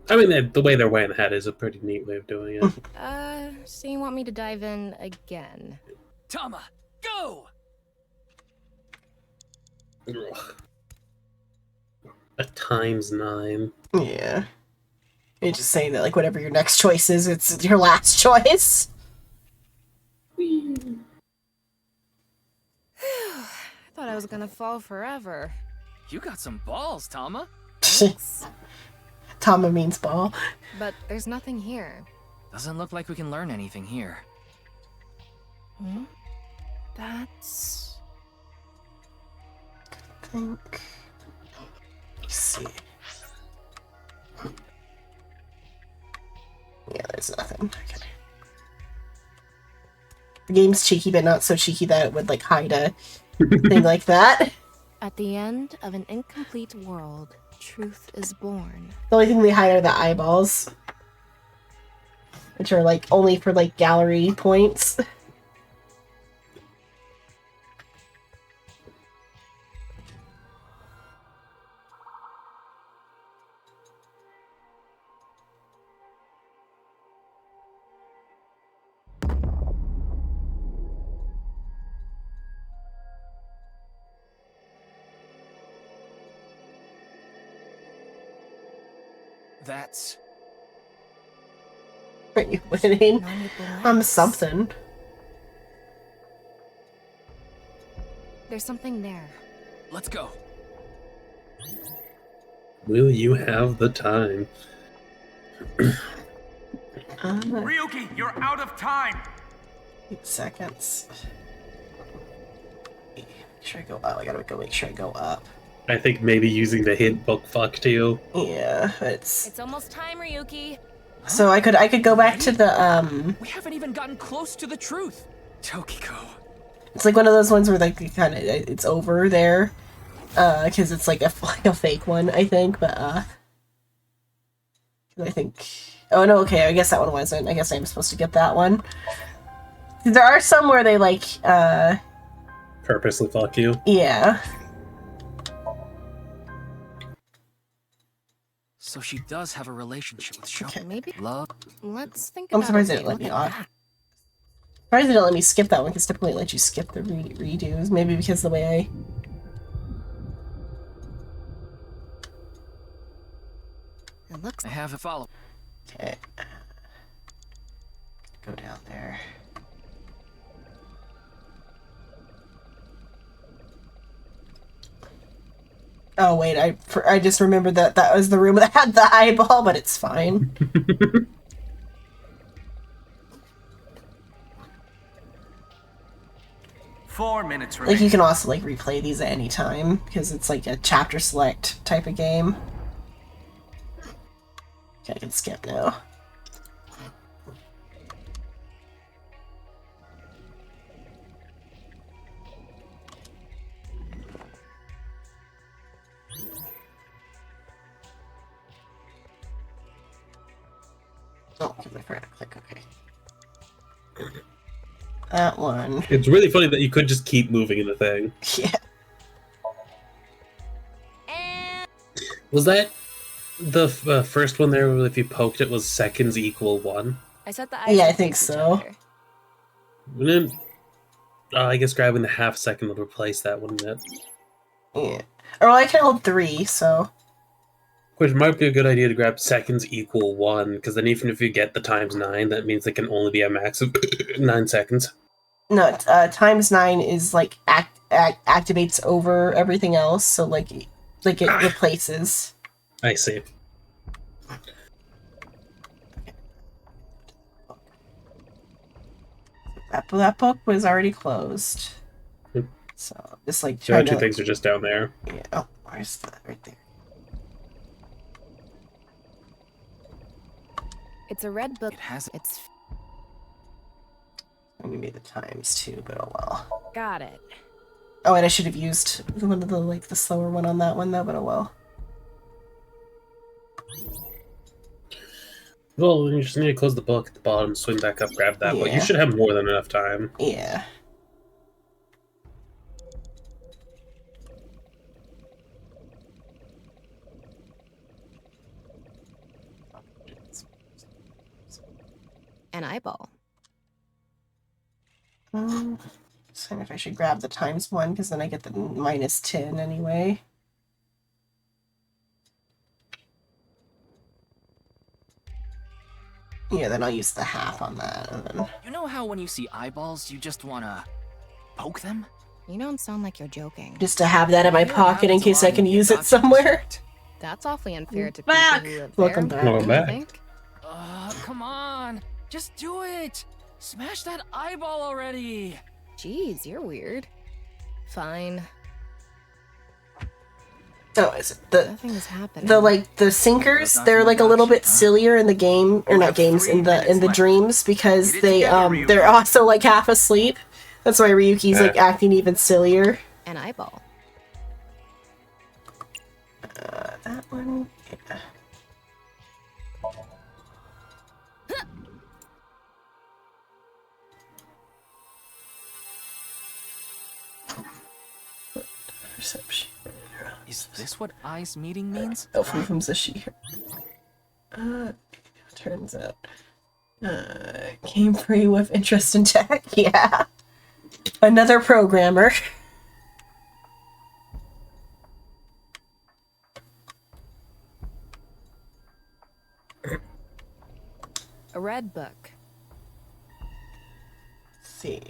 I mean, the way they're wearing the hat is a pretty neat way of doing it. So you want me to dive in again? Tama, go! Ugh. A *9. Yeah. You're just saying that, like, whatever your next choice is, it's your last choice. I thought I was gonna fall forever. You got some balls, Tama. Tama means ball. But there's nothing here. Doesn't look like we can learn anything here. Hmm? That's... I think... Let's see. Yeah, there's nothing. Okay. The game's cheeky, but not so cheeky that it would like hide a thing like that. At the end of an incomplete world, truth is born. The only thing they hide are the eyeballs, which are like only for like gallery points. That's... Are you winning? I'm something. There's something there. Let's go. Will you have the time? Ryuki, you're out of time! 8 seconds. Make sure I go up. I gotta go make sure I go up. I think maybe using the hint book fucked you. Yeah, it's... It's almost time, Ryuki. So I could go back to the We haven't even gotten close to the truth. Tokiko. It's like one of those ones where like it's over there, because it's like a fake one, I think. But I think. Oh no, okay. I guess that one wasn't. I guess I'm supposed to get that one. There are some where they like purposely fuck you. Yeah. So she does have a relationship with Shoko. Okay. Maybe. Love. Let's think I'm about surprised it. they didn't let me off. Surprised they didn't let me skip that one because typically it lets you skip the redos. Maybe because the way I. It looks. I have a follow. Okay. Go down there. Oh wait, I just remembered that was the room that had the eyeball, but it's fine. Four minutes Like remaining. you can also like replay these at any time because it's like a chapter select type of game. Okay, I can skip now. Oh, because I forgot to click OK. That one. It's really funny that you could just keep moving in the thing. Yeah. Was that the first one there where if you poked it was seconds equal 1? I set the Yeah, I think so. And then, I guess grabbing the half second would replace that, wouldn't it? Yeah. Or well, I can hold 3, so. Which might be a good idea to grab seconds equal 1, because then even if you get the times 9, that means it can only be a max of 9 seconds. No, times 9 is like activates over everything else, so like it replaces. I see. That book was already closed. So just like The other trying two to. things are just down there. Yeah. Oh, where's that? Right there. It's a red book. It has. It's. I'm gonna be the times too, but oh well. Got it. Oh, and I should have used one of the slower one on that one though, but oh well. Well, you just need to close the book at the bottom, swing back up, grab that one. Yeah. You should have more than enough time. Yeah. An eyeball. So if I should grab the times one, because then I get the minus 10 anyway. Yeah, then I'll use the half on that. And then... You know how when you see eyeballs, you just wanna poke them? You don't sound like you're joking. Just to have that in my pocket in case I can use it somewhere. That's awfully unfair to Back. people who live Welcome there. back. Welcome back. Think? Come on! Just do it! Smash that eyeball already! Jeez, you're weird. Fine. Oh, is it Nothing is happening. the sinkers? They're like a little bit sillier in the game, or not games, in the dreams, because they're also like half asleep. That's why Ryuki's like acting even sillier. An eyeball. That one. Yeah. Perception. Is this what eyes meeting means? From the she. Turns out. Came free with interest in tech. Yeah. Another programmer. A red book. Let's see.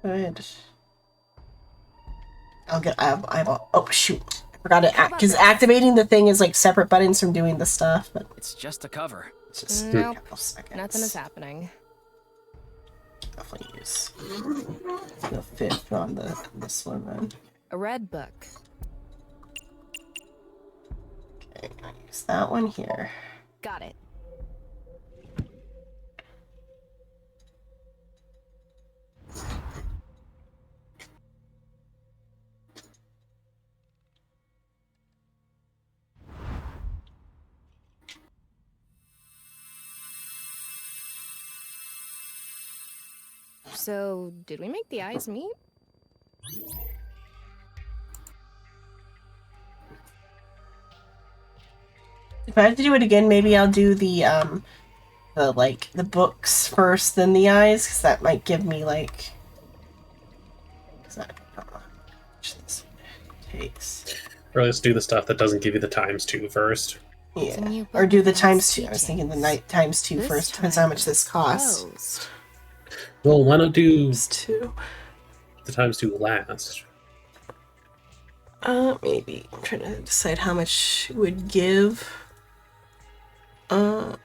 Good. I'll get eyeball. Oh shoot! I forgot to because activating the thing is like separate buttons from doing the stuff. But it's just a cover. It's just nope. a couple seconds. Nothing is happening. Definitely use the 5th on this one then. A red book. Okay, I'll use that one here. Got it. So, did we make the eyes meet? If I have to do it again, maybe I'll do the books first, then the eyes, because that might give me like. I don't know how much this takes. Or let's do the stuff that doesn't give you the ×2 first. Yeah, or do the ×2. I was thinking the night ×2 first. Depends how much this costs. Well, why not do the ×2 last? Maybe. I'm trying to decide how much it would give. I'm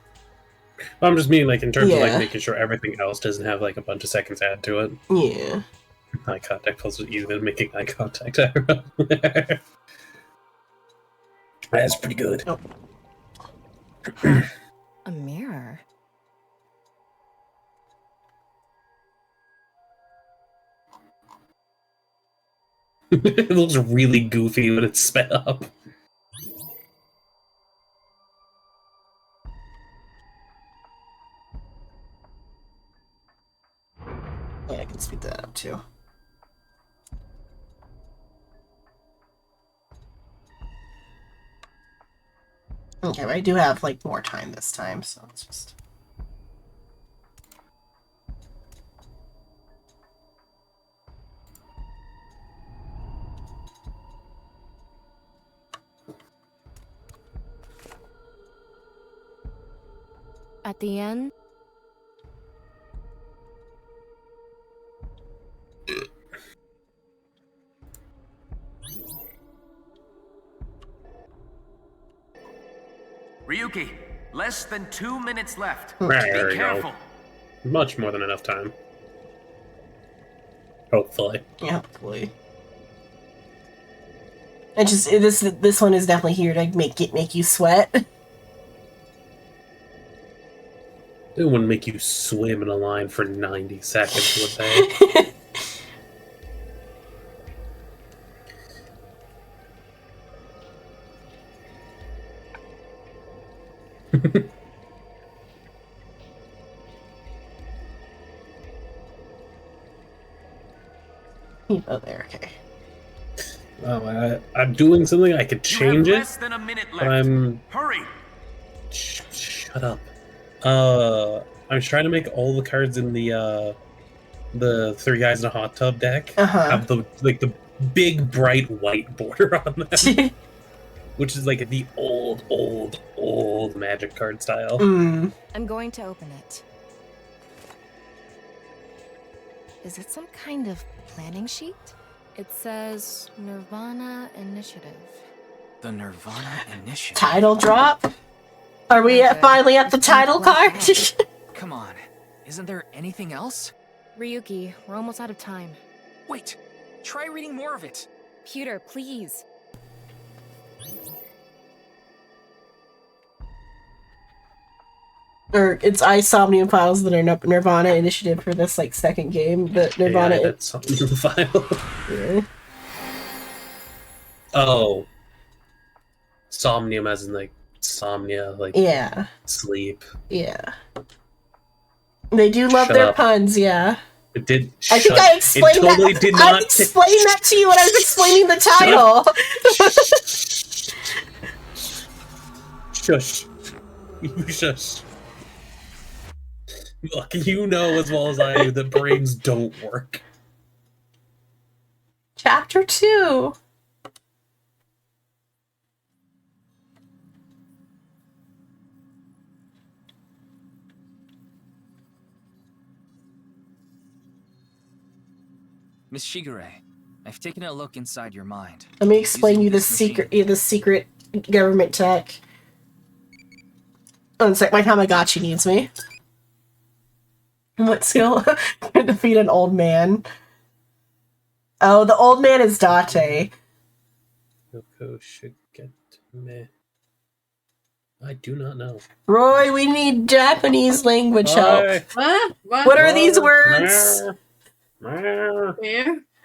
just meaning like in terms of like making sure everything else doesn't have like a bunch of seconds added to it. Yeah. Eye contact pulls easier than making eye contact. That's pretty good. Oh. A mirror. It looks really goofy when it's sped up. Yeah, I can speed that up too. Okay, but I do have like more time this time, so it's just. At the end, Ryuki, less than 2 minutes left. There Be we careful. go. Much more than enough time. Hopefully. Yeah, hopefully. And just this one is definitely here to make you sweat. It wouldn't make you swim in a line for 90 seconds, would they? Oh, there, okay. I'm doing something, I could change it. Less than a minute left. But I'm... Hurry! Shut up. I'm trying to make all the cards in the 3 guys in a hot tub deck have the big bright white border on them. Which is like the old Magic card style. I'm going to open it. Is it some kind of planning sheet? It says Nirvana Initiative. The Nirvana Initiative. Title drop? Are we finally at the title card? Come on. Isn't there anything else? Ryuki, we're almost out of time. Wait. Try reading more of it. Pewter, please. Or it's Isomnium Files, the Nirvana initiative for this like second game. The Nirvana. Yeah, that's Somnium File. Yeah. Oh. Somnium as in like somnia, like Yeah. sleep. Yeah. They do love Shut their up. puns, yeah. It did. I think shut- I explained it totally that. Did I not explained that to you when I was explaining the title. Shush. You shush. Look, you know as well as I do that brains don't work. Chapter 2. Miss Shigure, I've taken a look inside your mind. Let me explain you the Using this secret, the secret government tech. One sec, my Tamagotchi needs me. What skill? Can defeat an old man. Oh, the old man is Date. Yoko should get me. I do not know. Roy, we need Japanese language help. Hi. What are these words? Where?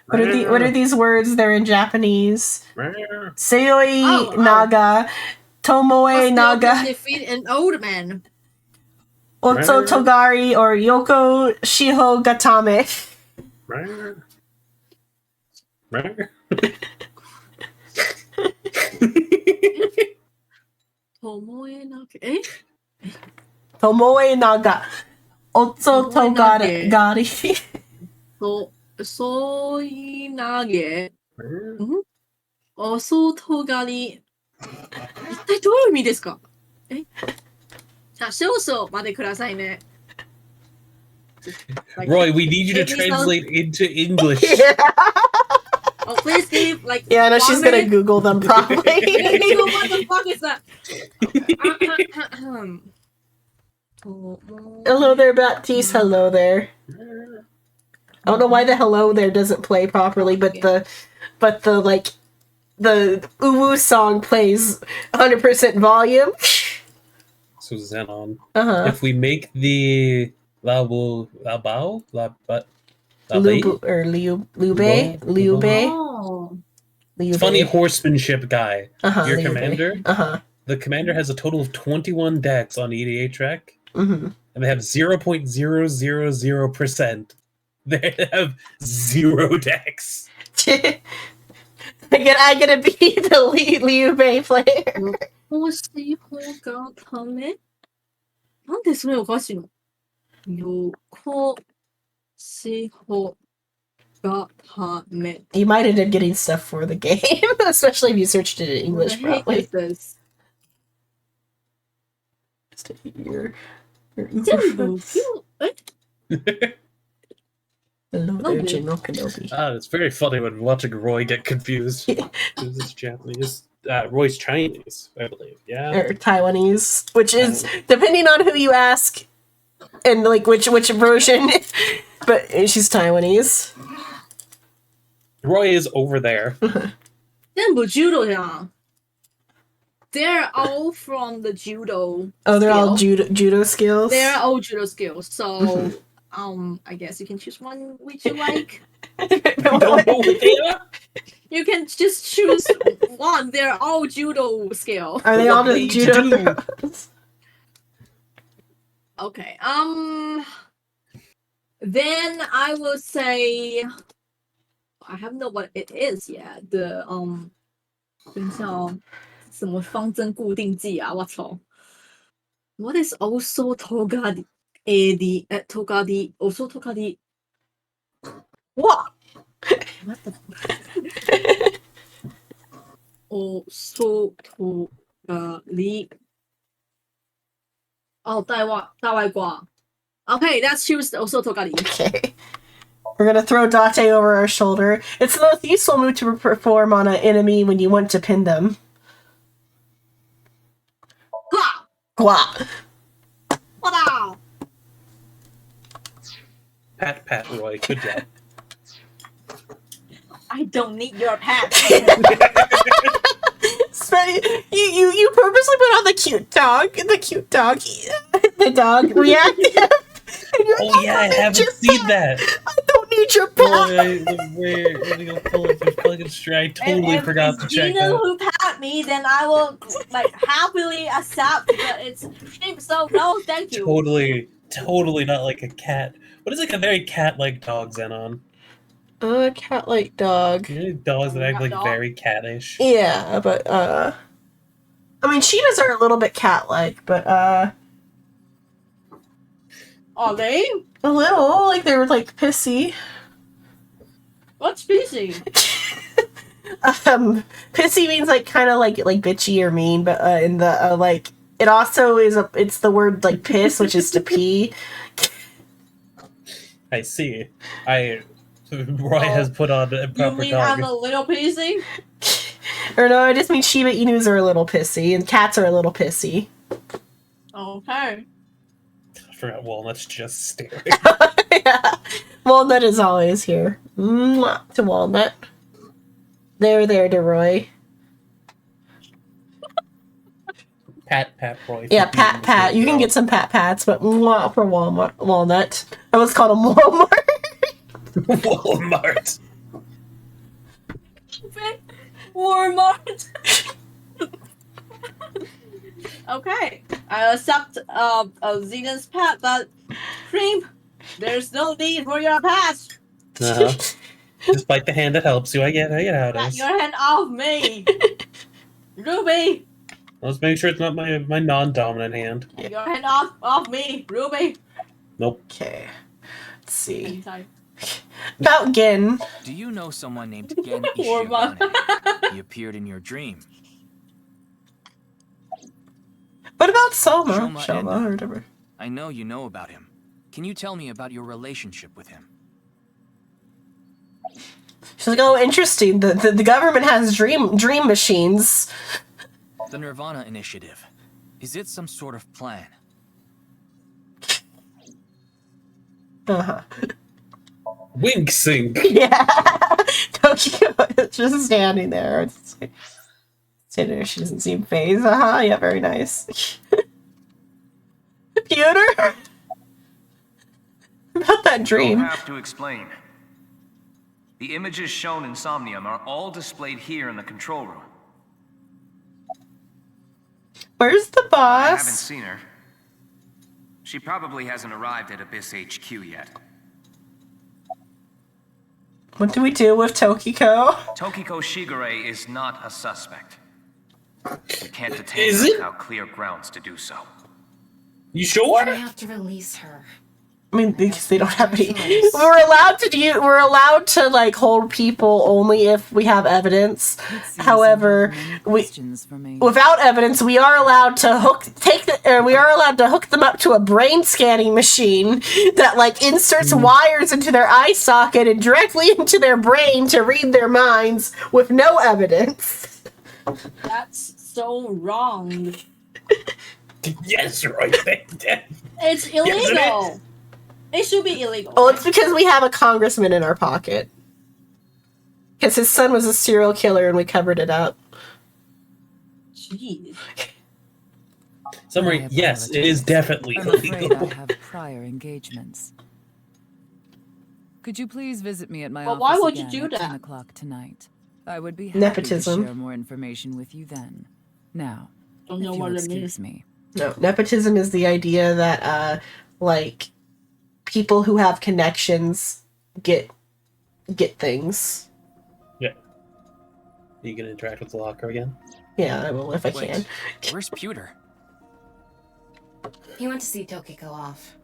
What are these words? They're in Japanese. Seoi Oh. Naga, Tomoe Naga, Defeat an old man. Otso Togari, or Yoko Shiho Gatame. Tomoe Naga. Eh? Tomoe Naga, Otso Tomoe Togari. Soinage. Osotogari. 一体どういう意味ですか？え？じゃあ少々待ってくださいね。Like, Roy, we need you to give me some- translate into English. Oh, please leave. Like. Yeah, no, she's 1 gonna minute. Google them properly. Google, what the fuck is that? Hello there, Baptiste. Hello there. I don't know why the hello there doesn't play properly, but the like the uwu song plays 100% volume. So Zenon. Uh-huh. If we make the Liu Liu funny horsemanship guy, Uh-huh, your Liu Bei. commander. Uh-huh. The commander has a total of 21 decks on EDA track, Mhm. and they have 0.000%. They have 0 decks. I get to be the Liu Bei player. 欲しい方がためなんでそれおかしいのよこしほがため You might end up getting stuff for the game, especially if you searched it in English What the heck probably. is this? Just to hear your 全部 Uber Hello there, Okay. General Kenobi. It's very funny when watching Roy get confused. This is Japanese. Roy's Chinese, I believe. Yeah. Or Taiwanese, which is depending on who you ask, and like which version. But she's Taiwanese. Roy is over there. 全部 judo じゃん They're all from the judo Oh, they're all skill. judo skills. They're all judo skills, so I guess you can choose one which you like. You can just choose one. They're all judo skill. Are they all just judo? Okay. Then I will say I have no what it is yet. The 等一下哦，什么方针固定剂啊？我操 ！What is also Togadi? AD Togadi also Togadi. What? What the? Also Togadi. Oh, 大外挂. Okay, let's choose also Togadi. Okay. We're gonna throw Date over our shoulder. It's the most useful move to perform on an enemy when you want to pin them. Ha! Gwah. Wow. Pat, Roy. Good job. I don't need your pat. You purposely put on the cute dog. The dog reactive. Oh yeah, I haven't seen that. I don't need your pat. Let me go pull up your fucking string. I totally forgot to check Gina that. who pat me, then I will like happily accept. But it's so no, thank you. Totally not like a cat. What is like a very cat-like dog, Xenon? Cat-like dog. You know, dogs that act like dog? very cattish. Yeah, but I mean, cheetahs are a little bit cat-like, but Are they? a little like they were like pissy. What's pissy? Pissy means like kind of like bitchy or mean, but in the like it also is it's the word like piss, which is to pee. I see. Roy has put on a You proper mean dog. I'm a little pissy? Or no, I just mean Shiba Inus are a little pissy and cats are a little pissy. Okay. I forgot Walnut's just staring. Yeah. Walnut is always here. Mwah, to Walnut. There, DeRoy. Pat, Roy. Yeah, Pat. You can get some pats, but mwah for Walnut. I almost called him Walmart. Walmart. Walmart. Okay, I accept Xenon's pat, but Cream, there's no need for your pat. Uh-huh. Just bite the hand that helps you. I get how it Get is. your hand off me, Ruby. Let's make sure it's not my non-dominant hand. Get your hand off me, Ruby. Nope. Okay. Let's see. Sorry. About Gin. Do you know someone named Gen Walmart. Ishigane? He appeared in your dream. What about Soma? Shoma Shoma Enda. or whatever. I know you know about him. Can you tell me about your relationship with him? She's like, oh, interesting. The government has dream machines. The Nirvana Initiative. Is it some sort of plan? Uh-huh. Wink sync. Yeah. Tokyo is just standing there. It's like, sitting there, she doesn't seem phased. Yeah, very nice. Computer? About that dream. Don't have to explain. The images shown in Somnium are all displayed here in the control room. Where's the I haven't boss? seen her. She probably hasn't arrived at Abyss HQ yet. What do we do with Tokiko? Tokiko Shigure is not a suspect. We can't detain Is her it? without clear grounds to do so. You sure? We have to release her. I mean, because they don't have any. We're allowed to like hold people only if we have evidence. However, without evidence, we are allowed to hook them up to a brain scanning machine that like inserts wires into their eye socket and directly into their brain to read their minds with no evidence. That's so wrong. Yes, right. It's illegal. It should be illegal. Oh, it's because we have a congressman in our pocket. Because his son was a serial killer and we covered it up. Jeez. Summary, yes, it is definitely I'm afraid illegal. I have prior engagements. Could you please visit me at my Well, office why would you again do at that? 10 o'clock tonight? I would be happy Nepotism. to share more information with you then. Now, Don't know if what you'll it means. excuse me. No, nepotism is the idea that, like, people who have connections get things. Yeah. Are you gonna interact with the locker again? Yeah, I will if I Wait, can. where's Pewter? He went to see Tokiko off.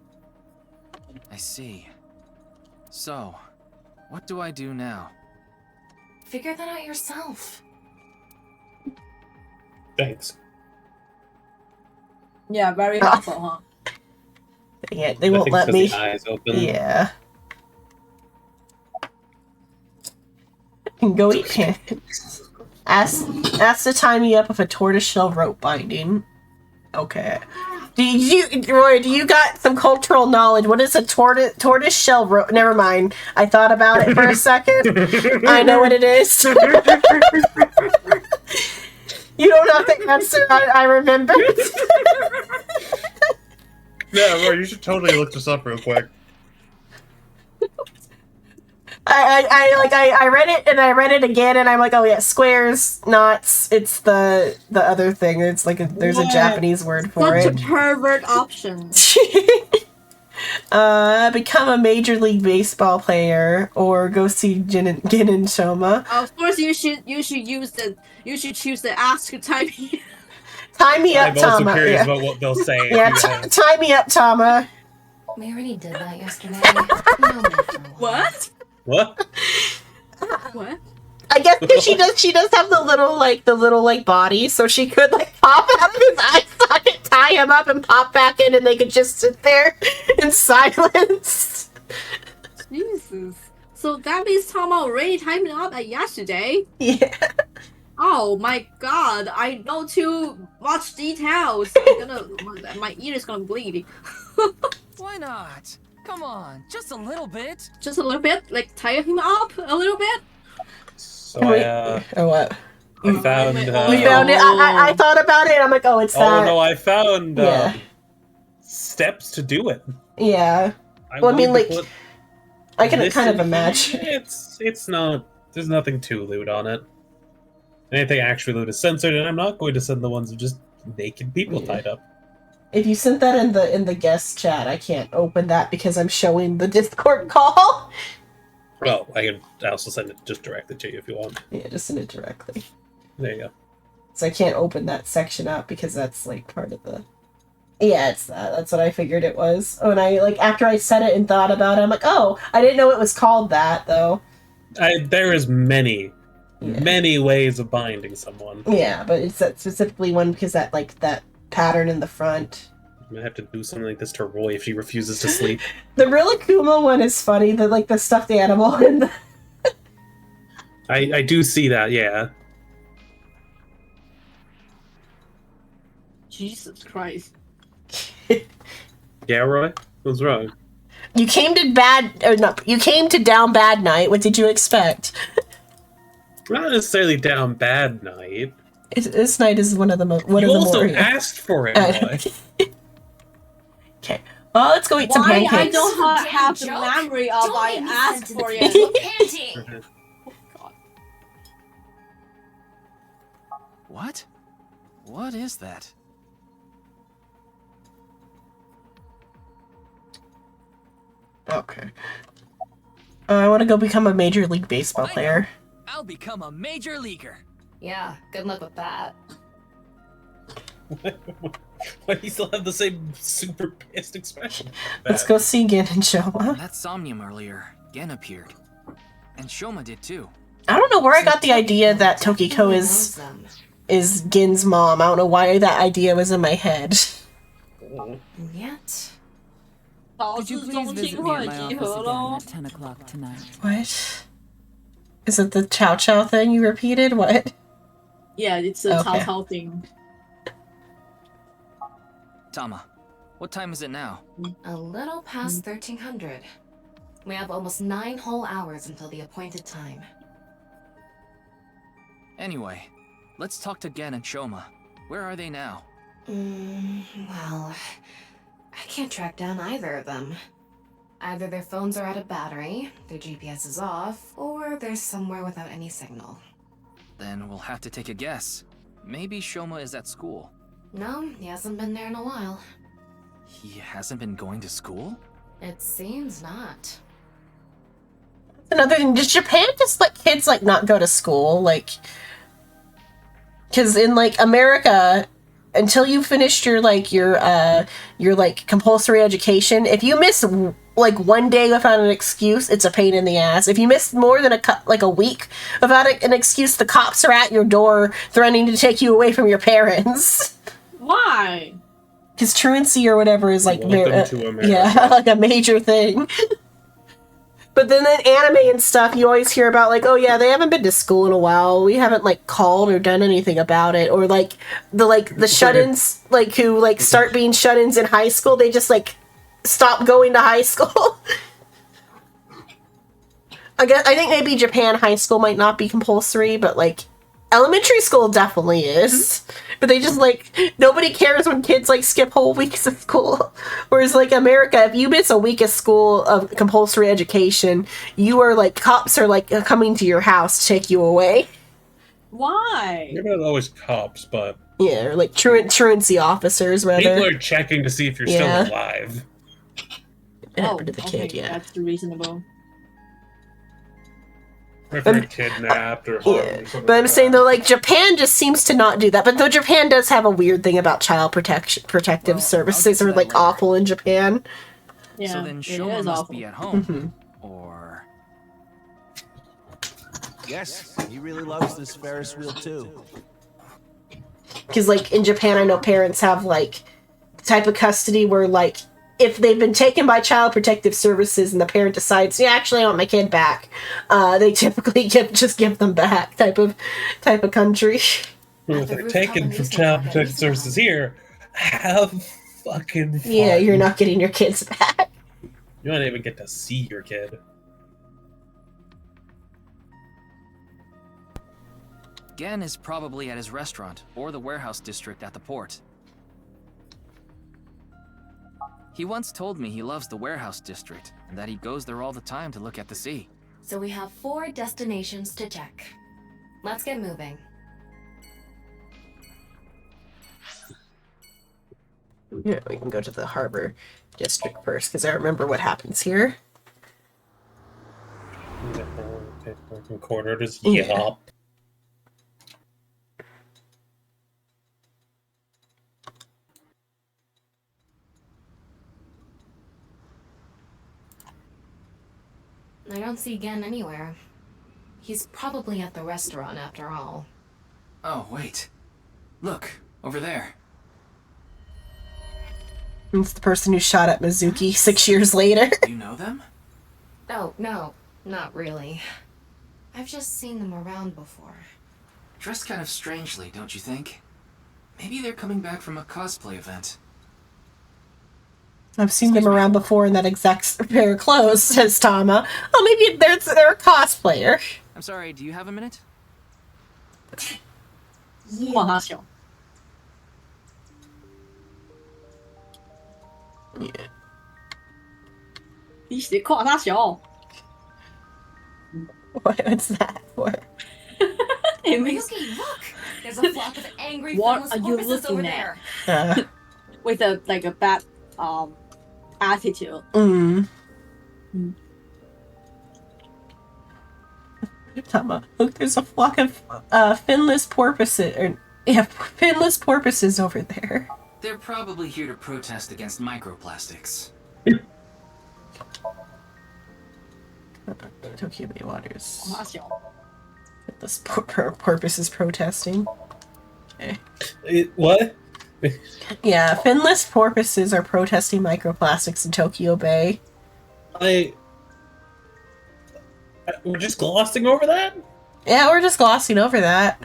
I see. So, what do I do now? Figure that out yourself. Thanks. Yeah, very helpful, huh? Yeah, they I won't think let because me. the eyes open. Yeah. Can go eat pancakes. Ask to tie me up with a tortoiseshell rope binding. Okay. Roy, do you got some cultural knowledge? What is a tortoise shell Never mind. I thought about it for a second. I know what it is. You don't have to answer. I remember. Yeah, Roy, you should totally look this up real quick. I read it and I read it again and I'm like, oh yeah, squares, knots. It's the other thing. It's like there's a Japanese word for it. Such a pervert option. Become a Major League Baseball player or go see Gin and Shoma. Of course, you should choose the ask to tie me. Tie me up, I'm also Tama. curious about what they'll say. Yeah, tie me up, Tama. We already did that yesterday. What? What? What? I guess because she does have the little body, so she could like pop out of his eye socket, tie him up, and pop back in, and they could just sit there in silence. Jesus. So that means Tama already tied me up yesterday. Yeah. Oh my god, I know too much details. My ear is gonna bleed. Why not? Come on, just a little bit. Just a little bit? Like tie him up a little bit? So I what? I found. You found it. I thought about it. And I'm like, oh, it's that. Oh no, I found Yeah. steps to do it. Yeah. Well, I mean, like, I can kind of imagine. It's not. There's nothing too lewd on it. Anything actually lewd is censored, and I'm not going to send the ones of just naked people tied up. If you sent that in the guest chat, I can't open that because I'm showing the Discord call. Well, I can also send it just directly to you if you want. Yeah, just send it directly. There you go. So I can't open that section up because that's like part of the. Yeah, it's that. That's what I figured it was. When I after I said it and thought about it, I'm like, oh, I didn't know it was called that though. There is many ways of binding someone. Yeah, but it's that specifically one because that pattern in the front. I'm gonna have to do something like this to Roy if she refuses to sleep. The real Akuma one is funny. The stuffed animal and the... I do see that. Yeah. Jesus Christ. Yeah, Roy. What's wrong? You came to Down Bad Night. What did you expect? Not necessarily Down Bad Night. This night is one of the most. You also asked for it, Roy. Okay. Well, let's go eat some pancakes. I don't have the memory of I asked for it. What? What is that? Okay. I want to go become a Major League Baseball player. I'll become a major leaguer. Yeah, good luck with that. Why do you still have the same super pissed expression? Let's go see Gin and Shoma. That Somnium earlier, Gen appeared. And Shoma did too. I don't know where I got the idea that Tokiko is Gin's mom. I don't know why that idea was in my head. Yet. Could you please visit me at my office again at 10 o'clock tonight? What? Is it the Chow Chow thing you repeated? What? Yeah, it's a Cao Cao thing. Tama, what time is it now? A little past 1300. We have almost 9 whole hours until the appointed time. Anyway, let's talk to Gen and Shoma. Where are they now? Well, I can't track down either of them. Either their phones are out of battery, their GPS is off, or they're somewhere without any signal. Then we'll have to take a guess. Maybe Shoma is at school. No, he hasn't been there in a while. He hasn't been going to school? It seems not. Another thing, does Japan just let kids not go to school? Because in America, until you finished your compulsory education, if you miss 1 day without an excuse, it's a pain in the ass. If you miss more than a week without an excuse, the cops are at your door threatening to take you away from your parents. Why? Because truancy or whatever is Welcome to America. a major thing. But then in anime and stuff, you always hear about like, oh yeah, they haven't been to school in a while. We haven't like called or done anything about it. Or like the shut-ins like who like start being shut-ins in high school, they just like stop going to high school. I think maybe Japan high school might not be compulsory, but like elementary school definitely is. But they just like nobody cares when kids like skip whole weeks of school. Whereas like America, if you miss a week of school of compulsory education, you are like cops are like coming to your house to take you away. Why? You're not always cops, but yeah, or like truancy officers rather. People are checking to see if you're still alive. It happened to the kid, yeah. That's reasonable. If you're kidnapped or harmed or something. But I'm saying though, like Japan just seems to not do that. But though Japan does have a weird thing about child protective services are like awful in Japan. Yeah, so then it Shoma is must awful. be at home. Mhm. Or... Yes, he really loves this Ferris wheel too. Because like in Japan, I know parents have like type of custody where like if they've been taken by child protective services and the parent decides, yeah, actually I want my kid back, they typically just give them back type of country. If they're taken from child protective services here, have fucking fun. Yeah, you're not getting your kids back. You don't even get to see your kid. Gen is probably at his restaurant, or the warehouse district at the port. He once told me he loves the warehouse district, and that he goes there all the time to look at the sea. So we have 4 destinations to check. Let's get moving. Yeah, we can go to the harbor district first, because I remember what happens here. Quarters, Yeah. yeah. I don't see Gen anywhere. He's probably at the restaurant after all. Oh, wait. Look, over there. It's the person who shot at Mizuki 6 years later. You know them? Oh, no, not really. I've just seen them around before. Dressed kind of strangely, don't you think? Maybe they're coming back from a cosplay event. I've seen them around before in that exact pair of clothes, says Tama. Oh, maybe they're a cosplayer. I'm sorry, do you have a minute? Yeah. What's that for? It makes... Ryuki, look! There's a flock of angry What friendless are you porpoises over looking there. at? With a bad attitude. Tama, look, there's a flock of finless porpoises, finless porpoises over there. They're probably here to protest against microplastics. Tokyo Bay Waters. This porpoise is protesting. Okay. What? Yeah, finless porpoises are protesting microplastics in Tokyo Bay. We're just glossing over that? Yeah, we're just glossing over that.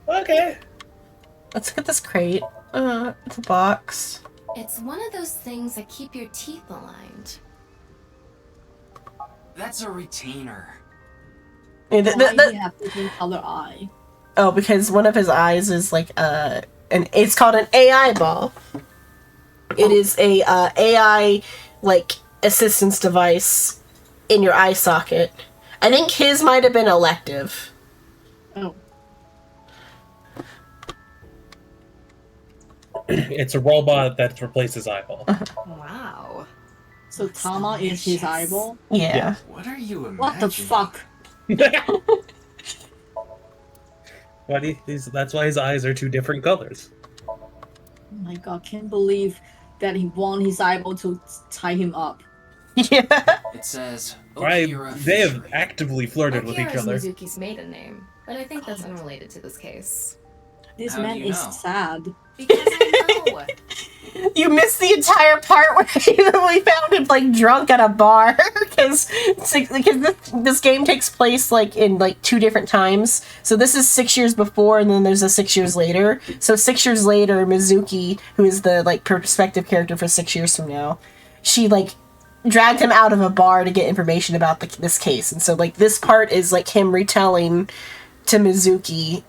Okay. Let's look at this crate. It's a box. It's one of those things that keep your teeth aligned. That's a retainer. Yeah, Why do you have different color eye? Oh, because one of his eyes is like it's called an AI ball. It is a AI like assistance device in your eye socket. I think his might have been elective. Oh. It's a robot that replaces eyeball. Wow. So Tama is his eyeball? Yeah. What are you imagining? What the fuck? That's why his eyes are 2 different colors. Oh my god, can't believe that he won his eyeball to tie him up. Yeah. It says, Right, they have actively flirted with each Okira is other. Mizuki's maiden name, but I think that's unrelated to this case. This How do man you is know? sad. Because I know. You missed the entire part where we found him like drunk at a bar. because this game takes place like in like 2 different times. So this is 6 years before, and then there's a 6 years later. So 6 years later, Mizuki, who is the like perspective character for 6 years from now, she like dragged him out of a bar to get information about this case. And so like this part is like him retelling to Mizuki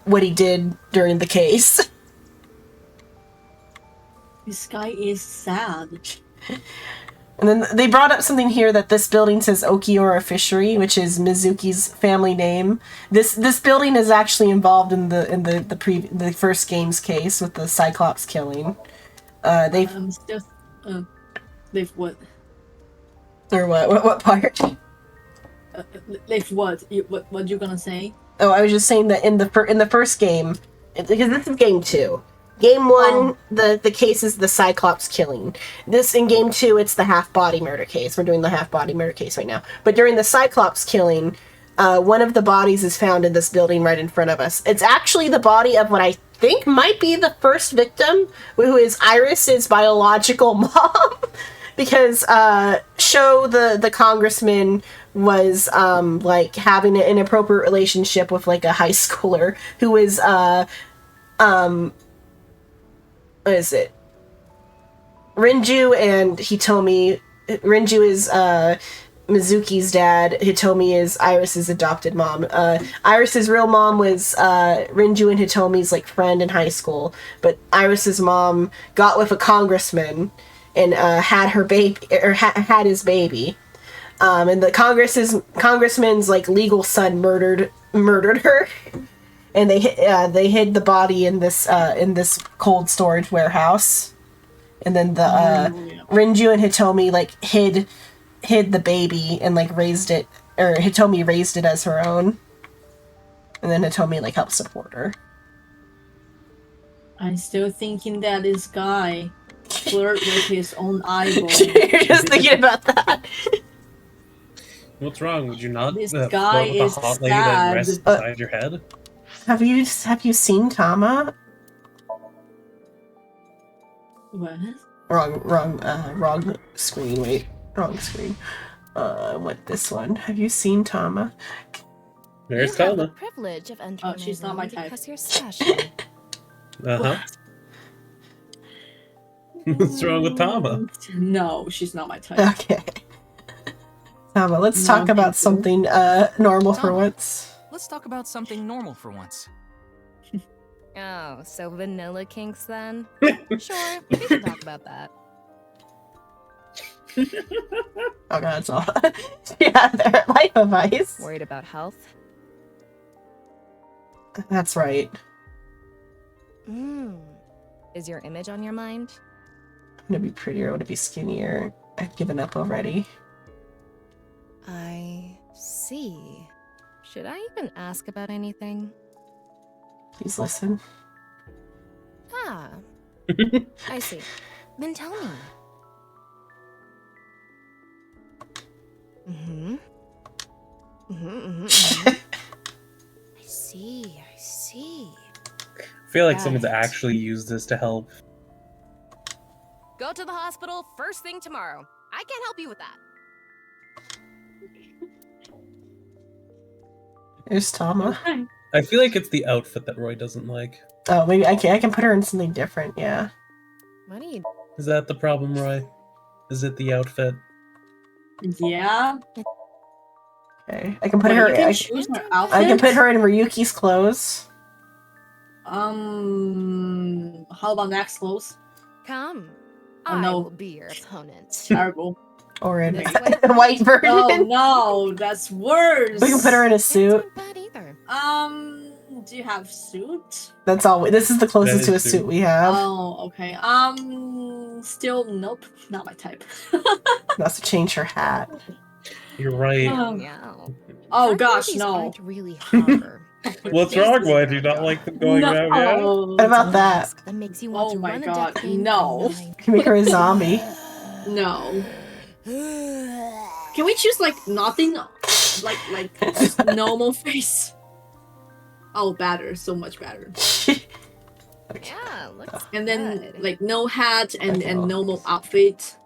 what he did during the case. This guy is sad. And then they brought up something here that this building says Okiura Fishery, which is Mizuki's family name. This building is actually involved in the first game's case with the Cyclops killing. They've what? Or what part? They've what? What you gonna say? Oh, I was just saying that in the first game, because this is game 2. Game 1, the case is the Cyclops killing. This, in game 2, it's the half-body murder case. We're doing the half-body murder case right now. But during the Cyclops killing, one of the bodies is found in this building right in front of us. It's actually the body of what I think might be the first victim, who is Iris's biological mom. Because Sho, the congressman, was like having an inappropriate relationship with like a high schooler who is what is it? Renju and Hitomi. Renju is Mizuki's dad. Hitomi is Iris's adopted mom. Iris's real mom was Renju and Hitomi's like friend in high school, but Iris's mom got with a congressman and had her baby, or had his baby. And the congressman's like legal son murdered her. And they hid the body in this cold storage warehouse, and then the Renju and Hitomi like hid the baby and like raised it, or Hitomi raised it as her own, and then Hitomi like helped support her. I'm still thinking that this guy flirt with his own eyeball. You're just thinking about that. What's wrong? Would you not This flirt guy with the is hot lady that sad. rests beside your head? Have you seen Tama? What? Wrong screen. Wait, wrong screen. What this one? Have you seen Tama? There's You have the Tama. privilege of entering she's my not my room type. because you're special. Uh-huh. What's wrong with Tama? No, she's not my type. Okay. Tama, let's No, talk about thank you. something normal for Tama. once. Let's talk about something normal for once. Oh, so vanilla kinks then? Sure, we can talk about that. Oh god, it's all. Yeah, they're life advice. Worried about health? That's right. Is your image on your mind? I want to be prettier, I want to be skinnier. I've given up already. I see. Should I even ask about anything? Please listen. Ah, I see. Then tell me. I see. I feel like someone's actually used this to help. Go to the hospital first thing tomorrow. I can't help you with that. Here's Tama. I feel like it's the outfit that Roy doesn't like. Oh, maybe I can put her in something different, yeah. What do you... Is that the problem, Roy? Is it the outfit? Yeah. Okay. I can put Wait, her you can choose her outfit? I can put her in Ryuki's clothes. How about Max clothes? Come. Oh, I no. will be your opponent. Terrible. Or in This a white version. Oh no, that's worse. We can put her in a suit. Do you have suit? That's all. This is the closest to a suit we have. Oh, okay. Still nope, not my type. That's to change her hat. You're right. Oh gosh, no. Aren't really horror. What's wrong, Roy? Do you not like them going around yet? What about that? That makes you want Oh to my run a god, death game no. Can make her a zombie. No. Can we choose like nothing, like just normal face? Oh, better, so much better. Yeah, looks And then good. like no hat and normal outfit.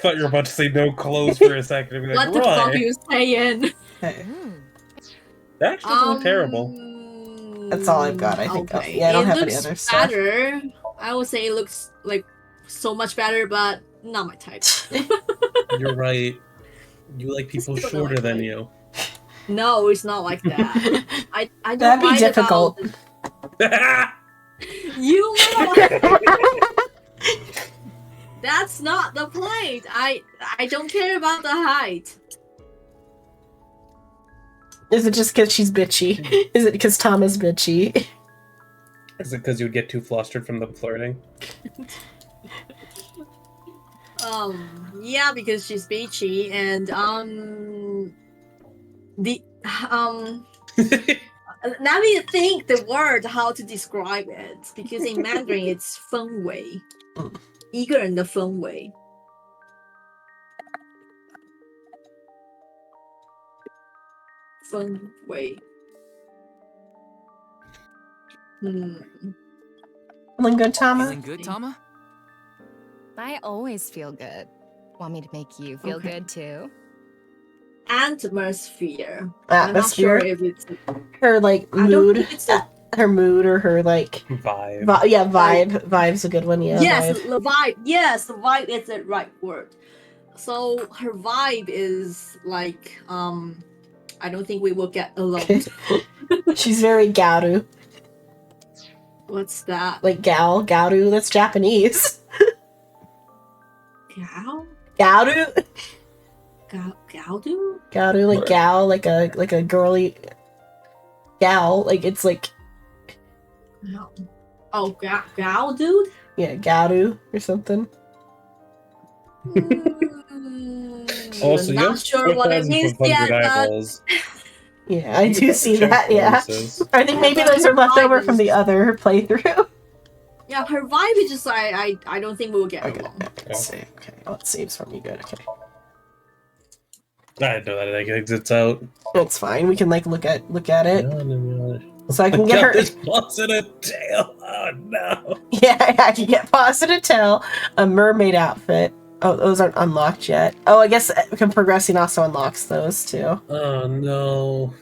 thought you were about to say no clothes for a second. Like, What the fuck are you saying? That actually doesn't look terrible. That's all I've got, I think. Okay. Yeah, I don't It have any looks other stuff. better. I would say it looks like so much better, but not my type. You're right. You like people Still shorter not than you. No, it's not like that. I don't That'd be mind difficult. You That's not the point. I don't care about the height. Is it just because she's bitchy? Is it because Tom is bitchy? Is it because you would get too flustered from the flirting? Yeah, because she's beachy and let me think the word how to describe it, because in Mandarin it's 氛围，一个人的氛围。氛围。Feeling good, Tama? Feeling good, Tama? I always feel good. Want me to make you feel good too? Atmosphere. Atmosphere? I'm not sure if it's Her, like, I don't mood. think it's a- Her mood or her, like... Vibe. Yeah, vibe. Vibe's a good one, yeah. Yes, Vibe. the vibe. Yes, the vibe is the right word. So her vibe is like, I don't think we will get along. She's very garu. What's that? Like garu, that's Japanese. Gal? Garu? Galdu? Garu, like gal, like a girly gal, like it's like No. Oh, gal dude? yeah, garu or something. Also, you not have sure what it 4,500 means yet, but eyeballs. Yeah, I do see Check that, yeah. voices. I think maybe those are left over from the other playthrough. yeah, her vibe is just I don't think we'll get along. Let's see. Okay, oh, it saves from you good, okay. I know that it exits out. It's fine, we can like look at it. No. So I can get got her this positive tail. Oh no. Yeah, I can get positive tail, a mermaid outfit. Oh, those aren't unlocked yet. Oh, I guess progressing also unlocks those too. Oh no.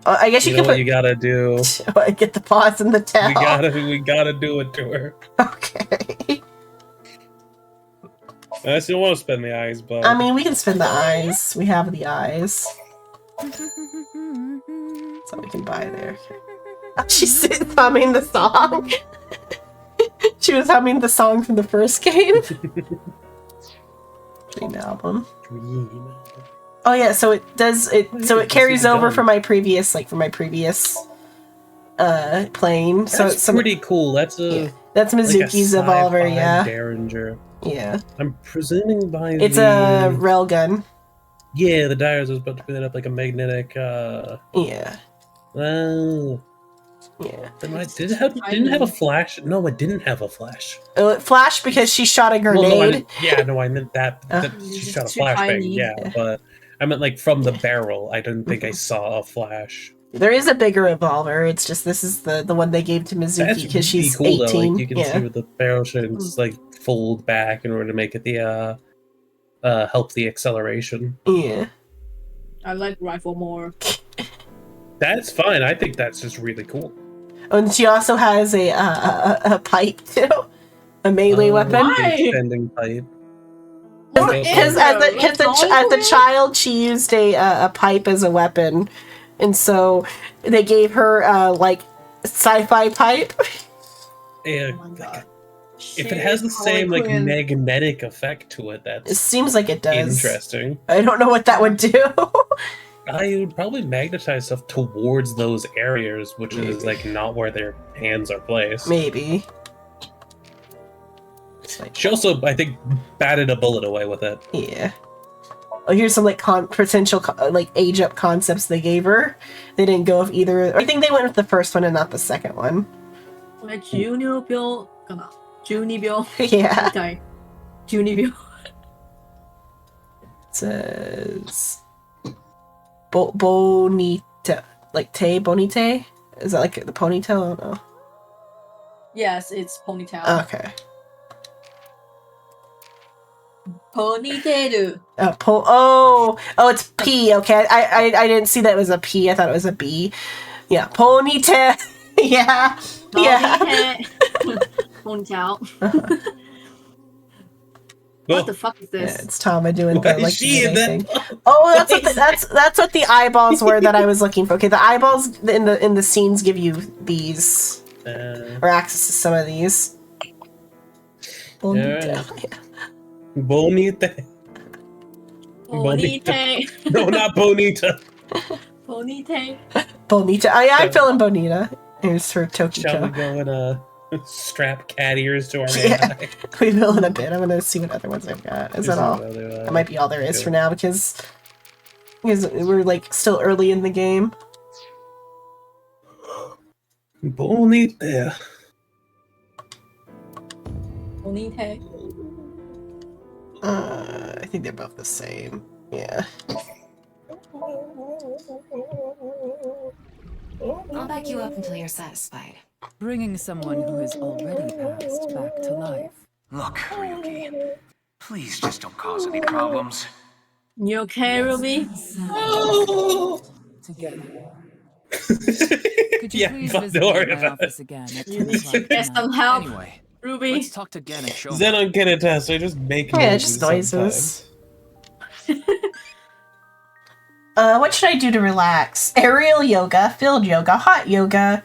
I guess you know can what put. you gotta do. I get the paws and the tail. We gotta do it to her. Okay. I still want to spend the eyes, but I mean, we can spin the eyes. We have the eyes. So we can buy there. Oh, she's humming the song. She was humming the song from the first game. Dream album. Oh yeah, so it does it. So it carries over from my previous, playing. So that's it's some, pretty cool. That's a that's Mizuki's like a Evolver. sci-fi Yeah. Derringer. Yeah. I'm presuming by It's the... a railgun. Yeah, the Dyers was about to put it up like a magnetic. Yeah. Oh. Yeah. Didn't have a flash. No, it didn't have a flash. It flashed because she shot a Well, grenade. no, I meant that she shot a Too flashbang. tiny. Yeah, but I meant like from the barrel. I didn't think I saw a flash. There is a bigger revolver. It's just this is the one they gave to Mizuki because she's really cool, 18. Though. Like, you can yeah. see with the barrel should like fold back in order to make it the help the acceleration. Yeah. I like rifle more. That's fine. I think that's just really cool. And she also has a pipe too, a melee weapon. Extending pipe. Because as a child, she used a pipe as a weapon, and so they gave her like sci-fi pipe. Yeah. If it has the same like magnetic effect to it, It that's seems like it does. interesting. I don't know what that would do. I would probably magnetize stuff towards those areas, which is like not where their hands are placed. Maybe. She also, I think, batted a bullet away with it. Yeah. Oh, here's some like potential like age up concepts they gave her. They didn't go with either. I think they went with the first one and not the second one. Junior Bill, Junior Yeah. Junior. It says bonita, like te bonite. Is that like the ponytail? I don't know. Yes, it's ponytail. Okay. Ponytail. Oh, it's P. Okay, I didn't see that it was a P. I thought it was a B. Yeah, ponytail. Yeah. Ponytail. What the fuck is this? Yeah, it's Tama doing Why the is like she in that thing. Oh, that's what the eyeballs were that I was looking for. Okay, the eyeballs in the scenes give you these or access to some of these. Bonita. Bonita. Bonita. No, not Bonita. Bonita. Bonita. Oh yeah, I'm feeling Bonita. Here's for Shall we Tokiko. go and strap cat ears to our Yeah, eye? we will in a bit. I'm gonna see what other ones I've got. Is that all? That might be all there is for now because we're like still early in the game. Bonita. Bonita. I think they're both the same. Yeah. I'll back you up until you're satisfied. Bringing someone who has already passed back to life. Look, Ryuki, please just don't cause any problems. You okay, Ruby? Together. Could you please visit me in my office again at 10 o'clock Get some help, Anyway, Ruby. let's talk to Gen and show me. Zenon can attest. I just make Yeah, noises just noises. sometimes. What should I do to relax? Aerial yoga, field yoga, hot yoga.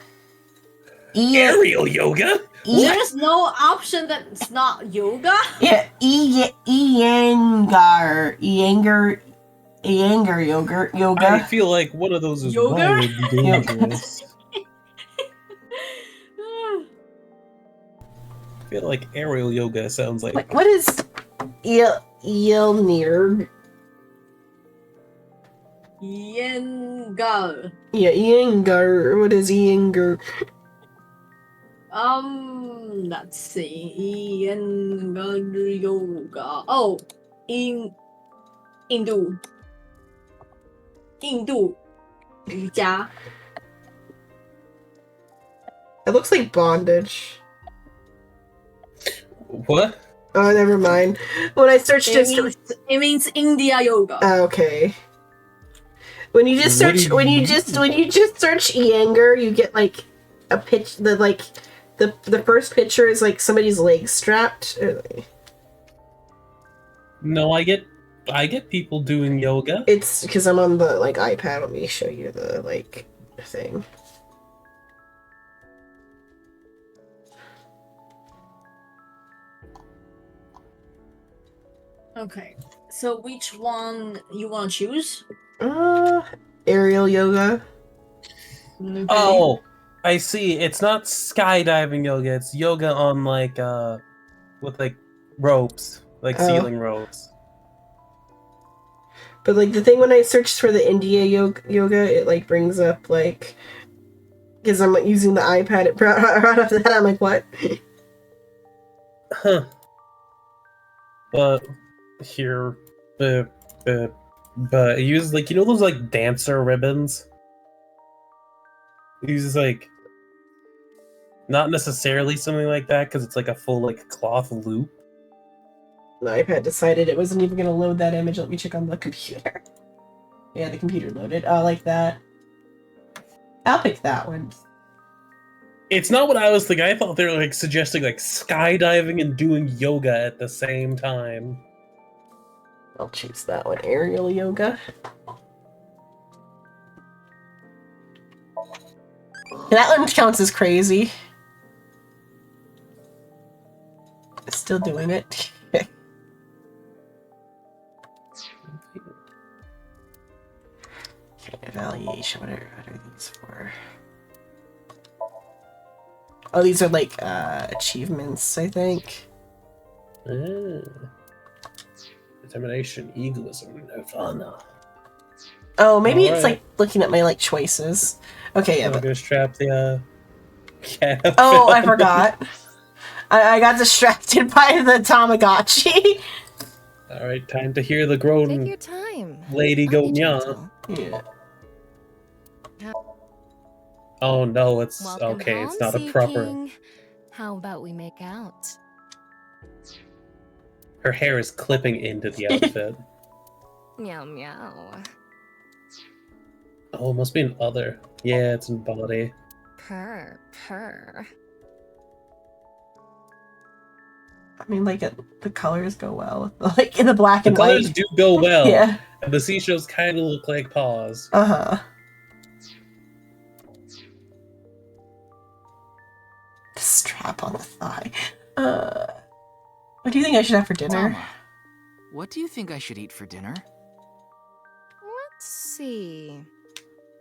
Aerial yoga? There's no option that's not yoga. Yeah, Iyengar yoga. I feel like one of those is Yoga? wrong and dangerous. I feel like aerial yoga sounds like What is Ylnir? Yengar. Yeah, Iyengar. What is Iyengar? Let's see. Yengar yoga. Oh, Hindu. 瑜伽. It looks like bondage. What? Oh, never mind. When I searched It means India yoga. Okay. When you just search when you just search Iyengar, you get like a pitch the first picture is like somebody's legs strapped. No, I get people doing yoga. It's because I'm on the like iPad. Let me show you the like thing. Okay. So which one you want to choose? Aerial yoga. Okay. Oh, I see. It's not skydiving yoga. It's yoga on like with like ropes, like ceiling ropes. But like the thing when I searched for the India yoga, it like brings up like because I'm like, using the iPad. It brought up that I'm like, what? Huh. But here, but it uses like those like dancer ribbons. It uses like not necessarily something like that because it's like a full like cloth loop. The iPad decided it wasn't even going to load that image. Let me check on the computer. Yeah, the computer loaded. Oh, like that. I'll pick that one. It's not what I was thinking. I thought they were like suggesting like skydiving and doing yoga at the same time. I'll choose that one. Aerial yoga. That one counts as crazy. Still doing it. Okay, evaluation. What are these for? Oh, these are like achievements, I think. Determination, egoism, nirvana. Oh, maybe All it's right. like looking at my like choices. Okay, yeah. I'm gonna strap the cat. Oh, I forgot. I got distracted by the Tamagotchi. All right, time to hear the grown Take your time. lady go nya. Yeah. Oh no, it's Welcome okay. home, It's not a Sea proper. King. How about we make out? Her hair is clipping into the outfit. Meow meow. Oh, it must be an other. Yeah, it's in body. Purr, purr. I mean, like, the colors go well. Like, in the black The and colors white. do go well. Yeah. And the seashells kind of look like paws. Uh-huh. The strap on the thigh. What do you think I should have for dinner? Tama, what do you think I should eat for dinner? Let's see.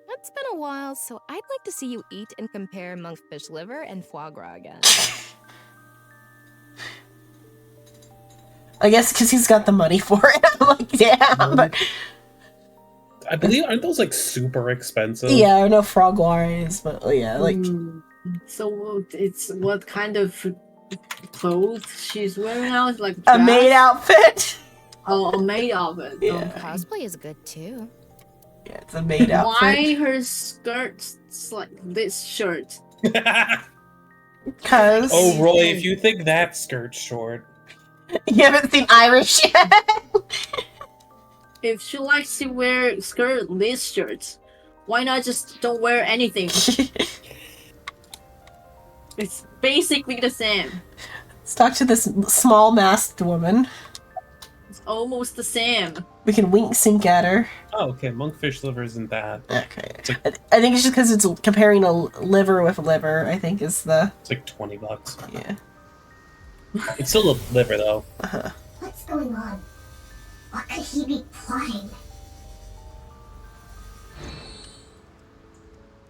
It's been a while, so I'd like to see you eat and compare monkfish liver and foie gras again. I guess because he's got the money for it. I'm like, damn. But I believe, aren't those like super expensive? yeah, I know froguares, but yeah, like So it's what kind of clothes she's wearing now? It's like a maid outfit. Oh, a maid outfit. Yeah. Okay. Cosplay is good too. Yeah, it's a maid outfit. Why her skirt's like this shirt? Because Oh, Roy, if you think that skirt's short. You haven't seen Irish yet. If she likes to wear skirt this shirt, why not just don't wear anything? It's basically the same. Let's talk to this small masked woman. It's almost the same. We can wink sync at her. Oh, okay. Monkfish liver isn't that. Okay. It's like, I think it's just because it's comparing a liver with liver, I think is the... it's like $20. Yeah. It's still a liver, though. Uh-huh. What's going on? What could he be plotting?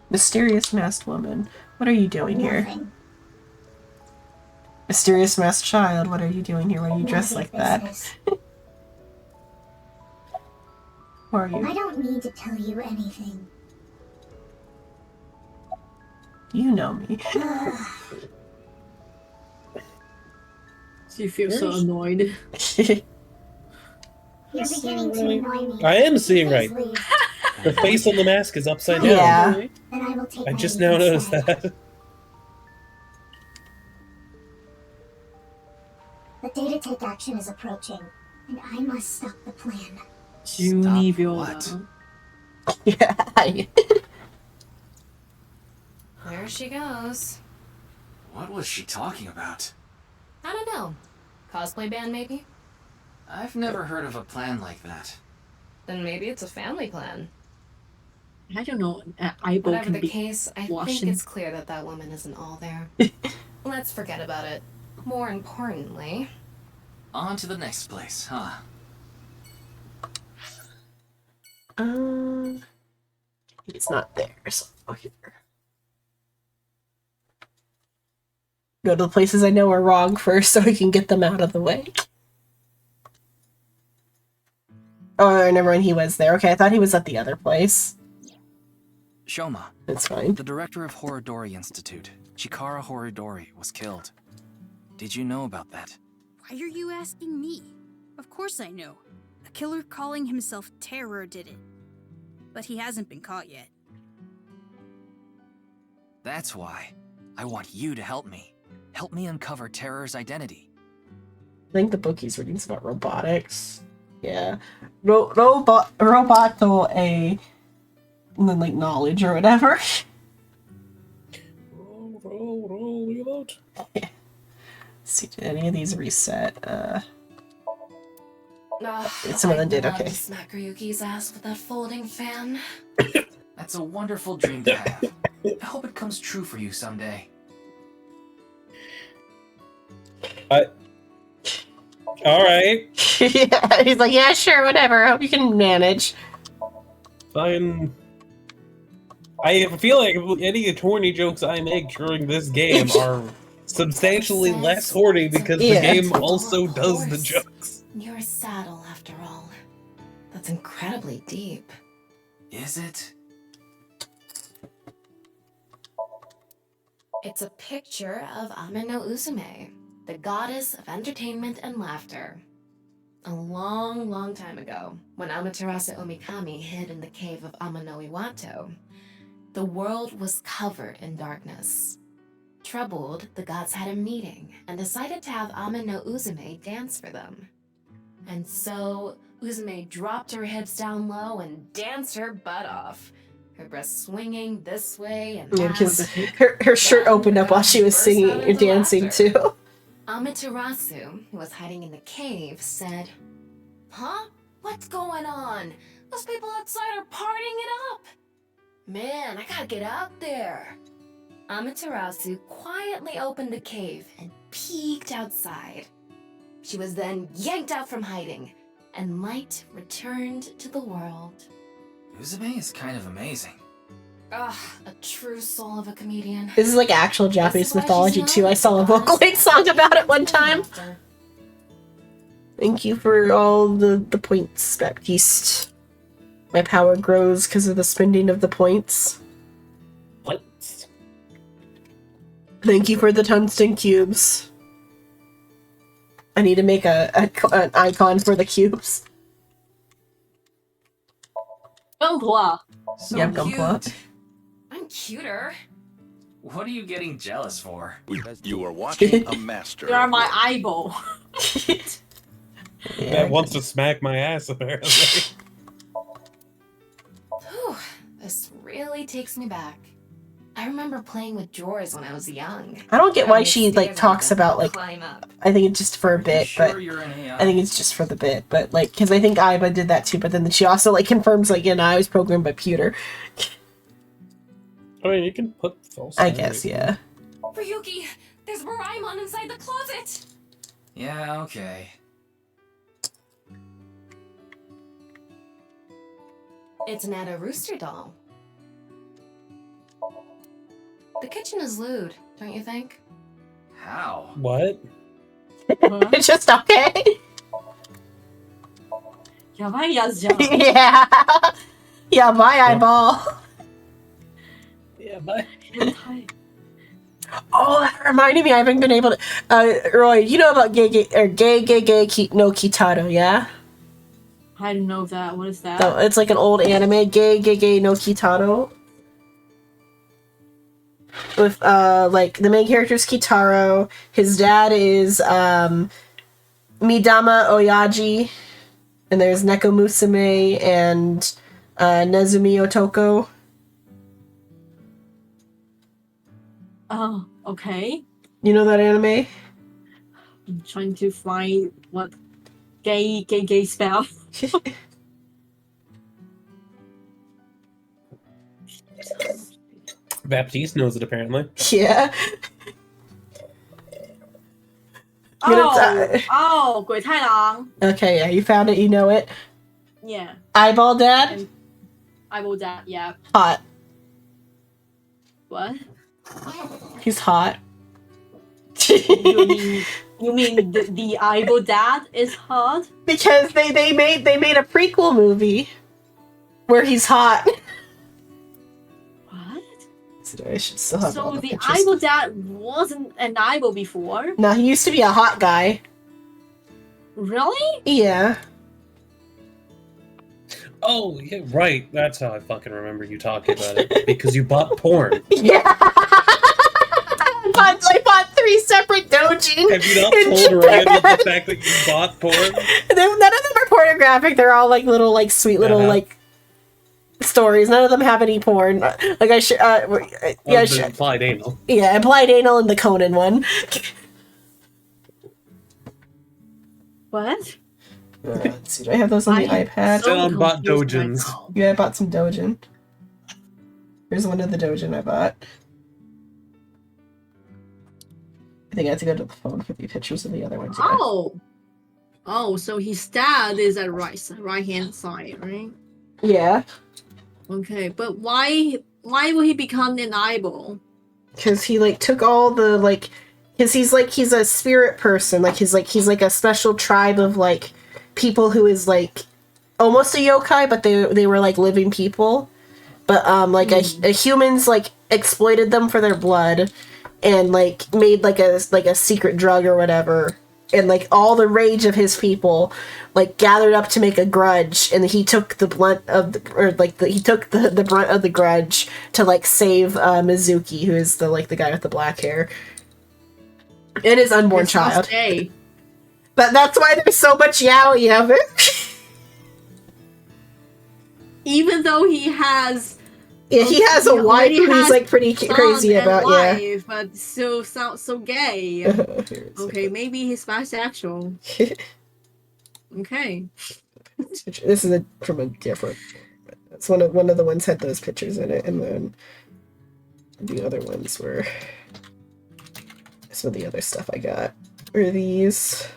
Mysterious masked woman. What are you doing here? Nothing. Mysterious masked child, what are you doing here? Why are you dressed like that? Who are I you? don't need to tell you anything. You know me. She feels so annoyed. You're beginning to annoy me. I am seeing Please right. leave. The face on the mask is upside down. Yeah. Then I will take I my just leave now noticed instead. that. The day to take action is approaching, and I must stop the plan. What? Yeah. There she goes. What was she talking about? I don't know. Cosplay band, maybe? I've never heard of a plan like that. Then maybe it's a family plan. I don't know. Aibo Whatever can the be case, I washing. think it's clear that that woman isn't all there. Let's forget about it. More importantly... On to the next place, huh? It's not there, so I'll go here. Go to the places I know are wrong first so I can get them out of the way. Oh, never mind, he was there. Okay, I thought he was at the other place. Shoma. It's fine. The director of Horodori Institute, Chikara Horodori, was killed. Did you know about that? Why are you asking me? Of course I know. A killer calling himself Terror did it. But he hasn't been caught yet. That's why. I want you to help me. Help me uncover Terror's identity. I think the book he's reading is about robotics. Yeah. Roboto a... And then, like, knowledge or whatever. Reload. See, did any of these reset? Ugh, Some of them did, I'd love okay. to smack Ryuki's ass with that folding fan. That's a wonderful dream to have. I hope it comes true for you someday. Alright. Yeah, he's like, yeah, sure, whatever. I hope you can manage. Fine. I feel like any horny jokes I make during this game are substantially less horny because the game also does the jokes. You're a saddle, after all. That's incredibly deep. Is it? It's a picture of Amino Uzume, the goddess of entertainment and laughter. A long, long time ago, when Amaterasu Omikami hid in the cave of Amano Iwato, the world was covered in darkness. Troubled, the gods had a meeting and decided to have Amino Uzume dance for them. And so Uzume dropped her hips down low and danced her butt off. Her breasts swinging this way and Yeah, that. because her shirt opened up while she was singing or dancing too. Amaterasu, who was hiding in the cave, said, "Huh? What's going on? Those people outside are partying it up. Man, I gotta get out there." Amaterasu quietly opened the cave and peeked outside. She was then yanked out from hiding, and light returned to the world. Uzume is kind of amazing. Ugh, a true soul of a comedian. This is like actual Japanese why mythology she's too. known I as saw a the Vocal goddess Link song about it one time. Thank you for all the points, Baptiste. My power grows because of the spending of the points. Points. Thank you for the tungsten cubes. I need to make an icon for the cubes. Gunpla. So Yeah, cute. Gunpla. I'm cuter. What are you getting jealous for? You are watching a master. You are my eyeball. That wants to smack my ass, apparently. Whew, this really takes me back. I remember playing with drawers when I was young. I don't get why Climbing she like stairs talks and about like. climb up. I think it's just for a bit, Sure but you're an AI? I think it's just for the bit. But like, because I think Aiba did that too. But then she also like confirms like, I was programmed by Pewter. I mean, you can put false. I guess, yeah. Ryuki, there's Moraemon inside the closet. Yeah, okay. It's an Ada Rooster doll. The kitchen is lewd, don't you think? How? What? It's just okay. やばいやつじゃん。 Yeah. Yeah, my eyeball. Yeah, bye. Oh, that reminded me. I haven't been able to. Roy, you know about Gay no Kitaro, yeah? I don't know that. What is that? So it's like an old anime, Gay no Kitaro. With like the main character is Kitaro. His dad is Midama Oyaji, and there's Neko Musume and Nezumi Otoko. Oh, okay. You know that anime? I'm trying to find what gay spell. Baptiste knows it, apparently. Yeah. Oh, 鬼太郎. Okay, yeah, you found it, you know it. Yeah. Eyeball Dad? Eyeball Dad, yeah. Hot. What? He's hot. You mean the Eyeball Dad is hot? Because they made a prequel movie where he's hot. What? I should still have all So the the pictures. Eyeball Dad wasn't an eyeball before? No, he used to be a hot guy. Really? Yeah. Oh, yeah, right. That's how I fucking remember you talking about it. Because you bought porn. Yeah. I bought 3 separate doujin. Have you not in told Ryan Japan. the fact that you bought porn? None of them are pornographic. They're all like little, like sweet little like stories. None of them have any porn. Like I should, yeah, I should. Implied anal. Yeah, implied anal in the Conan one. What? Let's see, do I have those on the iPad? Still on bought doujins. Yeah, I bought some doujin. Here's one of the doujin I bought. I think I have to go to the phone for the pictures of the other ones. Oh, so his dad is at right hand side, right? Yeah. Okay, but why will he become an eyeball? Because he like took all the like, because he's a spirit person. Like he's like a special tribe of like people who is like almost a yokai, but they were like living people. But like a humans like exploited them for their blood, and like made like a secret drug or whatever. And like all the rage of his people like gathered up to make a grudge, and he took the brunt of the brunt of the grudge to like save Mizuki, who is the guy with the black hair, and his unborn child. That's why there's so much yaoi of it. Even though he has... Yeah, he has a wife who he's like pretty crazy about, yeah. But still sounds so gay. Okay, maybe he's bisexual. Okay. This is from a different... It's one of the ones had those pictures in it, and then the other ones were... Some of the other stuff I got were these.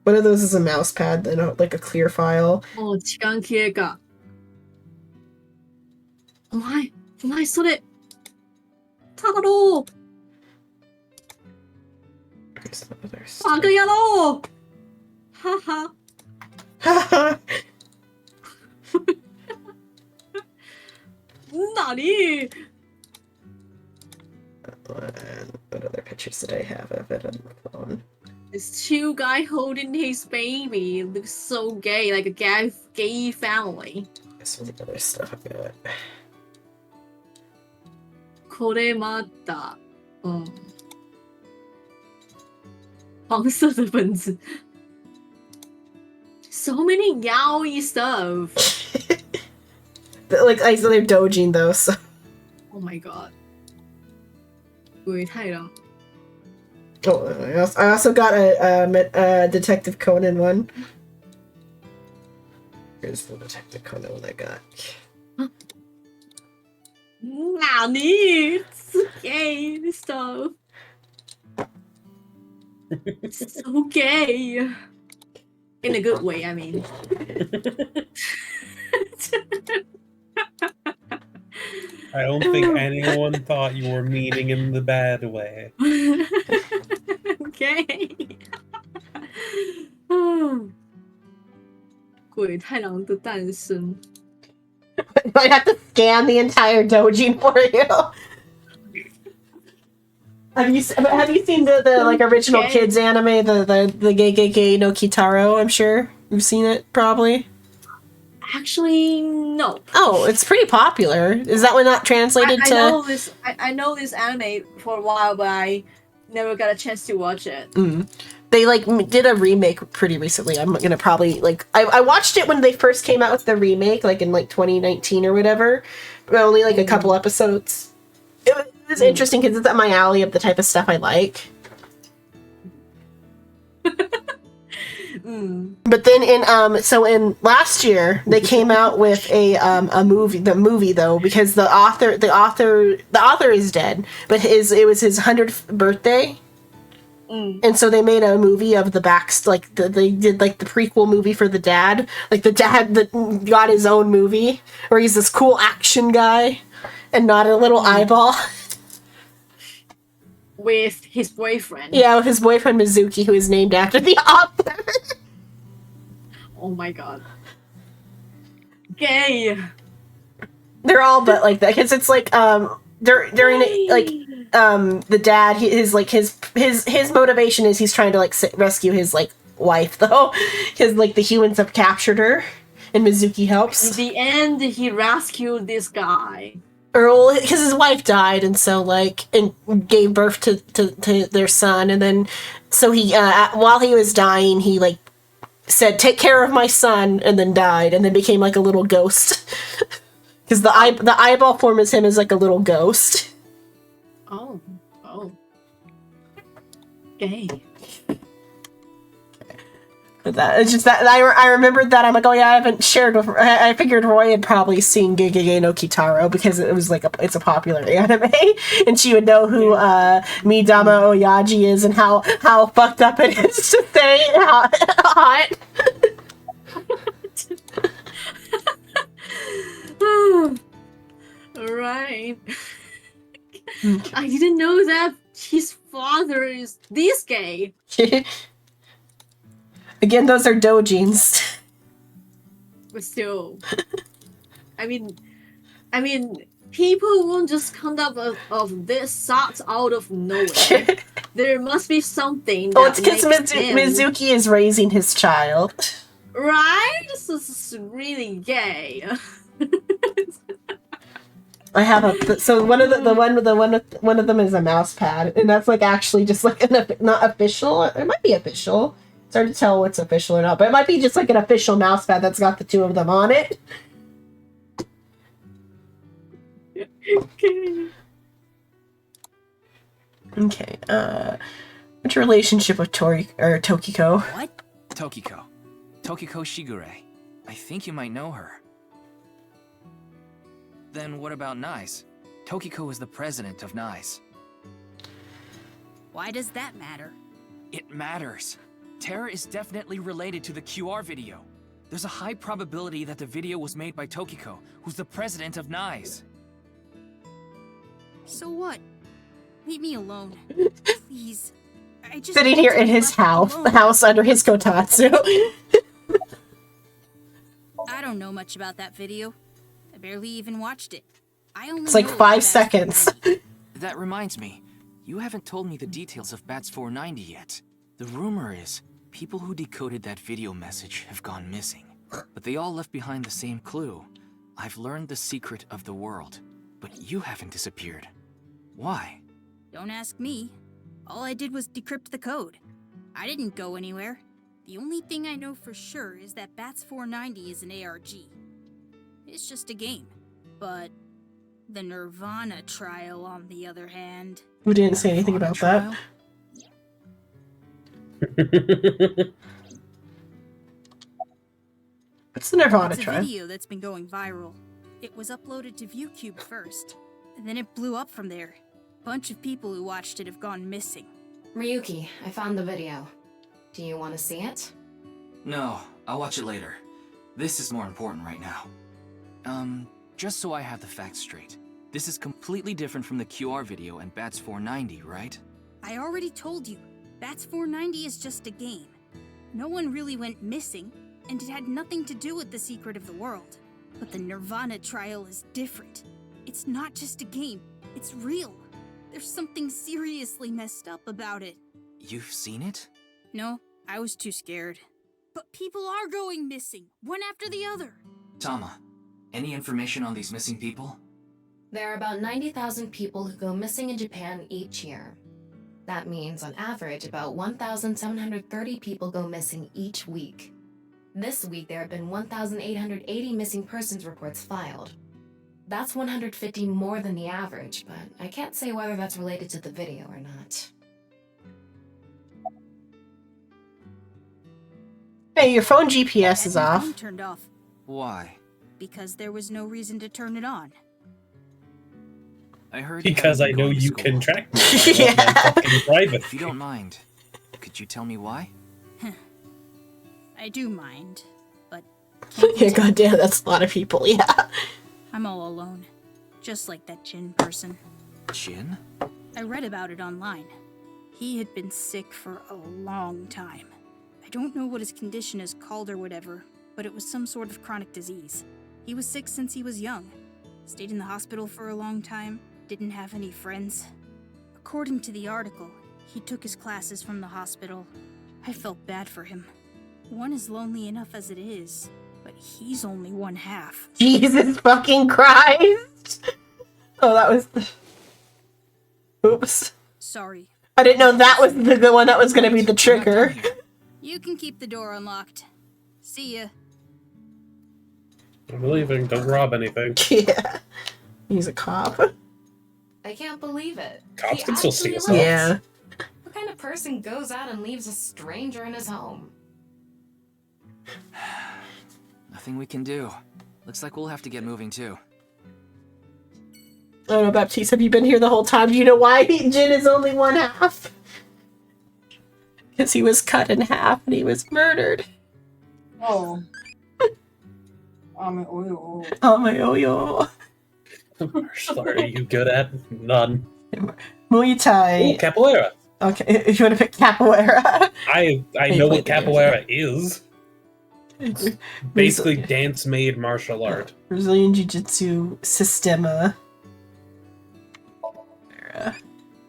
One of those is a mouse pad, then like a clear file. Oh, 時間切れか。お前それ、ただろう。バカ野郎。はは。はは。何？ What other pictures did I have of it on the phone? This two guy holding his baby. It looks so gay, like a gay family. Some of the other stuff I got. これまた。黄色的本子。So many yaoi stuff. Like I said, they're dojin though, so. Oh my god. 鬼太郎. Oh, I also got a Detective Conan one. Here's the Detective Conan one I got. Nani? It's gay stuff. It's so gay. In a good way, I mean. I don't think anyone thought you were meaning in the bad way. Okay. 鬼太郎的诞生. I might have to scan the entire dojin for you. Have you seen the like original kids anime, the Gegege no Kitaro? I'm sure you've seen it probably. Actually, no. Oh, it's pretty popular. Is that one not translated to? I know this anime for a while, but I never got a chance to watch it. They like did a remake pretty recently. I'm gonna probably like I watched it when they first came out with the remake, like in like 2019 or whatever. But only like a couple episodes. It was interesting because it's up my alley of the type of stuff I like. But then in last year they came out with a movie though, because the author is dead, but it was his 100th birthday. And so they made a movie of the they did like the prequel movie for the dad, like the dad that got his own movie where he's this cool action guy and not a little eyeball. With his boyfriend. Yeah, with his boyfriend Mizuki, who is named after the author. Oh my god. Gay. They're all but like that, because it's like during like the dad, his motivation is he's trying to like rescue his like wife though, because like the humans have captured her, and Mizuki helps. In the end, he rescued this guy. Earl, because his wife died, and so like and gave birth to their son, and then so he while he was dying, he like said, "Take care of my son," and then died, and then became like a little ghost. Because the eyeball form is him as like a little ghost. Oh, gay. But that it's just that I remembered that. I'm like, oh yeah, I haven't shared with. I figured Roy had probably seen Gegege no Kitaro because it was like it's a popular anime, and she would know who Midama Oyaji is and how fucked up it is to say hot. Alright. I didn't know that his father is this gay. Again, those are dojins. But still. I mean, people won't just come up of this sort out of nowhere. There must be something. Oh, it's because Mizuki is raising his child. Right? This is really gay. I have a so one of one of them is a mouse pad, and that's like actually just like not official. It might be official. It's hard to tell what's official or not, but it might be just like an official mouse pad that's got the two of them on it. Okay. What's your relationship with Tokiko? What? Tokiko Shigure. I think you might know her. Then what about NICE? Tokiko is the president of NICE. Why does that matter? It matters. Terra is definitely related to the QR video. There's a high probability that the video was made by Tokiko, who's the president of NICE. So what? Leave me alone. Please. I just Sitting here in his house under his kotatsu. I don't know much about that video. I barely even watched it. I only It's like know 5 seconds. That reminds me, you haven't told me the details of Bats 490 yet. The rumor is, people who decoded that video message have gone missing. But they all left behind the same clue. I've learned the secret of the world, but you haven't disappeared. Why? Don't ask me. All I did was decrypt the code. I didn't go anywhere. The only thing I know for sure is that Bats 490 is an ARG. It's just a game. But the Nirvana trial, on the other hand... We didn't say anything about that. What's the Nirvana It's a trial? video that's been going viral. It was uploaded to ViewCube first, and then it blew up from there. A bunch of people who watched it have gone missing. Ryuki, I found the video. Do you want to see it? No, I'll watch it later. This is more important right now. Just so I have the facts straight. This is completely different from the QR video and Bats 490, right? I already told you, Bats 490 is just a game. No one really went missing, and it had nothing to do with the secret of the world. But the Nirvana trial is different. It's not just a game, it's real. There's something seriously messed up about it. You've seen it? No, I was too scared. But people are going missing, one after the other. Tama, any information on these missing people? There are about 90,000 people who go missing in Japan each year. That means, on average, about 1,730 people go missing each week. This week, there have been 1,880 missing persons reports filed. That's 150 more than the average, but I can't say whether that's related to the video or not. Hey, your phone GPS is My off. phone turned off Why? because there was no reason to turn it on. I heard Because you I haven't know been going to you school. can track me. Yeah. Fucking private. If you don't mind, could you tell me why? I do mind, but Yeah, goddamn, that's a lot of people. Yeah. I'm all alone. Just like that Jin person. Jin? I read about it online. He had been sick for a long time. I don't know what his condition is called or whatever, but it was some sort of chronic disease. He was sick since he was young. Stayed in the hospital for a long time. Didn't have any friends. According to the article, he took his classes from the hospital. I felt bad for him. One is lonely enough as it is, but he's only one half. Jesus fucking Christ! Oh, that was. Oops. Sorry. I didn't know that was the one that was gonna be the trigger. You can keep the door unlocked. See ya. I'm leaving. Don't rob anything. Yeah. He's a cop. I can't believe it. Cops He can still actually steal stuff. Yeah. What kind of person goes out and leaves a stranger in his home? Nothing we can do. Looks like we'll have to get moving too. I don't know, Baptiste, have you been here the whole time? Do you know why Jin is only one half? Because he was cut in half and he was murdered. Oh. Oyo. Oh my oyo. Martial art are you good at? None. Muay Thai. Ooh, capoeira. Okay, if you want to pick capoeira. I Hey, know play what the game. capoeira is. It's basically dance-made martial art. Brazilian Jiu-Jitsu Sistema.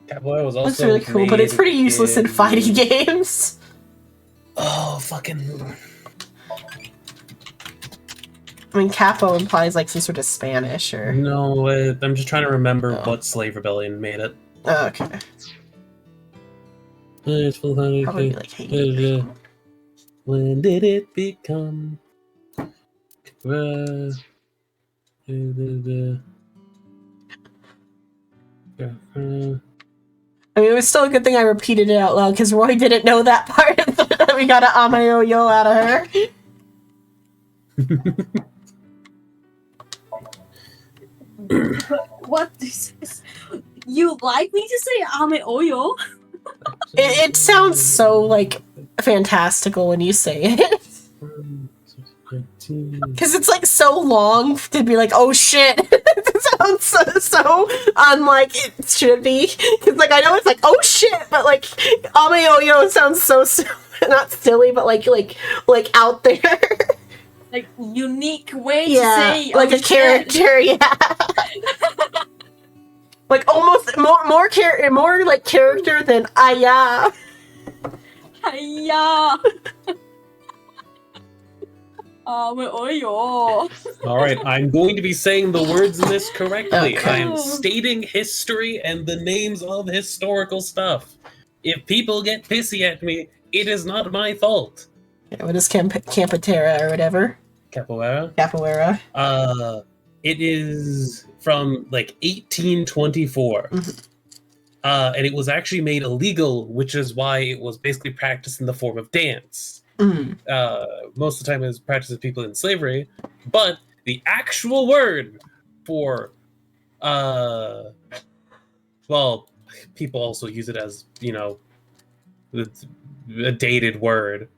Capoeira was also Looks really cool, but it's pretty useless in fighting games. Oh, fucking... I mean, capo implies like some sort of Spanish or. No, I'm just trying to remember what slave rebellion made it. Oh, okay. Probably like Haiti. When did it become? I mean, it was still a good thing I repeated it out loud because Roy didn't know that part. We got an Amayo-yo out of her. What is this? You like me to say ame oyo? It sounds so, like, fantastical when you say it. Because it's, like, so long to be like, oh shit. It sounds so unlike it should be. Because, like, I know it's like, oh shit, but, like, ame-yo-yo sounds so not silly, but, like out there. Like, unique way to Yeah, say like oh, a character, yeah. Like almost more like character than aya. Hiya. Oyo. All right, I'm going to be saying the words in this correctly. Okay. I am stating history and the names of historical stuff. If people get pissy at me, it is not my fault. Yeah, what is Campatera or whatever? Capoeira? Capoeira. It is from like 1824. And it was actually made illegal, which is why it was basically practiced in the form of dance. Most of the time it was practiced with people in slavery, but the actual word for well, people also use it as, you know, a dated word.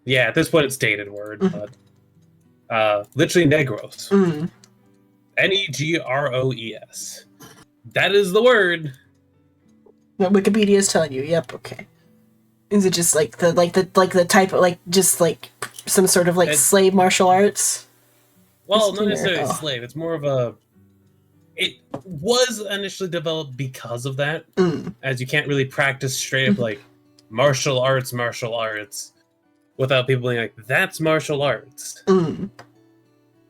Yeah, at this point it's dated word, but literally negros. Negros. That is the word. What Wikipedia is telling you. Yep. Okay. Is it just like the type of like just like some sort of like slave martial arts? Well, not necessarily slave. It's more of a. It was initially developed because of that, as you can't really practice straight up like martial arts, without people being like, "That's martial arts."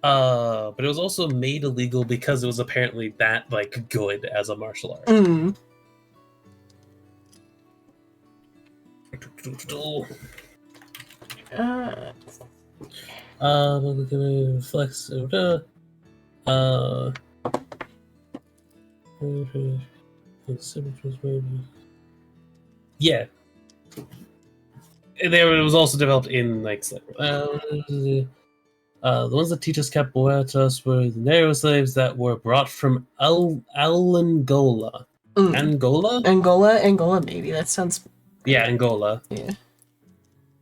But it was also made illegal because it was apparently that like good as a martial art. We're gonna flex. Yeah. And it was also developed in like the ones that teach us capoeiras were the Negro slaves that were brought from Angola. Angola, maybe that sounds. Yeah, Angola. Yeah.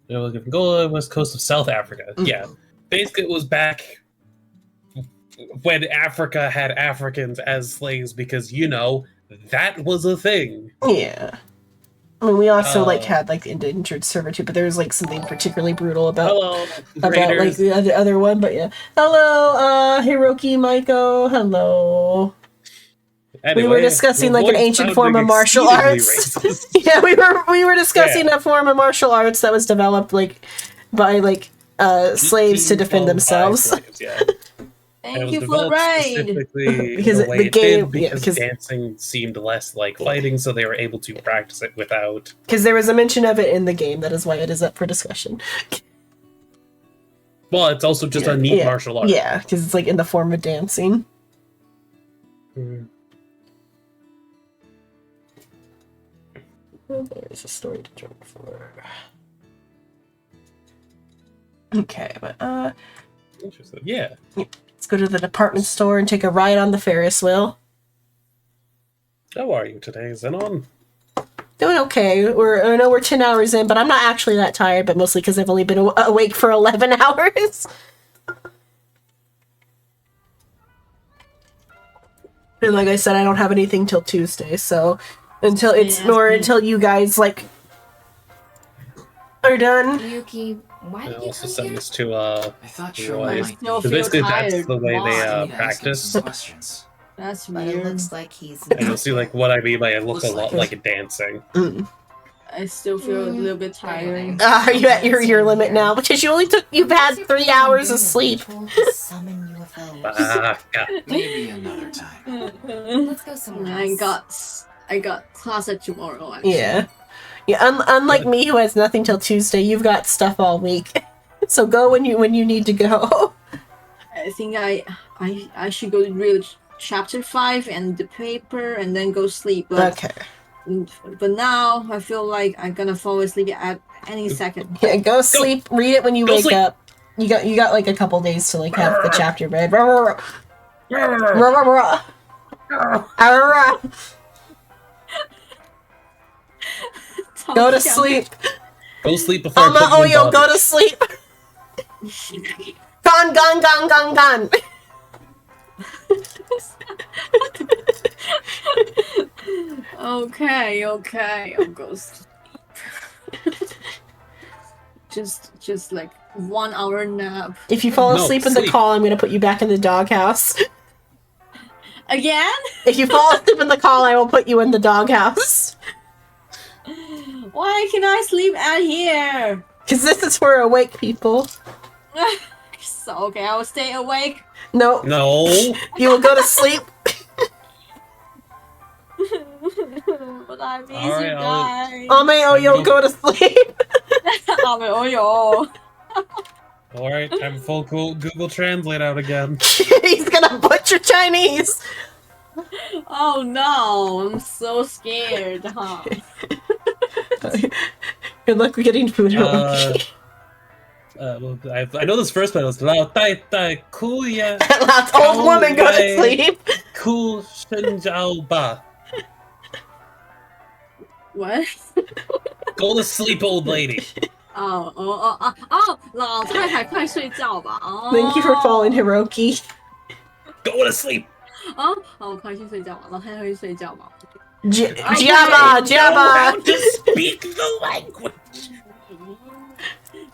They were from Angola, west coast of South Africa. Yeah. Basically, it was back when Africa had Africans as slaves because, you know, that was a thing. Yeah. I mean, we also like had like indentured servitude, but there was like something particularly brutal about like the other one. But yeah, hello, Hiroki Maiko. Hello. Anyway, we were discussing like an ancient form of martial arts. Yeah, we were discussing a form of martial arts that was developed like by like slaves to defend themselves. Slaves, yeah. Thank you for raid. Because the game, because dancing seemed less like fighting, so they were able to practice it without. Because there was a mention of it in the game, that is why it is up for discussion. Well, it's also just a neat martial art. Yeah, because it's like in the form of dancing. Well, there's a story to jump for. Okay, but interesting. Yeah. Let's go to the department store and take a ride on the Ferris wheel. How are you today, Zenon? Doing okay. I know we're 10 hours in, but I'm not actually that tired, but mostly because I've only been awake for 11 hours. And like I said, I don't have anything till Tuesday, so until you guys like are done. Ryuki, why did you also send this to I thought Roy. Basically, that's the way they practice. That's but weird. It looks like he's. And you'll see like what I mean by it looks a lot like dancing. I still feel a little bit tired. Are you at your limit now? Because you've had 3 hours of sleep. Maybe another time. Let's go somewhere else. I got class at tomorrow. Actually. Yeah. Unlike me, who has nothing till Tuesday, you've got stuff all week. So go when you need to go. I think I should go read chapter 5 and the paper and then go sleep. But, okay. But now I feel like I'm gonna fall asleep at any second. Yeah, go sleep. Read it when you wake up. You got like a couple days to like have the chapter read. Go to sleep. Go sleep before I put you in bed. Go to sleep. Gone. Okay, I'll go sleep. just like 1 hour nap. If you fall asleep in the call, I'm gonna put you back in the doghouse. Again? If you fall asleep in the call, I will put you in the doghouse. Why can I sleep out here? Because this is for awake people. So, okay, I will stay awake. No. You will go to sleep. But I miss you guys. Oyo, go to sleep. Oyo. Alright, time for full Google Translate out again. He's gonna butcher Chinese. Oh no, I'm so scared, huh? Good luck with getting food. I know this first one was Lao Tai Tai Kuya. That old woman, go to sleep. Ku Shen Jiao Ba. What? Go to sleep, old lady. Lao太太快睡觉吧. Thank you for following Hiroki. Go to sleep. 快去睡觉吧，老太太去睡觉吧。Jabba. To speak the language.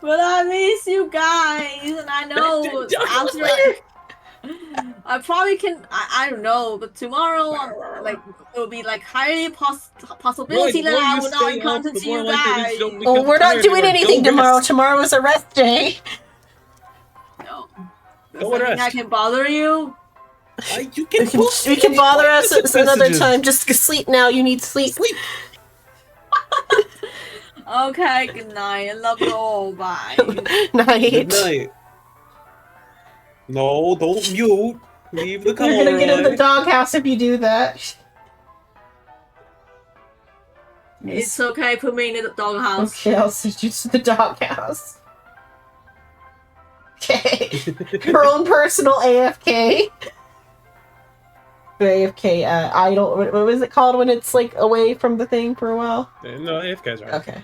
But I miss you guys, and I know after I probably can. I don't know, but tomorrow, like it will be like highly possibility that I will not encounter you guys. Oh, we're not doing anything tomorrow. Tomorrow is a rest day. No. Go and rest. I can bother you. You can bother us another time. Just sleep now. You need sleep. Okay, good night. I love you all. Bye. Night. Good night. No, don't mute. Leave the call. You're gonna get in the doghouse if you do that. It's okay. Put me in the doghouse. Okay, I'll send you to the doghouse. Okay. Your own personal AFK. AFK idle. What was it called when it's like away from the thing for a while? No, AFK's right. Okay.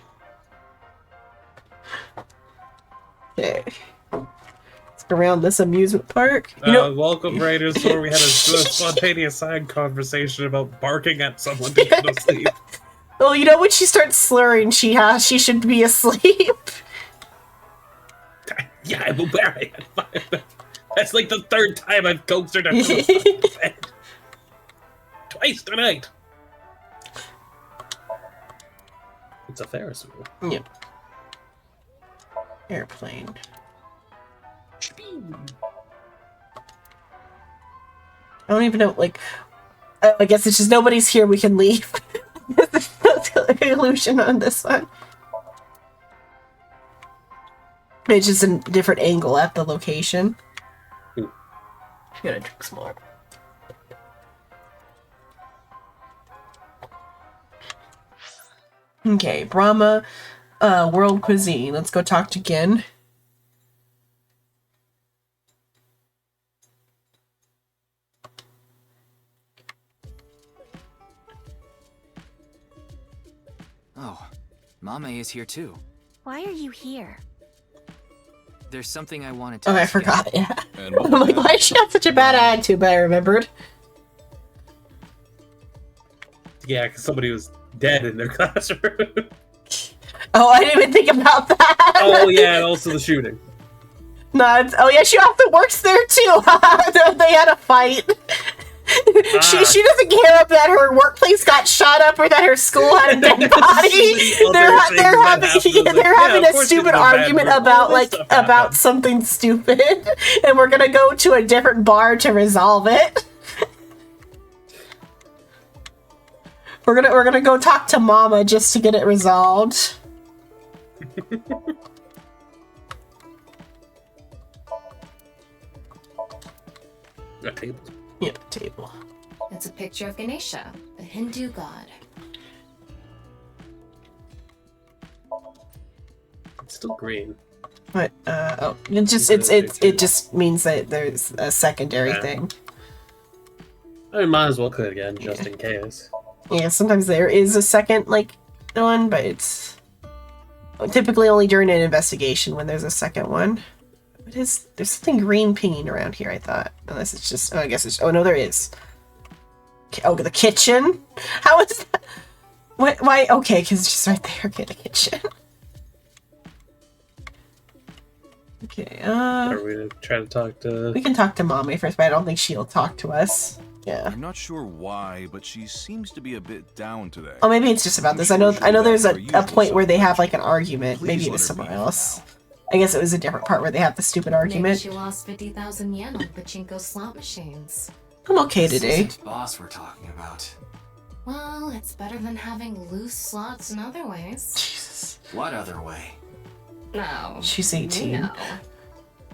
Okay. Let's go around this amusement park. Welcome, Raiders. Where we had a spontaneous side conversation about barking at someone to go to sleep. Well, when she starts slurring, she should be asleep. Yeah, I'm aware. That's like the third time I've coaxed her to go to bed. Twice tonight. It's a Ferris wheel. Yep. Airplane. I don't even know, I guess it's just nobody's here, we can leave. That's the illusion on this one. It's just a different angle at the location. I'm gonna drink some more. Okay, Brahma World Cuisine. Let's go talk to Gin. Oh, Mame is here too. Why are you here? There's something I wanted to Oh, I ask you. forgot, yeah. I'm like, why she got such a bad attitude, but I remembered. Yeah, because somebody was dead in their classroom. Oh, I didn't even think about that. Oh, yeah, and also the shooting. No, yeah, she often works there too. They had a fight. She doesn't care if that her workplace got shot up or that her school had a dead body. They're having a stupid argument about something stupid, and we're gonna go to a different bar to resolve it. We're gonna go talk to Mama just to get it resolved. A table. Yep, table. It's a picture of Ganesha, the Hindu god. It's still green. But it just means that there's a secondary thing. I mean, might as well click again just in case. Yeah, sometimes there is a second one, but it's typically only during an investigation when there's a second one. There's something green pinging around here, I thought. Unless it's just I guess it's no, there is. Oh, the kitchen? How is that? What? Why? Okay, because it's just right there. Okay, the kitchen. Okay, Are we gonna try to talk to... We can talk to Mommy first, but I don't think she'll talk to us. Yeah. I'm not sure why, but she seems to be a bit down today. Oh, maybe it's just about this. I know there's a point where they have like an argument. Maybe it was somewhere else. I guess it was a different part where they have the stupid argument. Maybe she lost 50,000 yen on pachinko slot machines. I'm okay today. This isn't boss we're talking about. Well, it's better than having loose slots in other ways. Jesus. What other way? No. She's 18. No.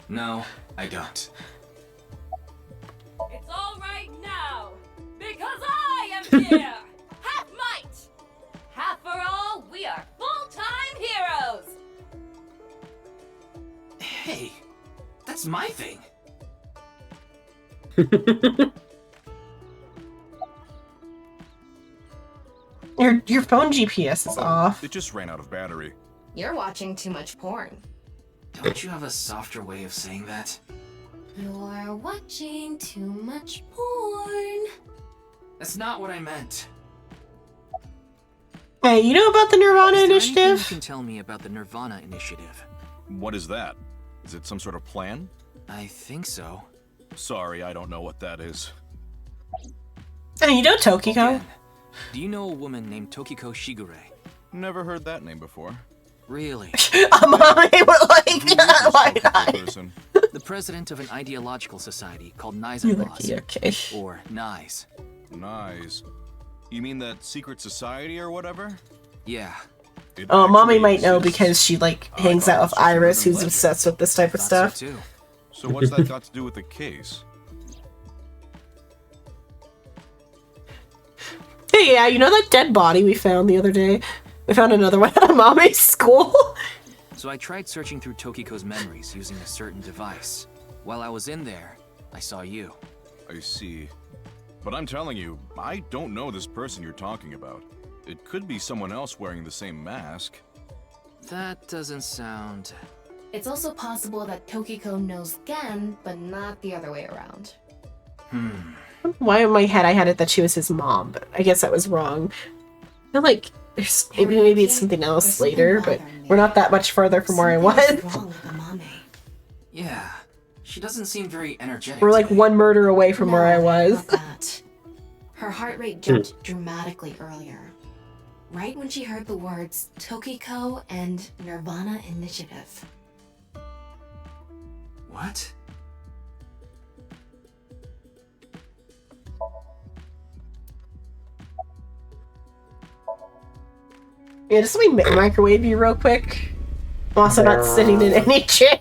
No, I don't. It's all right now, because I am here! Half might! Half for all, we are full-time heroes! Hey, that's my thing. Your phone GPS is off. It just ran out of battery. You're watching too much porn. Don't you have a softer way of saying that? You're watching too much porn. That's not what I meant. Hey, you know about the Nirvana Is there anything you Initiative? can tell me about the Nirvana Initiative? What is that? Is it some sort of plan? I think so. Sorry, I don't know what that is. Hey, you know Tokiko? Do you know a woman named Tokiko Shigure? Never heard that name before. Really? Mommy would like why not? The president of an ideological society called Nizen Okay. Or NICE. Nice. You mean that secret society or whatever? Yeah. Oh, Mommy might know because she hangs out with Iris, who's obsessed with this type of stuff. So what's that got to do with the case? Hey, yeah, you know that dead body we found the other day? We found another one at Mommy's school. So I tried searching through Tokiko's memories using a certain device. While I was in there, I saw you. I see. But I'm telling you, I don't know this person you're talking about. It could be someone else wearing the same mask. That doesn't sound... It's also possible that Tokiko knows Gen, but not the other way around. Why in my head I had it that she was his mom, but I guess that was wrong. I feel like maybe it's something else later, but we're not that much further from where I was. Yeah, she doesn't seem very energetic. We're like one murder away from where I was. Her heart rate jumped dramatically earlier. Right when she heard the words Tokiko and Nirvana Initiative. What? Yeah, just let me microwave you real quick. I'm also not sitting in any chairs.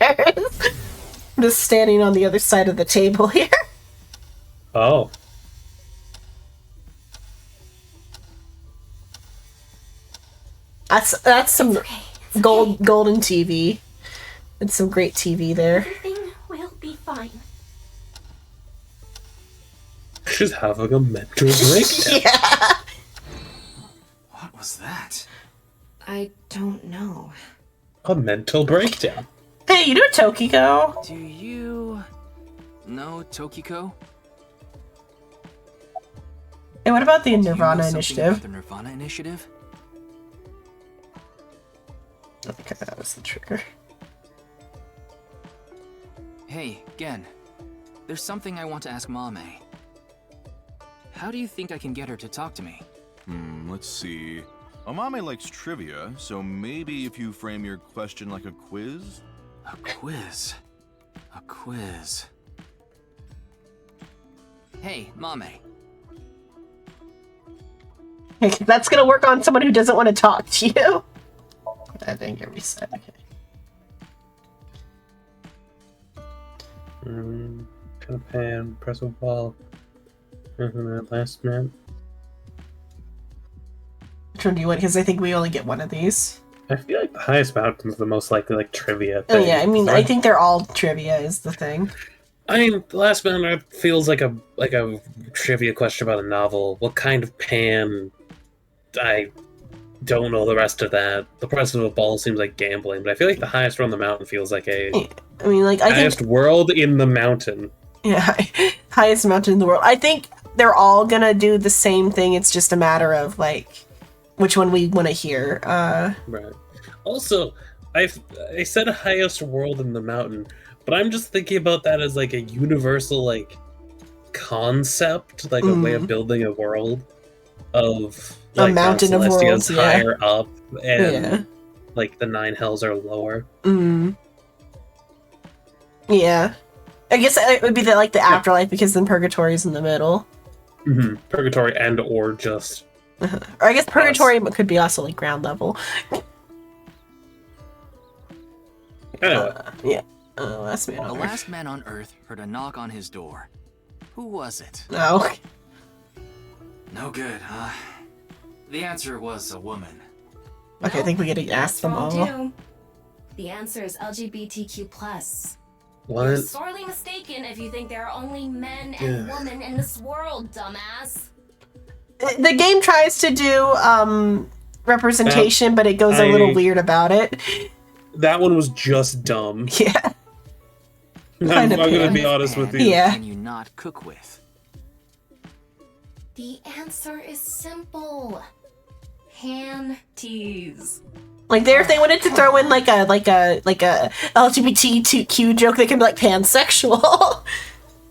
I'm just standing on the other side of the table here. Oh. That's some golden TV. It's some great TV there. Everything will be fine. She's having a mental breakdown. Yeah. What was that? I don't know. A mental breakdown. Hey, you know Tokiko? Do you know Tokiko? Hey, what about the Nirvana Something Initiative? about the Nirvana Initiative? Okay, that was the trigger. Hey, Gen. There's something I want to ask Mame. How do you think I can get her to talk to me? Let's see. Amame likes trivia, so maybe if you frame your question like a quiz? A quiz? A quiz. Hey, Mame. That's gonna work on someone who doesn't want to talk to you. I think it reset. Okay. Kind of pan, press a ball. Last man. Which one do you want? Because I think we only get one of these. I feel like the highest mountain is the most likely like trivia Oh thing. yeah, I mean, I think they're all trivia is the thing. I mean, the last mountain feels like a trivia question about a novel. What kind of pan? I don't know the rest of that. The price of a ball seems like gambling, but I feel like the highest one on the mountain feels like a. I mean, like I highest think world in the mountain. yeah, highest mountain in the world. I think they're all gonna do the same thing. It's just a matter of like which one we want to hear. Right. Also, I said highest world in the mountain, but I'm just thinking about that as like a universal like concept, like a way of building a world of like, a mountain of Celestia's worlds, yeah. higher up and Yeah. like the 9 hells are lower. Yeah, I guess it would be like the afterlife because then purgatory is in the middle. Purgatory and or just Or I guess purgatory could be also like ground level. Anyway. Yeah. Last man The on last man on Earth heard a knock on his door. Who was it? No. No good, huh? The answer was a woman. Okay, I think we get to ask them all. Wrong, too. The answer is LGBTQ+. What? You're sorely mistaken if you think there are only men and Yeah. women in this world, dumbass. The game tries to do representation, but it goes a little weird about it. That one was just dumb. Yeah. I'm Kinda gonna pan. be honest with you. Yeah. Can you not cook with? The answer is simple. Panties. Like there, if they wanted to throw in like a LGBTQ joke, they can be like pansexual.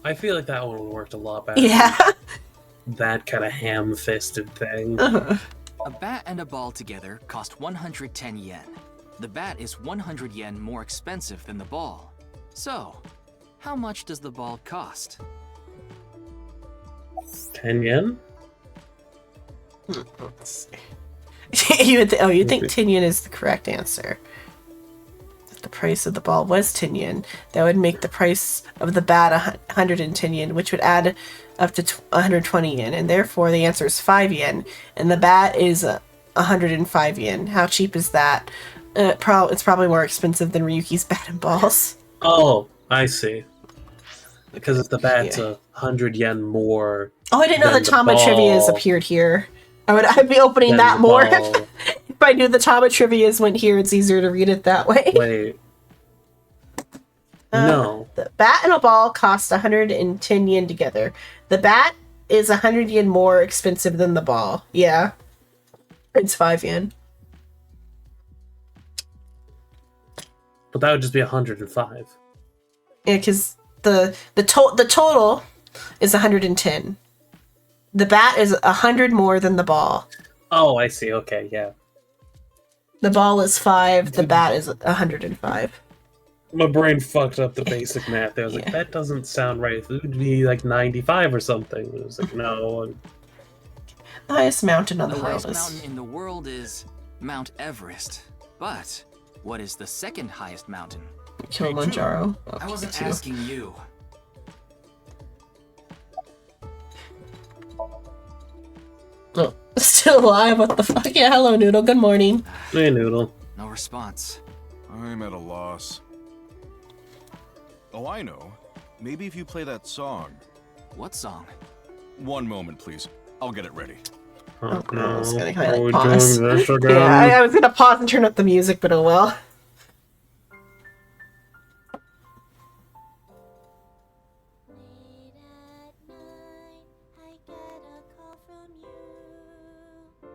I feel like that one would worked a lot better. Yeah. That kind of ham-fisted thing. A bat and a ball together cost 110 yen. The bat is 100 yen more expensive than the ball. So, how much does the ball cost? 10 yen? Let's see. You think 10 yen is the correct answer. If the price of the ball was 10 yen, that would make the price of the bat 110 yen, which would add up to 120 yen, and therefore the answer is 5 yen, and the bat is 105 yen. How cheap is that? It's probably more expensive than Ryuki's bat and balls. Oh, I see. Because if the bat's 100 yen more. Oh, I didn't know than the Tama ball, Trivia's appeared here. I'd be opening then that the more ball- if I knew the Tama Trivia's went here. It's easier to read it that way. Wait. No. The bat and a ball cost 110 yen together. The bat is 100 yen more expensive than the ball. Yeah. It's 5 yen. But that would just be 105. Yeah, because the total is 110. The bat is 100 more than the ball. Oh, I see. Okay, yeah. The ball is 5. The bat is 105. My brain fucked up the basic math. I was like, that doesn't sound right. It would be like 95 or something. It was like, no. The highest mountain on The the world highest is. mountain in the world is Mount Everest. But what is the second highest mountain? Kilimanjaro. I wasn't two. asking you. Oh, still alive? What the fuck? Yeah, hello, Noodle. Good morning. Hey, Noodle. No response. I'm at a loss. Oh, I know. Maybe if you play that song. What song? One moment, please. I'll get it ready. Oh, I was gonna Are kind we of pause. doing this again? Yeah, I was gonna pause and turn up the music, but oh well.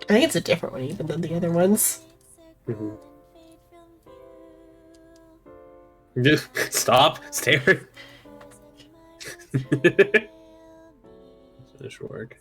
I think it's a different one even than the other ones. Stop. Stare. Finish work.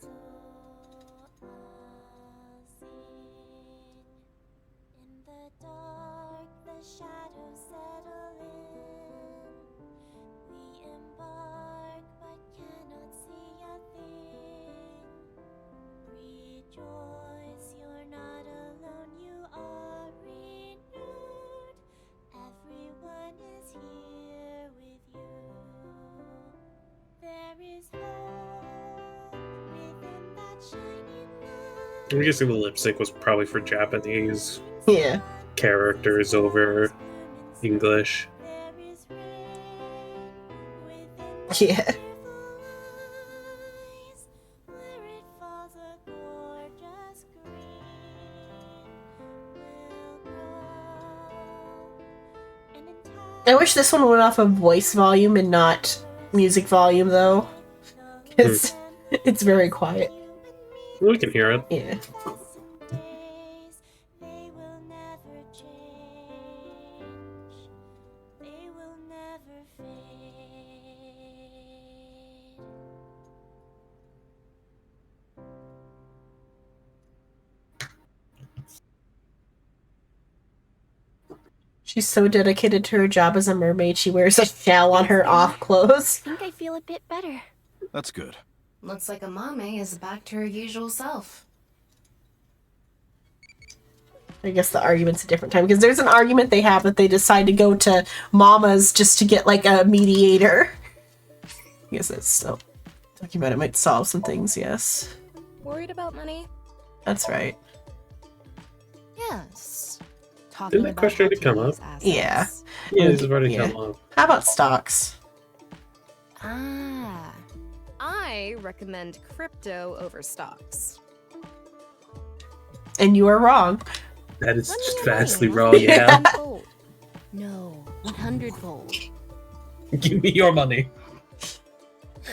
I'm guessing the lip sync was probably for Japanese Yeah. characters over English. Yeah. I wish this one went off of voice volume and not music volume, though. Because it's very quiet. We can hear it. Yeah. She's so dedicated to her job as a mermaid, she wears a shell on her off clothes. I think I feel a bit better. That's good. Looks like Amame is back to her usual self. I guess the argument's a different time, because there's an argument they have that they decide to go to Mama's just to get, like, a mediator. I guess that's still talking about it might solve some things, yes. Worried about money? That's right. Yes. Didn't that question already come up? Yeah. Yeah, this has already Yeah. come up. How about stocks? Ah. I recommend crypto over stocks. And you are wrong. That is just vastly wrong, yeah. Fold. No, 100-fold. Give me your money.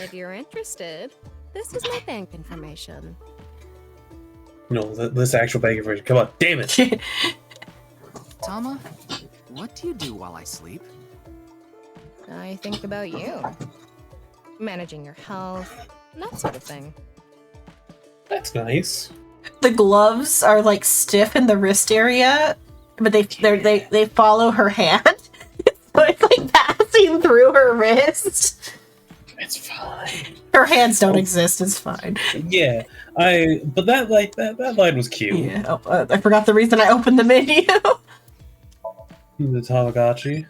If you're interested, this is my bank information. No, this actual bank information. Come on, damn it. Tama, what do you do while I sleep? I think about you. Managing your health, that sort of thing. That's nice. The gloves are like stiff in the wrist area, but they follow her hand. So it's like passing through her wrist. It's fine. Her hands don't exist, it's fine. Yeah, but that line was cute. Yeah. Oh, I forgot the reason I opened the menu. The Tamagotchi.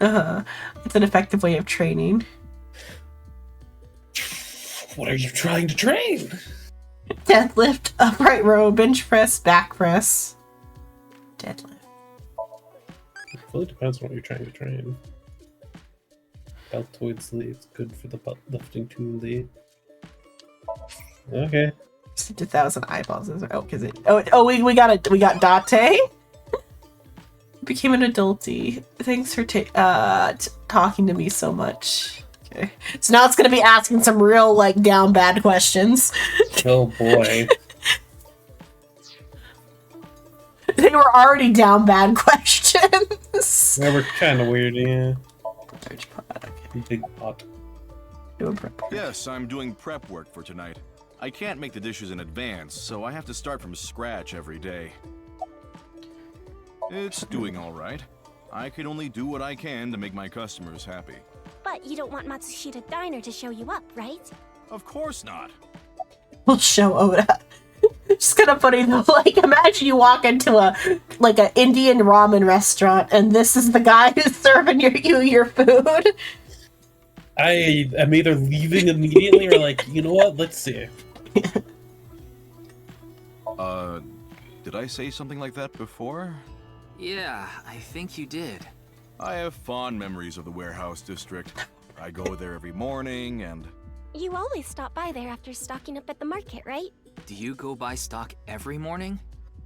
It's an effective way of training. What are you trying to train? Deadlift, upright row, bench press, back press. Deadlift. It fully depends on what you're trying to train. Deltoid sleeves, good for the butt lifting tool lead. Okay. 1,000 eyeballs. Because we got Date. Became an adulty. Thanks for talking to me so much. Okay. So now it's gonna be asking some real like down bad questions. Oh boy. They were already down bad questions. They were kind of weird, yeah. Big pot. Yes, I'm doing prep work for tonight. I can't make the dishes in advance, so I have to start from scratch every day. It's doing all right. I can only do what I can to make my customers happy. But you don't want Matsushita Diner to show you up, right? Of course not. We'll show Oda. Just kind of funny though. Like, imagine you walk into an Indian ramen restaurant, and this is the guy who's serving you your food. I am either leaving immediately or like, you know what? Let's see. Did I say something like that before? Yeah, I think you did. I have fond memories of the warehouse district. I go there every morning and... You always stop by there after stocking up at the market, right? Do you go buy stock every morning?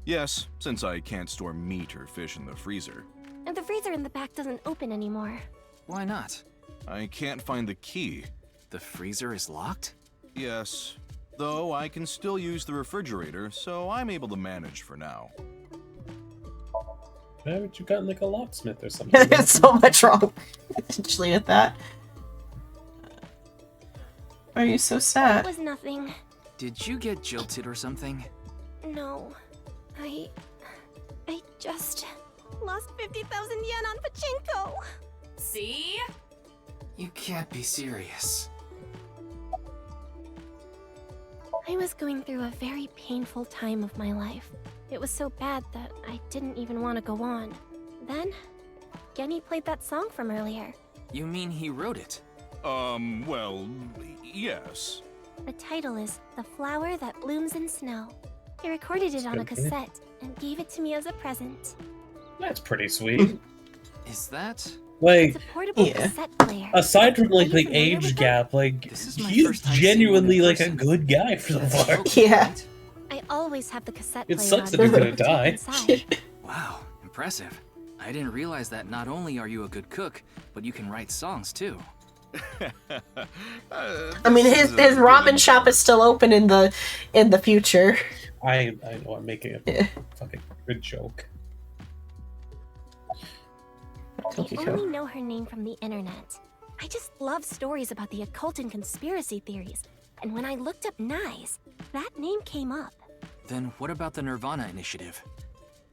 Yes, since I can't store meat or fish in the freezer. And the freezer in the back doesn't open anymore. Why not? I can't find the key. The freezer is locked? Yes, though I can still use the refrigerator, so I'm able to manage for now. Why haven't you gotten like a locksmith or something? There's so much wrong potentially with that. Why are you so sad? It was nothing. Did you get jilted or something? No. I just lost 50,000 yen on pachinko. See? You can't be serious. I was going through a very painful time of my life. It was so bad that I didn't even want to go on. Then, Genny played that song from earlier. You mean he wrote it? Well, yes. The title is The Flower That Blooms in Snow. He recorded it on a cassette and gave it to me as a present. That's pretty sweet. Is that? Like, Portable cassette player. aside from like the age gap, like he's genuinely like a good guy for so far. Yeah. I always have the cassette It player sucks on that he's me gonna to take die. inside. Wow, impressive. I didn't realize that not only are you a good cook, but you can write songs too. I mean, his ramen shop is still open in the future. I know I'm making a fucking good joke. I only know her name from the internet. I just love stories about the occult and conspiracy theories. And when I looked up Nyes, that name came up. Then what about the Nirvana Initiative?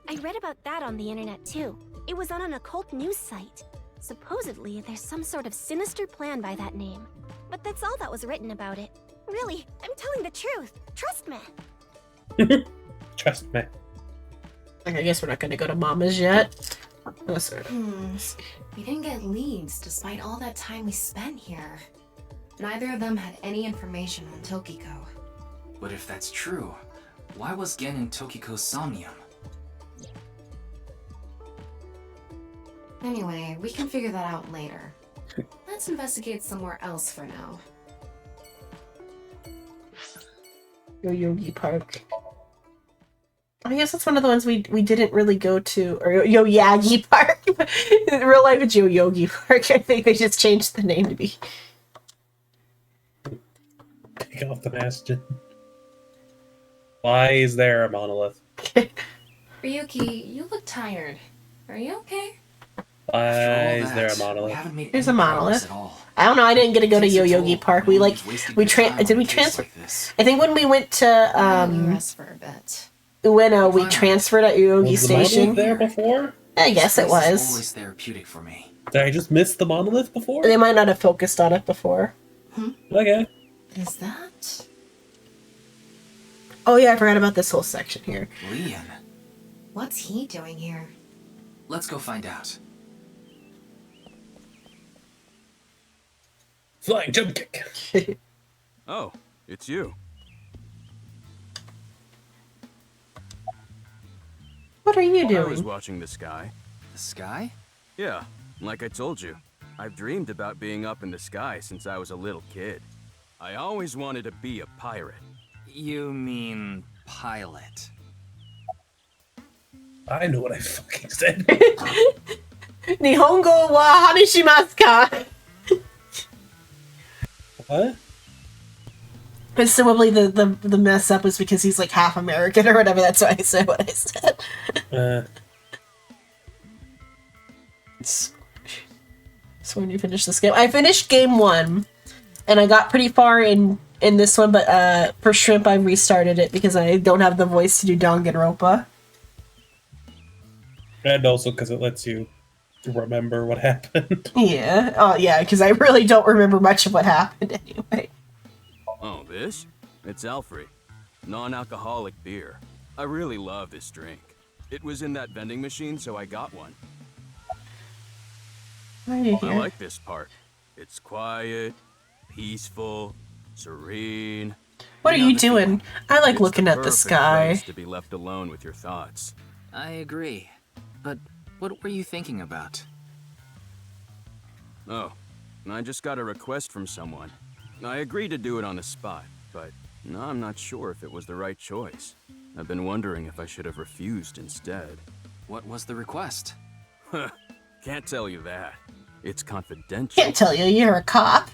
I read about that on the internet too. It was on an occult news site. Supposedly, there's some sort of sinister plan by that name. But that's all that was written about it. Really, I'm telling the truth. Trust me. Trust me. I guess we're not going to go to Mama's yet. Oh, sorry. We didn't get leads despite all that time we spent here. Neither of them had any information on Tokiko. But if that's true, why was Gen in Tokiko's Somnium? Anyway, we can figure that out later. Let's investigate somewhere else for now. Yoyogi Park. I guess that's one of the ones we didn't really go to, or Yoyagi Park. In real life, it's Yoyogi Park. I think they just changed the name to be. Take off the bastion. Why is there a monolith? Ryuki, you look tired. Are you okay? Why is there a monolith? There's a monolith. I don't know. I didn't get to go to Yoyogi Park. Did we transfer? I think when we went to Rest for a bit. When we transferred at Yoyogi Was the monolith Station. there before? I guess it This is was. always therapeutic for me. Did I just miss the monolith before? They might not have focused on it before. Okay. Is that? Oh yeah, I forgot about this whole section here. Leon, What's he doing here? let's go find out. Flying jump kick. Oh, it's you. What are you I was doing? watching the sky. The sky? Yeah, like I told you. I've dreamed about being up in the sky since I was a little kid. I always wanted to be a pirate. You mean pilot? I know what I fucking said. Nihongo wa hanishimasu ka? What? Presumably the mess up was because he's like half American or whatever. That's why I said what I said. So when you finish this game, I finished game 1, and I got pretty far in this one, but for Shrimp I restarted it because I don't have the voice to do Danganronpa. And also because it lets you remember what happened. Yeah, yeah, because I really don't remember much of what happened anyway. Oh, this? It's Alfrey. Non-alcoholic beer. I really love this drink. It was in that vending machine, so I got one. Why are you I here? like this part. It's quiet, peaceful, serene. What are know you the feeling. doing? I like It's looking at the perfect sky. place to be left alone with your thoughts. I agree. But what were you thinking about? Oh, I just got a request from someone. I agreed to do it on the spot, but now I'm not sure if it was the right choice. I've been wondering if I should have refused instead. What was the request? Can't tell you that. It's confidential. Can't tell you, you're a cop.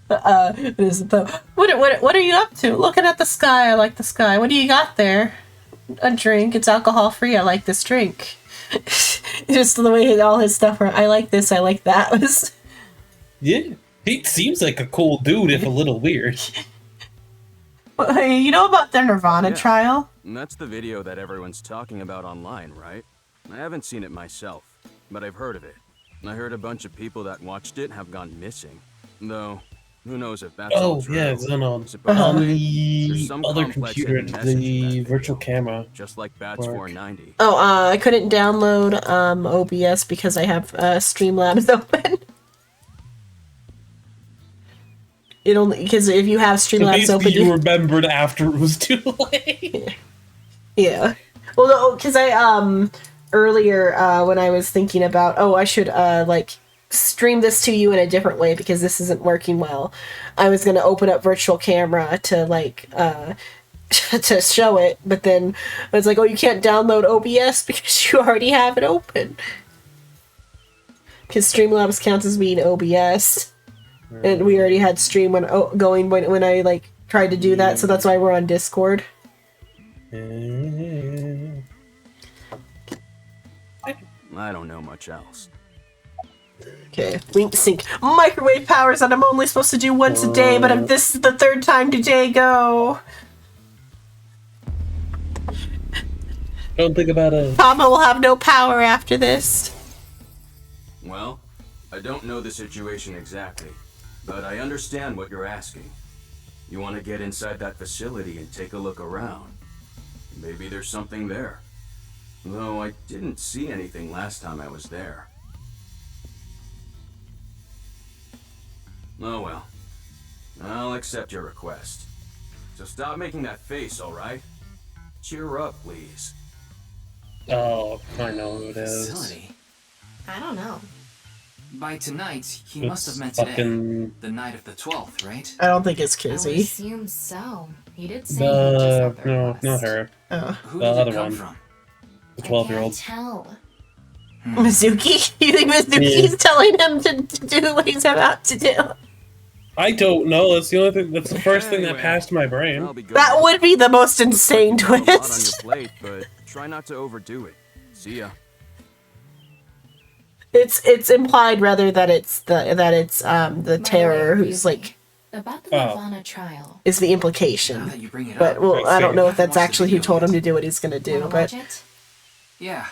What are you up to? Looking at the sky, I like the sky. What do you got there? A drink. It's alcohol free. I like this drink. Just the way all his stuff are. I like this. I like that. Was Yeah, he seems like a cool dude, if a little weird. you know about the Nirvana Yeah. trial? And that's the video that everyone's talking about online, right? I haven't seen it myself, but I've heard of it. I heard a bunch of people that watched it have gone missing. Though, who knows if that's all Oh, true. yeah, it's on Supposedly, there's the some other complex computer, hidden message in the that virtual video, camera. just like Bats work. 490. Oh, I couldn't download OBS because I have Streamlabs open. It only because if you have So Streamlabs basically open, you remembered after it was too late. Yeah. Well, no, because I earlier when I was thinking about I should like stream this to you in a different way because this isn't working well. I was gonna open up virtual camera to like to show it, but then I was like, oh, you can't download OBS because you already have it open. Because Streamlabs counts as being OBS, and we already had stream going when I like tried to do that, so that's why we're on Discord. I don't know much else. Okay, link sync. Microwave powers that I'm only supposed to do once a day, but if this is the third time today, go. Don't think about it. Tama will have no power after this. Well, I don't know the situation exactly, but I understand what you're asking. You want to get inside that facility and take a look around. Maybe there's something there. Though I didn't see anything last time I was there. Oh well. I'll accept your request. So stop making that face, alright? Cheer up, please. Oh, I know who it is. Facility? I don't know. By tonight, he It's must have meant today. fucking- The night of the 12th, right? I don't think it's I would Kizzy. assume so. He did say he just left the No, request. not her. Who The did it other come one. from? The 12-year-old. Tell. Mizuki? You think Mizuki's telling him to do what he's about to do? I don't know. That's the only thing. That's the first thing that passed my brain. That would be the most insane A lot on your twist. plate, but try not to overdo it. See ya. It's implied rather that it's the terror who's like About the Nirvana trial. is the implication. that you bring it But up, well, I don't know if that's Watch the actually who video told him yet. to do what he's gonna do. Wanna But watch it? Yeah,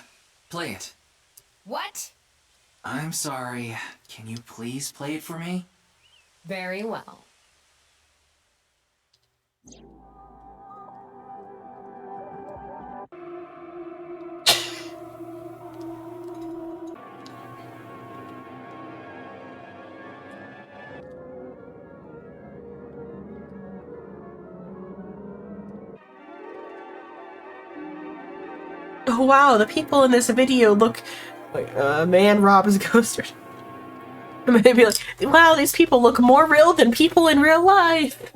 play it. What? I'm sorry. Can you please play it for me? Very well. oh wow, the people in this video look like man robs a ghost. Maybe like, wow, these people look more real than people in real life.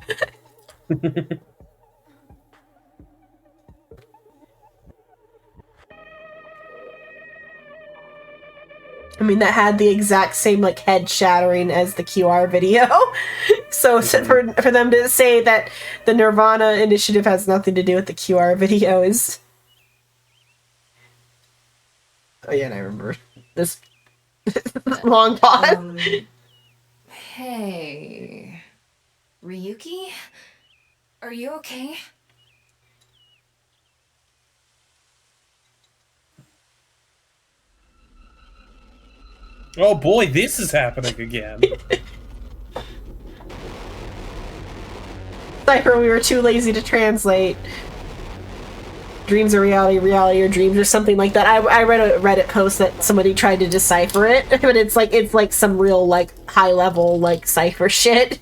I mean, that had the exact same like head shattering as the QR video. So for them to say that the Nirvana initiative has nothing to do with the QR video is. Oh yeah, and I remember this long pause. Hey. Ryuki? Are you okay? Oh boy, this is happening again. Cypher, we were too lazy to translate. Dreams are reality, reality or dreams, or something like that. I read a Reddit post that somebody tried to decipher it, but it's like some real like high level like cipher shit.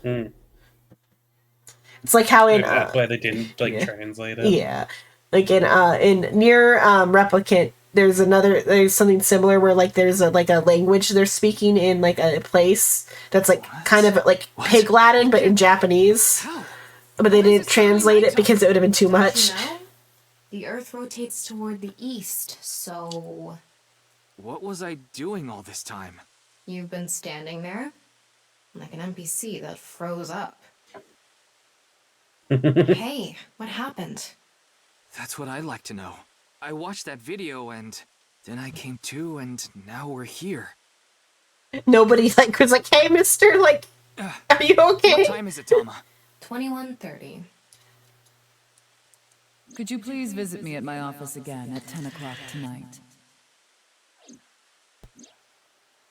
Hmm. It's like how in That's why they didn't like yeah. translate it. Yeah, like in near Replicant, there's something similar where like there's a language they're speaking in like a place that's like kind of like Pig Latin but in Japanese, but they didn't translate it because it would have been too much. You know, the Earth rotates toward the east, so What was I doing all this time? you've been standing there like an NPC that froze up. Hey, what happened? That's what I'd like to know. I watched that video and then I came to and now we're here. Nobody like was like, "Hey, Mister, like, are you okay?" What time is it, Tama? 21:30. Could you please visit me at my office again at 10 o'clock tonight?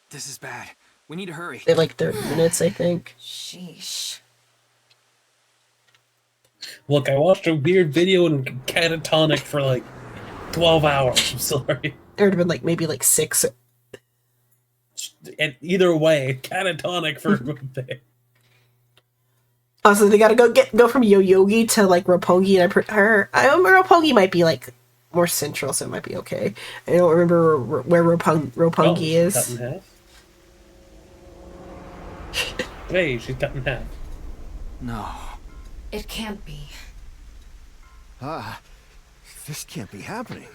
This is bad. We need to hurry. They like 30 minutes, I think. Sheesh. Look, I watched a weird video in catatonic for like 12 hours. I'm sorry. It would have been like maybe like 6. And either way, catatonic for a bit. Oh, so they gotta go from Yoyogi to like Roppongi, and Roppongi might be like more central, so it might be okay. I don't remember where Roppongi is. Cut in half. Hey, she's cut in half. No. It can't be. This can't be happening.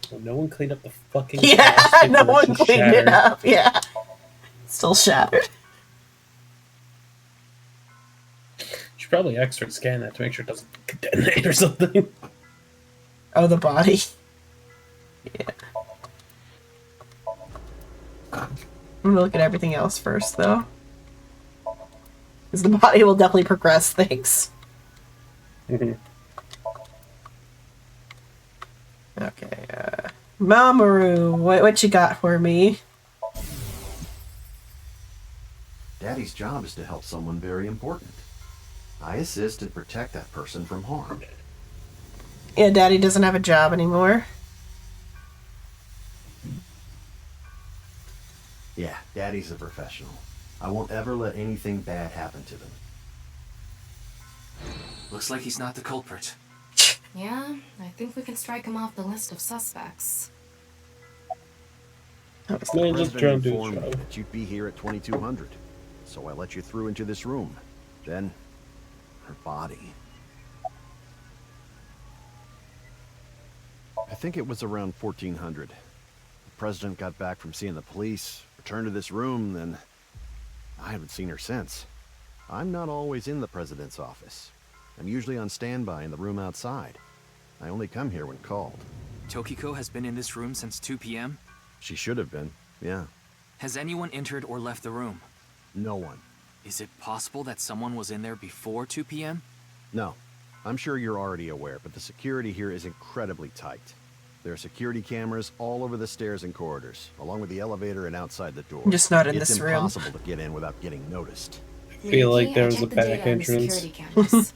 Well, no one cleaned up the fucking. Yeah, no one cleaned it shattered. up. Yeah, still shattered. Should probably X-ray scan that to make sure it doesn't detonate or something. Oh, the body. Yeah. I'm gonna look at everything else first, though. Because the body will definitely progress things. Okay, Mamoru, what you got for me? Daddy's job is to help someone very important. I assist and protect that person from harm. Yeah, Daddy doesn't have a job anymore. Yeah, Daddy's a professional. I won't ever let anything bad happen to them. Looks like he's not the culprit. Yeah, I think we can strike him off the list of suspects. The president informed me that you'd be here at 2200, so I let you through into this room. Then, her body. I think it was around 1400. The president got back from seeing the police, returned to this room, then I haven't seen her since. I'm not always in the president's office. I'm usually on standby in the room outside. I only come here when called. Tokiko has been in this room since 2 p.m.? She should have been, yeah. Has anyone entered or left the room? No one. Is it possible that someone was in there before 2 p.m.? No. I'm sure you're already aware, but the security here is incredibly tight. There are security cameras all over the stairs and corridors, along with the elevator and outside the door. Just not in this room. It's impossible to get in without getting noticed. I feel like there was a back entrance.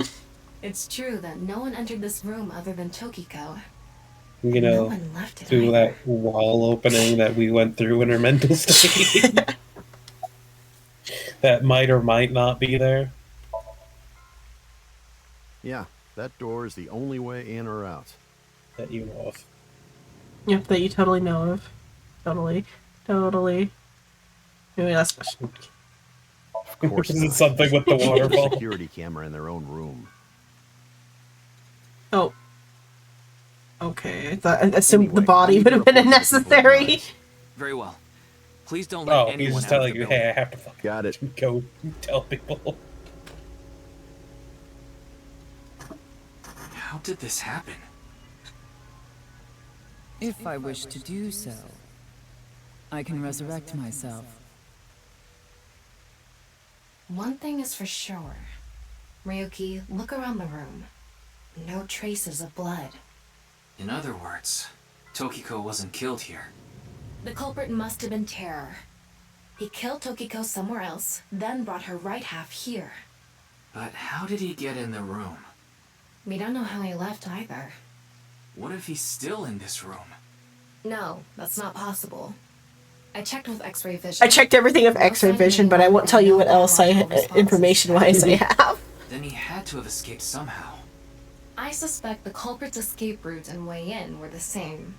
It's true that no one entered this room other than Tokiko. You No know, one left it through either. that wall opening that we went through in her mental state. That might or might not be there. Yeah, that door is the only way in or out. That you know of. Yep, that you totally know of. Totally. Maybe last question. Of course This is not. something with the There's a waterfall. security camera in their own room. Oh. Okay, I assumed the body would have been unnecessary. Very well. Please don't let Oh, anyone he's just out of telling the you, building. hey, I have to fucking Got it. go tell people. How did this happen? If I wish to do so, I can resurrect myself. One thing is for sure. Ryuki, look around the room. No traces of blood. In other words, Tokiko wasn't killed here. The culprit must have been Terror. He killed Tokiko somewhere else, then brought her right half here. But how did he get in the room? We don't know how he left either. What if he's still in this room? No, that's not possible. I checked with X-ray vision. I checked everything with X-ray vision, but I won't tell you what else information-wise I have. Then he had to have escaped somehow. I suspect the culprit's escape route and way in were the same.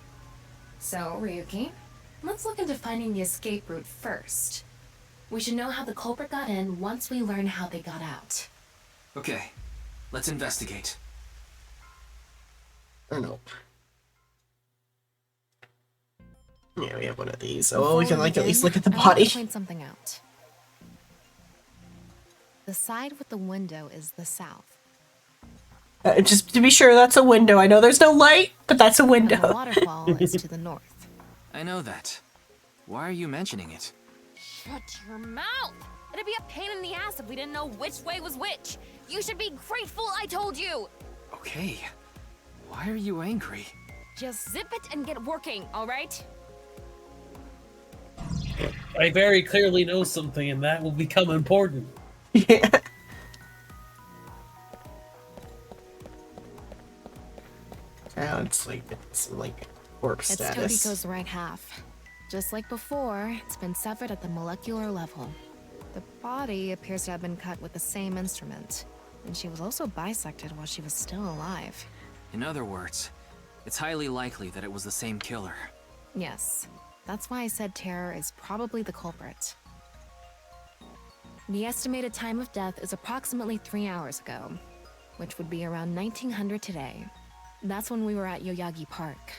So, Ryuki, let's look into finding the escape route first. We should know how the culprit got in once we learn how they got out. Okay, let's investigate. I don't know. Yeah, we have one of these. So we can like at least look at the I want to body. point something out. The side with the window is the south. Just to be sure, that's a window. I know there's no light, but that's a And the window. waterfall is to the north. I know that. Why are you mentioning it? Shut your mouth! It'd be a pain in the ass if we didn't know which way was which. You should be grateful I told you. Okay. Why are you angry? Just zip it and get working, all right? I very clearly know something, and that will become important. Yeah. It's like corpse It's status. Tokiko's right half. Just like before, it's been severed at the molecular level. The body appears to have been cut with the same instrument, and she was also bisected while she was still alive. In other words, it's highly likely that it was the same killer. Yes, that's why I said Terror is probably the culprit. The estimated time of death is approximately 3 hours ago, which would be around 1900 today. That's when we were at Yoyagi Park.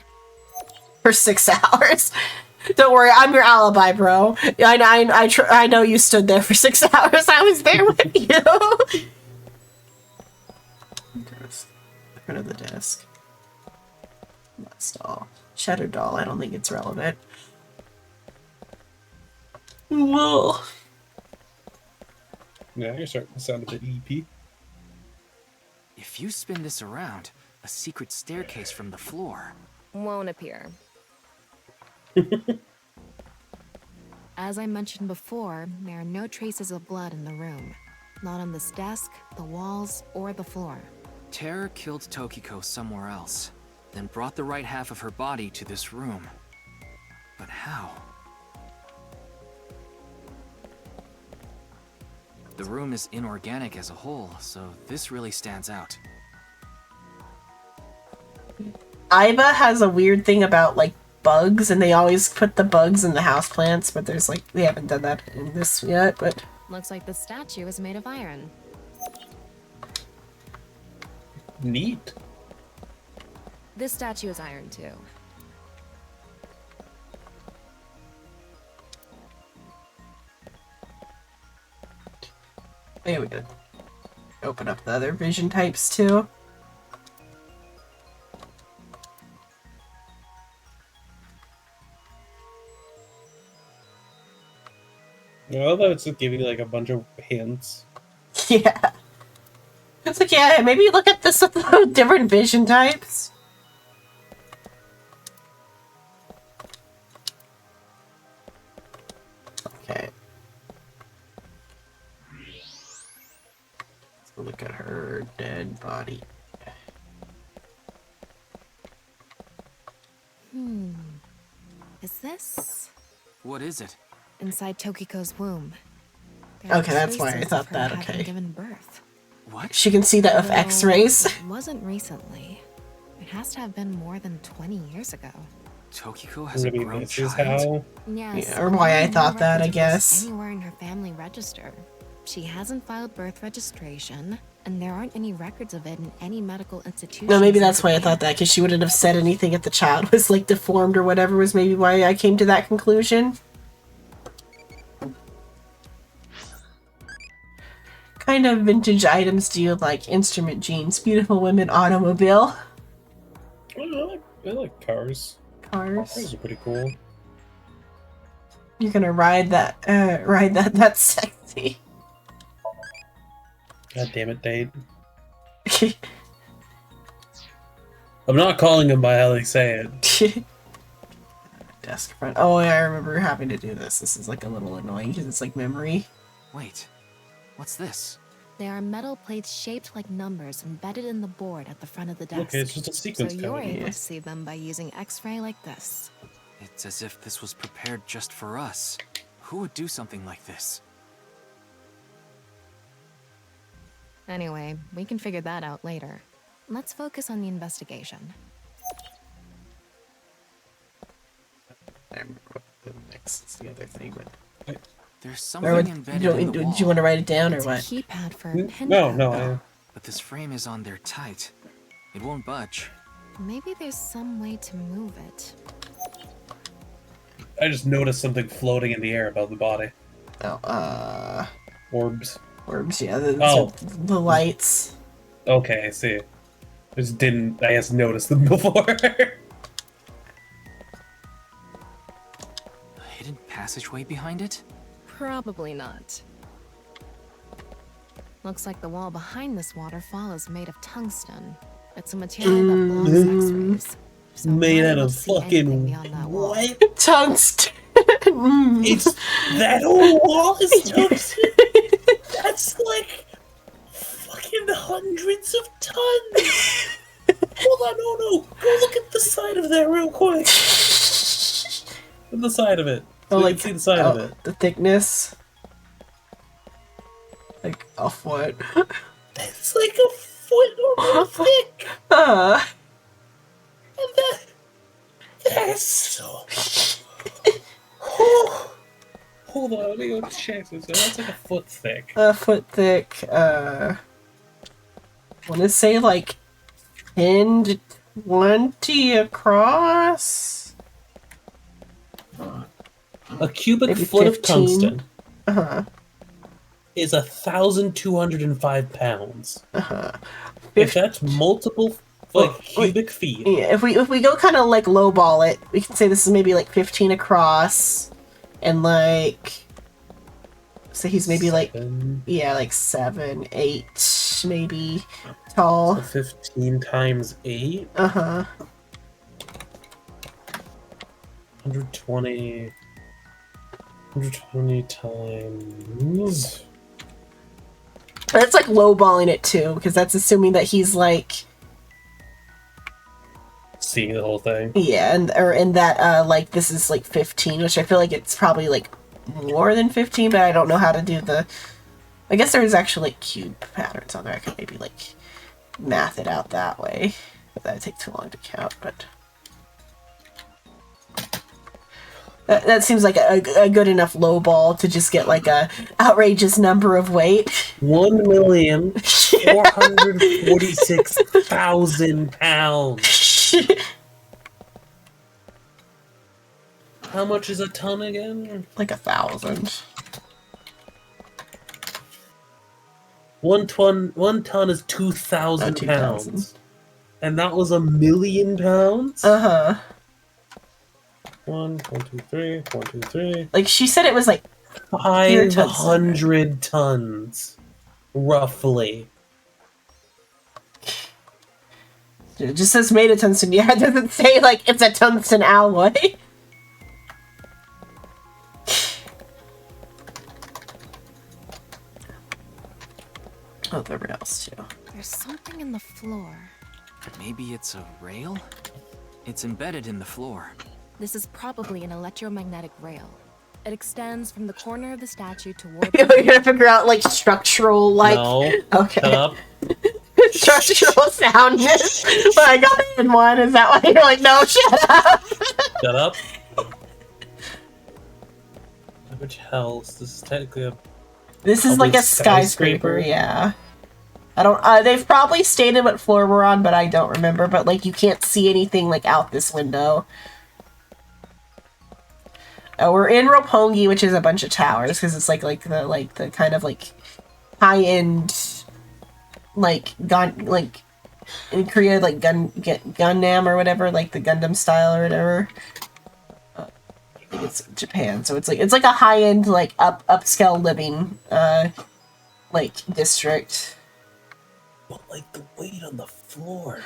For 6 hours. Don't worry, I'm your alibi, bro. I know you stood there for 6 hours. I was there with you. Desk. Front of the desk. That's doll. Shadow doll. I don't think it's relevant. Whoa. Yeah, you're starting to sound a bit EP. If you spin this around, a secret staircase from the floor won't appear. As I mentioned before, there are no traces of blood in the room. Not on this desk, the walls, or the floor. Terror killed Tokiko somewhere else, then brought the right half of her body to this room. But how? The room is inorganic as a whole, so this really stands out. Aiba has a weird thing about, like, bugs, and they always put the bugs in the houseplants, but there's, like, they haven't done that in this yet, but... Looks like the statue is made of iron. Neat. This statue is iron, too. Maybe we could open up the other vision types, too. Although it's just giving you like a bunch of hints. Yeah. It's like, yeah, maybe look at this with the different vision types. Okay. Let's look at her dead body. Is this? What is it? Inside Tokiko's womb. There are Okay, that's why I traces thought of her that, having okay. given birth. What? She can see that with Though X-rays. It wasn't recently. It has to have been more than 20 years ago. Tokiko has a Maybe grown this is child? how. Yes. Yeah, or why I no thought that, I record of this guess. Anywhere in her family register. She hasn't filed birth registration, and there aren't any records of it in any medical institution. No, maybe since that's why I Japan. thought that, because she wouldn't have said anything if the child was, like, deformed or whatever, was maybe why I came to that conclusion. Kind of vintage items do you like? Instrument jeans, beautiful women, automobile. I like cars. Cars. Cars are pretty cool. You're gonna ride that, that's sexy. God damn it, Dade. I'm not calling him by how they say it. Desk front. Oh, yeah, I remember having to do this. This is like a little annoying because it's like memory. Wait, what's this? There are metal plates shaped like numbers embedded in the board at the front of the desk. Okay, it's just a sequence So you're code. able to see them by using X-ray like this. It's as if this was prepared just for us. Who would do something like this? Anyway, we can figure that out later. Let's focus on the investigation. I remember what the next the other thing, but There's Or something what- embedded in the did wall. you want to write it down or It's a what? keypad for a pin No, code. no. But this frame is on there tight. It won't budge. Maybe there's some way to move it. I just noticed something floating in the air above the body. Oh, Orbs. Orbs, yeah, the, Oh. the lights. Okay, I see. I just didn't, I just noticed them before. A hidden passageway behind it? Probably not. Looks like the wall behind this waterfall is made of tungsten. It's a material that blocks X-rays. So Made we're out able of to see anything fucking beyond that wall. what? Tungsten. It's that whole wall is tungsten. That's like fucking hundreds of tons. Hold on, no. Go look at the side of that real quick. The side of it. Oh, So you like can see the side of it. the thickness. Like a foot. It's like a foot or more thick. That's so. Hold on, let me go check this. That's like a foot thick. A foot thick. I want to say like 10 to 20 across. A cubic Maybe foot 15. of tungsten Uh-huh. is 1,205 pounds. Uh-huh. If that's multiple cubic feet. Yeah, if we go kind of like lowball it, we can say this is maybe like 15 across, and like, so he's maybe like 7, 8 maybe tall. So 15 times 8. 120 times. That's like lowballing it too, because that's assuming that he's like, seeing the whole thing. yeah, and that like this is like 15, which I feel like it's probably like more than 15, but I don't know how to do the. I guess there's actually like cube patterns on there. I could maybe like math it out that way, but that'd take too long to count. But that seems like a good enough low ball to just get like a outrageous number of weight. 1,446,000 pounds. How much is a ton again? Like 1,000. 1 ton is 2,000 pounds. And that was 1,000,000 pounds? 1, 2, 3, 1, 2, 3. Like she said it was like 500 tons, roughly. It just says made of tungsten. Yeah, it doesn't say like it's a tungsten alloy. Oh, the rails too. There's something in the floor. Maybe it's a rail? It's embedded in the floor. This is probably an electromagnetic rail. It extends from the corner of the statue toward. You're gonna figure out like structural, like No. okay, Shut up. structural soundness. But I got it in one. Is that why you're like, no, shut up? Shut up. Which hells? This is technically a. This is probably like a skyscraper. Yeah. I don't. They've probably stated what floor we're on, but I don't remember. But like, you can't see anything like out this window. We're in Roppongi, which is a bunch of towers, because it's like the kind of like high end, like in Korea, like Gundam or whatever, like the Gundam style or whatever. I think it's Japan, so it's like a high end like upscale living like district. But like the weight on the floor.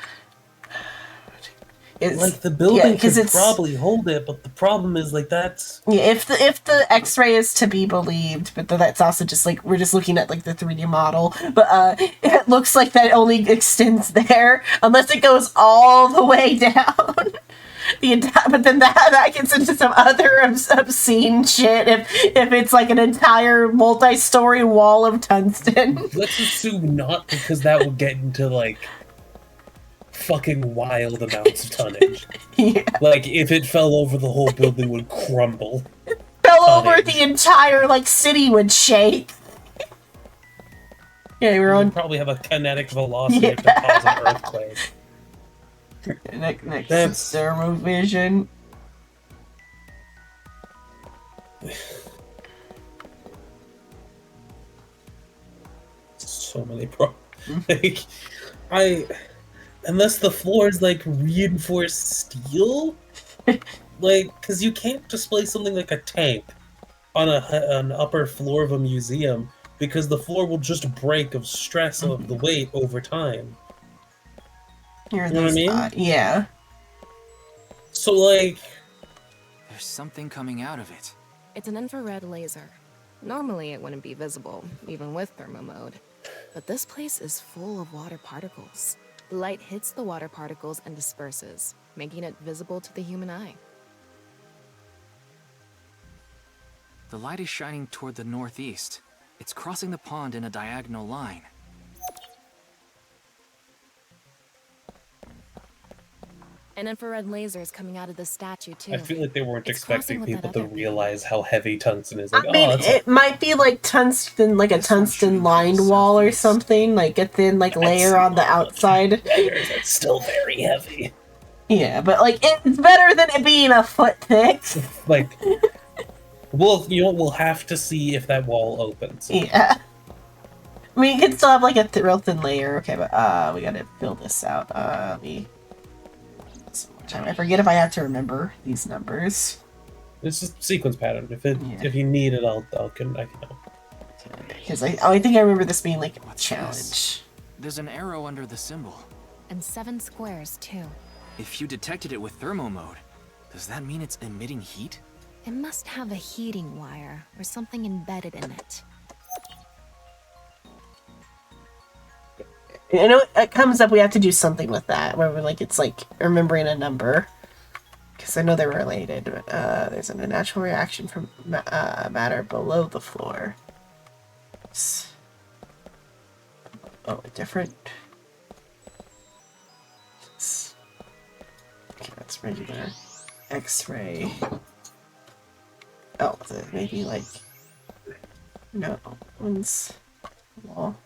It's, like the building because could it's probably hold it, but the problem is like that's yeah. If the X-ray is to be believed, but that's also just like we're just looking at like the 3D model. But it looks like that only extends there unless it goes all the way down. But then that gets into some other obscene shit. If it's like an entire multi-story wall of tungsten. Let's assume not, because that would get into like fucking wild amounts of tonnage. Yeah. Like if it fell over, the whole building would crumble. Fell over, the entire like city would shake. Yeah, we're on. Probably have a kinetic velocity to cause an earthquake. Next That's thermovision. So many like unless the floor is like reinforced steel, like because you can't display something like a tank on an upper floor of a museum because the floor will just break of stress of the weight over time. You know what I mean? Yeah. So like, there's something coming out of it. It's an infrared laser. Normally it wouldn't be visible, even with thermo mode. But this place is full of water particles. The light hits the water particles and disperses, making it visible to the human eye. The light is shining toward the northeast. It's crossing the pond in a diagonal line. An infrared laser is coming out of the statue too. I feel like they weren't It's expecting crossing with people that to other realize how heavy tungsten is. Like, I mean, it might be like tungsten, like a tungsten lined wall or something, like a thin like layer on the outside. It's still very heavy. Yeah, but like it's better than it being a foot thick. Like, well, you know, we'll have to see if that wall opens. Yeah. I mean, you can still have like a real thin layer. Okay, but we gotta fill this out. Let me. So much time. I forget if I have to remember these numbers. It's just sequence pattern. If you need it, I can help. Because I think I remember this being like a challenge. There's an arrow under the symbol. And 7 squares too. If you detected it with thermo mode, does that mean it's emitting heat? It must have a heating wire or something embedded in it. I know it comes up. We have to do something with that, where we're like it's like remembering a number, because I know they're related. But there's an unnatural reaction from matter below the floor. Oh, a different. Okay, that's regular. X-ray. Oh, maybe like. No, one's wall.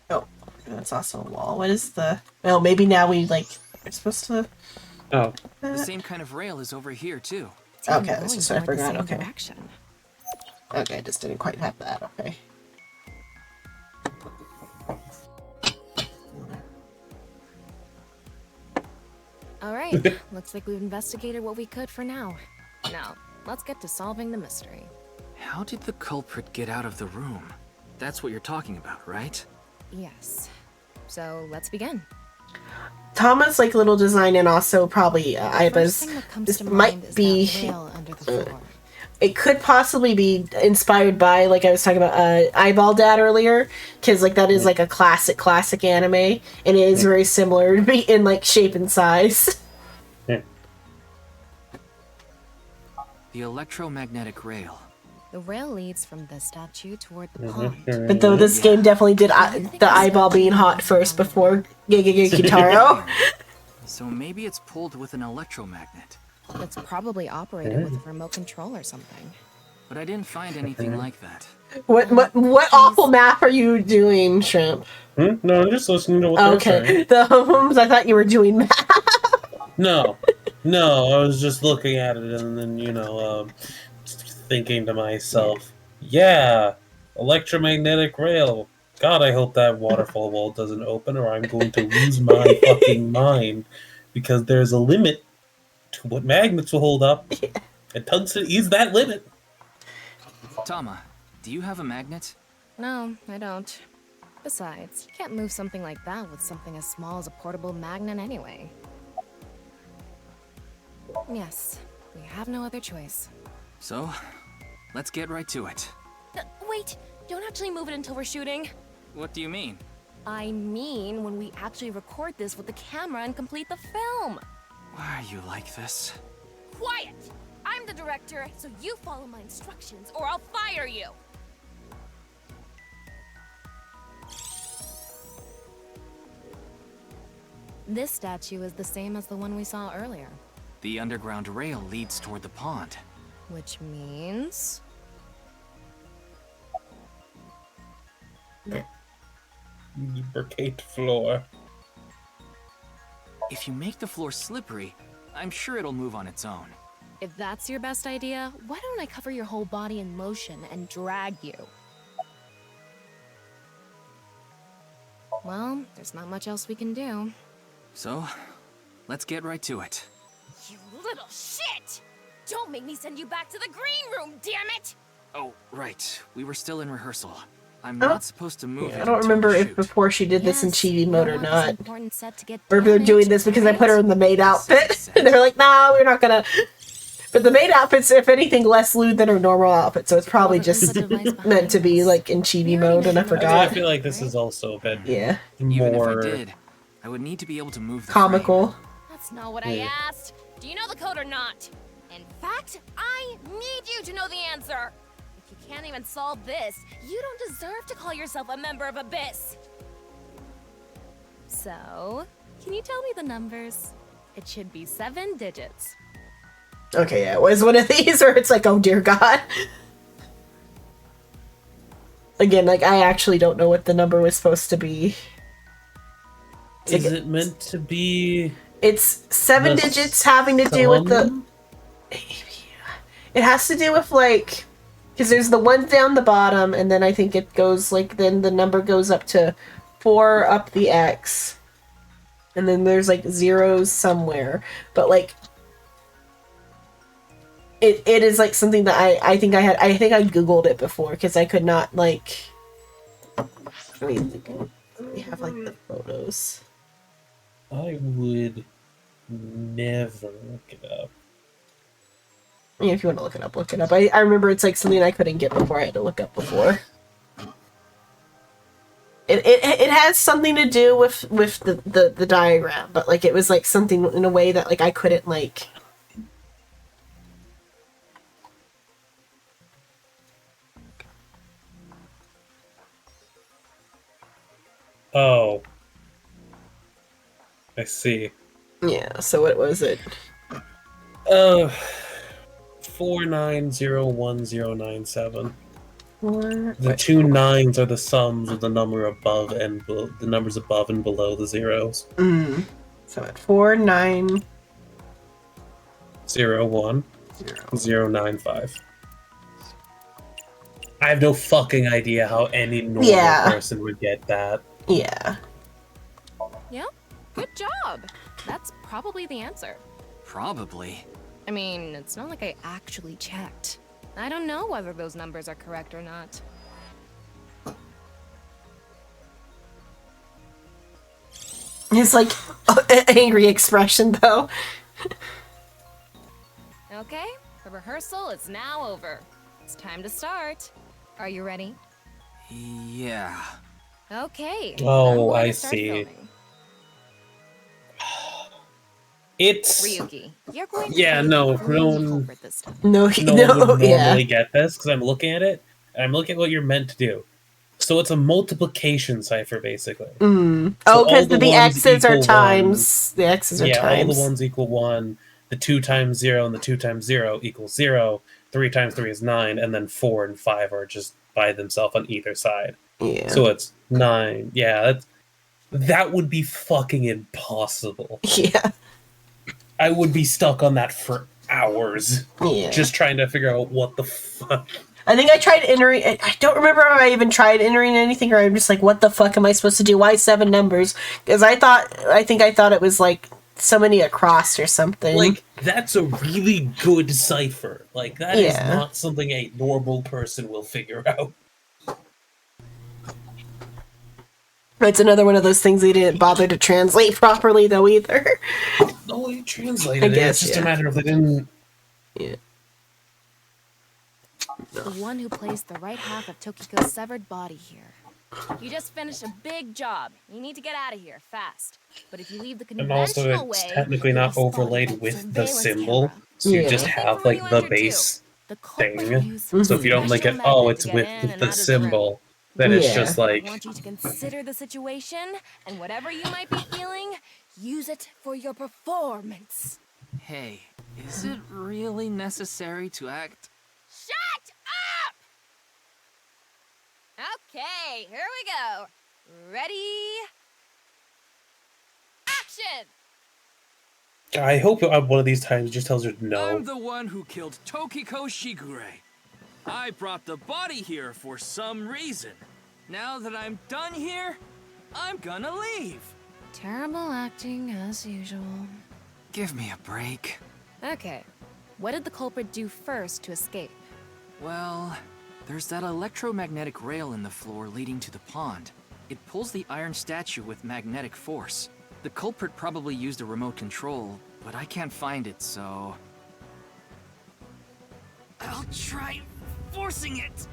Oh, that's also a wall. What is the... Oh, maybe now we, like, we're supposed to... Oh. The same kind of rail is over here, too. Okay, that's just what I forgot. Okay. Okay, I just didn't quite have that. Okay. Alright, looks like we've investigated what we could for now. Now, let's get to solving the mystery. How did the culprit get out of the room? That's what you're talking about, right? Yes. So, let's begin. Tama's like little design and also probably Aiba's. thing that comes This to might mind is be. that rail under the floor. It could possibly be inspired by, like I was talking about, Eyeball Dad earlier, because like that is like a classic anime, and it is very similar to be in like shape and size. The electromagnetic rail. The rail leads from the statue toward the pond. But though this game definitely did the eyeball being hot first before Gegege Kitaro. So maybe it's pulled with an electromagnet. It's probably operated with a remote control or something. But I didn't find anything like that. What awful math are you doing, Shrimp? No, I'm just listening to what they're saying. The homes. I thought you were doing math. No, I was just looking at it and then, thinking to myself, yeah, electromagnetic rail. God, I hope that waterfall wall doesn't open or I'm going to lose my fucking mind, because there's a limit to what magnets will hold up, and tungsten is that limit. Tama, do you have a magnet? No, I don't. Besides, you can't move something like that with something as small as a portable magnet anyway. Yes, we have no other choice. So, let's get right to it. Wait, don't actually move it until we're shooting. What do you mean? I mean when we actually record this with the camera and complete the film. Why are you like this? Quiet! I'm the director, so you follow my instructions or I'll fire you! This statue is the same as the one we saw earlier. The underground rail leads toward the pond. Which means... Lubricate floor. If you make the floor slippery, I'm sure it'll move on its own. If that's your best idea, why don't I cover your whole body in motion and drag you? Well, there's not much else we can do. So, let's get right to it. You little shit! Don't make me send you back to the green room, damn it! Oh, right. We were still in rehearsal. I'm not supposed to move it. I don't until remember we if shoot. before she did this in chibi mode or not. Important set to get Or if they're doing this because I put her in the maid outfit. And they're like, nah, we're not gonna. But the maid outfit's, if anything, less lewd than her normal outfit, so it's probably just meant to be like in chibi mode, and I forgot. I feel like this is also a bit Even more if I did, I would need to be able to move the comical. That's not what Yeah. I asked. Do you know the code or not? In fact, I need you to know the answer. If you can't even solve this, you don't deserve to call yourself a member of Abyss. So, can you tell me the numbers? It should be 7 digits. Okay, yeah, it was one of these where it's like, oh dear God. Again, like, I actually don't know what the number was supposed to be. Is it meant to be... It's 7 digits having to do with the... It has to do with, like... Because there's the ones down the bottom, and then I think it goes, like, then the number goes up to 4 up the X. And then there's, like, zeros somewhere. But, like... It is, like, something that I think I Googled it before, because I could not, like... I mean, we have, like, the photos. I would never look it up. Yeah, if you want to look it up, look it up. I remember it's like something I couldn't get before. I had to look up before. It has something to do with the diagram, but like it was like something in a way that like I couldn't like. Oh. I see. Yeah, so what was it? 490197. The 2 9s are the sums of the number above and the numbers above and below the zeros. So at 4901-095. I have no fucking idea how any normal person would get that. Yeah. Yep. Good job. That's probably the answer. Probably. I mean, it's not like I actually checked. I don't know whether those numbers are correct or not. It's like an angry expression, though. Okay, the rehearsal is now over. It's time to start. Are you ready? Yeah. Okay. Oh, I see. Filming. It's Ryuki, you're going to no one culprit this time. No, would normally get this because I'm looking at it and I'm looking at what you're meant to do. So it's a multiplication cipher, basically. Oh, So because all the X's are equal times. The X's are yeah, times. all the ones equal 1. The 2 times 0 and the 2 times 0 equals 0. 3 times 3 is 9, and then 4 and 5 are just by themselves on either side. Yeah. So it's 9. Yeah, that would be fucking impossible. Yeah. I would be stuck on that for hours. Yeah. Just trying to figure out what the fuck. I think I tried entering. I don't remember if I even tried entering anything, or I'm just like, what the fuck am I supposed to do? Why 7 numbers? Because I thought it was like so many across or something. Like, that's a really good cipher. Like, that is not something a normal person will figure out. It's another one of those things they didn't bother to translate properly, though, either. No, they translated it. It's just a matter of they didn't... Yeah. The one who placed the right half of Tokiko's severed body here. You just finished a big job. You need to get out of here, fast. But if you leave the And conventional also, it's way, technically not overlaid with the symbol. So you just have, like, the base thing. So if you don't link it, oh, it's with the symbol, then it's just like... I want you to consider the situation, and whatever you might be feeling, use it for your performance. Hey, is it really necessary to act? Shut up! Okay, here we go. Ready? Action! I hope one of these times just tells her no. I'm the one who killed Tokiko Shigure. I brought the body here for some reason. Now that I'm done here, I'm gonna leave. Terrible acting as usual. Give me a break. Okay, what did the culprit do first to escape? Well, there's that electromagnetic rail in the floor leading to the pond. It pulls the iron statue with magnetic force. The culprit probably used a remote control, but I can't find it, so... I'll try forcing it!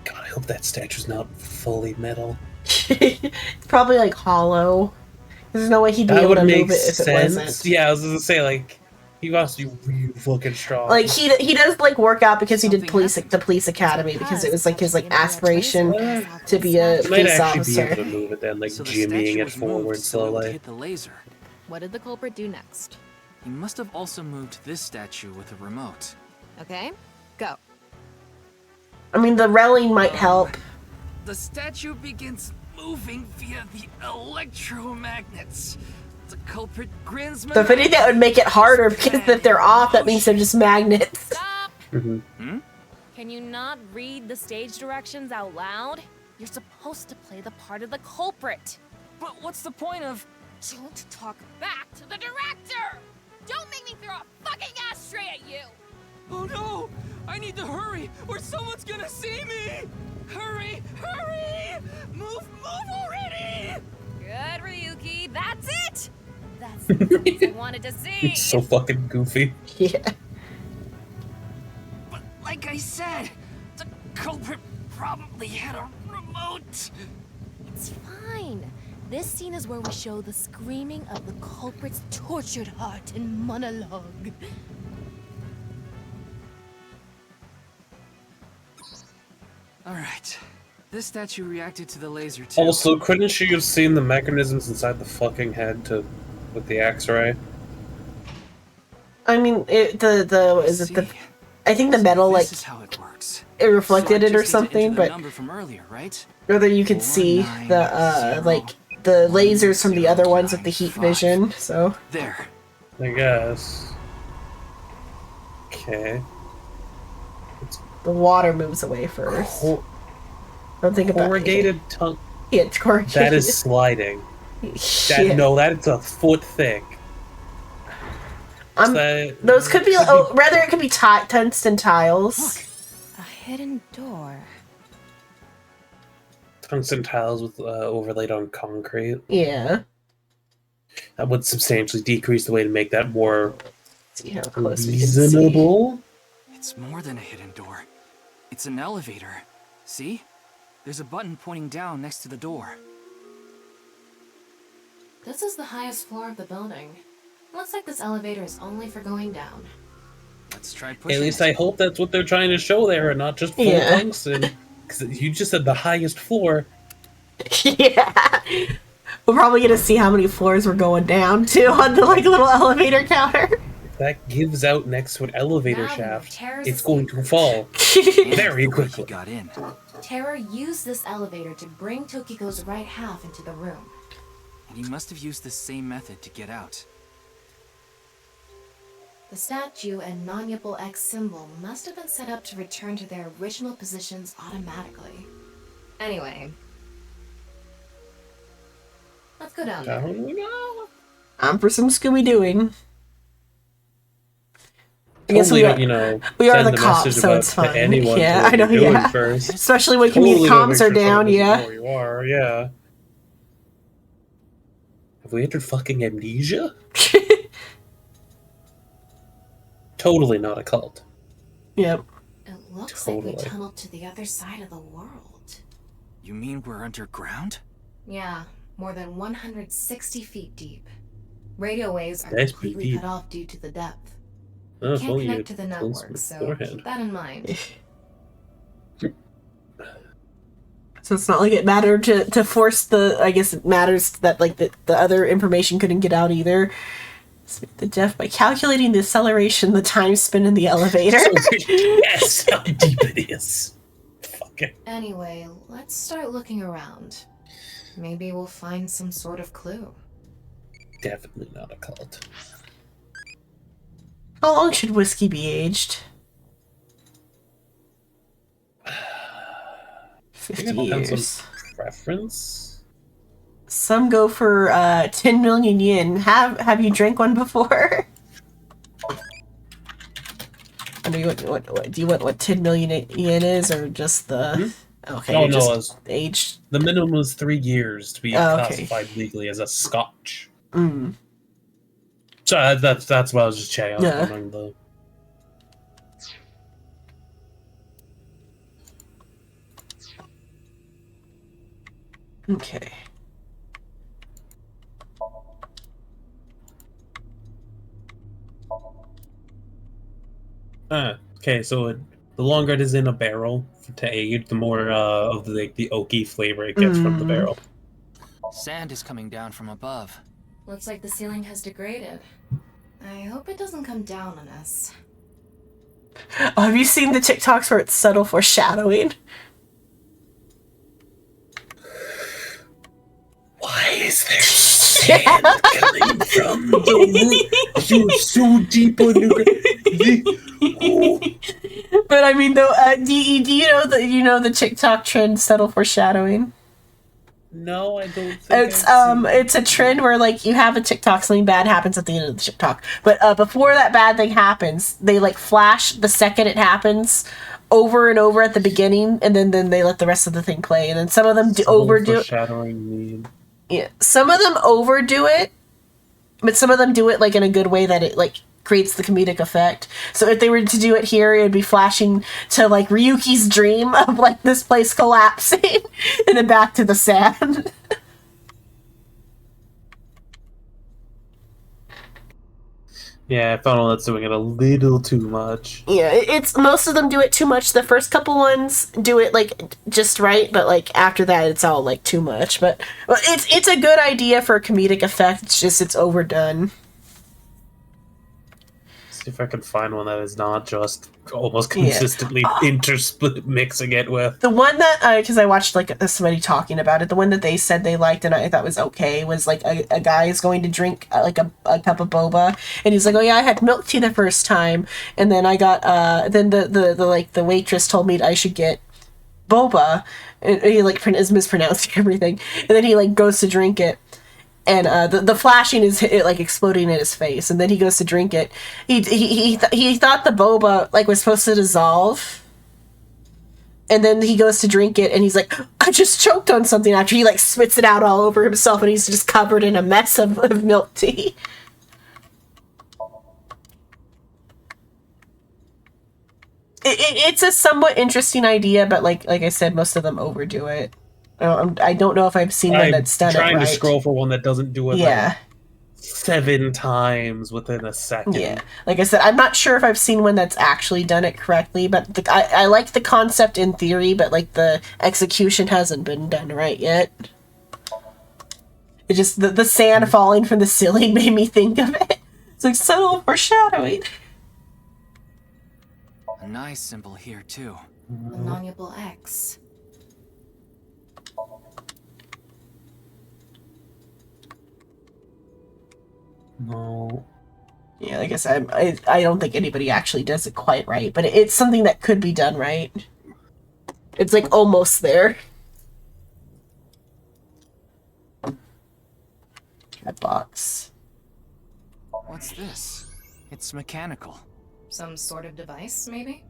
God, I hope that statue's not fully metal. It's probably like hollow. There's no way he'd be able to move it if it wasn't. Yeah, I was gonna say, like, He must be really fucking strong. Like he does like work out because he did the police academy because it was like his like aspiration to be a He might police actually be officer. able to move it then, like So the jimmying statue it was moved forward so it would slowly. hit the laser. What did the culprit do next? He must have also moved this statue with a remote. Okay, go. I mean, the railing might help. The statue begins moving via the electromagnets. The culprit grins. So if anything, that would make it harder because if they're off, that means they're just magnets. Can you not read the stage directions out loud? You're supposed to play the part of the culprit. But what's the point of... Don't talk back to the director! Don't make me throw a fucking ashtray at you! Oh no! I need to hurry, or someone's gonna see me! Hurry! Hurry! Move already! Good, Ryuki, that's it! That's the things I wanted to see! It's so fucking goofy. Yeah. But like I said, the culprit probably had a remote. It's fine. This scene is where we show the screaming of the culprit's tortured heart in monologue. Alright. This statue reacted to the laser too. Also, couldn't she have seen the mechanisms inside the fucking head with the X-ray? I mean, I think the metal like This is how it works. it reflected So I it or just need to enter something, the but number from earlier, right? whether you could see the like the lasers from the other ones with the heat vision. So there. I guess. Okay. the water moves away first. Don't think about corrugated tongue. Yeah, it's corrugated. That is sliding. Yeah. No, that's a foot thick. Those could be, rather it could be tungsten tiles. A hidden door. Tungsten tiles with overlaid on concrete. Yeah. That would substantially decrease the way to make that more see how close we can reasonable. It's more than a hidden door. It's an elevator. See? There's a button pointing down next to the door. This is the highest floor of the building. Looks like this elevator is only for going down. Let's try pushing At least it. I hope that's what they're trying to show there, and not just full Yeah. tungsten. Because you just said the highest floor. Yeah. We're probably gonna see how many floors we're going down to on the like little elevator counter. If that gives out next to an elevator shaft, Terrace it's going to fall very quickly. Got in. Terror used this elevator to bring Tokiko's right half into the room. And he must have used the same method to get out. The statue and non-Yipple X symbol must have been set up to return to their original positions automatically. Anyway, let's go down there. Down we go. I'm for some Scooby Dooing. I guess Totally, we are, you know, we are send the the cops, message so about it's fine. anyone Yeah, to what I know. you're doing Yeah, first. especially when Totally community don't comms make are sure down. someone Yeah. knows where you are. Yeah. Have we entered fucking amnesia? Totally not a cult. Yep. It looks like we Totally. tunneled to the other side of the world. You mean we're underground? Yeah, more than 160 feet deep. Radio waves are That's pretty completely deep. cut off due to the depth. Oh, We if can't only you connect to the had told us network, so beforehand. keep that in mind. So it's not like it mattered to force the. I guess it matters that like the other information couldn't get out either. Speak the deaf by calculating the acceleration, the time spent in the elevator. Yes, how deep it is. Anyway, let's start looking around. Maybe we'll find some sort of clue. Definitely not a cult. How long should whiskey be aged? 50 Depends years. on preference. Some go for 10 million yen. Have you drank one before? I mean, what do you want? What 10 million yen is, or just the? Okay, Oh you're no, just it's age. The minimum was 3 years to be Oh, okay. classified legally as a Scotch. Mm. So that's what I was just checking. Yeah. Among the... Okay. Okay, so the longer it is in a barrel to age, the more of the oaky flavor it gets from the barrel. Sand is coming down from above. Looks like the ceiling has degraded. I hope it doesn't come down on us. Oh, have you seen the TikToks where it's subtle foreshadowing? Why is there sand coming from the roof? You're so deep underground. But I mean, though, do you know the TikTok trend subtle foreshadowing? No, I don't think it's a trend where like you have a TikTok, something bad happens at the end of the TikTok, but before that bad thing happens, they like flash the second it happens over and over at the beginning, and then they let the rest of the thing play, and then some of them overdo it. Yeah, some of them overdo it, but some of them do it like in a good way that it like creates the comedic effect. So if they were to do it here, it'd be flashing to like Ryuki's dream of like this place collapsing and then back to the sand. Yeah, I found that's doing it a little too much. Yeah, it's most of them do it too much. The first couple ones do it like just right, but like after that, it's all like too much. But it's a good idea for a comedic effect. It's just it's overdone. See if I can find one that is not just almost consistently intersplit mixing it with. The one that, because I watched like somebody talking about it, the one that they said they liked and I thought was okay was like a guy is going to drink like a cup of boba, and he's like, oh yeah, I had milk tea the first time, and then I got then the waitress told me I should get boba, and he like is mispronouncing everything, and then he like goes to drink it. And the flashing is like exploding in his face, and then he goes to drink it. He thought the boba like was supposed to dissolve, and then he goes to drink it, and he's like, "I just choked on something." After he like spits it out all over himself, and he's just covered in a mess of milk tea. It's a somewhat interesting idea, but like I said, most of them overdo it. I don't know if I've seen one that's done it right. I'm trying to scroll for one that doesn't do it like 7 times within a second. Yeah, like I said, I'm not sure if I've seen one that's actually done it correctly, but I like the concept in theory, but like the execution hasn't been done right yet. It just the sand falling from the ceiling made me think of it. It's like subtle foreshadowing. A nice symbol here too. A non-null X. No. Yeah, like I said, I don't think anybody actually does it quite right, but it's something that could be done right. It's like almost there. That box. What's this? It's mechanical. Some sort of device, maybe?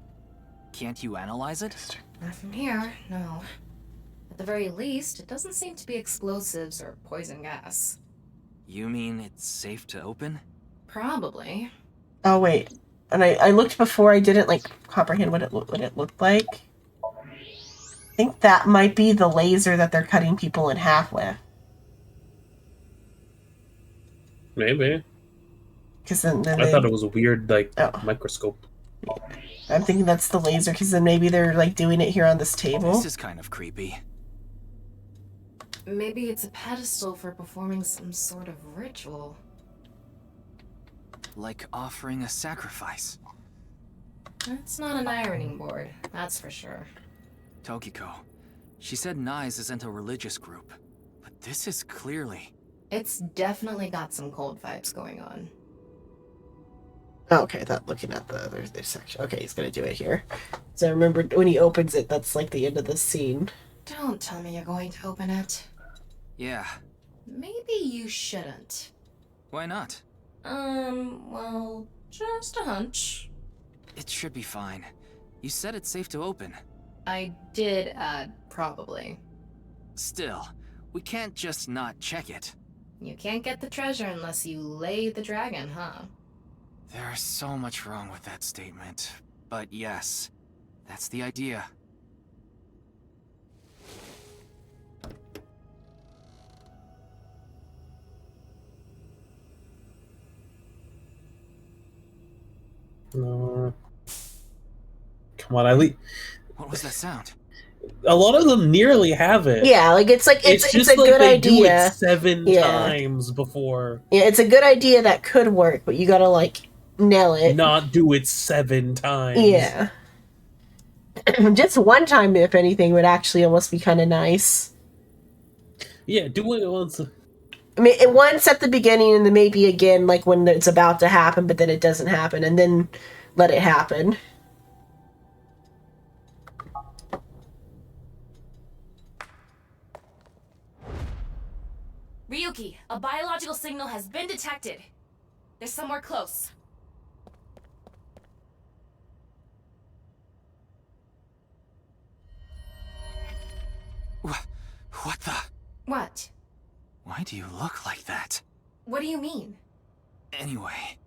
Can't you analyze it? Not from here, no. At the very least, it doesn't seem to be explosives or poison gas. You mean it's safe to open? Probably. Oh wait, and I looked before. I didn't like comprehend what it looked like. I think that might be the laser that they're cutting people in half with. Maybe. Because then I thought it was a weird microscope. I'm thinking that's the laser, because then maybe they're like doing it here on this table. This is kind of creepy. Maybe it's a pedestal for performing some sort of ritual. Like offering a sacrifice. It's not an ironing board, that's for sure. Tokiko. She said Nyes isn't a religious group, but this is clearly... It's definitely got some cold vibes going on. Oh, okay, that looking at the other section. Okay, he's gonna do it here. So I remember when he opens it, that's like the end of the scene. Don't tell me you're going to open it. Yeah. Maybe you shouldn't. Why not? Well, just a hunch. It should be fine. You said it's safe to open. I did add probably. Still, we can't just not check it. You can't get the treasure unless you lay the dragon, huh? There's so much wrong with that statement. But yes, that's the idea. Come on, What was that sound? a lot of them nearly have it. Yeah, like it's just a like good they do idea. it 7 Yeah. times before. Yeah, it's a good idea that could work, but you gotta like nail it. Not do it 7 times. Yeah. Just one time, if anything, would actually almost be kind of nice. Yeah, do it once. I mean, once at the beginning, and then maybe again, like when it's about to happen, but then it doesn't happen, and then let it happen. Ryuki, a biological signal has been detected. They're somewhere close. What the? What? Why do you look like that? What do you mean? Anyway,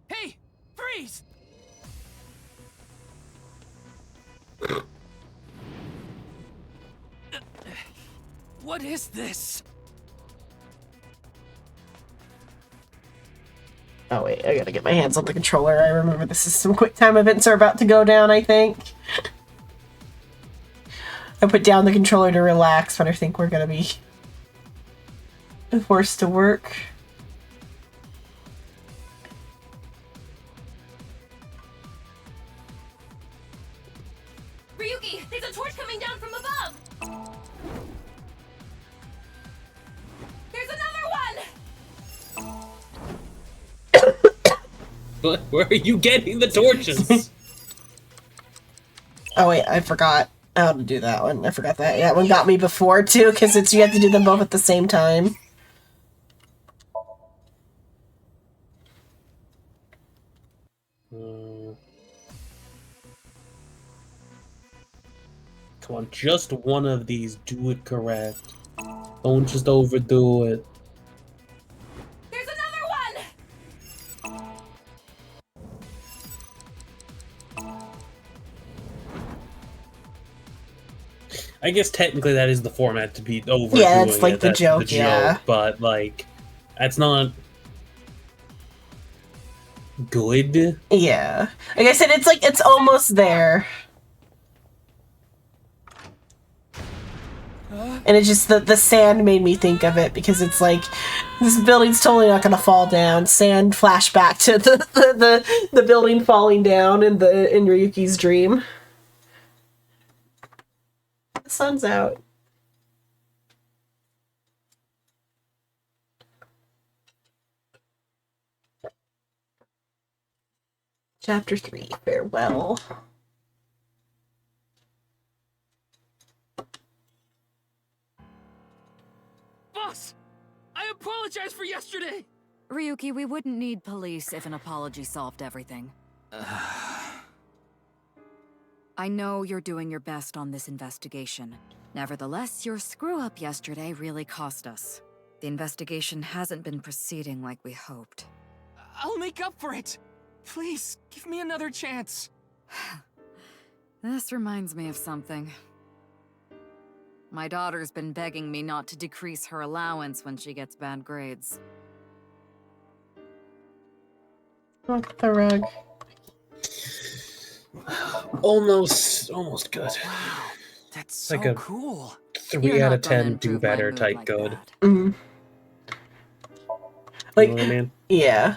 Hey! Freeze! What is this? Oh wait, I gotta get my hands on the controller. I remember this is some quick time events are about to go down, I think. I put down the controller to relax, but I think we're gonna be forced to work. Ryuki, there's a torch coming down from above! There's another one! Where are you getting the torches? Oh wait, I forgot how to do that one. I forgot that. Yeah, that one got me before too, because you have to do them both at the same time. Come on, just one of these. Do it correct. Don't just overdo it. There's another one! I guess technically that is the format to be overdoing Yeah, that's like it. the joke, yeah. But like, that's not good. Yeah. Like I said, it's like, it's almost there. And it's just the sand made me think of it, because it's like, this building's totally not gonna fall down. Sand flashback to the building falling down in Ryuki's dream. The sun's out. Chapter 3, Farewell. Boss! I apologize for yesterday! Ryuki, we wouldn't need police if an apology solved everything. I know you're doing your best on this investigation. Nevertheless, your screw-up yesterday really cost us. The investigation hasn't been proceeding like we hoped. I'll make up for it! Please, give me another chance. This reminds me of something. My daughter's been begging me not to decrease her allowance when she gets bad grades. Look at the rug. Almost good. Wow, that's It's so like a cool. 3 out of 10 do better type good. Mm. Like, you know what I mean? Yeah.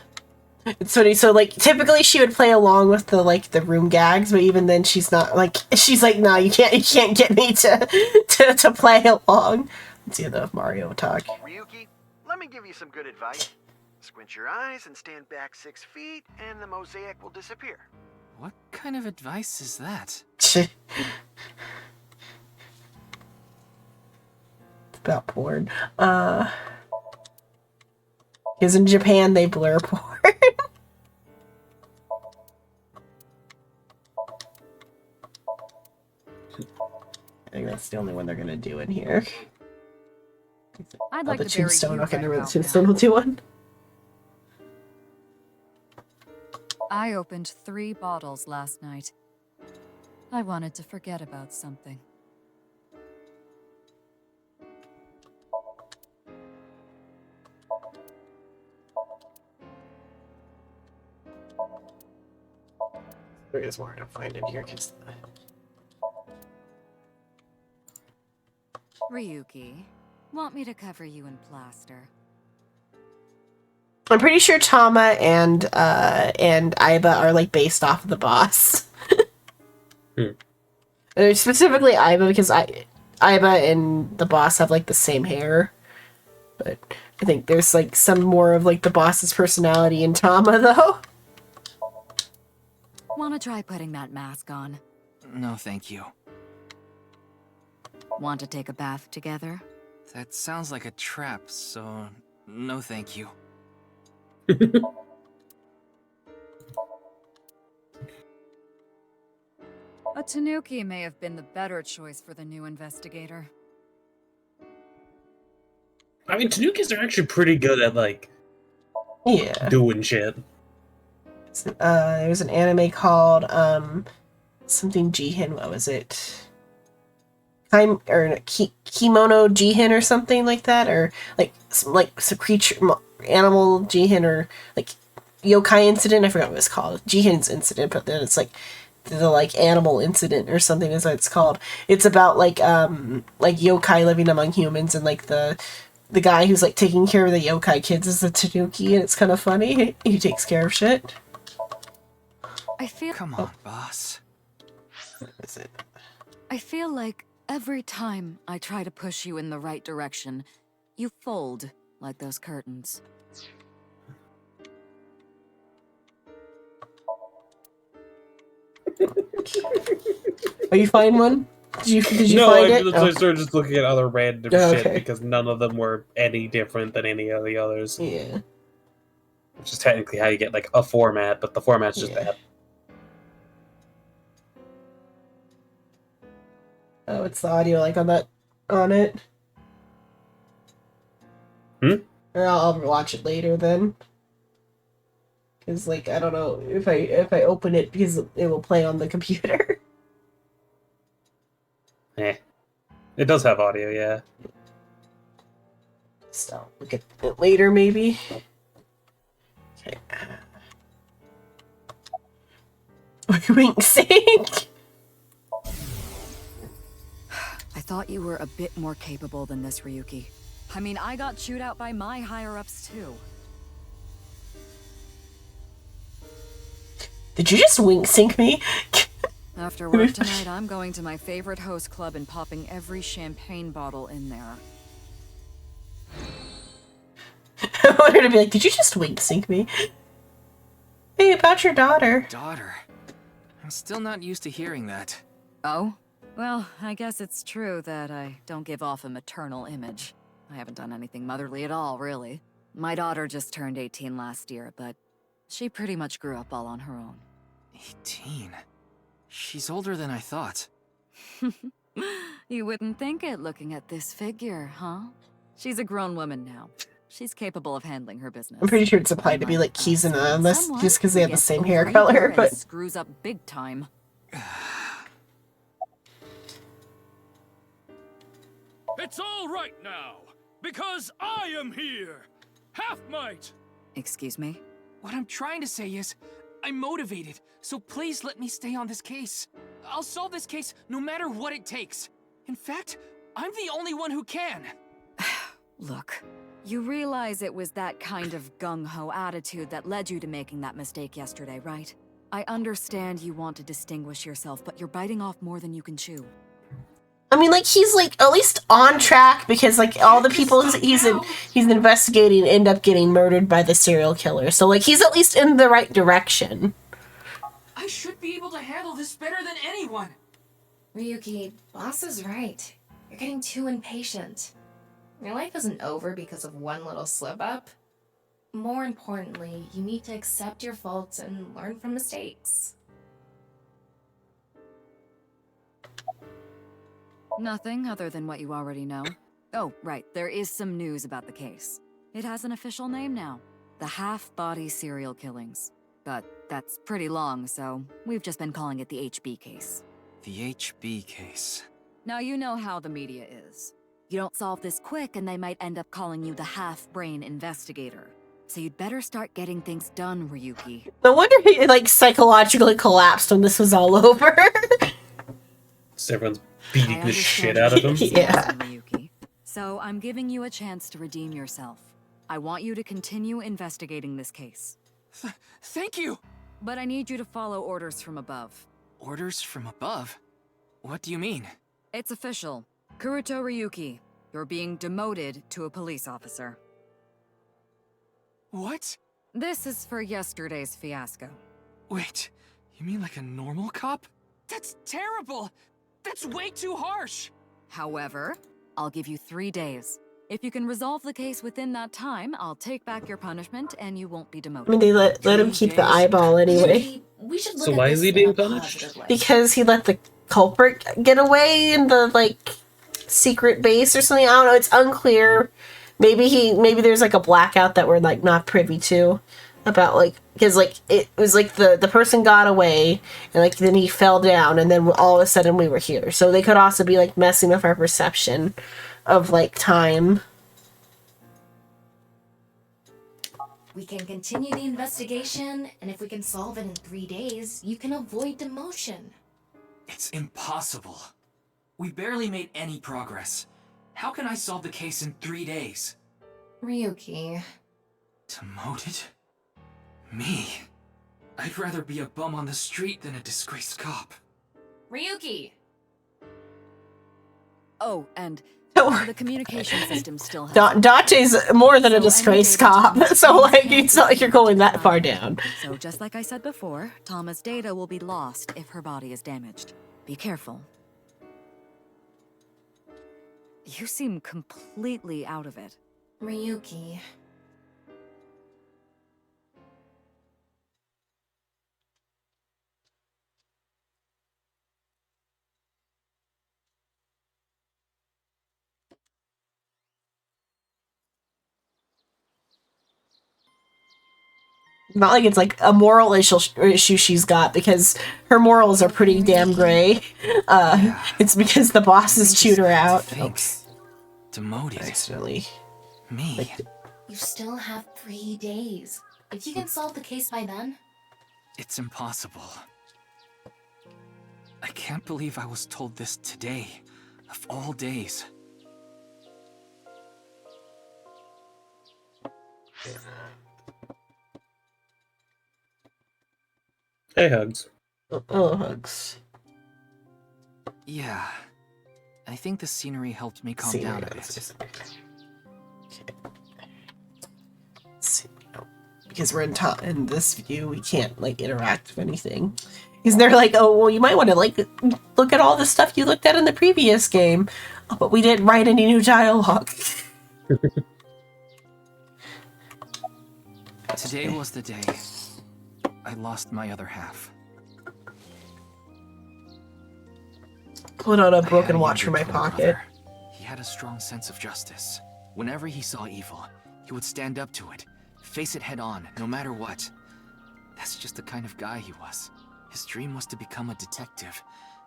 It's funny, so like typically she would play along with the room gags, but even then she's not like, she's like, no, you can't get me to play along. Let's see the Mario talk. Ryuki, let me give you some good advice. Squint your eyes and stand back 6 feet, and the mosaic will disappear. What kind of advice is that? It's about porn. Because in Japan they blur porn. I think that's the only one they're gonna do in here. I'd Oh, like the to bury Tombstone. you Okay, right never mind. about The Tombstone will do one. I opened 3 bottles last night. I wanted to forget about something. There is more to find in here. Cause... Ryuki, want me to cover you in plaster? I'm pretty sure Tama and Aiba are like based off of the boss. Specifically Aiba, because Aiba and the boss have like the same hair. But I think there's like some more of like the boss's personality in Tama though. Wanna try putting that mask on? No, thank you. Want to take a bath together? That sounds like a trap, so no thank you. A Tanuki may have been the better choice for the new investigator. I mean, Tanukis are actually pretty good at, like, doing shit. There's an anime called, something Jihin, what was it? Kimono Jihin or something like that, or some creature, animal Jihin, or like yokai incident, I forgot what it's called. Jihin's incident, but then it's like the like animal incident or something is what it's called. It's about like yokai living among humans, and like the guy who's like taking care of the yokai kids is a Tanuki, and it's kind of funny. He takes care of shit. I feel. Come on, boss. What is it? I feel like every time I try to push you in the right direction, you fold like those curtains. Oh, you find one? Did you no, find I it? started just looking at other random shit okay. because none of them were any different than any of the others. Yeah. Which is technically how you get like a format, but the format's just bad. Oh, it's the audio like on it. Or I'll watch it later then. Cause like I don't know if I open it because it will play on the computer. It does have audio, yeah. So I'll look at it later maybe. Okay. Wink sync. I thought you were a bit more capable than this, Ryuki. I mean, I got chewed out by my higher-ups, too. Did you just wink sync me? After work tonight, I'm going to my favorite host club and popping every champagne bottle in there. I want her to be like, did you just wink sync me? Hey, about your daughter. Daughter? I'm still not used to hearing that. Oh? Well, I guess it's true that I don't give off a maternal image. I haven't done anything motherly at all, really. My daughter just turned 18 last year, but she pretty much grew up all on her own. 18? She's older than I thought. You wouldn't think it looking at this figure, huh? She's a grown woman now. She's capable of handling her business. I'm pretty sure it's applied to be like keys and unless just because they have the same hair color, but screws up big time. It's all right now, because I am here! Half might! Excuse me? What I'm trying to say is, I'm motivated, so please let me stay on this case. I'll solve this case no matter what it takes. In fact, I'm the only one who can. Look, you realize it was that kind of gung-ho attitude that led you to making that mistake yesterday, right? I understand you want to distinguish yourself, but you're biting off more than you can chew. I mean, like, he's, like, at least on track because, like, all the people he's investigating end up getting murdered by the serial killer. So, like, he's at least in the right direction. I should be able to handle this better than anyone. Ryuki, boss is right. You're getting too impatient. Your life isn't over because of one little slip-up. More importantly, you need to accept your faults and learn from mistakes. Nothing other than what you already know. Oh, right, there is some news about the case. It has an official name now. The Half-Body Serial Killings. But that's pretty long, so we've just been calling it the HB case. The HB case. Now you know how the media is. You don't solve this quick and they might end up calling you the half-brain investigator. So you'd better start getting things done, Ryuki. No wonder he like psychologically collapsed when this was all over. So everyone's beating the shit out of him. Yeah. Ryuki. So I'm giving you a chance to redeem yourself. I want you to continue investigating this case. Thank you! But I need you to follow orders from above. Orders from above? What do you mean? It's official. Kuruto Ryuki, you're being demoted to a police officer. What? This is for yesterday's fiasco. Wait, you mean like a normal cop? That's terrible! That's way too harsh! However, I'll give you 3 days. If you can resolve the case within that time, I'll take back your punishment and you won't be I demoted. mean, they let him keep the eyeball anyway. We should look So at why this is he in being a punished? positive way. Because he let the culprit get away in the like secret base or something. I don't know. It's unclear. Maybe there's like a blackout that we're like not privy to about like because like it was like the person got away and like then he fell down and then all of a sudden we were here. So they could also be like messing with our perception of like time. We can continue the investigation, and if we can solve it in 3 days, you can avoid demotion. It's impossible. We barely made any progress. How can I solve the case in 3 days? Ryuki. Demoted? Me? I'd rather be a bum on the street than a disgraced cop. Ryuki! Oh, and the communication system still has... Dante's more than a disgraced cop, so like it's not like you're going that far down. So just like I said before, Tama's data will be lost if her body is damaged. Be careful. You seem completely out of it. Ryuki. Not like it's like a moral issue she's got because her morals are pretty damn gray. It's because the bosses chewed her out. Oops. Demoted? Accidentally. Me? You still have 3 days. If you can solve the case by then... It's impossible. I can't believe I was told this today, of all days. Hey, Hugs. Oh, Hugs. Yeah. I think the scenery helped me calm down a bit. Because we're in this view, we can't like interact with anything. Because they're like, oh, well, you might want to like look at all the stuff you looked at in the previous game, oh, but we didn't write any new dialogue. Today was the day I lost my other half. Put on a broken watch from my pocket. He had a strong sense of justice. Whenever he saw evil, he would stand up to it, face it head on, no matter what. That's just the kind of guy he was. His dream was to become a detective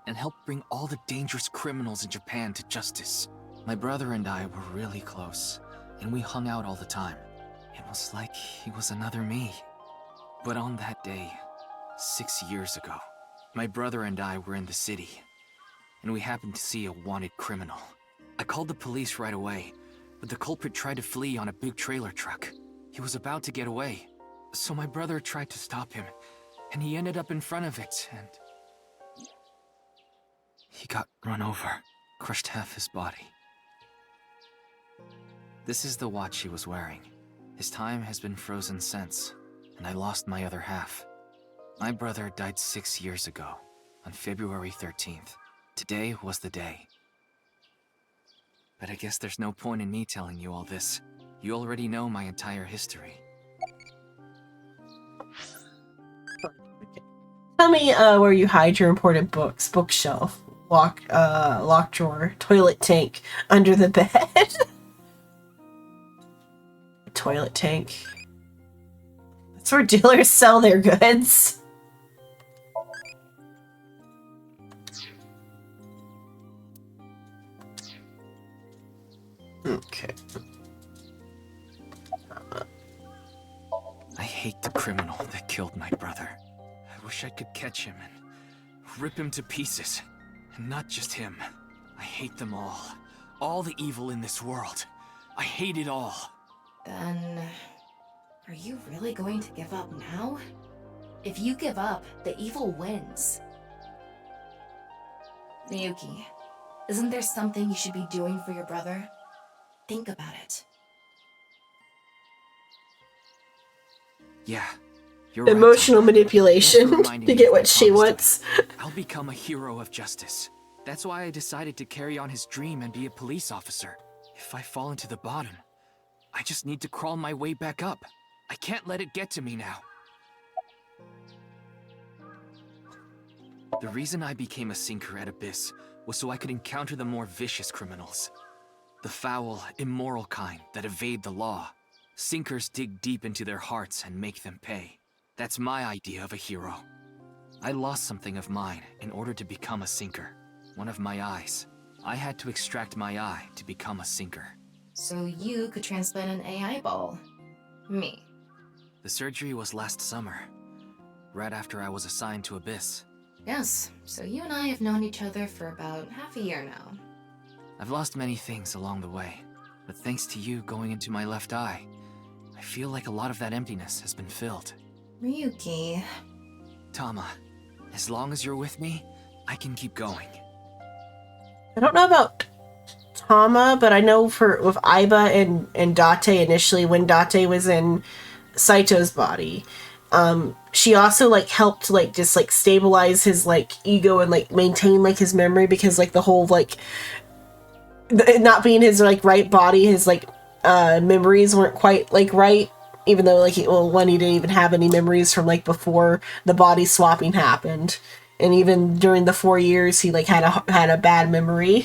and help bring all the dangerous criminals in Japan to justice. My brother and I were really close, and we hung out all the time. It was like he was another me. But on that day, 6 years ago, my brother and I were in the city, and we happened to see a wanted criminal. I called the police right away, but the culprit tried to flee on a big trailer truck. He was about to get away, so my brother tried to stop him, and he ended up in front of it, and he got run over, crushed half his body. This is the watch he was wearing. His time has been frozen since, and I lost my other half. My brother died 6 years ago, on February 13th. Today was the day. But I guess there's no point in me telling you all this. You already know my entire history. Tell me where you hide your important books. Bookshelf, lock drawer, toilet tank, under the bed. Toilet tank. That's where dealers sell their goods. Okay. hate the criminal that killed my brother. I wish I could catch him and rip him to pieces. And not just him. I hate them all. All the evil in this world. I hate it all. Then, are you really going to give up now? If you give up, the evil wins. Miyuki, isn't there something you should be doing for your brother? Think about it. Yeah, you're right. Emotional manipulation Thanks for reminding to me get of what my she promise wants. to him. I'll become a hero of justice. That's why I decided to carry on his dream and be a police officer. If I fall into the bottom, I just need to crawl my way back up. I can't let it get to me now. The reason I became a sinker at Abyss was so I could encounter the more vicious criminals. The foul, immoral kind that evade the law. Sinkers dig deep into their hearts and make them pay. That's my idea of a hero. I lost something of mine in order to become a sinker. One of my eyes. I had to extract my eye to become a sinker. So you could transplant an AI ball. Me. The surgery was last summer, right after I was assigned to Abyss. Yes, so you and I have known each other for about half a year now. I've lost many things along the way, but thanks to you going into my left eye, I feel like a lot of that emptiness has been filled. Ryuki. Tama, as long as you're with me, I can keep going. I don't know about Tama, but I know with Aiba and Date initially, when Date was in Saito's body, she also like helped like just like stabilize his like ego and like maintain like his memory, because like the whole like not being his like right body, his like memories weren't quite like right, even though like he didn't even have any memories from like before the body swapping happened. And even during the 4 years, he like had a bad memory,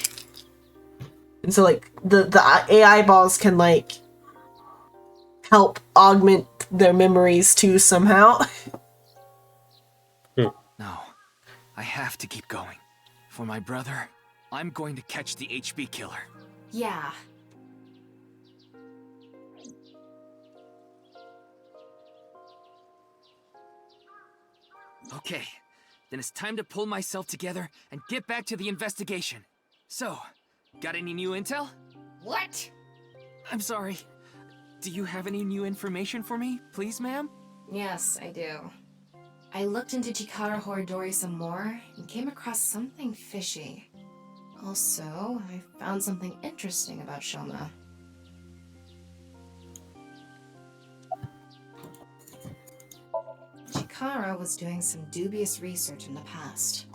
and so like the AI balls can like help augment their memories too somehow. No, I have to keep going. For my brother, I'm going to catch the HB killer. Yeah. Okay. Then it's time to pull myself together and get back to the investigation. So, got any new intel? What? I'm sorry. Do you have any new information for me, please, ma'am? Yes, I do. I looked into Chikara Horidori some more and came across something fishy. Also, I found something interesting about Shoma. Chikara was doing some dubious research in the past.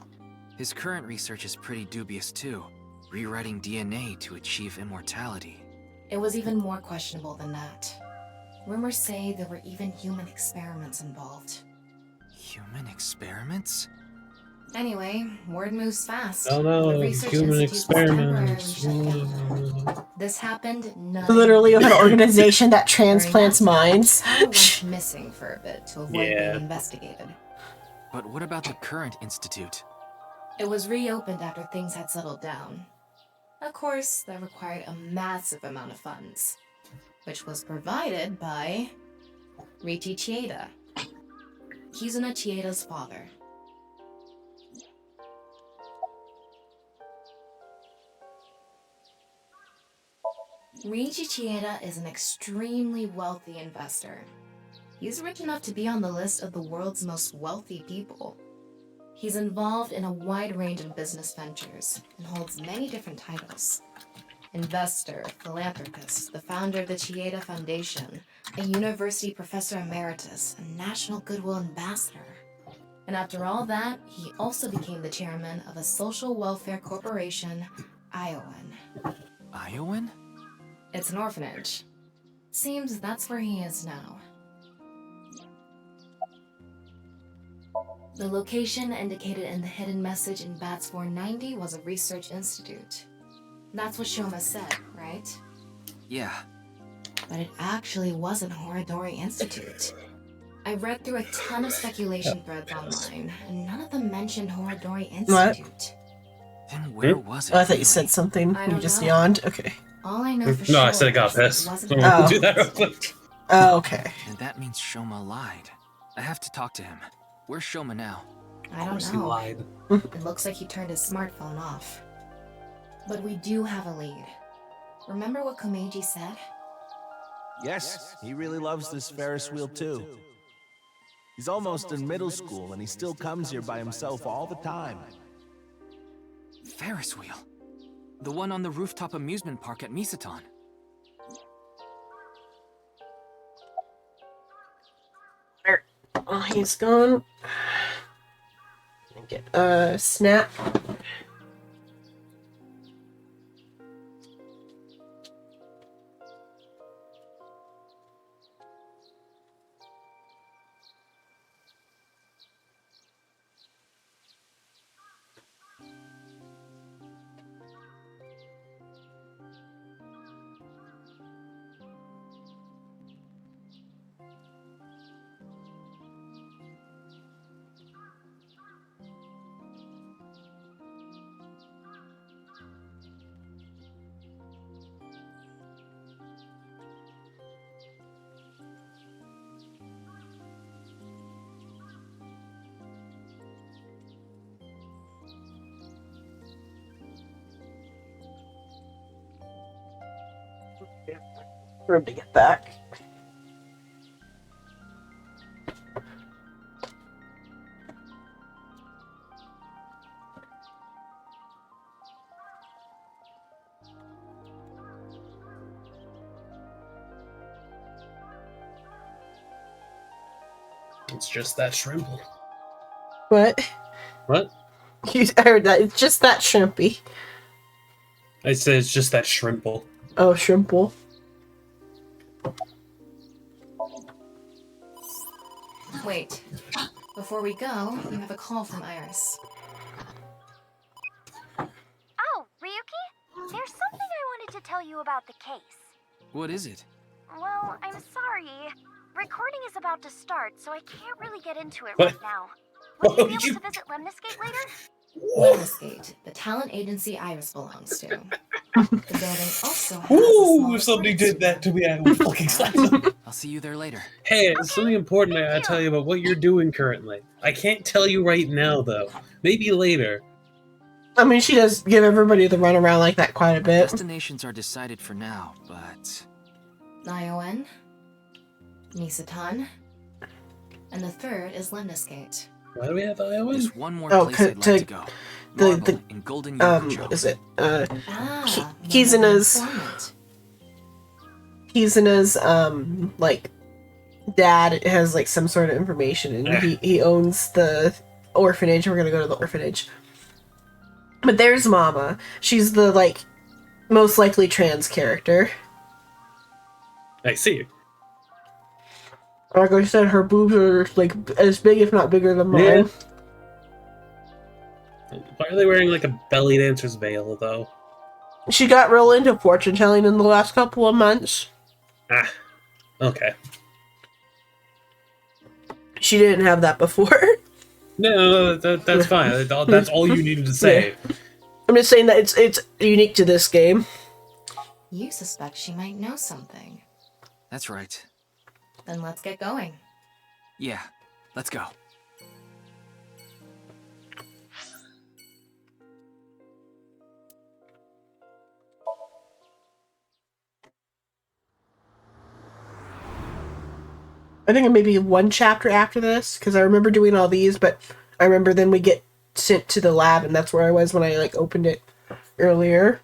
His current research is pretty dubious too. Rewriting DNA to achieve immortality. It was even more questionable than that. Rumors say there were even human experiments involved. Human experiments? Anyway, word moves fast. Oh no, The research human institutes were temporarily experiments. shut down. This happened Literally an organization that transplants minds. Chikara went missing for a bit to avoid being investigated. But what about the current institute? It was reopened after things had settled down. Of course, that required a massive amount of funds, which was provided by Riichi Chieda, Kizuna Chieda's father. Riichi Chieda is an extremely wealthy investor. He's rich enough to be on the list of the world's most wealthy people. He's involved in a wide range of business ventures and holds many different titles. Investor, philanthropist, the founder of the Chieda Foundation, a university professor emeritus, and national goodwill ambassador. And after all that, he also became the chairman of a social welfare corporation, Iowan. Iowan? It's an orphanage. Seems that's where he is now. The location indicated in the hidden message in BATS 490 was a research institute. That's what Shoma said, right? Yeah. But it actually wasn't Horidori Institute. I read through a ton of speculation threads online, and none of them mentioned Horidori Institute. Then where was it? Oh, I thought you said something. I You don't just know. yawned. Okay. All I know for No, sure I said I got is this. it wasn't So Oh. do that real quick. Oh, okay. And that means Shoma lied. I have to talk to him. Where's Shoma now? I don't know. It looks like he turned his smartphone off. But we do have a lead. Remember what Komeiji said? Yes, he really loves this Ferris wheel too. He's almost in middle school and he still comes here by himself all the time. Ferris wheel. The one on the rooftop amusement park at Misaton. Oh, he's gone. Get a snap. For him to get back. It's just that shrimple. What? What? I heard that. It's just that shrimpy. I said it's just that shrimple. Oh, shrimple. Wait. Before we go, you have a call from Iris. Oh, Ryuki? There's something I wanted to tell you about the case. What is it? Well, I'm sorry. Recording is about to start, so I can't really get into it What? right now. Will you be able to visit Lemniscate later? Lemniscate, the talent agency Iris belongs to. The building also has Ooh, if somebody did that to me, I would fucking slap them. I'll see you there later. Hey, it's something important I gotta tell you about what you're doing currently. I can't tell you right now, though. Maybe later. I mean, she does give everybody the runaround like that quite a bit. Destinations are decided for now, but... Nioen, Misaton, and the third is Lemniscate. Why do we have Iowa? There's one more Oh, place I'd like to go. the In Golden what is it? Ah, Kizuna's like dad has like some sort of information, and he owns the orphanage. We're gonna go to the orphanage. But there's Mama. She's the like most likely trans character. I see. Like I said, her boobs are like as big, if not bigger than mine. Yeah. Why are they wearing like a belly dancer's veil, though? She got real into fortune telling in the last couple of months. Ah, okay. She didn't have that before. No, that's fine. That's all you needed to say. Yeah. I'm just saying that it's unique to this game. You suspect she might know something. That's right. Then let's get going. Yeah, let's go. I think it may be one chapter after this, because I remember doing all these, but I remember then we get sent to the lab, and that's where I was when I like opened it earlier.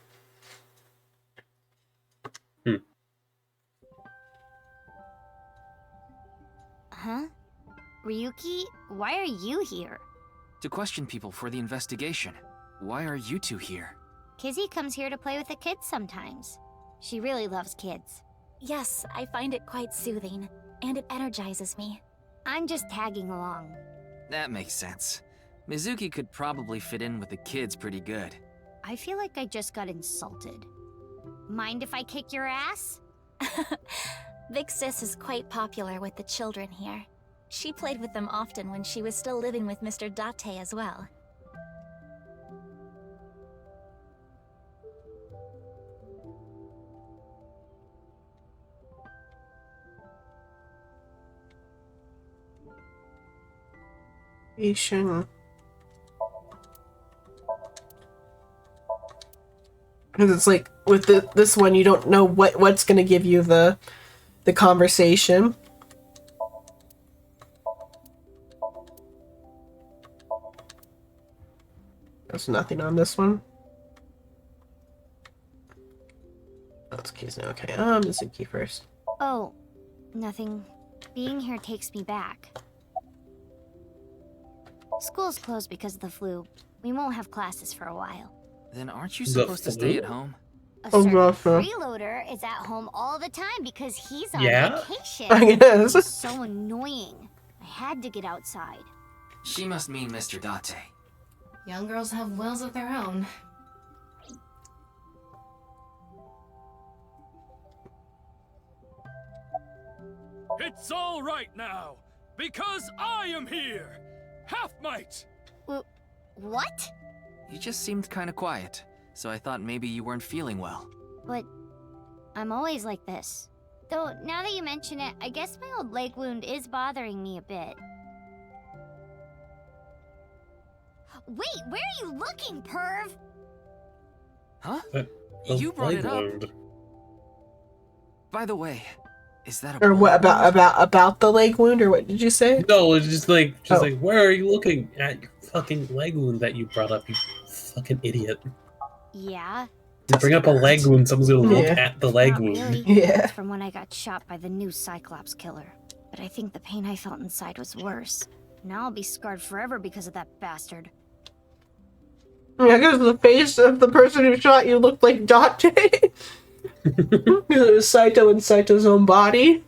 Huh? Ryuki, why are you here? To question people for the investigation. Why are you two here? Kizzy comes here to play with the kids sometimes. She really loves kids. Yes, I find it quite soothing, and it energizes me. I'm just tagging along. That makes sense. Mizuki could probably fit in with the kids pretty good. I feel like I just got insulted. Mind if I kick your ass? Big Sis is quite popular with the children here. She played with them often when she was still living with Mr. Date as well. Asian. Because it's like with this one, you don't know what's going to give you the conversation. There's nothing on this one. That's Kizuna. Okay, Mizuki first. Oh, nothing. Being here takes me back. School's closed because of the flu. We won't have classes for a while. Then aren't you supposed to stay at home? A certain freeloader is at home all the time because he's on vacation. I guess. It's so annoying. I had to get outside. She must mean Mr. Date. Young girls have wills of their own. It's all right now, because I am here! Half-Might! What? You just seemed kind of quiet, so I thought maybe you weren't feeling well. But I'm always like this. Though, now that you mention it, I guess my old leg wound is bothering me a bit. Wait, where are you looking, perv? Huh? The You brought it leg up. wound. By the way, is that a Or what about the leg wound, or what did you say? No, it's just like where are you looking at your fucking leg wound that you brought up, you fucking idiot. Yeah. You bring up a leg wound, someone's gonna look at the leg Not wound. really. It's from when I got shot by the new Cyclops killer. But I think the pain I felt inside was worse. Now I'll be scarred forever because of that bastard. Yeah, because the face of the person who shot you looked like Date. Because it was Saito in Saito's own body.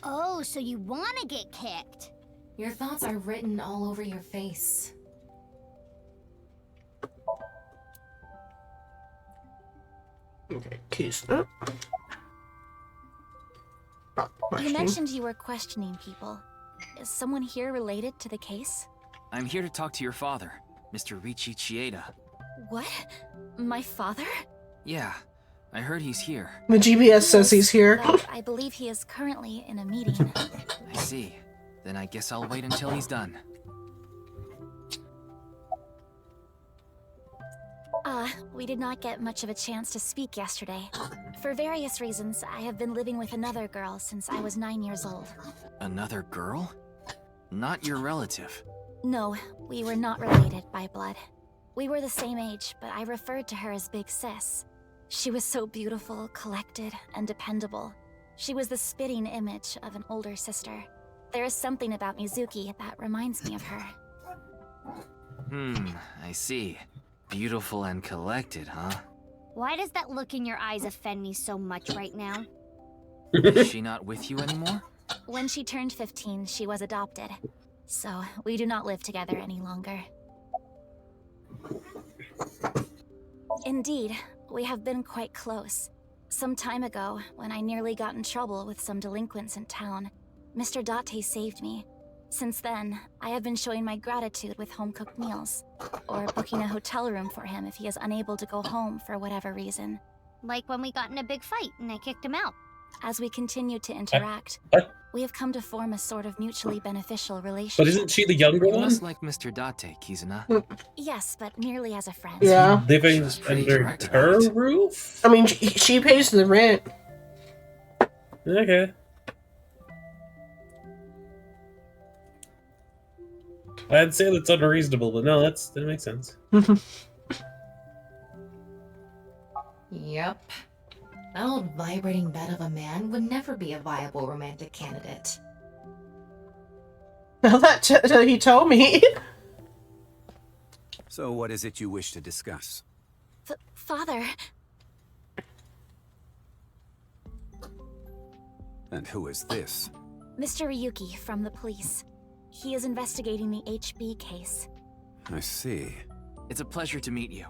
Oh, so you want to get kicked? Your thoughts are written all over your face. Okay, Kizuna. You mentioned you were questioning people. Is someone here related to the case? I'm here to talk to your father, Mr. Riichi Chieda. What? My father? Yeah, I heard he's here. The GPS says he's here. But I believe he is currently in a meeting. I see. Then I guess I'll wait until he's done. We did not get much of a chance to speak yesterday. For various reasons, I have been living with another girl since I was 9 years old. Another girl? Not your relative. No, we were not related by blood. We were the same age, but I referred to her as Big Sis. She was so beautiful, collected, and dependable. She was the spitting image of an older sister. There is something about Mizuki that reminds me of her. I see. Beautiful and collected, huh? Why does that look in your eyes offend me so much right now? Is she not with you anymore? When she turned 15, she was adopted. So, we do not live together any longer. Indeed, we have been quite close. Some time ago, when I nearly got in trouble with some delinquents in town, Mr. Date saved me. Since then, I have been showing my gratitude with home-cooked meals, or booking a hotel room for him if he is unable to go home for whatever reason. Like when we got in a big fight and I kicked him out. As we continue to interact, we have come to form a sort of mutually beneficial relationship. But isn't she the younger You one? must like Mr. Date, Kizuna. Yes, but merely as a friend. Yeah. Living under her roof? I mean, she pays the rent. Okay. I'd say that's unreasonable, but no, that makes sense. Yep. That old vibrating bed of a man would never be a viable romantic candidate. Well, that he told me. So what is it you wish to discuss? Father. And who is this? Mr. Ryuki from the police. He is investigating the HB case. I see. It's a pleasure to meet you.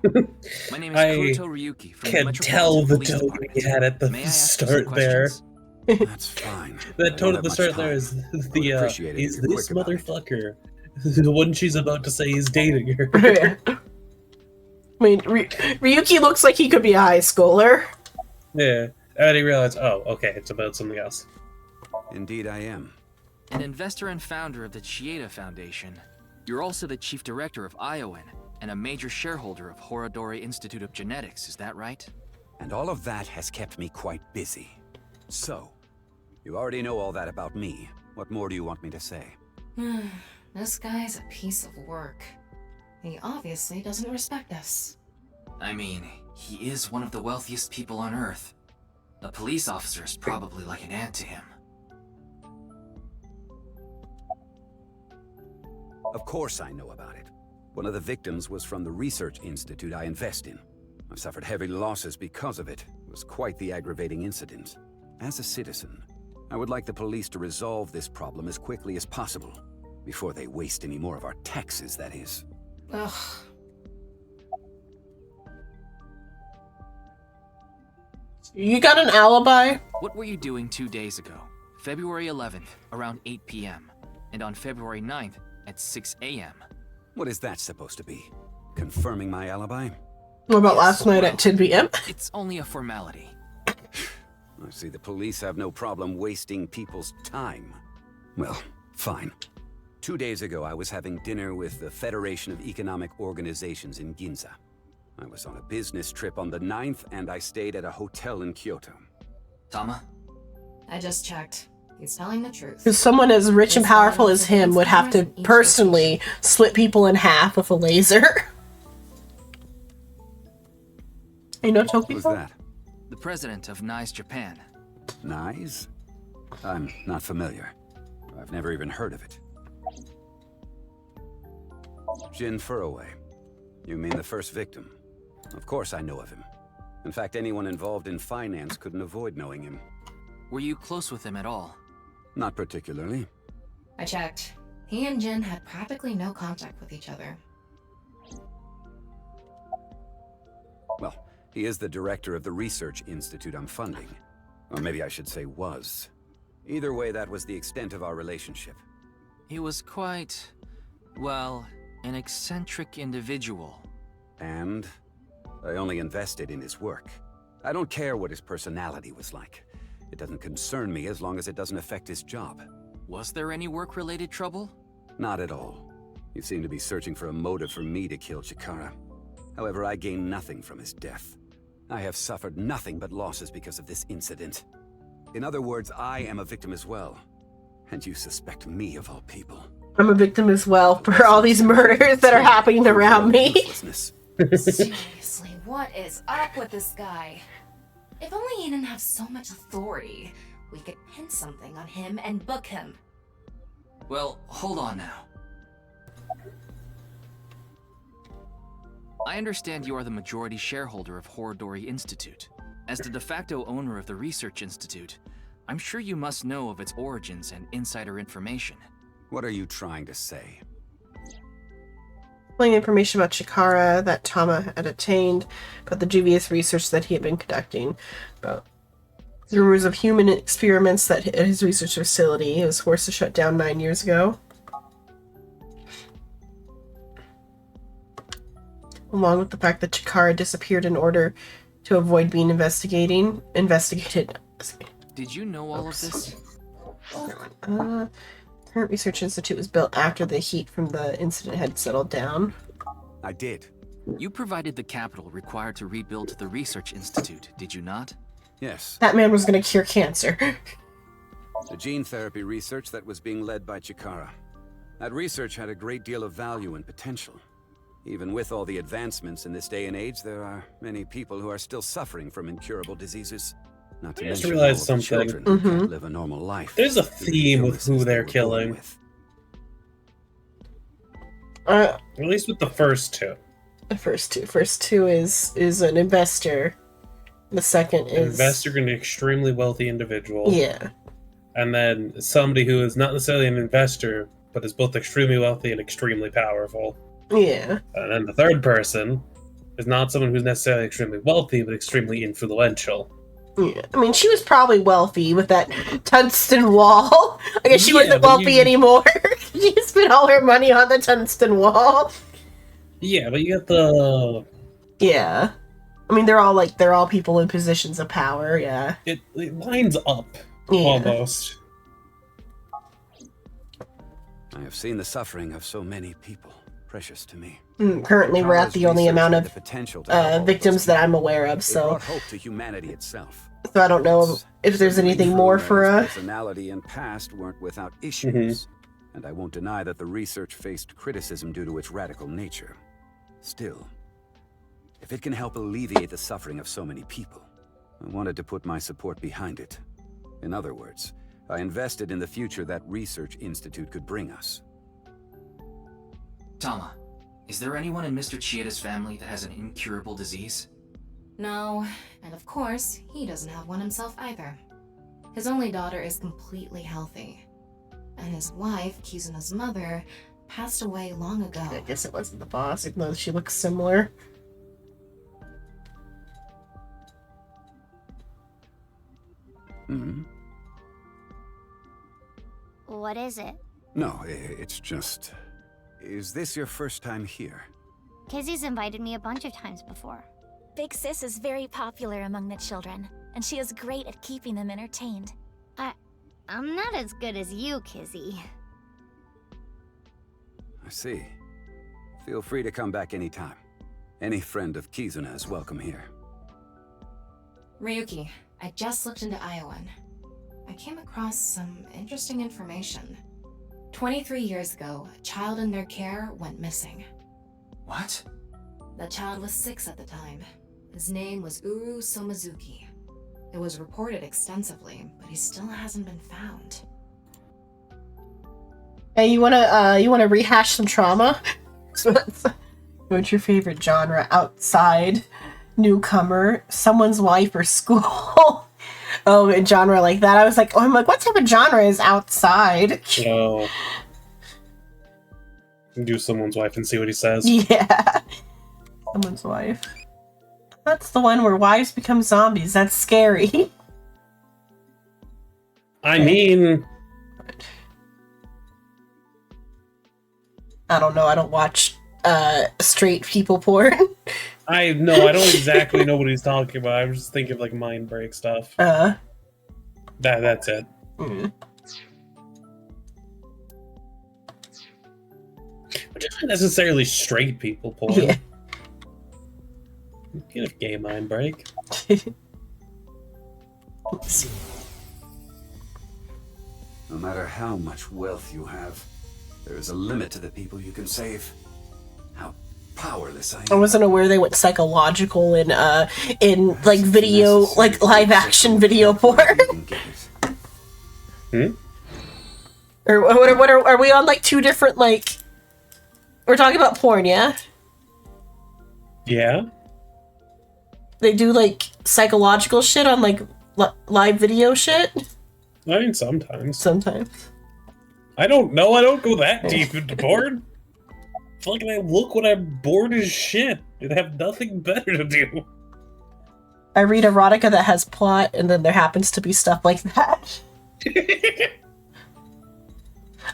My name is I Kuroto Ryuki from the can Metropolitan tell the Police tone Department. we had at the May I ask you some start there. That's fine. That I tone don't at the have start much there time. is Would the appreciate it if is you're this quick about it. motherfucker the one she's about to say is dating her. I mean, Ryuki looks like he could be a high schooler. Yeah. And he realized, oh, okay, it's about something else. Indeed I am. An investor and founder of the Chieda Foundation. You're also the chief director of Iowan, and a major shareholder of Horodori Institute of Genetics, is that right? And all of that has kept me quite busy. So, you already know all that about me. What more do you want me to say? This guy's a piece of work. He obviously doesn't respect us. I mean, he is one of the wealthiest people on Earth. A police officer is probably like an ant to him. Of course I know about it. One of the victims was from the research institute I invest in. I've suffered heavy losses because of it. It was quite the aggravating incident. As a citizen, I would like the police to resolve this problem as quickly as possible. Before they waste any more of our taxes, that is. Ugh. You got an alibi? What were you doing 2 days ago? February 11th, around 8 p.m. And on February 9th, at 6 a.m. What is that supposed to be? Confirming my alibi? What about last night at 10 p.m.? It's only a formality. I see the police have no problem wasting people's time. Well, fine. 2 days ago, I was having dinner with the Federation of Economic Organizations in Ginza. I was on a business trip on the 9th, and I stayed at a hotel in Kyoto. Tama? I just checked. He's telling the truth. Because someone as rich and powerful as him would have to personally split people in half with a laser. You know Toki? What was that? The president of NICE Japan. NICE? I'm not familiar. I've never even heard of it. Jin Furroway. You mean the first victim? Of course I know of him. In fact, anyone involved in finance couldn't avoid knowing him. Were you close with him at all? Not particularly. I checked. He and Jin had practically no contact with each other. Well, he is the director of the research institute I'm funding. Or maybe I should say was. Either way, that was the extent of our relationship. He was quite, well, an eccentric individual. And I only invested in his work. I don't care what his personality was like. It doesn't concern me as long as it doesn't affect his job. Was there any work-related trouble? Not at all. You seem to be searching for a motive for me to kill Chikara. However, I gain nothing from his death. I have suffered nothing but losses because of this incident. In other words, I am a victim as well. And you suspect me of all people. I'm a victim as well for all these murders that are happening around me. Seriously, what is up with this guy? If only he didn't have so much authority, we could pin something on him and book him. Well, hold on now. I understand you are the majority shareholder of Horodori Institute. As the de facto owner of the Research Institute, I'm sure you must know of its origins and insider information. What are you trying to say? Information about Chikara that Tama had obtained, about the dubious research that he had been conducting, about the rumors of human experiments that at his research facility he was forced to shut down 9 years ago. Along with the fact that Chikara disappeared in order to avoid being investigated. Did you know all of this? Current Research Institute was built after the heat from the incident had settled down. I did. You provided the capital required to rebuild the Research Institute, did you not? Yes. That man was going to cure cancer. The gene therapy research that was being led by Chikara. That research had a great deal of value and potential. Even with all the advancements in this day and age, there are many people who are still suffering from incurable diseases. Not to I just mention realized all the something. children who can't live a normal life. There's a theme with who they're killing. At least with the first two. The first two is an investor. The second An is investor and an extremely wealthy individual. Yeah. And then somebody who is not necessarily an investor, but is both extremely wealthy and extremely powerful. Yeah. And then the third person is not someone who's necessarily extremely wealthy, but extremely influential. Yeah. I mean, she was probably wealthy with that tungsten wall. I guess she wasn't wealthy anymore. She spent all her money on the tungsten wall. Yeah, but you got the... Yeah. I mean, they're all people in positions of power. Yeah. It lines up Yeah. almost. I have seen the suffering of so many people, precious to me. Currently, we're at the only amount of potential to help all victims that I'm aware of. It So, brought hope to humanity itself. I don't know if there's anything more for His personality and past weren't without issues, and I won't deny that the research faced criticism due to its radical nature. Still, if it can help alleviate the suffering of so many people, I wanted to put my support behind it. In other words, I invested in the future that research institute could bring us. Tama, is there anyone in Mr. Chieda's family that has an incurable disease? No, and of course, he doesn't have one himself either. His only daughter is completely healthy. And his wife, Kizuna's mother, passed away long ago. I guess it wasn't the boss, even though she looks similar. Hmm? What is it? No, it's just... Is this your first time here? Kizzy's invited me a bunch of times before. Big Sis is very popular among the children, and she is great at keeping them entertained. I'm not as good as you, Kizzy. I see. Feel free to come back anytime. Any friend of Kizuna is welcome here. Ryuki, I just looked into Iowan. I came across some interesting information. 23 years ago, a child in their care went missing. What? The child was 6 at the time. His name was Uru Somazuki. It was reported extensively, but he still hasn't been found. Hey, you wanna rehash some trauma? What's your favorite genre? Outside, newcomer, someone's wife, or school? Oh, a genre like that. I was like, I'm like, what type of genre is outside? Oh. Do someone's wife and see what he says. Yeah. Someone's wife. That's the one where wives become zombies. That's scary. I mean... I don't know. I don't watch straight people porn. I don't exactly know what he's talking about. I was just thinking of like mind break stuff. That's it. Which isn't necessarily straight people porn. Yeah. Get a gay mind break. No matter how much wealth you have, there is a limit to the people you can save. How powerless I am. I wasn't aware they went psychological in like video, like live action video porn. Or what are we on like 2 different like? We're talking about porn, yeah? Yeah. They do like psychological shit on like live video shit. I mean, sometimes. Sometimes. I don't know. I don't go that deep into porn. Fucking I look when I'm bored as shit and have nothing better to do. I read erotica that has plot, and then there happens to be stuff like that.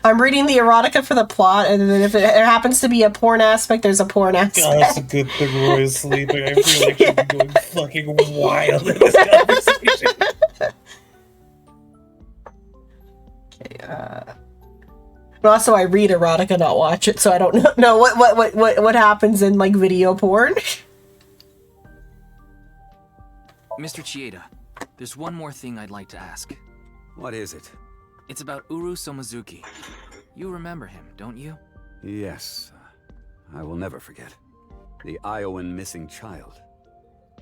I'm reading the erotica for the plot, and then if there happens to be a porn aspect, there's a porn aspect. God, that's a good thing Roy is sleeping. I feel like I'm going fucking wild in this conversation. Okay, but also I read erotica, not watch it, so I don't know what happens in like video porn. Mr. Chieda, there's one more thing I'd like to ask. What is it? It's about Uru Somazuki. You remember him, don't you? Yes. I will never forget. The Iowan missing child.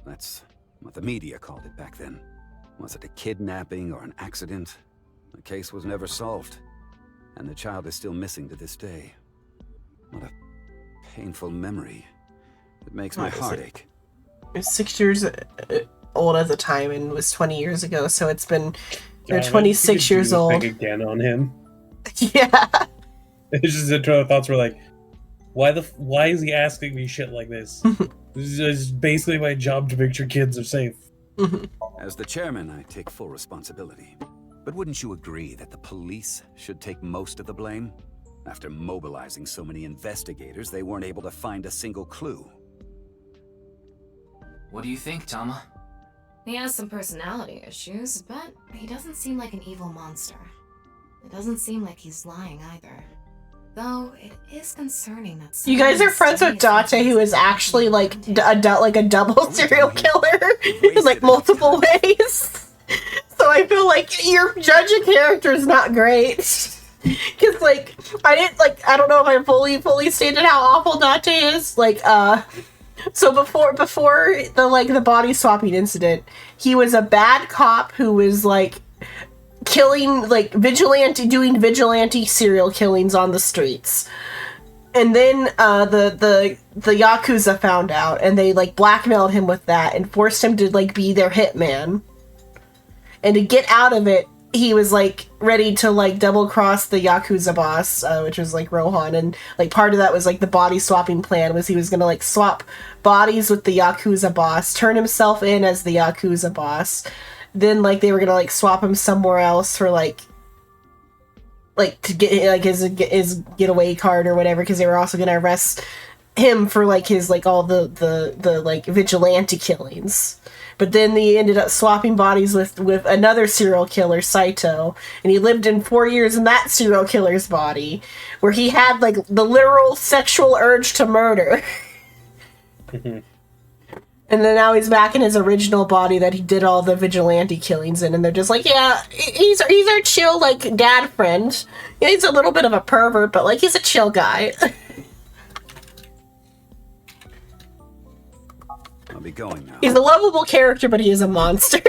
That's what the media called it back then. Was it a kidnapping or an accident? The case was never solved. And the child is still missing to this day. What a painful memory. It makes my heart ache. It was 6 years old at the time and was 20 years ago, so it's been... They're 26 years old. Again on him. Yeah. It's just the thoughts were like, why is he asking me shit like this? This is basically my job to make sure kids are safe. As the chairman, I take full responsibility. But wouldn't you agree that the police should take most of the blame? After mobilizing so many investigators, they weren't able to find a single clue. What do you think, Tama? He has some personality issues, but he doesn't seem like an evil monster. It doesn't seem like he's lying either. Though it is concerning that You guys are friends with Dante, who is actually like a double serial killer in like multiple ways. So I feel like your judging character is not great. Cause like I don't know if I fully stated how awful Dante is. Like so before the body swapping incident, he was a bad cop who was like killing, like doing vigilante serial killings on the streets. And then the Yakuza found out, and they like blackmailed him with that and forced him to like be their hitman. And to get out of it, he was like ready to like double cross the Yakuza boss, which was like Rohan, and like part of that was like the body swapping plan was he was gonna like swap bodies with the Yakuza boss, turn himself in as the Yakuza boss. Then like they were gonna like swap him somewhere else for like to get like his getaway card or whatever, because they were also gonna arrest him for like his like all the like vigilante killings. But then they ended up swapping bodies with another serial killer, Saito, and he lived in 4 years in that serial killer's body, where he had like the literal sexual urge to murder. And then now he's back in his original body that he did all the vigilante killings in, and they're just like, yeah, he's our chill, like, dad friend. Yeah, he's a little bit of a pervert, but, like, he's a chill guy. I'll be going now. He's a lovable character, but he is a monster.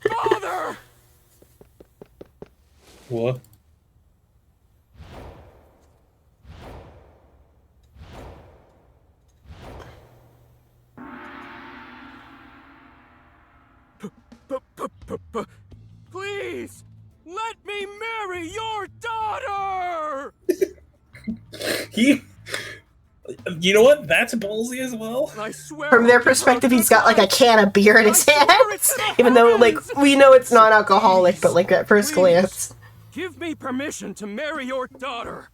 Father! What? Please, let me marry your daughter! You know what? That's ballsy as well. I swear. From their perspective, he's got like a can of beer in his hands. Even though, like, we know it's non-alcoholic, but like at first glance. Give me permission to marry your daughter.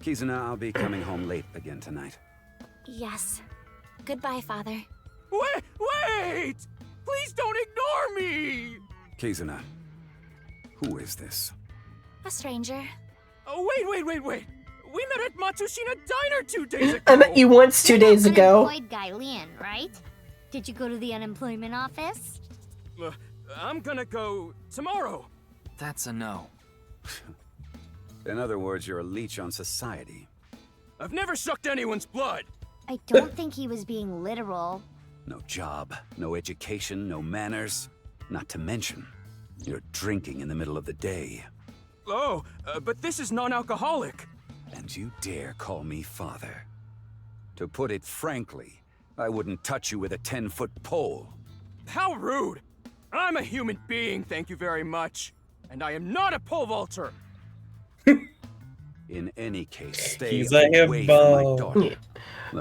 Kizuna, I'll be coming home late again tonight. Yes. Goodbye, Father. Wait! Please don't ignore me! Kizuna, who is this? A stranger. Oh, wait. We met at Matsushita Diner 2 days ago. I met you once 2 days ago. Unemployed guy, Leon, right? Did you go to the unemployment office? I'm gonna go tomorrow. That's a no. In other words, you're a leech on society. I've never sucked anyone's blood. I don't think he was being literal. No job, no education, no manners. Not to mention, you're drinking in the middle of the day. Oh, but this is non-alcoholic. And you dare call me father. To put it frankly, I wouldn't touch you with a 10-foot pole. How rude! I'm a human being, thank you very much. And I am not a pole vaulter. In any case, stay He's a away from my himbo. daughter.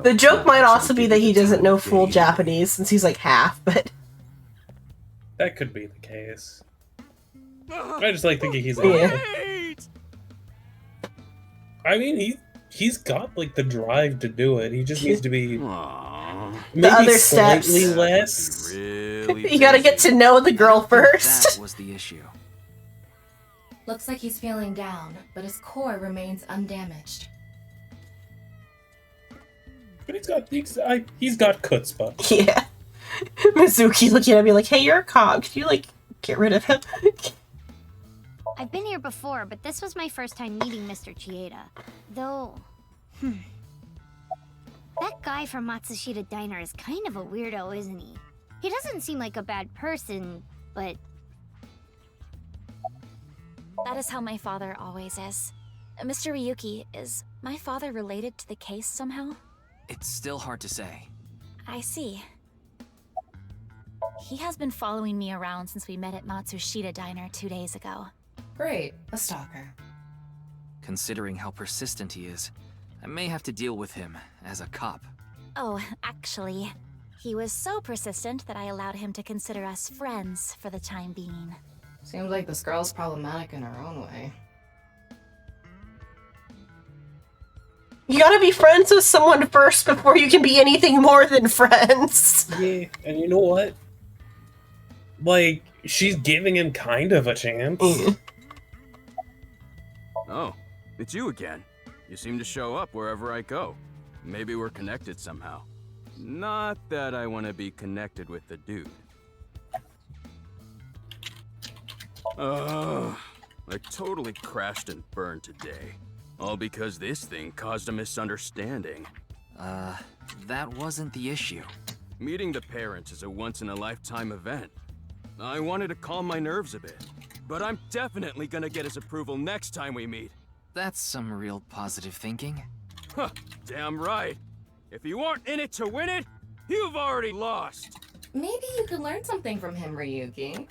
The joke might also be that he doesn't know full Japanese, since he's like half, but... That could be the case. I just like thinking he's I mean, he's got like the drive to do it. He just needs to be maybe other slightly steps. less. You gotta get to know the girl first. That was the issue. Looks like he's feeling down, but his core remains undamaged. But he's got chutzpah. Yeah. Mizuki looking at me like, hey, you're a cop. Could you, like, get rid of him? I've been here before, but this was my first time meeting Mr. Chieda. Though, that guy from Matsushita Diner is kind of a weirdo, isn't he? He doesn't seem like a bad person, but... That is how my father always is. Mr. Ryuki, is my father related to the case somehow? It's still hard to say. I see. He has been following me around since we met at Matsushita Diner 2 days ago. Great, a stalker. Considering how persistent he is, I may have to deal with him as a cop. Oh, actually, he was so persistent that I allowed him to consider us friends for the time being. Seems like this girl's problematic in her own way. You gotta be friends with someone first before you can be anything more than friends. Yeah, and you know what? Like, she's giving him kind of a chance. Oh, it's you again. You seem to show up wherever I go. Maybe we're connected somehow. Not that I want to be connected with the dude. I totally crashed and burned today. All because this thing caused a misunderstanding. That wasn't the issue. Meeting the parents is a once-in-a-lifetime event. I wanted to calm my nerves a bit, but I'm definitely gonna get his approval next time we meet. That's some real positive thinking. Huh, damn right. If you aren't in it to win it, you've already lost. Maybe you could learn something from him, Ryuki.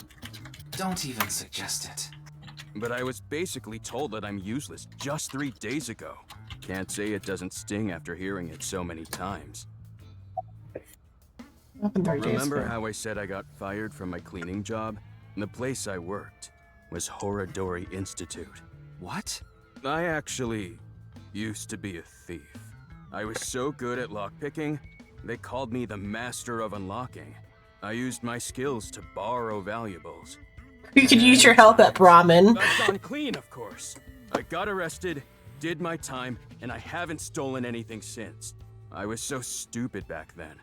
Don't even suggest it. But I was basically told that I'm useless just 3 days ago. Can't say it doesn't sting after hearing it so many times. Remember how I said I got fired from my cleaning job? The place I worked was Horadori Institute. What? I actually used to be a thief. I was so good at lockpicking, they called me the Master of Unlocking. I used my skills to borrow valuables. You could use your help at Brahmin. I've gone clean, of course. I got arrested, did my time, and I haven't stolen anything since. I was so stupid back then.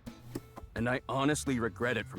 And I honestly regret it from